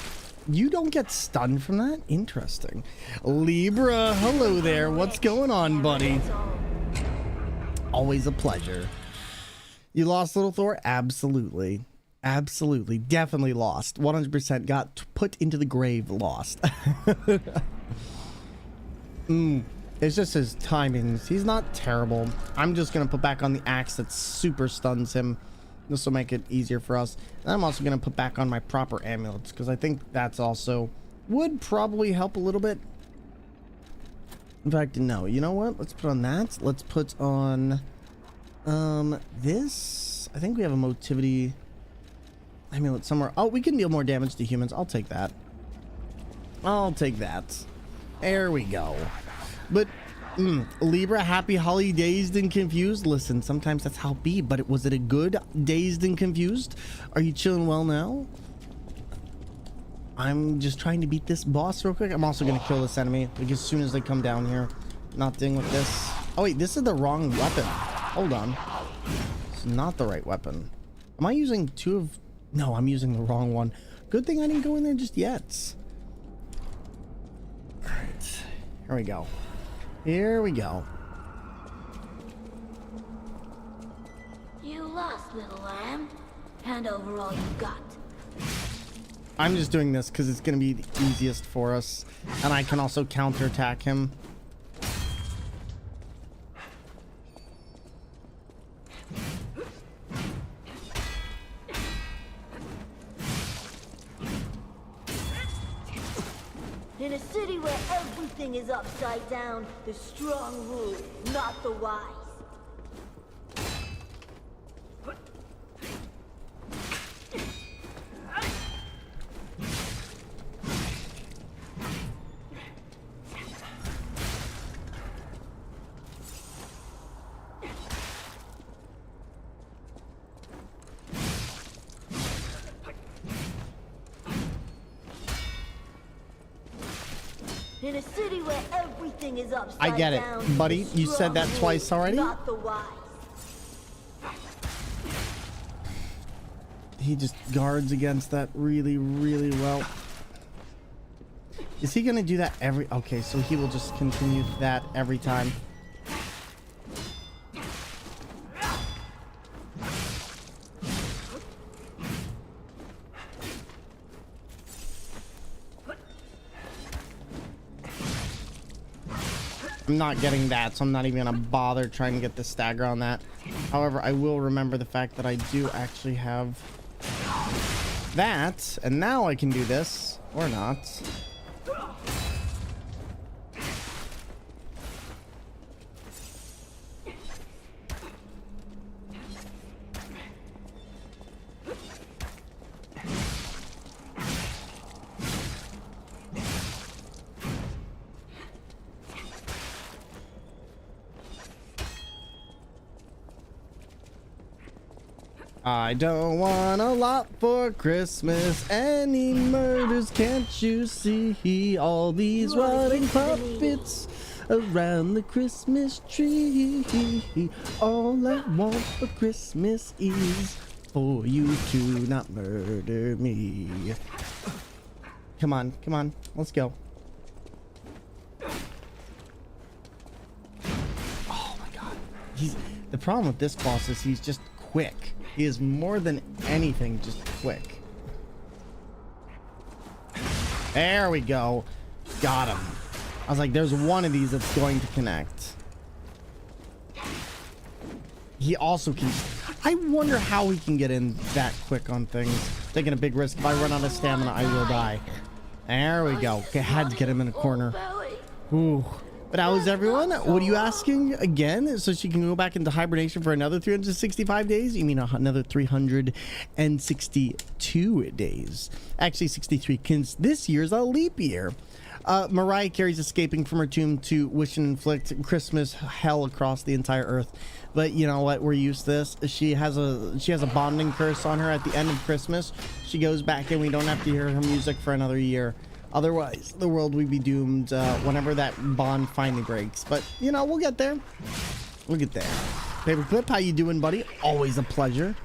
You don't get stunned from that? Interesting. Libra, hello there. What's going on, buddy? Always a pleasure. You lost, little Thor? Absolutely. Absolutely. Definitely lost. 100% got put into the grave lost. It's just his timings. He's not terrible. I'm just going to put back on the axe that super stuns him. This will make it easier for us. And I'm also going to put back on my proper amulets because I think that's also would probably help a little bit. In fact, no. You know what? Let's put on that. Let's put on this. I think we have a motivity amulet somewhere. Oh, we can deal more damage to humans. I'll take that. I'll take that. There we go. But Libra, happy holly, dazed and confused. Listen, sometimes that's how it be, but was it a good dazed and confused? Are you chilling well now? I'm just trying to beat this boss real quick. I'm also going to kill this enemy like as soon as they come down here. Not dealing with this. Oh wait, this is the wrong weapon. Hold on. It's not the right weapon. Am I using two of... No, I'm using the wrong one. Good thing I didn't go in there just yet. All right, here we go. Here we go. You lost, little lamb. Hand over all you got. I'm just doing this because it's going to be the easiest for us. And I can also counterattack him. In a city where everything is upside down, the strong rule, not the wise. In a city where everything is upside I get it, down, buddy. the You said that strong twice rule, already. Not the wise. He just guards against that really, really well. Is he gonna do that every... Okay, so he will just continue that every time. I'm not getting that, so I'm not even gonna bother trying to get the stagger on that. However, I will remember the fact that I do actually have that, and now I can do this, or not. I don't want a lot for Christmas. Any murders, can't you see? All these rotting puppets around the Christmas tree. All I want for Christmas is for you to not murder me. Come on, come on, let's go. Oh my god. The problem with this boss is he's just quick. He is more than anything just quick. There we go. Got him. I was like, there's one of these that's going to connect. He also can... I wonder how he can get in that quick on things. Taking a big risk. If I run out of stamina, I will die. There we go. Okay, had to get him in a corner. Ooh. But how is everyone? What are you asking again? So she can go back into hibernation for another 365 days? You mean another 362 days? Actually 63, because this year's a leap year. Mariah Carey's escaping from her tomb to wish and inflict Christmas hell across the entire earth. But you know what? We're used to this. She has a bonding curse on her at the end of Christmas. She goes back and we don't have to hear her music for another year. Otherwise, the world would be doomed whenever that bond finally breaks. But, you know, we'll get there. We'll get there. Paperclip, how you doing, buddy? Always a pleasure.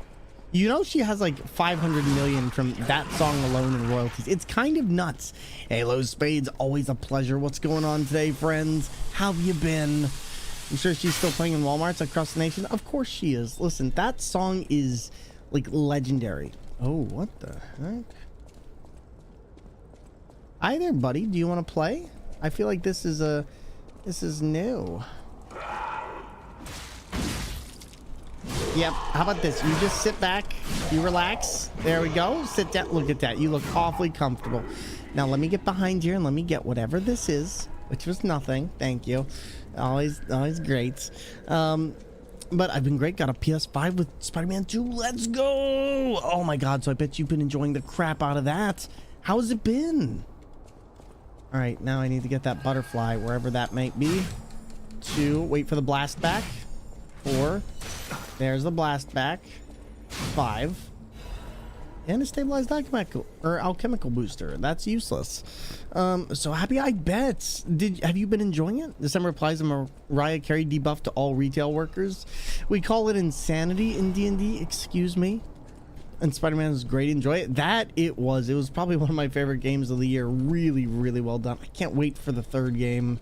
You know she has like 500 million from that song alone in royalties. It's kind of nuts. Halo Spades, always a pleasure. What's going on today, friends? How have you been? I'm sure she's still playing in Walmarts across the nation. Of course she is. Listen, that song is like legendary. Oh, what the heck? Hi there, buddy. Do you want to play? I feel like this is new. Yep. How about this? You just sit back, you relax. There we go. Sit down. Look at that. You look awfully comfortable. Now let me get behind here and let me get whatever this is, which was nothing. Thank you. Always great. But I've been great. Got a PS5 with Spider-Man 2. Let's go. Oh my God. So I bet you've been enjoying the crap out of that. How has it been? All right, now I need to get that butterfly wherever that might be. 2, wait for the blast back. 4, there's the blast back. 5, and a stabilized alchemical booster. That's useless. So happy I bet. Have you been enjoying it? December applies a Mariah Carey debuff to all retail workers. We call it insanity in D&D. Excuse me. And Spider-Man is great. Enjoy it. It was probably one of my favorite games of the year. Really, really well done. I can't wait for the third game.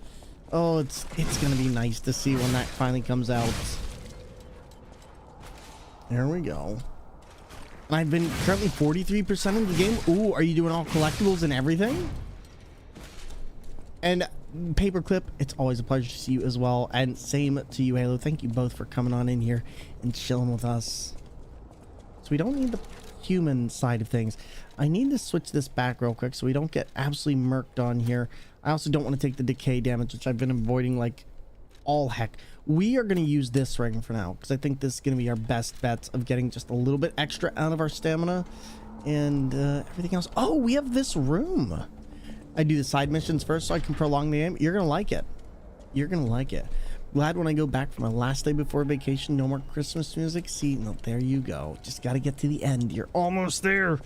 Oh, it's gonna be nice to see when that finally comes out. There we go. And I've been currently 43% in the game. Ooh, are you doing all collectibles and everything? And Paperclip, it's always a pleasure to see you as well. And same to you, Halo. Thank you both for coming on in here and chilling with us. So we don't need the human side of things. I need to switch this back real quick so we don't get absolutely murked on here. I also don't want to take the decay damage, which I've been avoiding like all heck. We are going to use this ring for now because I think this is going to be our best bet of getting just a little bit extra out of our stamina and everything else. Oh, we have this room. I do the side missions first so I can prolong the game. You're going to like it. You're going to like it. Glad when I go back for my last day before vacation, no more Christmas music. See, no, there you go. Just got to get to the end. You're almost there.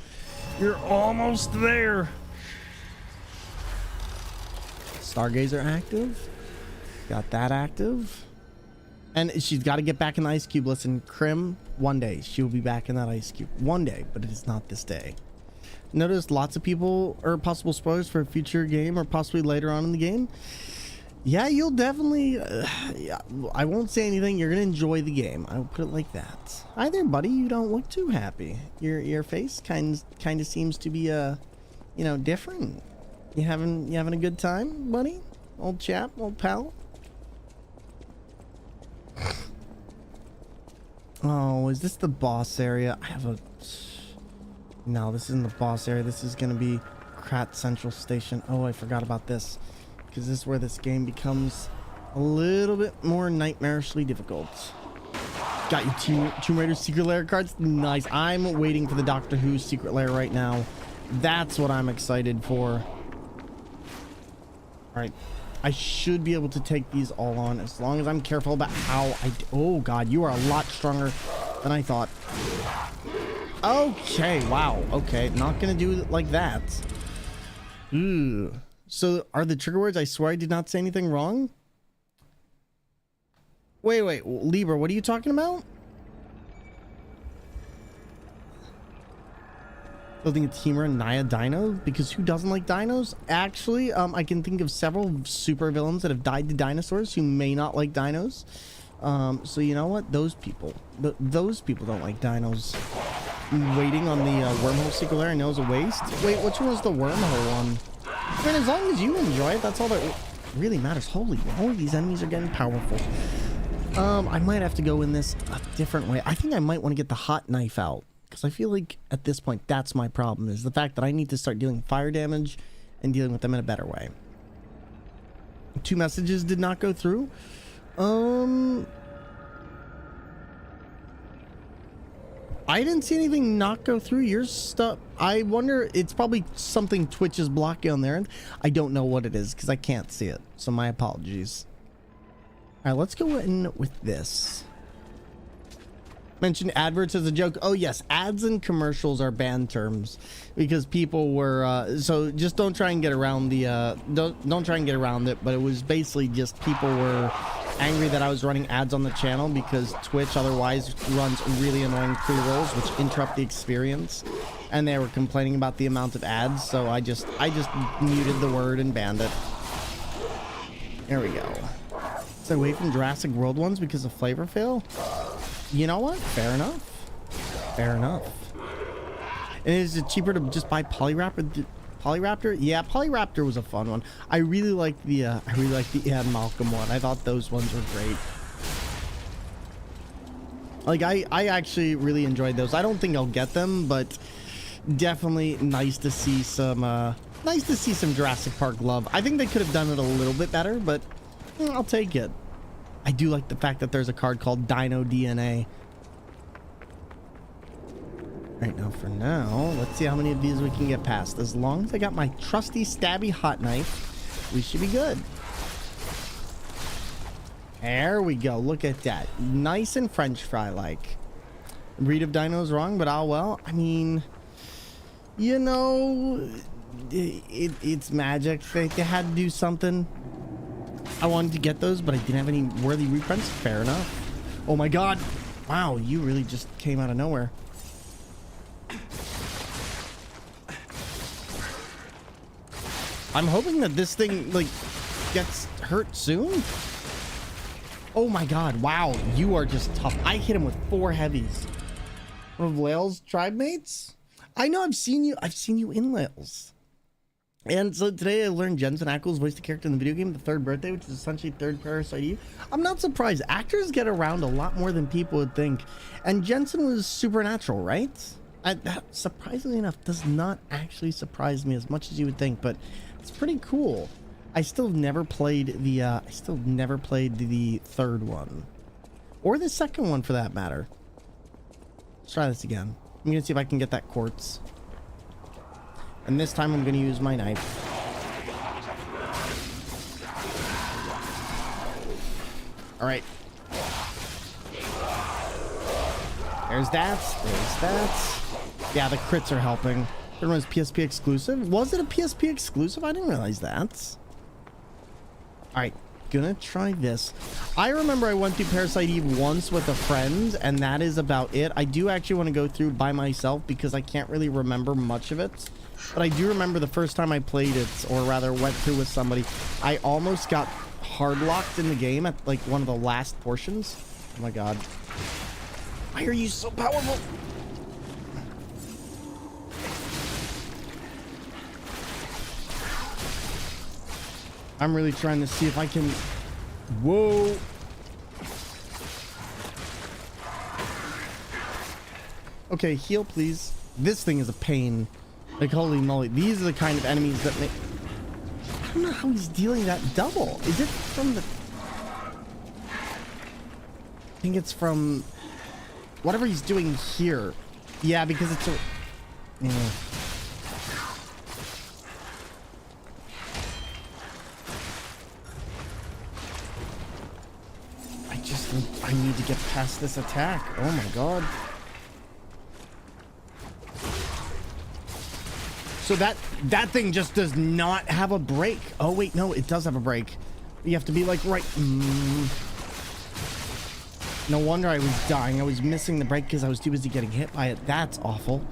You're almost there. Stargazer active. Got that active. And she's got to get back in the ice cube. Listen, Krim, one day she will be back in that ice cube. One day, but it is not this day. Notice lots of people or possible spoilers for a future game or possibly later on in the game. Yeah, you'll definitely I won't say anything. You're gonna enjoy the game. I'll put it like that. Hi there, buddy. You don't look too happy. Your face kind of seems to be you know, different. You having a good time, buddy? Old chap, old pal. Oh, is this the boss area? I have a... No, this isn't the boss area. This is going to be Krat Central Station. Oh, I forgot about this. Because this is where this game becomes a little bit more nightmarishly difficult. Got your Tomb Raider Secret Lair cards? Nice. I'm waiting for the Doctor Who Secret Lair right now. That's what I'm excited for. Alright. I should be able to take these all on as long as I'm careful about how I... Oh, God. You are a lot stronger than I thought. Okay. Wow. Okay. Not going to do it like that. Ooh. So, are the trigger words? I swear I did not say anything wrong. Wait. Libra, what are you talking about? Building a team around Naya Dino? Because who doesn't like dinos? Actually, I can think of several super villains that have died to dinosaurs who may not like dinos. So you know what? Those people don't like dinos. Waiting on the wormhole Secret Lair I know is a waste. Wait, which one was the wormhole one? I mean, as long as you enjoy it, that's all that really matters. Holy moly, these enemies are getting powerful. I might have to go in this a different way. I think I might want to get the hot knife out. Because I feel like at this point, that's my problem, is the fact that I need to start dealing fire damage and dealing with them in a better way. 2 messages did not go through. I didn't see anything not go through. Your stuff, I wonder, it's probably something Twitch is blocking on there. I don't know what it is because I can't see it. So my apologies. All right, let's go in with this. Mentioned adverts as a joke. Oh yes, ads and commercials are banned terms because people were so just don't try and get around the don't try and get around it, but it was basically just people were angry that I was running ads on the channel because Twitch otherwise runs really annoying pre-rolls which interrupt the experience, and they were complaining about the amount of ads, so I just muted the word and banned it. There we go. So away from Jurassic World ones because of flavor fail. You know what? Fair enough. Fair enough. And is it cheaper to just buy Polyraptor? Yeah, Polyraptor was a fun one. I really liked the Ian Malcolm one. I thought those ones were great. Like I actually really enjoyed those. I don't think I'll get them, but definitely nice to see some Jurassic Park love. I think they could have done it a little bit better, but I'll take it. I do like the fact that there's a card called Dino DNA. Right now, for now, let's see how many of these we can get past. As long as I got my trusty stabby hot knife, we should be good. There we go. Look at that. Nice and French fry-like. Breed of dino is wrong, but well. I mean, you know, it's magic. They had to do something. I wanted to get those, but I didn't have any worthy reprints. Fair enough. Oh my god. Wow, you really just came out of nowhere. I'm hoping that this thing, like, gets hurt soon. Oh my god. Wow, you are just tough. I hit him with 4 heavies. One of Lael's tribe mates? I know, I've seen you in Lael's. And so today I learned Jensen Ackles voiced the character in the video game The Third Birthday, which is essentially Third Parasite Eve. I'm not surprised. Actors get around a lot more than people would think. And Jensen was supernatural, right? That, surprisingly enough, does not actually surprise me as much as you would think, but it's pretty cool. I still never played the third one. Or the second one for that matter. Let's try this again. I'm gonna see if I can get that quartz. And this time I'm going to use my knife. All right. There's that. There's that. Yeah, the crits are helping. It was PSP exclusive. Was it a PSP exclusive? I didn't realize that. right, gonna try this. I remember I went through Parasite Eve once with a friend, and that is about it. I do actually want to go through by myself because I can't really remember much of it. But I do remember the first time I played it, or rather went through with somebody, I almost got hard locked in the game at like one of the last portions. Oh my god. Why are you so powerful? I'm really trying to see if I can... Whoa. Okay, heal, please. This thing is a pain. Like, holy moly. These are the kind of enemies that make... I don't know how he's dealing that double. Is it from the... I think it's from... whatever he's doing here. Yeah, because it's a... Yeah. I need to get past this attack. Oh my god. So that thing just does not have a break. Oh wait, no, it does have a break. You have to be like right. No wonder I was dying. I was missing the break because I was too busy getting hit by it. That's awful.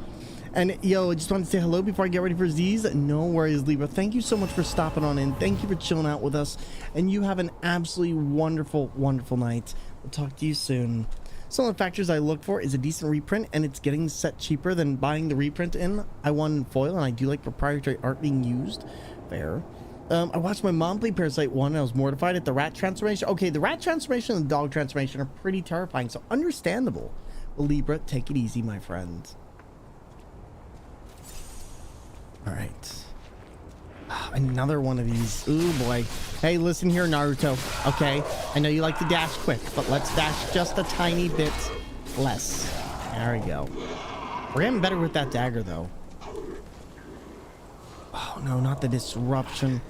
And yo, I just wanted to say hello before I get ready for Z's. No worries, Libra. Thank you so much for stopping on in. Thank you for chilling out with us. And you have an absolutely wonderful, wonderful night. We'll talk to you soon. Some of the factors I look for is a decent reprint, and it's getting set cheaper than buying the reprint in. I want foil, and I do like proprietary art being used. Fair. I watched my mom play Parasite 1, and I was mortified at the rat transformation. Okay, the rat transformation and the dog transformation are pretty terrifying, so understandable. But Libra, take it easy, my friend. All right. Another one of these. Ooh, boy. Hey, listen here, Naruto. Okay, I know you like to dash quick, but let's dash just a tiny bit less. There we go. We're getting better with that dagger, though. Oh, no, not the disruption.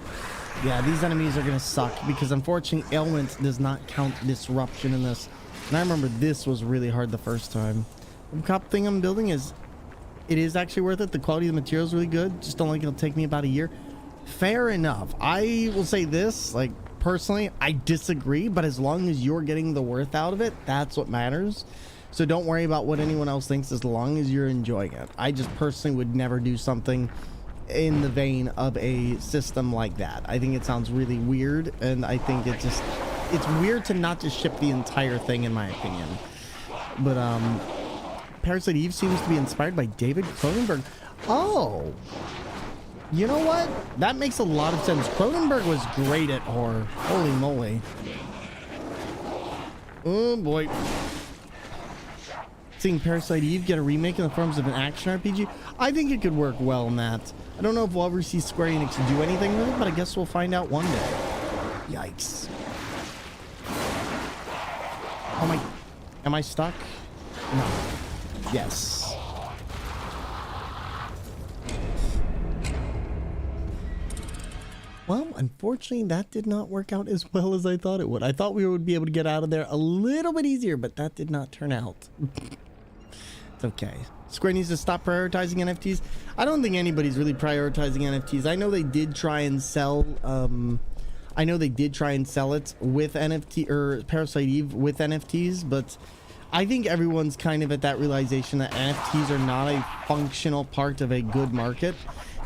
Yeah, these enemies are going to suck because, unfortunately, ailment does not count disruption in this. And I remember this was really hard the first time. The cop thing I'm building is... it is actually worth it. The quality of the material is really good. Just don't think it'll take me about a year. Fair enough. I will say this, like, personally, I disagree, but as long as you're getting the worth out of it, that's what matters. So don't worry about what anyone else thinks as long as you're enjoying it. I just personally would never do something in the vein of a system like that. I think it sounds really weird, and I think it's weird to not just ship the entire thing, in my opinion. But, Parasite Eve seems to be inspired by David Cronenberg. Oh, you know what? That makes a lot of sense. Cronenberg was great at horror. Holy moly. Oh boy. Seeing Parasite Eve get a remake in the forms of an action RPG, I think it could work well in that. I don't know if we'll ever see Square Enix do anything with it, but I guess we'll find out one day. Yikes. Oh my, am I stuck? No. Yes. Well, unfortunately, that did not work out as well as I thought it would. I thought we would be able to get out of there a little bit easier, but that did not turn out. It's okay. Square needs to stop prioritizing NFTs. I don't think anybody's really prioritizing NFTs. I know they did try and sell... I know they did try and sell it with NFT, or Parasite Eve with NFTs, but... I think everyone's kind of at that realization that NFTs are not a functional part of a good market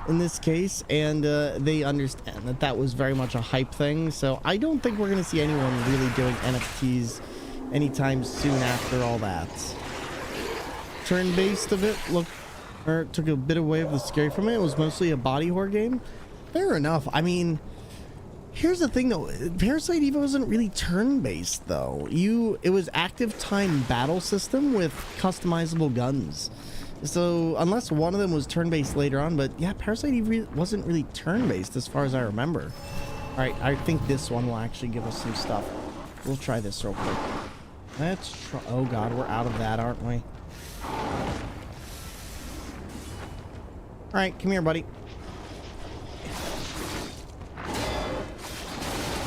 in this case, and they understand that that was very much a hype thing. So I don't think we're going to see anyone really doing NFTs anytime soon after all that. Turn-based of it, took a bit away of the scary from it. It was mostly a body horror game. Fair enough. I mean... here's the thing though, Parasite Eve wasn't really turn-based though. It was active time battle system with customizable guns. So unless one of them was turn-based later on, but yeah, Parasite Eve wasn't really turn-based as far as I remember. All right, I think this one will actually give us some stuff. We'll try this real quick. Let's try, oh god, we're out of that, aren't we? All right, come here, buddy.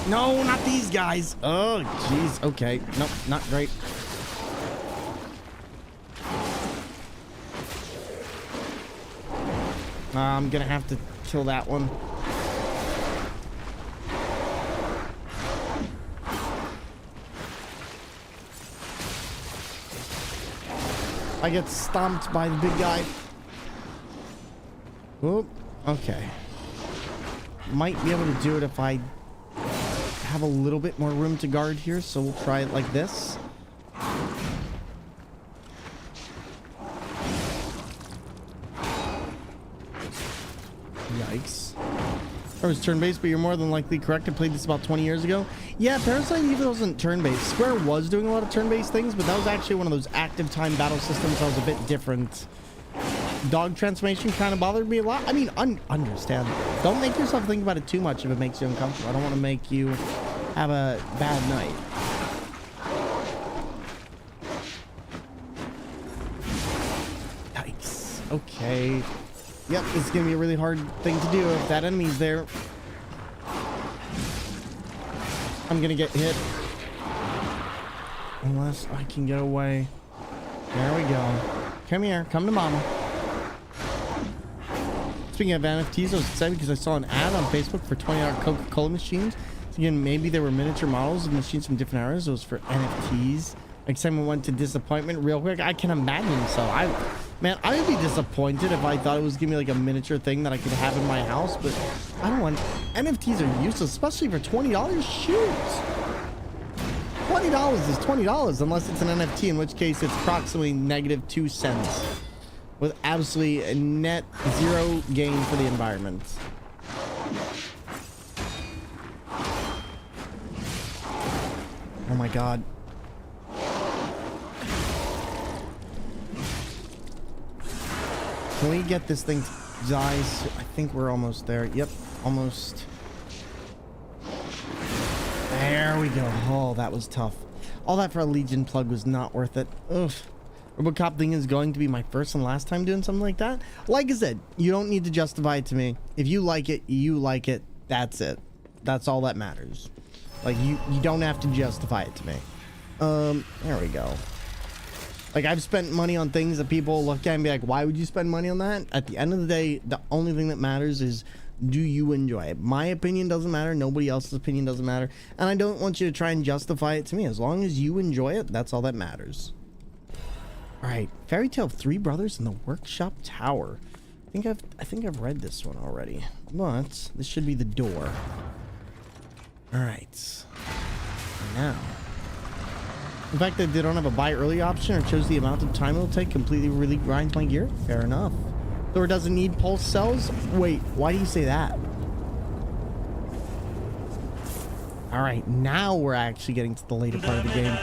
No, not these guys. Oh, jeez. Okay. Nope, not great. I'm gonna have to kill that one. I get stomped by the big guy. Oop, okay. Might be able to do it if I have a little bit more room to guard here, so we'll try it like this. Yikes. I was turn-based, but you're more than likely correct. I played this about 20 years ago. Yeah, Parasite Eve wasn't turn-based. Square was doing a lot of turn-based things, but that was actually one of those active time battle systems that was a bit different. Dog transformation kind of bothered me a lot. I mean, understand. Don't make yourself think about it too much if it makes you uncomfortable. I don't want to make you have a bad night. Yikes. Okay. Yep, this is going to be a really hard thing to do if that enemy's there. I'm going to get hit. Unless I can get away. There we go. Come here. Come to mama. Speaking of NFTs, I was excited because I saw an ad on Facebook for $20 Coca-Cola machines. So again, maybe there were miniature models of machines from different eras. It was for NFTs. Excitement went to disappointment real quick. I can imagine. So man, I would be disappointed if I thought it was gonna be like a miniature thing that I could have in my house, but I don't want. NFTs are useless, especially for $20. Shoot, $20 is $20 unless it's an NFT, in which case it's approximately -2 cents, with absolutely a net zero gain for the environment. Oh my god. Can we get this thing to die? I think we're almost there. Yep, almost. There we go. Oh, that was tough. All that for a Legion plug was not worth it. Ugh. Robocop thing is going to be my first and last time doing something like that. Like I said, you don't need to justify it to me. If you like it, you like it. That's it. That's all that matters. Like, you don't have to justify it to me. There we go. Like, I've spent money on things that people look at and be like, why would you spend money on that? At the end of the day, the only thing that matters is, do you enjoy it? My opinion doesn't matter. Nobody else's opinion doesn't matter. And I don't want you to try and justify it to me. As long as you enjoy it, that's all that matters. All right. Fairy Tale of Three Brothers in the Workshop Tower. I think I've read this one already. But this should be the door. All right. Now. In fact, they don't have a buy early option or chose the amount of time it'll take completely really grinds my gear. Fair enough. Thor doesn't need pulse cells. Wait, why do you say that? All right, now we're actually getting to the later part of the game.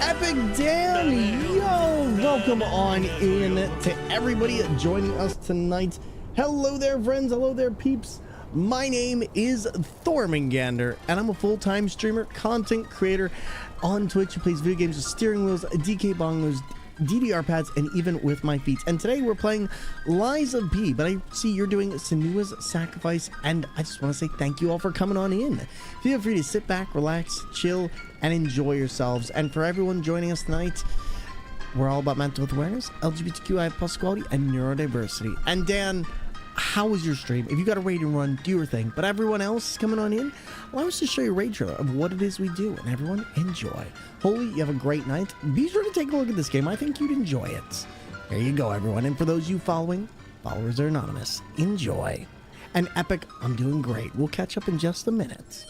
Epic Dan, yo, welcome on in to everybody joining us tonight. Hello there, friends. Hello there, peeps. My name is Thormungandr, and I'm a full-time streamer, content creator on Twitch who plays video games with steering wheels, DK bongos, DDR pads, and even with my feet. And today we're playing Lies of P, but I see you're doing Senua's Sacrifice, and I just want to say thank you all for coming on in. Feel free to sit back, relax, chill, and enjoy yourselves. And for everyone joining us tonight, we're all about mental health awareness, LGBTQI+ equality, and neurodiversity. And Dan, how was your stream? If you got a raid and run, do your thing. But everyone else coming on in, allow us to show you a raid trailer of what it is we do. And everyone, enjoy. Holy, you have a great night. Be sure to take a look at this game. I think you'd enjoy it. There you go, everyone. And for those you following, followers are anonymous. Enjoy. And Epic, I'm doing great. We'll catch up in just a minute.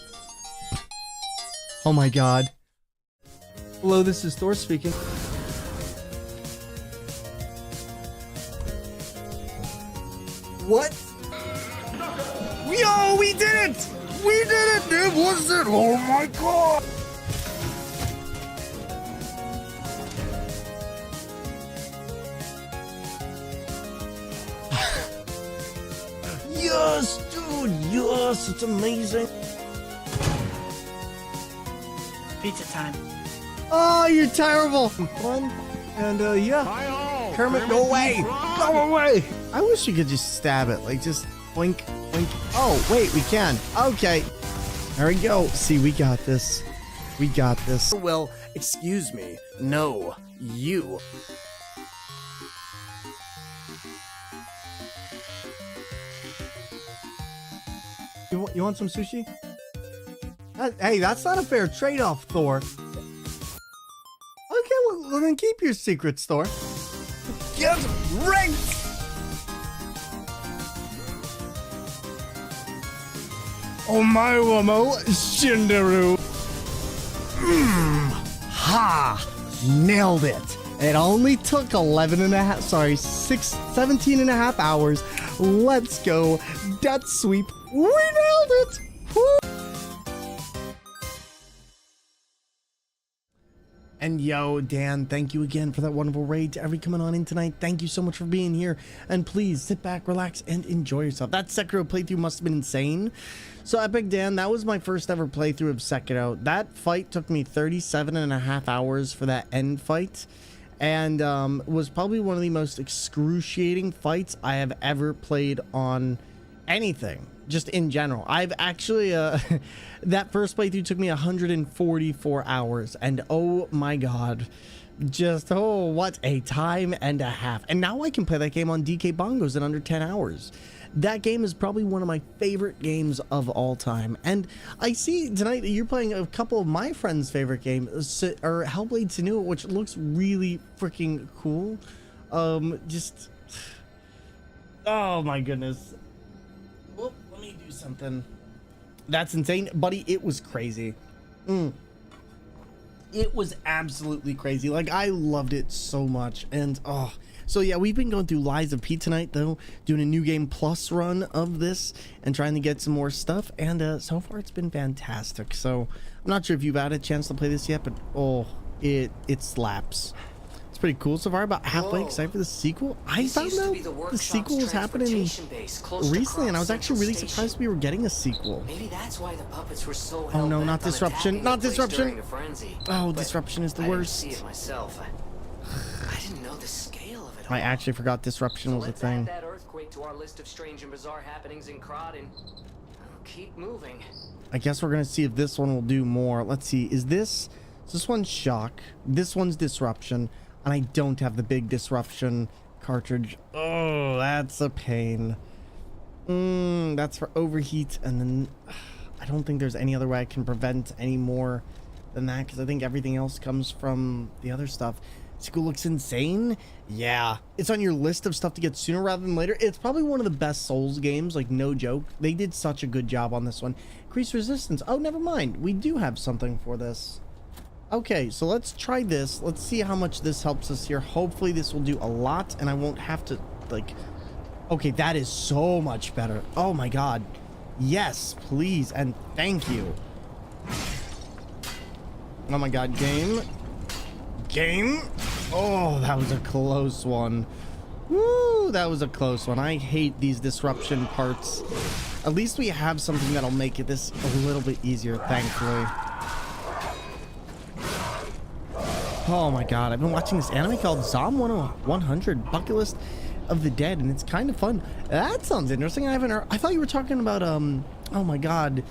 Oh my god. Hello, this is Thor speaking. What? Yo, we did it! We did it! It was it! Oh my god! Yes, dude! Yes, it's amazing! Pizza time. Oh, you're terrible! Fun. And, yeah. Kermit, go away! Go away! I wish you could just stab it. Like, just blink, blink. Oh, wait, we can. Okay. There we go. See, we got this. We got this. Well, excuse me. No, you. You want some sushi? Hey, that's not a fair trade-off, Thor. Okay, well, then keep your secrets, Thor. Ranked! Omaruamo Shinderu. Ha! Nailed it. It only took 17 and a half hours. Let's go. Death sweep. We nailed it. Woo! And yo, Dan, thank you again for that wonderful raid. To every coming on in tonight, thank you so much for being here. And please sit back, relax, and enjoy yourself. That Sekiro playthrough must have been insane. So Epic Dan, that was my first ever playthrough of Sekiro. That fight took me 37 and a half hours for that end fight. And was probably one of the most excruciating fights I have ever played on anything, just in general. I've actually that first playthrough took me 144 hours, and oh my god, just what a time and a half. And now I can play that game on DK Bongos in under 10 hours. That game is probably one of my favorite games of all time. And I see tonight that you're playing a couple of my friends' favorite games, or Hellblade Senua, which looks really freaking cool. Just, oh my goodness. Well, let me do something. That's insane, buddy. It was crazy. It was absolutely crazy. Like, I loved it so much. And so yeah, we've been going through Lies of P tonight, though, doing a new game plus run of this and trying to get some more stuff. And so far it's been fantastic. So I'm not sure if you've had a chance to play this yet, but it slaps. It's pretty cool so far. About halfway excited for the sequel. I found out the sequel was happening recently, and I was actually really surprised we were getting a sequel. Maybe that's why the puppets were so Oh no, not disruption, not disruption. Oh, disruption is the worst. I didn't see it myself. I didn't know the scale of it all. I actually forgot disruption was a thing. Let's add that earthquake to our list of strange and bizarre happenings in Krot, and keep moving. I guess we're gonna see if this one will do more. Let's see. Is this one's shock? This one's disruption, and I don't have the big disruption cartridge. Oh, that's a pain. That's for overheat, and then I don't think there's any other way I can prevent any more than that, because I think everything else comes from the other stuff. School looks insane. Yeah, it's on your list of stuff to get sooner rather than later. It's probably one of the best Souls games, like no joke. They did such a good job on this one. Increase resistance. Oh, never mind. We do have something for this. Okay, so let's try this. Let's see how much this helps us here. Hopefully this will do a lot, and I won't have to, like... Okay, that is so much better. Oh my god. Yes, please, and thank you. Oh my god, game. Oh, that was a close one. Woo, that was a close one. I hate these disruption parts. At least we have something that'll make this a little bit easier, thankfully. Oh my god, I've been watching this anime called Zom 100 Bucket List of the Dead, and it's kind of fun. That sounds interesting. I haven't heard. I thought you were talking about oh my god,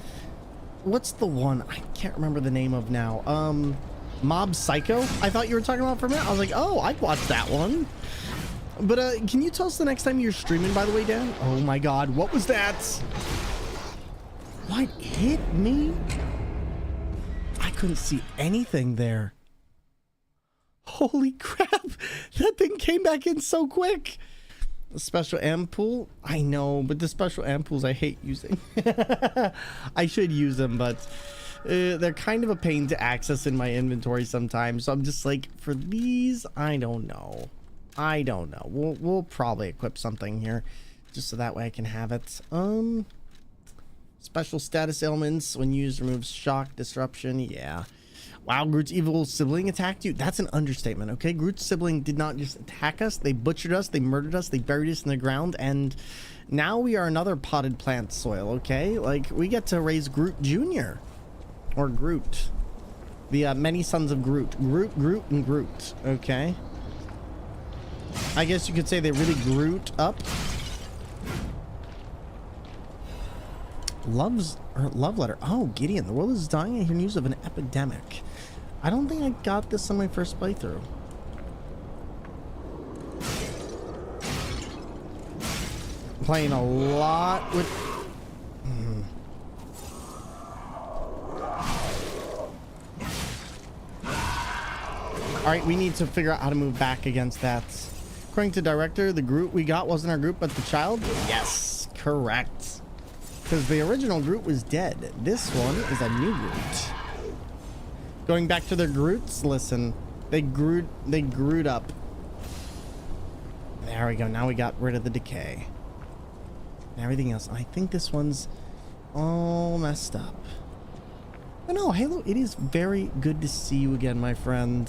what's the one? I can't remember the name of now. Mob Psycho, I thought you were talking about for a minute. I was like, oh, I'd watch that one. But can you tell us the next time you're streaming, by the way, Dan? Oh my god, what was that? What hit me? I couldn't see anything there. Holy crap, that thing came back in so quick. The special amp pool, I know, but the special amp pools I hate using. I should use them, but they're kind of a pain to access in my inventory sometimes. So I'm just like, for these, I don't know. We'll probably equip something here just so that way I can have it. Special status elements when used removes shock, disruption. Yeah. Wow, Groot's evil sibling attacked you? That's an understatement, okay? Groot's sibling did not just attack us. They butchered us. They murdered us. They buried us in the ground. And now we are another potted plant soil, okay? Like, we get to raise Groot Jr. Or Groot. The many sons of Groot. Groot, and Groot, okay? I guess you could say they really Groot up. Love letter. Oh, Gideon, the world is dying. I hear news of an epidemic. I don't think I got this on my first playthrough. I'm playing a lot with... Alright, we need to figure out how to move back against that According to director, the Groot we got wasn't our Groot, but the child? Yes, correct. Because the original Groot was dead. This one is a new Groot. Going back to their Groots, listen, they Groot up. There we go. Now we got rid of the decay. And everything else. I think this one's all messed up. But no, Halo, it is very good to see you again, my friend.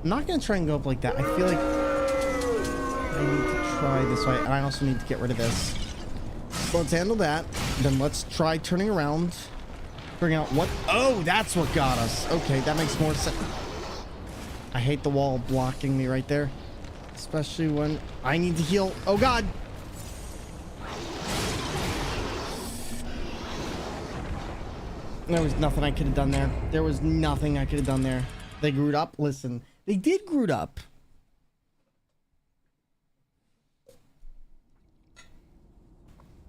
I'm not going to try and go up like that. I feel like I need to try this way. And I also need to get rid of this. So let's handle that. Then let's try turning around. Figuring out what... Oh, that's what got us. Okay, that makes more sense. I hate the wall blocking me right there. Especially when I need to heal. Oh, God. There was nothing I could have done there. There was nothing I could have done there. They Groot up. Listen, they did Groot up.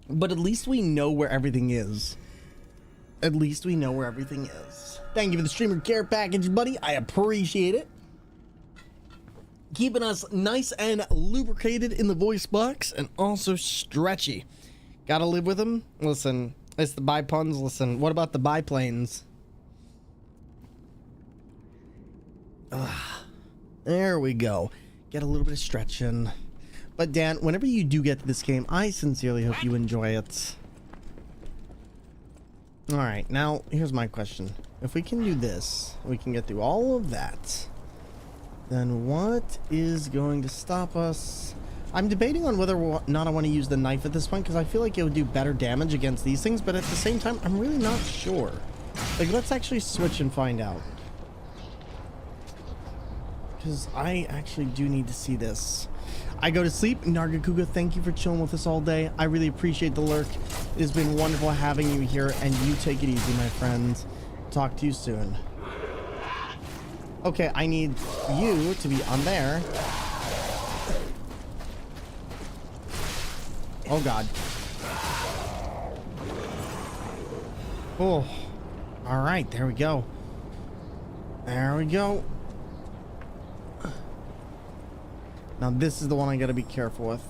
But at least we know where everything is. At least we know where everything is. Thank you for the streamer care package, buddy. I appreciate it. Keeping us nice and lubricated in the voice box and also stretchy. Gotta live with them. Listen, it's the bipuns. Listen, what about the biplanes? There we go. Get a little bit of stretching. But Dan, whenever you do get to this game, I sincerely hope you enjoy it. Alright, now here's my question. If we can do this, we can get through all of that. Then what is going to stop us? I'm debating on whether or not I want to use the knife at this point, because I feel like it would do better damage against these things, but at the same time, I'm really not sure. Like, let's actually switch and find out. Because I actually do need to see this. I go to sleep. Nargacuga, thank you for chilling with us all day. I really appreciate the lurk. It has been wonderful having you here, and you take it easy, my friends. Talk to you soon. Okay, I need you to be on there. Oh, God. Oh. All right, there we go. There we go. Now, this is the one I gotta be careful with.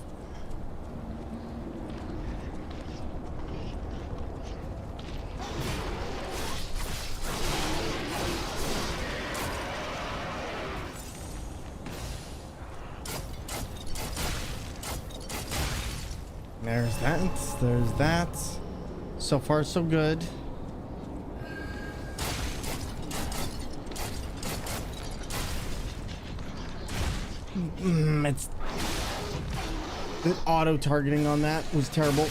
There's that. There's that. So far, so good. It's the auto targeting on that was terrible.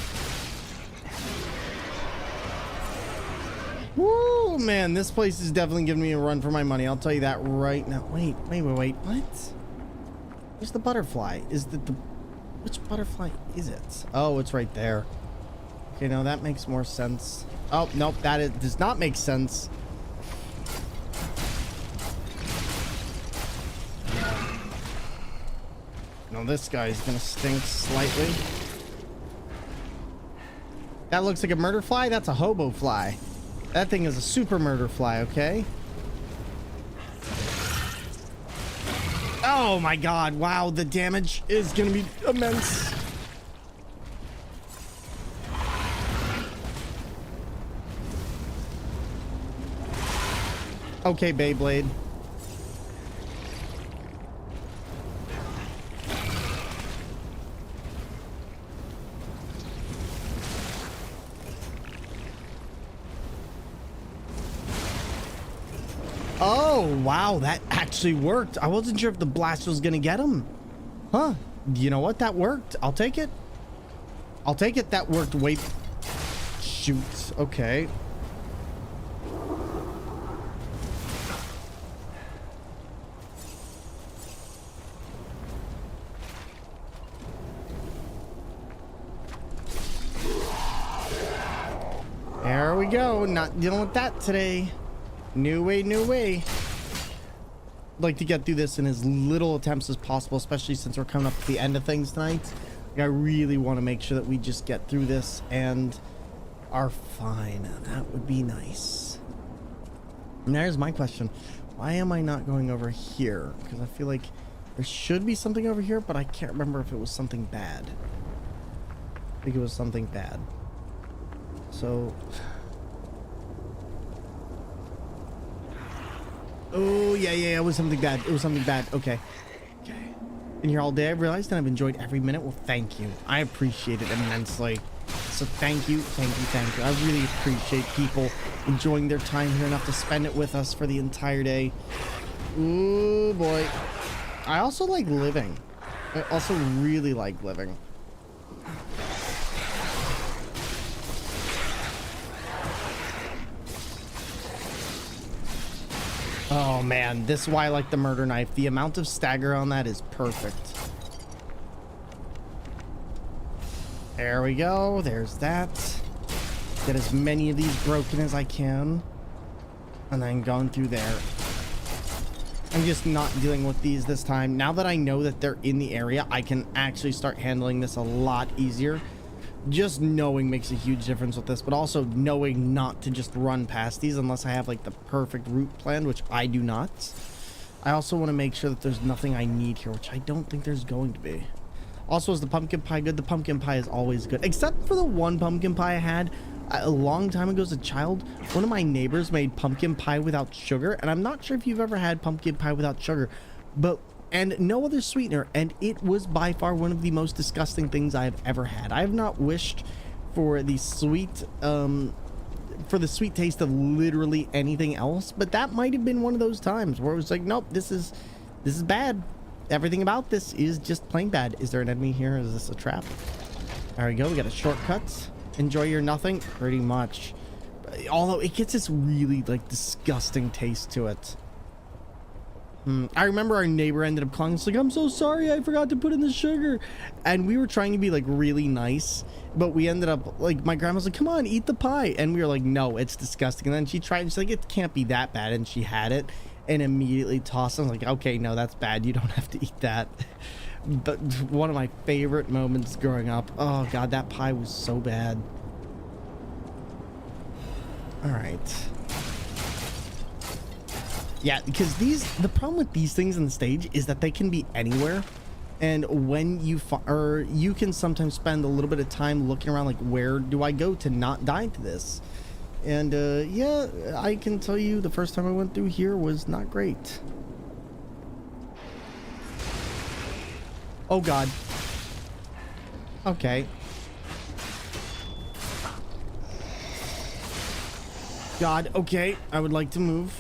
Woo, man, this place is definitely giving me a run for my money. I'll tell you that right now. Wait. What? Where's the butterfly? Is that the... Which butterfly is it? Oh, it's right there. Okay, no, that makes more sense. Oh, nope, does not make sense. No, this guy's gonna stink slightly. That looks like a murder fly. That's a hobo fly. That thing is a super murder fly, okay? Oh my God, wow, the damage is gonna be immense. Okay, Beyblade. Oh, wow, that actually worked. I wasn't sure if the blast was gonna get him. Huh. You know what? That worked. I'll take it. I'll take it. That worked. Wait. Shoot. Okay. There we go. Not dealing with that today. New way, new way. I'd like to get through this in as little attempts as possible, especially since we're coming up to the end of things tonight. I really want to make sure that we just get through this and are fine. That would be nice. And there's my question. Why am I not going over here? Because I feel like There should be something over here, but I can't remember if it was something bad. I think it was something bad. So... Oh, yeah, it was something bad. It was something bad. Okay. Been here all day. I realized that I've enjoyed every minute. Well, thank you. I appreciate it immensely. So thank you. I really appreciate people enjoying their time here enough to spend it with us for the entire day. Ooh, boy. I also like living. I also really like living. Oh man, this is why I like the murder knife. The amount of stagger on that is perfect. There we go. There's that. Get as many of these broken as I can. And then going through there. I'm just not dealing with these this time. Now that I know that they're in the area, I can actually start handling this a lot easier. Just knowing makes a huge difference with this, but also knowing not to just run past these unless I have like the perfect route planned, which I do not. I also want to make sure that there's nothing I need here, which I don't think there's going to be. Also, is the pumpkin pie good? The pumpkin pie is always good, except for the one pumpkin pie I had a long time ago as a child. One of my neighbors made pumpkin pie without sugar, and I'm not sure if you've ever had pumpkin pie without sugar, and no other sweetener, and it was by far one of the most disgusting things I've ever had. I have not wished for the sweet taste of literally anything else, but that might have been one of those times where it was like, nope, this is bad. Everything about this is just plain bad. Is there an enemy here? Is this a trap? There we go. We got a shortcut. Enjoy your nothing, pretty much. Although it gets this really like disgusting taste to it. I remember our neighbor ended up calling us like, I'm so sorry, I forgot to put in the sugar. And we were trying to be like really nice, but we ended up like, my grandma's like, come on, eat the pie. And we were like, no, it's disgusting. And then she tried and she's like, it can't be that bad. And she had it and immediately tossed it. I was like, okay, no, that's bad. You don't have to eat that. But one of my favorite moments growing up. Oh God, that pie was so bad. All right. Yeah, because the problem with these things on the stage is that they can be anywhere, and when you can sometimes spend a little bit of time looking around like, where do I go to not die to this? And yeah, I can tell you the first time I went through here was not great. Oh God. Okay. God, okay, I would like to move.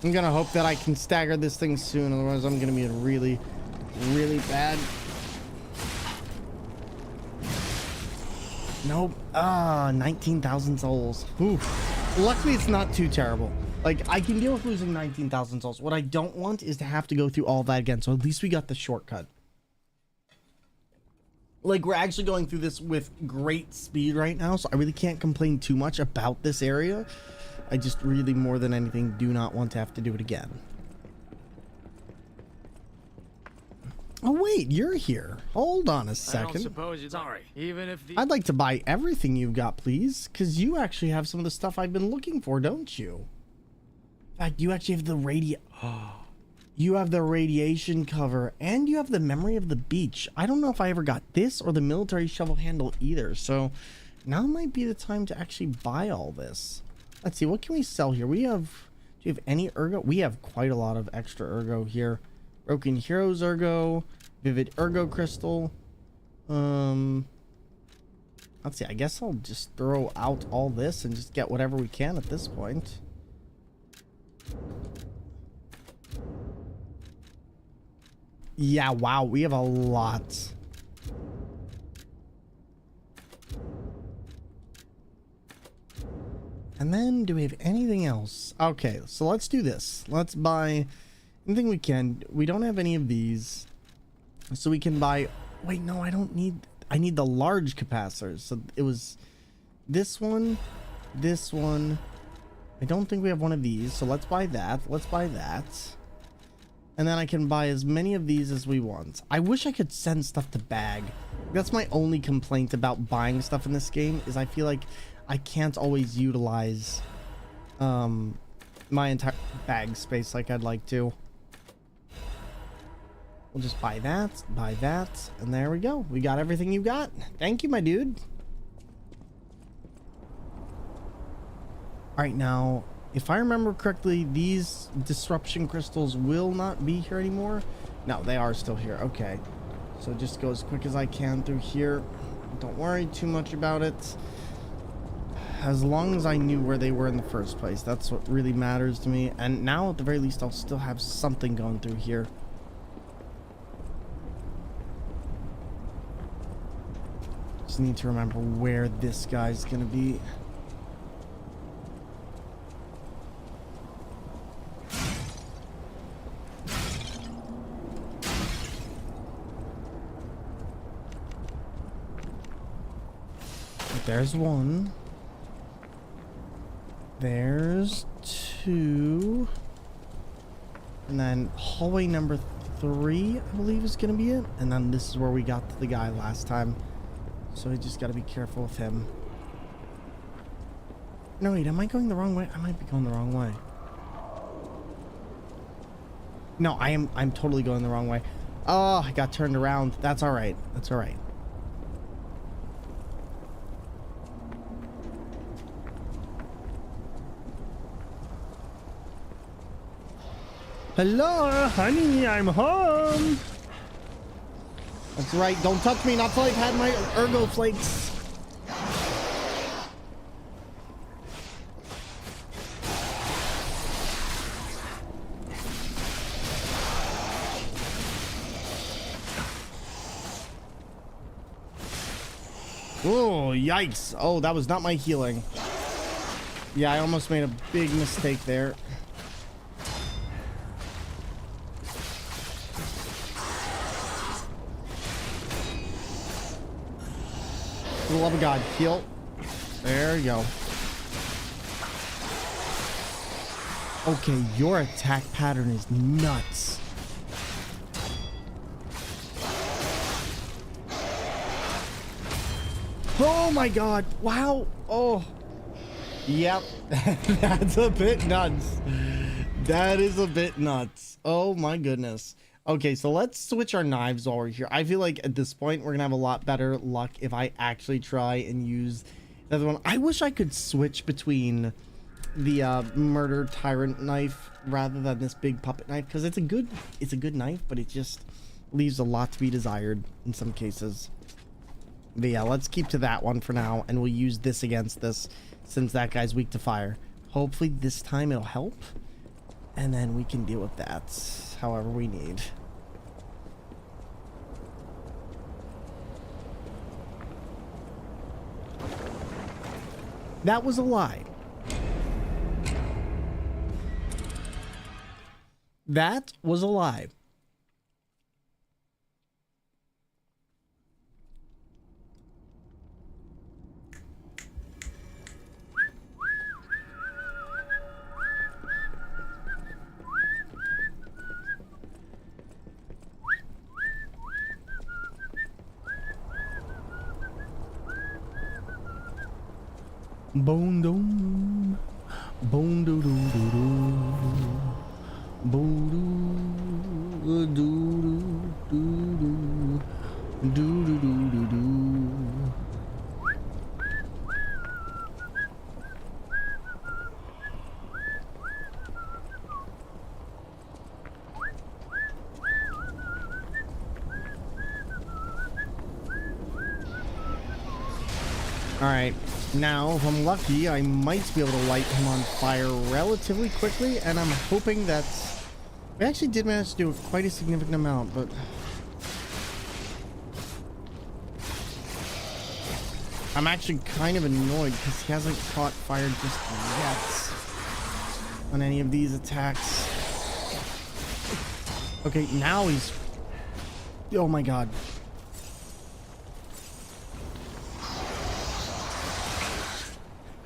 I'm gonna hope that I can stagger this thing soon, otherwise I'm gonna be in really, really bad. Nope. 19,000 souls. Oof. Luckily, it's not too terrible. Like, I can deal with losing 19,000 souls. What I don't want is to have to go through all that again, so at least we got the shortcut. Like, we're actually going through this with great speed right now, so I really can't complain too much about this area. I just really, more than anything, do not want to have to do it again. Oh wait, you're here. Hold on a second. I don't suppose it's sorry. Even if I'd like to buy everything you've got, please, because you actually have some of the stuff I've been looking for, don't you? In fact, you actually have the you have the radiation cover, and you have the memory of the beach. I don't know if I ever got this or the military shovel handle either, so now might be the time to actually buy all this. Let's see, what can we sell here? We have, do you have any ergo? We have quite a lot of extra ergo here. Broken Heroes ergo, Vivid ergo crystal. Let's see, I guess I'll just throw out all this and just get whatever we can at this point. Yeah, wow, we have a lot. And then, do we have anything else? Okay, so let's do this. Let's buy anything we can. We don't have any of these. So we can buy... Wait, no, I don't need... I need the large capacitors. So it was this one, I don't think we have one of these, so let's buy that. Let's buy that. And then I can buy as many of these as we want. I wish I could send stuff to bag. That's my only complaint about buying stuff in this game, is I feel like I can't always utilize my entire bag space like I'd like to. We'll just buy that, and there we go. We got everything you got. Thank you, my dude. All right, now, if I remember correctly, these disruption crystals will not be here anymore. No, they are still here. Okay. So just go as quick as I can through here. Don't worry too much about it. As long as I knew where they were in the first place, that's what really matters to me. And now, at the very least, I'll still have something going through here. Just need to remember where this guy's gonna be. There's one. There's two. And then hallway number 3, I believe, is gonna be it. And then this is where we got to the guy last time. So we just gotta be careful with him. No, wait, am I going the wrong way? I might be going the wrong way. No, I'm totally going the wrong way. Oh, I got turned around. That's alright. That's alright. Hello, honey, I'm home. That's right. Don't touch me. Not till I've had my ergo flakes. Oh, yikes. Oh, that was not my healing. Yeah, I almost made a big mistake there. For the love of God, heal. There you go. Okay, your attack pattern is nuts. Oh my God. Wow. Oh. Yep. That's a bit nuts. That is a bit nuts. Oh my goodness. Okay, so let's switch our knives while we're here. I feel like at this point, we're going to have a lot better luck if I actually try and use the other one. I wish I could switch between the murder tyrant knife rather than this big puppet knife, because it's a good knife, but it just leaves a lot to be desired in some cases. But yeah, let's keep to that one for now, and we'll use this against this since that guy's weak to fire. Hopefully this time it'll help, and then we can deal with that however we need. That was a lie. That was a lie. Boom doom, boom doo doo doo doo, boom doo doo doo doo doo doo doo doo doo. All right. Now, if I'm lucky, I might be able to light him on fire relatively quickly, and I'm hoping that we actually did manage to do quite a significant amount, but I'm actually kind of annoyed because he hasn't caught fire just yet on any of these attacks. Okay, now he's... Oh my God.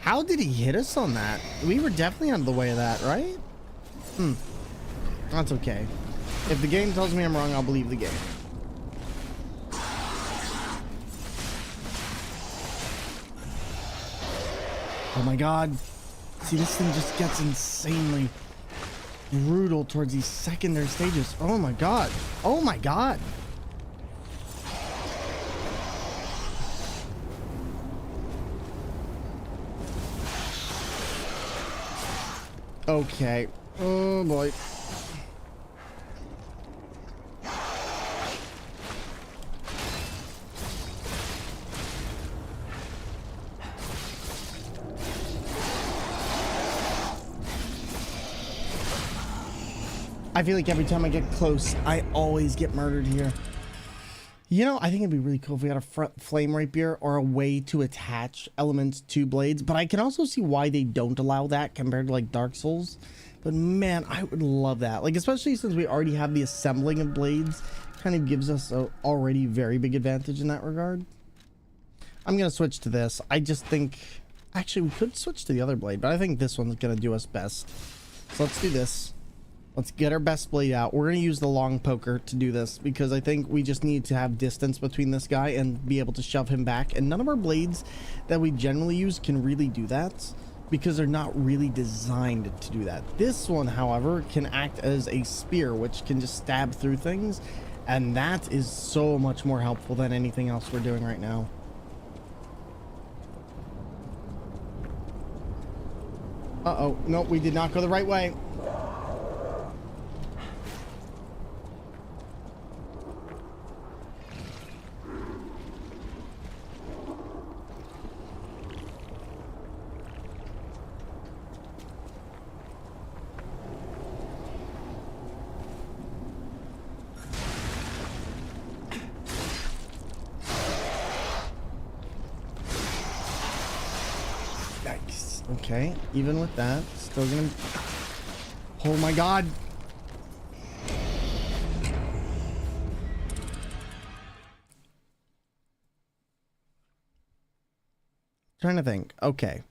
How did he hit us on that? We were definitely out of the way of that, right? That's okay. If the game tells me I'm wrong, I'll believe the game. Oh my god. See, this thing just gets insanely brutal towards these secondary stages. Oh my god. Oh my god. Okay. Oh boy. I feel like every time I get close, I always get murdered here. You know, I think it'd be really cool if we had a front flame rapier or a way to attach elements to blades, but I can also see why they don't allow that compared to like Dark Souls. But man, I would love that. Like, especially since we already have the assembling of blades, kind of gives us a already very big advantage in that regard. I'm going to switch to this. I just think, actually we could switch to the other blade, but I think this one's going to do us best. So let's do this. Let's get our best blade out. We're going to use the long poker to do this because I think we just need to have distance between this guy and be able to shove him back. And none of our blades that we generally use can really do that because they're not really designed to do that. This one, however, can act as a spear, which can just stab through things. And that is so much more helpful than anything else we're doing right now. Uh-oh. No, we did not go the right way. Okay, even with that, still gonna... Oh my god! Trying to think. Okay.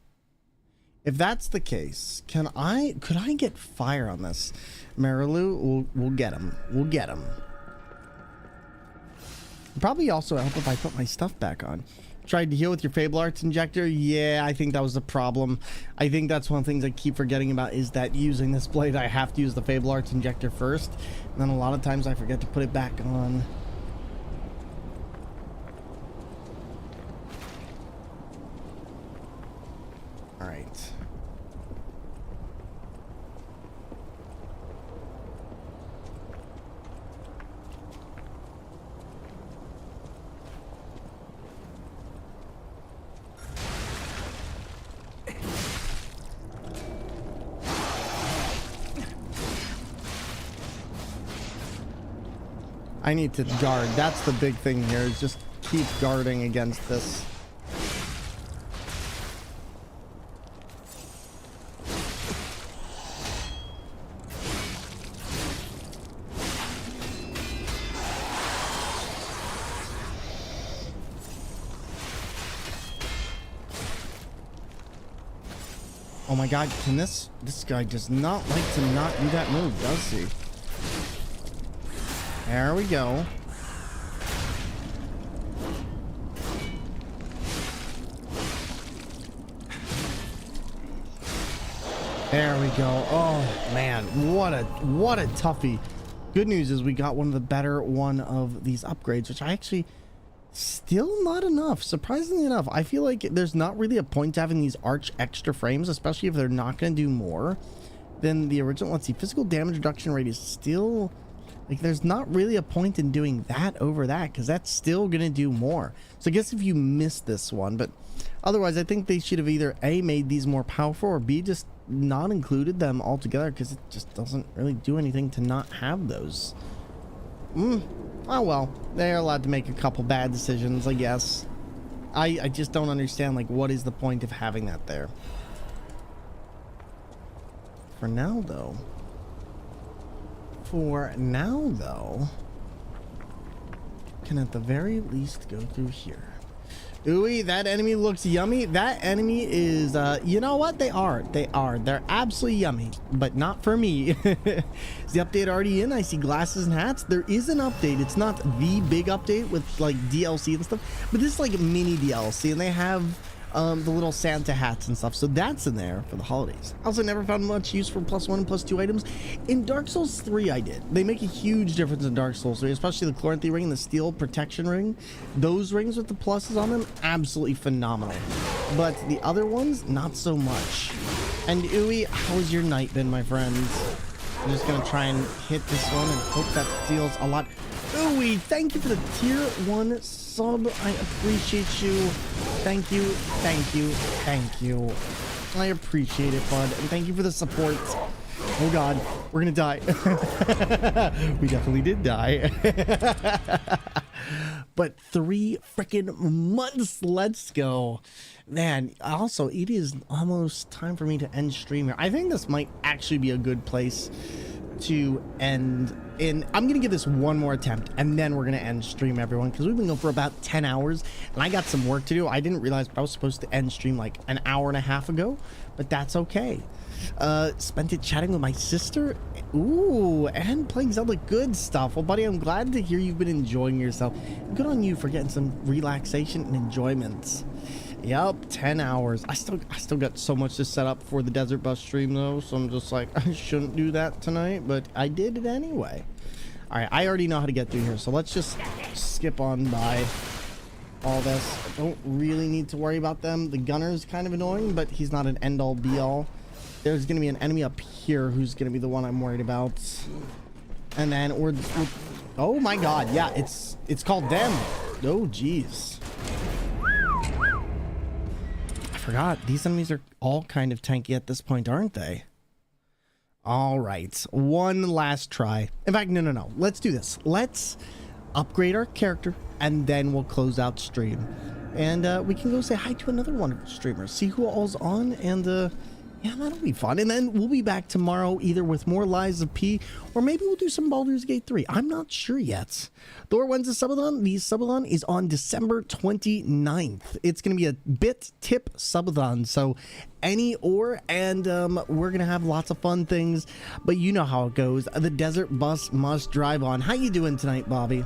If that's the case, could I get fire on this? Marilu, we'll get him. We'll get him. Probably also help if I put my stuff back on. Tried to heal with your Fable Arts injector? Yeah, I think that was the problem. I think that's one of the things I keep forgetting about is that using this blade, I have to use the Fable Arts injector first. And then a lot of times I forget to put it back on. All right. I need to guard. That's the big thing here, is just keep guarding against this. Oh my god, can this guy does not like to not do that move, does he? There we go. There we go. Oh man, what a toughie. Good news is we got one of the better one of these upgrades, which I actually still not enough. Surprisingly enough, I feel like there's not really a point to having these arch extra frames, especially if they're not going to do more than the original. Let's see, physical damage reduction rate is still... Like, there's not really a point in doing that over that, because that's still going to do more. So I guess if you missed this one, but otherwise I think they should have either A, made these more powerful, or B, just not included them altogether, because it just doesn't really do anything to not have those. Oh well, they're allowed to make a couple bad decisions, I guess. I just don't understand, like, what is the point of having that there? For now, though, can at the very least go through here. Ooey, that enemy looks yummy. That enemy is, you know what? They're absolutely yummy, but not for me. Is the update already in? I see glasses and hats. There is an update. It's not the big update with like DLC and stuff, but this is like a mini DLC, and they have the little Santa hats and stuff, so that's in there for the holidays. I also never found much use for +1 and +2 items. In Dark Souls 3 I did. They make a huge difference in Dark Souls 3, especially the Chloranthy ring and the steel protection ring. Those rings with the pluses on them, absolutely phenomenal. But the other ones, not so much. And Ooey, how was your night been, my friends? I'm just gonna try and hit this one and hope that deals a lot. Ooey, thank you for the tier 1 sub. I appreciate you. Thank you, thank you, thank you. I appreciate it, bud. And thank you for the support. Oh god, we're gonna die. We definitely did die. But 3 freaking months. Let's go. Man, also, it is almost time for me to end stream here. I think this might actually be a good place to end. I'm gonna give this one more attempt, and then we're gonna end stream, everyone, because we've been going for about 10 hours, and I got some work to do. I didn't realize I was supposed to end stream like an hour and a half ago, but that's okay. Spent it chatting with my sister. Ooh, and playing Zelda. Good stuff. Well, buddy, I'm glad to hear you've been enjoying yourself. Good on you for getting some relaxation and enjoyment. Yep, 10 hours. I still got so much to set up for the Desert Bus stream though, so I'm just like, I shouldn't do that tonight, but I did it anyway. All right, I already know how to get through here, so let's just skip on by all this. I don't really need to worry about them. The gunner's kind of annoying, but he's not an end-all be-all. There's gonna be an enemy up here who's gonna be the one I'm worried about. And then we're oh my god, yeah, it's called them. Oh jeez. I forgot, these enemies are all kind of tanky at this point, aren't they? All right, one last try. In fact, no. Let's do this. Let's upgrade our character, and then we'll close out stream. And we can go say hi to another wonderful streamer, see who all's on, and yeah, that'll be fun. And then we'll be back tomorrow either with more Lies of P, or maybe we'll do some Baldur's Gate 3. I'm not sure yet. Thor, when's the subathon? The subathon is on December 29th. It's going to be a bit tip subathon, so any or, and we're going to have lots of fun things, but you know how it goes. The desert bus must drive on. How you doing tonight, Bobby?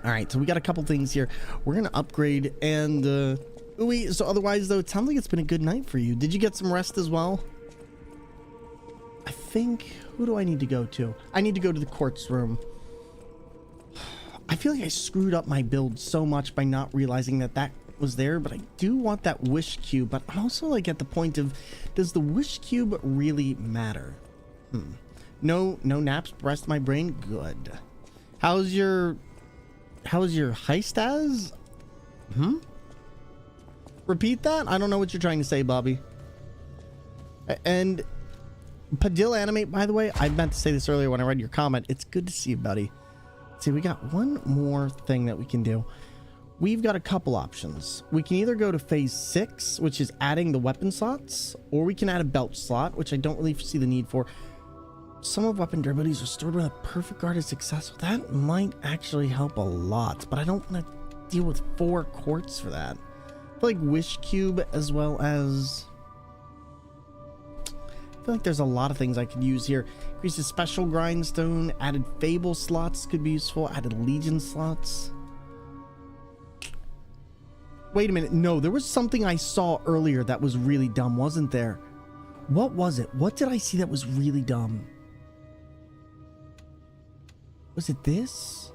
All right, so we got a couple things here. We're going to upgrade, and ooey, so otherwise though, it sounds like it's been a good night for you. Did you get some rest as well? I think, who do I need to go to? I need to go to the quartz room. I feel like I screwed up my build so much by not realizing that that was there, but I do want that wish cube. But I'm also like at the point of, does the wish cube really matter? No naps, rest my brain. Good. How's your heist as? Repeat that? I don't know what you're trying to say, Bobby. And Padilla Animate, by the way, I meant to say this earlier when I read your comment. It's good to see you, buddy. See, we got one more thing that we can do. We've got a couple options. We can either go to phase 6, which is adding the weapon slots, or we can add a belt slot, which I don't really see the need for. Some of weapon durabilities are stored when a perfect guard is successful. That might actually help a lot, but I don't want to deal with 4 quartz for that. I feel like wish cube, as well as I feel like there's a lot of things I could use here. Increases special grindstone, added fable slots could be useful, added legion slots. Wait a minute, no, there was something I saw earlier that was really dumb, wasn't there? What was it? What did I see that was really dumb? Was it this?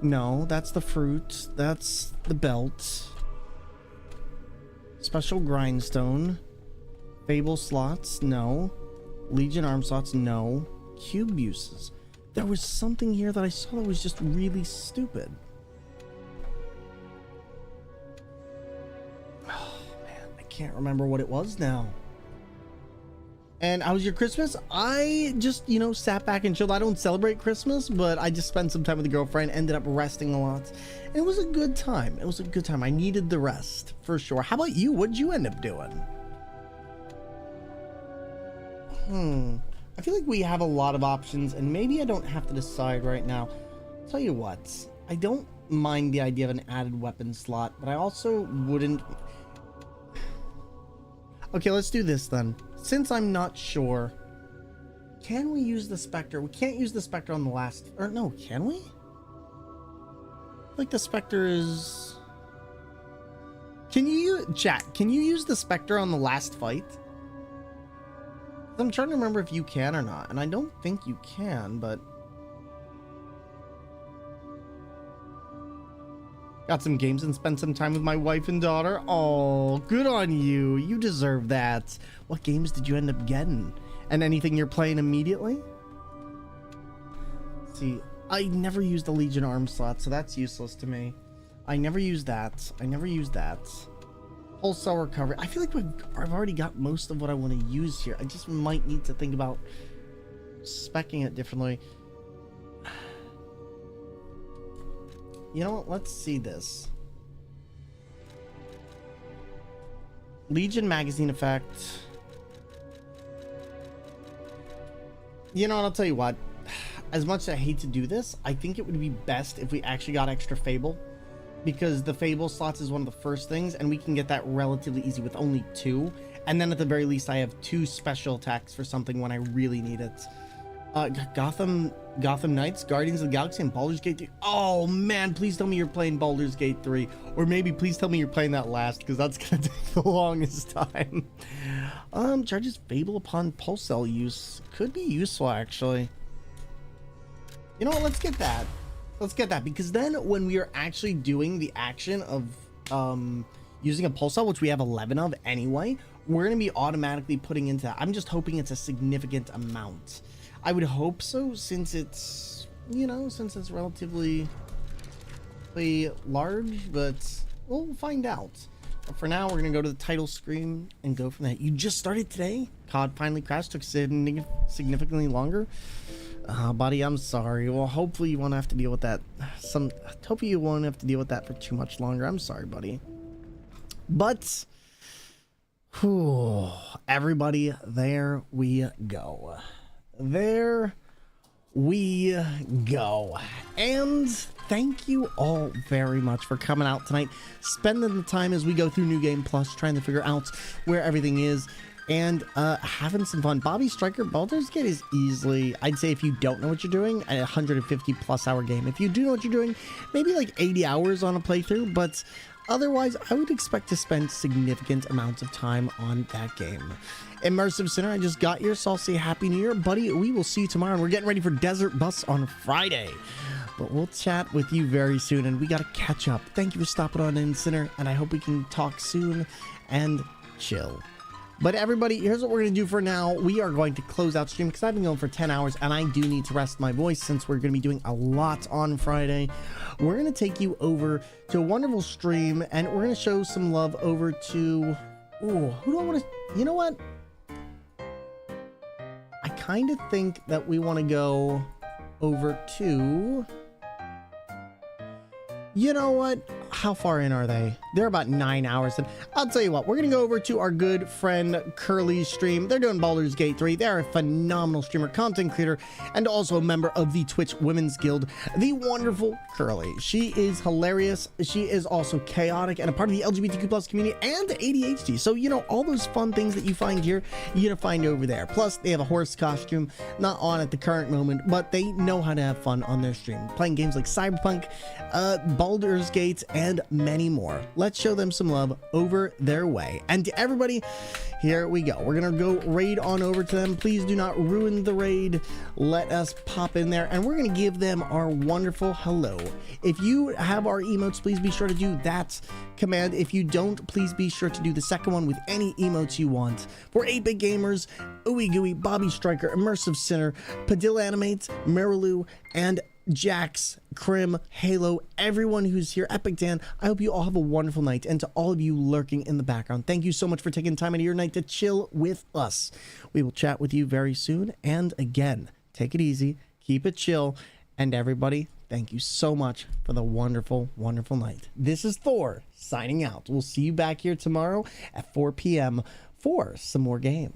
No, that's the fruit. That's the belt. Special grindstone. Fable slots, no. Legion arm slots, no. Cube uses. There was something here that I saw that was just really stupid. Oh man, I can't remember what it was now. And how was your Christmas? I just, you know, sat back and chilled. I don't celebrate Christmas, but I just spent some time with the girlfriend, ended up resting a lot. And it was a good time. It was a good time. I needed the rest, for sure. How about you? What did you end up doing? I feel like we have a lot of options, and maybe I don't have to decide right now. Tell you what, I don't mind the idea of an added weapon slot, but I also wouldn't. Okay, let's do this then. Since I'm not sure, can we use the Spectre? We can't use the Spectre on the last, or no, can we? Like the Spectre is... Can you, chat, can you use the Spectre on the last fight? I'm trying to remember if you can or not, and I don't think you can, but... Got some games and spent some time with my wife and daughter. Oh, good on you. You deserve that. What games did you end up getting? And anything you're playing immediately? Let's see, I never used the Legion arm slot, so that's useless to me. I never used that. I never used that. Pulse cell recovery. I feel like I've already got most of what I want to use here. I just might need to think about speccing it differently. You know what? Let's see this. Legion magazine effect. You know what? I'll tell you what. As much as I hate to do this, I think it would be best if we actually got extra Fable. Because the Fable slots is one of the first things, and we can get that relatively easy with only 2. And then at the very least, I have 2 special attacks for something when I really need it. Gotham Knights, Guardians of the Galaxy, and Baldur's Gate 3. Oh man, please tell me you're playing Baldur's Gate 3. Or maybe please tell me you're playing that last, because that's gonna take the longest time. Charges Fable upon pulse cell use. Could be useful, actually. You know what, let's get that. Let's get that, because then when we are actually doing the action of using a pulse cell, which we have 11 of anyway, we're gonna be automatically putting into that. I'm just hoping it's a significant amount. I would hope so, since it's, you know, since it's relatively large, but we'll find out. But for now, we're going to go to the title screen and go from that. You just started today? COD finally crashed, took significantly longer. Buddy, I'm sorry. Well, hopefully you won't have to deal with that. Hopefully you won't have to deal with that for too much longer. I'm sorry, buddy. But, whew, everybody, there we go. There we go. And thank you all very much for coming out tonight, spending the time as we go through New Game Plus, trying to figure out where everything is, and having some fun. Bobby Striker, Baldur's Gate is easily, I'd say, if you don't know what you're doing, a 150 plus hour game. If you do know what you're doing, maybe like 80 hours on a playthrough, but otherwise I would expect to spend significant amounts of time on that game. Immersive Center, I just got here, so I'll say Happy New Year, buddy. We will see you tomorrow, and we're getting ready for Desert Bus on Friday. But we'll chat with you very soon, and we got to catch up. Thank you for stopping on in, Center, and I hope we can talk soon and chill. But everybody, here's what we're going to do for now. We are going to close out stream, because I've been going for 10 hours, and I do need to rest my voice since we're going to be doing a lot on Friday. We're going to take you over to a wonderful stream, and we're going to show some love over to... Ooh, who do I want to... You know what? I kind of think that we want to go over to... You know what? How far in are they? They're about 9 hours. And I'll tell you what, we're going to go over to our good friend Curly's stream. They're doing Baldur's Gate 3. They're a phenomenal streamer, content creator, and also a member of the Twitch Women's Guild, the wonderful Curly. She is hilarious. She is also chaotic and a part of the LGBTQ plus community and ADHD. So, you know, all those fun things that you find here, you're going to find over there. Plus, they have a horse costume, not on at the current moment, but they know how to have fun on their stream, playing games like Cyberpunk, Baldur's Gate, and many more. Let's show them some love over their way. And to everybody, here we go. We're gonna go raid on over to them. Please do not ruin the raid. Let us pop in there, and we're gonna give them our wonderful hello. If you have our emotes, please be sure to do that command. If you don't, please be sure to do the second one with any emotes you want. For 8-Bit Gamers, Ooey Gooey, Bobby Striker, Immersive Sinner, Padilla Animates, Marilu, and Jax, Krim, Halo, everyone who's here, Epic Dan, I hope you all have a wonderful night. And to all of you lurking in the background, thank you so much for taking time out of your night to chill with us. We will chat with you very soon. And again, take it easy, keep it chill, and everybody, thank you so much for the wonderful, wonderful night. This is Thor signing out. We'll see you back here tomorrow at 4 p.m. for some more game.